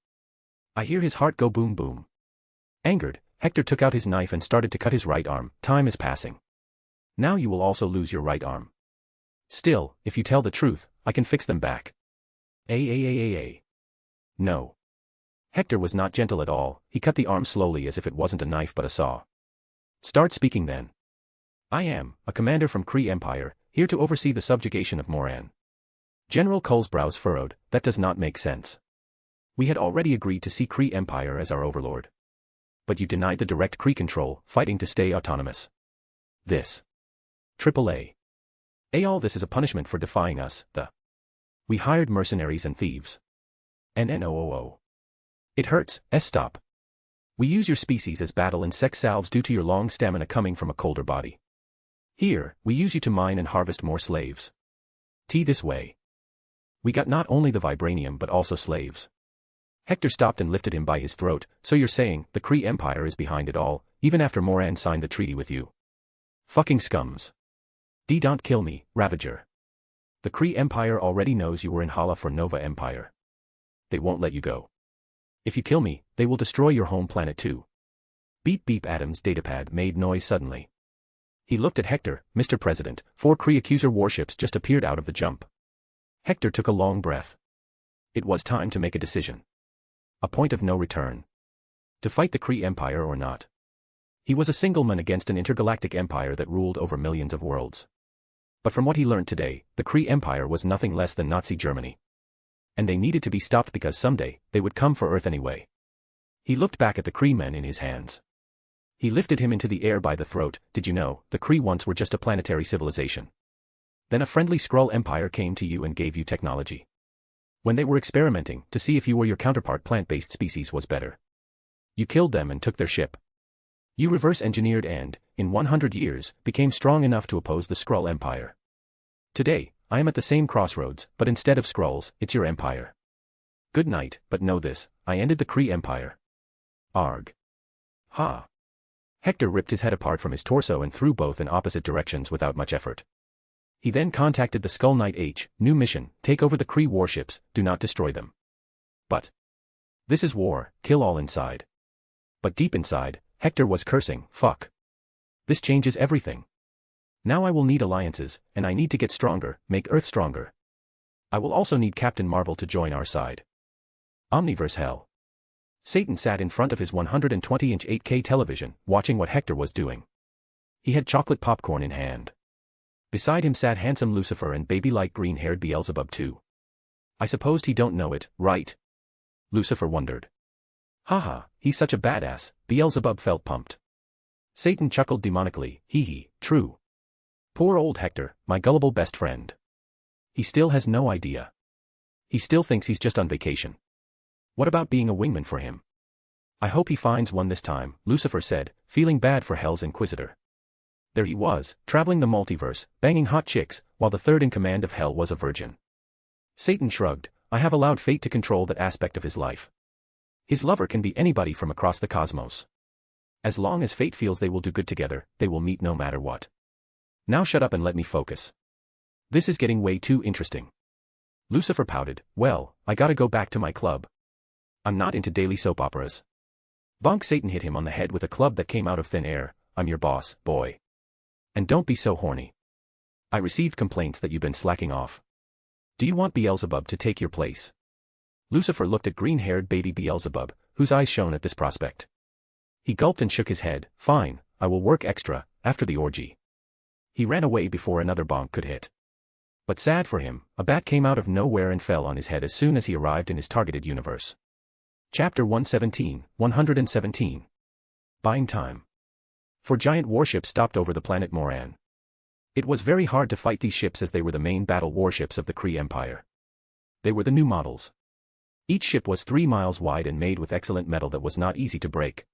I hear his heart go boom boom. Angered, Hector took out his knife and started to cut his right arm. Time is passing. Now you will also lose your right arm. Still, if you tell the truth, I can fix them back. No. Hector was not gentle at all, he cut the arm slowly as if it wasn't a knife but a saw. Start speaking then. I am, a commander from Kree Empire, here to oversee the subjugation of Moran. General Cole's brows furrowed, that does not make sense. We had already agreed to see Kree Empire as our overlord. But you denied the direct Kree control, fighting to stay autonomous. This. AAA. All this is a punishment for defying us, We hired mercenaries and thieves. NNOOO. It hurts, stop. We use your species as battle and sex salves due to your long stamina coming from a colder body. Here, we use you to mine and harvest more slaves. This way. We got not only the vibranium but also slaves. Hector stopped and lifted him by his throat, so you're saying, the Kree Empire is behind it all, even after Moran signed the treaty with you. Fucking scums. Don't kill me, Ravager. The Kree Empire already knows you were in Hala for Nova Empire. They won't let you go. If you kill me, they will destroy your home planet too. Beep beep. Adam's datapad made noise suddenly. He looked at Hector. Mr. President, 4 Kree accuser warships just appeared out of the jump. Hector took a long breath. It was time to make a decision. A point of no return. To fight the Kree Empire or not. He was a single man against an intergalactic empire that ruled over millions of worlds. But from what he learned today, the Kree Empire was nothing less than Nazi Germany. And they needed to be stopped because someday, they would come for Earth anyway. He looked back at the Kree men in his hands. He lifted him into the air by the throat. Did you know, the Kree once were just a planetary civilization? Then a friendly Skrull empire came to you and gave you technology. When they were experimenting to see if you or your counterpart plant-based species was better. You killed them and took their ship. You reverse-engineered and, in 100 years, became strong enough to oppose the Skrull Empire. Today, I am at the same crossroads, but instead of Skrulls, it's your empire. Good night, but know this, I ended the Kree Empire. Arg. Ha. Hector ripped his head apart from his torso and threw both in opposite directions without much effort. He then contacted the Skull Knight H, new mission, take over the Kree warships, do not destroy them. But this is war, kill all inside. But deep inside, Hector was cursing, fuck. This changes everything. Now I will need alliances, and I need to get stronger, make Earth stronger. I will also need Captain Marvel to join our side. Omniverse hell. Satan sat in front of his 120-inch 8K television, watching what Hector was doing. He had chocolate popcorn in hand. Beside him sat handsome Lucifer and baby-like green-haired Beelzebub too. I supposed he don't know it, right? Lucifer wondered. Haha, he's such a badass, Beelzebub felt pumped. Satan chuckled demonically, hee hee, true. Poor old Hector, my gullible best friend. He still has no idea. He still thinks he's just on vacation. What about being a wingman for him? I hope he finds one this time, Lucifer said, feeling bad for Hell's Inquisitor. There he was, traveling the multiverse, banging hot chicks, while the third in command of Hell was a virgin. Satan shrugged, I have allowed fate to control that aspect of his life. His lover can be anybody from across the cosmos. As long as fate feels they will do good together, they will meet no matter what. Now shut up and let me focus. This is getting way too interesting. Lucifer pouted, well, I gotta go back to my club. I'm not into daily soap operas. Bonk. Satan hit him on the head with a club that came out of thin air, I'm your boss, boy. And don't be so horny. I received complaints that you've been slacking off. Do you want Beelzebub to take your place? Lucifer looked at green-haired baby Beelzebub, whose eyes shone at this prospect. He gulped and shook his head, fine, I will work extra, after the orgy. He ran away before another bonk could hit. But sad for him, a bat came out of nowhere and fell on his head as soon as he arrived in his targeted universe. Chapter 117. Buying time. 4 giant warships stopped over the planet Moran. It was very hard to fight these ships as they were the main battle warships of the Kree Empire. They were the new models. Each ship was 3 miles wide and made with excellent metal that was not easy to break.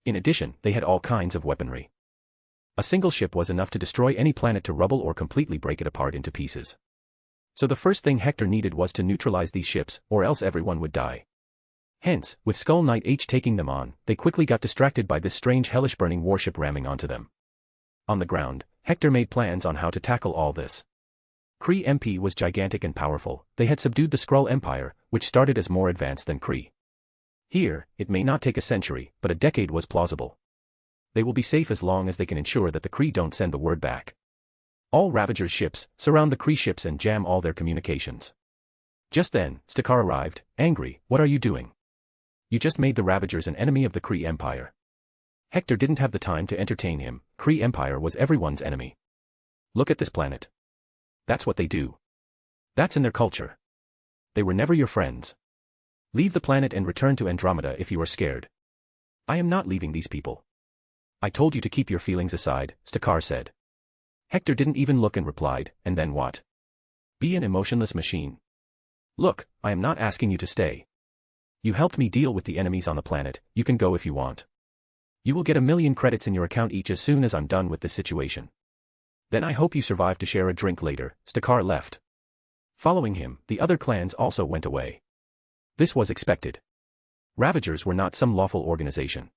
In addition, they had all kinds of weaponry. A single ship was enough to destroy any planet to rubble or completely break it apart into pieces. So the first thing Hector needed was to neutralize these ships, or else everyone would die. Hence, with Skull Knight H taking them on, they quickly got distracted by this strange hellish burning warship ramming onto them. On the ground, Hector made plans on how to tackle all this. Kree MP was gigantic and powerful, they had subdued the Skrull Empire, which started as more advanced than Kree. Here, it may not take a century, but a decade was plausible. They will be safe as long as they can ensure that the Kree don't send the word back. All Ravager's ships, surround the Kree ships and jam all their communications. Just then, Stakar arrived, angry, what are you doing? You just made the Ravagers an enemy of the Kree Empire. Hector didn't have the time to entertain him, Kree Empire was everyone's enemy. Look at this planet. That's what they do. That's in their culture. They were never your friends. Leave the planet and return to Andromeda if you are scared. I am not leaving these people. I told you to keep your feelings aside, Stakar said. Hector didn't even look and replied, and then what? Be an emotionless machine. Look, I am not asking you to stay. You helped me deal with the enemies on the planet, you can go if you want. You will get 1,000,000 credits in your account each as soon as I'm done with this situation. Then I hope you survive to share a drink later. Stakar left. Following him, the other clans also went away. This was expected. Ravagers were not some lawful organization.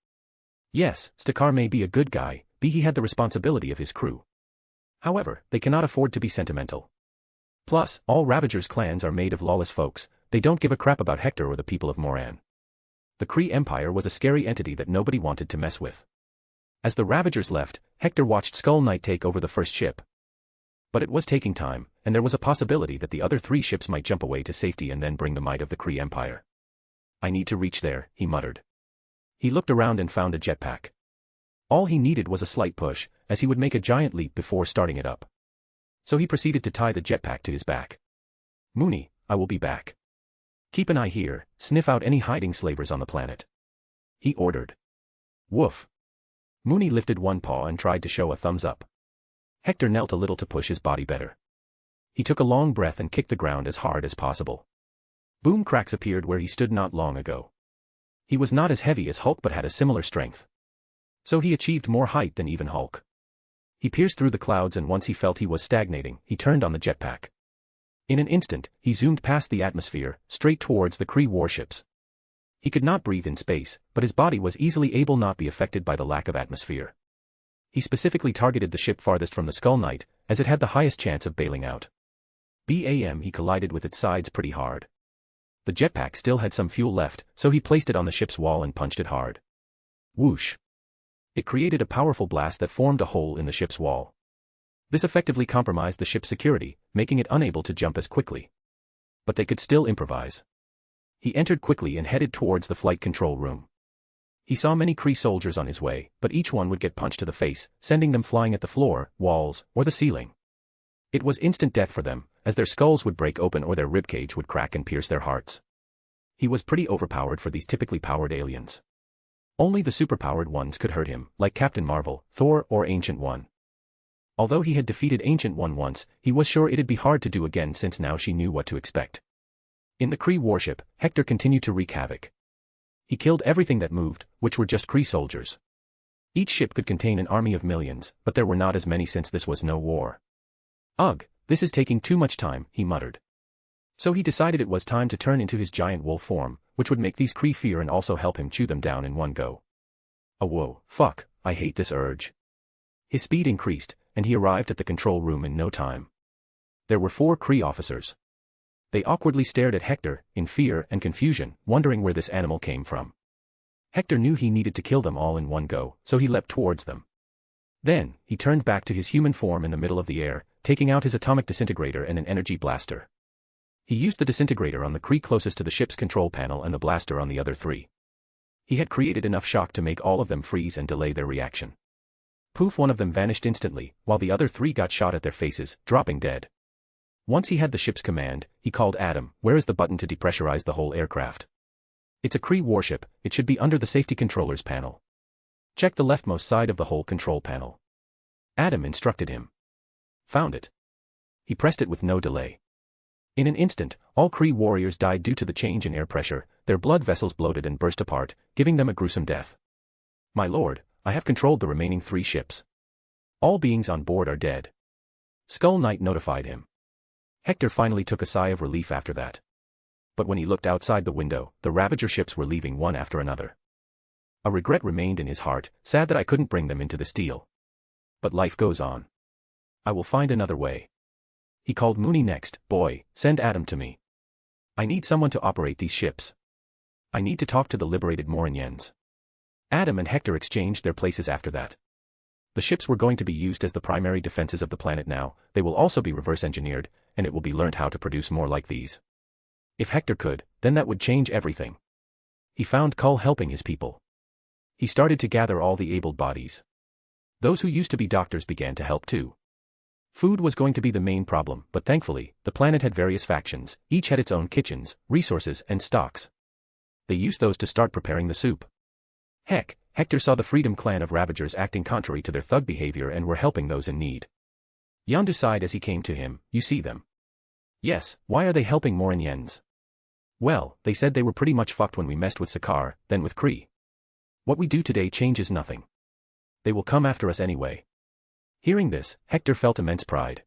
Yes, Stakar may be a good guy, but he had the responsibility of his crew. However, they cannot afford to be sentimental. Plus, all Ravagers' clans are made of lawless folks, they don't give a crap about Hector or the people of Moran. The Kree Empire was a scary entity that nobody wanted to mess with. As the Ravagers left, Hector watched Skull Knight take over the first ship. But it was taking time, and there was a possibility that the other 3 ships might jump away to safety and then bring the might of the Kree Empire. I need to reach there, he muttered. He looked around and found a jetpack. All he needed was a slight push, as he would make a giant leap before starting it up. So he proceeded to tie the jetpack to his back. Mooney, I will be back. Keep an eye here, sniff out any hiding slavers on the planet. He ordered. Woof. Mooney lifted one paw and tried to show a thumbs up. Hector knelt a little to push his body better. He took a long breath and kicked the ground as hard as possible. Boom cracks appeared where he stood not long ago. He was not as heavy as Hulk but had a similar strength. So he achieved more height than even Hulk. He pierced through the clouds and once he felt he was stagnating, he turned on the jetpack. In an instant, he zoomed past the atmosphere, straight towards the Kree warships. He could not breathe in space, but his body was easily able not be affected by the lack of atmosphere. He specifically targeted the ship farthest from the Skull Knight, as it had the highest chance of bailing out. Bam! He collided with its sides pretty hard. The jetpack still had some fuel left, so he placed it on the ship's wall and punched it hard. Whoosh! It created a powerful blast that formed a hole in the ship's wall. This effectively compromised the ship's security, making it unable to jump as quickly. But they could still improvise. He entered quickly and headed towards the flight control room. He saw many Kree soldiers on his way, but each one would get punched to the face, sending them flying at the floor, walls, or the ceiling. It was instant death for them, as their skulls would break open or their ribcage would crack and pierce their hearts. He was pretty overpowered for these typically powered aliens. Only the superpowered ones could hurt him, like Captain Marvel, Thor, or Ancient One. Although he had defeated Ancient One once, he was sure it'd be hard to do again since now she knew what to expect. In the Kree warship, Hector continued to wreak havoc. He killed everything that moved, which were just Kree soldiers. Each ship could contain an army of millions, but there were not as many since this was no war. Ugh, this is taking too much time, he muttered. So he decided it was time to turn into his giant wolf form, which would make these Kree fear and also help him chew them down in one go. Oh whoa, fuck, I hate this urge. His speed increased, and he arrived at the control room in no time. There were 4 Kree officers. They awkwardly stared at Hector, in fear and confusion, wondering where this animal came from. Hector knew he needed to kill them all in one go, so he leapt towards them. Then, he turned back to his human form in the middle of the air, taking out his atomic disintegrator and an energy blaster. He used the disintegrator on the Kree closest to the ship's control panel and the blaster on the other 3. He had created enough shock to make all of them freeze and delay their reaction. Poof, one of them vanished instantly, while the other 3 got shot at their faces, dropping dead. Once he had the ship's command, he called Adam, "Where is the button to depressurize the whole aircraft?" "It's a Kree warship, it should be under the safety controllers panel. Check the leftmost side of the whole control panel." Adam instructed him. Found it. He pressed it with no delay. In an instant, all Kree warriors died due to the change in air pressure, their blood vessels bloated and burst apart, giving them a gruesome death. "My lord, I have controlled the remaining 3 ships. All beings on board are dead." Skull Knight notified him. Hector finally took a sigh of relief after that. But when he looked outside the window, the Ravager ships were leaving one after another. A regret remained in his heart, sad that I couldn't bring them into this deal. But life goes on. I will find another way. He called Mooney next. "Boy, send Adam to me. I need someone to operate these ships. I need to talk to the liberated Morinyans." Adam and Hector exchanged their places after that. The ships were going to be used as the primary defenses of the planet now, they will also be reverse-engineered, and it will be learned how to produce more like these. If Hector could, then that would change everything. He found Cull helping his people. He started to gather all the abled bodies. Those who used to be doctors began to help too. Food was going to be the main problem, but thankfully, the planet had various factions, each had its own kitchens, resources, and stocks. They used those to start preparing the soup. Heck, Hector saw the Freedom Clan of Ravagers acting contrary to their thug behavior and were helping those in need. Yondu sighed as he came to him. "You see them?" "Yes, why are they helping Morinyans?" "Well, they said they were pretty much fucked when we messed with Sakaar, then with Kree. What we do today changes nothing. They will come after us anyway." Hearing this, Hector felt immense pride.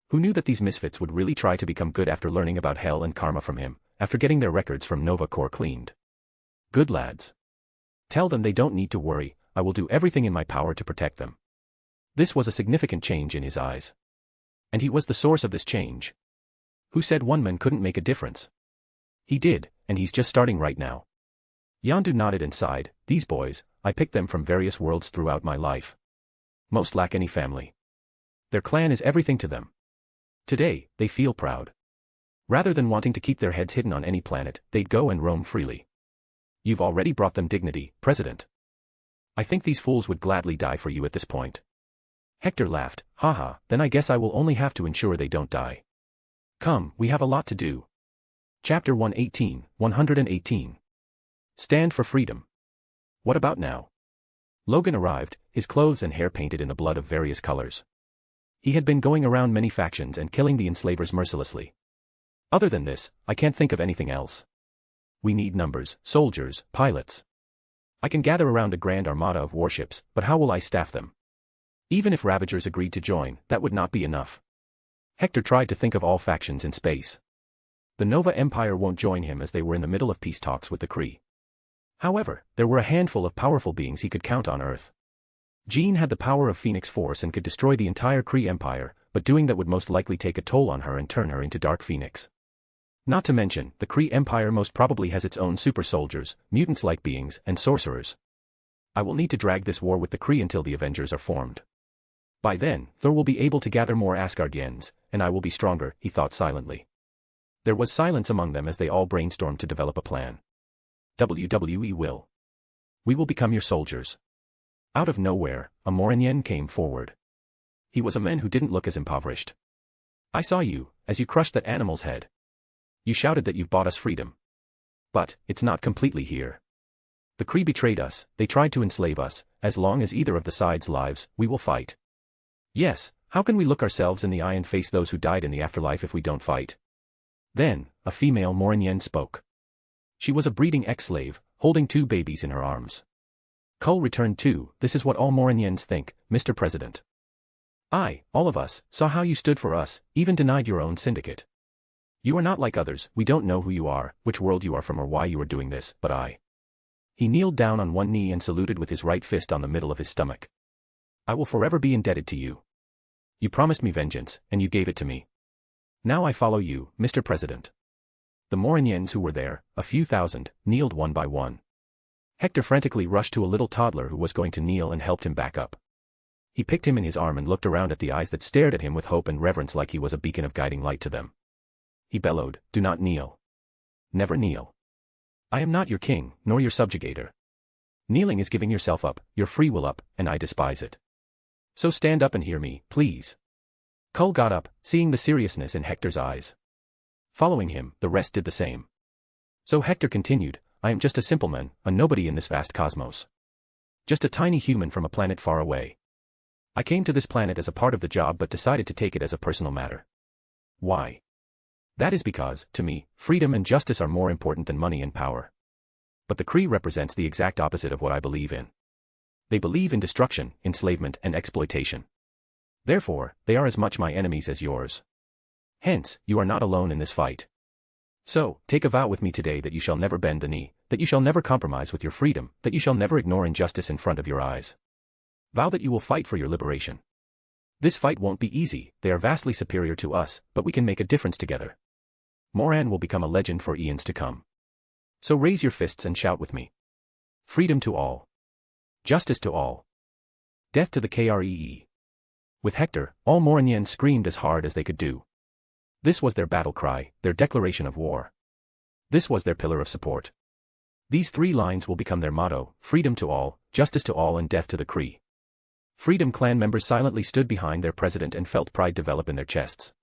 Who knew that these misfits would really try to become good after learning about hell and karma from him, after getting their records from Nova Corps cleaned? Good lads. Tell them they don't need to worry, I will do everything in my power to protect them. This was a significant change in his eyes. And he was the source of this change. Who said one man couldn't make a difference? He did, and he's just starting right now. Yondu nodded and sighed. These boys, I picked them from various worlds throughout my life. Most lack any family. Their clan is everything to them. Today, they feel proud. Rather than wanting to keep their heads hidden on any planet, they'd go and roam freely. You've already brought them dignity, President. I think these fools would gladly die for you at this point. Hector laughed. Haha, then I guess I will only have to ensure they don't die. Come, we have a lot to do. Chapter 118. Stand for freedom. What about now? Logan arrived, his clothes and hair painted in the blood of various colors. He had been going around many factions and killing the enslavers mercilessly. Other than this, I can't think of anything else. We need numbers, soldiers, pilots. I can gather around a grand armada of warships, but how will I staff them? Even if Ravagers agreed to join, that would not be enough. Hector tried to think of all factions in space. The Nova Empire won't join him as they were in the middle of peace talks with the Kree. However, there were a handful of powerful beings he could count on Earth. Jean had the power of Phoenix Force and could destroy the entire Kree Empire, but doing that would most likely take a toll on her and turn her into Dark Phoenix. Not to mention, the Kree Empire most probably has its own super soldiers, mutants-like beings, and sorcerers. I will need to drag this war with the Kree until the Avengers are formed. By then, Thor will be able to gather more Asgardians, and I will be stronger, he thought silently. There was silence among them as they all brainstormed to develop a plan. WWE will. We will become your soldiers. Out of nowhere, a Morinien came forward. He was a man who didn't look as impoverished. I saw you, as you crushed that animal's head. You shouted that you've bought us freedom. But, it's not completely here. The Kree betrayed us, they tried to enslave us, as long as either of the sides lives, we will fight. Yes, how can we look ourselves in the eye and face those who died in the afterlife if we don't fight? Then, a female Morinien spoke. She was a breeding ex-slave, holding 2 babies in her arms. Kull returned too. This is what all Morinians think, Mr. President. All of us, saw how you stood for us, even denied your own syndicate. You are not like others, we don't know who you are, which world you are from or why you are doing this, but I. He kneeled down on one knee and saluted with his right fist on the middle of his stomach. I will forever be indebted to you. You promised me vengeance, and you gave it to me. Now I follow you, Mr. President. The Morinians who were there, a few thousand, kneeled one by one. Hector frantically rushed to a little toddler who was going to kneel and helped him back up. He picked him in his arm and looked around at the eyes that stared at him with hope and reverence like he was a beacon of guiding light to them. He bellowed, do not kneel. Never kneel. I am not your king, nor your subjugator. Kneeling is giving yourself up, your free will up, and I despise it. So stand up and hear me, please. Kull got up, seeing the seriousness in Hector's eyes. Following him, the rest did the same. So Hector continued, I am just a simple man, a nobody in this vast cosmos. Just a tiny human from a planet far away. I came to this planet as a part of the job but decided to take it as a personal matter. Why? That is because, to me, freedom and justice are more important than money and power. But the Kree represents the exact opposite of what I believe in. They believe in destruction, enslavement, and exploitation. Therefore, they are as much my enemies as yours. Hence, you are not alone in this fight. So, take a vow with me today that you shall never bend the knee, that you shall never compromise with your freedom, that you shall never ignore injustice in front of your eyes. Vow that you will fight for your liberation. This fight won't be easy, they are vastly superior to us, but we can make a difference together. Moran will become a legend for eons to come. So raise your fists and shout with me. Freedom to all. Justice to all. Death to the Kree. With Hector, all Morinians screamed as hard as they could do. This was their battle cry, their declaration of war. This was their pillar of support. These 3 lines will become their motto, freedom to all, justice to all and death to the Kree. Freedom Clan members silently stood behind their president and felt pride develop in their chests.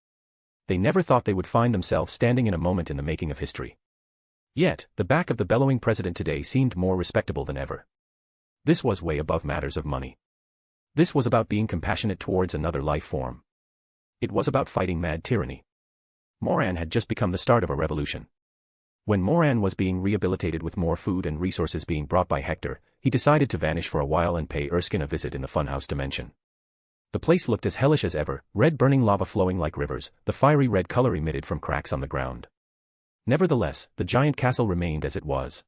They never thought they would find themselves standing in a moment in the making of history. Yet, the back of the bellowing president today seemed more respectable than ever. This was way above matters of money. This was about being compassionate towards another life form. It was about fighting mad tyranny. Moran had just become the start of a revolution. When Moran was being rehabilitated with more food and resources being brought by Hector, he decided to vanish for a while and pay Erskine a visit in the funhouse dimension. The place looked as hellish as ever, red burning lava flowing like rivers, the fiery red color emitted from cracks on the ground. Nevertheless, the giant castle remained as it was.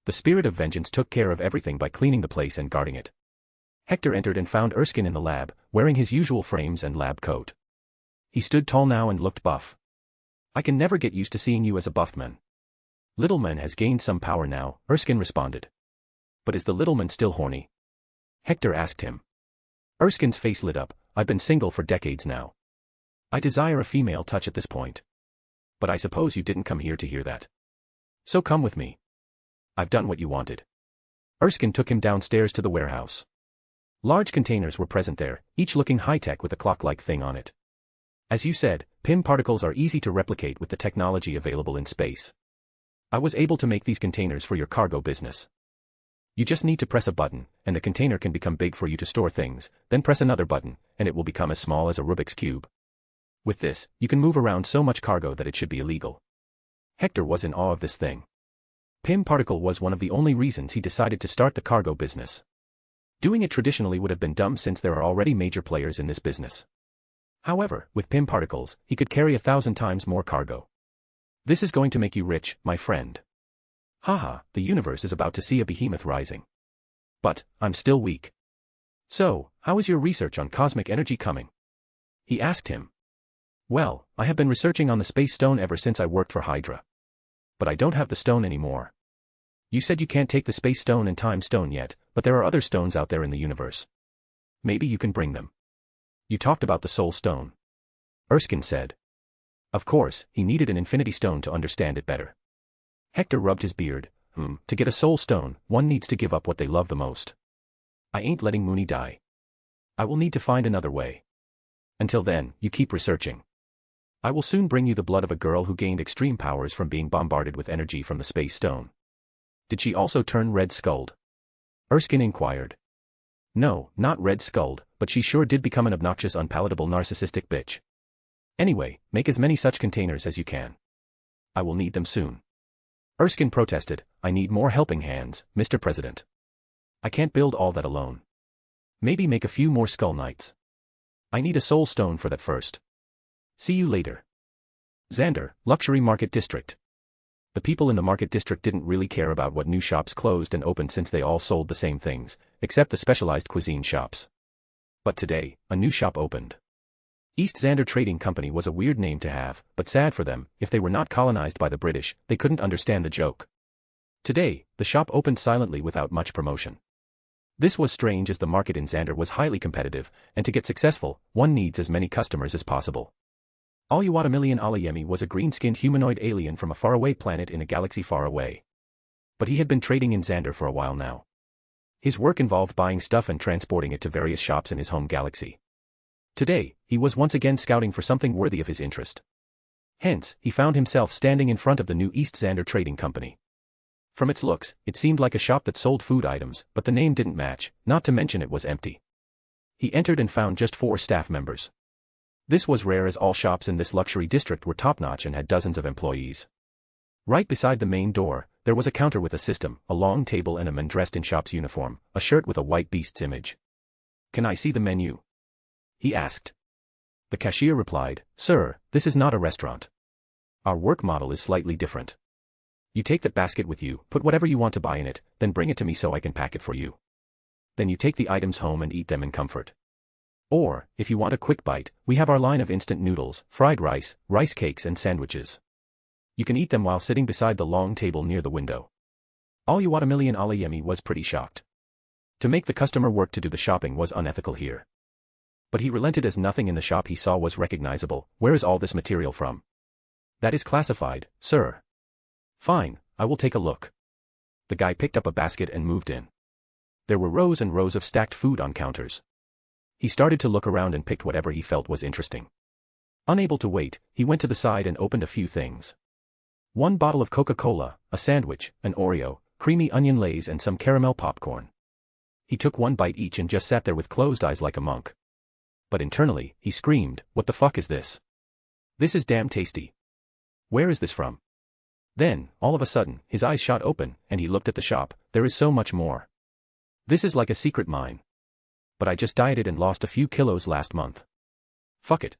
The spirit of vengeance took care of everything by cleaning the place and guarding it. Hector entered and found Erskine in the lab, wearing his usual frames and lab coat. He stood tall now and looked buff. I can never get used to seeing you as a buff man. Littleman has gained some power now, Erskine responded. But is the Littleman still horny? Hector asked him. Erskine's face lit up. I've been single for decades now. I desire a female touch at this point. But I suppose you didn't come here to hear that. So come with me. I've done what you wanted. Erskine took him downstairs to the warehouse. Large containers were present there, each looking high-tech with a clock-like thing on it. As you said, PIM particles are easy to replicate with the technology available in space. I was able to make these containers for your cargo business. You just need to press a button, and the container can become big for you to store things, then press another button, and it will become as small as a Rubik's Cube. With this, you can move around so much cargo that it should be illegal. Hector was in awe of this thing. PIM particle was one of the only reasons he decided to start the cargo business. Doing it traditionally would have been dumb since there are already major players in this business. However, with PIM particles, he could carry 1,000 times more cargo. This is going to make you rich, my friend. Haha, the universe is about to see a behemoth rising. But, I'm still weak. So, how is your research on cosmic energy coming? He asked him. Well, I have been researching on the space stone ever since I worked for Hydra. But I don't have the stone anymore. You said you can't take the space stone and time stone yet, but there are other stones out there in the universe. Maybe you can bring them. You talked about the soul stone. Erskine said. Of course, he needed an infinity stone to understand it better. Hector rubbed his beard. To get a soul stone, one needs to give up what they love the most. I ain't letting Mooney die. I will need to find another way. Until then, you keep researching. I will soon bring you the blood of a girl who gained extreme powers from being bombarded with energy from the space stone. Did she also turn red-skulled? Erskine inquired. No, not red-skulled, but she sure did become an obnoxious, unpalatable, narcissistic bitch. Anyway, make as many such containers as you can. I will need them soon. Erskine protested, I need more helping hands, Mr. President. I can't build all that alone. Maybe make a few more skull knights. I need a soul stone for that first. See you later. Xander, Luxury Market District. The people in the market district didn't really care about what new shops closed and opened since they all sold the same things, except the specialized cuisine shops. But today, a new shop opened. East Xander Trading Company was a weird name to have, but sad for them, if they were not colonized by the British, they couldn't understand the joke. Today, the shop opened silently without much promotion. This was strange as the market in Xander was highly competitive, and to get successful, one needs as many customers as possible. Oluwatamillion Alayemi was a green-skinned humanoid alien from a faraway planet in a galaxy far away. But he had been trading in Xander for a while now. His work involved buying stuff and transporting it to various shops in his home galaxy. Today, he was once again scouting for something worthy of his interest. Hence, he found himself standing in front of the new East Xander Trading Company. From its looks, it seemed like a shop that sold food items, but the name didn't match, not to mention it was empty. He entered and found just 4 staff members. This was rare as all shops in this luxury district were top-notch and had dozens of employees. Right beside the main door, there was a counter with a system, a long table and a man dressed in shop's uniform, a shirt with a white beast's image. Can I see the menu? He asked. The cashier replied, Sir, this is not a restaurant. Our work model is slightly different. You take that basket with you, put whatever you want to buy in it, then bring it to me so I can pack it for you. Then you take the items home and eat them in comfort. Or, if you want a quick bite, we have our line of instant noodles, fried rice, rice cakes and sandwiches. You can eat them while sitting beside the long table near the window. Oluwatamillion Alayemi was pretty shocked. To make the customer work to do the shopping was unethical here. But he relented as nothing in the shop he saw was recognizable. Where is all this material from? That is classified, sir. Fine, I will take a look. The guy picked up a basket and moved in. There were rows and rows of stacked food on counters. He started to look around and picked whatever he felt was interesting. Unable to wait, he went to the side and opened a few things. 1 bottle of Coca-Cola, a sandwich, an Oreo, creamy onion lays and some caramel popcorn. He took 1 bite each and just sat there with closed eyes like a monk. But internally, he screamed, what the fuck is this? This is damn tasty. Where is this from? Then, all of a sudden, his eyes shot open, and he looked at the shop. There is so much more. This is like a secret mine. But I just dieted and lost a few kilos last month. Fuck it.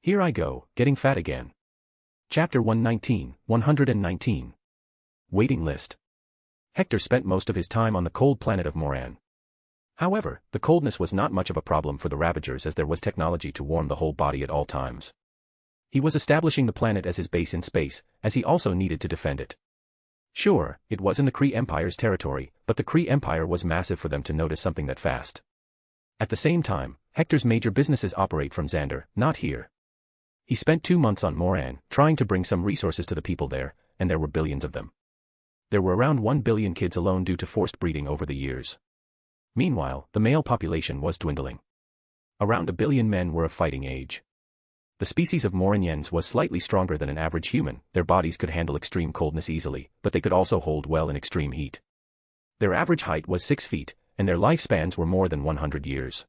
Here I go, getting fat again. Chapter 119. Waiting list. Hector spent most of his time on the cold planet of Moran. However, the coldness was not much of a problem for the Ravagers as there was technology to warm the whole body at all times. He was establishing the planet as his base in space, as he also needed to defend it. Sure, it was in the Kree Empire's territory, but the Kree Empire was massive for them to notice something that fast. At the same time, Hector's major businesses operate from Xander, not here. He spent 2 months on Moran, trying to bring some resources to the people there, and there were billions of them. There were around 1 billion kids alone due to forced breeding over the years. Meanwhile, the male population was dwindling. Around 1 billion men were of fighting age. The species of Moranians was slightly stronger than an average human, their bodies could handle extreme coldness easily, but they could also hold well in extreme heat. Their average height was 6 feet, and their lifespans were more than 100 years.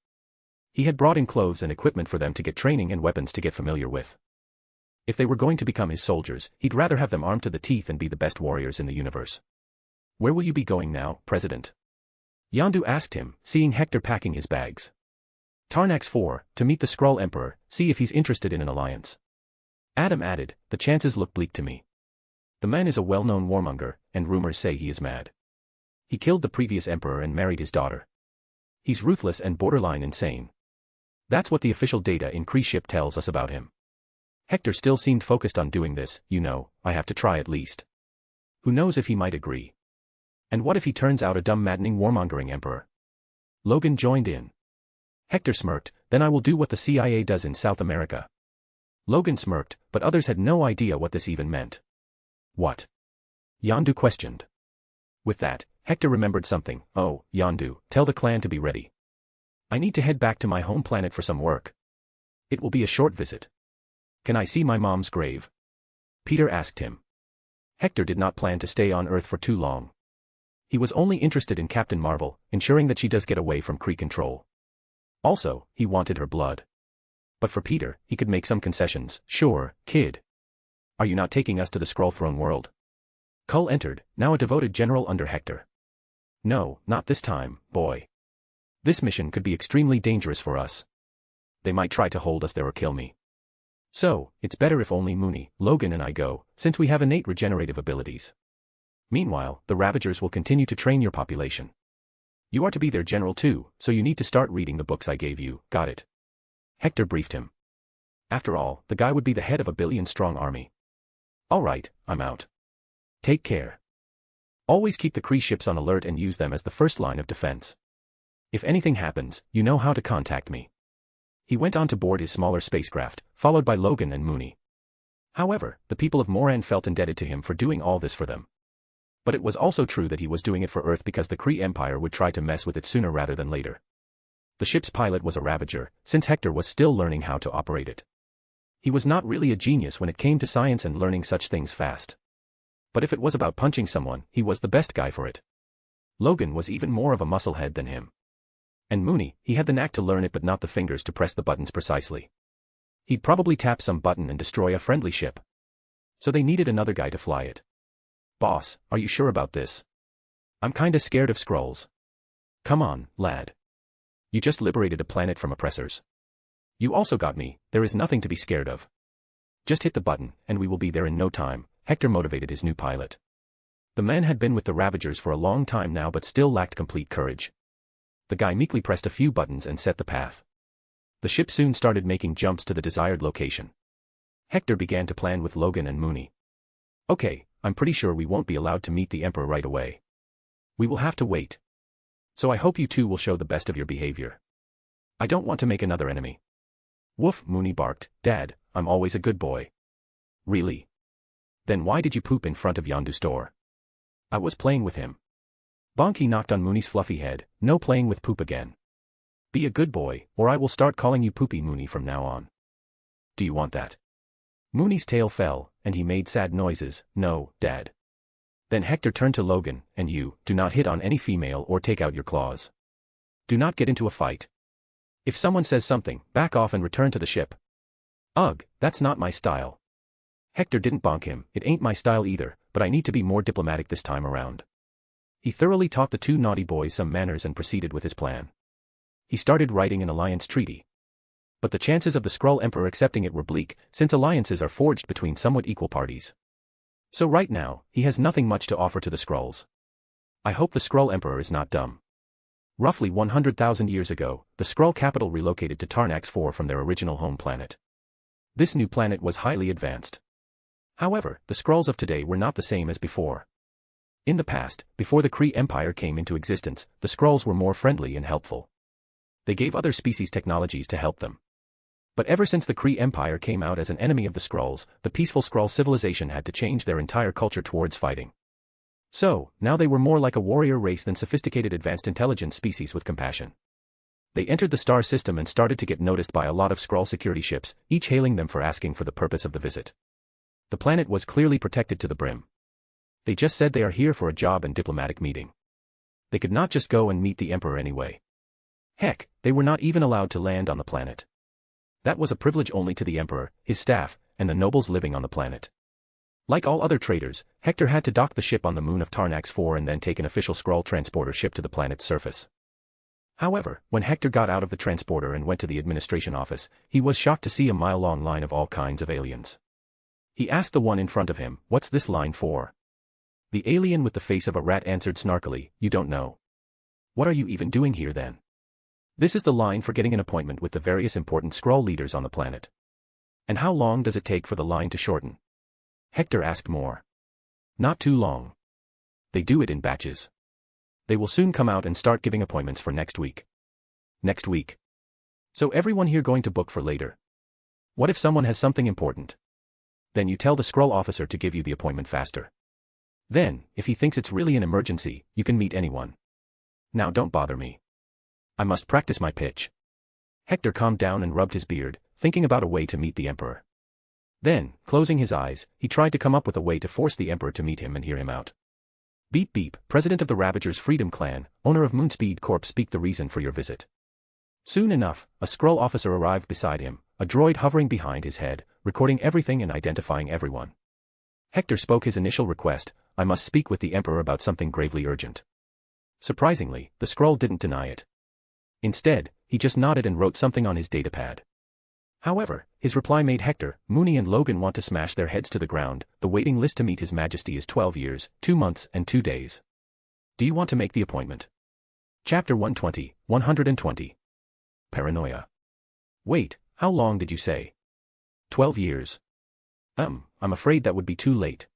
He had brought in clothes and equipment for them to get training and weapons to get familiar with. If they were going to become his soldiers, he'd rather have them armed to the teeth and be the best warriors in the universe. Where will you be going now, President? Yondu asked him, seeing Hector packing his bags. Tarnax 4, to meet the Skrull Emperor, see if he's interested in an alliance. Adam added, the chances look bleak to me. The man is a well-known warmonger, and rumors say he is mad. He killed the previous emperor and married his daughter. He's ruthless and borderline insane. That's what the official data in Kree ship tells us about him. Hector still seemed focused on doing this, I have to try at least. Who knows if he might agree. And what if he turns out a dumb maddening warmongering emperor? Logan joined in. Hector smirked, then I will do what the CIA does in South America. Logan smirked, but others had no idea what this even meant. What? Yondu questioned. With that, Hector remembered something. Oh, Yondu, tell the clan to be ready. I need to head back to my home planet for some work. It will be a short visit. Can I see my mom's grave? Peter asked him. Hector did not plan to stay on Earth for too long. He was only interested in Captain Marvel, ensuring that she does get away from Kree control. Also, he wanted her blood. But for Peter, he could make some concessions. Sure, kid. Are you not taking us to the Skrull throne world? Kull entered, now a devoted general under Hector. No, not this time, boy. This mission could be extremely dangerous for us. They might try to hold us there or kill me. So, it's better if only Mooney, Logan and I go, since we have innate regenerative abilities. Meanwhile, the Ravagers will continue to train your population. You are to be their general too, so you need to start reading the books I gave you, got it? Hector briefed him. After all, the guy would be the head of a billion-strong army. Alright, I'm out. Take care. Always keep the Kree ships on alert and use them as the first line of defense. If anything happens, you know how to contact me. He went on to board his smaller spacecraft, followed by Logan and Mooney. However, the people of Moran felt indebted to him for doing all this for them. But it was also true that he was doing it for Earth because the Kree Empire would try to mess with it sooner rather than later. The ship's pilot was a Ravager, since Hector was still learning how to operate it. He was not really a genius when it came to science and learning such things fast. But if it was about punching someone, he was the best guy for it. Logan was even more of a musclehead than him. And Mooney, he had the knack to learn it but not the fingers to press the buttons precisely. He'd probably tap some button and destroy a friendly ship. So they needed another guy to fly it. Boss, are you sure about this? I'm kinda scared of Skrulls. Come on, lad. You just liberated a planet from oppressors. You also got me, there is nothing to be scared of. Just hit the button, and we will be there in no time, Hector motivated his new pilot. The man had been with the Ravagers for a long time now but still lacked complete courage. The guy meekly pressed a few buttons and set the path. The ship soon started making jumps to the desired location. Hector began to plan with Logan and Mooney. Okay, I'm pretty sure we won't be allowed to meet the Emperor right away. We will have to wait. So I hope you two will show the best of your behavior. I don't want to make another enemy. Woof, Mooney barked, Dad, I'm always a good boy. Really? Then why did you poop in front of Yondu's store? I was playing with him. Bonky knocked on Mooney's fluffy head, no playing with poop again. Be a good boy, or I will start calling you Poopy Mooney from now on. Do you want that? Mooney's tail fell, and he made sad noises. No, Dad. Then Hector turned to Logan, and you, do not hit on any female or take out your claws. Do not get into a fight. If someone says something, back off and return to the ship. Ugh, that's not my style. Hector didn't bonk him, it ain't my style either, but I need to be more diplomatic this time around. He thoroughly taught the two naughty boys some manners and proceeded with his plan. He started writing an alliance treaty. But the chances of the Skrull Emperor accepting it were bleak, since alliances are forged between somewhat equal parties. So right now, he has nothing much to offer to the Skrulls. I hope the Skrull Emperor is not dumb. Roughly 100,000 years ago, the Skrull capital relocated to Tarnax 4 from their original home planet. This new planet was highly advanced. However, the Skrulls of today were not the same as before. In the past, before the Kree Empire came into existence, the Skrulls were more friendly and helpful. They gave other species technologies to help them. But ever since the Kree Empire came out as an enemy of the Skrulls, the peaceful Skrull civilization had to change their entire culture towards fighting. So, now they were more like a warrior race than sophisticated advanced intelligence species with compassion. They entered the star system and started to get noticed by a lot of Skrull security ships, each hailing them for asking for the purpose of the visit. The planet was clearly protected to the brim. They just said they are here for a job and diplomatic meeting. They could not just go and meet the Emperor anyway. Heck, they were not even allowed to land on the planet. That was a privilege only to the Emperor, his staff, and the nobles living on the planet. Like all other traders, Hector had to dock the ship on the moon of Tarnax 4 and then take an official Skrull transporter ship to the planet's surface. However, when Hector got out of the transporter and went to the administration office, he was shocked to see a mile-long line of all kinds of aliens. He asked the one in front of him, "What's this line for?" The alien with the face of a rat answered snarkily, "You don't know. What are you even doing here then?" "This is the line for getting an appointment with the various important Skrull leaders on the planet." "And how long does it take for the line to shorten?" Hector asked more. "Not too long. They do it in batches. They will soon come out and start giving appointments for next week." "Next week? So everyone here going to book for later? What if someone has something important?" "Then you tell the Skrull officer to give you the appointment faster. Then, if he thinks it's really an emergency, you can meet anyone. Now don't bother me. I must practice my pitch." Hector calmed down and rubbed his beard, thinking about a way to meet the Emperor. Then, closing his eyes, he tried to come up with a way to force the Emperor to meet him and hear him out. "Beep beep, President of the Ravagers Freedom Clan, owner of Moonspeed Corp, speak the reason for your visit." Soon enough, a Skrull officer arrived beside him, a droid hovering behind his head, recording everything and identifying everyone. Hector spoke his initial request, "I must speak with the Emperor about something gravely urgent." Surprisingly, the Skrull didn't deny it. Instead, he just nodded and wrote something on his datapad. However, his reply made Hector, Mooney and Logan want to smash their heads to the ground. "The waiting list to meet His Majesty is 12 years, 2 months and 2 days. Do you want to make the appointment?" Chapter 120. Paranoia. "Wait, how long did you say?" 12 years. I'm afraid that would be too late.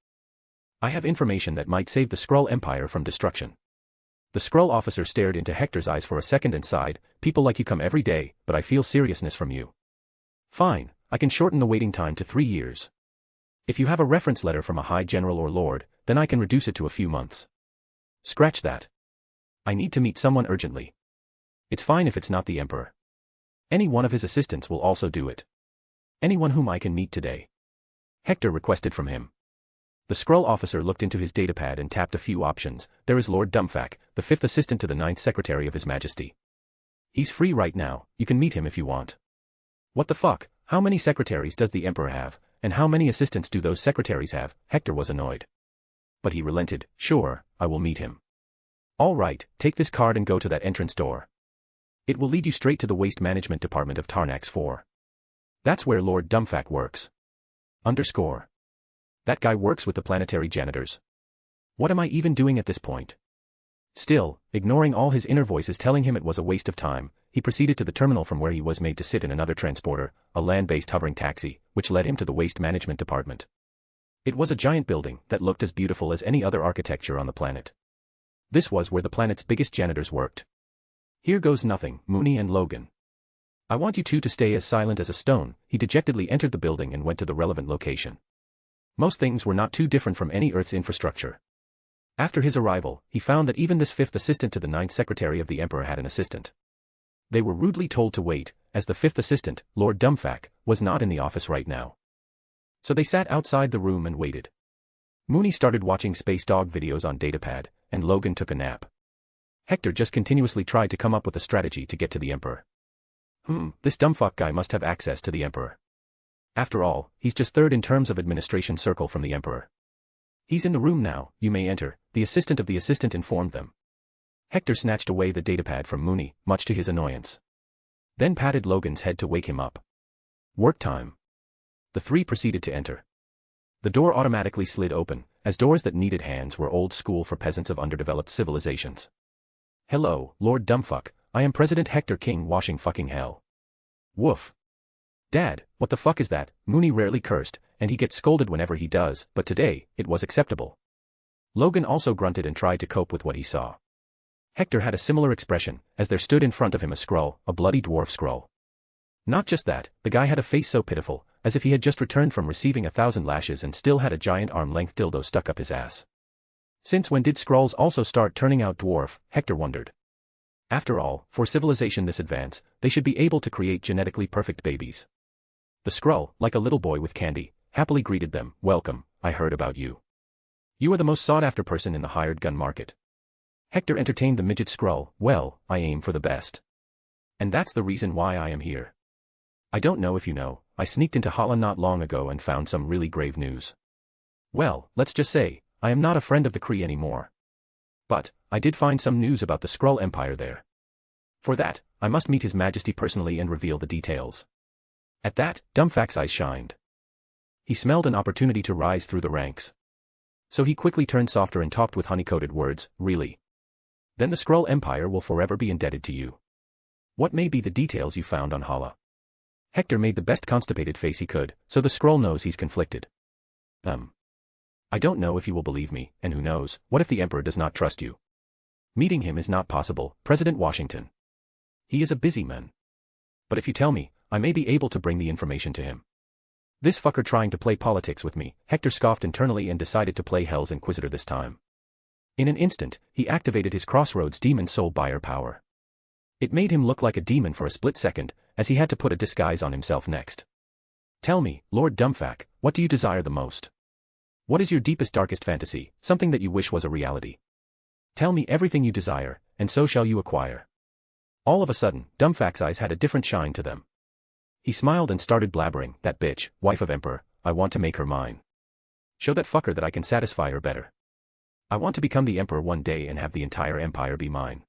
I have information that might save the Skrull Empire from destruction." The Skrull officer stared into Hector's eyes for a second and sighed, "People like you come every day, but I feel seriousness from you." "Fine, I can shorten the waiting time to 3 years. If you have a reference letter from a high general or lord, then I can reduce it to a few months." "Scratch that. I need to meet someone urgently. It's fine if it's not the Emperor. Any one of his assistants will also do it. Anyone whom I can meet today," Hector requested from him. The Skrull officer looked into his datapad and tapped a few options. "There is Lord Dumbfack, the 5th assistant to the 9th secretary of His Majesty. He's free right now, you can meet him if you want." "What the fuck, how many secretaries does the Emperor have, and how many assistants do those secretaries have?" Hector was annoyed. But he relented. "Sure, I will meet him." "All right, take this card and go to that entrance door. It will lead you straight to the Waste Management Department of Tarnax 4. That's where Lord Dumbfack works. _ That guy works with the planetary janitors. What am I even doing at this point?" Still, ignoring all his inner voices telling him it was a waste of time, he proceeded to the terminal from where he was made to sit in another transporter, a land-based hovering taxi, which led him to the Waste Management Department. It was a giant building that looked as beautiful as any other architecture on the planet. This was where the planet's biggest janitors worked. "Here goes nothing, Mooney and Logan. I want you two to stay as silent as a stone." He dejectedly entered the building and went to the relevant location. Most things were not too different from any Earth's infrastructure. After his arrival, he found that even this 5th assistant to the 9th secretary of the Emperor had an assistant. They were rudely told to wait, as the 5th assistant, Lord Dumbfack, was not in the office right now. So they sat outside the room and waited. Mooney started watching Space Dog videos on Datapad, and Logan took a nap. Hector just continuously tried to come up with a strategy to get to the Emperor. This dumbfuck guy must have access to the Emperor. After all, he's just third in terms of administration circle from the Emperor. "He's in the room now, you may enter," the assistant of the assistant informed them. Hector snatched away the datapad from Mooney, much to his annoyance. Then patted Logan's head to wake him up. "Work time." The three proceeded to enter. The door automatically slid open, as doors that needed hands were old school for peasants of underdeveloped civilizations. "Hello, Lord Dumbfuck, I am President Hector King washing fucking hell." "Woof. Dad, what the fuck is that?" Mooney rarely cursed, and he gets scolded whenever he does, but today, it was acceptable. Logan also grunted and tried to cope with what he saw. Hector had a similar expression, as there stood in front of him a Skrull, a bloody dwarf Skrull. Not just that, the guy had a face so pitiful, as if he had just returned from receiving 1,000 lashes and still had a giant arm-length dildo stuck up his ass. Since when did Skrulls also start turning out dwarf, Hector wondered. After all, for civilization this advanced, they should be able to create genetically perfect babies. The Skrull, like a little boy with candy, happily greeted them. "Welcome, I heard about you. You are the most sought-after person in the hired gun market." Hector entertained the midget Skrull. "Well, I aim for the best. And that's the reason why I am here. I don't know if you know, I sneaked into Hala not long ago and found some really grave news. Well, let's just say, I am not a friend of the Kree anymore. But, I did find some news about the Skrull Empire there. For that, I must meet His Majesty personally and reveal the details." At that, Dumbfack's eyes shined. He smelled an opportunity to rise through the ranks. So he quickly turned softer and talked with honey-coated words. "Really? Then the Skrull Empire will forever be indebted to you. What may be the details you found on Hala?" Hector made the best constipated face he could, so the Skrull knows he's conflicted. I don't know if you will believe me, and who knows, what if the Emperor does not trust you? Meeting him is not possible, President Washington. He is a busy man. But if you tell me, I may be able to bring the information to him. This fucker trying to play politics with me, Hector scoffed internally and decided to play Hell's Inquisitor this time. In an instant, he activated his Crossroads Demon Soul Buyer power. It made him look like a demon for a split second, as he had to put a disguise on himself next. "Tell me, Lord Dumbfack, what do you desire the most? What is your deepest darkest fantasy, something that you wish was a reality? Tell me everything you desire, and so shall you acquire." All of a sudden, Dumbfack's eyes had a different shine to them. He smiled and started blabbering. "That bitch, wife of Emperor, I want to make her mine. Show that fucker that I can satisfy her better. I want to become the Emperor one day and have the entire empire be mine."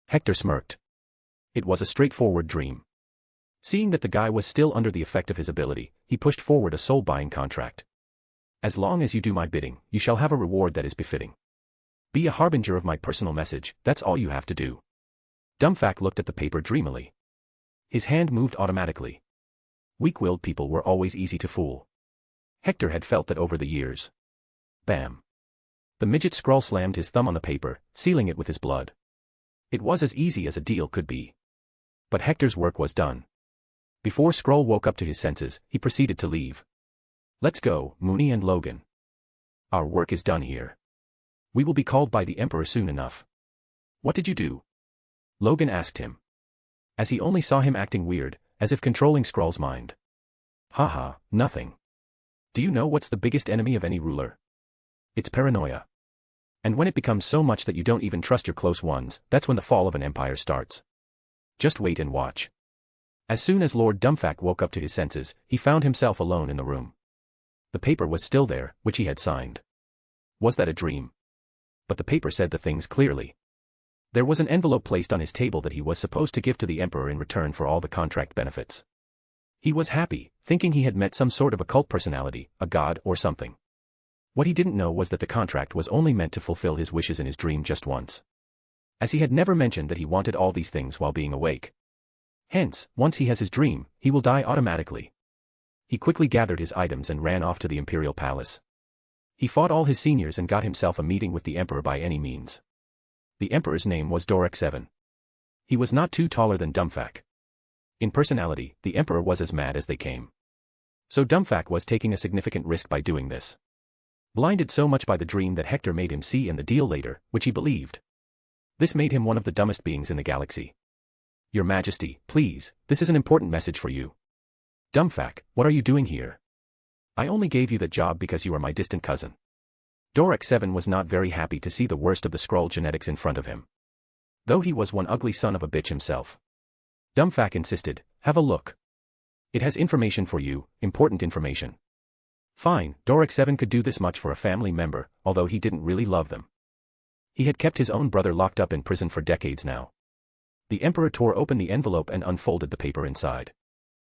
Hector smirked. It was a straightforward dream. Seeing that the guy was still under the effect of his ability, he pushed forward a soul-buying contract. "As long as you do my bidding, you shall have a reward that is befitting. Be a harbinger of my personal message, that's all you have to do." Dumbfack looked at the paper dreamily. His hand moved automatically. Weak-willed people were always easy to fool. Hector had felt that over the years. Bam. The midget Skrull slammed his thumb on the paper, sealing it with his blood. It was as easy as a deal could be. But Hector's work was done. Before Skrull woke up to his senses, he proceeded to leave. "Let's go, Mooney and Logan. Our work is done here. We will be called by the Emperor soon enough." "What did you do?" Logan asked him. As he only saw him acting weird, as if controlling Skrull's mind. "Haha, nothing. Do you know what's the biggest enemy of any ruler? It's paranoia. And when it becomes so much that you don't even trust your close ones, that's when the fall of an empire starts. Just wait and watch." As soon as Lord Dumbfack woke up to his senses, he found himself alone in the room. The paper was still there, which he had signed. Was that a dream? But the paper said the things clearly. There was an envelope placed on his table that he was supposed to give to the Emperor in return for all the contract benefits. He was happy, thinking he had met some sort of occult personality, a god or something. What he didn't know was that the contract was only meant to fulfill his wishes in his dream just once. As he had never mentioned that he wanted all these things while being awake. Hence, once he has his dream, he will die automatically. He quickly gathered his items and ran off to the Imperial Palace. He fought all his seniors and got himself a meeting with the Emperor by any means. The Emperor's name was Dorek 7. He was not too taller than Dumbfack. In personality, the Emperor was as mad as they came. So Dumbfack was taking a significant risk by doing this. Blinded so much by the dream that Hector made him see and the deal later, which he believed. This made him one of the dumbest beings in the galaxy. "Your Majesty, please, this is an important message for you." "Dumbfack, what are you doing here? I only gave you the job because you are my distant cousin." Dorek 7 was not very happy to see the worst of the Skrull genetics in front of him. Though he was one ugly son of a bitch himself. Dumbfack insisted, "Have a look. It has information for you, important information." Fine, Dorek 7 could do this much for a family member, although he didn't really love them. He had kept his own brother locked up in prison for decades now. The Emperor tore open the envelope and unfolded the paper inside.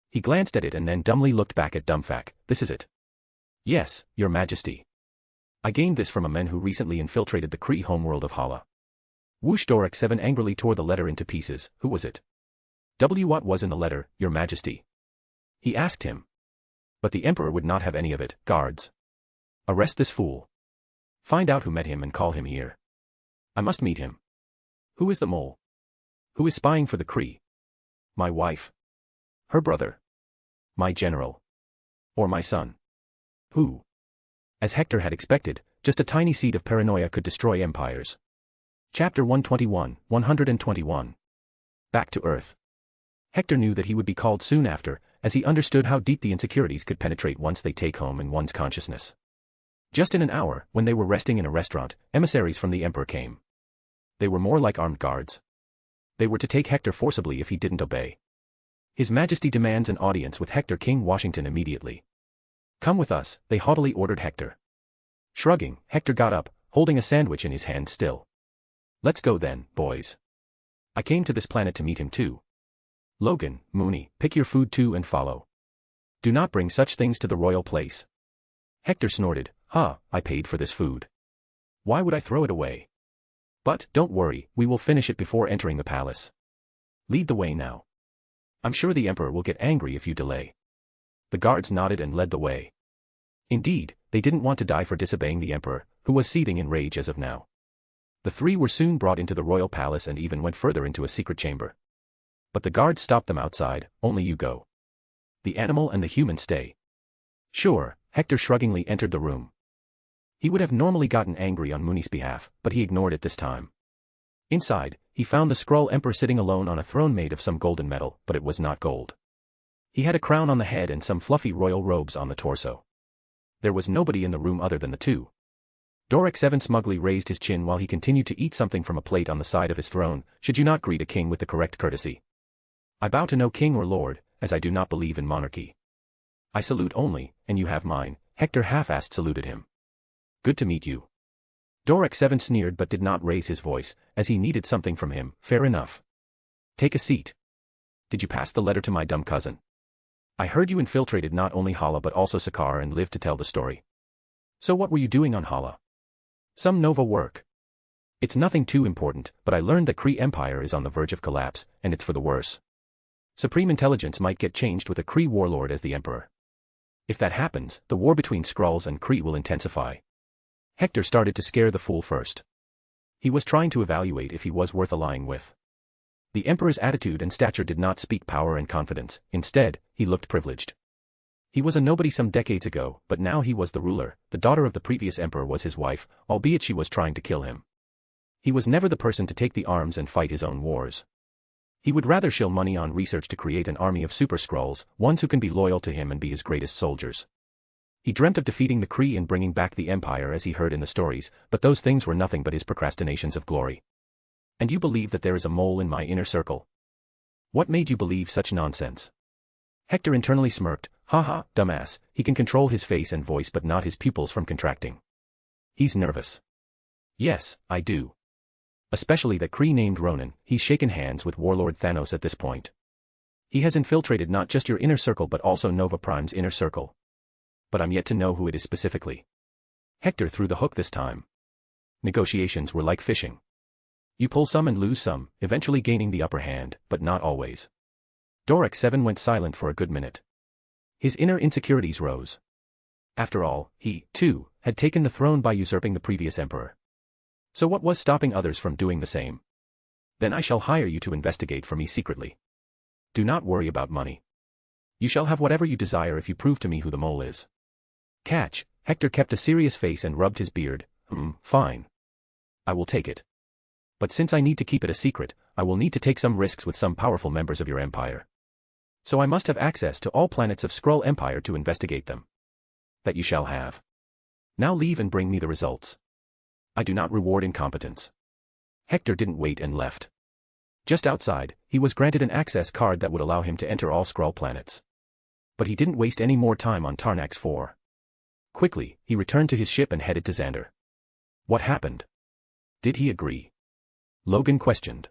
He glanced at it and then dumbly looked back at Dumbfack. "This is it." "Yes, Your Majesty. I gained this from a man who recently infiltrated the Kree homeworld of Hala." Whoosh! Dorek 7 angrily tore the letter into pieces. "Who was it? What was in the letter, Your Majesty?" he asked him. But the Emperor would not have any of it. "Guards! Arrest this fool." Find out who met him and call him here. I must meet him. Who is the mole? Who is spying for the Kree? My wife? Her brother? My general? Or my son? Who? As Hector had expected, just a tiny seed of paranoia could destroy empires. Chapter 121, 121. Back to Earth. Hector knew that he would be called soon after, as he understood how deep the insecurities could penetrate once they take home in one's consciousness. Just in an hour, when they were resting in a restaurant, emissaries from the Emperor came. They were more like armed guards. They were to take Hector forcibly if he didn't obey. His Majesty demands an audience with Hector King Washington immediately. Come with us, they haughtily ordered Hector. Shrugging, Hector got up, holding a sandwich in his hand still. Let's go then, boys. I came to this planet to meet him too. Logan, Mooney, pick your food too and follow. Do not bring such things to the royal place. Hector snorted, I paid for this food. Why would I throw it away? But, don't worry, we will finish it before entering the palace. Lead the way now. I'm sure the Emperor will get angry if you delay. The guards nodded and led the way. Indeed, they didn't want to die for disobeying the Emperor, who was seething in rage as of now. The three were soon brought into the royal palace and even went further into a secret chamber. But the guards stopped them outside, only you go. The animal and the human stay. Sure, Hector shruggingly entered the room. He would have normally gotten angry on Mooney's behalf, but he ignored it this time. Inside, he found the Skrull Emperor sitting alone on a throne made of some golden metal, but it was not gold. He had a crown on the head and some fluffy royal robes on the torso. There was nobody in the room other than the two. Dorek 7 smugly raised his chin while he continued to eat something from a plate on the side of his throne. Should you not greet a king with the correct courtesy? I bow to no king or lord, as I do not believe in monarchy. I salute only, and you have mine. Hector half-assed saluted him. Good to meet you. Dorek 7 sneered but did not raise his voice, as he needed something from him. Fair enough. Take a seat. Did you pass the letter to my dumb cousin? I heard you infiltrated not only Hala but also Sakaar and lived to tell the story. So what were you doing on Hala? Some Nova work. It's nothing too important, but I learned that Kree Empire is on the verge of collapse, and it's for the worse. Supreme Intelligence might get changed with a Kree warlord as the Emperor. If that happens, the war between Skrulls and Kree will intensify. Hector started to scare the fool first. He was trying to evaluate if he was worth allying with. The Emperor's attitude and stature did not speak power and confidence, instead, he looked privileged. He was a nobody some decades ago, but now he was the ruler. The daughter of the previous Emperor was his wife, albeit she was trying to kill him. He was never the person to take the arms and fight his own wars. He would rather shill money on research to create an army of super Skrulls, ones who can be loyal to him and be his greatest soldiers. He dreamt of defeating the Kree and bringing back the Empire as he heard in the stories, but those things were nothing but his procrastinations of glory. And you believe that there is a mole in my inner circle? What made you believe such nonsense? Hector internally smirked. Haha, dumbass, he can control his face and voice but not his pupils from contracting. He's nervous. Yes, I do. Especially that Kree named Ronan. He's shaken hands with Warlord Thanos at this point. He has infiltrated not just your inner circle but also Nova Prime's inner circle. But I'm yet to know who it is specifically. Hector threw the hook this time. Negotiations were like fishing. You pull some and lose some, eventually gaining the upper hand, but not always. Dorek 7 went silent for a good minute. His inner insecurities rose. After all, he, too, had taken the throne by usurping the previous emperor. So what was stopping others from doing the same? Then I shall hire you to investigate for me secretly. Do not worry about money. You shall have whatever you desire if you prove to me who the mole is. Catch, Hector kept a serious face and rubbed his beard. Fine. I will take it. But since I need to keep it a secret, I will need to take some risks with some powerful members of your empire. So I must have access to all planets of Skrull Empire to investigate them. That you shall have. Now leave and bring me the results. I do not reward incompetence. Hector didn't wait and left. Just outside, he was granted an access card that would allow him to enter all Skrull planets. But he didn't waste any more time on Tarnax 4. Quickly, he returned to his ship and headed to Xander. What happened? Did he agree? Logan questioned.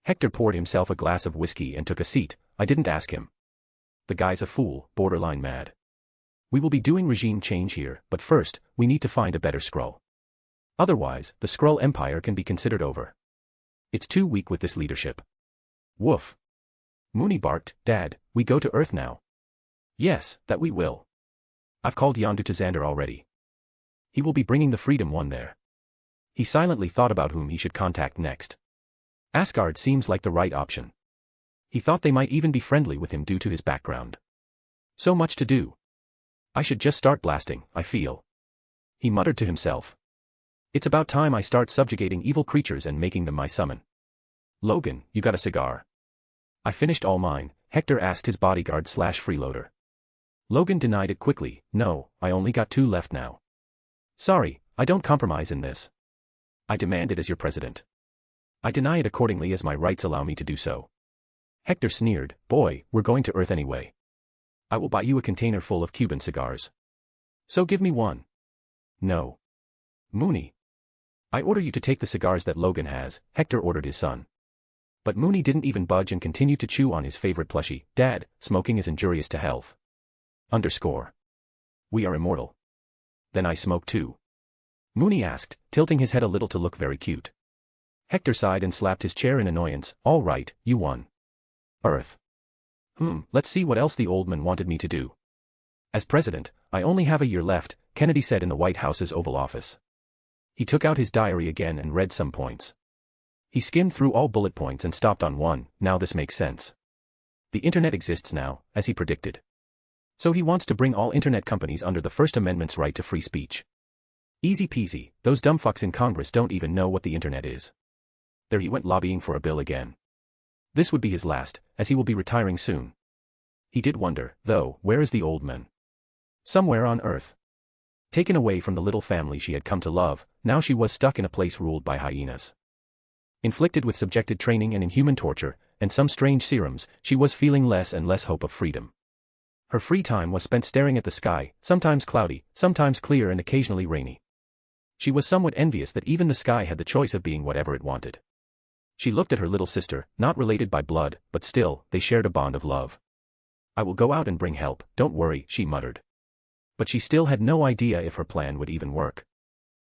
Hector poured himself a glass of whiskey and took a seat. I didn't ask him. The guy's a fool, borderline mad. We will be doing regime change here, but first, we need to find a better Skrull. Otherwise, the Skrull Empire can be considered over. It's too weak with this leadership. Woof. Mooney barked, Dad, we go to Earth now. Yes, that we will. I've called Yondu to Xander already. He will be bringing the Freedom One there. He silently thought about whom he should contact next. Asgard seems like the right option. He thought they might even be friendly with him due to his background. So much to do. I should just start blasting, I feel. He muttered to himself. It's about time I start subjugating evil creatures and making them my summon. Logan, you got a cigar? I finished all mine, Hector asked his bodyguard/freeloader. Logan denied it quickly. No, I only got 2 left now. Sorry, I don't compromise in this. I demand it as your president. I deny it accordingly as my rights allow me to do so. Hector sneered. Boy, we're going to Earth anyway. I will buy you a container full of Cuban cigars. So give me one. No. Mooney. I order you to take the cigars that Logan has, Hector ordered his son. But Mooney didn't even budge and continued to chew on his favorite plushie. Dad, smoking is injurious to health. _ We are immortal. Then I smoke too. Mooney asked, tilting his head a little to look very cute. Hector sighed and slapped his chair in annoyance. All right, you won. Earth. Let's see what else the old man wanted me to do. As president, I only have a year left, Kennedy said in the White House's Oval Office. He took out his diary again and read some points. He skimmed through all bullet points and stopped on one. Now this makes sense. The internet exists now, as he predicted. So he wants to bring all internet companies under the First Amendment's right to free speech. Easy peasy, those dumb fucks in Congress don't even know what the internet is. There he went lobbying for a bill again. This would be his last, as he will be retiring soon. He did wonder, though, where is the old man? Somewhere on Earth. Taken away from the little family she had come to love, now she was stuck in a place ruled by hyenas. Inflicted with subjected training and inhuman torture, and some strange serums, she was feeling less and less hope of freedom. Her free time was spent staring at the sky, sometimes cloudy, sometimes clear and occasionally rainy. She was somewhat envious that even the sky had the choice of being whatever it wanted. She looked at her little sister, not related by blood, but still, they shared a bond of love. I will go out and bring help, don't worry, she muttered. But she still had no idea if her plan would even work.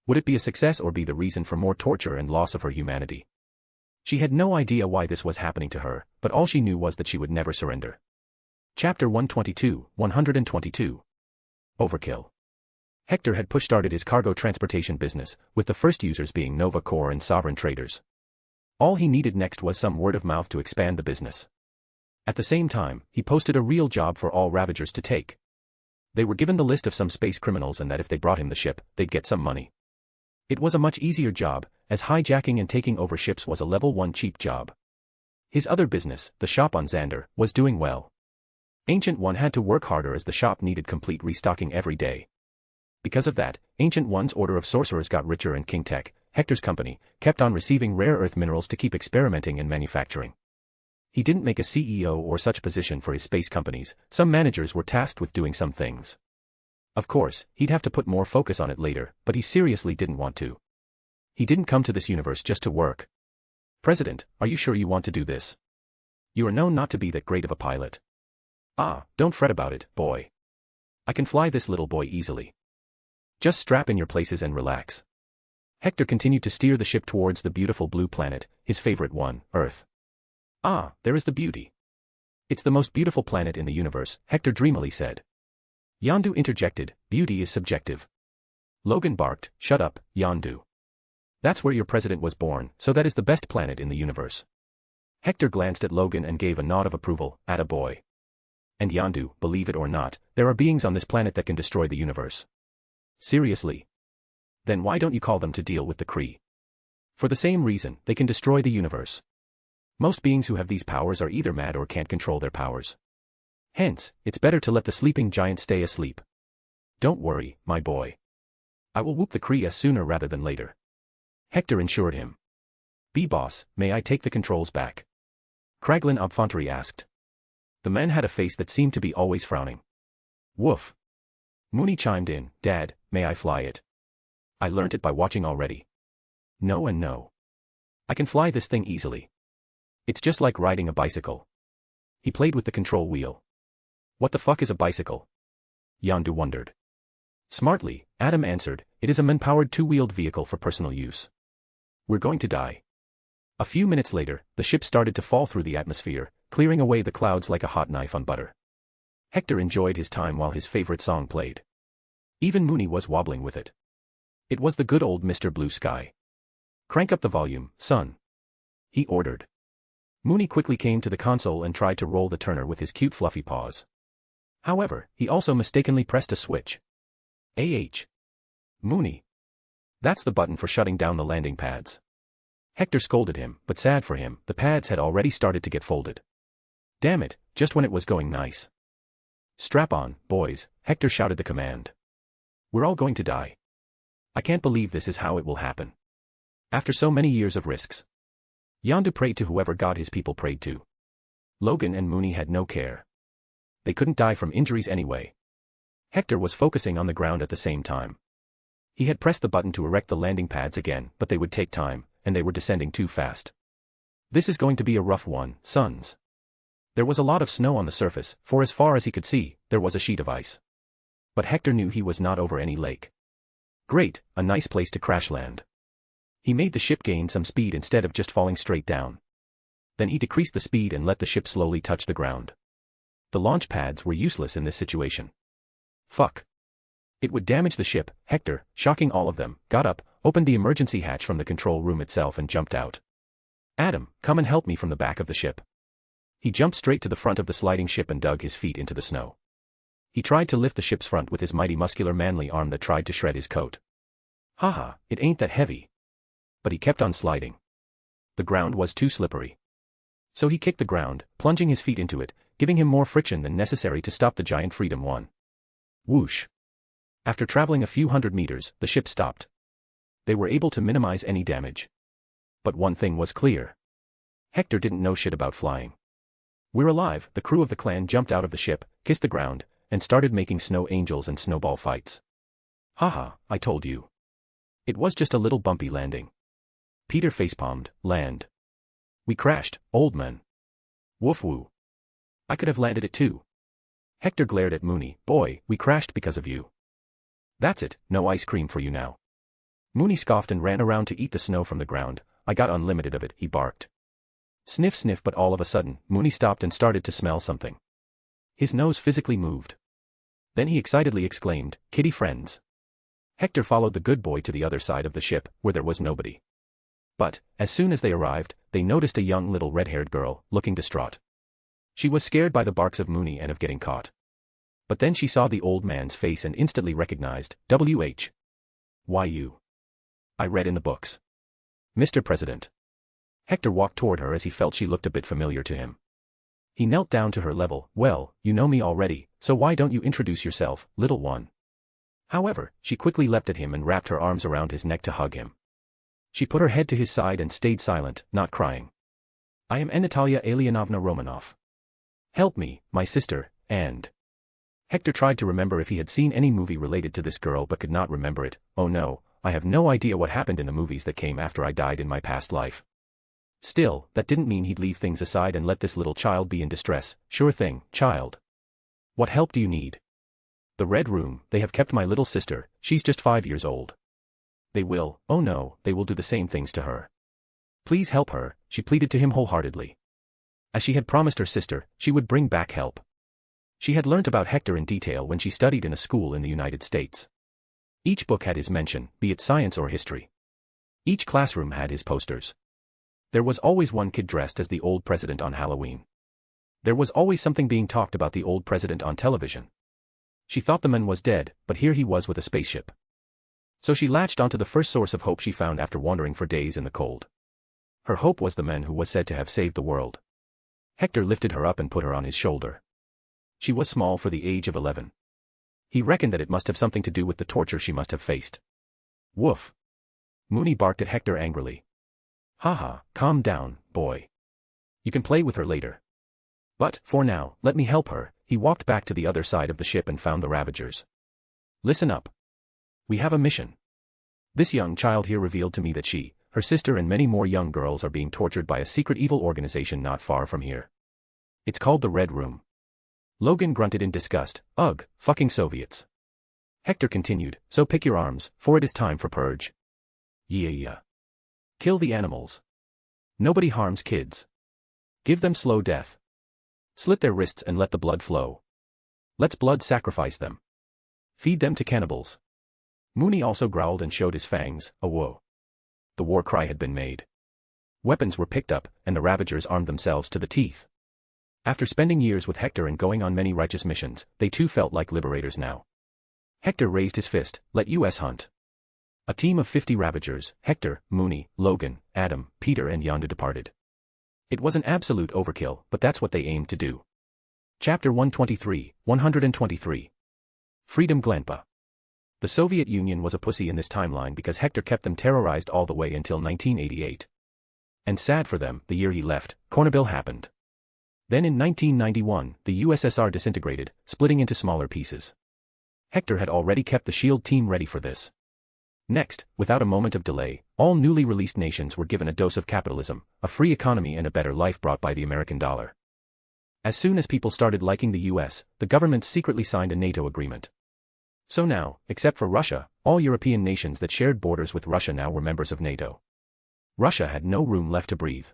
Would it be a success or be the reason for more torture and loss of her humanity? She had no idea why this was happening to her, but all she knew was that she would never surrender. Chapter 122. Overkill. Hector had push-started his cargo transportation business, with the first users being Nova Corps and sovereign traders. All he needed next was some word of mouth to expand the business. At the same time, he posted a real job for all Ravagers to take. They were given the list of some space criminals and that if they brought him the ship, they'd get some money. It was a much easier job, as hijacking and taking over ships was a level 1 cheap job. His other business, the shop on Xander, was doing well. Ancient One had to work harder as the shop needed complete restocking every day. Because of that, Ancient One's order of sorcerers got richer and King Tech, Hector's company, kept on receiving rare earth minerals to keep experimenting and manufacturing. He didn't make a CEO or such position for his space companies, some managers were tasked with doing some things. Of course, he'd have to put more focus on it later, but he seriously didn't want to. He didn't come to this universe just to work. President, are you sure you want to do this? You are known not to be that great of a pilot. Don't fret about it, boy. I can fly this little boy easily. Just strap in your places and relax. Hector continued to steer the ship towards the beautiful blue planet, his favorite one, Earth. There is the beauty. It's the most beautiful planet in the universe, Hector dreamily said. Yondu interjected, beauty is subjective. Logan barked, shut up, Yondu. That's where your president was born, so that is the best planet in the universe. Hector glanced at Logan and gave a nod of approval, attaboy. And Yondu, believe it or not, there are beings on this planet that can destroy the universe. Seriously? Then why don't you call them to deal with the Kree? For the same reason, they can destroy the universe. Most beings who have these powers are either mad or can't control their powers. Hence, it's better to let the sleeping giant stay asleep. Don't worry, my boy. I will whoop the Kree sooner rather than later. Hector assured him. B-boss, may I take the controls back? Kraglin Obfontery asked. The man had a face that seemed to be always frowning. Woof. Mooney chimed in, Dad, may I fly it? I learnt it by watching already. No and no. I can fly this thing easily. It's just like riding a bicycle. He played with the control wheel. What the fuck is a bicycle? Yondu wondered. Smartly, Adam answered, it is a man-powered two-wheeled vehicle for personal use. We're going to die. A few minutes later, the ship started to fall through the atmosphere, clearing away the clouds like a hot knife on butter. Hector enjoyed his time while his favorite song played. Even Mooney was wobbling with it. It was the good old Mr. Blue Sky. "Crank up the volume, son," he ordered. Mooney quickly came to the console and tried to roll the turner with his cute fluffy paws. However, he also mistakenly pressed a switch. Mooney. That's the button for shutting down the landing pads. Hector scolded him, but sad for him, the pads had already started to get folded. Damn it, just when it was going nice. "Strap on, boys," Hector shouted the command. "We're all going to die. I can't believe this is how it will happen. After so many years of risks." Yondu prayed to whoever God his people prayed to. Logan and Mooney had no care. They couldn't die from injuries anyway. Hector was focusing on the ground at the same time. He had pressed the button to erect the landing pads again, but they would take time, and they were descending too fast. "This is going to be a rough one, sons." There was a lot of snow on the surface, for as far as he could see, there was a sheet of ice. But Hector knew he was not over any lake. Great, a nice place to crash land. He made the ship gain some speed instead of just falling straight down. Then he decreased the speed and let the ship slowly touch the ground. The launch pads were useless in this situation. Fuck. It would damage the ship. Hector, shocking all of them, got up, opened the emergency hatch from the control room itself and jumped out. "Adam, come and help me," from the back of the ship. He jumped straight to the front of the sliding ship and dug his feet into the snow. He tried to lift the ship's front with his mighty muscular manly arm that tried to shred his coat. Haha, it ain't that heavy. But he kept on sliding. The ground was too slippery. So he kicked the ground, plunging his feet into it, giving him more friction than necessary to stop the giant Freedom 1. Whoosh. After traveling a few hundred meters, the ship stopped. They were able to minimize any damage. But one thing was clear. Hector didn't know shit about flying. "We're alive." The crew of the clan jumped out of the ship, kissed the ground, and started making snow angels and snowball fights. "Haha, I told you. It was just a little bumpy landing." Peter facepalmed. "Land. We crashed, old man." "Woof woo. I could have landed it too." Hector glared at Mooney. "Boy, we crashed because of you." "That's it, no ice cream for you now." Mooney scoffed and ran around to eat the snow from the ground. "I got unlimited of it," he barked. Sniff sniff, but all of a sudden, Mooney stopped and started to smell something. His nose physically moved. Then he excitedly exclaimed, "Kitty friends." Hector followed the good boy to the other side of the ship, where there was nobody. But, as soon as they arrived, they noticed a young little red-haired girl, looking distraught. She was scared by the barks of Mooney and of getting caught. But then she saw the old man's face and instantly recognized, "Why you? I read in the books. Mr. President." Hector walked toward her as he felt she looked a bit familiar to him. He knelt down to her level. "Well, you know me already, so why don't you introduce yourself, little one?" However, she quickly leapt at him and wrapped her arms around his neck to hug him. She put her head to his side and stayed silent, not crying. "I am Natalia Alienovna Romanov. Help me, my sister, and..." Hector tried to remember if he had seen any movie related to this girl but could not remember it. "Oh no, I have no idea what happened in the movies that came after I died in my past life." Still, that didn't mean he'd leave things aside and let this little child be in distress. "Sure thing, child. What help do you need?" "The Red Room, they have kept my little sister, she's just 5 years old. They will, oh no, they will do the same things to her. Please help her," she pleaded to him wholeheartedly. As she had promised her sister, she would bring back help. She had learnt about Hector in detail when she studied in a school in the United States. Each book had his mention, be it science or history. Each classroom had his posters. There was always one kid dressed as the old president on Halloween. There was always something being talked about the old president on television. She thought the man was dead, but here he was with a spaceship. So she latched onto the first source of hope she found after wandering for days in the cold. Her hope was the man who was said to have saved the world. Hector lifted her up and put her on his shoulder. She was small for the age of 11. He reckoned that it must have something to do with the torture she must have faced. Woof. Mooney barked at Hector angrily. "Haha, calm down, boy. You can play with her later. But, for now, let me help her." He walked back to the other side of the ship and found the Ravagers. "Listen up. We have a mission. This young child here revealed to me that she, her sister and many more young girls are being tortured by a secret evil organization not far from here. It's called the Red Room." Logan grunted in disgust. "Ugh, fucking Soviets." Hector continued, "So pick your arms, for it is time for purge. Yeah. Kill the animals. Nobody harms kids. Give them slow death. Slit their wrists and let the blood flow. Let's blood sacrifice them. Feed them to cannibals. Mooney also growled and showed his fangs. Oh whoa. The war cry had been made. Weapons were picked up, and the Ravagers armed themselves to the teeth. After spending years with Hector and going on many righteous missions, they too felt like liberators now. Hector raised his fist. Let us hunt. A team of 50 Ravagers, Hector, Mooney, Logan, Adam, Peter and Yondu departed. It was an absolute overkill, but that's what they aimed to do. Chapter 123. Freedom Glanpa. The Soviet Union was a pussy in this timeline because Hector kept them terrorized all the way until 1988. And sad for them, the year he left, Kornabil happened. Then in 1991, the USSR disintegrated, splitting into smaller pieces. Hector had already kept the SHIELD team ready for this. Next, without a moment of delay, all newly released nations were given a dose of capitalism, a free economy and a better life brought by the American dollar. As soon as people started liking the US, the governments secretly signed a NATO agreement. So now, except for Russia, all European nations that shared borders with Russia now were members of NATO. Russia had no room left to breathe.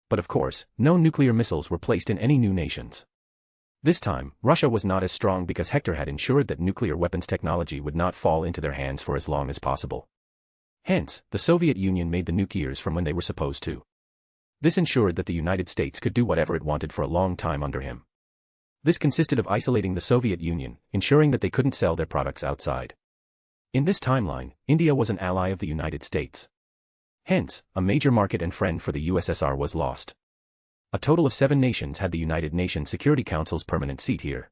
But of course, no nuclear missiles were placed in any new nations. This time, Russia was not as strong because Hector had ensured that nuclear weapons technology would not fall into their hands for as long as possible. Hence, the Soviet Union made the nuke years from when they were supposed to. This ensured that the United States could do whatever it wanted for a long time under him. This consisted of isolating the Soviet Union, ensuring that they couldn't sell their products outside. In this timeline, India was an ally of the United States. Hence, a major market and friend for the USSR was lost. A total of 7 nations had the United Nations Security Council's permanent seat here.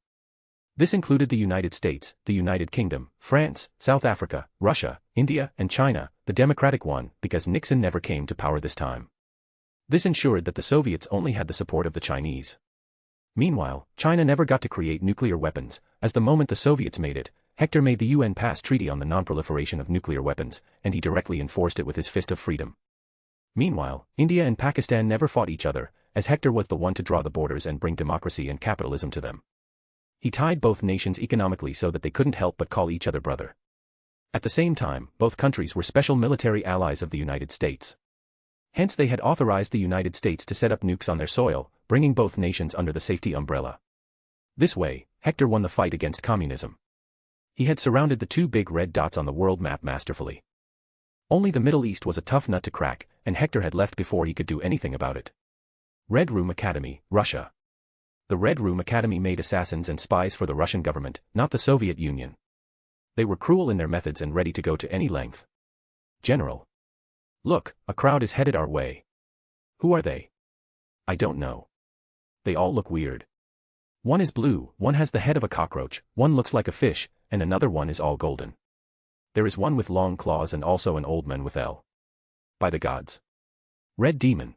This included the United States, the United Kingdom, France, South Africa, Russia, India, and China, the Democratic one, because Nixon never came to power this time. This ensured that the Soviets only had the support of the Chinese. Meanwhile, China never got to create nuclear weapons, as the moment the Soviets made it, Hector made the UN pass treaty on the non-proliferation of nuclear weapons, and he directly enforced it with his fist of freedom. Meanwhile, India and Pakistan never fought each other, as Hector was the one to draw the borders and bring democracy and capitalism to them. He tied both nations economically so that they couldn't help but call each other brother. At the same time, both countries were special military allies of the United States. Hence they had authorized the United States to set up nukes on their soil, bringing both nations under the safety umbrella. This way, Hector won the fight against communism. He had surrounded the 2 big red dots on the world map masterfully. Only the Middle East was a tough nut to crack, and Hector had left before he could do anything about it. Red Room Academy, Russia. The Red Room Academy made assassins and spies for the Russian government, not the Soviet Union. They were cruel in their methods and ready to go to any length. General. Look, a crowd is headed our way. Who are they? I don't know. They all look weird. One is blue, one has the head of a cockroach, one looks like a fish, and another one is all golden. There is one with long claws and also an old man with L. By the gods. Red Demon.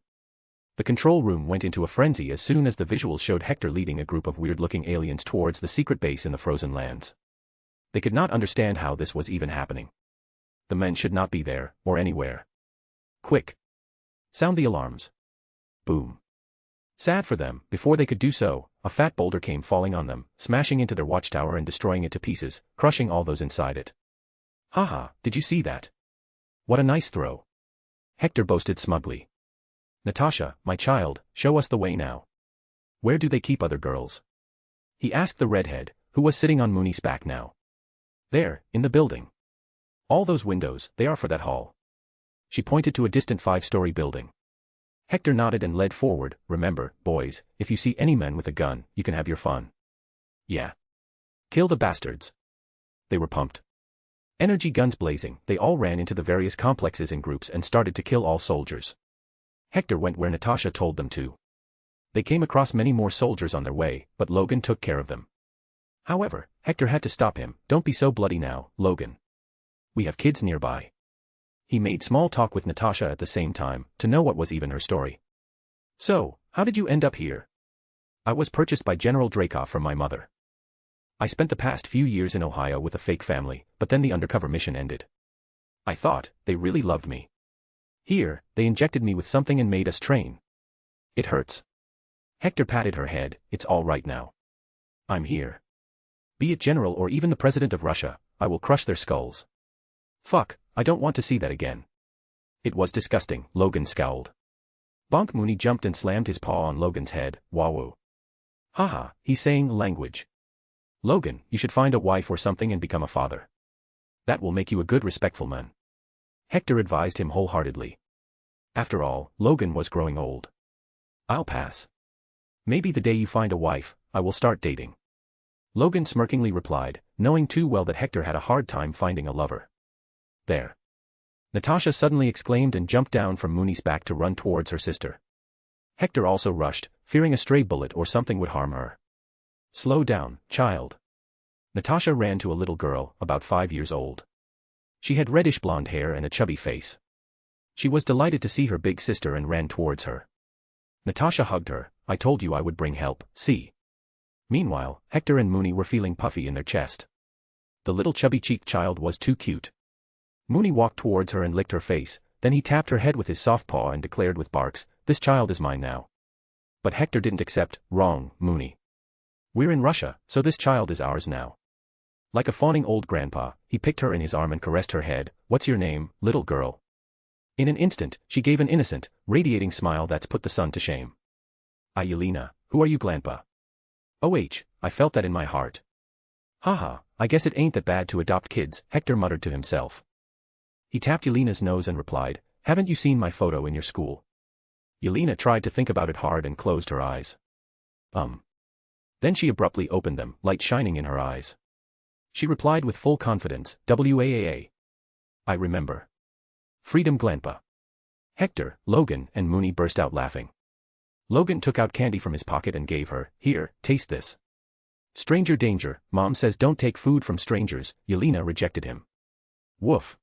The control room went into a frenzy as soon as the visuals showed Hector leading a group of weird-looking aliens towards the secret base in the frozen lands. They could not understand how this was even happening. The men should not be there, or anywhere. Quick. Sound the alarms. Boom. Sad for them, before they could do so, a fat boulder came falling on them, smashing into their watchtower and destroying it to pieces, crushing all those inside it. Haha, did you see that? What a nice throw. Hector boasted smugly. Natasha, my child, show us the way now. Where do they keep other girls? He asked the redhead, who was sitting on Mooney's back now. There, in the building. All those windows, they are for that hall. She pointed to a distant 5-story building. Hector nodded and led forward. Remember, boys, if you see any men with a gun, you can have your fun. Yeah. Kill the bastards. They were pumped. Energy guns blazing, they all ran into the various complexes in groups and started to kill all soldiers. Hector went where Natasha told them to. They came across many more soldiers on their way, but Logan took care of them. However, Hector had to stop him. Don't be so bloody now, Logan. We have kids nearby. He made small talk with Natasha at the same time, to know what was even her story. So, how did you end up here? I was purchased by General Dreykov from my mother. I spent the past few years in Ohio with a fake family, but then the undercover mission ended. I thought, they really loved me. Here, they injected me with something and made us train. It hurts. Hector patted her head. It's all right now. I'm here. Be it General or even the President of Russia, I will crush their skulls. Fuck, I don't want to see that again. It was disgusting, Logan scowled. Bonk Mooney jumped and slammed his paw on Logan's head. Wahoo. Haha, he's saying language. Logan, you should find a wife or something and become a father. That will make you a good respectful man. Hector advised him wholeheartedly. After all, Logan was growing old. I'll pass. Maybe the day you find a wife, I will start dating. Logan smirkingly replied, knowing too well that Hector had a hard time finding a lover. There. Natasha suddenly exclaimed and jumped down from Mooney's back to run towards her sister. Hector also rushed, fearing a stray bullet or something would harm her. Slow down, child. Natasha ran to a little girl, about 5 years old. She had reddish blonde hair and a chubby face. She was delighted to see her big sister and ran towards her. Natasha hugged her. I told you I would bring help, see. Meanwhile, Hector and Mooney were feeling puffy in their chest. The little chubby-cheeked child was too cute. Mooney walked towards her and licked her face, then he tapped her head with his soft paw and declared with barks, this child is mine now. But Hector didn't accept. Wrong, Mooney. We're in Russia, so this child is ours now. Like a fawning old grandpa, he picked her in his arm and caressed her head. What's your name, little girl? In an instant, she gave an innocent, radiating smile that's put the sun to shame. Yelena, who are you, grandpa? I felt that in my heart. Haha, I guess it ain't that bad to adopt kids, Hector muttered to himself. He tapped Yelena's nose and replied, haven't you seen my photo in your school? Yelena tried to think about it hard and closed her eyes. Then she abruptly opened them, light shining in her eyes. She replied with full confidence, WAAA. I remember. Freedom, grandpa. Hector, Logan, and Mooney burst out laughing. Logan took out candy from his pocket and gave her, here, taste this. Stranger danger, Mom says don't take food from strangers. Yelena rejected him. Woof.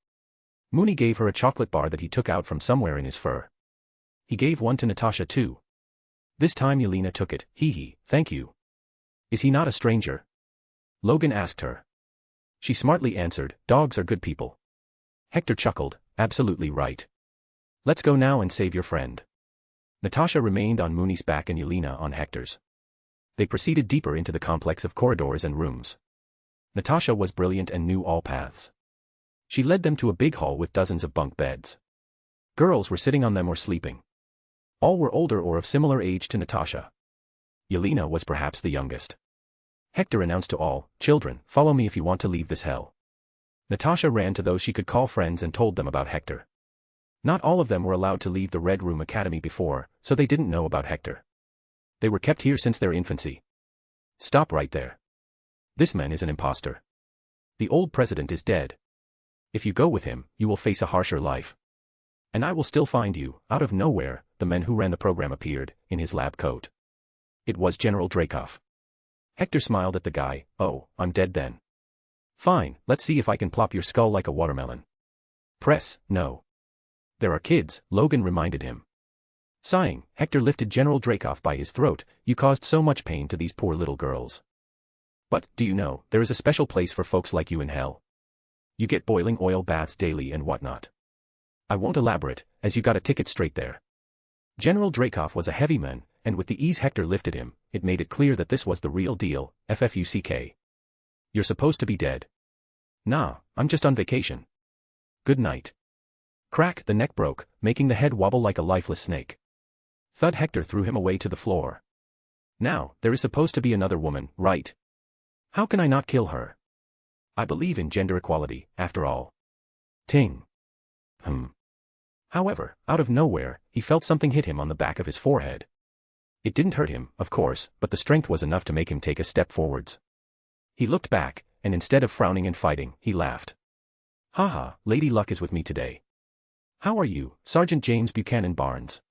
Mooney gave her a chocolate bar that he took out from somewhere in his fur. He gave one to Natasha too. This time Yelena took it. Hee, thank you. Is he not a stranger? Logan asked her. She smartly answered, dogs are good people. Hector chuckled, absolutely right. Let's go now and save your friend. Natasha remained on Mooney's back and Yelena on Hector's. They proceeded deeper into the complex of corridors and rooms. Natasha was brilliant and knew all paths. She led them to a big hall with dozens of bunk beds. Girls were sitting on them or sleeping. All were older or of similar age to Natasha. Yelena was perhaps the youngest. Hector announced to all, children, follow me if you want to leave this hell. Natasha ran to those she could call friends and told them about Hector. Not all of them were allowed to leave the Red Room Academy before, so they didn't know about Hector. They were kept here since their infancy. Stop right there. This man is an imposter. The old president is dead. If you go with him, you will face a harsher life. And I will still find you. Out of nowhere, the man who ran the program appeared, in his lab coat. It was General Dreykov. Hector smiled at the guy. Oh, I'm dead then. Fine, let's see if I can plop your skull like a watermelon. Press, no. There are kids, Logan reminded him. Sighing, Hector lifted General Dreykov by his throat. You caused so much pain to these poor little girls. But, do you know, there is a special place for folks like you in hell. You get boiling oil baths daily and whatnot. I won't elaborate, as you got a ticket straight there. General Dreykov was a heavy man, and with the ease Hector lifted him, it made it clear that this was the real deal, FFUCK. You're supposed to be dead. Nah, I'm just on vacation. Good night. Crack, the neck broke, making the head wobble like a lifeless snake. Thud, Hector threw him away to the floor. Now, there is supposed to be another woman, right? How can I not kill her? I believe in gender equality, after all. Ting. However, out of nowhere, he felt something hit him on the back of his forehead. It didn't hurt him, of course, but the strength was enough to make him take a step forwards. He looked back, and instead of frowning and fighting, he laughed. Haha, Lady Luck is with me today. How are you, Sergeant James Buchanan Barnes?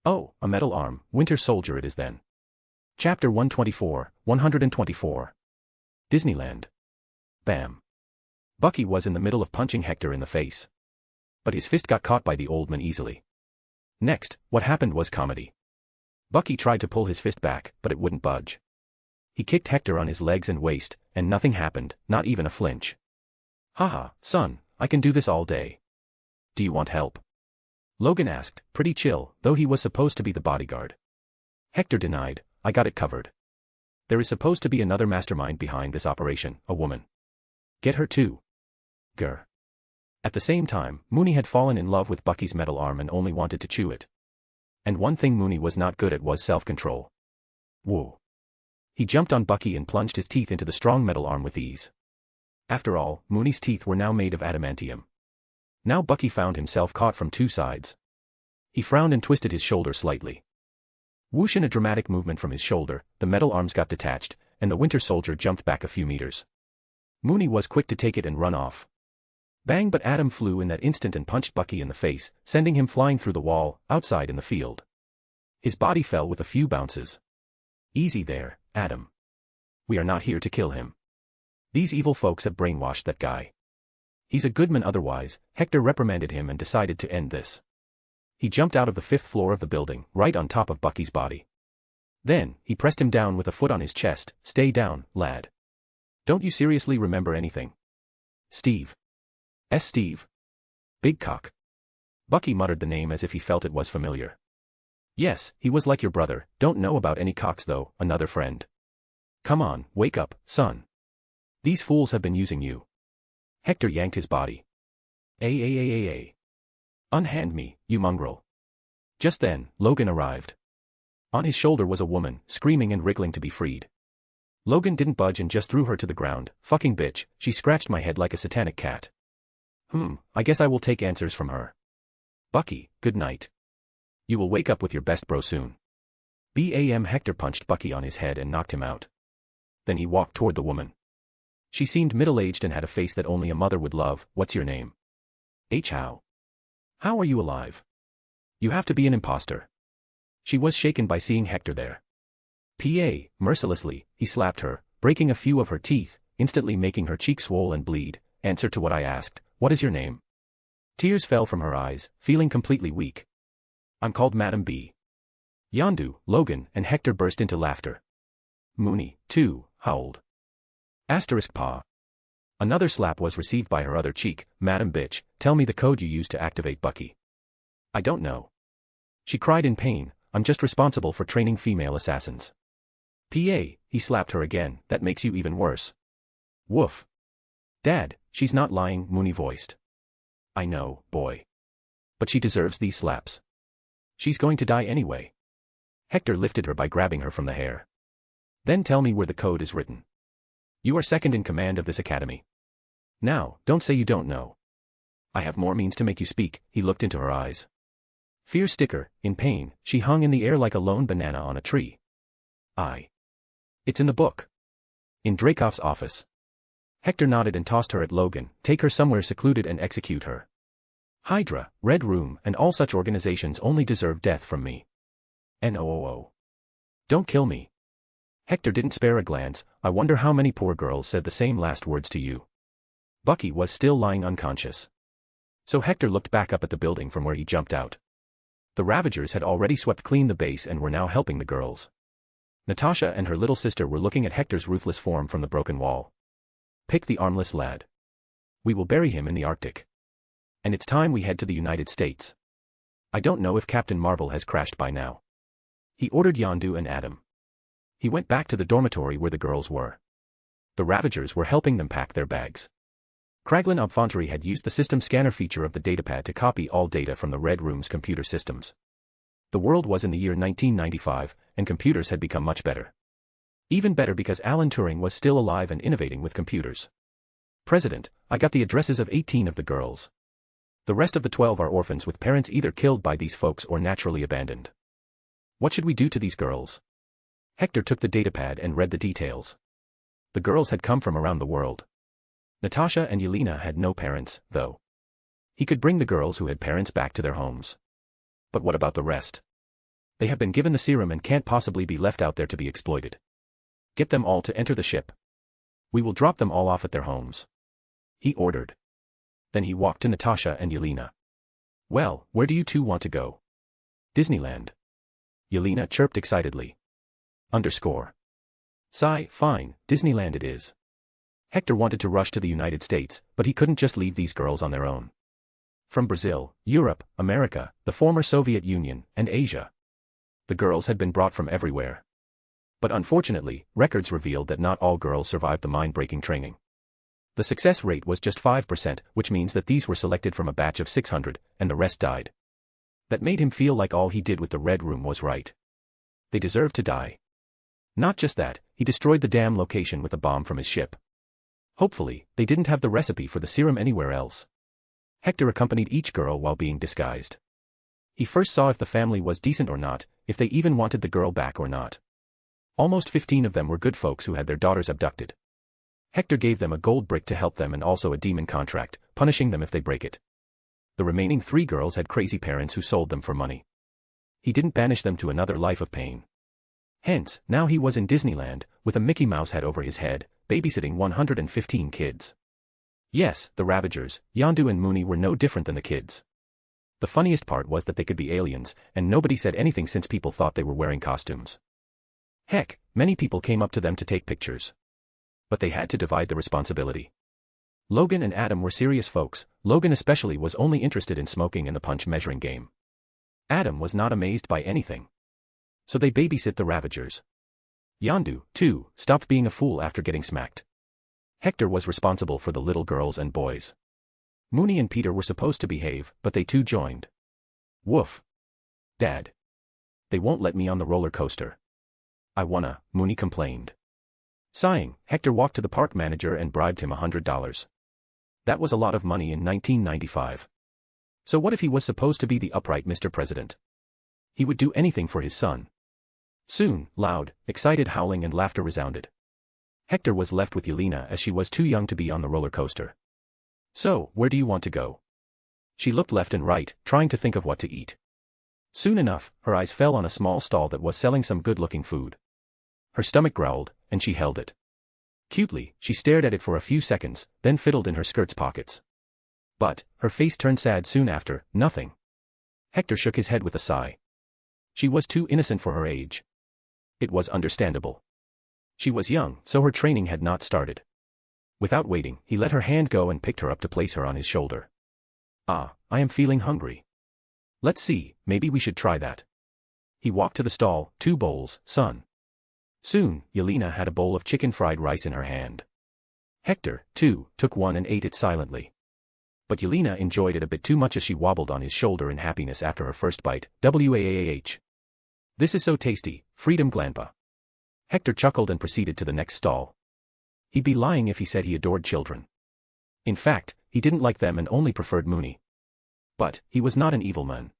Oh, a metal arm, Winter Soldier it is then. Chapter 124. Disneyland. Bam. Bucky was in the middle of punching Hector in the face. But his fist got caught by the old man easily. Next, what happened was comedy. Bucky tried to pull his fist back, but it wouldn't budge. He kicked Hector on his legs and waist, and nothing happened, not even a flinch. Haha, son, I can do this all day. Do you want help? Logan asked, pretty chill, though he was supposed to be the bodyguard. Hector denied, I got it covered. There is supposed to be another mastermind behind this operation, a woman. Get her too. Grr. At the same time, Mooney had fallen in love with Bucky's metal arm and only wanted to chew it. And one thing Mooney was not good at was self-control. Whoa. He jumped on Bucky and plunged his teeth into the strong metal arm with ease. After all, Mooney's teeth were now made of adamantium. Now Bucky found himself caught from two sides. He frowned and twisted his shoulder slightly. Whoosh, in a dramatic movement from his shoulder, the metal arms got detached, and the Winter Soldier jumped back a few meters. Mooney was quick to take it and run off. Bang, but Adam flew in that instant and punched Bucky in the face, sending him flying through the wall, outside in the field. His body fell with a few bounces. Easy there, Adam. We are not here to kill him. These evil folks have brainwashed that guy. He's a good man otherwise. Hector reprimanded him and decided to end this. He jumped out of the 5th floor of the building, right on top of Bucky's body. Then, he pressed him down with a foot on his chest. Stay down, lad. Don't you seriously remember anything? Steve. Steve. Big cock. Bucky muttered the name as if he felt it was familiar. Yes, he was like your brother. Don't know about any cocks though, another friend. Come on, wake up, son. These fools have been using you. Hector yanked his body. Unhand me, you mongrel. Just then, Logan arrived. On his shoulder was a woman, screaming and wriggling to be freed. Logan didn't budge and just threw her to the ground. Fucking bitch, she scratched my head like a satanic cat. I guess I will take answers from her. Bucky, good night. You will wake up with your best bro soon. Bam. Hector punched Bucky on his head and knocked him out. Then he walked toward the woman. She seemed middle-aged and had a face that only a mother would love. What's your name? How? How are you alive? You have to be an imposter. She was shaken by seeing Hector there. Mercilessly, he slapped her, breaking a few of her teeth, instantly making her cheek swell and bleed. Answer to what I asked. What is your name? Tears fell from her eyes, feeling completely weak. I'm called Madam B. Yondu, Logan, and Hector burst into laughter. Mooney, too, howled. Pa. Another slap was received by her other cheek. Madam Bitch, tell me the code you used to activate Bucky. I don't know. She cried in pain. I'm just responsible for training female assassins. He slapped her again. That makes you even worse. Woof. Dad, she's not lying, Mooney voiced. I know, boy. But she deserves these slaps. She's going to die anyway. Hector lifted her by grabbing her from the hair. Then tell me where the code is written. You are second in command of this academy. Now, don't say you don't know. I have more means to make you speak. He looked into her eyes. Fear sticker, in pain, she hung in the air like a lone banana on a tree. It's in the book. In Dreykov's office. Hector nodded and tossed her at Logan. Take her somewhere secluded and execute her. Hydra, Red Room, and all such organizations only deserve death from me. No. Don't kill me. Hector didn't spare a glance. I wonder how many poor girls said the same last words to you. Bucky was still lying unconscious. So Hector looked back up at the building from where he jumped out. The Ravagers had already swept clean the base and were now helping the girls. Natasha and her little sister were looking at Hector's ruthless form from the broken wall. Pick the armless lad. We will bury him in the Arctic. And it's time we head to the United States. I don't know if Captain Marvel has crashed by now. He ordered Yondu and Adam. He went back to the dormitory where the girls were. The Ravagers were helping them pack their bags. Kraglin Obfantry had used the system scanner feature of the datapad to copy all data from the Red Room's computer systems. The world was in the year 1995, and computers had become much better. Even better because Alan Turing was still alive and innovating with computers. President, I got the addresses of 18 of the girls. The rest of the 12 are orphans with parents either killed by these folks or naturally abandoned. What should we do to these girls? Hector took the datapad and read the details. The girls had come from around the world. Natasha and Yelena had no parents, though. He could bring the girls who had parents back to their homes. But what about the rest? They have been given the serum and can't possibly be left out there to be exploited. Get them all to enter the ship. We will drop them all off at their homes. He ordered. Then he walked to Natasha and Yelena. Well, where do you two want to go? Disneyland. Yelena chirped excitedly. Fine, Disneyland it is. Hector wanted to rush to the United States, but he couldn't just leave these girls on their own. From Brazil, Europe, America, the former Soviet Union, and Asia. The girls had been brought from everywhere. But unfortunately, records revealed that not all girls survived the mind-breaking training. The success rate was just 5%, which means that these were selected from a batch of 600, and the rest died. That made him feel like all he did with the Red Room was right. They deserved to die. Not just that, he destroyed the damn location with a bomb from his ship. Hopefully, they didn't have the recipe for the serum anywhere else. Hector accompanied each girl while being disguised. He first saw if the family was decent or not, if they even wanted the girl back or not. Almost 15 of them were good folks who had their daughters abducted. Hector gave them a gold brick to help them and also a demon contract, punishing them if they break it. The remaining 3 girls had crazy parents who sold them for money. He didn't banish them to another life of pain. Hence, now he was in Disneyland, with a Mickey Mouse hat over his head, babysitting 115 kids. Yes, the Ravagers, Yondu and Mooney were no different than the kids. The funniest part was that they could be aliens, and nobody said anything since people thought they were wearing costumes. Heck, many people came up to them to take pictures. But they had to divide the responsibility. Logan and Adam were serious folks. Logan especially was only interested in smoking and the punch measuring game. Adam was not amazed by anything. So they babysit the Ravagers. Yondu, too, stopped being a fool after getting smacked. Hector was responsible for the little girls and boys. Mooney and Peter were supposed to behave, but they too joined. Woof. Dad. They won't let me on the roller coaster. I wanna, Mooney complained. Sighing, Hector walked to the park manager and bribed him $100. That was a lot of money in 1995. So what if he was supposed to be the upright Mr. President? He would do anything for his son. Soon, loud, excited howling and laughter resounded. Hector was left with Yelena as she was too young to be on the roller coaster. So, where do you want to go? She looked left and right, trying to think of what to eat. Soon enough, her eyes fell on a small stall that was selling some good-looking food. Her stomach growled, and she held it. Cutely, she stared at it for a few seconds, then fiddled in her skirt's pockets. But, her face turned sad soon after, nothing. Hector shook his head with a sigh. She was too innocent for her age. It was understandable. She was young, so her training had not started. Without waiting, he let her hand go and picked her up to place her on his shoulder. Ah, I am feeling hungry. Let's see, maybe we should try that. He walked to the stall, 2 bowls, son. Soon, Yelena had a bowl of chicken fried rice in her hand. Hector, too, took one and ate it silently. But Yelena enjoyed it a bit too much as she wobbled on his shoulder in happiness after her first bite. Waah. This is so tasty, Freedom Glanpa. Hector chuckled and proceeded to the next stall. He'd be lying if he said he adored children. In fact, he didn't like them and only preferred Mooney. But, he was not an evil man.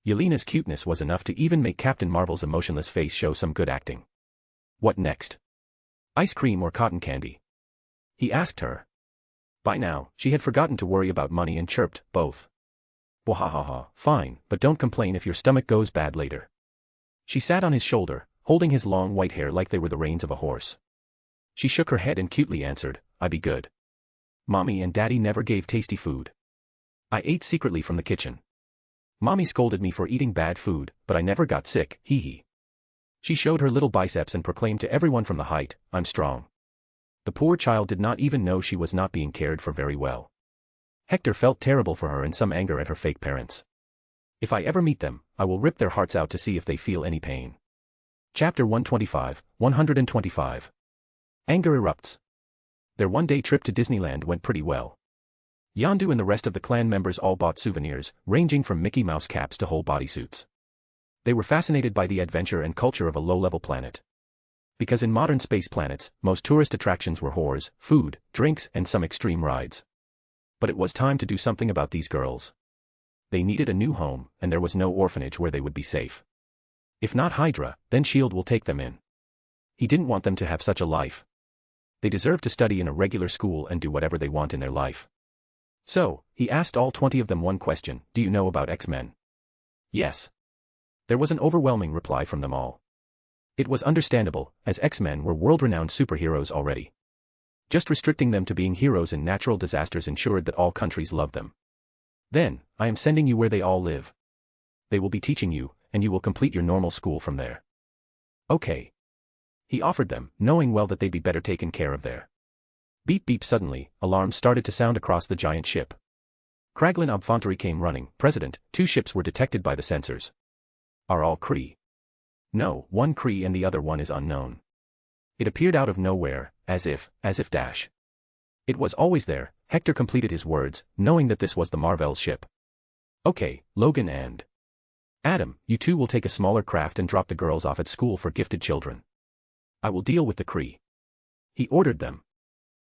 Yelena's cuteness was enough to even make Captain Marvel's emotionless face show some good acting. What next? Ice cream or cotton candy? He asked her. By now, she had forgotten to worry about money and chirped, both. Wahahaha, fine, but don't complain if your stomach goes bad later. She sat on his shoulder, holding his long white hair like they were the reins of a horse. She shook her head and cutely answered, I be good. Mommy and Daddy never gave tasty food. I ate secretly from the kitchen. Mommy scolded me for eating bad food, but I never got sick, hee hee. She showed her little biceps and proclaimed to everyone from the height, I'm strong. The poor child did not even know she was not being cared for very well. Hector felt terrible for her and some anger at her fake parents. If I ever meet them, I will rip their hearts out to see if they feel any pain. Chapter 125. Anger erupts. Their one-day trip to Disneyland went pretty well. Yondu and the rest of the clan members all bought souvenirs, ranging from Mickey Mouse caps to whole bodysuits. They were fascinated by the adventure and culture of a low-level planet. Because in modern space planets, most tourist attractions were whores, food, drinks, and some extreme rides. But it was time to do something about these girls. They needed a new home, and there was no orphanage where they would be safe. If not Hydra, then S.H.I.E.L.D. will take them in. He didn't want them to have such a life. They deserve to study in a regular school and do whatever they want in their life. So, he asked all 20 of them one question, do you know about X-Men? Yes. There was an overwhelming reply from them all. It was understandable, as X-Men were world-renowned superheroes already. Just restricting them to being heroes in natural disasters ensured that all countries loved them. Then, I am sending you where they all live. They will be teaching you, and you will complete your normal school from there. Okay. He offered them, knowing well that they'd be better taken care of there. Beep beep suddenly, alarms started to sound across the giant ship. Kraglin Obfontery came running, President, 2 ships were detected by the sensors. Are all Kree? No, one Kree and the other one is unknown. It appeared out of nowhere, as if dash. It was always there, Hector completed his words, knowing that this was the Marvel's ship. Okay, Logan and Adam, you two will take a smaller craft and drop the girls off at school for gifted children. I will deal with the Kree. He ordered them.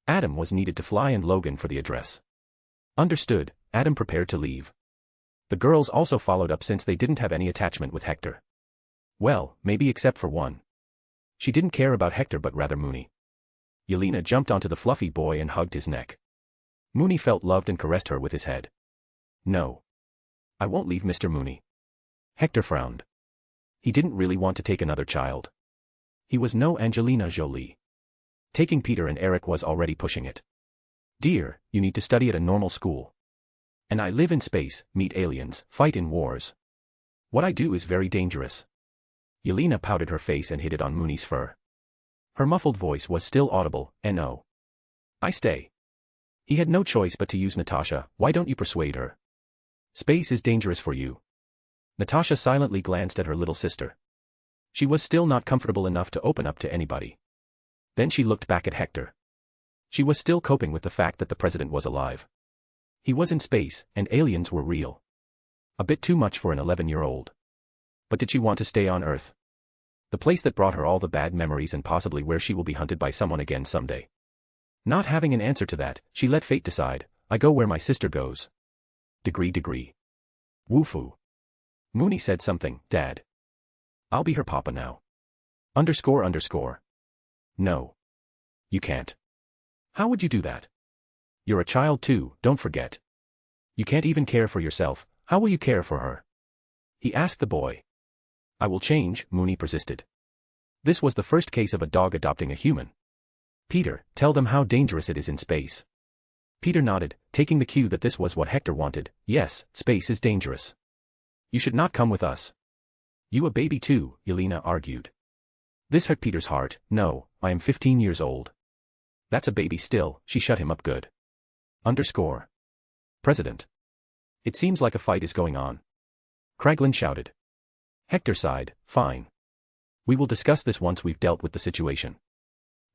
Adam was needed to fly and Logan for the address. Understood, Adam prepared to leave. The girls also followed up since they didn't have any attachment with Hector. Well, maybe except for one. She didn't care about Hector but rather Mooney. Yelena jumped onto the fluffy boy and hugged his neck. Mooney felt loved and caressed her with his head. No. I won't leave Mr. Mooney. Hector frowned. He didn't really want to take another child. He was no Angelina Jolie. Taking Peter and Eric was already pushing it. Dear, you need to study at a normal school. And I live in space, meet aliens, fight in wars. What I do is very dangerous. Yelena pouted her face and hid it on Mooney's fur. Her muffled voice was still audible, "No. I stay." He had no choice but to use Natasha. Why don't you persuade her? Space is dangerous for you. Natasha silently glanced at her little sister. She was still not comfortable enough to open up to anybody. Then she looked back at Hector. She was still coping with the fact that the president was alive. He was in space, and aliens were real. A bit too much for an 11-year-old. But did she want to stay on Earth? The place that brought her all the bad memories and possibly where she will be hunted by someone again someday. Not having an answer to that, she let fate decide. I go where my sister goes. Degree. Woofu. Mooney said something, Dad. I'll be her papa now. __. No. You can't. How would you do that? You're a child too, don't forget. You can't even care for yourself, how will you care for her? He asked the boy. I will change, Mooney persisted. This was the first case of a dog adopting a human. Peter, tell them how dangerous it is in space. Peter nodded, taking the cue that this was what Hector wanted. Yes, space is dangerous. You should not come with us. You a baby too, Yelena argued. This hurt Peter's heart. No, I am 15 years old. That's a baby still, she shut him up good. President. It seems like a fight is going on. Kraglin shouted. Hector sighed, fine. We will discuss this once we've dealt with the situation.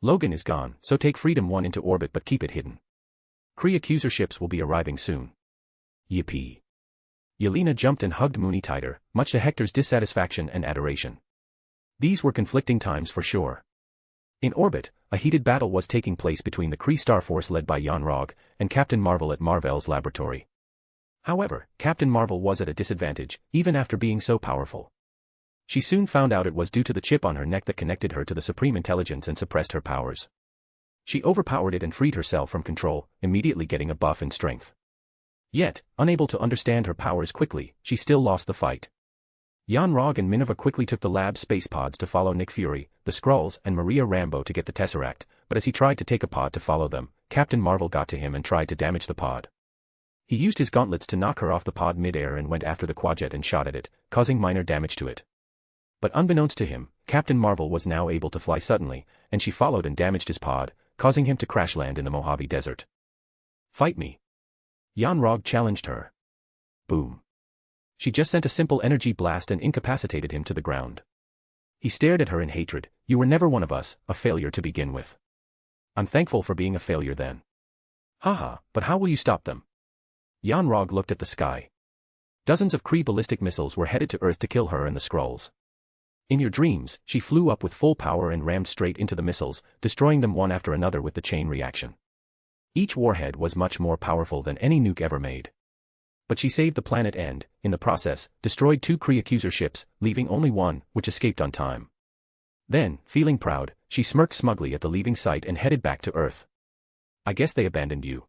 Logan is gone, so take Freedom 1 into orbit but keep it hidden. Kree accuser ships will be arriving soon. Yippee. Yelena jumped and hugged Mooney tighter, much to Hector's dissatisfaction and adoration. These were conflicting times for sure. In orbit, a heated battle was taking place between the Kree Star Force led by Jan Rog and Captain Marvel at Mar-Vell's laboratory. However, Captain Marvel was at a disadvantage, even after being so powerful. She soon found out it was due to the chip on her neck that connected her to the Supreme Intelligence and suppressed her powers. She overpowered it and freed herself from control, immediately getting a buff in strength. Yet, unable to understand her powers quickly, she still lost the fight. Jan Rog and Minerva quickly took the lab space pods to follow Nick Fury, the Skrulls and Maria Rambeau to get the Tesseract, but as he tried to take a pod to follow them, Captain Marvel got to him and tried to damage the pod. He used his gauntlets to knock her off the pod mid-air and went after the Quadjet and shot at it, causing minor damage to it. But unbeknownst to him, Captain Marvel was now able to fly suddenly, and she followed and damaged his pod, causing him to crash land in the Mojave Desert. Fight me. Jan Rog challenged her. Boom. She just sent a simple energy blast and incapacitated him to the ground. He stared at her in hatred. You were never one of us, a failure to begin with. I'm thankful for being a failure then. Haha, but how will you stop them? Jan Rog looked at the sky. Dozens of Kree ballistic missiles were headed to Earth to kill her and the Skrulls. In your dreams, she flew up with full power and rammed straight into the missiles, destroying them one after another with the chain reaction. Each warhead was much more powerful than any nuke ever made. But she saved the planet and, in the process, destroyed 2 Kree accuser ships, leaving only one, which escaped on time. Then, feeling proud, she smirked smugly at the leaving site and headed back to Earth. I guess they abandoned you.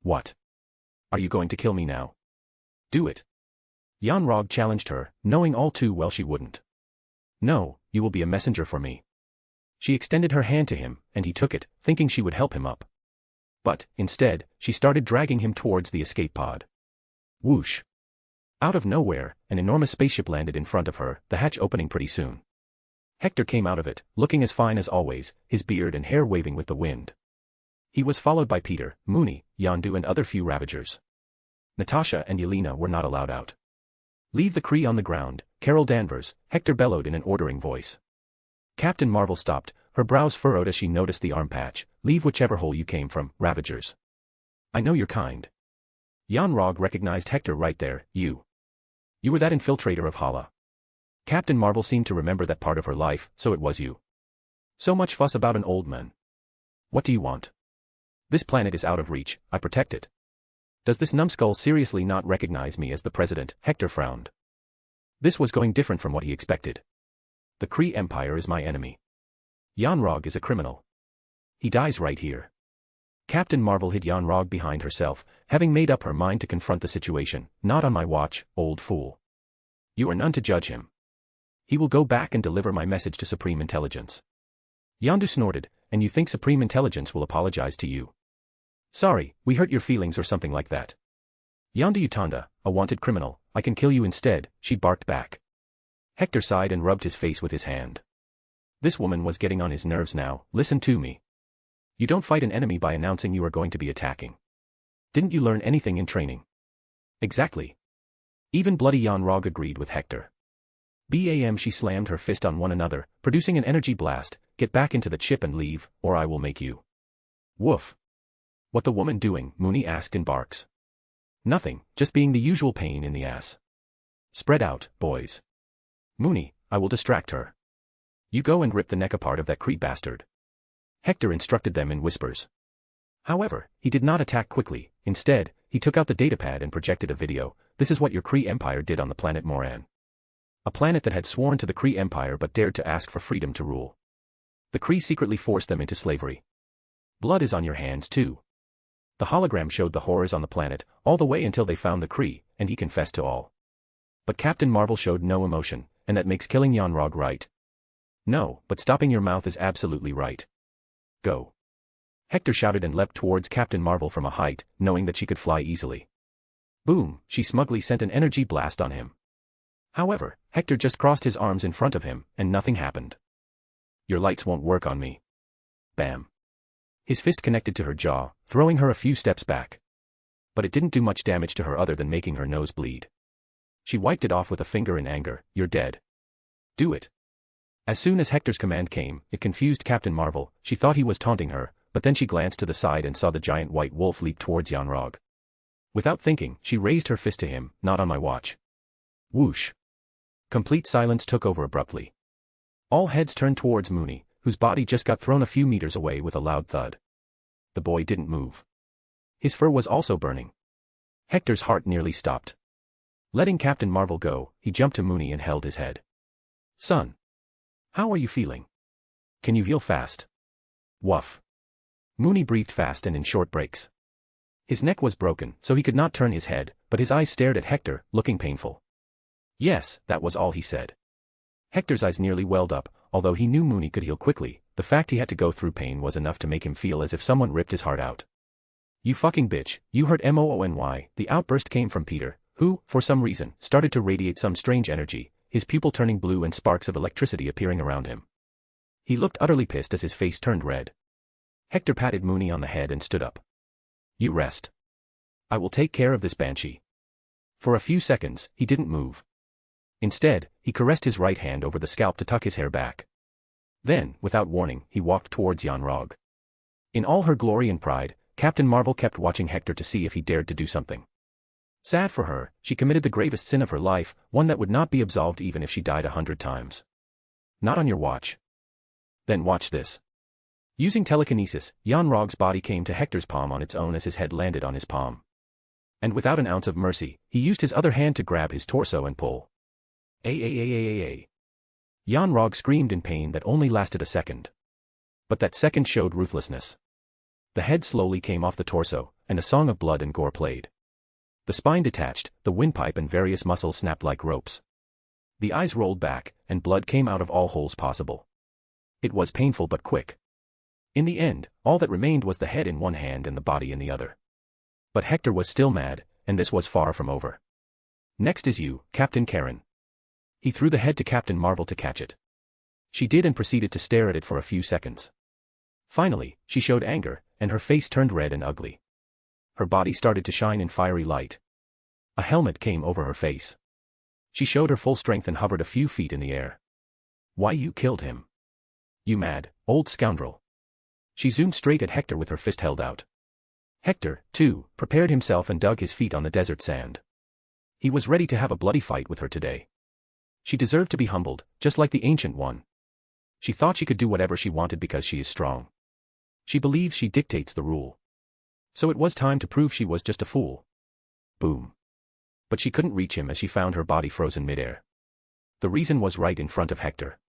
What? Are you going to kill me now? Do it. Jan Rog challenged her, knowing all too well she wouldn't. No, you will be a messenger for me. She extended her hand to him, and he took it, thinking she would help him up. But, instead, she started dragging him towards the escape pod. Whoosh. Out of nowhere, an enormous spaceship landed in front of her, the hatch opening pretty soon. Hector came out of it, looking as fine as always, his beard and hair waving with the wind. He was followed by Peter, Mooney, Yondu and other few Ravagers. Natasha and Yelena were not allowed out. Leave the Kree on the ground, Carol Danvers, Hector bellowed in an ordering voice. Captain Marvel stopped, her brows furrowed as she noticed the arm patch. Leave whichever hole you came from, Ravagers. I know you're kind. Jan Rog recognized Hector right there. You were that infiltrator of Hala. Captain Marvel seemed to remember that part of her life, so it was you. So much fuss about an old man. What do you want? This planet is out of reach, I protect it. Does this numbskull seriously not recognize me as the president? Hector frowned. This was going different from what he expected. The Kree Empire is my enemy. Yanrog is a criminal. He dies right here. Captain Marvel hid Yanrog behind herself, having made up her mind to confront the situation. Not on my watch, old fool. You are none to judge him. He will go back and deliver my message to Supreme Intelligence. Yondu snorted, and you think Supreme Intelligence will apologize to you? Sorry, we hurt your feelings or something like that. Yondu Utanda, a wanted criminal, I can kill you instead, she barked back. Hector sighed and rubbed his face with his hand. This woman was getting on his nerves now. Listen to me. You don't fight an enemy by announcing you are going to be attacking. Didn't you learn anything in training? Exactly. Even bloody Yanrog agreed with Hector. Bam, she slammed her fist on one another, producing an energy blast. Get back into the chip and leave, or I will make you. Woof. What the woman doing? Mooney asked in barks. Nothing, just being the usual pain in the ass. Spread out, boys. Mooney, I will distract her. You go and rip the neck apart of that Kree bastard. Hector instructed them in whispers. However, he did not attack quickly. Instead, he took out the datapad and projected a video. This is what your Kree Empire did on the planet Moran. A planet that had sworn to the Kree Empire but dared to ask for freedom to rule. The Kree secretly forced them into slavery. Blood is on your hands too. The hologram showed the horrors on the planet, all the way until they found the Kree, and he confessed to all. But Captain Marvel showed no emotion, and that makes killing Yanrog right. No, but stopping your mouth is absolutely right. Go. Hector shouted and leapt towards Captain Marvel from a height, knowing that she could fly easily. Boom, she smugly sent an energy blast on him. However, Hector just crossed his arms in front of him, and nothing happened. Your lights won't work on me. Bam. His fist connected to her jaw, throwing her a few steps back. But it didn't do much damage to her other than making her nose bleed. She wiped it off with a finger in anger. You're dead. Do it. As soon as Hector's command came, it confused Captain Marvel. She thought he was taunting her, but then she glanced to the side and saw the giant white wolf leap towards Yanrog. Without thinking, she raised her fist to him. Not on my watch. Whoosh. Complete silence took over abruptly. All heads turned towards Mooney, whose body just got thrown a few meters away with a loud thud. The boy didn't move. His fur was also burning. Hector's heart nearly stopped. Letting Captain Marvel go, he jumped to Mooney and held his head. Son. How are you feeling? Can you heal fast? Woof. Mooney breathed fast and in short breaks. His neck was broken, so he could not turn his head, but his eyes stared at Hector, looking painful. Yes, that was all he said. Hector's eyes nearly welled up, although he knew Mooney could heal quickly. The fact he had to go through pain was enough to make him feel as if someone ripped his heart out. You fucking bitch, you hurt Moony. The outburst came from Peter, who, for some reason, started to radiate some strange energy, his pupil turning blue and sparks of electricity appearing around him. He looked utterly pissed as his face turned red. Hector patted Mooney on the head and stood up. You rest. I will take care of this banshee. For a few seconds, he didn't move. Instead, he caressed his right hand over the scalp to tuck his hair back. Then, without warning, he walked towards Yanrog. In all her glory and pride, Captain Marvel kept watching Hector to see if he dared to do something. Sad for her, she committed the gravest sin of her life, one that would not be absolved even if she died 100 times. Not on your watch. Then watch this. Using telekinesis, Yanrog's body came to Hector's palm on its own as his head landed on his palm. And without an ounce of mercy, he used his other hand to grab his torso and pull. Yanrog screamed in pain that only lasted a second. But that second showed ruthlessness. The head slowly came off the torso, and a song of blood and gore played. The spine detached, the windpipe and various muscles snapped like ropes. The eyes rolled back, and blood came out of all holes possible. It was painful but quick. In the end, all that remained was the head in one hand and the body in the other. But Hector was still mad, and this was far from over. Next is you, Captain Karen. He threw the head to Captain Marvel to catch it. She did and proceeded to stare at it for a few seconds. Finally, she showed anger, and her face turned red and ugly. Her body started to shine in fiery light. A helmet came over her face. She showed her full strength and hovered a few feet in the air. Why you killed him? You mad, old scoundrel. She zoomed straight at Hector with her fist held out. Hector, too, prepared himself and dug his feet on the desert sand. He was ready to have a bloody fight with her today. She deserved to be humbled, just like the Ancient One. She thought she could do whatever she wanted because she is strong. She believes she dictates the rule. So it was time to prove she was just a fool. Boom. But she couldn't reach him as she found her body frozen midair. The reason was right in front of Hector.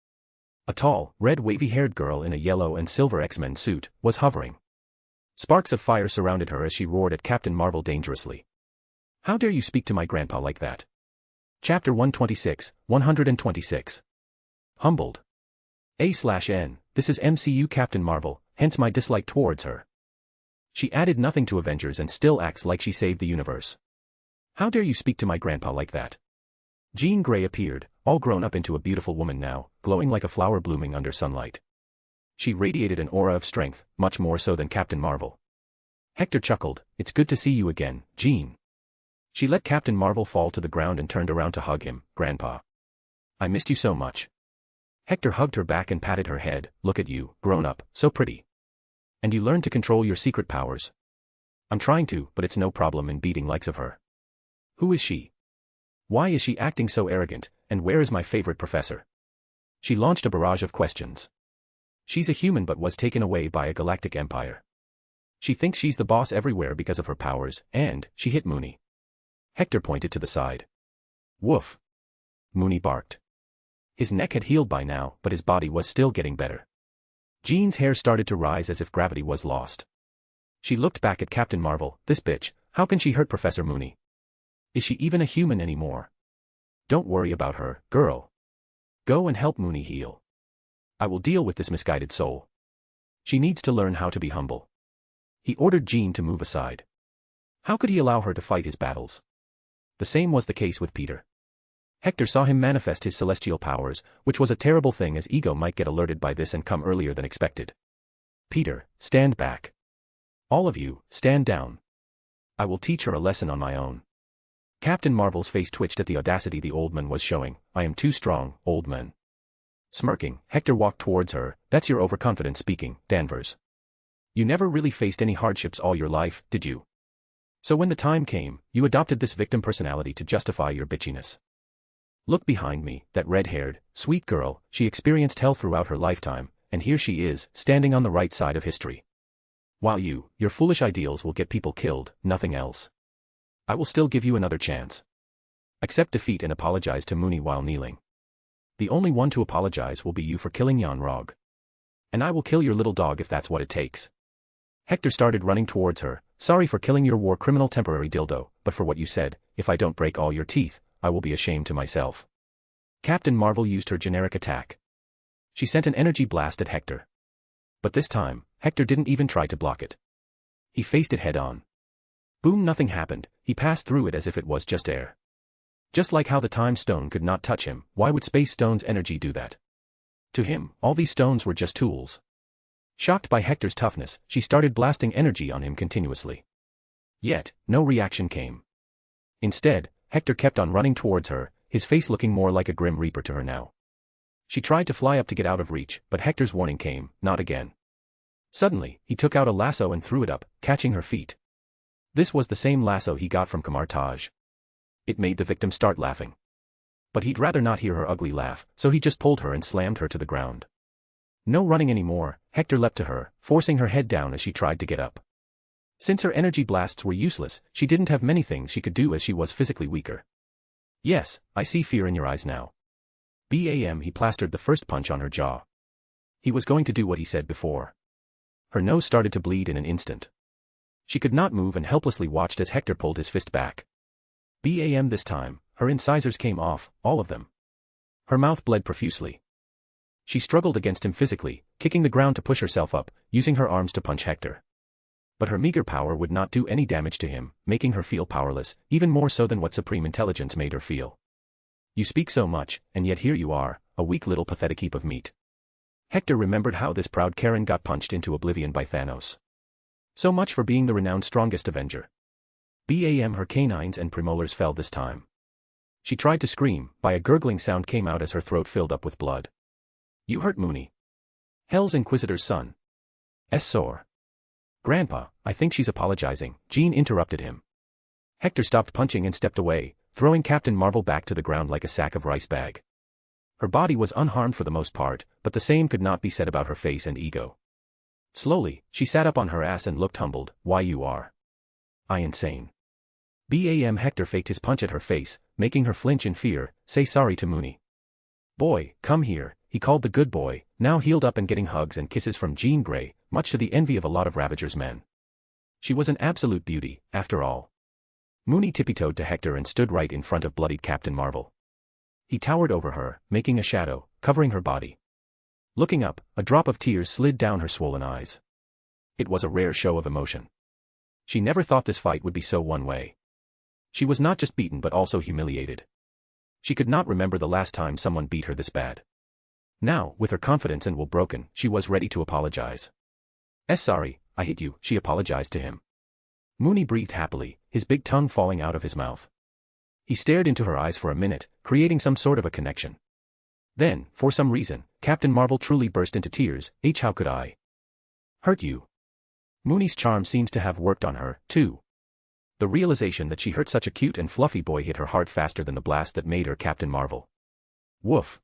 A tall, red wavy-haired girl in a yellow and silver X-Men suit was hovering. Sparks of fire surrounded her as she roared at Captain Marvel dangerously. How dare you speak to my grandpa like that? Chapter 126, 126. Humbled. A/N, this is MCU Captain Marvel, hence my dislike towards her. She added nothing to Avengers and still acts like she saved the universe. How dare you speak to my grandpa like that? Jean Grey appeared, all grown up into a beautiful woman now, glowing like a flower blooming under sunlight. She radiated an aura of strength, much more so than Captain Marvel. Hector chuckled, "It's good to see you again, Jean." She let Captain Marvel fall to the ground and turned around to hug him. "Grandpa. I missed you so much." Hector hugged her back and patted her head. "Look at you, grown up, so pretty. And you learned to control your secret powers." "I'm trying to, but it's no problem in beating likes of her." "Who is she? Why is she acting so arrogant, and where is my favorite professor?" She launched a barrage of questions. She's a human but was taken away by a galactic empire. She thinks she's the boss everywhere because of her powers, and she hit Mooney. Hector pointed to the side. "Woof." Mooney barked. His neck had healed by now, but his body was still getting better. Jean's hair started to rise as if gravity was lost. She looked back at Captain Marvel. "This bitch, how can she hurt Professor Mooney? Is she even a human anymore?" "Don't worry about her, girl. Go and help Mooney heal. I will deal with this misguided soul. She needs to learn how to be humble." He ordered Jean to move aside. How could he allow her to fight his battles? The same was the case with Peter. Hector saw him manifest his celestial powers, which was a terrible thing as Ego might get alerted by this and come earlier than expected. "Peter, stand back. All of you, stand down. I will teach her a lesson on my own." Captain Marvel's face twitched at the audacity the old man was showing. "I am too strong, old man." Smirking, Hector walked towards her. "That's your overconfidence speaking, Danvers. You never really faced any hardships all your life, did you? So when the time came, you adopted this victim personality to justify your bitchiness. Look behind me, that red-haired, sweet girl, she experienced hell throughout her lifetime, and here she is, standing on the right side of history. While your foolish ideals will get people killed, nothing else. I will still give you another chance. Accept defeat and apologize to Mooney while kneeling. The only one to apologize will be you for killing Jan Rog. And I will kill your little dog if that's what it takes." Hector started running towards her. "Sorry for killing your war criminal temporary dildo, but for what you said, if I don't break all your teeth, I will be ashamed to myself." Captain Marvel used her generic attack. She sent an energy blast at Hector. But this time, Hector didn't even try to block it. He faced it head-on. Boom, nothing happened. He passed through it as if it was just air. Just like how the time stone could not touch him, why would Space Stone's energy do that? To him, all these stones were just tools. Shocked by Hector's toughness, she started blasting energy on him continuously. Yet, no reaction came. Instead, Hector kept on running towards her, his face looking more like a grim reaper to her now. She tried to fly up to get out of reach, but Hector's warning came, "Not again." Suddenly, he took out a lasso and threw it up, catching her feet. This was the same lasso he got from Kamar Taj. It made the victim start laughing. But he'd rather not hear her ugly laugh, so he just pulled her and slammed her to the ground. No running anymore, Hector leapt to her, forcing her head down as she tried to get up. Since her energy blasts were useless, she didn't have many things she could do as she was physically weaker. "Yes, I see fear in your eyes now." Bam! He plastered the first punch on her jaw. He was going to do what he said before. Her nose started to bleed in an instant. She could not move and helplessly watched as Hector pulled his fist back. Bam! This time, her incisors came off, all of them. Her mouth bled profusely. She struggled against him physically, kicking the ground to push herself up, using her arms to punch Hector. But her meager power would not do any damage to him, making her feel powerless, even more so than what supreme intelligence made her feel. "You speak so much, and yet here you are, a weak little pathetic heap of meat." Hector remembered how this proud Karen got punched into oblivion by Thanos. So much for being the renowned strongest Avenger. Bam! Her canines and premolars fell this time. She tried to scream, but a gurgling sound came out as her throat filled up with blood. "You hurt Mooney. Hell's Inquisitor's son. Sore. Grandpa, I think she's apologizing," Jean interrupted him. Hector stopped punching and stepped away, throwing Captain Marvel back to the ground like a sack of rice bag. Her body was unharmed for the most part, but the same could not be said about her face and ego. Slowly, she sat up on her ass and looked humbled. "Why you are I insane. Bam Hector faked his punch at her face, making her flinch in fear, say sorry to Mooney. Boy, come here, he called the good boy, now healed up and getting hugs and kisses from Jean Grey, much to the envy of a lot of Ravager's men. She was an absolute beauty, after all. Mooney tippy-toed to Hector and stood right in front of bloodied Captain Marvel. He towered over her, making a shadow, covering her body. Looking up, a drop of tears slid down her swollen eyes. It was a rare show of emotion. She never thought this fight would be so one-way. She was not just beaten but also humiliated. She could not remember the last time someone beat her this bad. Now, with her confidence and will broken, she was ready to apologize. Sorry, I hit you, she apologized to him. Mooney breathed happily, his big tongue falling out of his mouth. He stared into her eyes for a minute, creating some sort of a connection. Then, for some reason, Captain Marvel truly burst into tears. How could I hurt you? Mooney's charm seems to have worked on her, too. The realization that she hurt such a cute and fluffy boy hit her heart faster than the blast that made her Captain Marvel. Woof.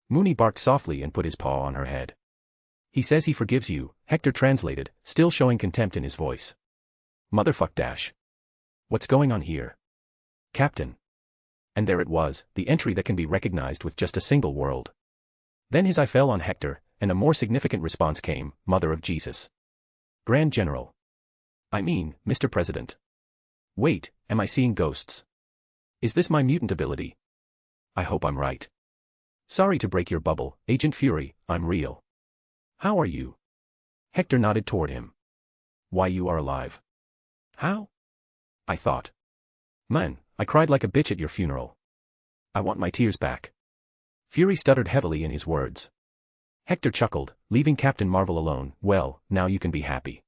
Mooney barked softly and put his paw on her head. He says he forgives you, Hector translated, still showing contempt in his voice. Motherfuck dash. What's going on here? Captain. And there it was, the entry that can be recognized with just a single word. Then his eye fell on Hector, and a more significant response came, Mother of Jesus. Grand General. I mean, Mr. President. Wait, am I seeing ghosts? Is this my mutant ability? I hope I'm right. Sorry to break your bubble, Agent Fury, I'm real. How are you? Hector nodded toward him. Why, you are alive. How? I thought. Man, I cried like a bitch at your funeral. I want my tears back. Fury stuttered heavily in his words. Hector chuckled, leaving Captain Marvel alone. Well, now you can be happy.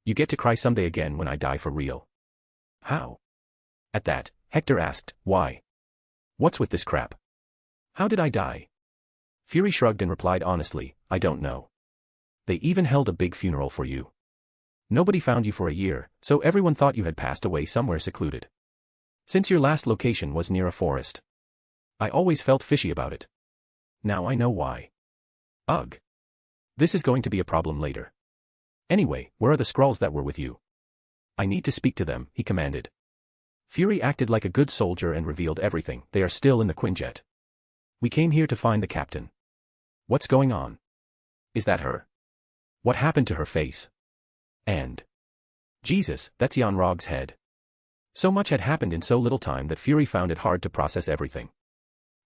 You get to cry someday again when I die for real. How? At that, Hector asked, why? What's with this crap? How did I die? Fury shrugged and replied honestly, I don't know. They even held a big funeral for you. Nobody found you for a year, so everyone thought you had passed away somewhere secluded. Since your last location was near a forest. I always felt fishy about it. Now I know why. Ugh. This is going to be a problem later. Anyway, where are the Skrulls that were with you? I need to speak to them, he commanded. Fury acted like a good soldier and revealed everything. They are still in the Quinjet. We came here to find the captain. What's going on? Is that her? What happened to her face? And Jesus, that's Jan Rog's head. So much had happened in so little time that Fury found it hard to process everything.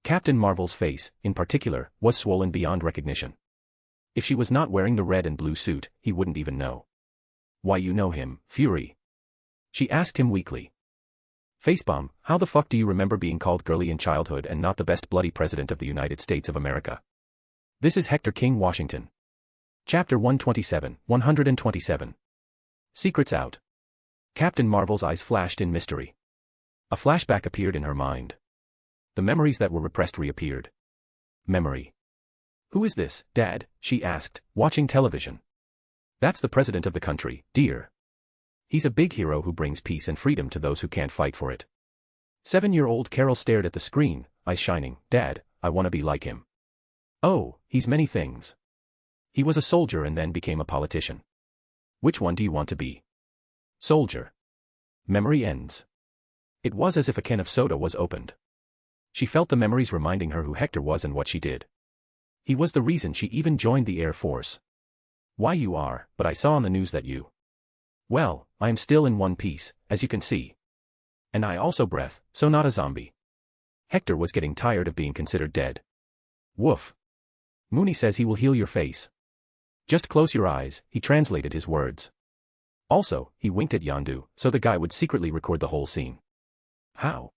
Captain Marvel's face, in particular, was swollen beyond recognition. If she was not wearing the red and blue suit, he wouldn't even know. Why, you know him, Fury? She asked him weakly. Facepalm, how the fuck do you remember being called girly in childhood and not the best bloody president of the United States of America? This is Hector King, Washington. Chapter 127. Secrets out. Captain Marvel's eyes flashed in mystery. A flashback appeared in her mind. The memories that were repressed reappeared. Memory. Who is this, Dad? She asked, watching television. That's the president of the country, dear. He's a big hero who brings peace and freedom to those who can't fight for it. 7-year-old Carol stared at the screen, eyes shining. Dad, I want to be like him. Oh, he's many things. He was a soldier and then became a politician. Which one do you want to be? Soldier. Memory ends. It was as if a can of soda was opened. She felt the memories reminding her who Hector was and what she did. He was the reason she even joined the Air Force. Why you are, but I saw on the news that you... Well, I am still in one piece, as you can see. And I also breath, so not a zombie. Hector was getting tired of being considered dead. Woof. Mooney says he will heal your face. Just close your eyes, he translated his words. Also, he winked at Yondu, so the guy would secretly record the whole scene. How?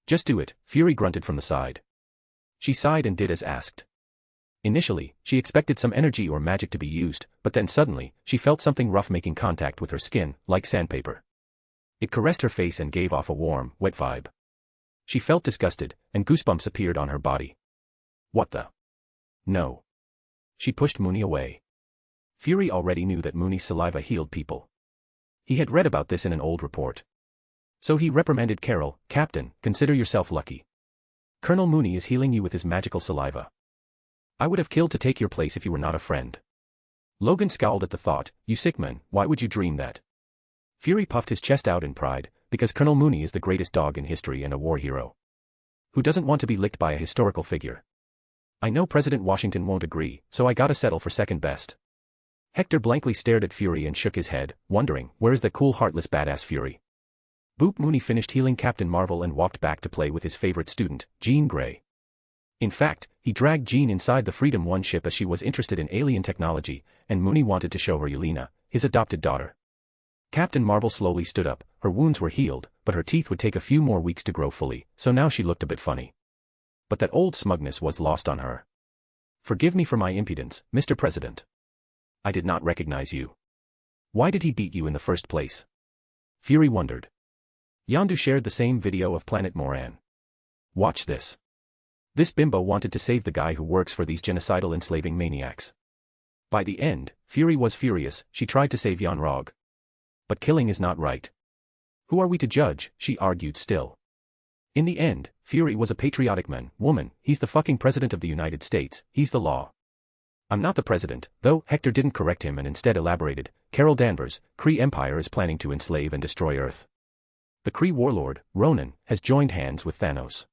Just do it, Fury grunted from the side. She sighed and did as asked. Initially, she expected some energy or magic to be used, but then suddenly, she felt something rough making contact with her skin, like sandpaper. It caressed her face and gave off a warm, wet vibe. She felt disgusted, and goosebumps appeared on her body. What the? No. She pushed Mooney away. Fury already knew that Mooney's saliva healed people. He had read about this in an old report. So he reprimanded Carol, Captain, consider yourself lucky. Colonel Mooney is healing you with his magical saliva. I would have killed to take your place if you were not a friend. Logan scowled at the thought, you sick man, why would you dream that? Fury puffed his chest out in pride, because Colonel Mooney is the greatest dog in history and a war hero. Who doesn't want to be licked by a historical figure? I know President Washington won't agree, so I gotta settle for second best. Hector blankly stared at Fury and shook his head, wondering, where is the cool heartless badass Fury? Boop. Mooney finished healing Captain Marvel and walked back to play with his favorite student, Jean Grey. In fact, he dragged Jean inside the Freedom 1 ship as she was interested in alien technology, and Mooney wanted to show her Yelena, his adopted daughter. Captain Marvel slowly stood up. Her wounds were healed, but her teeth would take a few more weeks to grow fully, so now she looked a bit funny. But that old smugness was lost on her. Forgive me for my impudence, Mr. President. I did not recognize you. Why did he beat you in the first place? Fury wondered. Yondu shared the same video of Planet Moran. Watch this. This bimbo wanted to save the guy who works for these genocidal enslaving maniacs. By the end, Fury was furious. She tried to save Yon-Rogg. But killing is not right. Who are we to judge? She argued still. In the end, Fury was a patriotic man, woman. He's the fucking president of the United States. He's the law. I'm not the president, though. Hector didn't correct him and instead elaborated. Carol Danvers, Kree Empire is planning to enslave and destroy Earth. The Kree warlord, Ronan, has joined hands with Thanos.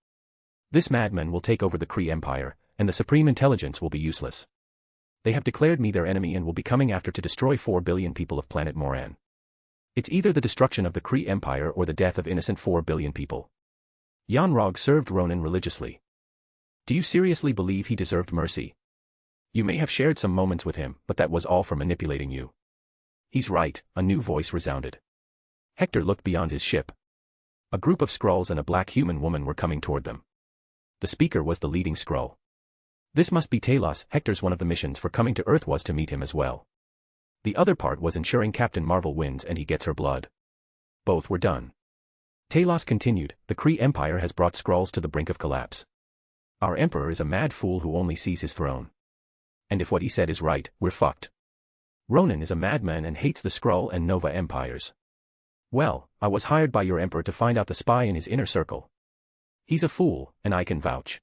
This madman will take over the Kree Empire, and the Supreme Intelligence will be useless. They have declared me their enemy and will be coming after to destroy 4 billion people of planet Moran. It's either the destruction of the Kree Empire or the death of innocent 4 billion people. Yon-Rogg served Ronan religiously. Do you seriously believe he deserved mercy? You may have shared some moments with him, but that was all for manipulating you. He's right, a new voice resounded. Hector looked beyond his ship. A group of Skrulls and a black human woman were coming toward them. The speaker was the leading Skrull. This must be Talos. Hector's one of the missions for coming to Earth was to meet him as well. The other part was ensuring Captain Marvel wins and he gets her blood. Both were done. Talos continued, the Kree Empire has brought Skrulls to the brink of collapse. Our Emperor is a mad fool who only sees his throne. And if what he said is right, we're fucked. Ronan is a madman and hates the Skrull and Nova empires. Well, I was hired by your Emperor to find out the spy in his inner circle. He's a fool, and I can vouch.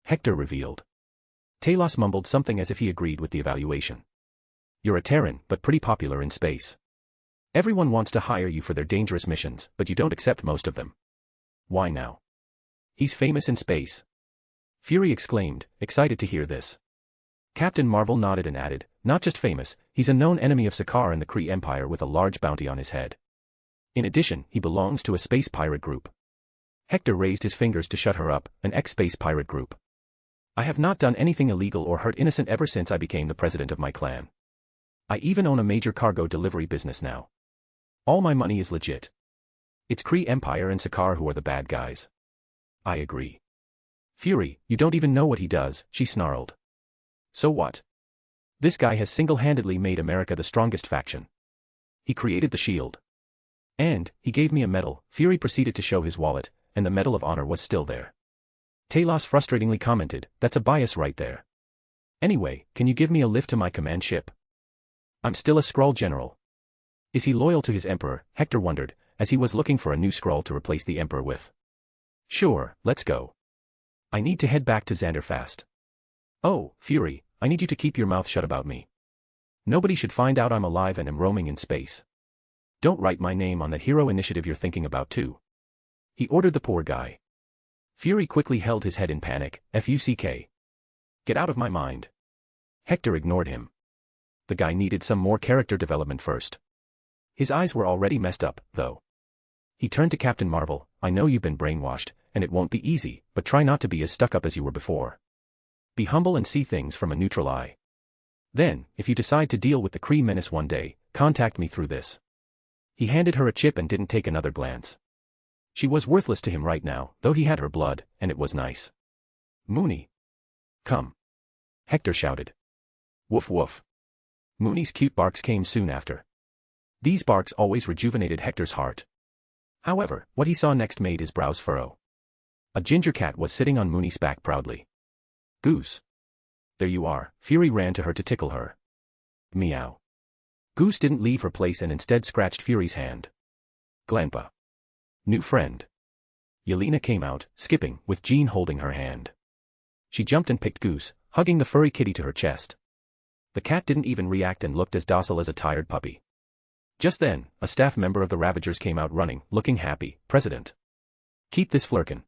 Hector revealed. Talos mumbled something as if he agreed with the evaluation. You're a Terran, but pretty popular in space. Everyone wants to hire you for their dangerous missions, but you don't accept most of them. Why now? He's famous in space. Fury exclaimed, excited to hear this. Captain Marvel nodded and added, not just famous, he's a known enemy of Sakaar and the Kree Empire with a large bounty on his head. In addition, he belongs to a space pirate group. Hector raised his fingers to shut her up, an ex-space pirate group. I have not done anything illegal or hurt innocent ever since I became the president of my clan. I even own a major cargo delivery business now. All my money is legit. It's Kree Empire and Sakaar who are the bad guys. I agree. Fury, you don't even know what he does, she snarled. So what? This guy has single-handedly made America the strongest faction. He created the shield. And, he gave me a medal. Fury proceeded to show his wallet, and the Medal of Honor was still there. Talos frustratingly commented, that's a bias right there. Anyway, can you give me a lift to my command ship? I'm still a Skrull general. Is he loyal to his Emperor? Hector wondered, as he was looking for a new Skrull to replace the Emperor with. Sure, let's go. I need to head back to Xander fast. Oh, Fury, I need you to keep your mouth shut about me. Nobody should find out I'm alive and am roaming in space. Don't write my name on the hero initiative you're thinking about too. He ordered the poor guy. Fury quickly held his head in panic, Fuck. Get out of my mind. Hector ignored him. The guy needed some more character development first. His eyes were already messed up, though. He turned to Captain Marvel, I know you've been brainwashed, and it won't be easy, but try not to be as stuck up as you were before. Be humble and see things from a neutral eye. Then, if you decide to deal with the Kree menace one day, contact me through this. He handed her a chip and didn't take another glance. She was worthless to him right now, though he had her blood, and it was nice. Mooney. Come. Hector shouted. Woof woof. Mooney's cute barks came soon after. These barks always rejuvenated Hector's heart. However, what he saw next made his brows furrow. A ginger cat was sitting on Mooney's back proudly. Goose. There you are. Fury ran to her to tickle her. Meow. Goose didn't leave her place and instead scratched Fury's hand. Glanpa. New friend. Yelena came out, skipping, with Jean holding her hand. She jumped and picked Goose, hugging the furry kitty to her chest. The cat didn't even react and looked as docile as a tired puppy. Just then, a staff member of the Ravagers came out running, looking happy. President. Keep this flirkin'.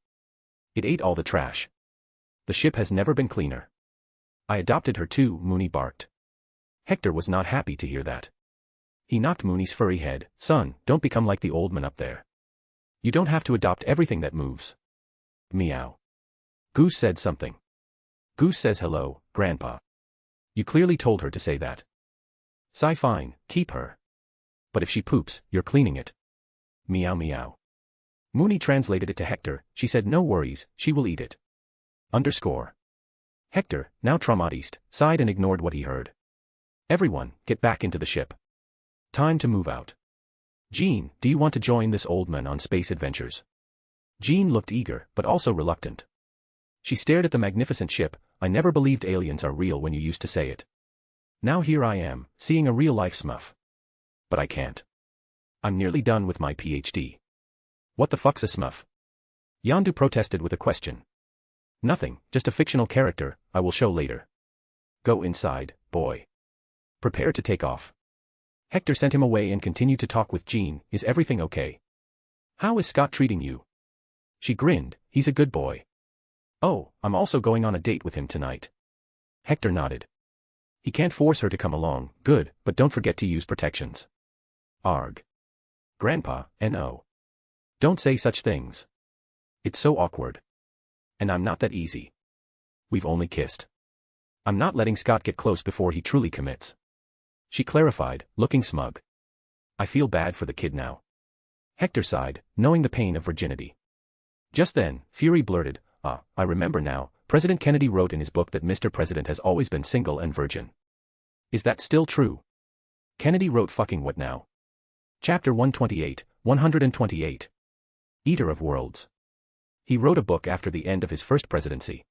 It ate all the trash. The ship has never been cleaner. I adopted her too, Mooney barked. Hector was not happy to hear that. He knocked Mooney's furry head. Son, don't become like the old man up there. You don't have to adopt everything that moves. Meow. Goose said something. Goose says hello, Grandpa. You clearly told her to say that. Sigh fine, keep her. But if she poops, you're cleaning it. Meow meow. Mooney translated it to Hector. She said no worries, she will eat it. Underscore. Hector, now traumatized, sighed and ignored what he heard. Everyone, get back into the ship. Time to move out. Jean, do you want to join this old man on space adventures? Jean looked eager, but also reluctant. She stared at the magnificent ship. I never believed aliens are real when you used to say it. Now here I am, seeing a real-life Smurf. But I can't. I'm nearly done with my PhD. What the fuck's a Smurf? Yondu protested with a question. Nothing, just a fictional character, I will show later. Go inside, boy. Prepare to take off. Hector sent him away and continued to talk with Jean. Is everything okay? How is Scott treating you? She grinned. He's a good boy. Oh, I'm also going on a date with him tonight. Hector nodded. He can't force her to come along, good, but don't forget to use protections. Arg. Grandpa, no. Don't say such things. It's so awkward. And I'm not that easy. We've only kissed. I'm not letting Scott get close before he truly commits. She clarified, looking smug. I feel bad for the kid now. Hector sighed, knowing the pain of virginity. Just then, Fury blurted, I remember now, President Kennedy wrote in his book that Mr. President has always been single and virgin. Is that still true? Kennedy wrote fucking what now? Chapter 128. Eater of Worlds. He wrote a book after the end of his first presidency.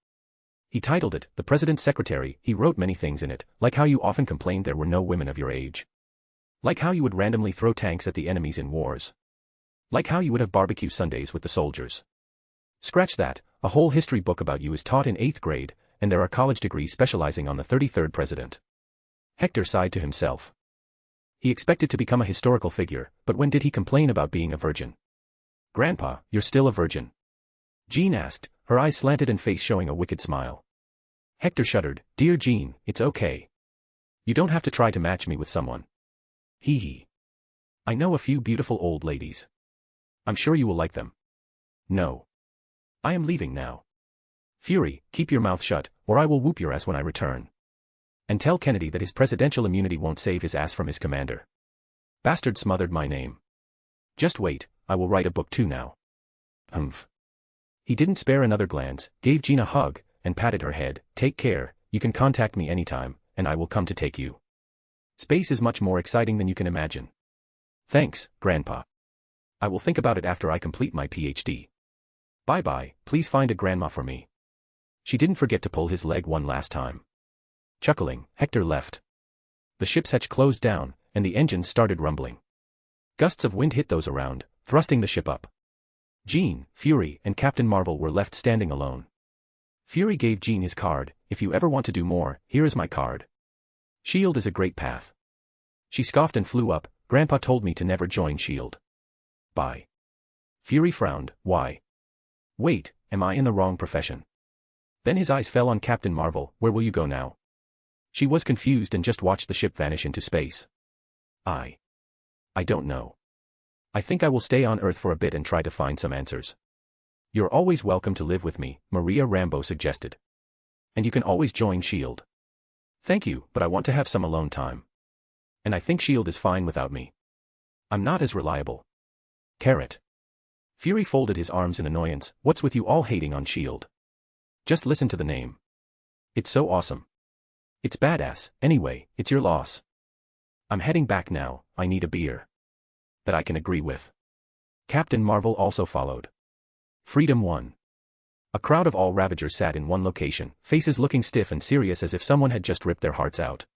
He titled it, The President's Secretary. He wrote many things in it, like how you often complained there were no women of your age. Like how you would randomly throw tanks at the enemies in wars. Like how you would have barbecue Sundays with the soldiers. Scratch that, a whole history book about you is taught in 8th grade, and there are college degrees specializing on the 33rd president. Hector sighed to himself. He expected to become a historical figure, but when did he complain about being a virgin? Grandpa, you're still a virgin? Jean asked, her eyes slanted and face showing a wicked smile. Hector shuddered, Dear Jean, it's okay. You don't have to try to match me with someone. Hee hee. I know a few beautiful old ladies. I'm sure you will like them. No. I am leaving now. Fury, keep your mouth shut, or I will whoop your ass when I return. And tell Kennedy that his presidential immunity won't save his ass from his commander. Bastard smothered my name. Just wait, I will write a book too now. Humph. He didn't spare another glance, gave Jean a hug, and patted her head. Take care, you can contact me anytime, and I will come to take you. Space is much more exciting than you can imagine. Thanks, Grandpa. I will think about it after I complete my PhD. Bye-bye, please find a grandma for me. She didn't forget to pull his leg one last time. Chuckling, Hector left. The ship's hatch closed down, and the engines started rumbling. Gusts of wind hit those around, thrusting the ship up. Jean, Fury, and Captain Marvel were left standing alone. Fury gave Jean his card. If you ever want to do more, here is my card. S.H.I.E.L.D. is a great path. She scoffed and flew up. Grandpa told me to never join S.H.I.E.L.D. Bye. Fury frowned. Why? Wait, am I in the wrong profession? Then his eyes fell on Captain Marvel. Where will you go now? She was confused and just watched the ship vanish into space. I don't know. I think I will stay on Earth for a bit and try to find some answers. You're always welcome to live with me, Maria Rambo suggested. And you can always join S.H.I.E.L.D. Thank you, but I want to have some alone time. And I think S.H.I.E.L.D. is fine without me. I'm not as reliable. Carrot. Fury folded his arms in annoyance. What's with you all hating on S.H.I.E.L.D.? Just listen to the name. It's so awesome. It's badass. Anyway, it's your loss. I'm heading back now. I need a beer. That I can agree with. Captain Marvel also followed. Freedom 1. A crowd of all Ravagers sat in one location, faces looking stiff and serious as if someone had just ripped their hearts out.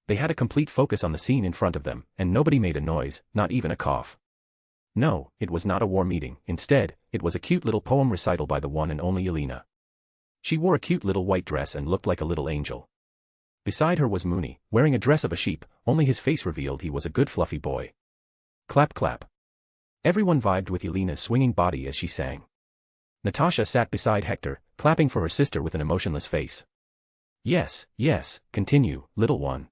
They had a complete focus on the scene in front of them, and nobody made a noise, not even a cough. No, it was not a war meeting. Instead, it was a cute little poem recital by the one and only Elena. She wore a cute little white dress and looked like a little angel. Beside her was Mooney, wearing a dress of a sheep, only his face revealed he was a good fluffy boy. Clap clap. Everyone vibed with Yelena's swinging body as she sang. Natasha sat beside Hector, clapping for her sister with an emotionless face. Yes, yes, continue, little one.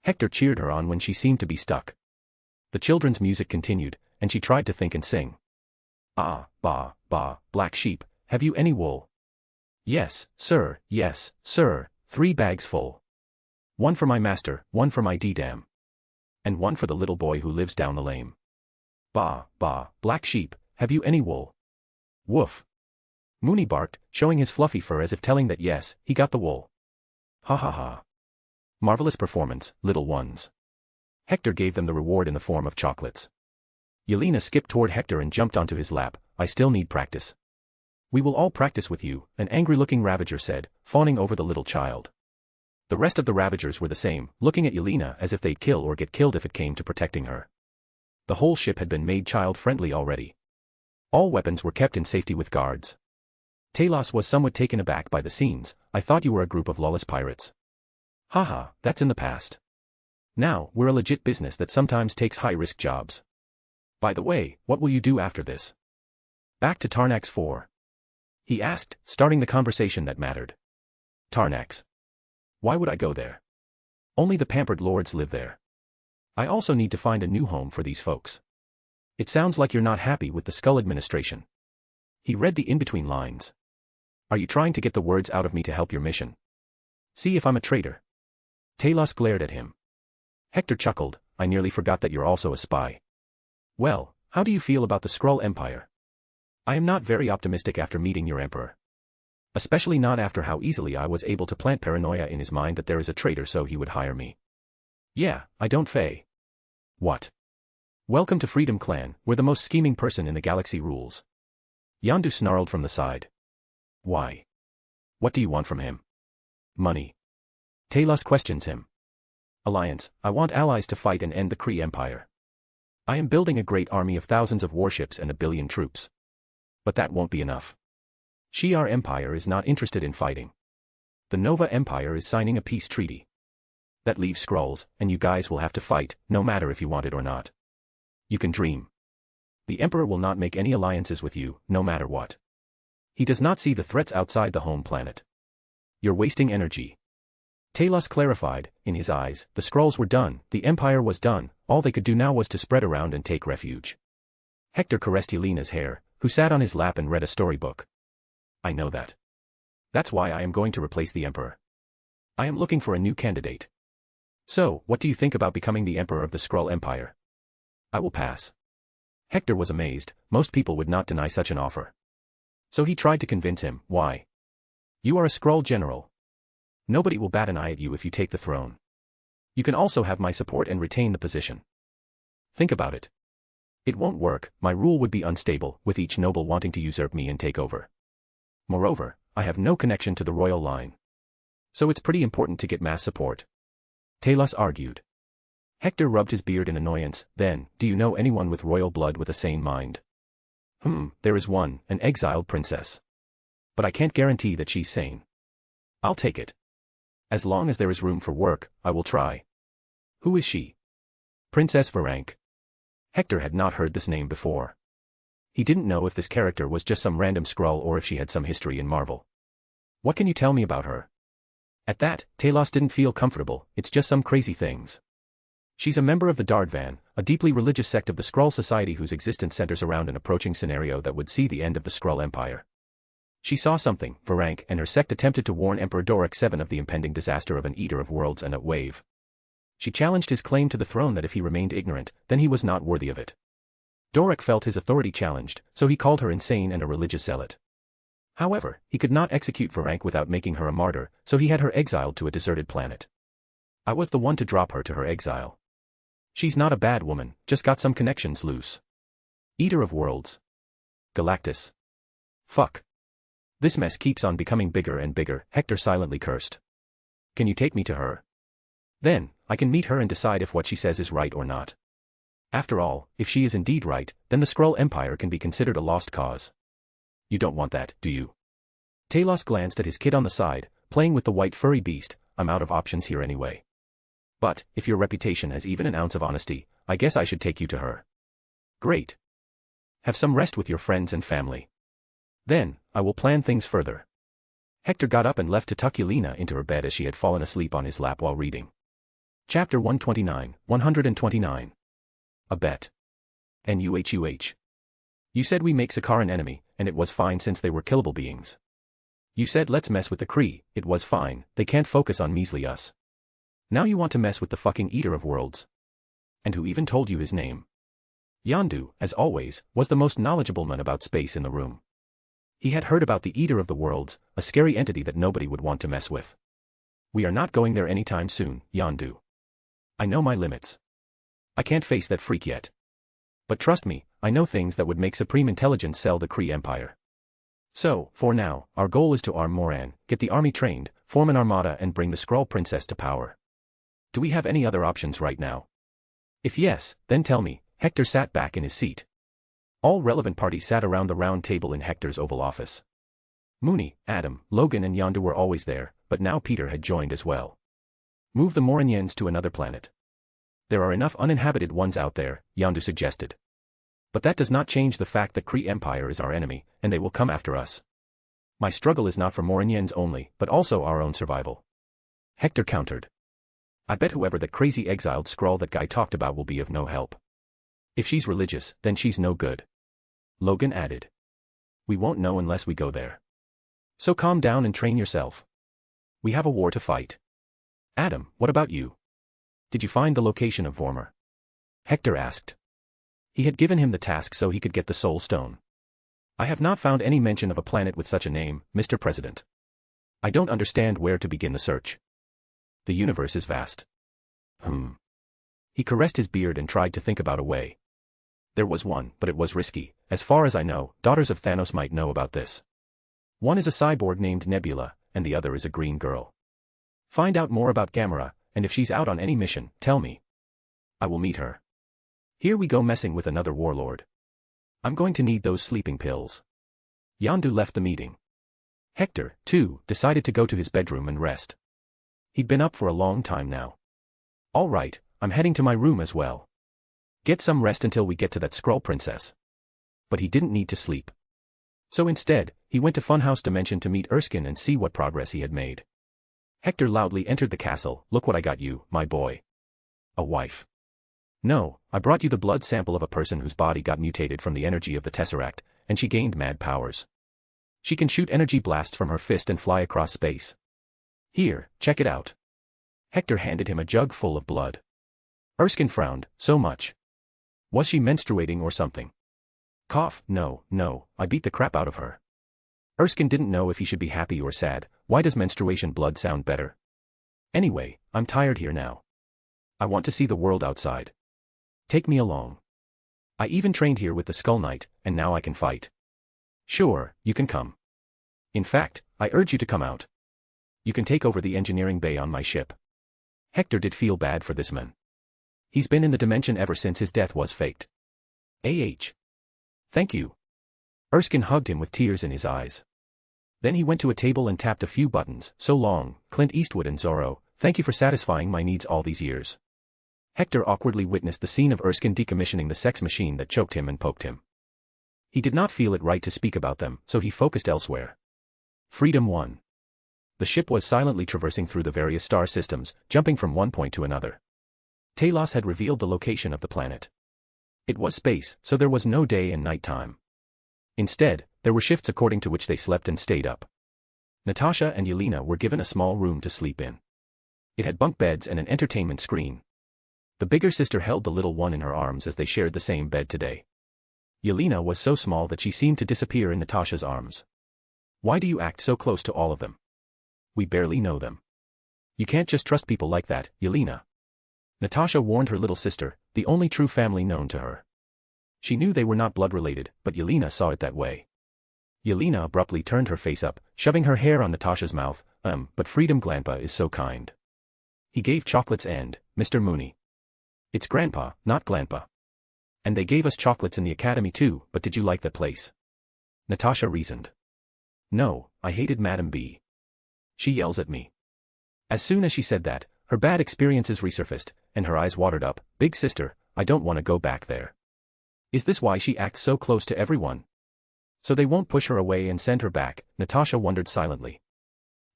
Hector cheered her on when she seemed to be stuck. The children's music continued, and she tried to think and sing. Ah, bah, black sheep, have you any wool? Yes, sir, 3 bags full. 1 for my master, 1 for my d-dam. And 1 for the little boy who lives down the lane. Bah, black sheep, have you any wool? Woof. Mooney barked, showing his fluffy fur as if telling that yes, he got the wool. Ha ha ha. Marvelous performance, little ones. Hector gave them the reward in the form of chocolates. Yelena skipped toward Hector and jumped onto his lap. I still need practice. We will all practice with you, an angry-looking Ravager said, fawning over the little child. The rest of the Ravagers were the same, looking at Yelena as if they'd kill or get killed if it came to protecting her. The whole ship had been made child-friendly already. All weapons were kept in safety with guards. Talos was somewhat taken aback by the scenes. I thought you were a group of lawless pirates. Haha, that's in the past. Now, we're a legit business that sometimes takes high-risk jobs. By the way, what will you do after this? Back to Tarnax 4. He asked, starting the conversation that mattered. Tarnax. Why would I go there? Only the pampered lords live there. I also need to find a new home for these folks. It sounds like you're not happy with the Skull administration. He read the in-between lines. Are you trying to get the words out of me to help your mission? See if I'm a traitor. Talos glared at him. Hector chuckled, I nearly forgot that you're also a spy. Well, how do you feel about the Skrull Empire? I am not very optimistic after meeting your emperor. Especially not after how easily I was able to plant paranoia in his mind that there is a traitor so he would hire me. Yeah, I don't fey. What? Welcome to Freedom Clan, where the most scheming person in the galaxy rules. Yondu snarled from the side. Why? What do you want from him? Money. Talos questions him. Alliance, I want allies to fight and end the Kree Empire. I am building a great army of thousands of warships and 1 billion troops. But that won't be enough. Shi'ar Empire is not interested in fighting. The Nova Empire is signing a peace treaty. That leaves Skrulls, and you guys will have to fight, no matter if you want it or not. You can dream. The Emperor will not make any alliances with you, no matter what. He does not see the threats outside the home planet. You're wasting energy. Talos clarified, in his eyes, the Skrulls were done, the Empire was done, all they could do now was to spread around and take refuge. Hector caressed Yelena's hair, who sat on his lap and read a storybook. I know that. That's why I am going to replace the Emperor. I am looking for a new candidate. So, what do you think about becoming the Emperor of the Skrull Empire? I will pass. Hector was amazed, most people would not deny such an offer. So he tried to convince him, why? You are a Skrull general. Nobody will bat an eye at you if you take the throne. You can also have my support and retain the position. Think about it. It won't work, my rule would be unstable, with each noble wanting to usurp me and take over. Moreover, I have no connection to the royal line. So it's pretty important to get mass support. Talos argued. Hector rubbed his beard in annoyance, then, do you know anyone with royal blood with a sane mind? There is one, an exiled princess. But I can't guarantee that she's sane. I'll take it. As long as there is room for work, I will try. Who is she? Princess Varank. Hector had not heard this name before. He didn't know if this character was just some random Skrull or if she had some history in Marvel. What can you tell me about her? At that, Talos didn't feel comfortable, it's just some crazy things. She's a member of the Dardvan, a deeply religious sect of the Skrull society whose existence centers around an approaching scenario that would see the end of the Skrull Empire. She saw something, Varank and her sect attempted to warn Emperor Dorek 7 of the impending disaster of an Eater of Worlds and a wave. She challenged his claim to the throne that if he remained ignorant, then he was not worthy of it. Dorek felt his authority challenged, so he called her insane and a religious zealot. However, he could not execute Varank without making her a martyr, so he had her exiled to a deserted planet. I was the one to drop her to her exile. She's not a bad woman, just got some connections loose. Eater of Worlds. Galactus. Fuck. This mess keeps on becoming bigger and bigger, Hector silently cursed. Can you take me to her? Then, I can meet her and decide if what she says is right or not. After all, if she is indeed right, then the Skrull Empire can be considered a lost cause. You don't want that, do you? Talos glanced at his kid on the side, playing with the white furry beast. I'm out of options here anyway. But, if your reputation has even an ounce of honesty, I guess I should take you to her. Great. Have some rest with your friends and family. Then, I will plan things further. Hector got up and left to tuck Yelena into her bed as she had fallen asleep on his lap while reading. Chapter 129. A bet. Nuhuh. You said we make Sakaar an enemy, and it was fine since they were killable beings. You said let's mess with the Kree, it was fine, they can't focus on measly us. Now you want to mess with the fucking Eater of Worlds. And who even told you his name? Yondu, as always, was the most knowledgeable man about space in the room. He had heard about the Eater of the Worlds, a scary entity that nobody would want to mess with. We are not going there anytime soon, Yondu. I know my limits. I can't face that freak yet. But trust me, I know things that would make Supreme Intelligence sell the Kree Empire. So, for now, our goal is to arm Moran, get the army trained, form an armada and bring the Skrull Princess to power. Do we have any other options right now? If yes, then tell me. Hector sat back in his seat. All relevant parties sat around the round table in Hector's Oval Office. Mooney, Adam, Logan and Yondu were always there, but now Peter had joined as well. Move the Moranians to another planet. There are enough uninhabited ones out there, Yondu suggested. But that does not change the fact that Kree Empire is our enemy, and they will come after us. My struggle is not for Moranians only, but also our own survival. Hector countered. I bet whoever that crazy exiled Skrull that guy talked about will be of no help. If she's religious, then she's no good. Logan added. We won't know unless we go there. So calm down and train yourself. We have a war to fight. Adam, what about you? Did you find the location of Vormir? Hector asked. He had given him the task so he could get the Soul Stone. I have not found any mention of a planet with such a name, Mr. President. I don't understand where to begin the search. The universe is vast. He caressed his beard and tried to think about a way. There was one, but it was risky. As far as I know, daughters of Thanos might know about this. One is a cyborg named Nebula, and the other is a green girl. Find out more about Gamera, and if she's out on any mission, tell me. I will meet her. Here we go messing with another warlord. I'm going to need those sleeping pills. Yondu left the meeting. Hector, too, decided to go to his bedroom and rest. He'd been up for a long time now. All right, I'm heading to my room as well. Get some rest until we get to that Skrull Princess. But he didn't need to sleep. So instead, he went to Funhouse Dimension to meet Erskine and see what progress he had made. Hector loudly entered the castle. Look what I got you, my boy. A wife. No, I brought you the blood sample of a person whose body got mutated from the energy of the Tesseract, and she gained mad powers. She can shoot energy blasts from her fist and fly across space. Here, check it out. Hector handed him a jug full of blood. Erskine frowned. So much. Was she menstruating or something? Cough. No, I beat the crap out of her. Erskine didn't know if he should be happy or sad. Why does menstruation blood sound better? Anyway, I'm tired here now. I want to see the world outside. Take me along. I even trained here with the Skull Knight, and now I can fight. Sure, you can come. In fact, I urge you to come out. You can take over the engineering bay on my ship. Hector did feel bad for this man. He's been in the dimension ever since his death was faked. Thank you. Erskine hugged him with tears in his eyes. Then he went to a table and tapped a few buttons. So long, Clint Eastwood and Zorro, thank you for satisfying my needs all these years. Hector awkwardly witnessed the scene of Erskine decommissioning the sex machine that choked him and poked him. He did not feel it right to speak about them, so he focused elsewhere. Freedom 1. The ship was silently traversing through the various star systems, jumping from one point to another. Talos had revealed the location of the planet. It was space, so there was no day and night time. Instead, there were shifts according to which they slept and stayed up. Natasha and Yelena were given a small room to sleep in. It had bunk beds and an entertainment screen. The bigger sister held the little one in her arms as they shared the same bed today. Yelena was so small that she seemed to disappear in Natasha's arms. Why do you act so close to all of them? We barely know them. You can't just trust people like that, Yelena. Natasha warned her little sister, the only true family known to her. She knew they were not blood-related, but Yelena saw it that way. Yelena abruptly turned her face up, shoving her hair on Natasha's mouth. But Freedom Grandpa is so kind. He gave chocolates and, Mr. Mooney. It's Grandpa, not Grandpa. And they gave us chocolates in the academy too, but did you like that place? Natasha reasoned. No, I hated Madam B. She yells at me. As soon as she said that, her bad experiences resurfaced, and her eyes watered up. Big sister, I don't want to go back there. Is this why she acts so close to everyone? So they won't push her away and send her back, Natasha wondered silently.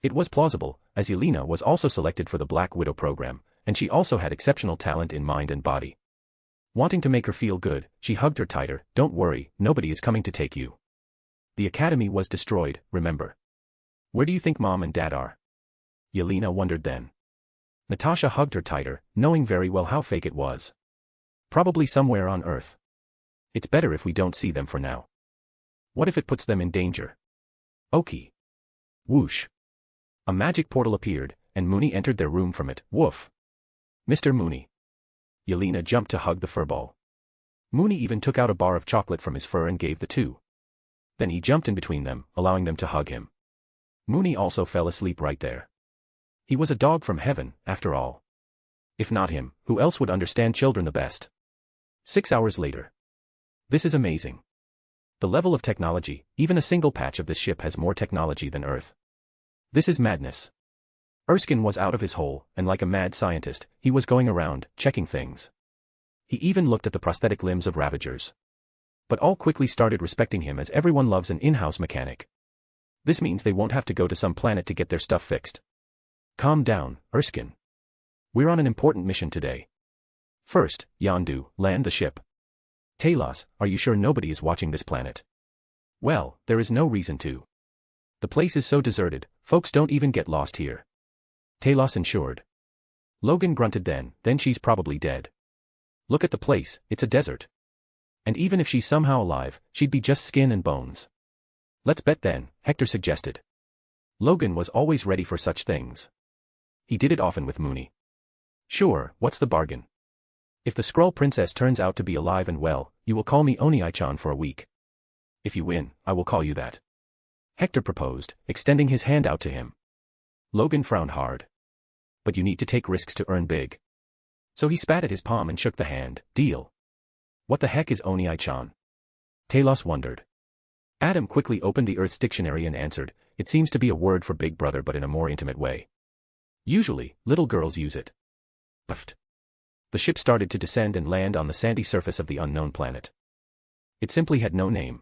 It was plausible, as Yelena was also selected for the Black Widow program, and she also had exceptional talent in mind and body. Wanting to make her feel good, she hugged her tighter. Don't worry, nobody is coming to take you. The academy was destroyed, remember. Where do you think Mom and Dad are? Yelena wondered then. Natasha hugged her tighter, knowing very well how fake it was. Probably somewhere on Earth. It's better if we don't see them for now. What if it puts them in danger? Okay. Whoosh. A magic portal appeared, and Mooney entered their room from it. Woof. Mr. Mooney. Yelena jumped to hug the furball. Mooney even took out a bar of chocolate from his fur and gave the two. Then he jumped in between them, allowing them to hug him. Mooney also fell asleep right there. He was a dog from heaven, after all. If not him, who else would understand children the best? 6 hours later. This is amazing. The level of technology, even a single patch of this ship has more technology than Earth. This is madness. Erskine was out of his hole, and like a mad scientist, he was going around, checking things. He even looked at the prosthetic limbs of Ravagers. But all quickly started respecting him as everyone loves an in-house mechanic. This means they won't have to go to some planet to get their stuff fixed. Calm down, Erskine. We're on an important mission today. First, Yondu, land the ship. Talos, are you sure nobody is watching this planet? Well, there is no reason to. The place is so deserted, folks don't even get lost here. Talos ensured. Logan grunted then she's probably dead. Look at the place, it's a desert. And even if she's somehow alive, she'd be just skin and bones. Let's bet then, Hector suggested. Logan was always ready for such things. He did it often with Mooney. Sure, what's the bargain? If the Skrull princess turns out to be alive and well, you will call me Oni-chan for a week. If you win, I will call you that. Hector proposed, extending his hand out to him. Logan frowned hard. But you need to take risks to earn big. So he spat at his palm and shook the hand. Deal. What the heck is Oni-chan? Talos wondered. Adam quickly opened the Earth's dictionary and answered, it seems to be a word for big brother but in a more intimate way. Usually, little girls use it. Puffed. The ship started to descend and land on the sandy surface of the unknown planet. It simply had no name.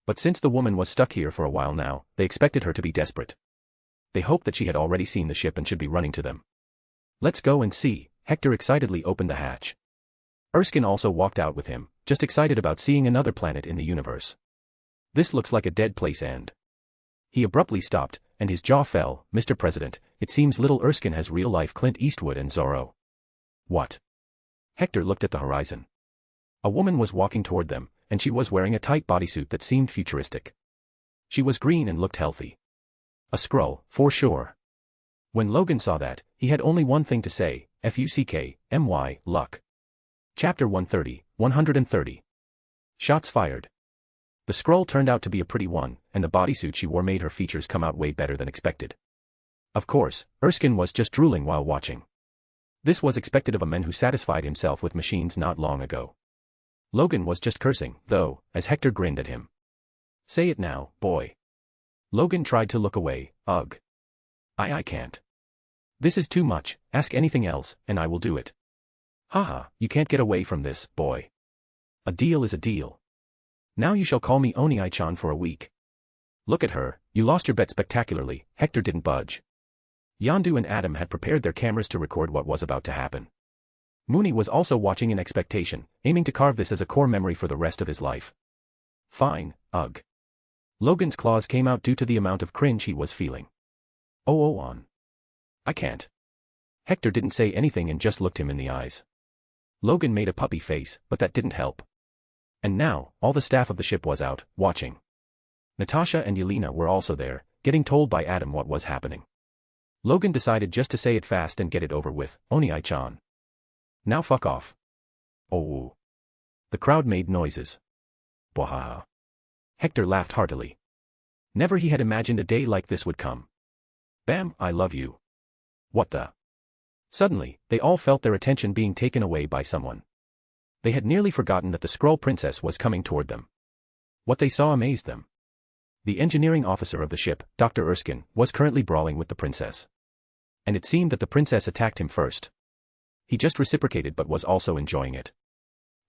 But since the woman was stuck here for a while now, they expected her to be desperate. They hoped that she had already seen the ship and should be running to them. Let's go and see, Hector excitedly opened the hatch. Erskine also walked out with him, just excited about seeing another planet in the universe. This looks like a dead place and... He abruptly stopped, and his jaw fell. Mr. President, it seems little Erskine has real-life Clint Eastwood and Zorro. What? Hector looked at the horizon. A woman was walking toward them, and she was wearing a tight bodysuit that seemed futuristic. She was green and looked healthy. A Skrull, for sure. When Logan saw that, he had only one thing to say, Fuckmy, luck. Chapter 130. Shots fired. The Skrull turned out to be a pretty one, and the bodysuit she wore made her features come out way better than expected. Of course, Erskine was just drooling while watching. This was expected of a man who satisfied himself with machines not long ago. Logan was just cursing, though, as Hector grinned at him. Say it now, boy. Logan tried to look away. Ugh. I can't. This is too much, ask anything else, and I will do it. Haha, you can't get away from this, boy. A deal is a deal. Now you shall call me Oni-chan for a week. Look at her, you lost your bet spectacularly. Hector didn't budge. Yondu and Adam had prepared their cameras to record what was about to happen. Mooney was also watching in expectation, aiming to carve this as a core memory for the rest of his life. Fine, ugh. Logan's claws came out due to the amount of cringe he was feeling. On. I can't. Hector didn't say anything and just looked him in the eyes. Logan made a puppy face, but that didn't help. And now, all the staff of the ship was out, watching. Natasha and Yelena were also there, getting told by Adam what was happening. Logan decided just to say it fast and get it over with, Oni-chan. Now fuck off. Oh. The crowd made noises. Bwahaha. Hector laughed heartily. Never he had imagined a day like this would come. Bam, I love you. What the? Suddenly, they all felt their attention being taken away by someone. They had nearly forgotten that the Skrull princess was coming toward them. What they saw amazed them. The engineering officer of the ship, Dr. Erskine, was currently brawling with the princess. And it seemed that the princess attacked him first. He just reciprocated but was also enjoying it.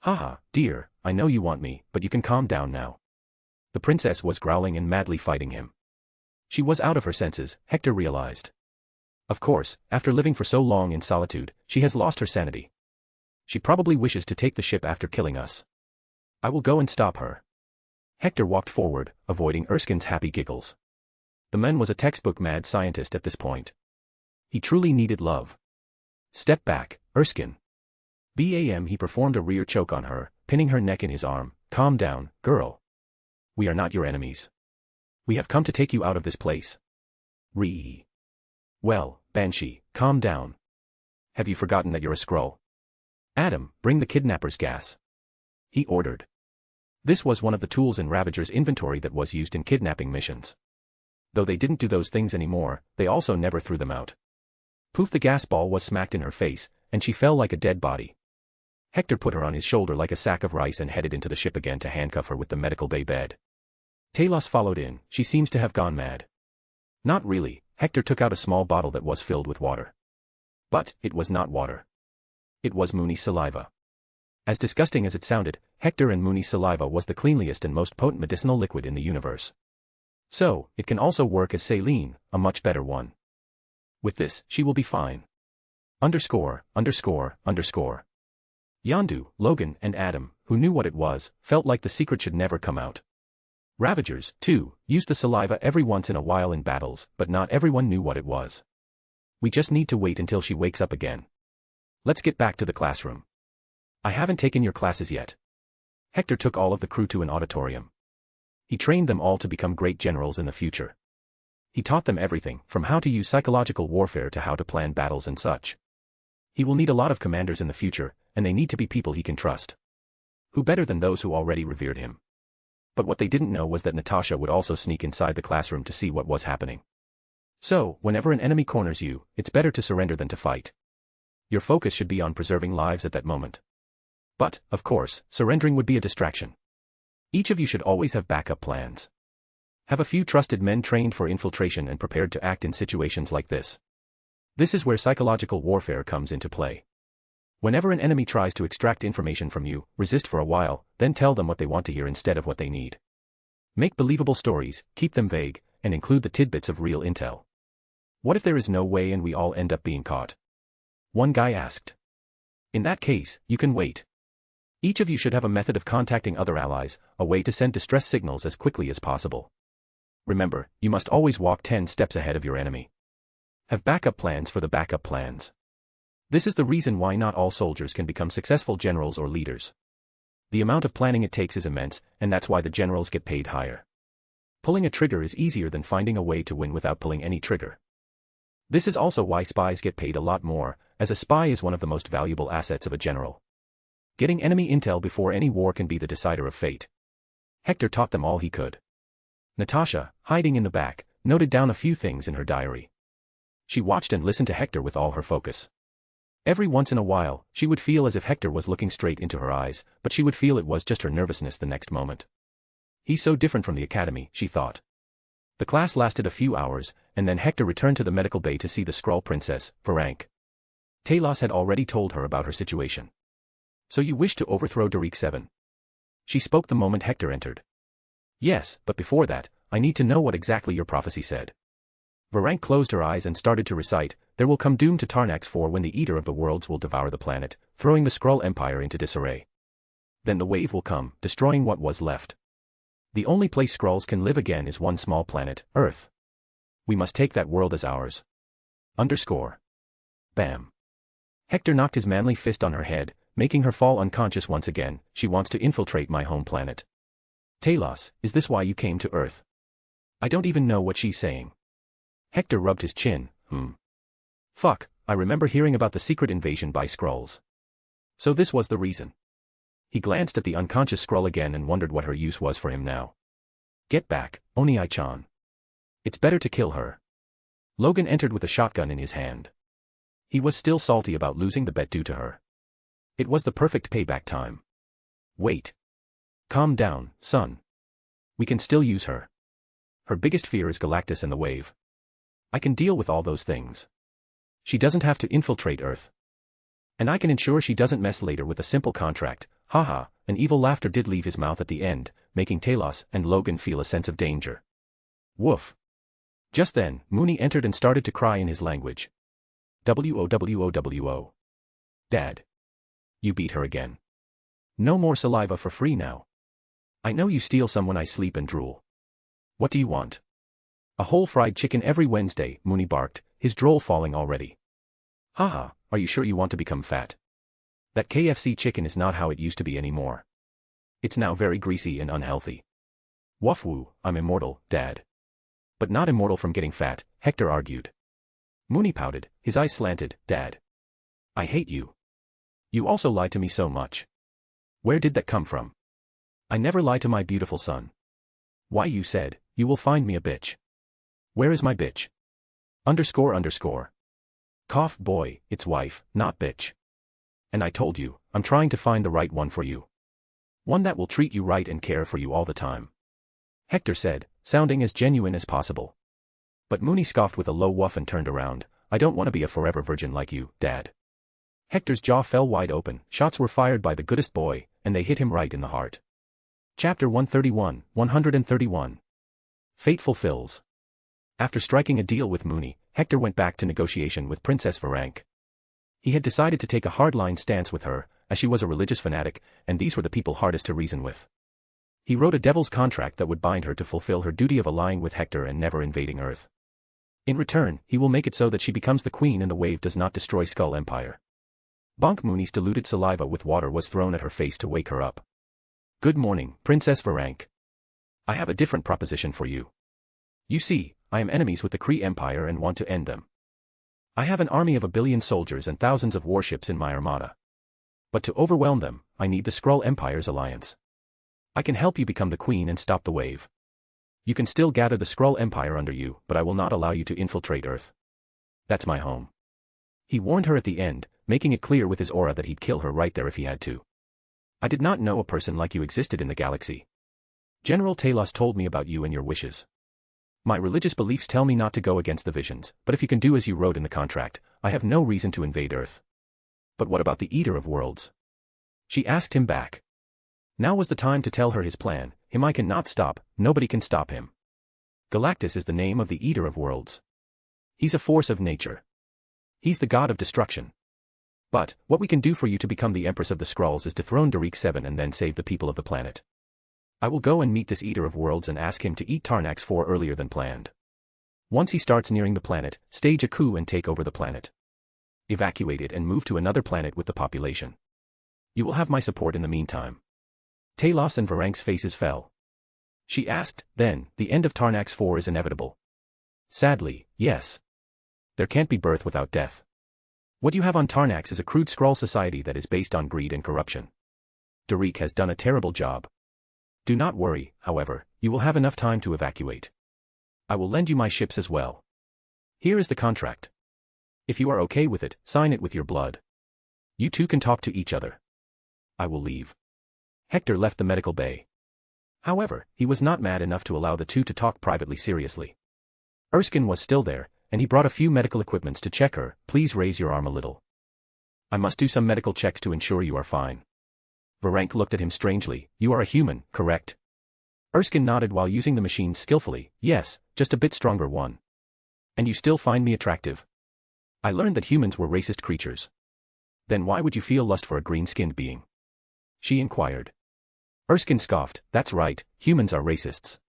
Haha, dear, I know you want me, but you can calm down now. The princess was growling and madly fighting him. She was out of her senses, Hector realized. Of course, after living for so long in solitude, she has lost her sanity. She probably wishes to take the ship after killing us. I will go and stop her. Hector walked forward, avoiding Erskine's happy giggles. The man was a textbook mad scientist at this point. He truly needed love. Step back, Erskine. Bam! He performed a rear choke on her, pinning her neck in his arm. Calm down, girl. We are not your enemies. We have come to take you out of this place. Well, Banshee, calm down. Have you forgotten that you're a Skrull? Adam, bring the kidnapper's gas. He ordered. This was one of the tools in Ravager's inventory that was used in kidnapping missions. Though they didn't do those things anymore, they also never threw them out. Poof! The gas ball was smacked in her face, and she fell like a dead body. Hector put her on his shoulder like a sack of rice and headed into the ship again to handcuff her with the medical bay bed. Talos followed in. She seems to have gone mad. Not really. Hector took out a small bottle that was filled with water. But it was not water. It was Mooney's saliva. As disgusting as it sounded, Hector and Mooney's saliva was the cleanliest and most potent medicinal liquid in the universe. So, it can also work as saline, a much better one. With this, she will be fine. Underscore. Yondu, Logan, and Adam, who knew what it was, felt like the secret should never come out. Ravagers, too, used the saliva every once in a while in battles, but not everyone knew what it was. We just need to wait until she wakes up again. Let's get back to the classroom. I haven't taken your classes yet. Hector took all of the crew to an auditorium. He trained them all to become great generals in the future. He taught them everything, from how to use psychological warfare to how to plan battles and such. He will need a lot of commanders in the future, and they need to be people he can trust. Who better than those who already revered him? But what they didn't know was that Natasha would also sneak inside the classroom to see what was happening. So, whenever an enemy corners you, it's better to surrender than to fight. Your focus should be on preserving lives at that moment. But, of course, surrendering would be a distraction. Each of you should always have backup plans. Have a few trusted men trained for infiltration and prepared to act in situations like this. This is where psychological warfare comes into play. Whenever an enemy tries to extract information from you, resist for a while, then tell them what they want to hear instead of what they need. Make believable stories, keep them vague, and include the tidbits of real intel. What if there is no way and we all end up being caught? One guy asked. In that case, you can wait. Each of you should have a method of contacting other allies, a way to send distress signals as quickly as possible. Remember, you must always walk 10 steps ahead of your enemy. Have backup plans for the backup plans. This is the reason why not all soldiers can become successful generals or leaders. The amount of planning it takes is immense, and that's why the generals get paid higher. Pulling a trigger is easier than finding a way to win without pulling any trigger. This is also why spies get paid a lot more, as a spy is one of the most valuable assets of a general. Getting enemy intel before any war can be the decider of fate. Hector taught them all he could. Natasha, hiding in the back, noted down a few things in her diary. She watched and listened to Hector with all her focus. Every once in a while, she would feel as if Hector was looking straight into her eyes, but she would feel it was just her nervousness the next moment. He's so different from the academy, she thought. The class lasted a few hours, and then Hector returned to the medical bay to see the Skrull princess, Varank. Talos had already told her about her situation. So you wish to overthrow Derek 7? She spoke the moment Hector entered. Yes, but before that, I need to know what exactly your prophecy said. Varank closed her eyes and started to recite, there will come doom to Tarnax 4 when the Eater of the Worlds will devour the planet, throwing the Skrull Empire into disarray. Then the wave will come, destroying what was left. The only place Skrulls can live again is one small planet, Earth. We must take that world as ours. Underscore. Bam. Hector knocked his manly fist on her head, making her fall unconscious once again. She wants to infiltrate my home planet. Talos, is this why you came to Earth? I don't even know what she's saying. Hector rubbed his chin. Fuck, I remember hearing about the secret invasion by Skrulls. So this was the reason. He glanced at the unconscious Skrull again and wondered what her use was for him now. Get back, Oni-chan. It's better to kill her. Logan entered with a shotgun in his hand. He was still salty about losing the bet due to her. It was the perfect payback time. Wait. Calm down, son. We can still use her. Her biggest fear is Galactus and the wave. I can deal with all those things. She doesn't have to infiltrate Earth. And I can ensure she doesn't mess later with a simple contract, Haha, an evil laughter did leave his mouth at the end, making Talos and Logan feel a sense of danger. Woof. Just then, Mooney entered and started to cry in his language. Wowo. Dad. You beat her again. No more saliva for free now. I know you steal some when I sleep and drool. What do you want? A whole fried chicken every Wednesday, Mooney barked, his drool falling already. Haha, are you sure you want to become fat? That KFC chicken is not how it used to be anymore. It's now very greasy and unhealthy. Woof-woo, I'm immortal, Dad. But not immortal from getting fat, Hector argued. Mooney pouted, his eyes slanted, Dad. I hate you. You also lied to me so much. Where did that come from? I never lie to my beautiful son. Why you said, you will find me a bitch. Where is my bitch? __. Cough boy, it's wife, not bitch. And I told you, I'm trying to find the right one for you. One that will treat you right and care for you all the time. Hector said, sounding as genuine as possible. But Mooney scoffed with a low woof and turned around. I don't want to be a forever virgin like you, Dad. Hector's jaw fell wide open, shots were fired by the goodest boy, and they hit him right in the heart. Chapter 131. Fate fulfills. After striking a deal with Mooney, Hector went back to negotiation with Princess Varank. He had decided to take a hardline stance with her, as she was a religious fanatic, and these were the people hardest to reason with. He wrote a devil's contract that would bind her to fulfill her duty of allying with Hector and never invading Earth. In return, he will make it so that she becomes the queen and the wave does not destroy Skull Empire. Bonk. Mooney's diluted saliva with water was thrown at her face to wake her up. Good morning, Princess Varank. I have a different proposition for you. You see, I am enemies with the Kree Empire and want to end them. I have an army of 1 billion soldiers and thousands of warships in my armada. But to overwhelm them, I need the Skrull Empire's alliance. I can help you become the queen and stop the wave. You can still gather the Skrull Empire under you, but I will not allow you to infiltrate Earth. That's my home. He warned her at the end, making it clear with his aura that he'd kill her right there if he had to. I did not know a person like you existed in the galaxy. General Talos told me about you and your wishes. My religious beliefs tell me not to go against the visions, but if you can do as you wrote in the contract, I have no reason to invade Earth. But what about the Eater of Worlds? She asked him back. Now was the time to tell her his plan. Him I cannot stop, nobody can stop him. Galactus is the name of the Eater of Worlds. He's a force of nature. He's the god of destruction. But, what we can do for you to become the Empress of the Skrulls is dethrone Derek 7 and then save the people of the planet. I will go and meet this Eater of Worlds and ask him to eat Tarnax 4 earlier than planned. Once he starts nearing the planet, stage a coup and take over the planet. Evacuate it and move to another planet with the population. You will have my support in the meantime. Talos and Varank's faces fell. She asked, then, the end of Tarnax 4 is inevitable. Sadly, yes. There can't be birth without death. What you have on Tarnax is a crude Skrull society that is based on greed and corruption. Derek has done a terrible job. Do not worry, however, you will have enough time to evacuate. I will lend you my ships as well. Here is the contract. If you are okay with it, sign it with your blood. You two can talk to each other. I will leave. Hector left the medical bay. However, he was not mad enough to allow the two to talk privately seriously. Erskine was still there, and he brought a few medical equipments to check her. Please raise your arm a little. I must do some medical checks to ensure you are fine. Varank looked at him strangely. You are a human, correct? Erskine nodded while using the machine skillfully. Yes, just a bit stronger one. And you still find me attractive? I learned that humans were racist creatures. Then why would you feel lust for a green-skinned being? She inquired. Erskine scoffed. That's right, humans are racists.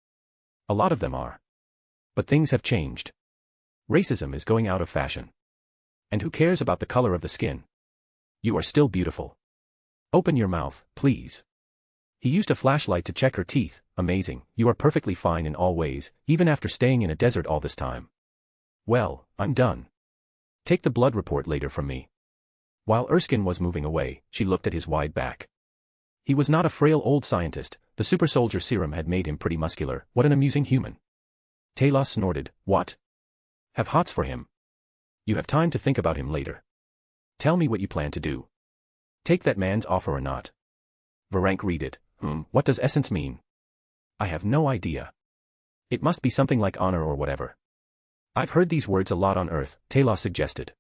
A lot of them are. But things have changed. Racism is going out of fashion. And who cares about the color of the skin? You are still beautiful. Open your mouth, please. He used a flashlight to check her teeth. Amazing, you are perfectly fine in all ways, even after staying in a desert all this time. Well, I'm done. Take the blood report later from me. While Erskine was moving away, she looked at his wide back. He was not a frail old scientist, the super soldier serum had made him pretty muscular. What an amusing human. Talos snorted. What? Have hots for him. You have time to think about him later. Tell me what you plan to do. Take that man's offer or not. Varank read it. What does essence mean? I have no idea. It must be something like honor or whatever. I've heard these words a lot on Earth, Talos suggested.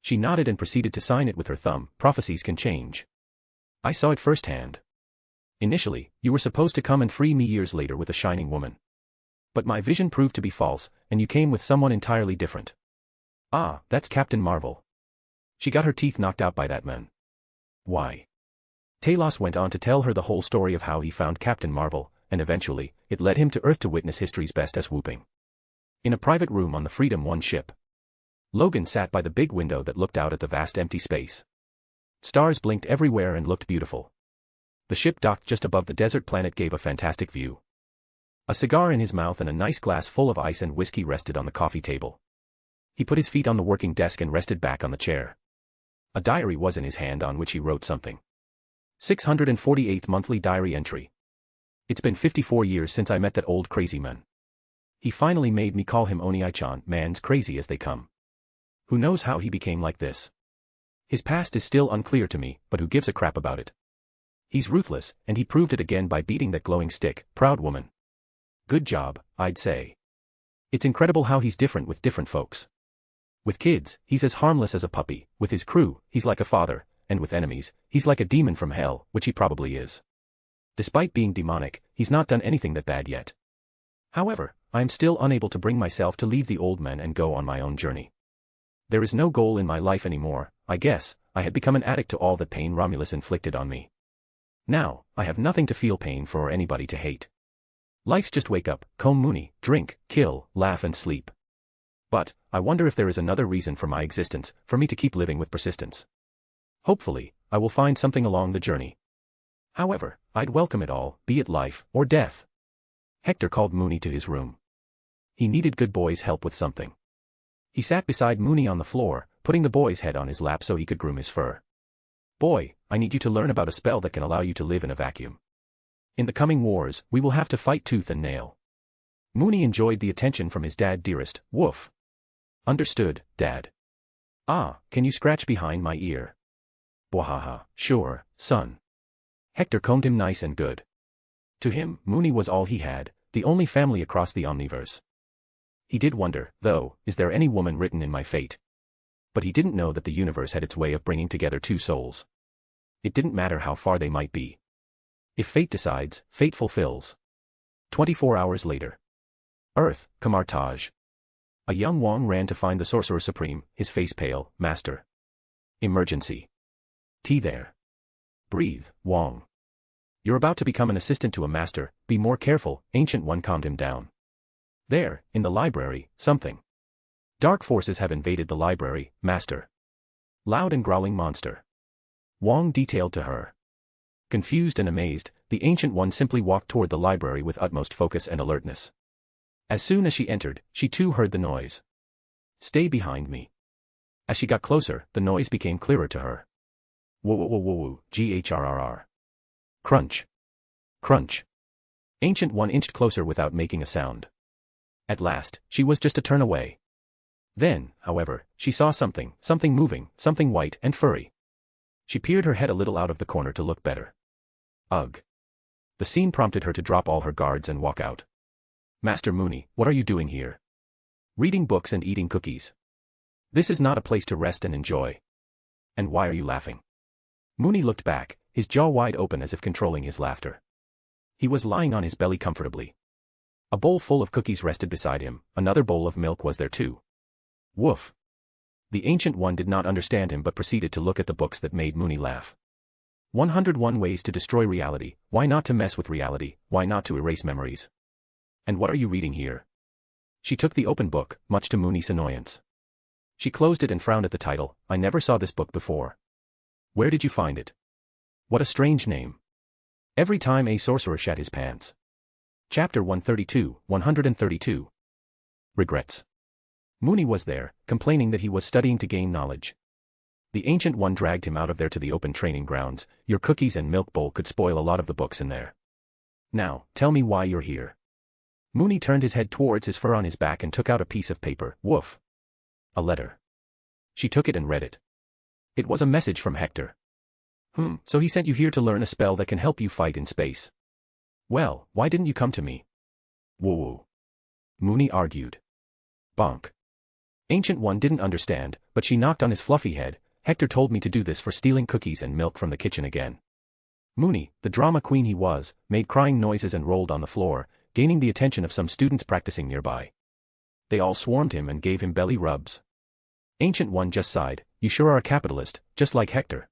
She nodded and proceeded to sign it with her thumb. Prophecies can change. I saw it firsthand. Initially, you were supposed to come and free me years later with a shining woman. But my vision proved to be false, and you came with someone entirely different. Ah, that's Captain Marvel. She got her teeth knocked out by that man. Why? Talos went on to tell her the whole story of how he found Captain Marvel, and eventually, it led him to Earth to witness history's best as whooping. In a private room on the Freedom 1 ship, Logan sat by the big window that looked out at the vast empty space. Stars blinked everywhere and looked beautiful. The ship docked just above the desert planet gave a fantastic view. A cigar in his mouth and a nice glass full of ice and whiskey rested on the coffee table. He put his feet on the working desk and rested back on the chair. A diary was in his hand on which he wrote something. 648th monthly diary entry. It's been 54 years since I met that old crazy man. He finally made me call him Oni-chan, man's crazy as they come. Who knows how he became like this? His past is still unclear to me, but who gives a crap about it? He's ruthless, and he proved it again by beating that glowing stick, proud woman. Good job, I'd say. It's incredible how he's different with different folks. With kids, he's as harmless as a puppy, with his crew, he's like a father, and with enemies, he's like a demon from hell, which he probably is. Despite being demonic, he's not done anything that bad yet. However, I am still unable to bring myself to leave the old man and go on my own journey. There is no goal in my life anymore. I guess, I had become an addict to all the pain Romulus inflicted on me. Now, I have nothing to feel pain for or anybody to hate. Life's just wake up, comb Mooney, drink, kill, laugh and sleep. But, I wonder if there is another reason for my existence, for me to keep living with persistence. Hopefully, I will find something along the journey. However, I'd welcome it all, be it life or death. Hector called Mooney to his room. He needed good boy's help with something. He sat beside Mooney on the floor, putting the boy's head on his lap so he could groom his fur. Boy, I need you to learn about a spell that can allow you to live in a vacuum. In the coming wars, we will have to fight tooth and nail. Mooney enjoyed the attention from his dad dearest, woof. Understood, Dad. Ah, can you scratch behind my ear? Bwahaha, sure, son. Hector combed him nice and good. To him, Mooney was all he had, the only family across the omniverse. He did wonder, though, is there any woman written in my fate? But he didn't know that the universe had its way of bringing together two souls. It didn't matter how far they might be. If fate decides, fate fulfills. 24 hours later. Earth, Kamartaj. A young Wong ran to find the Sorcerer Supreme, his face pale. Master. Emergency. Tea there. Breathe, Wong. You're about to become an assistant to a master, be more careful, Ancient One calmed him down. There, in the library, something. Dark forces have invaded the library, Master. Loud and growling monster. Wong detailed to her. Confused and amazed, the Ancient One simply walked toward the library with utmost focus and alertness. As soon as she entered, she too heard the noise. Stay behind me. As she got closer, the noise became clearer to her. Whoa whoa whoa whoa whoa, grrrr. Crunch. Crunch. Ancient One inched closer without making a sound. At last, she was just a turn away. Then, however, she saw something moving, something white and furry. She peered her head a little out of the corner to look better. Ugh. The scene prompted her to drop all her guards and walk out. Master Mooney, what are you doing here? Reading books and eating cookies. This is not a place to rest and enjoy. And why are you laughing? Mooney looked back, his jaw wide open as if controlling his laughter. He was lying on his belly comfortably. A bowl full of cookies rested beside him, another bowl of milk was there too. Woof. The Ancient One did not understand him but proceeded to look at the books that made Mooney laugh. 101 Ways to Destroy Reality, Why Not to Mess with Reality, Why Not to Erase Memories. And what are you reading here? She took the open book, much to Mooney's annoyance. She closed it and frowned at the title. I never saw this book before. Where did you find it? What a strange name. Every time a sorcerer shat his pants. Chapter 132. Regrets. Mooney was there, complaining that he was studying to gain knowledge. The Ancient One dragged him out of there to the open training grounds. Your cookies and milk bowl could spoil a lot of the books in there. Now, tell me why you're here. Mooney turned his head towards his fur on his back and took out a piece of paper. Woof. A letter. She took it and read it. It was a message from Hector. So he sent you here to learn a spell that can help you fight in space. Well, why didn't you come to me? Whoa. Mooney argued. Bonk. Ancient One didn't understand, but she knocked on his fluffy head. Hector told me to do this for stealing cookies and milk from the kitchen again. Mooney, the drama queen he was, made crying noises and rolled on the floor, gaining the attention of some students practicing nearby. They all swarmed him and gave him belly rubs. Ancient One just sighed, "You sure are a capitalist, just like Hector.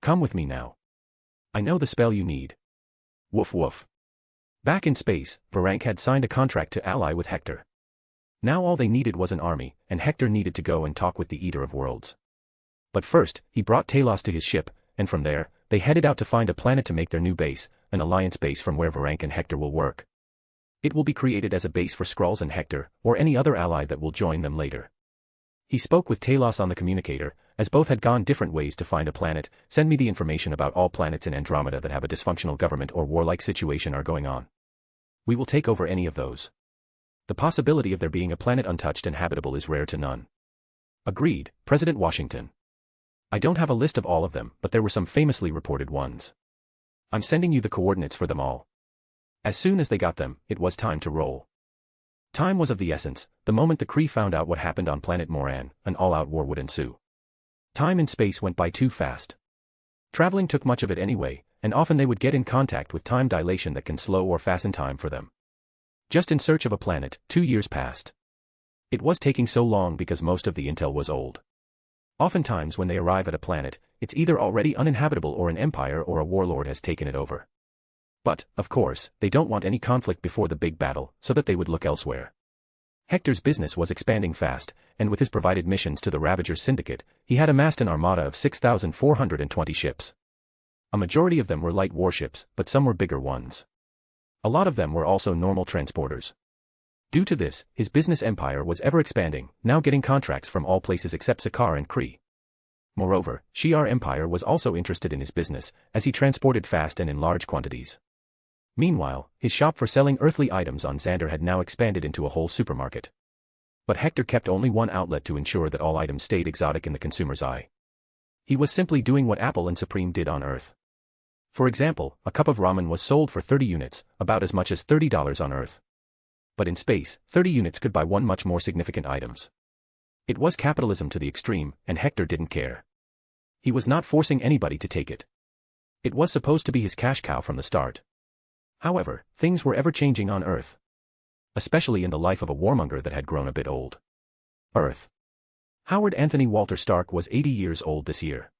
Come with me now. I know the spell you need." Woof woof. Back in space, Varank had signed a contract to ally with Hector. Now all they needed was an army, and Hector needed to go and talk with the Eater of Worlds. But first, he brought Talos to his ship, and from there, they headed out to find a planet to make their new base, an alliance base from where Varank and Hector will work. It will be created as a base for Skrulls and Hector, or any other ally that will join them later. He spoke with Talos on the communicator, as both had gone different ways to find a planet. "Send me the information about all planets in Andromeda that have a dysfunctional government or warlike situation are going on. We will take over any of those. The possibility of there being a planet untouched and habitable is rare to none." Agreed, President Washington. I don't have a list of all of them, but there were some famously reported ones. I'm sending you the coordinates for them all. As soon as they got them, it was time to roll. Time was of the essence. The moment the Kree found out what happened on planet Moran, an all-out war would ensue. Time and space went by too fast. Traveling took much of it anyway, and often they would get in contact with time dilation that can slow or fasten time for them. Just in search of a planet, 2 years passed. It was taking so long because most of the intel was old. Oftentimes when they arrive at a planet, it's either already uninhabitable or an empire or a warlord has taken it over. But, of course, they don't want any conflict before the big battle, so that they would look elsewhere. Hector's business was expanding fast, and with his provided missions to the Ravagers Syndicate, he had amassed an armada of 6,420 ships. A majority of them were light warships, but some were bigger ones. A lot of them were also normal transporters. Due to this, his business empire was ever expanding, now getting contracts from all places except Sakaar and Kree. Moreover, Shi'ar Empire was also interested in his business, as he transported fast and in large quantities. Meanwhile, his shop for selling earthly items on Xander had now expanded into a whole supermarket. But Hector kept only one outlet to ensure that all items stayed exotic in the consumer's eye. He was simply doing what Apple and Supreme did on Earth. For example, a cup of ramen was sold for 30 units, about as much as $30 on Earth. But in space, 30 units could buy one much more significant items. It was capitalism to the extreme, and Hector didn't care. He was not forcing anybody to take it. It was supposed to be his cash cow from the start. However, things were ever-changing on Earth. Especially in the life of a warmonger that had grown a bit old. Earth. Howard Anthony Walter Stark was 80 years old this year.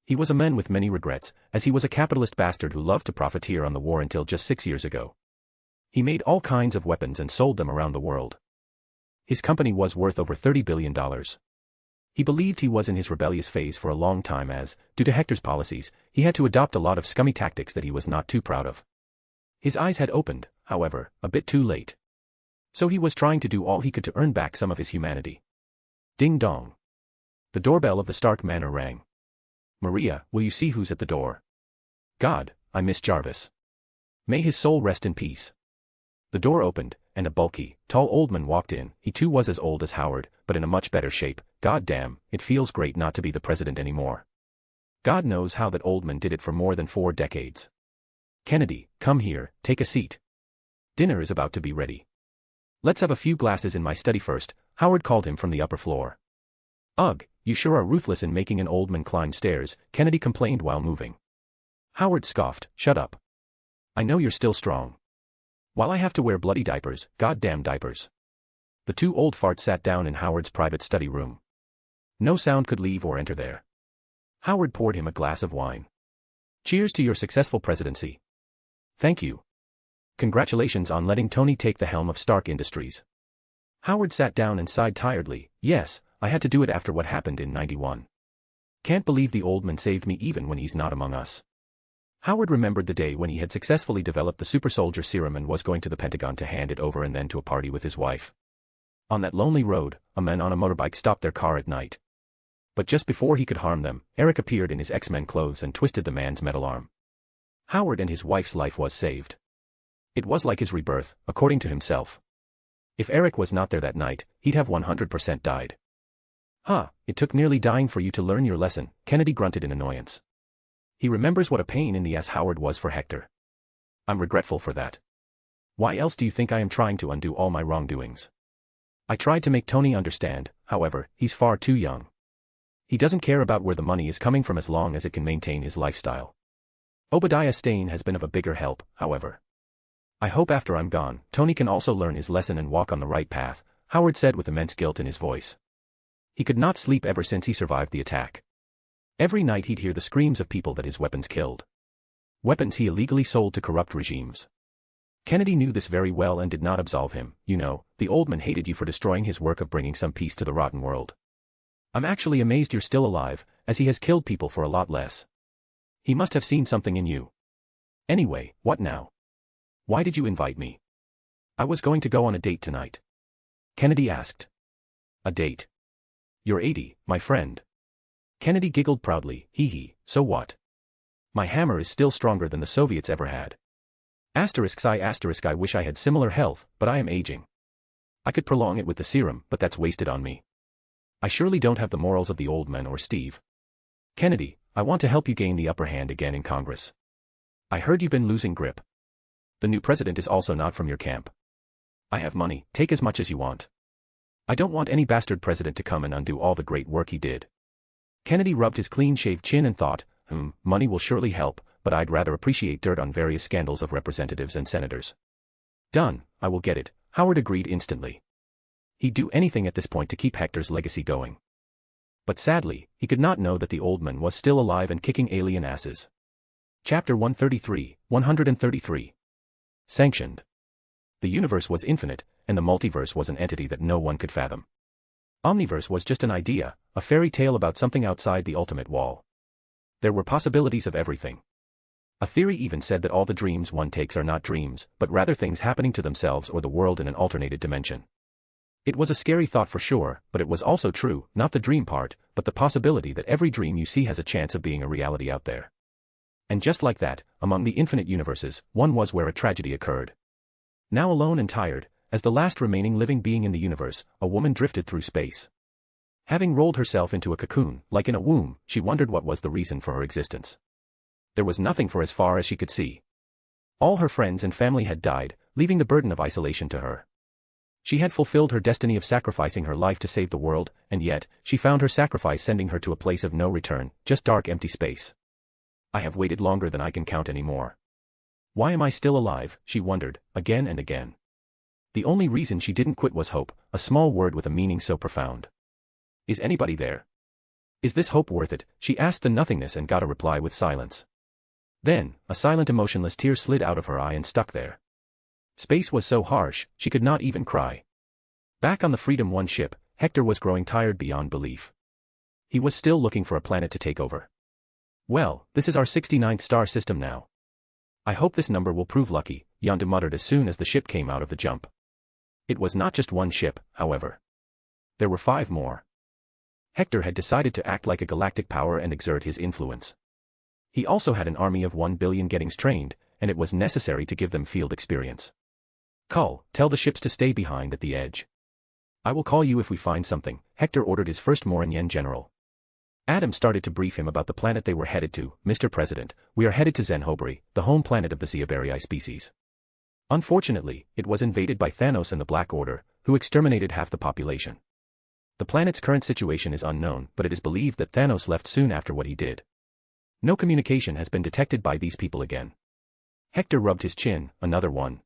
He was a man with many regrets, as he was a capitalist bastard who loved to profiteer on the war until just 6 years ago. He made all kinds of weapons and sold them around the world. His company was worth over $30 billion. He believed he was in his rebellious phase for a long time as, due to Hector's policies, he had to adopt a lot of scummy tactics that he was not too proud of. His eyes had opened, however, a bit too late. So he was trying to do all he could to earn back some of his humanity. Ding dong. The doorbell of the Stark Manor rang. "Maria, will you see who's at the door?" "God, I miss Jarvis. May his soul rest in peace." The door opened, and a bulky, tall old man walked in. He too was as old as Howard, but in a much better shape. God damn, it feels great not to be the president anymore. God knows how that old man did it for more than 4 decades. "Kennedy, come here, take a seat. Dinner is about to be ready." "Let's have a few glasses in my study first," Howard called him from the upper floor. "Ugh, you sure are ruthless in making an old man climb stairs," Kennedy complained while moving. Howard scoffed, "Shut up. I know you're still strong. While I have to wear bloody diapers, goddamn diapers." The two old farts sat down in Howard's private study room. No sound could leave or enter there. Howard poured him a glass of wine. "Cheers to your successful presidency." "Thank you. Congratulations on letting Tony take the helm of Stark Industries." Howard sat down and sighed tiredly. "Yes, I had to do it after what happened in '91. Can't believe the old man saved me even when he's not among us." Howard remembered the day when he had successfully developed the super soldier serum and was going to the Pentagon to hand it over and then to a party with his wife. On that lonely road, a man on a motorbike stopped their car at night. But just before he could harm them, Eric appeared in his X-Men clothes and twisted the man's metal arm. Howard and his wife's life was saved. It was like his rebirth, according to himself. If Eric was not there that night, he'd have 100% died. "Huh, it took nearly dying for you to learn your lesson," Kennedy grunted in annoyance. He remembers what a pain in the ass Howard was for Hector. "I'm regretful for that. Why else do you think I am trying to undo all my wrongdoings? I tried to make Tony understand, however, he's far too young. He doesn't care about where the money is coming from as long as it can maintain his lifestyle. Obadiah Stane has been of a bigger help, however. I hope after I'm gone, Tony can also learn his lesson and walk on the right path, Howard said with immense guilt in his voice. He could not sleep ever since he survived the attack. Every night he'd hear the screams of people that his weapons killed. Weapons he illegally sold to corrupt regimes. Kennedy knew this very well and did not absolve him. You know, the old man hated you for destroying his work of bringing some peace to the rotten world. I'm actually amazed you're still alive, as he has killed people for a lot less. He must have seen something in you. Anyway, what now? Why did you invite me? I was going to go on a date tonight. Kennedy asked. A date? You're 80, my friend. Kennedy giggled proudly. Hee hee, so what? My hammer is still stronger than the Soviets ever had. I wish I had similar health, but I am aging. I could prolong it with the serum, but that's wasted on me. I surely don't have the morals of the old man or Steve. Kennedy, I want to help you gain the upper hand again in Congress. I heard you've been losing grip. The new president is also not from your camp. I have money, take as much as you want. I don't want any bastard president to come and undo all the great work he did. Kennedy rubbed his clean-shaved chin and thought, money will surely help, but I'd rather appreciate dirt on various scandals of representatives and senators. Done, I will get it, Howard agreed instantly. He'd do anything at this point to keep Hector's legacy going. But sadly, he could not know that the old man was still alive and kicking alien asses. Chapter 133. Sanctioned. The universe was infinite, and the multiverse was an entity that no one could fathom. Omniverse was just an idea, a fairy tale about something outside the ultimate wall. There were possibilities of everything. A theory even said that all the dreams one takes are not dreams, but rather things happening to themselves or the world in an alternated dimension. It was a scary thought for sure, but it was also true, not the dream part, but the possibility that every dream you see has a chance of being a reality out there. And just like that, among the infinite universes, one was where a tragedy occurred. Now alone and tired, as the last remaining living being in the universe, a woman drifted through space. Having rolled herself into a cocoon, like in a womb, she wondered what was the reason for her existence. There was nothing for as far as she could see. All her friends and family had died, leaving the burden of isolation to her. She had fulfilled her destiny of sacrificing her life to save the world, and yet, she found her sacrifice sending her to a place of no return, just dark empty space. I have waited longer than I can count anymore. Why am I still alive, she wondered, again and again. The only reason she didn't quit was hope, a small word with a meaning so profound. Is anybody there? Is this hope worth it? She asked the nothingness and got a reply with silence. Then, a silent emotionless tear slid out of her eye and stuck there. Space was so harsh, she could not even cry. Back on the Freedom 1 ship, Hector was growing tired beyond belief. He was still looking for a planet to take over. Well, this is our 69th star system now. I hope this number will prove lucky, Yondu muttered as soon as the ship came out of the jump. It was not just one ship, however. There were 5 more. Hector had decided to act like a galactic power and exert his influence. He also had an army of 1 billion gettings trained, and it was necessary to give them field experience. Cull, tell the ships to stay behind at the edge. I will call you if we find something, Hector ordered his first Morinien general. Adam started to brief him about the planet they were headed to. Mr. President, we are headed to Zenhobri, the home planet of the Xavier species. Unfortunately, it was invaded by Thanos and the Black Order, who exterminated half the population. The planet's current situation is unknown, but it is believed that Thanos left soon after what he did. No communication has been detected by these people again. Hector rubbed his chin, another one.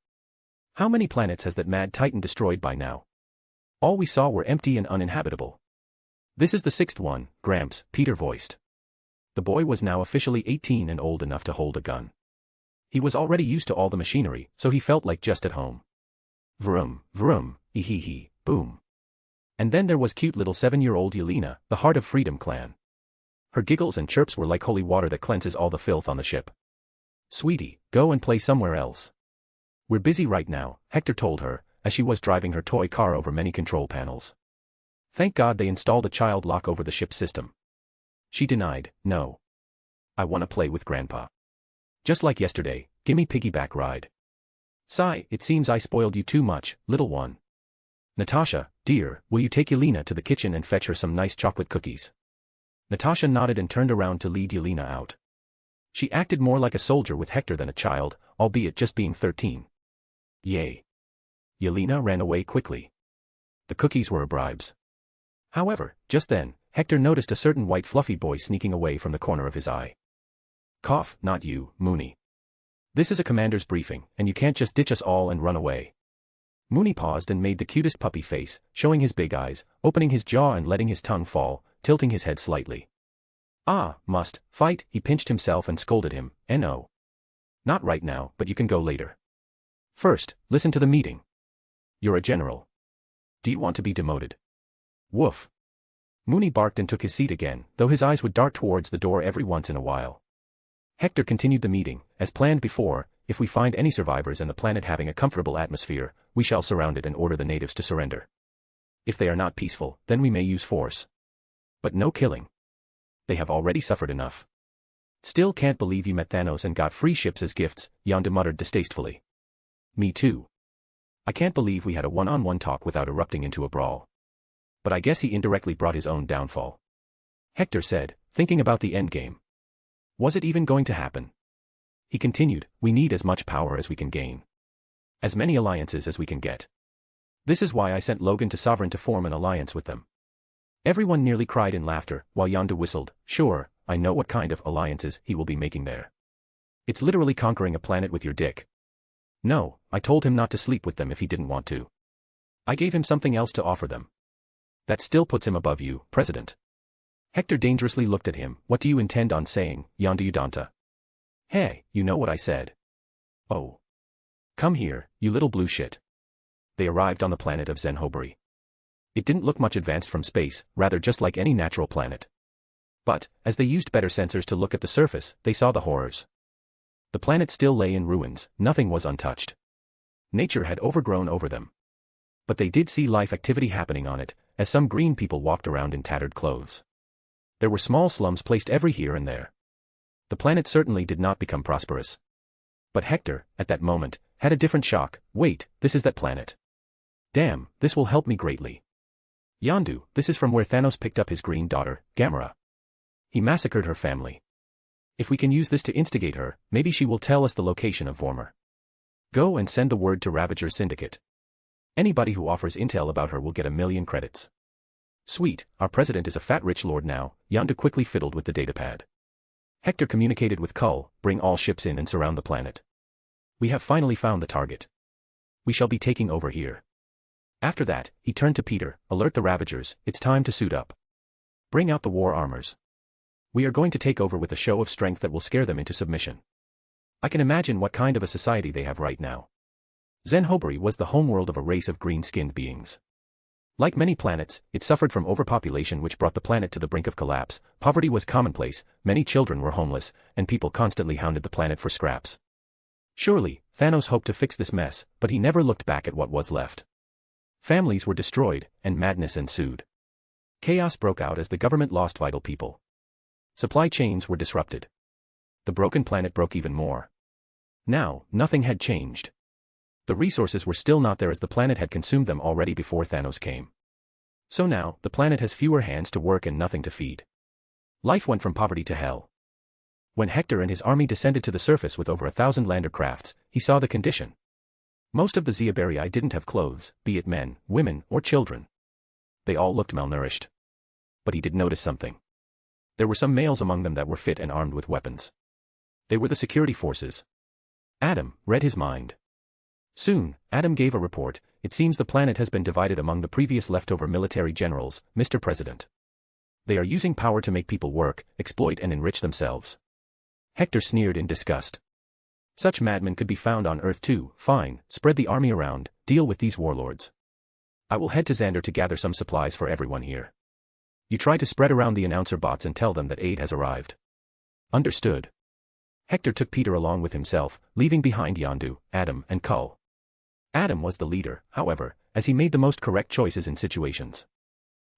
How many planets has that mad titan destroyed by now? All we saw were empty and uninhabitable. This is the 6th one, Gramps, Peter voiced. The boy was now officially 18 and old enough to hold a gun. He was already used to all the machinery, so he felt like just at home. Vroom, vroom, ee-hee-hee, boom. And then there was cute little 7-year-old Yelena, the Heart of Freedom clan. Her giggles and chirps were like holy water that cleanses all the filth on the ship. Sweetie, go and play somewhere else. We're busy right now, Hector told her, as she was driving her toy car over many control panels. Thank God they installed a child lock over the ship's system. She denied, no. I want to play with Grandpa. Just like yesterday, gimme piggyback ride. Sigh, it seems I spoiled you too much, little one. Natasha, dear, will you take Yelena to the kitchen and fetch her some nice chocolate cookies? Natasha nodded and turned around to lead Yelena out. She acted more like a soldier with Hector than a child, albeit just being 13. Yay. Yelena ran away quickly. The cookies were her bribes. However, just then, Hector noticed a certain white fluffy boy sneaking away from the corner of his eye. Cough, not you, Mooney. This is a commander's briefing, and you can't just ditch us all and run away. Mooney paused and made the cutest puppy face, showing his big eyes, opening his jaw and letting his tongue fall, tilting his head slightly. Ah, must, fight, he pinched himself and scolded him, no. Not right now, but you can go later. First, listen to the meeting. You're a general. Do you want to be demoted? Woof. Mooney barked and took his seat again, though his eyes would dart towards the door every once in a while. Hector continued the meeting, as planned before. If we find any survivors and the planet having a comfortable atmosphere, we shall surround it and order the natives to surrender. If they are not peaceful, then we may use force. But no killing. They have already suffered enough. Still can't believe you met Thanos and got free ships as gifts, Yondu muttered distastefully. Me too. I can't believe we had a one-on-one talk without erupting into a brawl. But I guess he indirectly brought his own downfall. Hector said, thinking about the endgame. Was it even going to happen? He continued, we need as much power as we can gain. As many alliances as we can get. This is why I sent Logan to Sovereign to form an alliance with them. Everyone nearly cried in laughter, while Yondu whistled, sure, I know what kind of alliances he will be making there. It's literally conquering a planet with your dick. No, I told him not to sleep with them if he didn't want to. I gave him something else to offer them. That still puts him above you, President. Hector dangerously looked at him. What do you intend on saying, Yondu Udanta? Hey, you know what I said. Oh. Come here, you little blue shit. They arrived on the planet of Zenhobari. It didn't look much advanced from space, rather just like any natural planet. But, as they used better sensors to look at the surface, they saw the horrors. The planet still lay in ruins, nothing was untouched. Nature had overgrown over them. But they did see life activity happening on it, as some green people walked around in tattered clothes. There were small slums placed every here and there. The planet certainly did not become prosperous. But Hector, at that moment, had a different shock. Wait, this is that planet. Damn, this will help me greatly. Yondu, this is from where Thanos picked up his green daughter, Gamora. He massacred her family. If we can use this to instigate her, maybe she will tell us the location of Vormir. Go and send the word to Ravager Syndicate. Anybody who offers intel about her will get 1,000,000 credits. Sweet, our president is a fat rich lord now, Yondu quickly fiddled with the datapad. Hector communicated with Kull, bring all ships in and surround the planet. We have finally found the target. We shall be taking over here. After that, he turned to Peter, alert the Ravagers, it's time to suit up. Bring out the war armors. We are going to take over with a show of strength that will scare them into submission. I can imagine what kind of a society they have right now. Zenhobari was the homeworld of a race of green-skinned beings. Like many planets, it suffered from overpopulation which brought the planet to the brink of collapse. Poverty was commonplace, many children were homeless, and people constantly hounded the planet for scraps. Surely, Thanos hoped to fix this mess, but he never looked back at what was left. Families were destroyed, and madness ensued. Chaos broke out as the government lost vital people. Supply chains were disrupted. The broken planet broke even more. Now, nothing had changed. The resources were still not there as the planet had consumed them already before Thanos came. So now, the planet has fewer hands to work and nothing to feed. Life went from poverty to hell. When Hector and his army descended to the surface with over 1,000 lander crafts, he saw the condition. Most of the Xavier didn't have clothes, be it men, women, or children. They all looked malnourished. But he did notice something. There were some males among them that were fit and armed with weapons. They were the security forces. Adam read his mind. Soon, Adam gave a report. It seems the planet has been divided among the previous leftover military generals, Mr. President. They are using power to make people work, exploit and enrich themselves. Hector sneered in disgust. Such madmen could be found on Earth too. Fine, spread the army around, deal with these warlords. I will head to Xander to gather some supplies for everyone here. You try to spread around the announcer bots and tell them that aid has arrived. Understood. Hector took Peter along with himself, leaving behind Yondu, Adam and Kull. Adam was the leader, however, as he made the most correct choices in situations.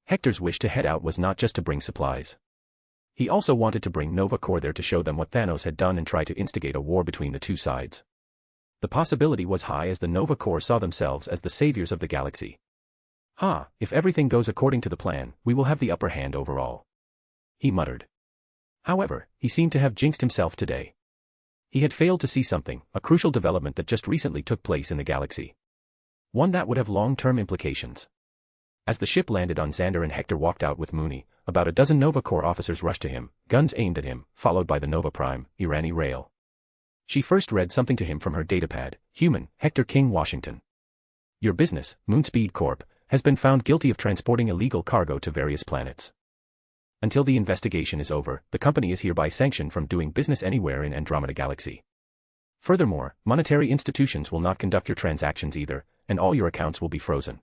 Hector's wish to head out was not just to bring supplies. He also wanted to bring Nova Corps there to show them what Thanos had done and try to instigate a war between the two sides. The possibility was high as the Nova Corps saw themselves as the saviors of the galaxy. If everything goes according to the plan, we will have the upper hand overall. He muttered. However, he seemed to have jinxed himself today. He had failed to see something, a crucial development that just recently took place in the galaxy. One that would have long-term implications. As the ship landed on Xander and Hector walked out with Mooney, about a dozen Nova Corps officers rushed to him, guns aimed at him, followed by the Nova Prime, Irani Rail. She first read something to him from her datapad. Human, Hector King, Washington. Your business, Moonspeed Corp., has been found guilty of transporting illegal cargo to various planets. Until the investigation is over, the company is hereby sanctioned from doing business anywhere in Andromeda Galaxy. Furthermore, monetary institutions will not conduct your transactions either, and all your accounts will be frozen.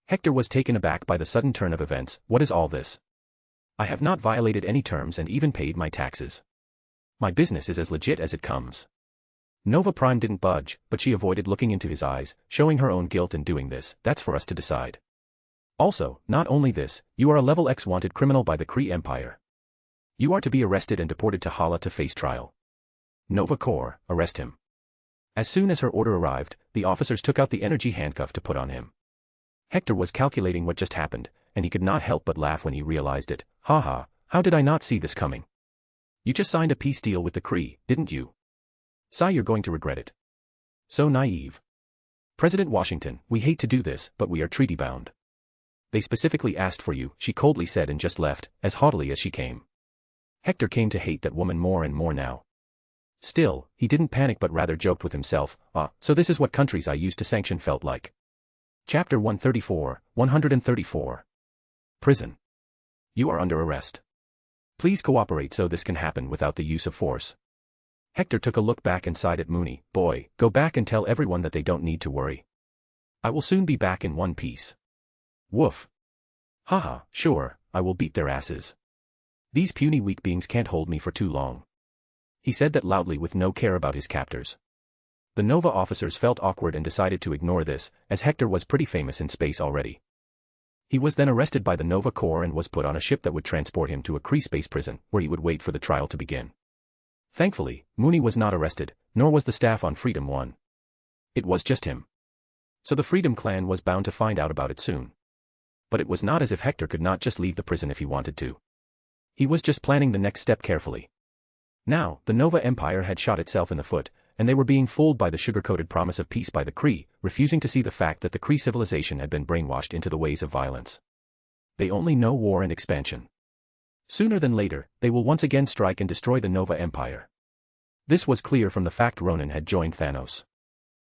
Hector was taken aback by the sudden turn of events. What is all this? I have not violated any terms and even paid my taxes. My business is as legit as it comes. Nova Prime didn't budge, but she avoided looking into his eyes, showing her own guilt in doing this. That's for us to decide. Also, not only this, you are a level X wanted criminal by the Kree Empire. You are to be arrested and deported to Hala to face trial. Nova Corps, arrest him. As soon as her order arrived, the officers took out the energy handcuff to put on him. Hector was calculating what just happened, and he could not help but laugh when he realized it. Haha, how did I not see this coming? You just signed a peace deal with the Kree, didn't you? Sigh, you're going to regret it. So naive. President Washington, we hate to do this, but we are treaty bound. They specifically asked for you, she coldly said, and just left, as haughtily as she came. Hector came to hate that woman more and more now. Still, he didn't panic but rather joked with himself. So this is what countries I used to sanction felt like. Chapter 134. Prison. You are under arrest. Please cooperate so this can happen without the use of force. Hector took a look back and sighed at Mooney. Boy, go back and tell everyone that they don't need to worry. I will soon be back in one piece. Woof. Haha, sure, I will beat their asses. These puny weak beings can't hold me for too long. He said that loudly with no care about his captors. The Nova officers felt awkward and decided to ignore this, as Hector was pretty famous in space already. He was then arrested by the Nova Corps and was put on a ship that would transport him to a Kree space prison, where he would wait for the trial to begin. Thankfully, Mooney was not arrested, nor was the staff on Freedom 1. It was just him. So the Freedom Clan was bound to find out about it soon. But it was not as if Hector could not just leave the prison if he wanted to. He was just planning the next step carefully. Now, the Nova Empire had shot itself in the foot, and they were being fooled by the sugar-coated promise of peace by the Kree, refusing to see the fact that the Kree civilization had been brainwashed into the ways of violence. They only know war and expansion. Sooner than later, they will once again strike and destroy the Nova Empire. This was clear from the fact Ronan had joined Thanos.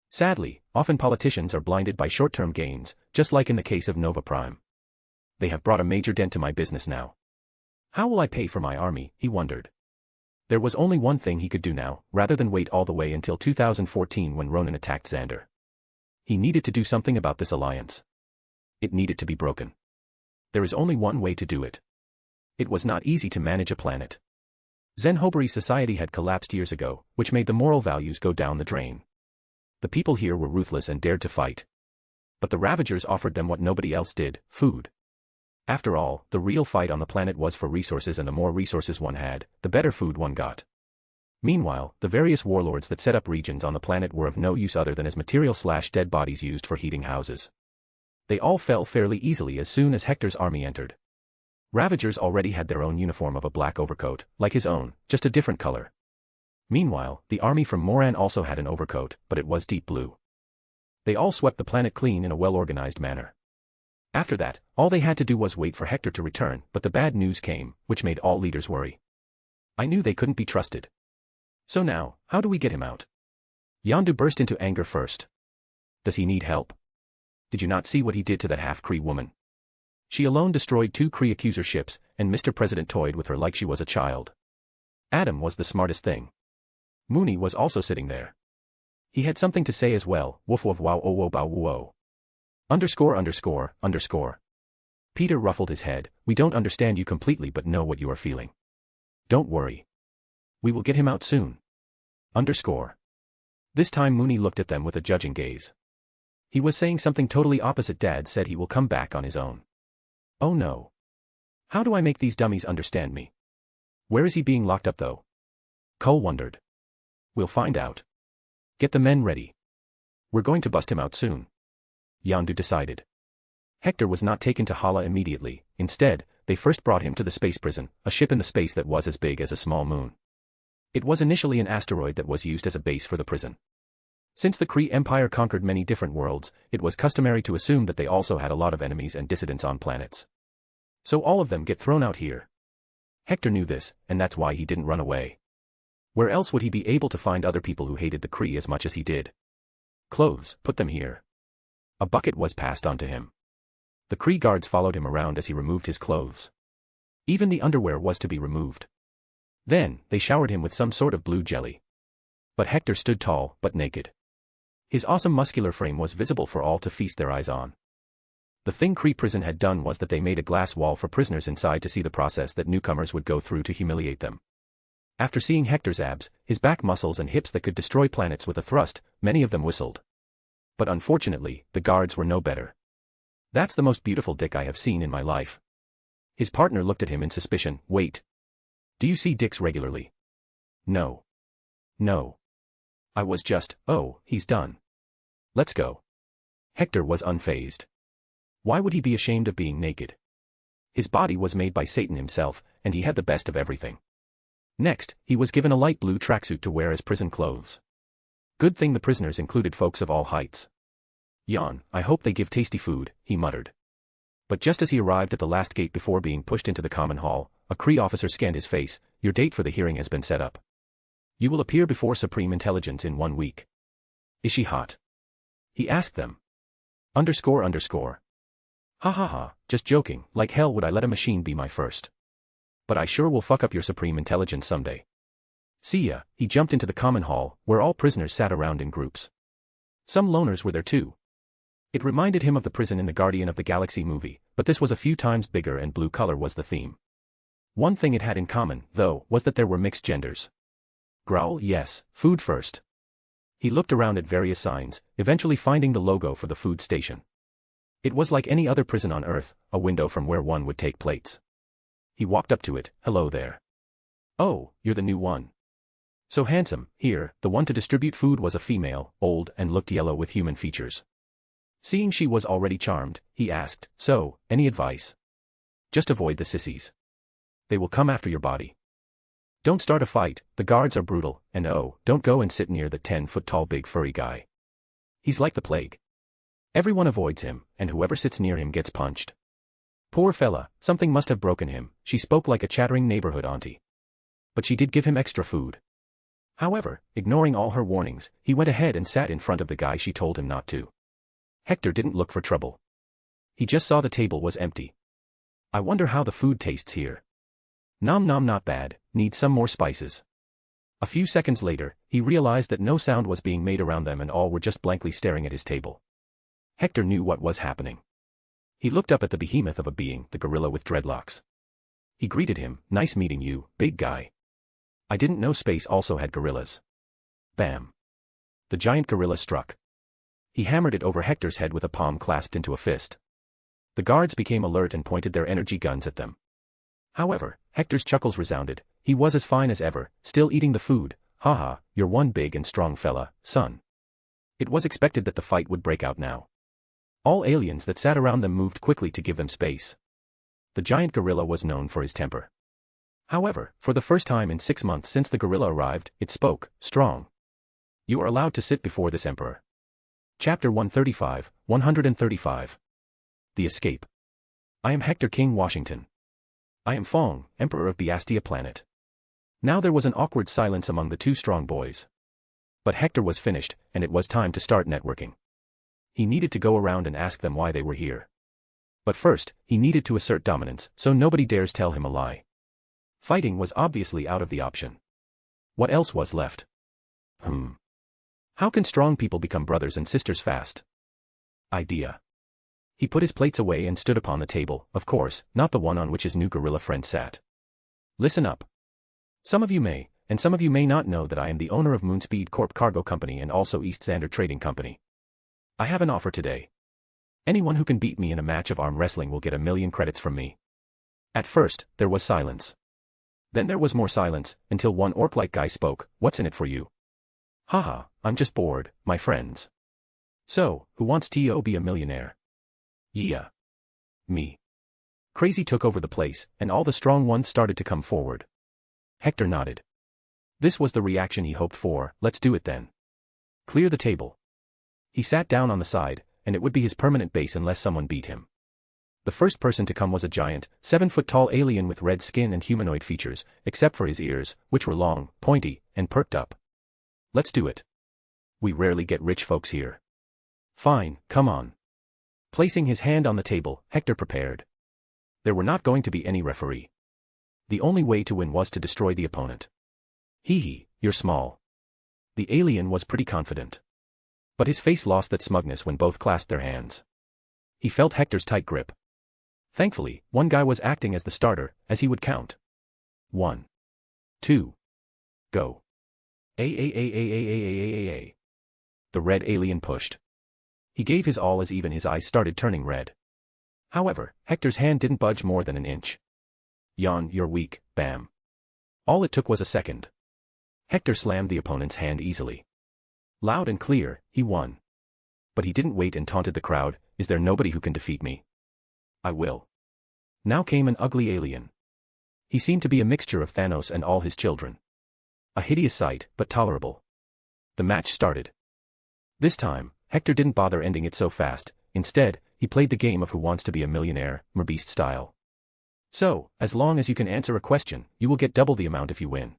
Sadly, often politicians are blinded by short-term gains, just like in the case of Nova Prime. They have brought a major dent to my business now. How will I pay for my army, he wondered. There was only one thing he could do now, rather than wait all the way until 2014 when Ronan attacked Xander. He needed to do something about this alliance. It needed to be broken. There is only one way to do it. It was not easy to manage a planet. Zenhoberi's society had collapsed years ago, which made the moral values go down the drain. The people here were ruthless and dared to fight. But the Ravagers offered them what nobody else did, food. After all, the real fight on the planet was for resources, and the more resources one had, the better food one got. Meanwhile, the various warlords that set up regions on the planet were of no use other than as material/dead bodies used for heating houses. They all fell fairly easily as soon as Hector's army entered. Ravagers already had their own uniform of a black overcoat, like his own, just a different color. Meanwhile, the army from Moran also had an overcoat, but it was deep blue. They all swept the planet clean in a well-organized manner. After that, all they had to do was wait for Hector to return, but the bad news came, which made all leaders worry. I knew they couldn't be trusted. So now, how do we get him out? Yondu burst into anger first. Does he need help? Did you not see what he did to that half-Kree woman? She alone destroyed 2 Kree accuser ships, and Mr. President toyed with her like she was a child. Adam was the smartest thing. Mooney was also sitting there. He had something to say as well. Woof woof wow oh wo bow woo. _____. Peter ruffled his head. We don't understand you completely but know what you are feeling. Don't worry. We will get him out soon. _. This time Mooney looked at them with a judging gaze. He was saying something totally opposite. Dad said he will come back on his own. Oh no. How do I make these dummies understand me? Where is he being locked up though? Cole wondered. We'll find out. Get the men ready. We're going to bust him out soon. Yondu decided. Hector was not taken to Hala immediately. Instead, they first brought him to the space prison, a ship in the space that was as big as a small moon. It was initially an asteroid that was used as a base for the prison. Since the Kree Empire conquered many different worlds, it was customary to assume that they also had a lot of enemies and dissidents on planets. So all of them get thrown out here. Hector knew this, and that's why he didn't run away. Where else would he be able to find other people who hated the Kree as much as he did? Clothes, put them here. A bucket was passed on to him. The Kree guards followed him around as he removed his clothes. Even the underwear was to be removed. Then, they showered him with some sort of blue jelly. But Hector stood tall, but naked. His awesome muscular frame was visible for all to feast their eyes on. The thing Kree prison had done was that they made a glass wall for prisoners inside to see the process that newcomers would go through to humiliate them. After seeing Hector's abs, his back muscles and hips that could destroy planets with a thrust, many of them whistled. But unfortunately, the guards were no better. That's the most beautiful dick I have seen in my life. His partner looked at him in suspicion. Wait. Do you see dicks regularly? No. No. I was just, oh, he's done. Let's go. Hector was unfazed. Why would he be ashamed of being naked? His body was made by Satan himself, and he had the best of everything. Next, he was given a light blue tracksuit to wear as prison clothes. Good thing the prisoners included folks of all heights. Yawn, I hope they give tasty food, he muttered. But just as he arrived at the last gate before being pushed into the common hall, a Kree officer scanned his face. Your date for the hearing has been set up. You will appear before Supreme Intelligence in 1 week. Is she hot? He asked them. Underscore. Ha ha ha, just joking, like hell would I let a machine be my first. But I sure will fuck up your Supreme Intelligence someday. See ya. He jumped into the common hall, where all prisoners sat around in groups. Some loners were there too. It reminded him of the prison in the Guardian of the Galaxy movie, but this was a few times bigger and blue color was the theme. One thing it had in common, though, was that there were mixed genders. Growl, yes, food first. He looked around at various signs, eventually finding the logo for the food station. It was like any other prison on Earth, a window from where one would take plates. He walked up to it. Hello there. Oh, you're the new one. So handsome. Here, the one to distribute food was a female, old and looked yellow with human features. Seeing she was already charmed, he asked, so, any advice? Just avoid the sissies. They will come after your body. Don't start a fight, the guards are brutal, and oh, don't go and sit near the 10-foot-tall big furry guy. He's like the plague. Everyone avoids him, and whoever sits near him gets punched. Poor fella, something must have broken him. She spoke like a chattering neighborhood auntie. But she did give him extra food. However, ignoring all her warnings, he went ahead and sat in front of the guy she told him not to. Hector didn't look for trouble. He just saw the table was empty. I wonder how the food tastes here. Nom nom, not bad, need some more spices. A few seconds later, he realized that no sound was being made around them and all were just blankly staring at his table. Hector knew what was happening. He looked up at the behemoth of a being, the gorilla with dreadlocks. He greeted him, nice meeting you, big guy. I didn't know space also had gorillas. Bam. The giant gorilla struck. He hammered it over Hector's head with a palm clasped into a fist. The guards became alert and pointed their energy guns at them. However, Hector's chuckles resounded. He was as fine as ever, still eating the food. Haha, you're one big and strong fella, son. It was expected that the fight would break out now. All aliens that sat around them moved quickly to give them space. The giant gorilla was known for his temper. However, for the first time in 6 months since the gorilla arrived, it spoke, strong. You are allowed to sit before this emperor. Chapter 135. The Escape. I am Hector King, Washington. I am Fong, Emperor of Biastia Planet. Now there was an awkward silence among the two strong boys. But Hector was finished, and it was time to start networking. He needed to go around and ask them why they were here. But first, he needed to assert dominance, so nobody dares tell him a lie. Fighting was obviously out of the option. What else was left? How can strong people become brothers and sisters fast? Idea. He put his plates away and stood upon the table, of course, not the one on which his new gorilla friend sat. Listen up. Some of you may, and some of you may not know that I am the owner of Moonspeed Corp Cargo Company and also East Xander Trading Company. I have an offer today. Anyone who can beat me in a match of arm wrestling will get 1,000,000 credits from me. At first, there was silence. Then there was more silence, until one orc-like guy spoke, what's in it for you? Haha, I'm just bored, my friends. So, who wants to be a millionaire? Yeah. Me. Crazy took over the place, and all the strong ones started to come forward. Hector nodded. This was the reaction he hoped for. Let's do it then. Clear the table. He sat down on the side, and it would be his permanent base unless someone beat him. The first person to come was a giant, 7-foot-tall alien with red skin and humanoid features, except for his ears, which were long, pointy, and perked up. Let's do it. We rarely get rich folks here. Fine, come on. Placing his hand on the table, Hector prepared. There were not going to be any referee. The only way to win was to destroy the opponent. Hee hee, you're small. The alien was pretty confident. But his face lost that smugness when both clasped their hands. He felt Hector's tight grip. Thankfully, one guy was acting as the starter, as he would count. 1. 2. Go. A. The red alien pushed. He gave his all as even his eyes started turning red. However, Hector's hand didn't budge more than an inch. Yawn, you're weak, bam. All it took was a second. Hector slammed the opponent's hand easily. Loud and clear, he won. But he didn't wait and taunted the crowd, is there nobody who can defeat me? I will. Now came an ugly alien. He seemed to be a mixture of Thanos and all his children. A hideous sight, but tolerable. The match started. This time, Hector didn't bother ending it so fast. Instead, he played the game of Who Wants to Be a Millionaire, Merbeast style. So, as long as you can answer a question, you will get double the amount if you win.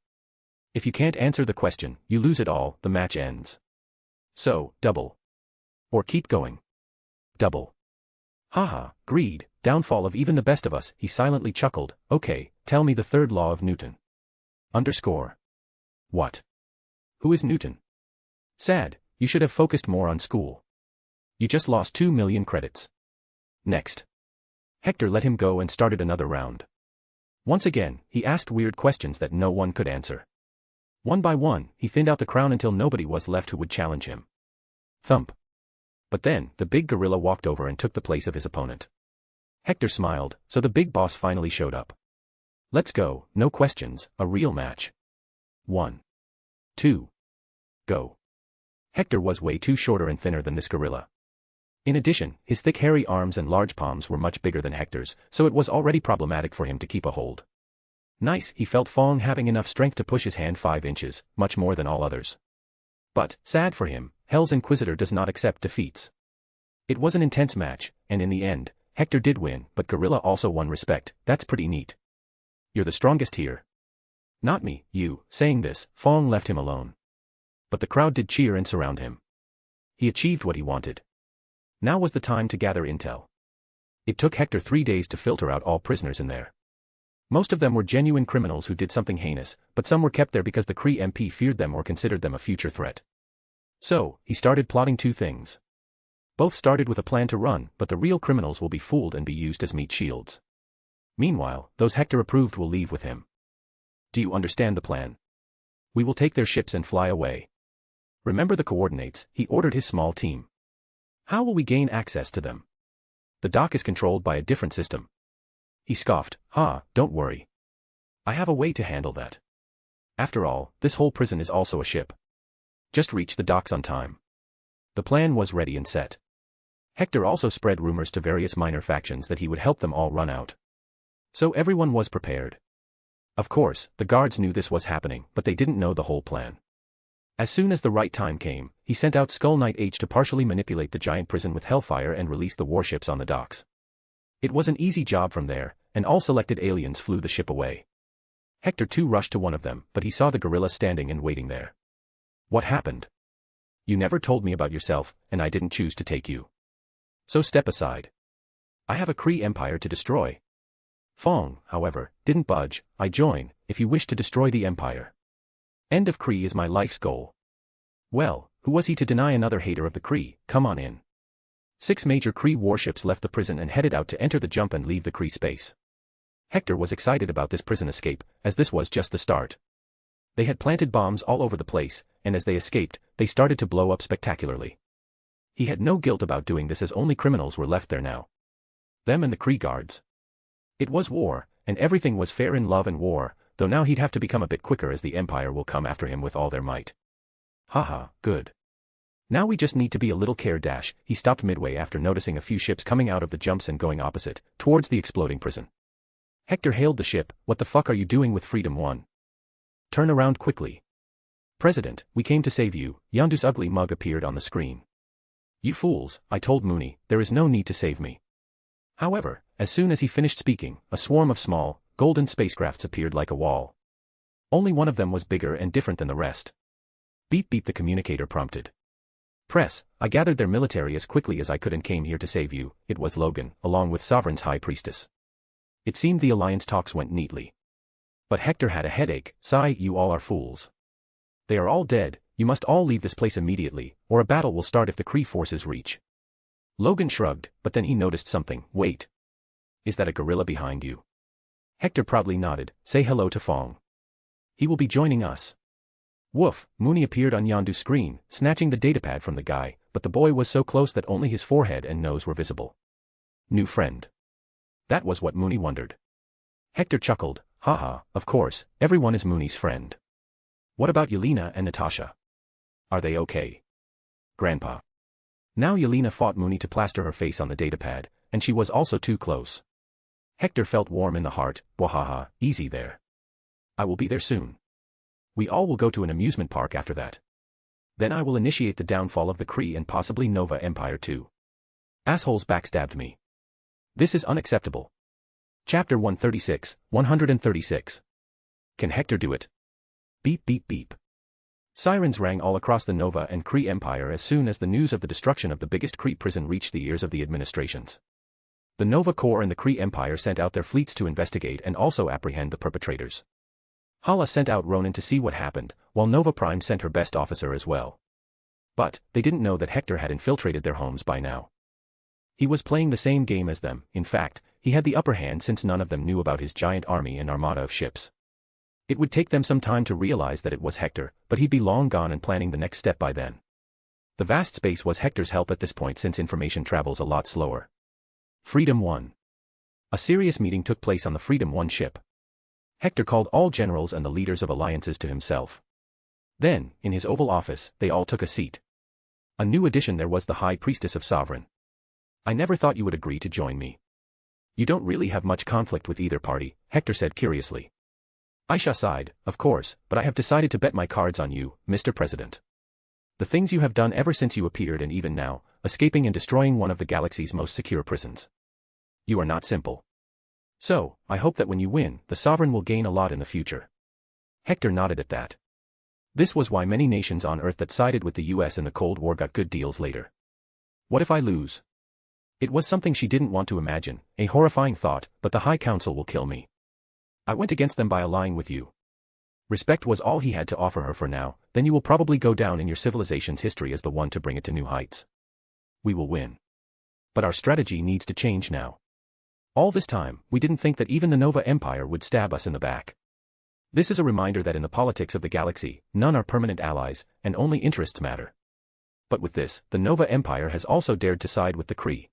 If you can't answer the question, you lose it all, the match ends. So, double. Or keep going. Double. Haha, greed, downfall of even the best of us, he silently chuckled. Okay, tell me the third law of Newton. Underscore. What? Who is Newton? Sad, you should have focused more on school. You just lost 2 million credits. Next. Hector let him go and started another round. Once again, he asked weird questions that no one could answer. One by one, he thinned out the crowd until nobody was left who would challenge him. Thump. But then, the big gorilla walked over and took the place of his opponent. Hector smiled, so the big boss finally showed up. Let's go, no questions, a real match. 1. 2. Go. Hector was way too shorter and thinner than this gorilla. In addition, his thick hairy arms and large palms were much bigger than Hector's, so it was already problematic for him to keep a hold. Nice, he felt Fong having enough strength to push his hand 5 inches, much more than all others. But, sad for him, Hell's Inquisitor does not accept defeats. It was an intense match, and in the end, Hector did win, but Gorilla also won respect. That's pretty neat. You're the strongest here. Not me, you. Saying this, Fong left him alone. But the crowd did cheer and surround him. He achieved what he wanted. Now was the time to gather intel. It took Hector 3 days to filter out all prisoners in there. Most of them were genuine criminals who did something heinous, but some were kept there because the Kree MP feared them or considered them a future threat. So, he started plotting 2 things. Both started with a plan to run, but the real criminals will be fooled and be used as meat shields. Meanwhile, those Hector approved will leave with him. Do you understand the plan? We will take their ships and fly away. Remember the coordinates, he ordered his small team. How will we gain access to them? The dock is controlled by a different system. He scoffed, don't worry. I have a way to handle that. After all, this whole prison is also a ship. Just reach the docks on time. The plan was ready and set. Hector also spread rumors to various minor factions that he would help them all run out. So everyone was prepared. Of course, the guards knew this was happening, but they didn't know the whole plan. As soon as the right time came, he sent out Skull Knight H to partially manipulate the giant prison with hellfire and release the warships on the docks. It was an easy job from there, and all selected aliens flew the ship away. Hector too rushed to one of them, but he saw the gorilla standing and waiting there. What happened? You never told me about yourself, and I didn't choose to take you. So step aside. I have a Kree empire to destroy. Fong, however, didn't budge. I join, if you wish to destroy the empire. End of Kree is my life's goal. Well, who was he to deny another hater of the Kree? Come on in. 6 major Kree warships left the prison and headed out to enter the jump and leave the Kree space. Hector was excited about this prison escape, as this was just the start. They had planted bombs all over the place, and as they escaped, they started to blow up spectacularly. He had no guilt about doing this as only criminals were left there now. Them and the Kree guards. It was war, and everything was fair in love and war, though now he'd have to become a bit quicker as the Empire will come after him with all their might. Haha, good. Now we just need to be a little care dash. He stopped midway after noticing a few ships coming out of the jumps and going opposite, towards the exploding prison. Hector hailed the ship. What the fuck are you doing with Freedom 1? Turn around quickly. President, we came to save you. Yondu's ugly mug appeared on the screen. You fools, I told Mooney, there is no need to save me. However, as soon as he finished speaking, a swarm of small, golden spacecrafts appeared like a wall. Only one of them was bigger and different than the rest. Beep beep, the communicator prompted. Press, I gathered their military as quickly as I could and came here to save you. It was Logan, along with Sovereign's High Priestess. It seemed the alliance talks went neatly. But Hector had a headache. Sigh, you all are fools. They are all dead. You must all leave this place immediately, or a battle will start if the Kree forces reach. Logan shrugged, but then he noticed something. Wait. Is that a gorilla behind you? Hector proudly nodded. Say hello to Fong. He will be joining us. Woof, Mooney appeared on Yondu's screen, snatching the datapad from the guy, but the boy was so close that only his forehead and nose were visible. New friend. That was what Mooney wondered. Hector chuckled. Haha, of course, everyone is Mooney's friend. What about Yelena and Natasha? Are they okay? Grandpa. Now Yelena fought Mooney to plaster her face on the datapad, and she was also too close. Hector felt warm in the heart. Wahaha, easy there. I will be there soon. We all will go to an amusement park after that. Then I will initiate the downfall of the Kree and possibly Nova Empire too. Assholes backstabbed me. This is unacceptable. Chapter 136, 136. Can Hector do it? Beep beep beep. Sirens rang all across the Nova and Kree Empire as soon as the news of the destruction of the biggest Kree prison reached the ears of the administrations. The Nova Corps and the Kree Empire sent out their fleets to investigate and also apprehend the perpetrators. Hala sent out Ronan to see what happened, while Nova Prime sent her best officer as well. But, they didn't know that Hector had infiltrated their homes by now. He was playing the same game as them. In fact, he had the upper hand since none of them knew about his giant army and armada of ships. It would take them some time to realize that it was Hector, but he'd be long gone and planning the next step by then. The vast space was Hector's help at this point since information travels a lot slower. Freedom 1. A serious meeting took place on the Freedom 1 ship. Hector called all generals and the leaders of alliances to himself. Then, in his Oval Office, they all took a seat. A new addition there was the High Priestess of Sovereign. I never thought you would agree to join me. You don't really have much conflict with either party, Hector said curiously. Aisha sighed, of course, but I have decided to bet my cards on you, Mr. President. The things you have done ever since you appeared and even now, escaping and destroying one of the galaxy's most secure prisons. You are not simple. So, I hope that when you win, the Sovereign will gain a lot in the future. Hector nodded at that. This was why many nations on Earth that sided with the US in the Cold War got good deals later. What if I lose? It was something she didn't want to imagine, a horrifying thought, but the High Council will kill me. I went against them by allying with you. Respect was all he had to offer her for now, then you will probably go down in your civilization's history as the one to bring it to new heights. We will win. But our strategy needs to change now. All this time, we didn't think that even the Nova Empire would stab us in the back. This is a reminder that in the politics of the galaxy, none are permanent allies, and only interests matter. But with this, the Nova Empire has also dared to side with the Kree.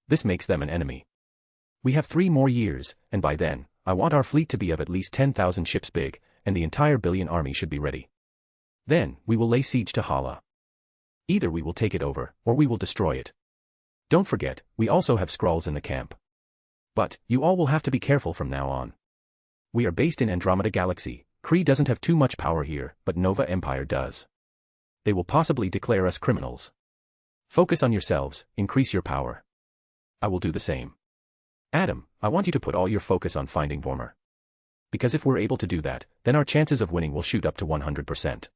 This makes them an enemy. We have 3 more years, and by then, I want our fleet to be of at least 10,000 ships big, and the entire billion army should be ready. Then, we will lay siege to Hala. Either we will take it over, or we will destroy it. Don't forget, we also have Skrulls in the camp. But, you all will have to be careful from now on. We are based in Andromeda Galaxy. Kree doesn't have too much power here, but Nova Empire does. They will possibly declare us criminals. Focus on yourselves, increase your power. I will do the same. Adam, I want you to put all your focus on finding Vormer. Because if we're able to do that, then our chances of winning will shoot up to 100%.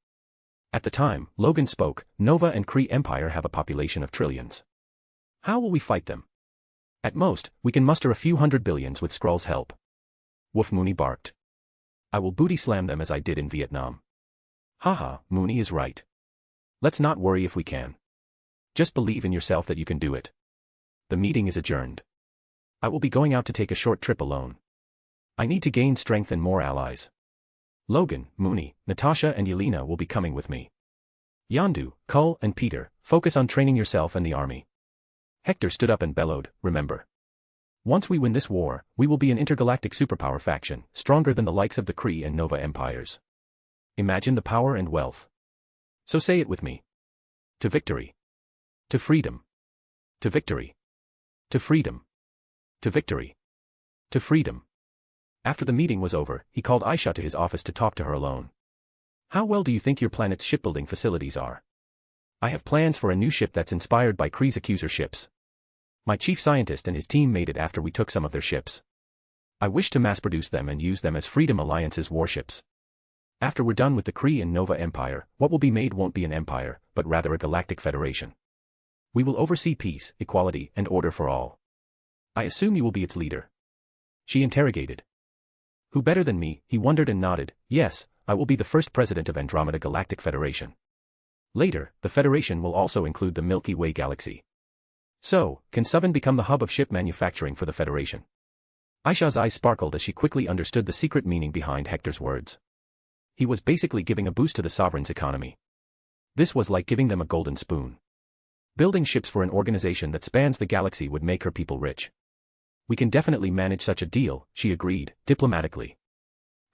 At the time, Logan spoke, Nova and Kree Empire have a population of trillions. How will we fight them? At most, we can muster a few hundred billions with Skrull's help. Woof, Mooney barked. I will booty slam them as I did in Vietnam. Haha, Mooney is right. Let's not worry if we can. Just believe in yourself that you can do it. The meeting is adjourned. I will be going out to take a short trip alone. I need to gain strength and more allies. Logan, Mooney, Natasha and Yelena will be coming with me. Yondu, Kull and Peter, focus on training yourself and the army. Hector stood up and bellowed, remember. Once we win this war, we will be an intergalactic superpower faction, stronger than the likes of the Kree and Nova empires. Imagine the power and wealth. So say it with me. To victory. To freedom. To victory. To freedom. To victory. To freedom. After the meeting was over, he called Aisha to his office to talk to her alone. How well do you think your planet's shipbuilding facilities are? I have plans for a new ship that's inspired by Kree's accuser ships. My chief scientist and his team made it after we took some of their ships. I wish to mass-produce them and use them as Freedom Alliance's warships. After we're done with the Kree and Nova Empire, what will be made won't be an empire, but rather a galactic federation. We will oversee peace, equality, and order for all. I assume you will be its leader. She interrogated. Who better than me? He wondered and nodded. Yes, I will be the first president of Andromeda Galactic Federation. Later, the Federation will also include the Milky Way galaxy. So, can Suvan become the hub of ship manufacturing for the Federation? Aisha's eyes sparkled as she quickly understood the secret meaning behind Hector's words. He was basically giving a boost to the sovereign's economy. This was like giving them a golden spoon. Building ships for an organization that spans the galaxy would make her people rich. We can definitely manage such a deal, she agreed, diplomatically.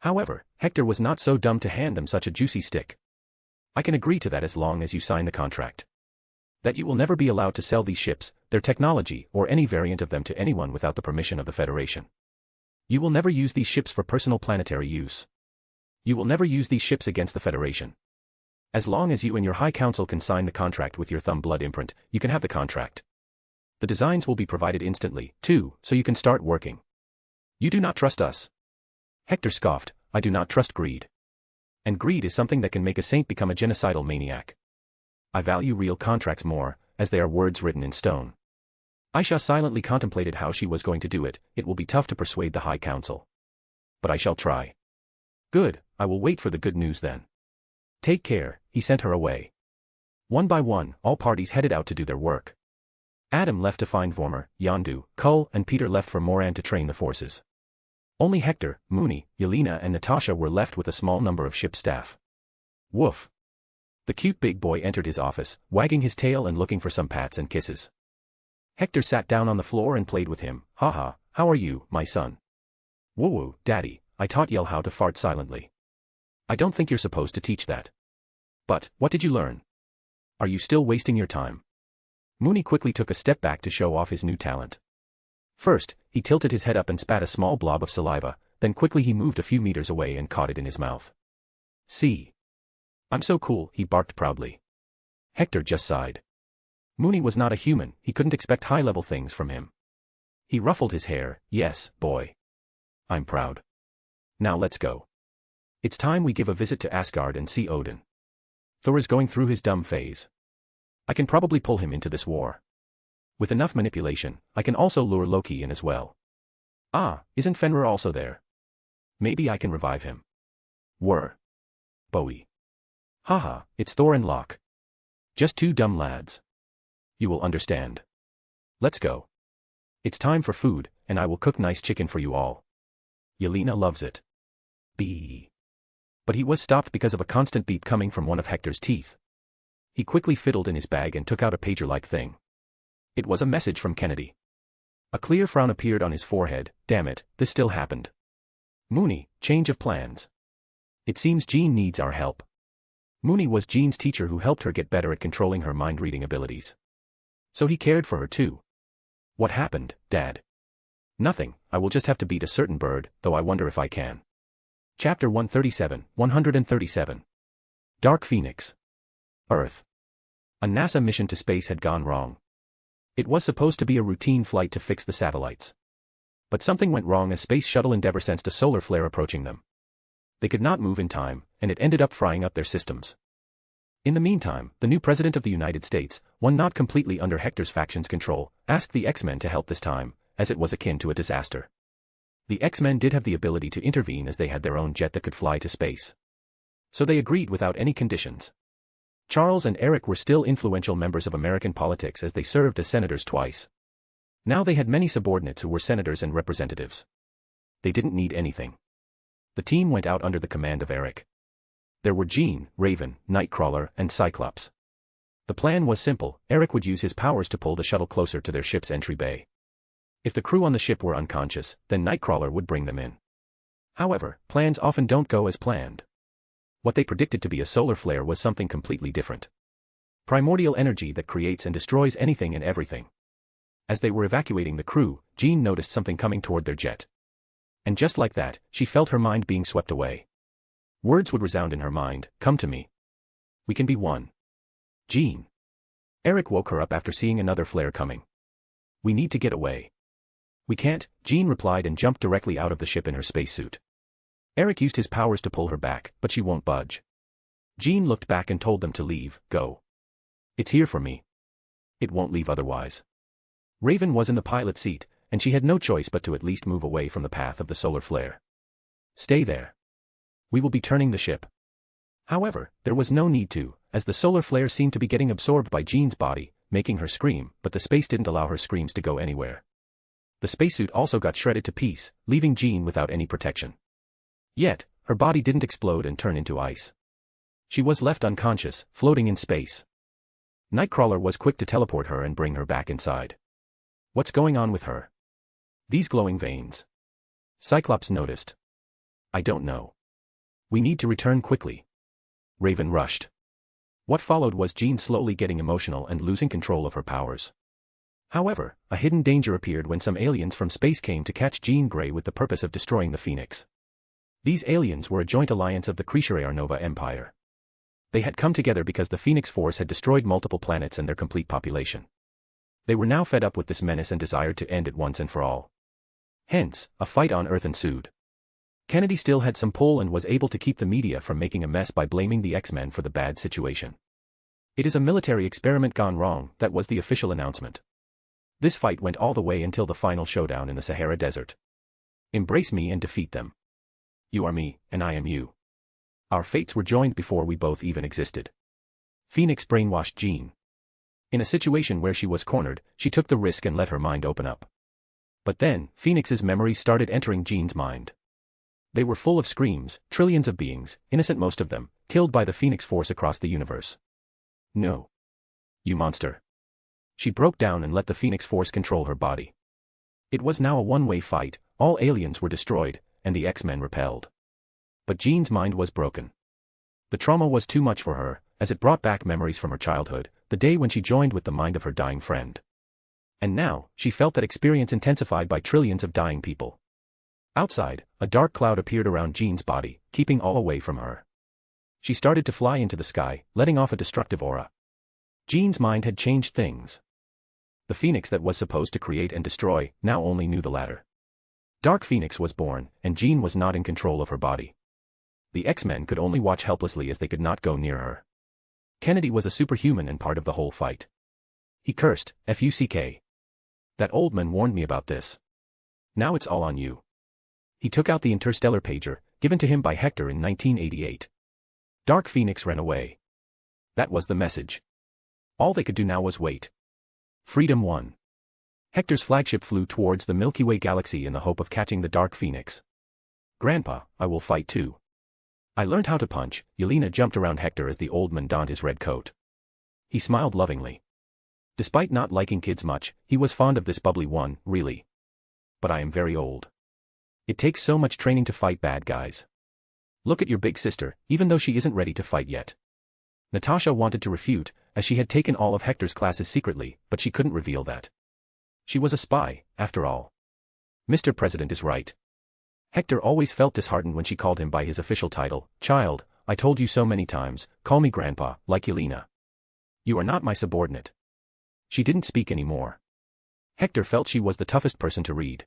However, Hector was not so dumb to hand them such a juicy stick. I can agree to that as long as you sign the contract. That you will never be allowed to sell these ships, their technology, or any variant of them to anyone without the permission of the Federation. You will never use these ships for personal planetary use. You will never use these ships against the Federation. As long as you and your High Council can sign the contract with your thumb blood imprint, you can have the contract. The designs will be provided instantly, too, so you can start working. You do not trust us. Hector scoffed. I do not trust greed. And greed is something that can make a saint become a genocidal maniac. I value real contracts more, as they are words written in stone. Aisha silently contemplated how she was going to do it. It will be tough to persuade the High Council. But I shall try. Good, I will wait for the good news then. Take care, he sent her away. One by one, all parties headed out to do their work. Adam left to find Vormer, Yondu, Kull, and Peter left for Moran to train the forces. Only Hector, Mooney, Yelena and Natasha were left with a small number of ship staff. Woof. The cute big boy entered his office, wagging his tail and looking for some pats and kisses. Hector sat down on the floor and played with him. Haha, how are you, my son? Woo-woo, Daddy, I taught Yell how to fart silently. I don't think you're supposed to teach that. But, what did you learn? Are you still wasting your time? Mooney quickly took a step back to show off his new talent. First, he tilted his head up and spat a small blob of saliva, then quickly he moved a few meters away and caught it in his mouth. See? I'm so cool, he barked proudly. Hector just sighed. Mooney was not a human, he couldn't expect high-level things from him. He ruffled his hair. Yes, boy. I'm proud. Now let's go. It's time we give a visit to Asgard and see Odin. Thor is going through his dumb phase. I can probably pull him into this war. With enough manipulation, I can also lure Loki in as well. Ah, isn't Fenrir also there? Maybe I can revive him. Whir. Bowie. Haha, it's Thor and Locke. Just two dumb lads. You will understand. Let's go. It's time for food, and I will cook nice chicken for you all. Yelena loves it. Bee. But he was stopped because of a constant beep coming from one of Hector's teeth. He quickly fiddled in his bag and took out a pager-like thing. It was a message from Kennedy. A clear frown appeared on his forehead. Damn it, this still happened. Mooney, change of plans. It seems Jean needs our help. Mooney was Jean's teacher who helped her get better at controlling her mind-reading abilities. So he cared for her too. What happened, Dad? Nothing, I will just have to beat a certain bird, though I wonder if I can. Chapter 137. Dark Phoenix. Earth. A NASA mission to space had gone wrong. It was supposed to be a routine flight to fix the satellites. But something went wrong as Space Shuttle Endeavour sensed a solar flare approaching them. They could not move in time, and it ended up frying up their systems. In the meantime, the new President of the United States, one not completely under Hector's faction's control, asked the X-Men to help this time, as it was akin to a disaster. The X-Men did have the ability to intervene as they had their own jet that could fly to space. So they agreed without any conditions. Charles and Eric were still influential members of American politics as they served as senators twice. Now they had many subordinates who were senators and representatives. They didn't need anything. The team went out under the command of Eric. There were Jean, Raven, Nightcrawler, and Cyclops. The plan was simple. Eric would use his powers to pull the shuttle closer to their ship's entry bay. If the crew on the ship were unconscious, then Nightcrawler would bring them in. However, plans often don't go as planned. What they predicted to be a solar flare was something completely different. Primordial energy that creates and destroys anything and everything. As they were evacuating the crew, Jean noticed something coming toward their jet. And just like that, she felt her mind being swept away. Words would resound in her mind, come to me. We can be one. Jean. Eric woke her up after seeing another flare coming. We need to get away. We can't, Jean replied and jumped directly out of the ship in her spacesuit. Eric used his powers to pull her back, but she won't budge. Jean looked back and told them to leave, go. It's here for me. It won't leave otherwise. Raven was in the pilot seat, and she had no choice but to at least move away from the path of the solar flare. Stay there. We will be turning the ship. However, there was no need to, as the solar flare seemed to be getting absorbed by Jean's body, making her scream, but the space didn't allow her screams to go anywhere. The spacesuit also got shredded to piece, leaving Jean without any protection. Yet, her body didn't explode and turn into ice. She was left unconscious, floating in space. Nightcrawler was quick to teleport her and bring her back inside. What's going on with her? These glowing veins. Cyclops noticed. I don't know. We need to return quickly. Raven rushed. What followed was Jean slowly getting emotional and losing control of her powers. However, a hidden danger appeared when some aliens from space came to catch Jean Grey with the purpose of destroying the Phoenix. These aliens were a joint alliance of the Krishare Nova Empire. They had come together because the Phoenix Force had destroyed multiple planets and their complete population. They were now fed up with this menace and desired to end it once and for all. Hence, a fight on Earth ensued. Kennedy still had some pull and was able to keep the media from making a mess by blaming the X-Men for the bad situation. It is a military experiment gone wrong, that was the official announcement. This fight went all the way until the final showdown in the Sahara Desert. Embrace me and defeat them. You are me, and I am you. Our fates were joined before we both even existed. Phoenix brainwashed Jean. In a situation where she was cornered, she took the risk and let her mind open up. But then, Phoenix's memories started entering Jean's mind. They were full of screams, trillions of beings, innocent most of them, killed by the Phoenix Force across the universe. No. You monster. She broke down and let the Phoenix Force control her body. It was now a one-way fight, all aliens were destroyed, and the X-Men repelled. But Jean's mind was broken. The trauma was too much for her, as it brought back memories from her childhood, the day when she joined with the mind of her dying friend. And now, she felt that experience intensified by trillions of dying people. Outside, a dark cloud appeared around Jean's body, keeping all away from her. She started to fly into the sky, letting off a destructive aura. Jean's mind had changed things. The Phoenix that was supposed to create and destroy, now only knew the latter. Dark Phoenix was born, and Jean was not in control of her body. The X-Men could only watch helplessly as they could not go near her. Kennedy was a superhuman and part of the whole fight. He cursed, "Fuck. That old man warned me about this. Now it's all on you." He took out the interstellar pager, given to him by Hector in 1988. Dark Phoenix ran away. That was the message. All they could do now was wait. Freedom won. Hector's flagship flew towards the Milky Way galaxy in the hope of catching the Dark Phoenix. "Grandpa, I will fight too. I learned how to punch." Yelena jumped around Hector as the old man donned his red coat. He smiled lovingly. Despite not liking kids much, he was fond of this bubbly one, really. "But I am very old. It takes so much training to fight bad guys. Look at your big sister, even though she isn't ready to fight yet." Natasha wanted to refute, as she had taken all of Hector's classes secretly, but she couldn't reveal that. She was a spy, after all. Mr. President is right. Hector always felt disheartened when she called him by his official title. "Child, I told you so many times, call me Grandpa, like Yelena. You are not my subordinate." She didn't speak anymore. Hector felt she was the toughest person to read.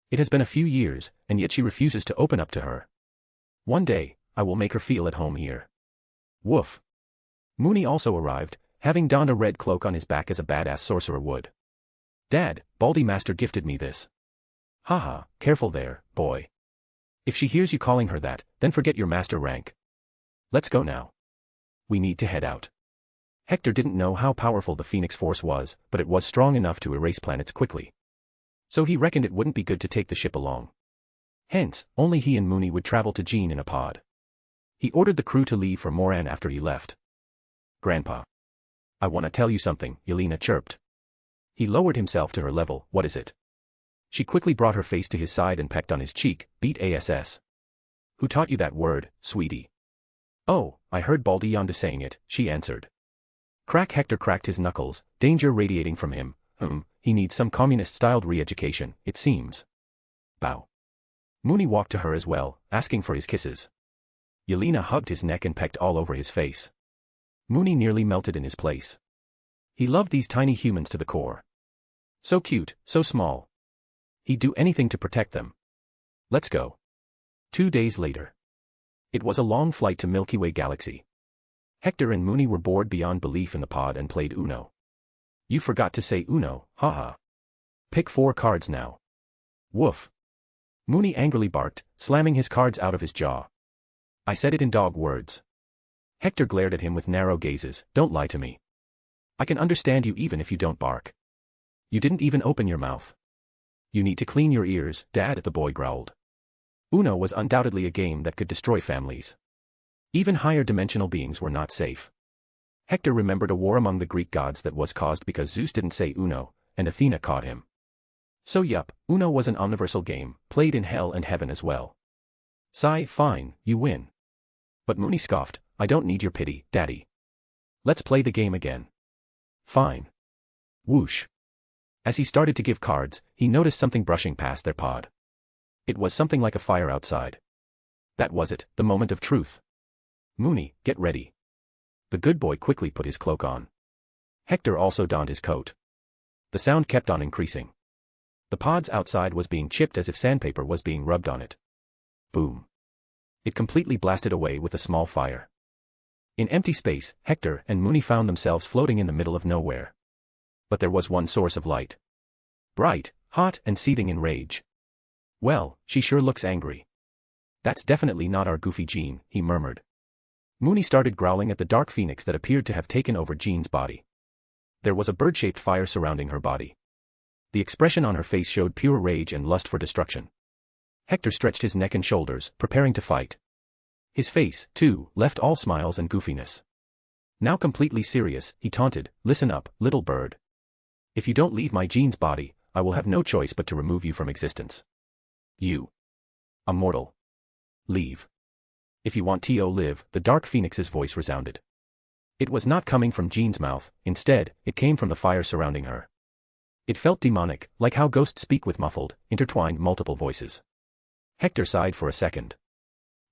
It has been a few years, and yet she refuses to open up to her. One day, I will make her feel at home here. Woof. Mooney also arrived, having donned a red cloak on his back as a badass sorcerer would. "Dad, Baldy Master gifted me this." "Haha, careful there, boy. If she hears you calling her that, then forget your master rank. Let's go now. We need to head out." Hector didn't know how powerful the Phoenix Force was, but it was strong enough to erase planets quickly. So he reckoned it wouldn't be good to take the ship along. Hence, only he and Mooney would travel to Jean in a pod. He ordered the crew to leave for Moran after he left. "Grandpa. I want to tell you something," Yelena chirped. He lowered himself to her level. "What is it?" She quickly brought her face to his side and pecked on his cheek. "Beat ass. Who taught you that word, sweetie?" "Oh, I heard Baldy Yonda saying it," she answered. Crack. Hector cracked his knuckles, danger radiating from him. He needs some communist-styled re-education, it seems. Bow. Mooney walked to her as well, asking for his kisses. Yelena hugged his neck and pecked all over his face. Mooney nearly melted in his place. He loved these tiny humans to the core. So cute, so small. He'd do anything to protect them. Let's go. 2 days later. It was a long flight to Milky Way galaxy. Hector and Mooney were bored beyond belief in the pod and played Uno. You forgot to say Uno, haha. Pick 4 cards now. Woof. Mooney angrily barked, slamming his cards out of his jaw. I said it in dog words. Hector glared at him with narrow gazes. Don't lie to me. I can understand you even if you don't bark. You didn't even open your mouth. You need to clean your ears, Dad, the boy growled. Uno was undoubtedly a game that could destroy families. Even higher dimensional beings were not safe. Hector remembered a war among the Greek gods that was caused because Zeus didn't say Uno, and Athena caught him. So yup, Uno was an omniversal game, played in hell and heaven as well. Sigh, fine, you win. But Mooney scoffed, I don't need your pity, Daddy. Let's play the game again. Fine. Whoosh. As he started to give cards, he noticed something brushing past their pod. It was something like a fire outside. That was it, the moment of truth. Mooney, get ready. The good boy quickly put his cloak on. Hector also donned his coat. The sound kept on increasing. The pods outside was being chipped as if sandpaper was being rubbed on it. Boom. It completely blasted away with a small fire. In empty space, Hector and Mooney found themselves floating in the middle of nowhere. But there was one source of light. Bright, hot, and seething in rage. Well, she sure looks angry. That's definitely not our goofy Jean, he murmured. Mooney started growling at the dark phoenix that appeared to have taken over Jean's body. There was a bird-shaped fire surrounding her body. The expression on her face showed pure rage and lust for destruction. Hector stretched his neck and shoulders, preparing to fight. His face, too, left all smiles and goofiness. Now completely serious, he taunted, listen up, little bird. If you don't leave my Jean's body, I will have no choice but to remove you from existence. You. A mortal. Leave. If you want to live, the dark phoenix's voice resounded. It was not coming from Jean's mouth, instead, it came from the fire surrounding her. It felt demonic, like how ghosts speak with muffled, intertwined multiple voices. Hector sighed for a second.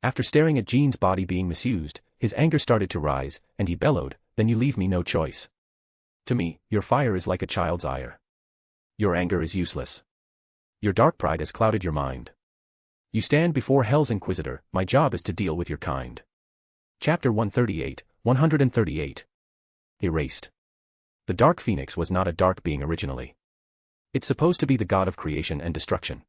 After staring at Jean's body being misused, his anger started to rise, and he bellowed, then you leave me no choice. To me, your fire is like a child's ire. Your anger is useless. Your dark pride has clouded your mind. You stand before Hell's Inquisitor, my job is to deal with your kind. Chapter 138. Erased. The Dark Phoenix was not a dark being originally. It's supposed to be the god of creation and destruction.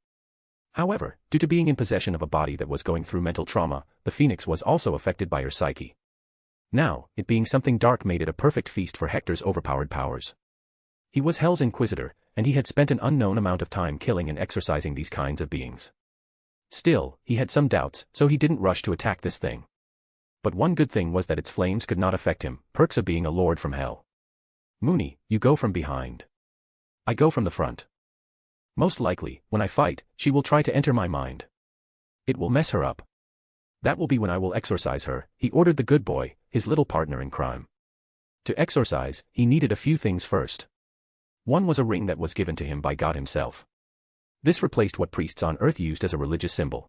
However, due to being in possession of a body that was going through mental trauma, the Phoenix was also affected by her psyche. Now, it being something dark made it a perfect feast for Hector's overpowered powers. He was Hell's Inquisitor, and he had spent an unknown amount of time killing and exorcising these kinds of beings. Still, he had some doubts, so he didn't rush to attack this thing. But one good thing was that its flames could not affect him, perks of being a lord from hell. Mooney, you go from behind. I go from the front. Most likely, when I fight, she will try to enter my mind. It will mess her up. That will be when I will exorcise her, he ordered the good boy, his little partner in crime. To exorcise, he needed a few things first. One was a ring that was given to him by God himself. This replaced what priests on Earth used as a religious symbol.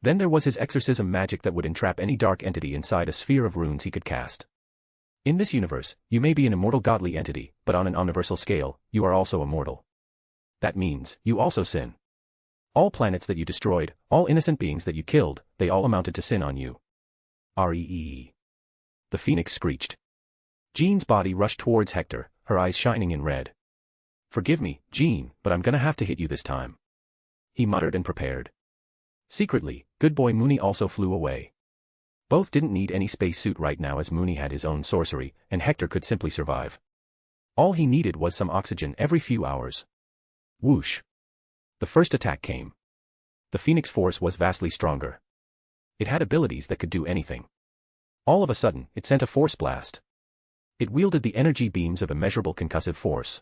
Then there was his exorcism magic that would entrap any dark entity inside a sphere of runes he could cast. In this universe, you may be an immortal godly entity, but on an omniversal scale, you are also immortal. That means, you also sin. All planets that you destroyed, all innocent beings that you killed, they all amounted to sin on you. Reee. The Phoenix screeched. Jean's body rushed towards Hector, her eyes shining in red. Forgive me, Jean, but I'm gonna have to hit you this time. He muttered and prepared. Secretly, good boy Mooney also flew away. Both didn't need any spacesuit right now as Mooney had his own sorcery, and Hector could simply survive. All he needed was some oxygen every few hours. Whoosh. The first attack came. The Phoenix force was vastly stronger. It had abilities that could do anything. All of a sudden, it sent a force blast. It wielded the energy beams of immeasurable concussive force.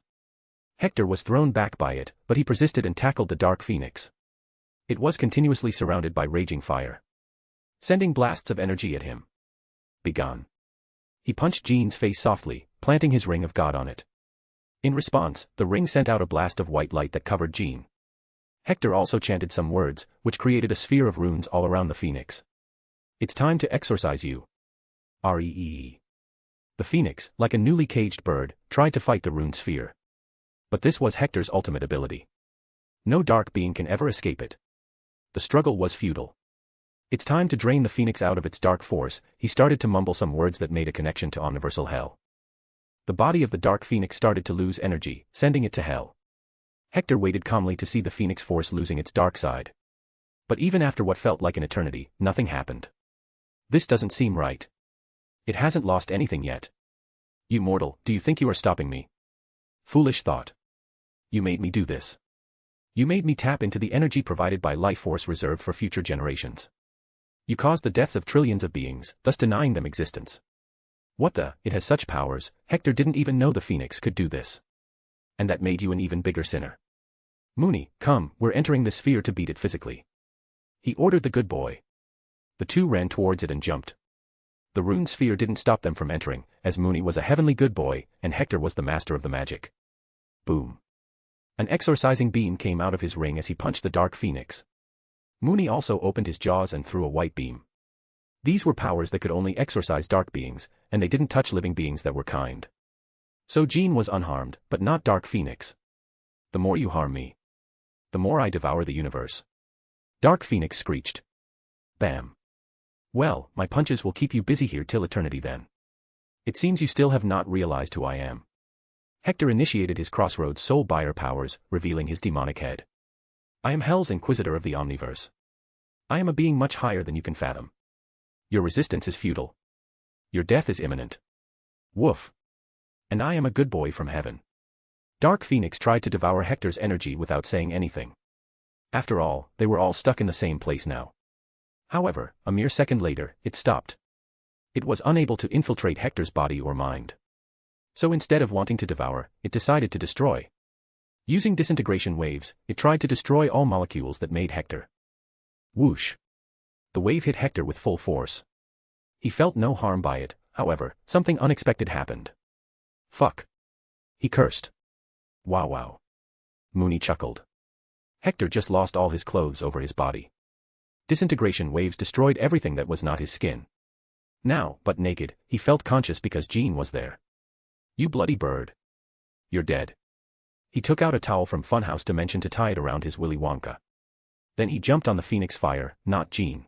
Hector was thrown back by it, but he persisted and tackled the Dark Phoenix. It was continuously surrounded by raging fire, sending blasts of energy at him. Begone. He punched Jean's face softly, planting his ring of God on it. In response, the ring sent out a blast of white light that covered Jean. Hector also chanted some words, which created a sphere of runes all around the Phoenix. It's time to exorcise you. Reee. The Phoenix, like a newly caged bird, tried to fight the rune sphere. But this was Hector's ultimate ability. No dark being can ever escape it. The struggle was futile. It's time to drain the phoenix out of its dark force. He started to mumble some words that made a connection to omniversal hell. The body of the dark phoenix started to lose energy, sending it to hell. Hector waited calmly to see the phoenix force losing its dark side. But even after what felt like an eternity, nothing happened. This doesn't seem right. It hasn't lost anything yet. You mortal, do you think you are stopping me? Foolish thought. You made me do this. You made me tap into the energy provided by life force reserved for future generations. You caused the deaths of trillions of beings, thus denying them existence. What the? It has such powers. Hector didn't even know the phoenix could do this. And that made you an even bigger sinner. Mooney, come, we're entering the sphere to beat it physically. He ordered the good boy. The two ran towards it and jumped. The rune sphere didn't stop them from entering, as Mooney was a heavenly good boy, and Hector was the master of the magic. Boom. An exorcising beam came out of his ring as he punched the dark phoenix. Mooney also opened his jaws and threw a white beam. These were powers that could only exorcise dark beings, and they didn't touch living beings that were kind. So Jean was unharmed, but not Dark Phoenix. The more you harm me, the more I devour the universe. Dark Phoenix screeched. Bam. Well, my punches will keep you busy here till eternity then. It seems you still have not realized who I am. Hector initiated his Crossroads Soul Buyer powers, revealing his demonic head. I am Hell's Inquisitor of the Omniverse. I am a being much higher than you can fathom. Your resistance is futile. Your death is imminent. Woof. And I am a good boy from heaven. Dark Phoenix tried to devour Hector's energy without saying anything. After all, they were all stuck in the same place now. However, a mere second later, it stopped. It was unable to infiltrate Hector's body or mind. So instead of wanting to devour, it decided to destroy. Using disintegration waves, it tried to destroy all molecules that made Hector. Whoosh. The wave hit Hector with full force. He felt no harm by it, however, something unexpected happened. Fuck. He cursed. Wow. Mooney chuckled. Hector just lost all his clothes over his body. Disintegration waves destroyed everything that was not his skin. Now, but naked, he felt conscious because Jean was there. You bloody bird. You're dead. He took out a towel from Funhouse Dimension to tie it around his Willy Wonka. Then he jumped on the Phoenix Fire, not Jean.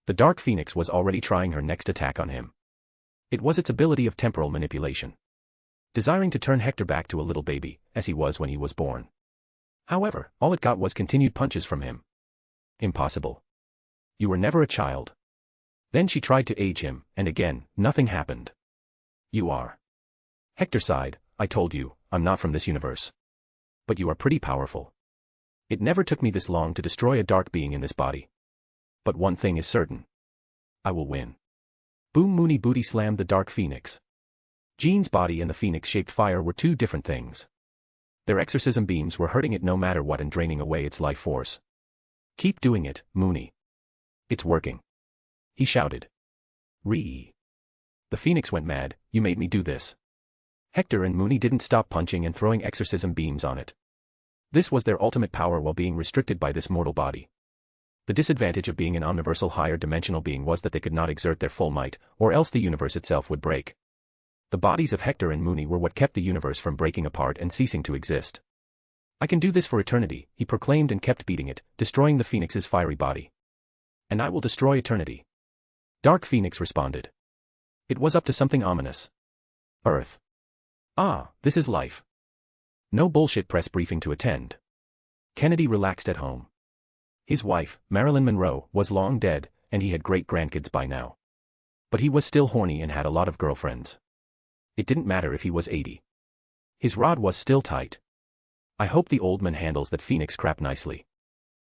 The Dark Phoenix was already trying her next attack on him. It was its ability of temporal manipulation. Desiring to turn Hector back to a little baby, as he was when he was born. However, all it got was continued punches from him. Impossible. You were never a child. Then she tried to age him, and again, nothing happened. You are. Hector sighed, I told you, I'm not from this universe. But you are pretty powerful. It never took me this long to destroy a dark being in this body. But one thing is certain. I will win. Boom Mooney booty slammed the Dark Phoenix. Jean's body and the Phoenix-shaped fire were two different things. Their exorcism beams were hurting it no matter what and draining away its life force. Keep doing it, Mooney. It's working. He shouted. Ree. The Phoenix went mad, you made me do this. Hector and Mooney didn't stop punching and throwing exorcism beams on it. This was their ultimate power while being restricted by this mortal body. The disadvantage of being an omniversal higher dimensional being was that they could not exert their full might, or else the universe itself would break. The bodies of Hector and Mooney were what kept the universe from breaking apart and ceasing to exist. I can do this for eternity, he proclaimed and kept beating it, destroying the Phoenix's fiery body. And I will destroy eternity. Dark Phoenix responded. It was up to something ominous. Earth. Ah, this is life. No bullshit press briefing to attend. Kennedy relaxed at home. His wife, Marilyn Monroe, was long dead, and he had great grandkids by now. But he was still horny and had a lot of girlfriends. It didn't matter if he was 80. His rod was still tight. I hope the old man handles that Phoenix crap nicely.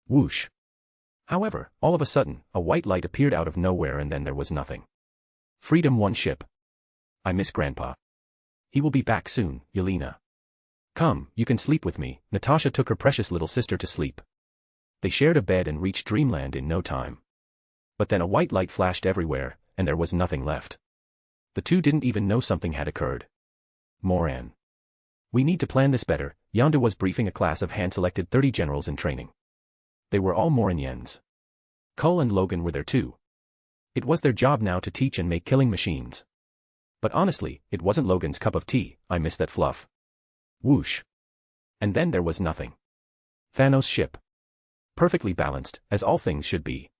Whoosh. However, all of a sudden, a white light appeared out of nowhere and then there was nothing. Freedom One ship. I miss Grandpa. He will be back soon, Yelena. Come, you can sleep with me. Natasha took her precious little sister to sleep. They shared a bed and reached dreamland in no time. But then a white light flashed everywhere, and there was nothing left. The two didn't even know something had occurred. Moran. We need to plan this better. Yonda was briefing a class of hand-selected 30 generals in training. They were all Moranians. Cull and Logan were there too. It was their job now to teach and make killing machines. But honestly, it wasn't Logan's cup of tea, I miss that fluff. Whoosh. And then there was nothing. Thanos' ship. Perfectly balanced, as all things should be.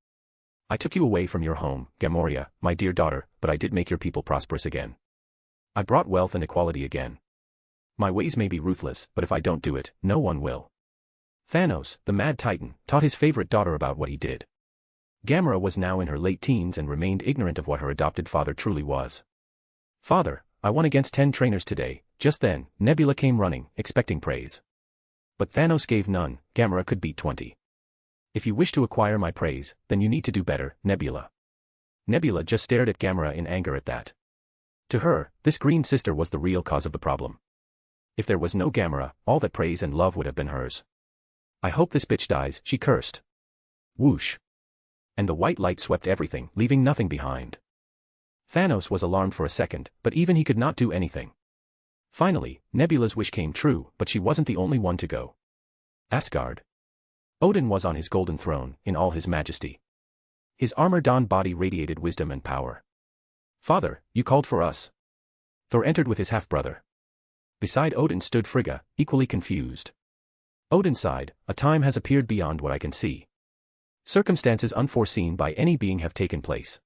I took you away from your home, Gamoria, my dear daughter, but I did make your people prosperous again. I brought wealth and equality again. My ways may be ruthless, but if I don't do it, no one will. Thanos, the Mad Titan, taught his favorite daughter about what he did. Gamora was now in her late teens and remained ignorant of what her adopted father truly was. Father, I won against 10 trainers today. Just then, Nebula came running, expecting praise. But Thanos gave none. Gamora could beat 20. If you wish to acquire my praise, then you need to do better, Nebula. Nebula just stared at Gamora in anger at that. To her, this green sister was the real cause of the problem. If there was no Gamora, all that praise and love would have been hers. I hope this bitch dies, she cursed. Whoosh. And the white light swept everything, leaving nothing behind. Thanos was alarmed for a second, but even he could not do anything. Finally, Nebula's wish came true, but she wasn't the only one to go. Asgard. Odin was on his golden throne, in all his majesty. His armor-donned body radiated wisdom and power. Father, you called for us. Thor entered with his half-brother. Beside Odin stood Frigga, equally confused. Odin sighed, a time has appeared beyond what I can see. Circumstances unforeseen by any being have taken place.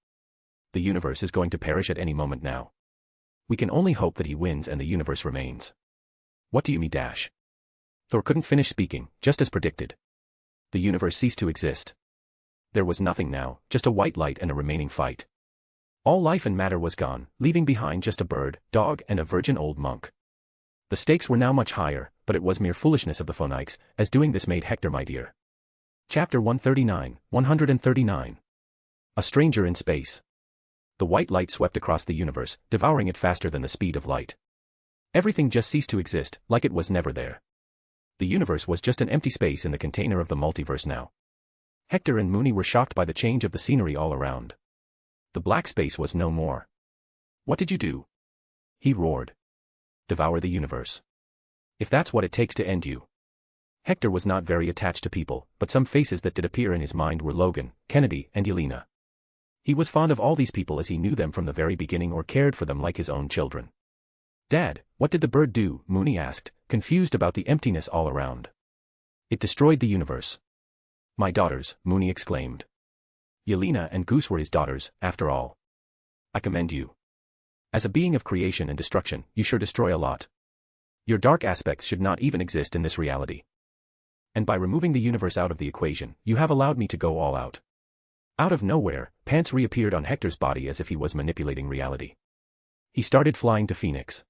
The universe is going to perish at any moment now. We can only hope that he wins and the universe remains. What do you mean dash? Thor couldn't finish speaking, just as predicted. The universe ceased to exist. There was nothing now, just a white light and a remaining fight. All life and matter was gone, leaving behind just a bird, dog, and a virgin old monk. The stakes were now much higher, but it was mere foolishness of the Phonics, as doing this made Hector my dear. Chapter 139. A stranger in space. The white light swept across the universe, devouring it faster than the speed of light. Everything just ceased to exist, like it was never there. The universe was just an empty space in the container of the multiverse now. Hector and Mooney were shocked by the change of the scenery all around. The black space was no more. What did you do? He roared. Devour the universe. If that's what it takes to end you. Hector was not very attached to people, but some faces that did appear in his mind were Logan, Kennedy, and Yelena. He was fond of all these people as he knew them from the very beginning or cared for them like his own children. Dad, what did the bird do? Mooney asked, confused about the emptiness all around. It destroyed the universe. My daughters, Mooney exclaimed. Yelena and Goose were his daughters, after all. I commend you. As a being of creation and destruction, you sure destroy a lot. Your dark aspects should not even exist in this reality. And by removing the universe out of the equation, you have allowed me to go all out. Out of nowhere, pants reappeared on Hector's body as if he was manipulating reality. He started flying to Phoenix.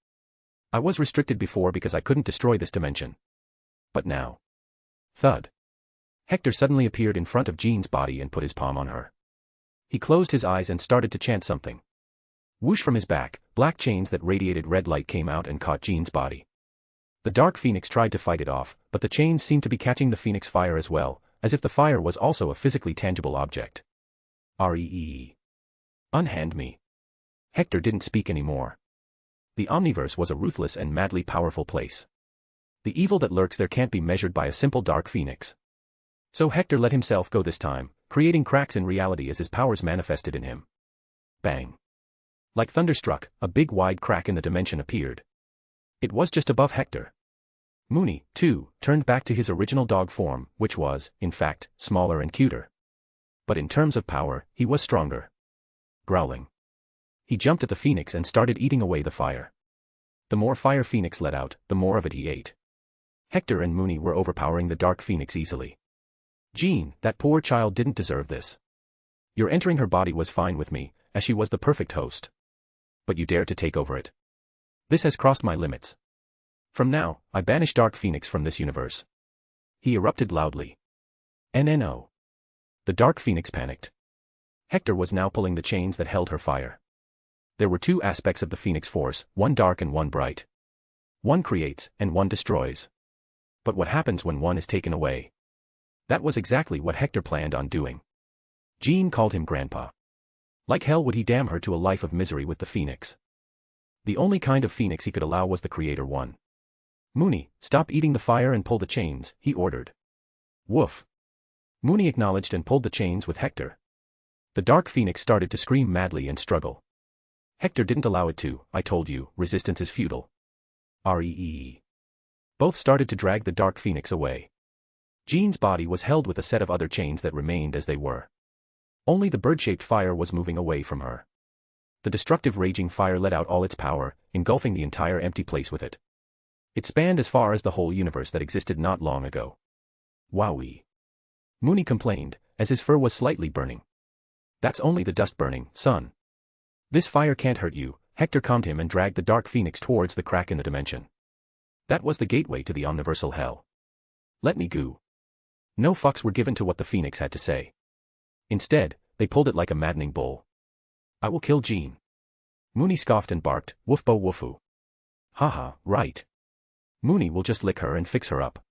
I was restricted before because I couldn't destroy this dimension. But now. Thud. Hector suddenly appeared in front of Jean's body and put his palm on her. He closed his eyes and started to chant something. Whoosh from his back, black chains that radiated red light came out and caught Jean's body. The Dark Phoenix tried to fight it off, but the chains seemed to be catching the Phoenix fire as well, as if the fire was also a physically tangible object. Ree. Unhand me. Hector didn't speak anymore. The Omniverse was a ruthless and madly powerful place. The evil that lurks there can't be measured by a simple Dark Phoenix. So Hector let himself go this time, creating cracks in reality as his powers manifested in him. Bang. Like thunderstruck, a big wide crack in the dimension appeared. It was just above Hector. Mooney, too, turned back to his original dog form, which was, in fact, smaller and cuter. But in terms of power, he was stronger. Growling. He jumped at the Phoenix and started eating away the fire. The more fire Phoenix let out, the more of it he ate. Hector and Mooney were overpowering the Dark Phoenix easily. Jean, that poor child didn't deserve this. Your entering her body was fine with me, as she was the perfect host. But you dared to take over it. This has crossed my limits. From now, I banish Dark Phoenix from this universe. He erupted loudly. NNO. The Dark Phoenix panicked. Hector was now pulling the chains that held her fire. There were two aspects of the Phoenix Force, one dark and one bright. One creates, and one destroys. But what happens when one is taken away? That was exactly what Hector planned on doing. Jean called him Grandpa. Like hell would he damn her to a life of misery with the Phoenix. The only kind of Phoenix he could allow was the Creator one. Mooney, stop eating the fire and pull the chains, he ordered. Woof. Mooney acknowledged and pulled the chains with Hector. The Dark Phoenix started to scream madly and struggle. Hector didn't allow it to. I told you, resistance is futile. Ree. Both started to drag the dark phoenix away. Jean's body was held with a set of other chains that remained as they were. Only the bird-shaped fire was moving away from her. The destructive raging fire let out all its power, engulfing the entire empty place with it. It spanned as far as the whole universe that existed not long ago. Wowee. Mooney complained, as his fur was slightly burning. That's only the dust burning, son. This fire can't hurt you. Hector calmed him and dragged the dark phoenix towards the crack in the dimension. That was the gateway to the omniversal hell. Let me go. No fucks were given to what the phoenix had to say. Instead, they pulled it like a maddening bull. I will kill Jean. Mooney scoffed and barked, woof bo woofoo. Haha, right. Mooney will just lick her and fix her up.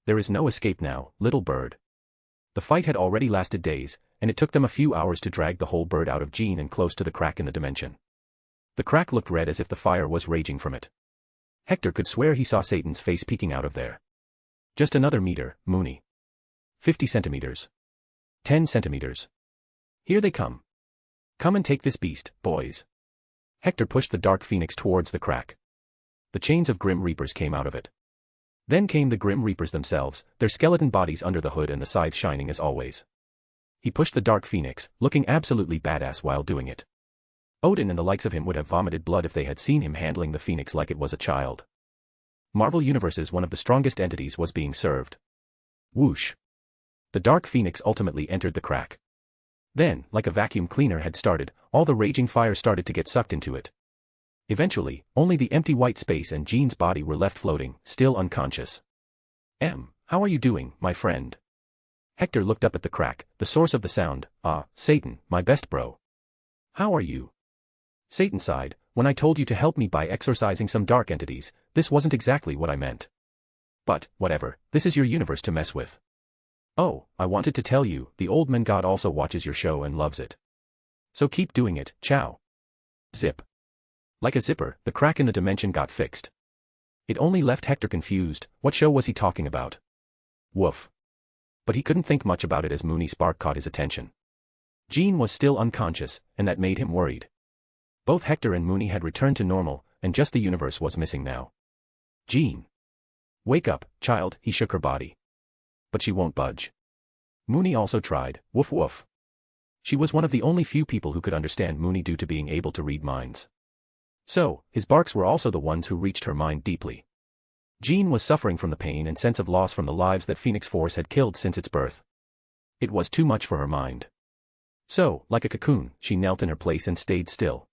There is no escape now, little bird. The fight had already lasted days, and it took them a few hours to drag the whole bird out of Jean and close to the crack in the dimension. The crack looked red as if the fire was raging from it. Hector could swear he saw Satan's face peeking out of there. Just another meter, Mooney. 50 centimeters. 10 centimeters. Here they come. Come and take this beast, boys. Hector pushed the dark phoenix towards the crack. The chains of Grim Reapers came out of it. Then came the Grim Reapers themselves, their skeleton bodies under the hood and the scythe shining as always. He pushed the dark phoenix, looking absolutely badass while doing it. Odin and the likes of him would have vomited blood if they had seen him handling the phoenix like it was a child. Marvel Universe's one of the strongest entities was being served. Whoosh. The dark phoenix ultimately entered the crack. Then, like a vacuum cleaner had started, all the raging fire started to get sucked into it. Eventually, only the empty white space and Jean's body were left floating, still unconscious. How are you doing, my friend? Hector looked up at the crack, the source of the sound. Ah, Satan, my best bro. How are you? Satan sighed, when I told you to help me by exorcising some dark entities, this wasn't exactly what I meant. But, whatever, this is your universe to mess with. Oh, I wanted to tell you, the old man god also watches your show and loves it. So keep doing it, ciao. Zip. Like a zipper, the crack in the dimension got fixed. It only left Hector confused, what show was he talking about? Woof. But he couldn't think much about it as Mooney's spark caught his attention. Jean was still unconscious, and that made him worried. Both Hector and Mooney had returned to normal, and just the universe was missing now. Jean. Wake up, child, he shook her body. But she won't budge. Mooney also tried, woof woof. She was one of the only few people who could understand Mooney due to being able to read minds. So, his barks were also the ones who reached her mind deeply. Jean was suffering from the pain and sense of loss from the lives that Phoenix Force had killed since its birth. It was too much for her mind. So, like a cocoon, she knelt in her place and stayed still.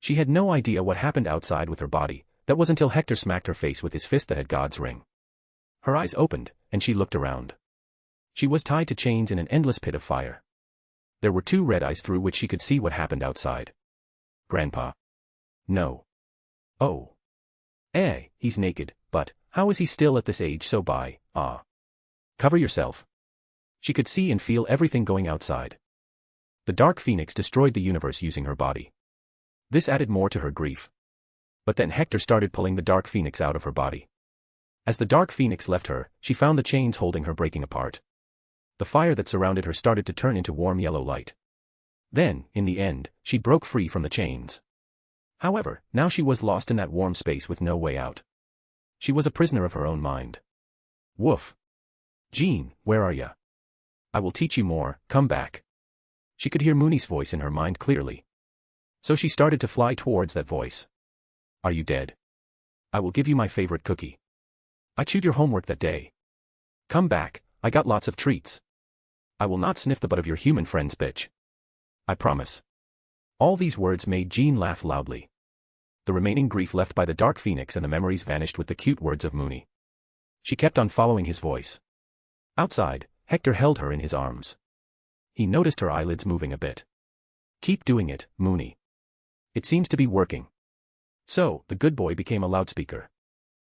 She had no idea what happened outside with her body. That was until Hector smacked her face with his fist that had God's ring. Her eyes opened, and she looked around. She was tied to chains in an endless pit of fire. There were 2 red eyes through which she could see what happened outside. Grandpa. No. Oh. He's naked, but, how is he still at this age so by, Cover yourself. She could see and feel everything going outside. The dark phoenix destroyed the universe using her body. This added more to her grief. But then Hector started pulling the dark phoenix out of her body. As the dark phoenix left her, she found the chains holding her breaking apart. The fire that surrounded her started to turn into warm yellow light. Then, in the end, she broke free from the chains. However, now she was lost in that warm space with no way out. She was a prisoner of her own mind. Woof. Jean, where are ya? I will teach you more, come back. She could hear Mooney's voice in her mind clearly. So she started to fly towards that voice. Are you dead? I will give you my favorite cookie. I chewed your homework that day. Come back, I got lots of treats. I will not sniff the butt of your human friends, bitch. I promise. All these words made Jean laugh loudly. The remaining grief left by the dark phoenix and the memories vanished with the cute words of Mooney. She kept on following his voice. Outside, Hector held her in his arms. He noticed her eyelids moving a bit. Keep doing it, Mooney. It seems to be working. So, the good boy became a loudspeaker,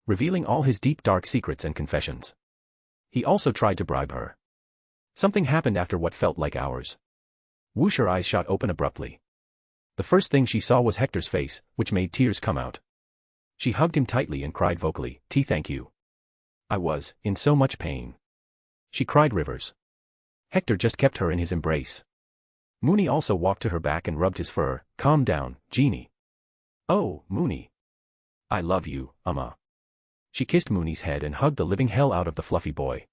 revealing all his deep dark secrets and confessions. He also tried to bribe her. Something happened after what felt like hours. Whoosh, her eyes shot open abruptly. The first thing she saw was Hector's face, which made tears come out. She hugged him tightly and cried vocally, Thank you. I was, in so much pain. She cried rivers. Hector just kept her in his embrace. Mooney also walked to her back and rubbed his fur. Calm down, Jeannie. Oh, Mooney. I love you, She kissed Mooney's head and hugged the living hell out of the fluffy boy.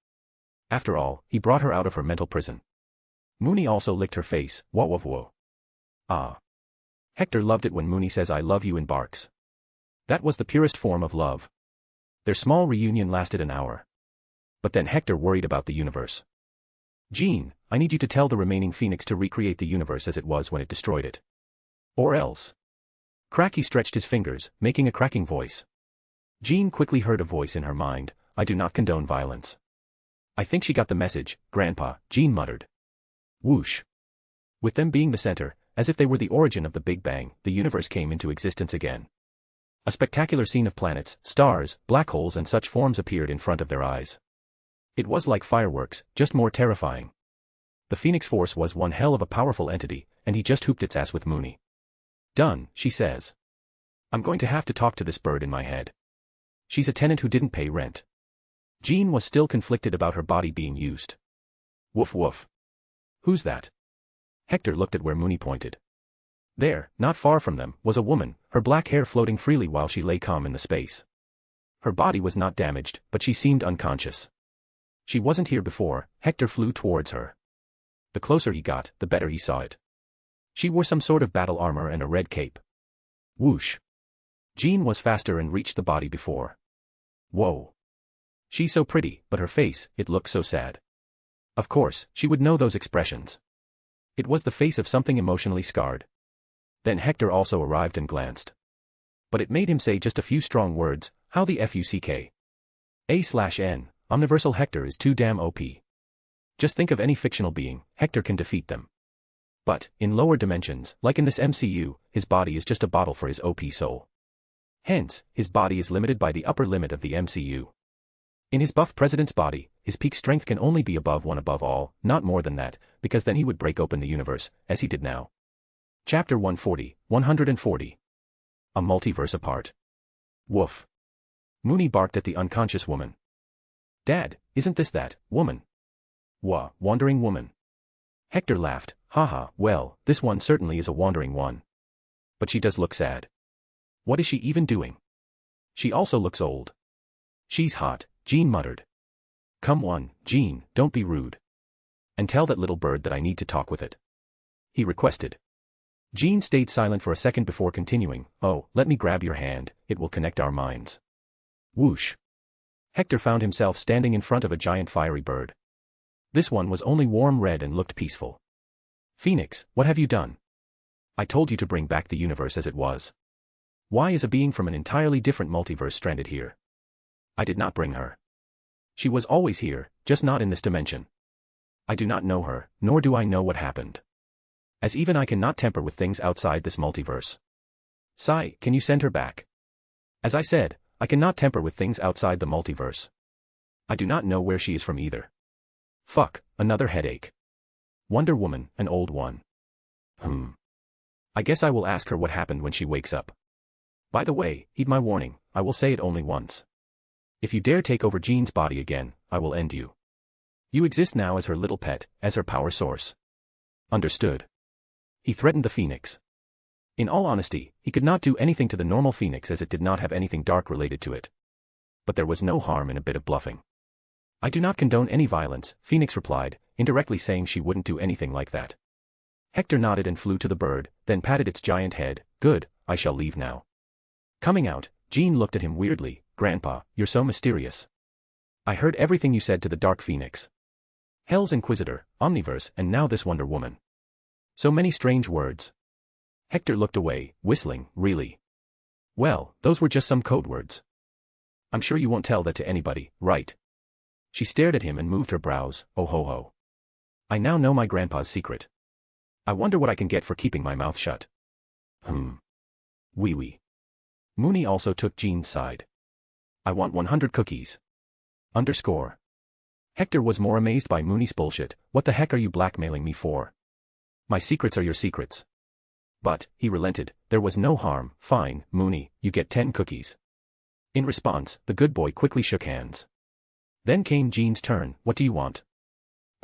After all, he brought her out of her mental prison. Mooney also licked her face, wah. Ah. Hector loved it when Mooney says I love you in barks. That was the purest form of love. Their small reunion lasted an hour. But then Hector worried about the universe. Jean, I need you to tell the remaining Phoenix to recreate the universe as it was when it destroyed it. Or else. Cracky stretched his fingers, making a cracking voice. Jean quickly heard a voice in her mind, I do not condone violence. I think she got the message, Grandpa, Jean muttered. Whoosh. With them being the center, as if they were the origin of the Big Bang, the universe came into existence again. A spectacular scene of planets, stars, black holes and such forms appeared in front of their eyes. It was like fireworks, just more terrifying. The Phoenix Force was one hell of a powerful entity, and he just hooped its ass with Mooney. Done, she says. I'm going to have to talk to this bird in my head. She's a tenant who didn't pay rent. Jean was still conflicted about her body being used. Woof woof. Who's that? Hector looked at where Mooney pointed. There, not far from them, was a woman, her black hair floating freely while she lay calm in the space. Her body was not damaged, but she seemed unconscious. She wasn't here before. Hector flew towards her. The closer he got, the better he saw it. She wore some sort of battle armor and a red cape. Whoosh. Jean was faster and reached the body before. Whoa. She's so pretty, but her face, it looked so sad. Of course, she would know those expressions. It was the face of something emotionally scarred. Then Hector also arrived and glanced. But it made him say just a few strong words, how the fuck. A/N, Omniversal Hector is too damn OP. Just think of any fictional being, Hector can defeat them. But, in lower dimensions, like in this MCU, his body is just a bottle for his OP soul. Hence, his body is limited by the upper limit of the MCU. In his buff president's body, his peak strength can only be above all, not more than that, because then he would break open the universe, as he did now. Chapter 140. A multiverse apart. Woof. Mooney barked at the unconscious woman. Dad, isn't this that woman? Wandering woman. Hector laughed, haha, well, this one certainly is a wandering one. But she does look sad. What is she even doing? She also looks old. She's hot, Jean muttered. Come on, Jean, don't be rude. And tell that little bird that I need to talk with it. He requested. Jean stayed silent for a second before continuing, oh, let me grab your hand, it will connect our minds. Whoosh. Hector found himself standing in front of a giant fiery bird. This one was only warm red and looked peaceful. Phoenix, what have you done? I told you to bring back the universe as it was. Why is a being from an entirely different multiverse stranded here? I did not bring her. She was always here, just not in this dimension. I do not know her, nor do I know what happened. As even I cannot tamper with things outside this multiverse. Sai, can you send her back? As I said, I cannot tamper with things outside the multiverse. I do not know where she is from either. Fuck, another headache. Wonder Woman, an old one. I guess I will ask her what happened when she wakes up. By the way, heed my warning, I will say it only once. If you dare take over Jean's body again, I will end you. You exist now as her little pet, as her power source. Understood. He threatened the Phoenix. In all honesty, he could not do anything to the normal Phoenix as it did not have anything dark related to it. But there was no harm in a bit of bluffing. I do not condone any violence, Phoenix replied, indirectly saying she wouldn't do anything like that. Hector nodded and flew to the bird, then patted its giant head. Good, I shall leave now. Coming out, Jean looked at him weirdly. Grandpa, you're so mysterious. I heard everything you said to the Dark Phoenix. Hell's Inquisitor, Omniverse, and now this Wonder Woman. So many strange words. Hector looked away, whistling, really. Well, those were just some code words. I'm sure you won't tell that to anybody, right? She stared at him and moved her brows, oh ho ho. I now know my grandpa's secret. I wonder what I can get for keeping my mouth shut. Wee. Mooney also took Jean's side. I want 100 cookies. Underscore. Hector was more amazed by Mooney's bullshit. What the heck are you blackmailing me for? My secrets are your secrets. But, he relented, there was no harm. Fine, Mooney, you get 10 cookies. In response, the good boy quickly shook hands. Then came Jean's turn. What do you want?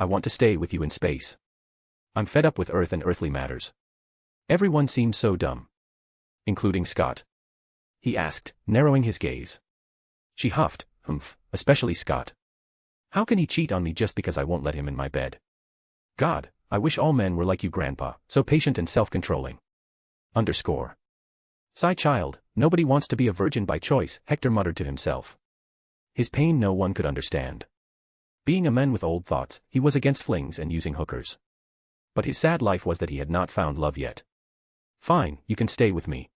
I want to stay with you in space. I'm fed up with Earth and earthly matters. Everyone seems so dumb. Including Scott. He asked, narrowing his gaze. She huffed, humph, especially Scott. How can he cheat on me just because I won't let him in my bed? God, I wish all men were like you, Grandpa, so patient and self-controlling. Underscore. Sigh child, nobody wants to be a virgin by choice, Hector muttered to himself. His pain no one could understand. Being a man with old thoughts, he was against flings and using hookers. But his sad life was that he had not found love yet. Fine, you can stay with me.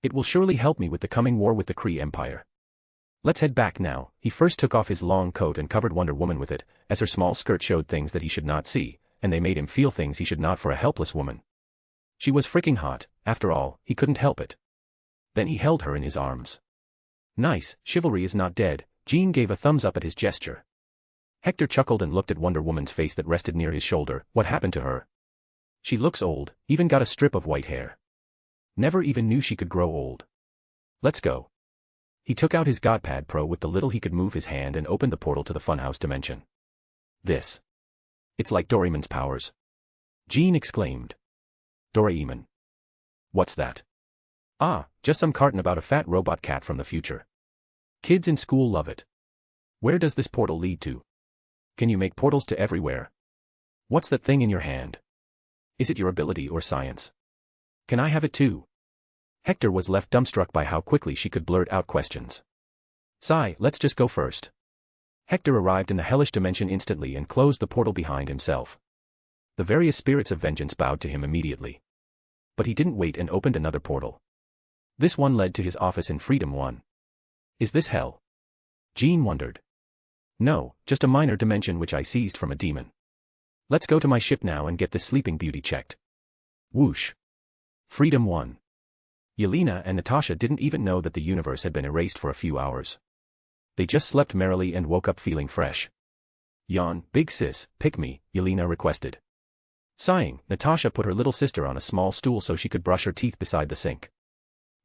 It will surely help me with the coming war with the Kree Empire. Let's head back now. He first took off his long coat and covered Wonder Woman with it, as her small skirt showed things that he should not see, and they made him feel things he should not for a helpless woman. She was freaking hot, after all, he couldn't help it. Then he held her in his arms. Nice, chivalry is not dead. Jean gave a thumbs up at his gesture. Hector chuckled and looked at Wonder Woman's face that rested near his shoulder. What happened to her? She looks old, even got a strip of white hair. Never even knew she could grow old. Let's go. He took out his Godpad Pro with the little he could move his hand and opened the portal to the Funhouse dimension. This. It's like Doraemon's powers. Jean exclaimed. Doraemon. What's that? Ah, just some carton about a fat robot cat from the future. Kids in school love it. Where does this portal lead to? Can you make portals to everywhere? What's that thing in your hand? Is it your ability or science? Can I have it too? Hector was left dumbstruck by how quickly she could blurt out questions. Sigh, let's just go first. Hector arrived in the hellish dimension instantly and closed the portal behind himself. The various spirits of vengeance bowed to him immediately. But he didn't wait and opened another portal. This one led to his office in Freedom 1. Is this hell? Jean wondered. No, just a minor dimension which I seized from a demon. Let's go to my ship now and get this sleeping beauty checked. Whoosh. Freedom 1. Yelena and Natasha didn't even know that the universe had been erased for a few hours. They just slept merrily and woke up feeling fresh. Yawn, big sis, pick me, Yelena requested. Sighing, Natasha put her little sister on a small stool so she could brush her teeth beside the sink.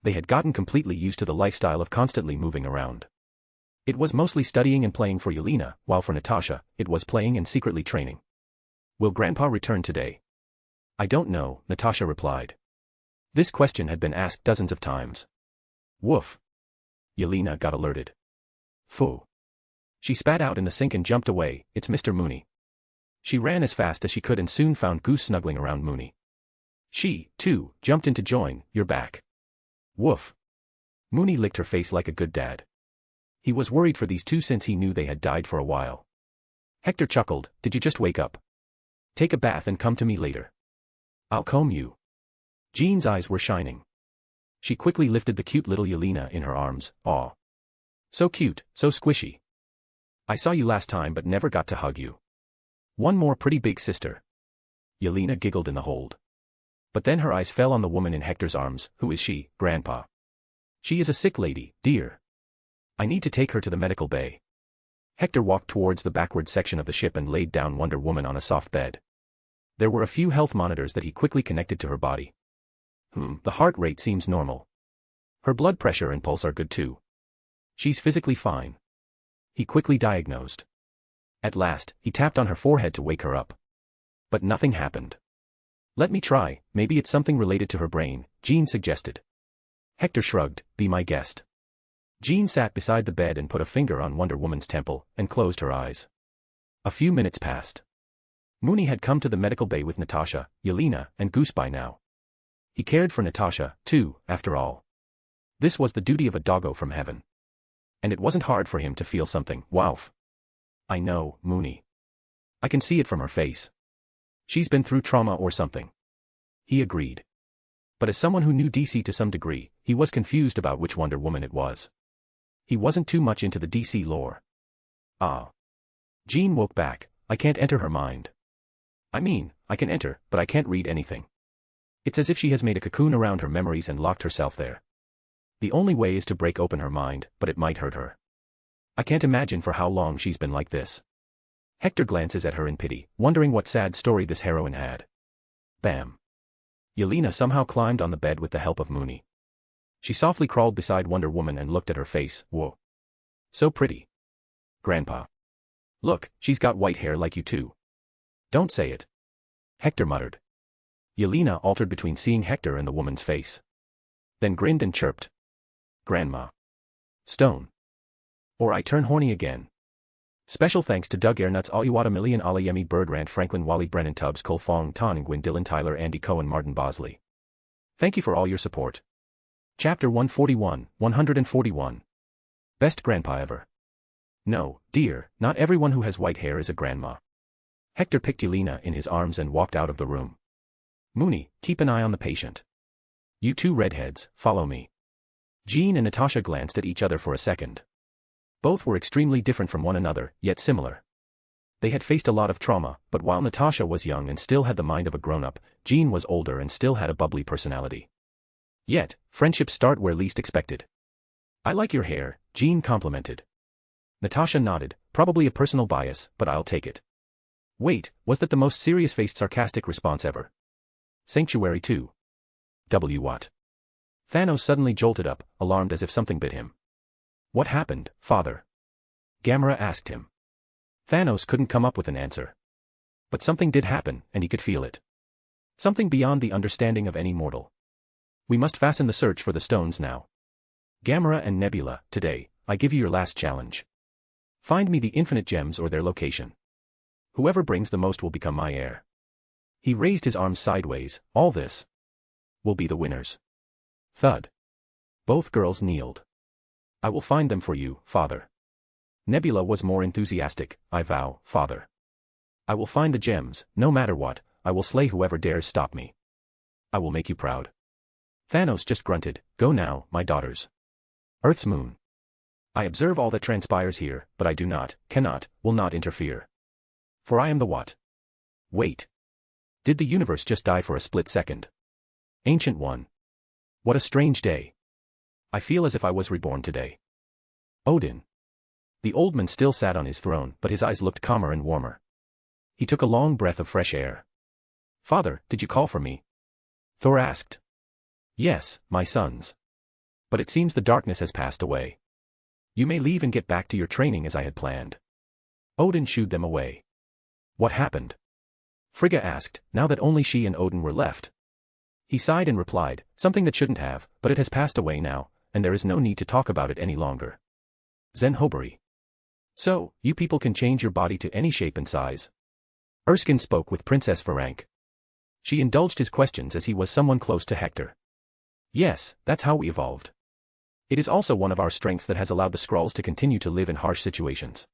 They had gotten completely used to the lifestyle of constantly moving around. It was mostly studying and playing for Yelena, while for Natasha, it was playing and secretly training. Will Grandpa return today? I don't know, Natasha replied. This question had been asked dozens of times. Woof. Yelena got alerted. Phew. She spat out in the sink and jumped away. It's Mr. Mooney. She ran as fast as she could and soon found Goose snuggling around Mooney. She, too, jumped in to join. You're back. Woof. Mooney licked her face like a good dad. He was worried for these two since he knew they had died for a while. Hector chuckled. Did you just wake up? Take a bath and come to me later. I'll comb you. Jean's eyes were shining. She quickly lifted the cute little Yelena in her arms. Aw. So cute, so squishy. I saw you last time but never got to hug you. One more pretty big sister. Yelena giggled in the hold. But then her eyes fell on the woman in Hector's arms. Who is she, Grandpa? She is a sick lady, dear. I need to take her to the medical bay. Hector walked towards the backward section of the ship and laid down Wonder Woman on a soft bed. There were a few health monitors that he quickly connected to her body. The heart rate seems normal. Her blood pressure and pulse are good too. She's physically fine. He quickly diagnosed. At last, he tapped on her forehead to wake her up. But nothing happened. Let me try, maybe it's something related to her brain, Jean suggested. Hector shrugged, be my guest. Jean sat beside the bed and put a finger on Wonder Woman's temple, and closed her eyes. A few minutes passed. Mooney had come to the medical bay with Natasha, Yelena, and Goose by now. He cared for Natasha, too, after all. This was the duty of a doggo from heaven. And it wasn't hard for him to feel something. Wowf. I know, Mooney. I can see it from her face. She's been through trauma or something. He agreed. But as someone who knew DC to some degree, he was confused about which Wonder Woman it was. He wasn't too much into the DC lore. Ah. Jean woke back. I can't enter her mind. I mean, I can enter, but I can't read anything. It's as if she has made a cocoon around her memories and locked herself there. The only way is to break open her mind, but it might hurt her. I can't imagine for how long she's been like this. Hector glances at her in pity, wondering what sad story this heroine had. Bam. Yelena somehow climbed on the bed with the help of Mooney. She softly crawled beside Wonder Woman and looked at her face. Whoa. So pretty. Grandpa. Look, she's got white hair like you too. Don't say it. Hector muttered. Yelena altered between seeing Hector and the woman's face. Then grinned and chirped. Grandma. Stone. Or I turn horny again. Special thanks to Doug Airnuts, Aliwata Million, Alayemi, Bird Rant, Franklin, Wally, Brennan, Tubbs, Cole Fong, Ton, Gwyn, Dylan, Tyler, Andy Cohen, Martin Bosley. Thank you for all your support. Chapter 141, 141. Best grandpa ever. No, dear, not everyone who has white hair is a grandma. Hector picked Yelena in his arms and walked out of the room. Mooney, keep an eye on the patient. You two redheads, follow me. Jean and Natasha glanced at each other for a second. Both were extremely different from one another, yet similar. They had faced a lot of trauma, but while Natasha was young and still had the mind of a grown-up, Jean was older and still had a bubbly personality. Yet, friendships start where least expected. I like your hair, Jean complimented. Natasha nodded, probably a personal bias, but I'll take it. Wait, was that the most serious-faced sarcastic response ever? Sanctuary 2. W. What? Thanos suddenly jolted up, alarmed as if something bit him. What happened, father? Gamera asked him. Thanos couldn't come up with an answer. But something did happen, and he could feel it. Something beyond the understanding of any mortal. We must fasten the search for the stones now. Gamera and Nebula, today, I give you your last challenge. Find me the infinite gems or their location. Whoever brings the most will become my heir. He raised his arms sideways, all this will be the winners. Thud. Both girls kneeled. I will find them for you, father. Nebula was more enthusiastic, I vow, father. I will find the gems, no matter what, I will slay whoever dares stop me. I will make you proud. Thanos just grunted, go now, my daughters. Earth's moon. I observe all that transpires here, but I do not, cannot, will not interfere. For I am the what? Wait. Did the universe just die for a split second? Ancient One. What a strange day. I feel as if I was reborn today. Odin. The old man still sat on his throne, but his eyes looked calmer and warmer. He took a long breath of fresh air. Father, did you call for me? Thor asked. Yes, my sons. But it seems the darkness has passed away. You may leave and get back to your training as I had planned. Odin shooed them away. What happened? Frigga asked, now that only she and Odin were left. He sighed and replied, something that shouldn't have, but it has passed away now, and there is no need to talk about it any longer. Zenhoberi. So, you people can change your body to any shape and size. Erskine spoke with Princess Varank. She indulged his questions as he was someone close to Hector. Yes, that's how we evolved. It is also one of our strengths that has allowed the Skrulls to continue to live in harsh situations.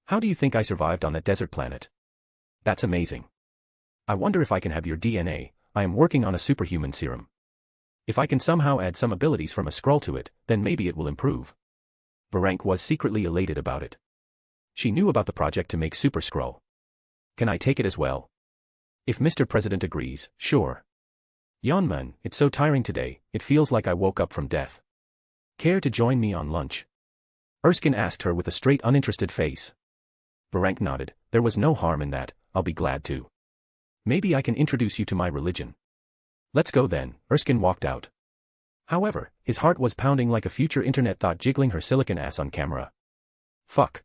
How do you think I survived on that desert planet? That's amazing. I wonder if I can have your DNA. I am working on a superhuman serum. If I can somehow add some abilities from a Skrull to it, then maybe it will improve. Varank was secretly elated about it. She knew about the project to make Super Skrull. Can I take it as well? If Mr. President agrees, sure. Yonman, it's so tiring today, it feels like I woke up from death. Care to join me on lunch? Erskine asked her with a straight uninterested face. Varank nodded, there was no harm in that, I'll be glad to. Maybe I can introduce you to my religion. Let's go then, Erskine walked out. However, his heart was pounding like a future internet thought jiggling her silicon ass on camera. Fuck.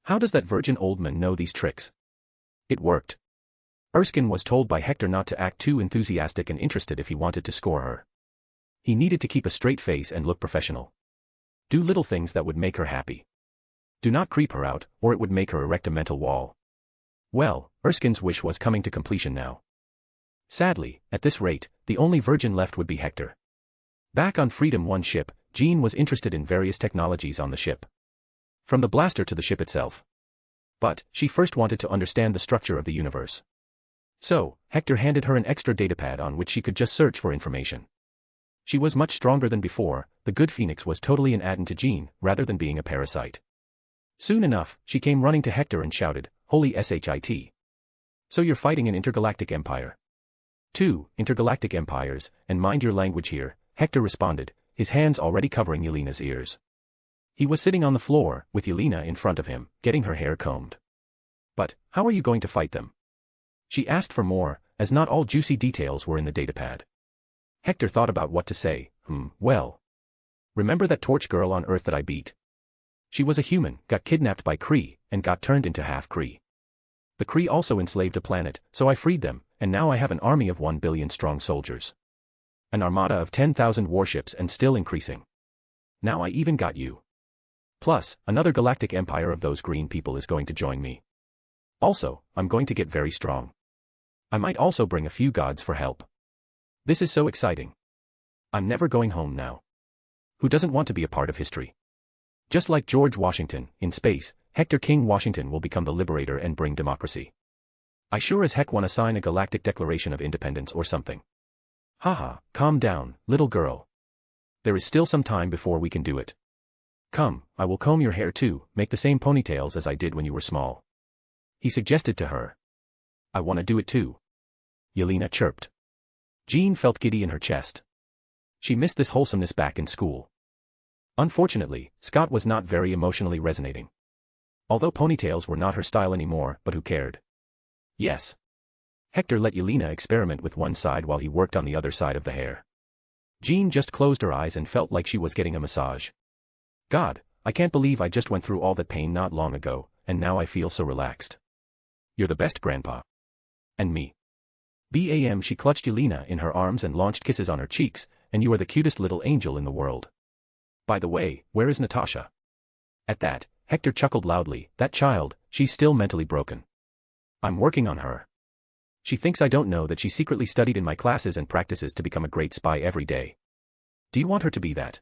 How does that virgin old man know these tricks? It worked. Erskine was told by Hector not to act too enthusiastic and interested if he wanted to score her. He needed to keep a straight face and look professional. Do little things that would make her happy. Do not creep her out, or it would make her erect a mental wall. Well, Erskine's wish was coming to completion now. Sadly, at this rate, the only virgin left would be Hector. Back on Freedom 1 ship, Jean was interested in various technologies on the ship. From the blaster to the ship itself. But, she first wanted to understand the structure of the universe. So, Hector handed her an extra datapad on which she could just search for information. She was much stronger than before, the good Phoenix was totally an add-on to Jean, rather than being a parasite. Soon enough, she came running to Hector and shouted, Holy shit. So you're fighting an intergalactic empire. 2 intergalactic empires, and mind your language here, Hector responded, his hands already covering Yelena's ears. He was sitting on the floor, with Yelena in front of him, getting her hair combed. But, how are you going to fight them? She asked for more, as not all juicy details were in the datapad. Hector thought about what to say, well. Remember that torch girl on Earth that I beat? She was a human, got kidnapped by Kree, and got turned into half Kree. The Kree also enslaved a planet, so I freed them, and now I have an army of 1 billion strong soldiers. An armada of 10,000 warships and still increasing. Now I even got you. Plus, another galactic empire of those green people is going to join me. Also, I'm going to get very strong. I might also bring a few gods for help. This is so exciting. I'm never going home now. Who doesn't want to be a part of history? Just like George Washington, in space, Hector King Washington will become the liberator and bring democracy. I sure as heck want to sign a galactic declaration of independence or something. Haha, calm down, little girl. There is still some time before we can do it. Come, I will comb your hair too, make the same ponytails as I did when you were small. He suggested to her. I want to do it too. Yelena chirped. Jean felt giddy in her chest. She missed this wholesomeness back in school. Unfortunately, Scott was not very emotionally resonating. Although ponytails were not her style anymore, but who cared? Yes. Hector let Yelena experiment with one side while he worked on the other side of the hair. Jean just closed her eyes and felt like she was getting a massage. God, I can't believe I just went through all that pain not long ago, and now I feel so relaxed. You're the best, Grandpa. And me. Bam, she clutched Yelena in her arms and launched kisses on her cheeks, and you are the cutest little angel in the world. By the way, where is Natasha? At that, Hector chuckled loudly. That child, she's still mentally broken. I'm working on her. She thinks I don't know that she secretly studied in my classes and practices to become a great spy every day. Do you want her to be that?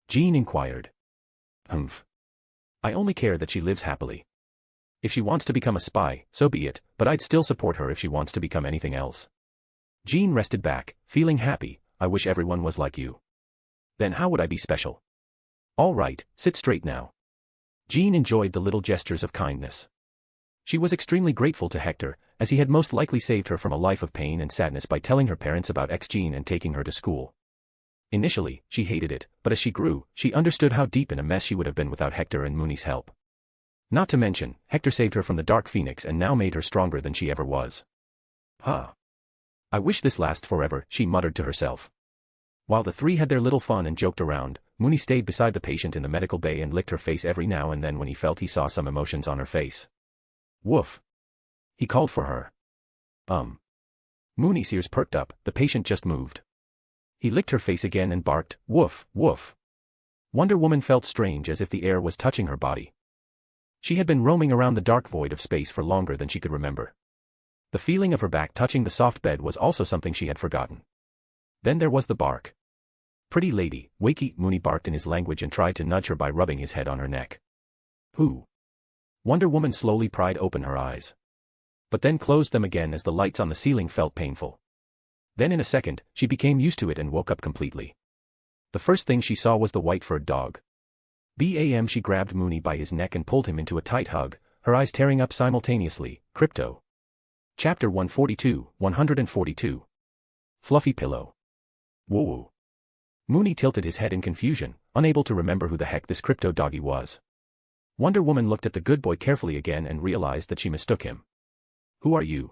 Jean inquired. Humph. I only care that she lives happily. If she wants to become a spy, so be it, but I'd still support her if she wants to become anything else. Jean rested back, feeling happy. I wish everyone was like you. Then how would I be special? All right, sit straight now. Jean enjoyed the little gestures of kindness. She was extremely grateful to Hector, as he had most likely saved her from a life of pain and sadness by telling her parents about Jean and taking her to school. Initially, she hated it, but as she grew, she understood how deep in a mess she would have been without Hector and Mooney's help. Not to mention, Hector saved her from the Dark Phoenix and now made her stronger than she ever was. Huh. I wish this lasts forever, she muttered to herself. While the three had their little fun and joked around, Mooney stayed beside the patient in the medical bay and licked her face every now and then when he felt he saw some emotions on her face. Woof. He called for her. Mooney's ears perked up, the patient just moved. He licked her face again and barked, woof, woof. Wonder Woman felt strange as if the air was touching her body. She had been roaming around the dark void of space for longer than she could remember. The feeling of her back touching the soft bed was also something she had forgotten. Then there was the bark. Pretty lady, wakey, Mooney barked in his language and tried to nudge her by rubbing his head on her neck. Who? Wonder Woman slowly pried open her eyes. But then closed them again as the lights on the ceiling felt painful. Then in a second, she became used to it and woke up completely. The first thing she saw was the white-furred dog. Bam, she grabbed Mooney by his neck and pulled him into a tight hug, her eyes tearing up simultaneously. Crypto. Chapter 142. Fluffy Pillow. Whoa. Mooney tilted his head in confusion, unable to remember who the heck this crypto doggy was. Wonder Woman looked at the good boy carefully again and realized that she mistook him. Who are you?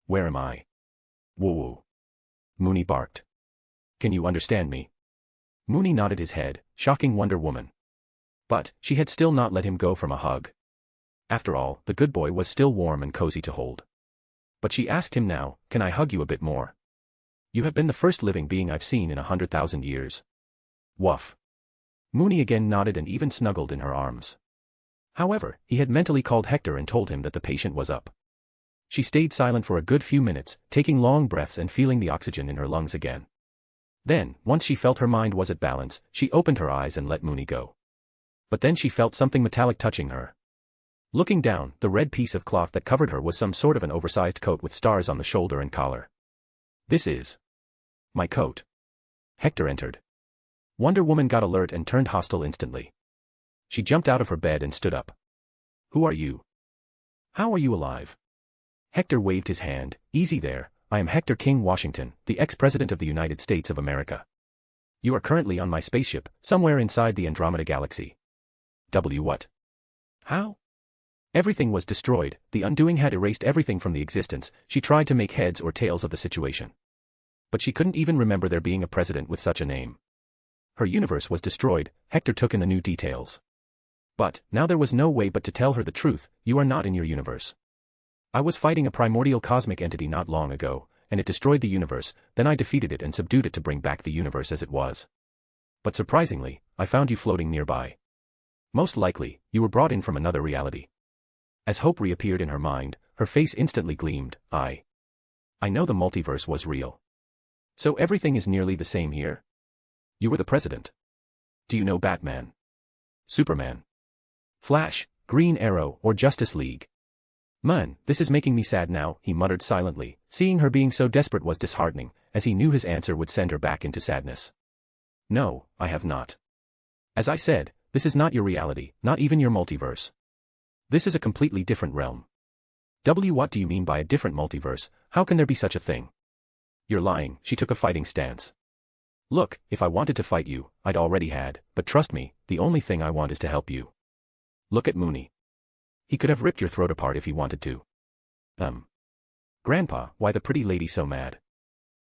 Where am I? Whoa. Mooney barked. Can you understand me? Mooney nodded his head, shocking Wonder Woman. But, she had still not let him go from a hug. After all, the good boy was still warm and cozy to hold. But she asked him now, can I hug you a bit more? You have been the first living being I've seen in 100,000 years. Woof. Mooney again nodded and even snuggled in her arms. However, he had mentally called Hector and told him that the patient was up. She stayed silent for a good few minutes, taking long breaths and feeling the oxygen in her lungs again. Then, once she felt her mind was at balance, she opened her eyes and let Mooney go. But then she felt something metallic touching her. Looking down, the red piece of cloth that covered her was some sort of an oversized coat with stars on the shoulder and collar. This is my coat. Hector entered. Wonder Woman got alert and turned hostile instantly. She jumped out of her bed and stood up. Who are you? How are you alive? Hector waved his hand. Easy there, I am Hector King Washington, the ex-president of the United States of America. You are currently on my spaceship, somewhere inside the Andromeda Galaxy. What? How? Everything was destroyed, the undoing had erased everything from the existence. She tried to make heads or tails of the situation. But she couldn't even remember there being a president with such a name. Her universe was destroyed, Hector took in the new details. But, now there was no way but to tell her the truth, you are not in your universe. I was fighting a primordial cosmic entity not long ago, and it destroyed the universe, then I defeated it and subdued it to bring back the universe as it was. But surprisingly, I found you floating nearby. Most likely, you were brought in from another reality. As hope reappeared in her mind, her face instantly gleamed. I know the multiverse was real. So everything is nearly the same here? You were the president. Do you know Batman? Superman? Flash, Green Arrow, or Justice League? Man, this is making me sad now, he muttered silently. Seeing her being so desperate was disheartening, as he knew his answer would send her back into sadness. No, I have not. As I said, this is not your reality, not even your multiverse. This is a completely different realm. What do you mean by a different multiverse? How can there be such a thing? You're lying, she took a fighting stance. Look, if I wanted to fight you, I'd already had, but trust me, the only thing I want is to help you. Look at Mooney. He could have ripped your throat apart if he wanted to. Grandpa, why the pretty lady so mad?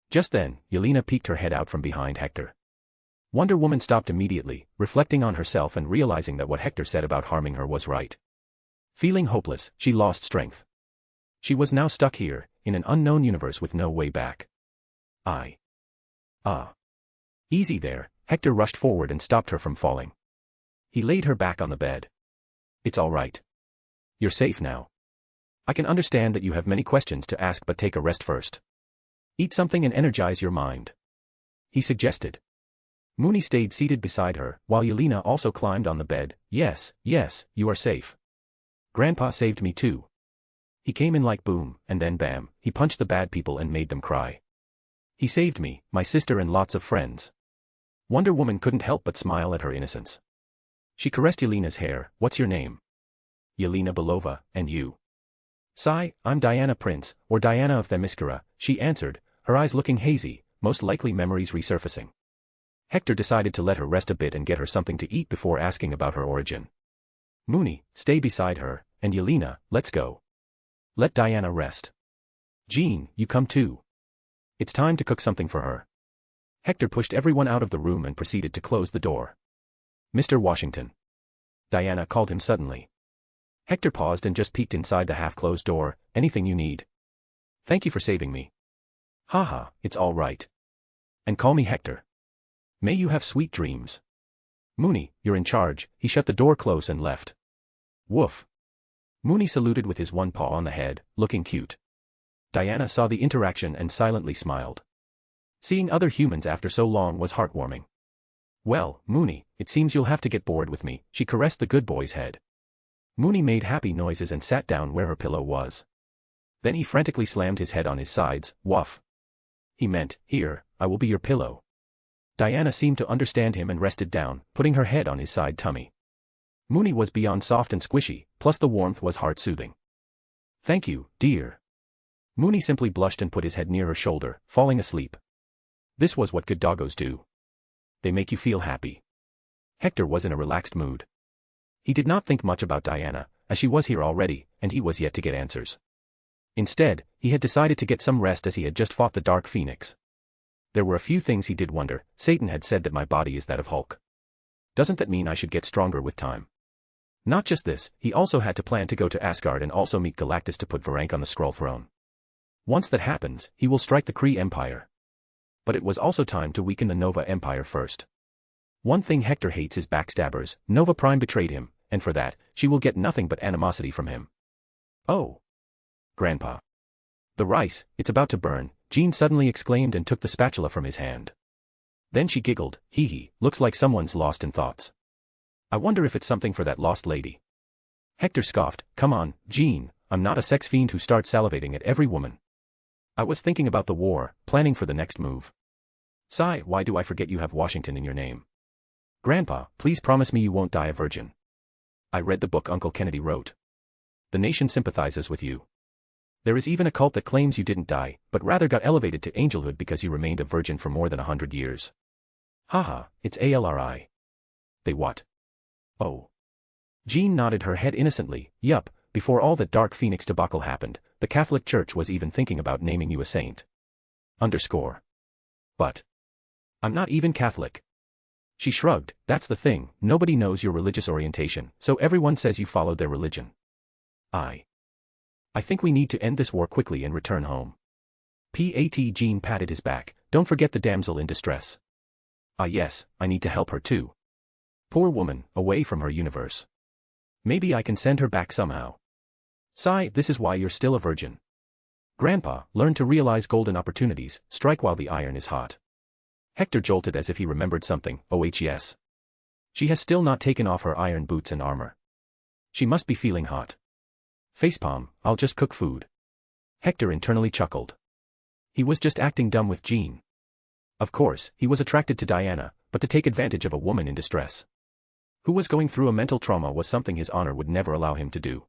Just then, Yelena peeked her head out from behind Hector. Wonder Woman stopped immediately, reflecting on herself and realizing that what Hector said about harming her was right. Feeling hopeless, she lost strength. She was now stuck here, in an unknown universe with no way back. Easy there, Hector rushed forward and stopped her from falling. He laid her back on the bed. It's all right. You're safe now. I can understand that you have many questions to ask, but take a rest first. Eat something and energize your mind. He suggested. Mooney stayed seated beside her, while Yelena also climbed on the bed. Yes, you are safe. Grandpa saved me too. He came in like boom, and then bam, he punched the bad people and made them cry. He saved me, my sister and lots of friends. Wonder Woman couldn't help but smile at her innocence. She caressed Yelena's hair. What's your name? Yelena Belova, and you? Sigh, I'm Diana Prince, or Diana of Themyscira, she answered, her eyes looking hazy, most likely memories resurfacing. Hector decided to let her rest a bit and get her something to eat before asking about her origin. Mooney, stay beside her, and Yelena, let's go. Let Diana rest. Jean, you come too. It's time to cook something for her. Hector pushed everyone out of the room and proceeded to close the door. Mr. Washington. Diana called him suddenly. Hector paused and just peeked inside the half-closed door. Anything you need? Thank you for saving me. Haha, it's all right. And call me Hector. May you have sweet dreams. Mooney, you're in charge. He shut the door close and left. Woof. Mooney saluted with his one paw on the head, looking cute. Diana saw the interaction and silently smiled. Seeing other humans after so long was heartwarming. Well, Mooney, it seems you'll have to get bored with me, she caressed the good boy's head. Mooney made happy noises and sat down where her pillow was. Then he frantically slammed his head on his sides. Woof. He meant, here, I will be your pillow. Diana seemed to understand him and rested down, putting her head on his side tummy. Mooney was beyond soft and squishy, plus the warmth was heart-soothing. Thank you, dear. Mooney simply blushed and put his head near her shoulder, falling asleep. This was what good doggos do. They make you feel happy. Hector was in a relaxed mood. He did not think much about Diana, as she was here already, and he was yet to get answers. Instead, he had decided to get some rest as he had just fought the Dark Phoenix. There were a few things he did wonder. Satan had said that my body is that of Hulk. Doesn't that mean I should get stronger with time? Not just this, he also had to plan to go to Asgard and also meet Galactus to put Varank on the Skrull throne. Once that happens, he will strike the Kree Empire. But it was also time to weaken the Nova Empire first. One thing Hector hates is backstabbers. Nova Prime betrayed him, and for that, she will get nothing but animosity from him. Oh. Grandpa. The rice, it's about to burn, Jean suddenly exclaimed and took the spatula from his hand. Then she giggled, hee hee, looks like someone's lost in thoughts. I wonder if it's something for that lost lady. Hector scoffed, come on, Jean, I'm not a sex fiend who starts salivating at every woman. I was thinking about the war, planning for the next move. Sigh, why do I forget you have Washington in your name? Grandpa, please promise me you won't die a virgin. I read the book Uncle Kennedy wrote. The nation sympathizes with you. There is even a cult that claims you didn't die, but rather got elevated to angelhood because you remained a virgin for more than 100 years. Haha, it's ALRI. They what? Oh. Jean nodded her head innocently. Yup, before all that Dark Phoenix debacle happened, the Catholic Church was even thinking about naming you a saint. But. I'm not even Catholic. She shrugged, that's the thing, nobody knows your religious orientation, so everyone says you followed their religion. I think we need to end this war quickly and return home. Jean patted his back, don't forget the damsel in distress. Ah yes, I need to help her too. Poor woman, away from her universe. Maybe I can send her back somehow. Sigh, this is why you're still a virgin. Grandpa, learn to realize golden opportunities, strike while the iron is hot. Hector jolted as if he remembered something. Oh yes. She has still not taken off her iron boots and armor. She must be feeling hot. Facepalm, I'll just cook food. Hector internally chuckled. He was just acting dumb with Jean. Of course, he was attracted to Diana, but to take advantage of a woman in distress who was going through a mental trauma was something his honor would never allow him to do.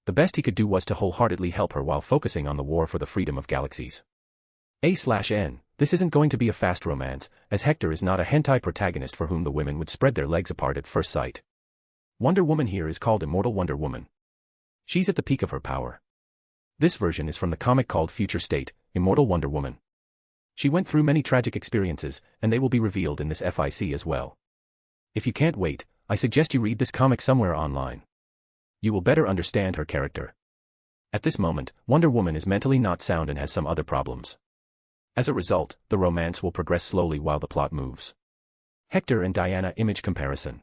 The best he could do was to wholeheartedly help her while focusing on the war for the freedom of galaxies. A/N, this isn't going to be a fast romance, as Hector is not a hentai protagonist for whom the women would spread their legs apart at first sight. Wonder Woman here is called Immortal Wonder Woman. She's at the peak of her power. This version is from the comic called Future State, Immortal Wonder Woman. She went through many tragic experiences, and they will be revealed in this FIC as well. If you can't wait, I suggest you read this comic somewhere online. You will better understand her character. At this moment, Wonder Woman is mentally not sound and has some other problems. As a result, the romance will progress slowly while the plot moves. Hector and Diana image comparison.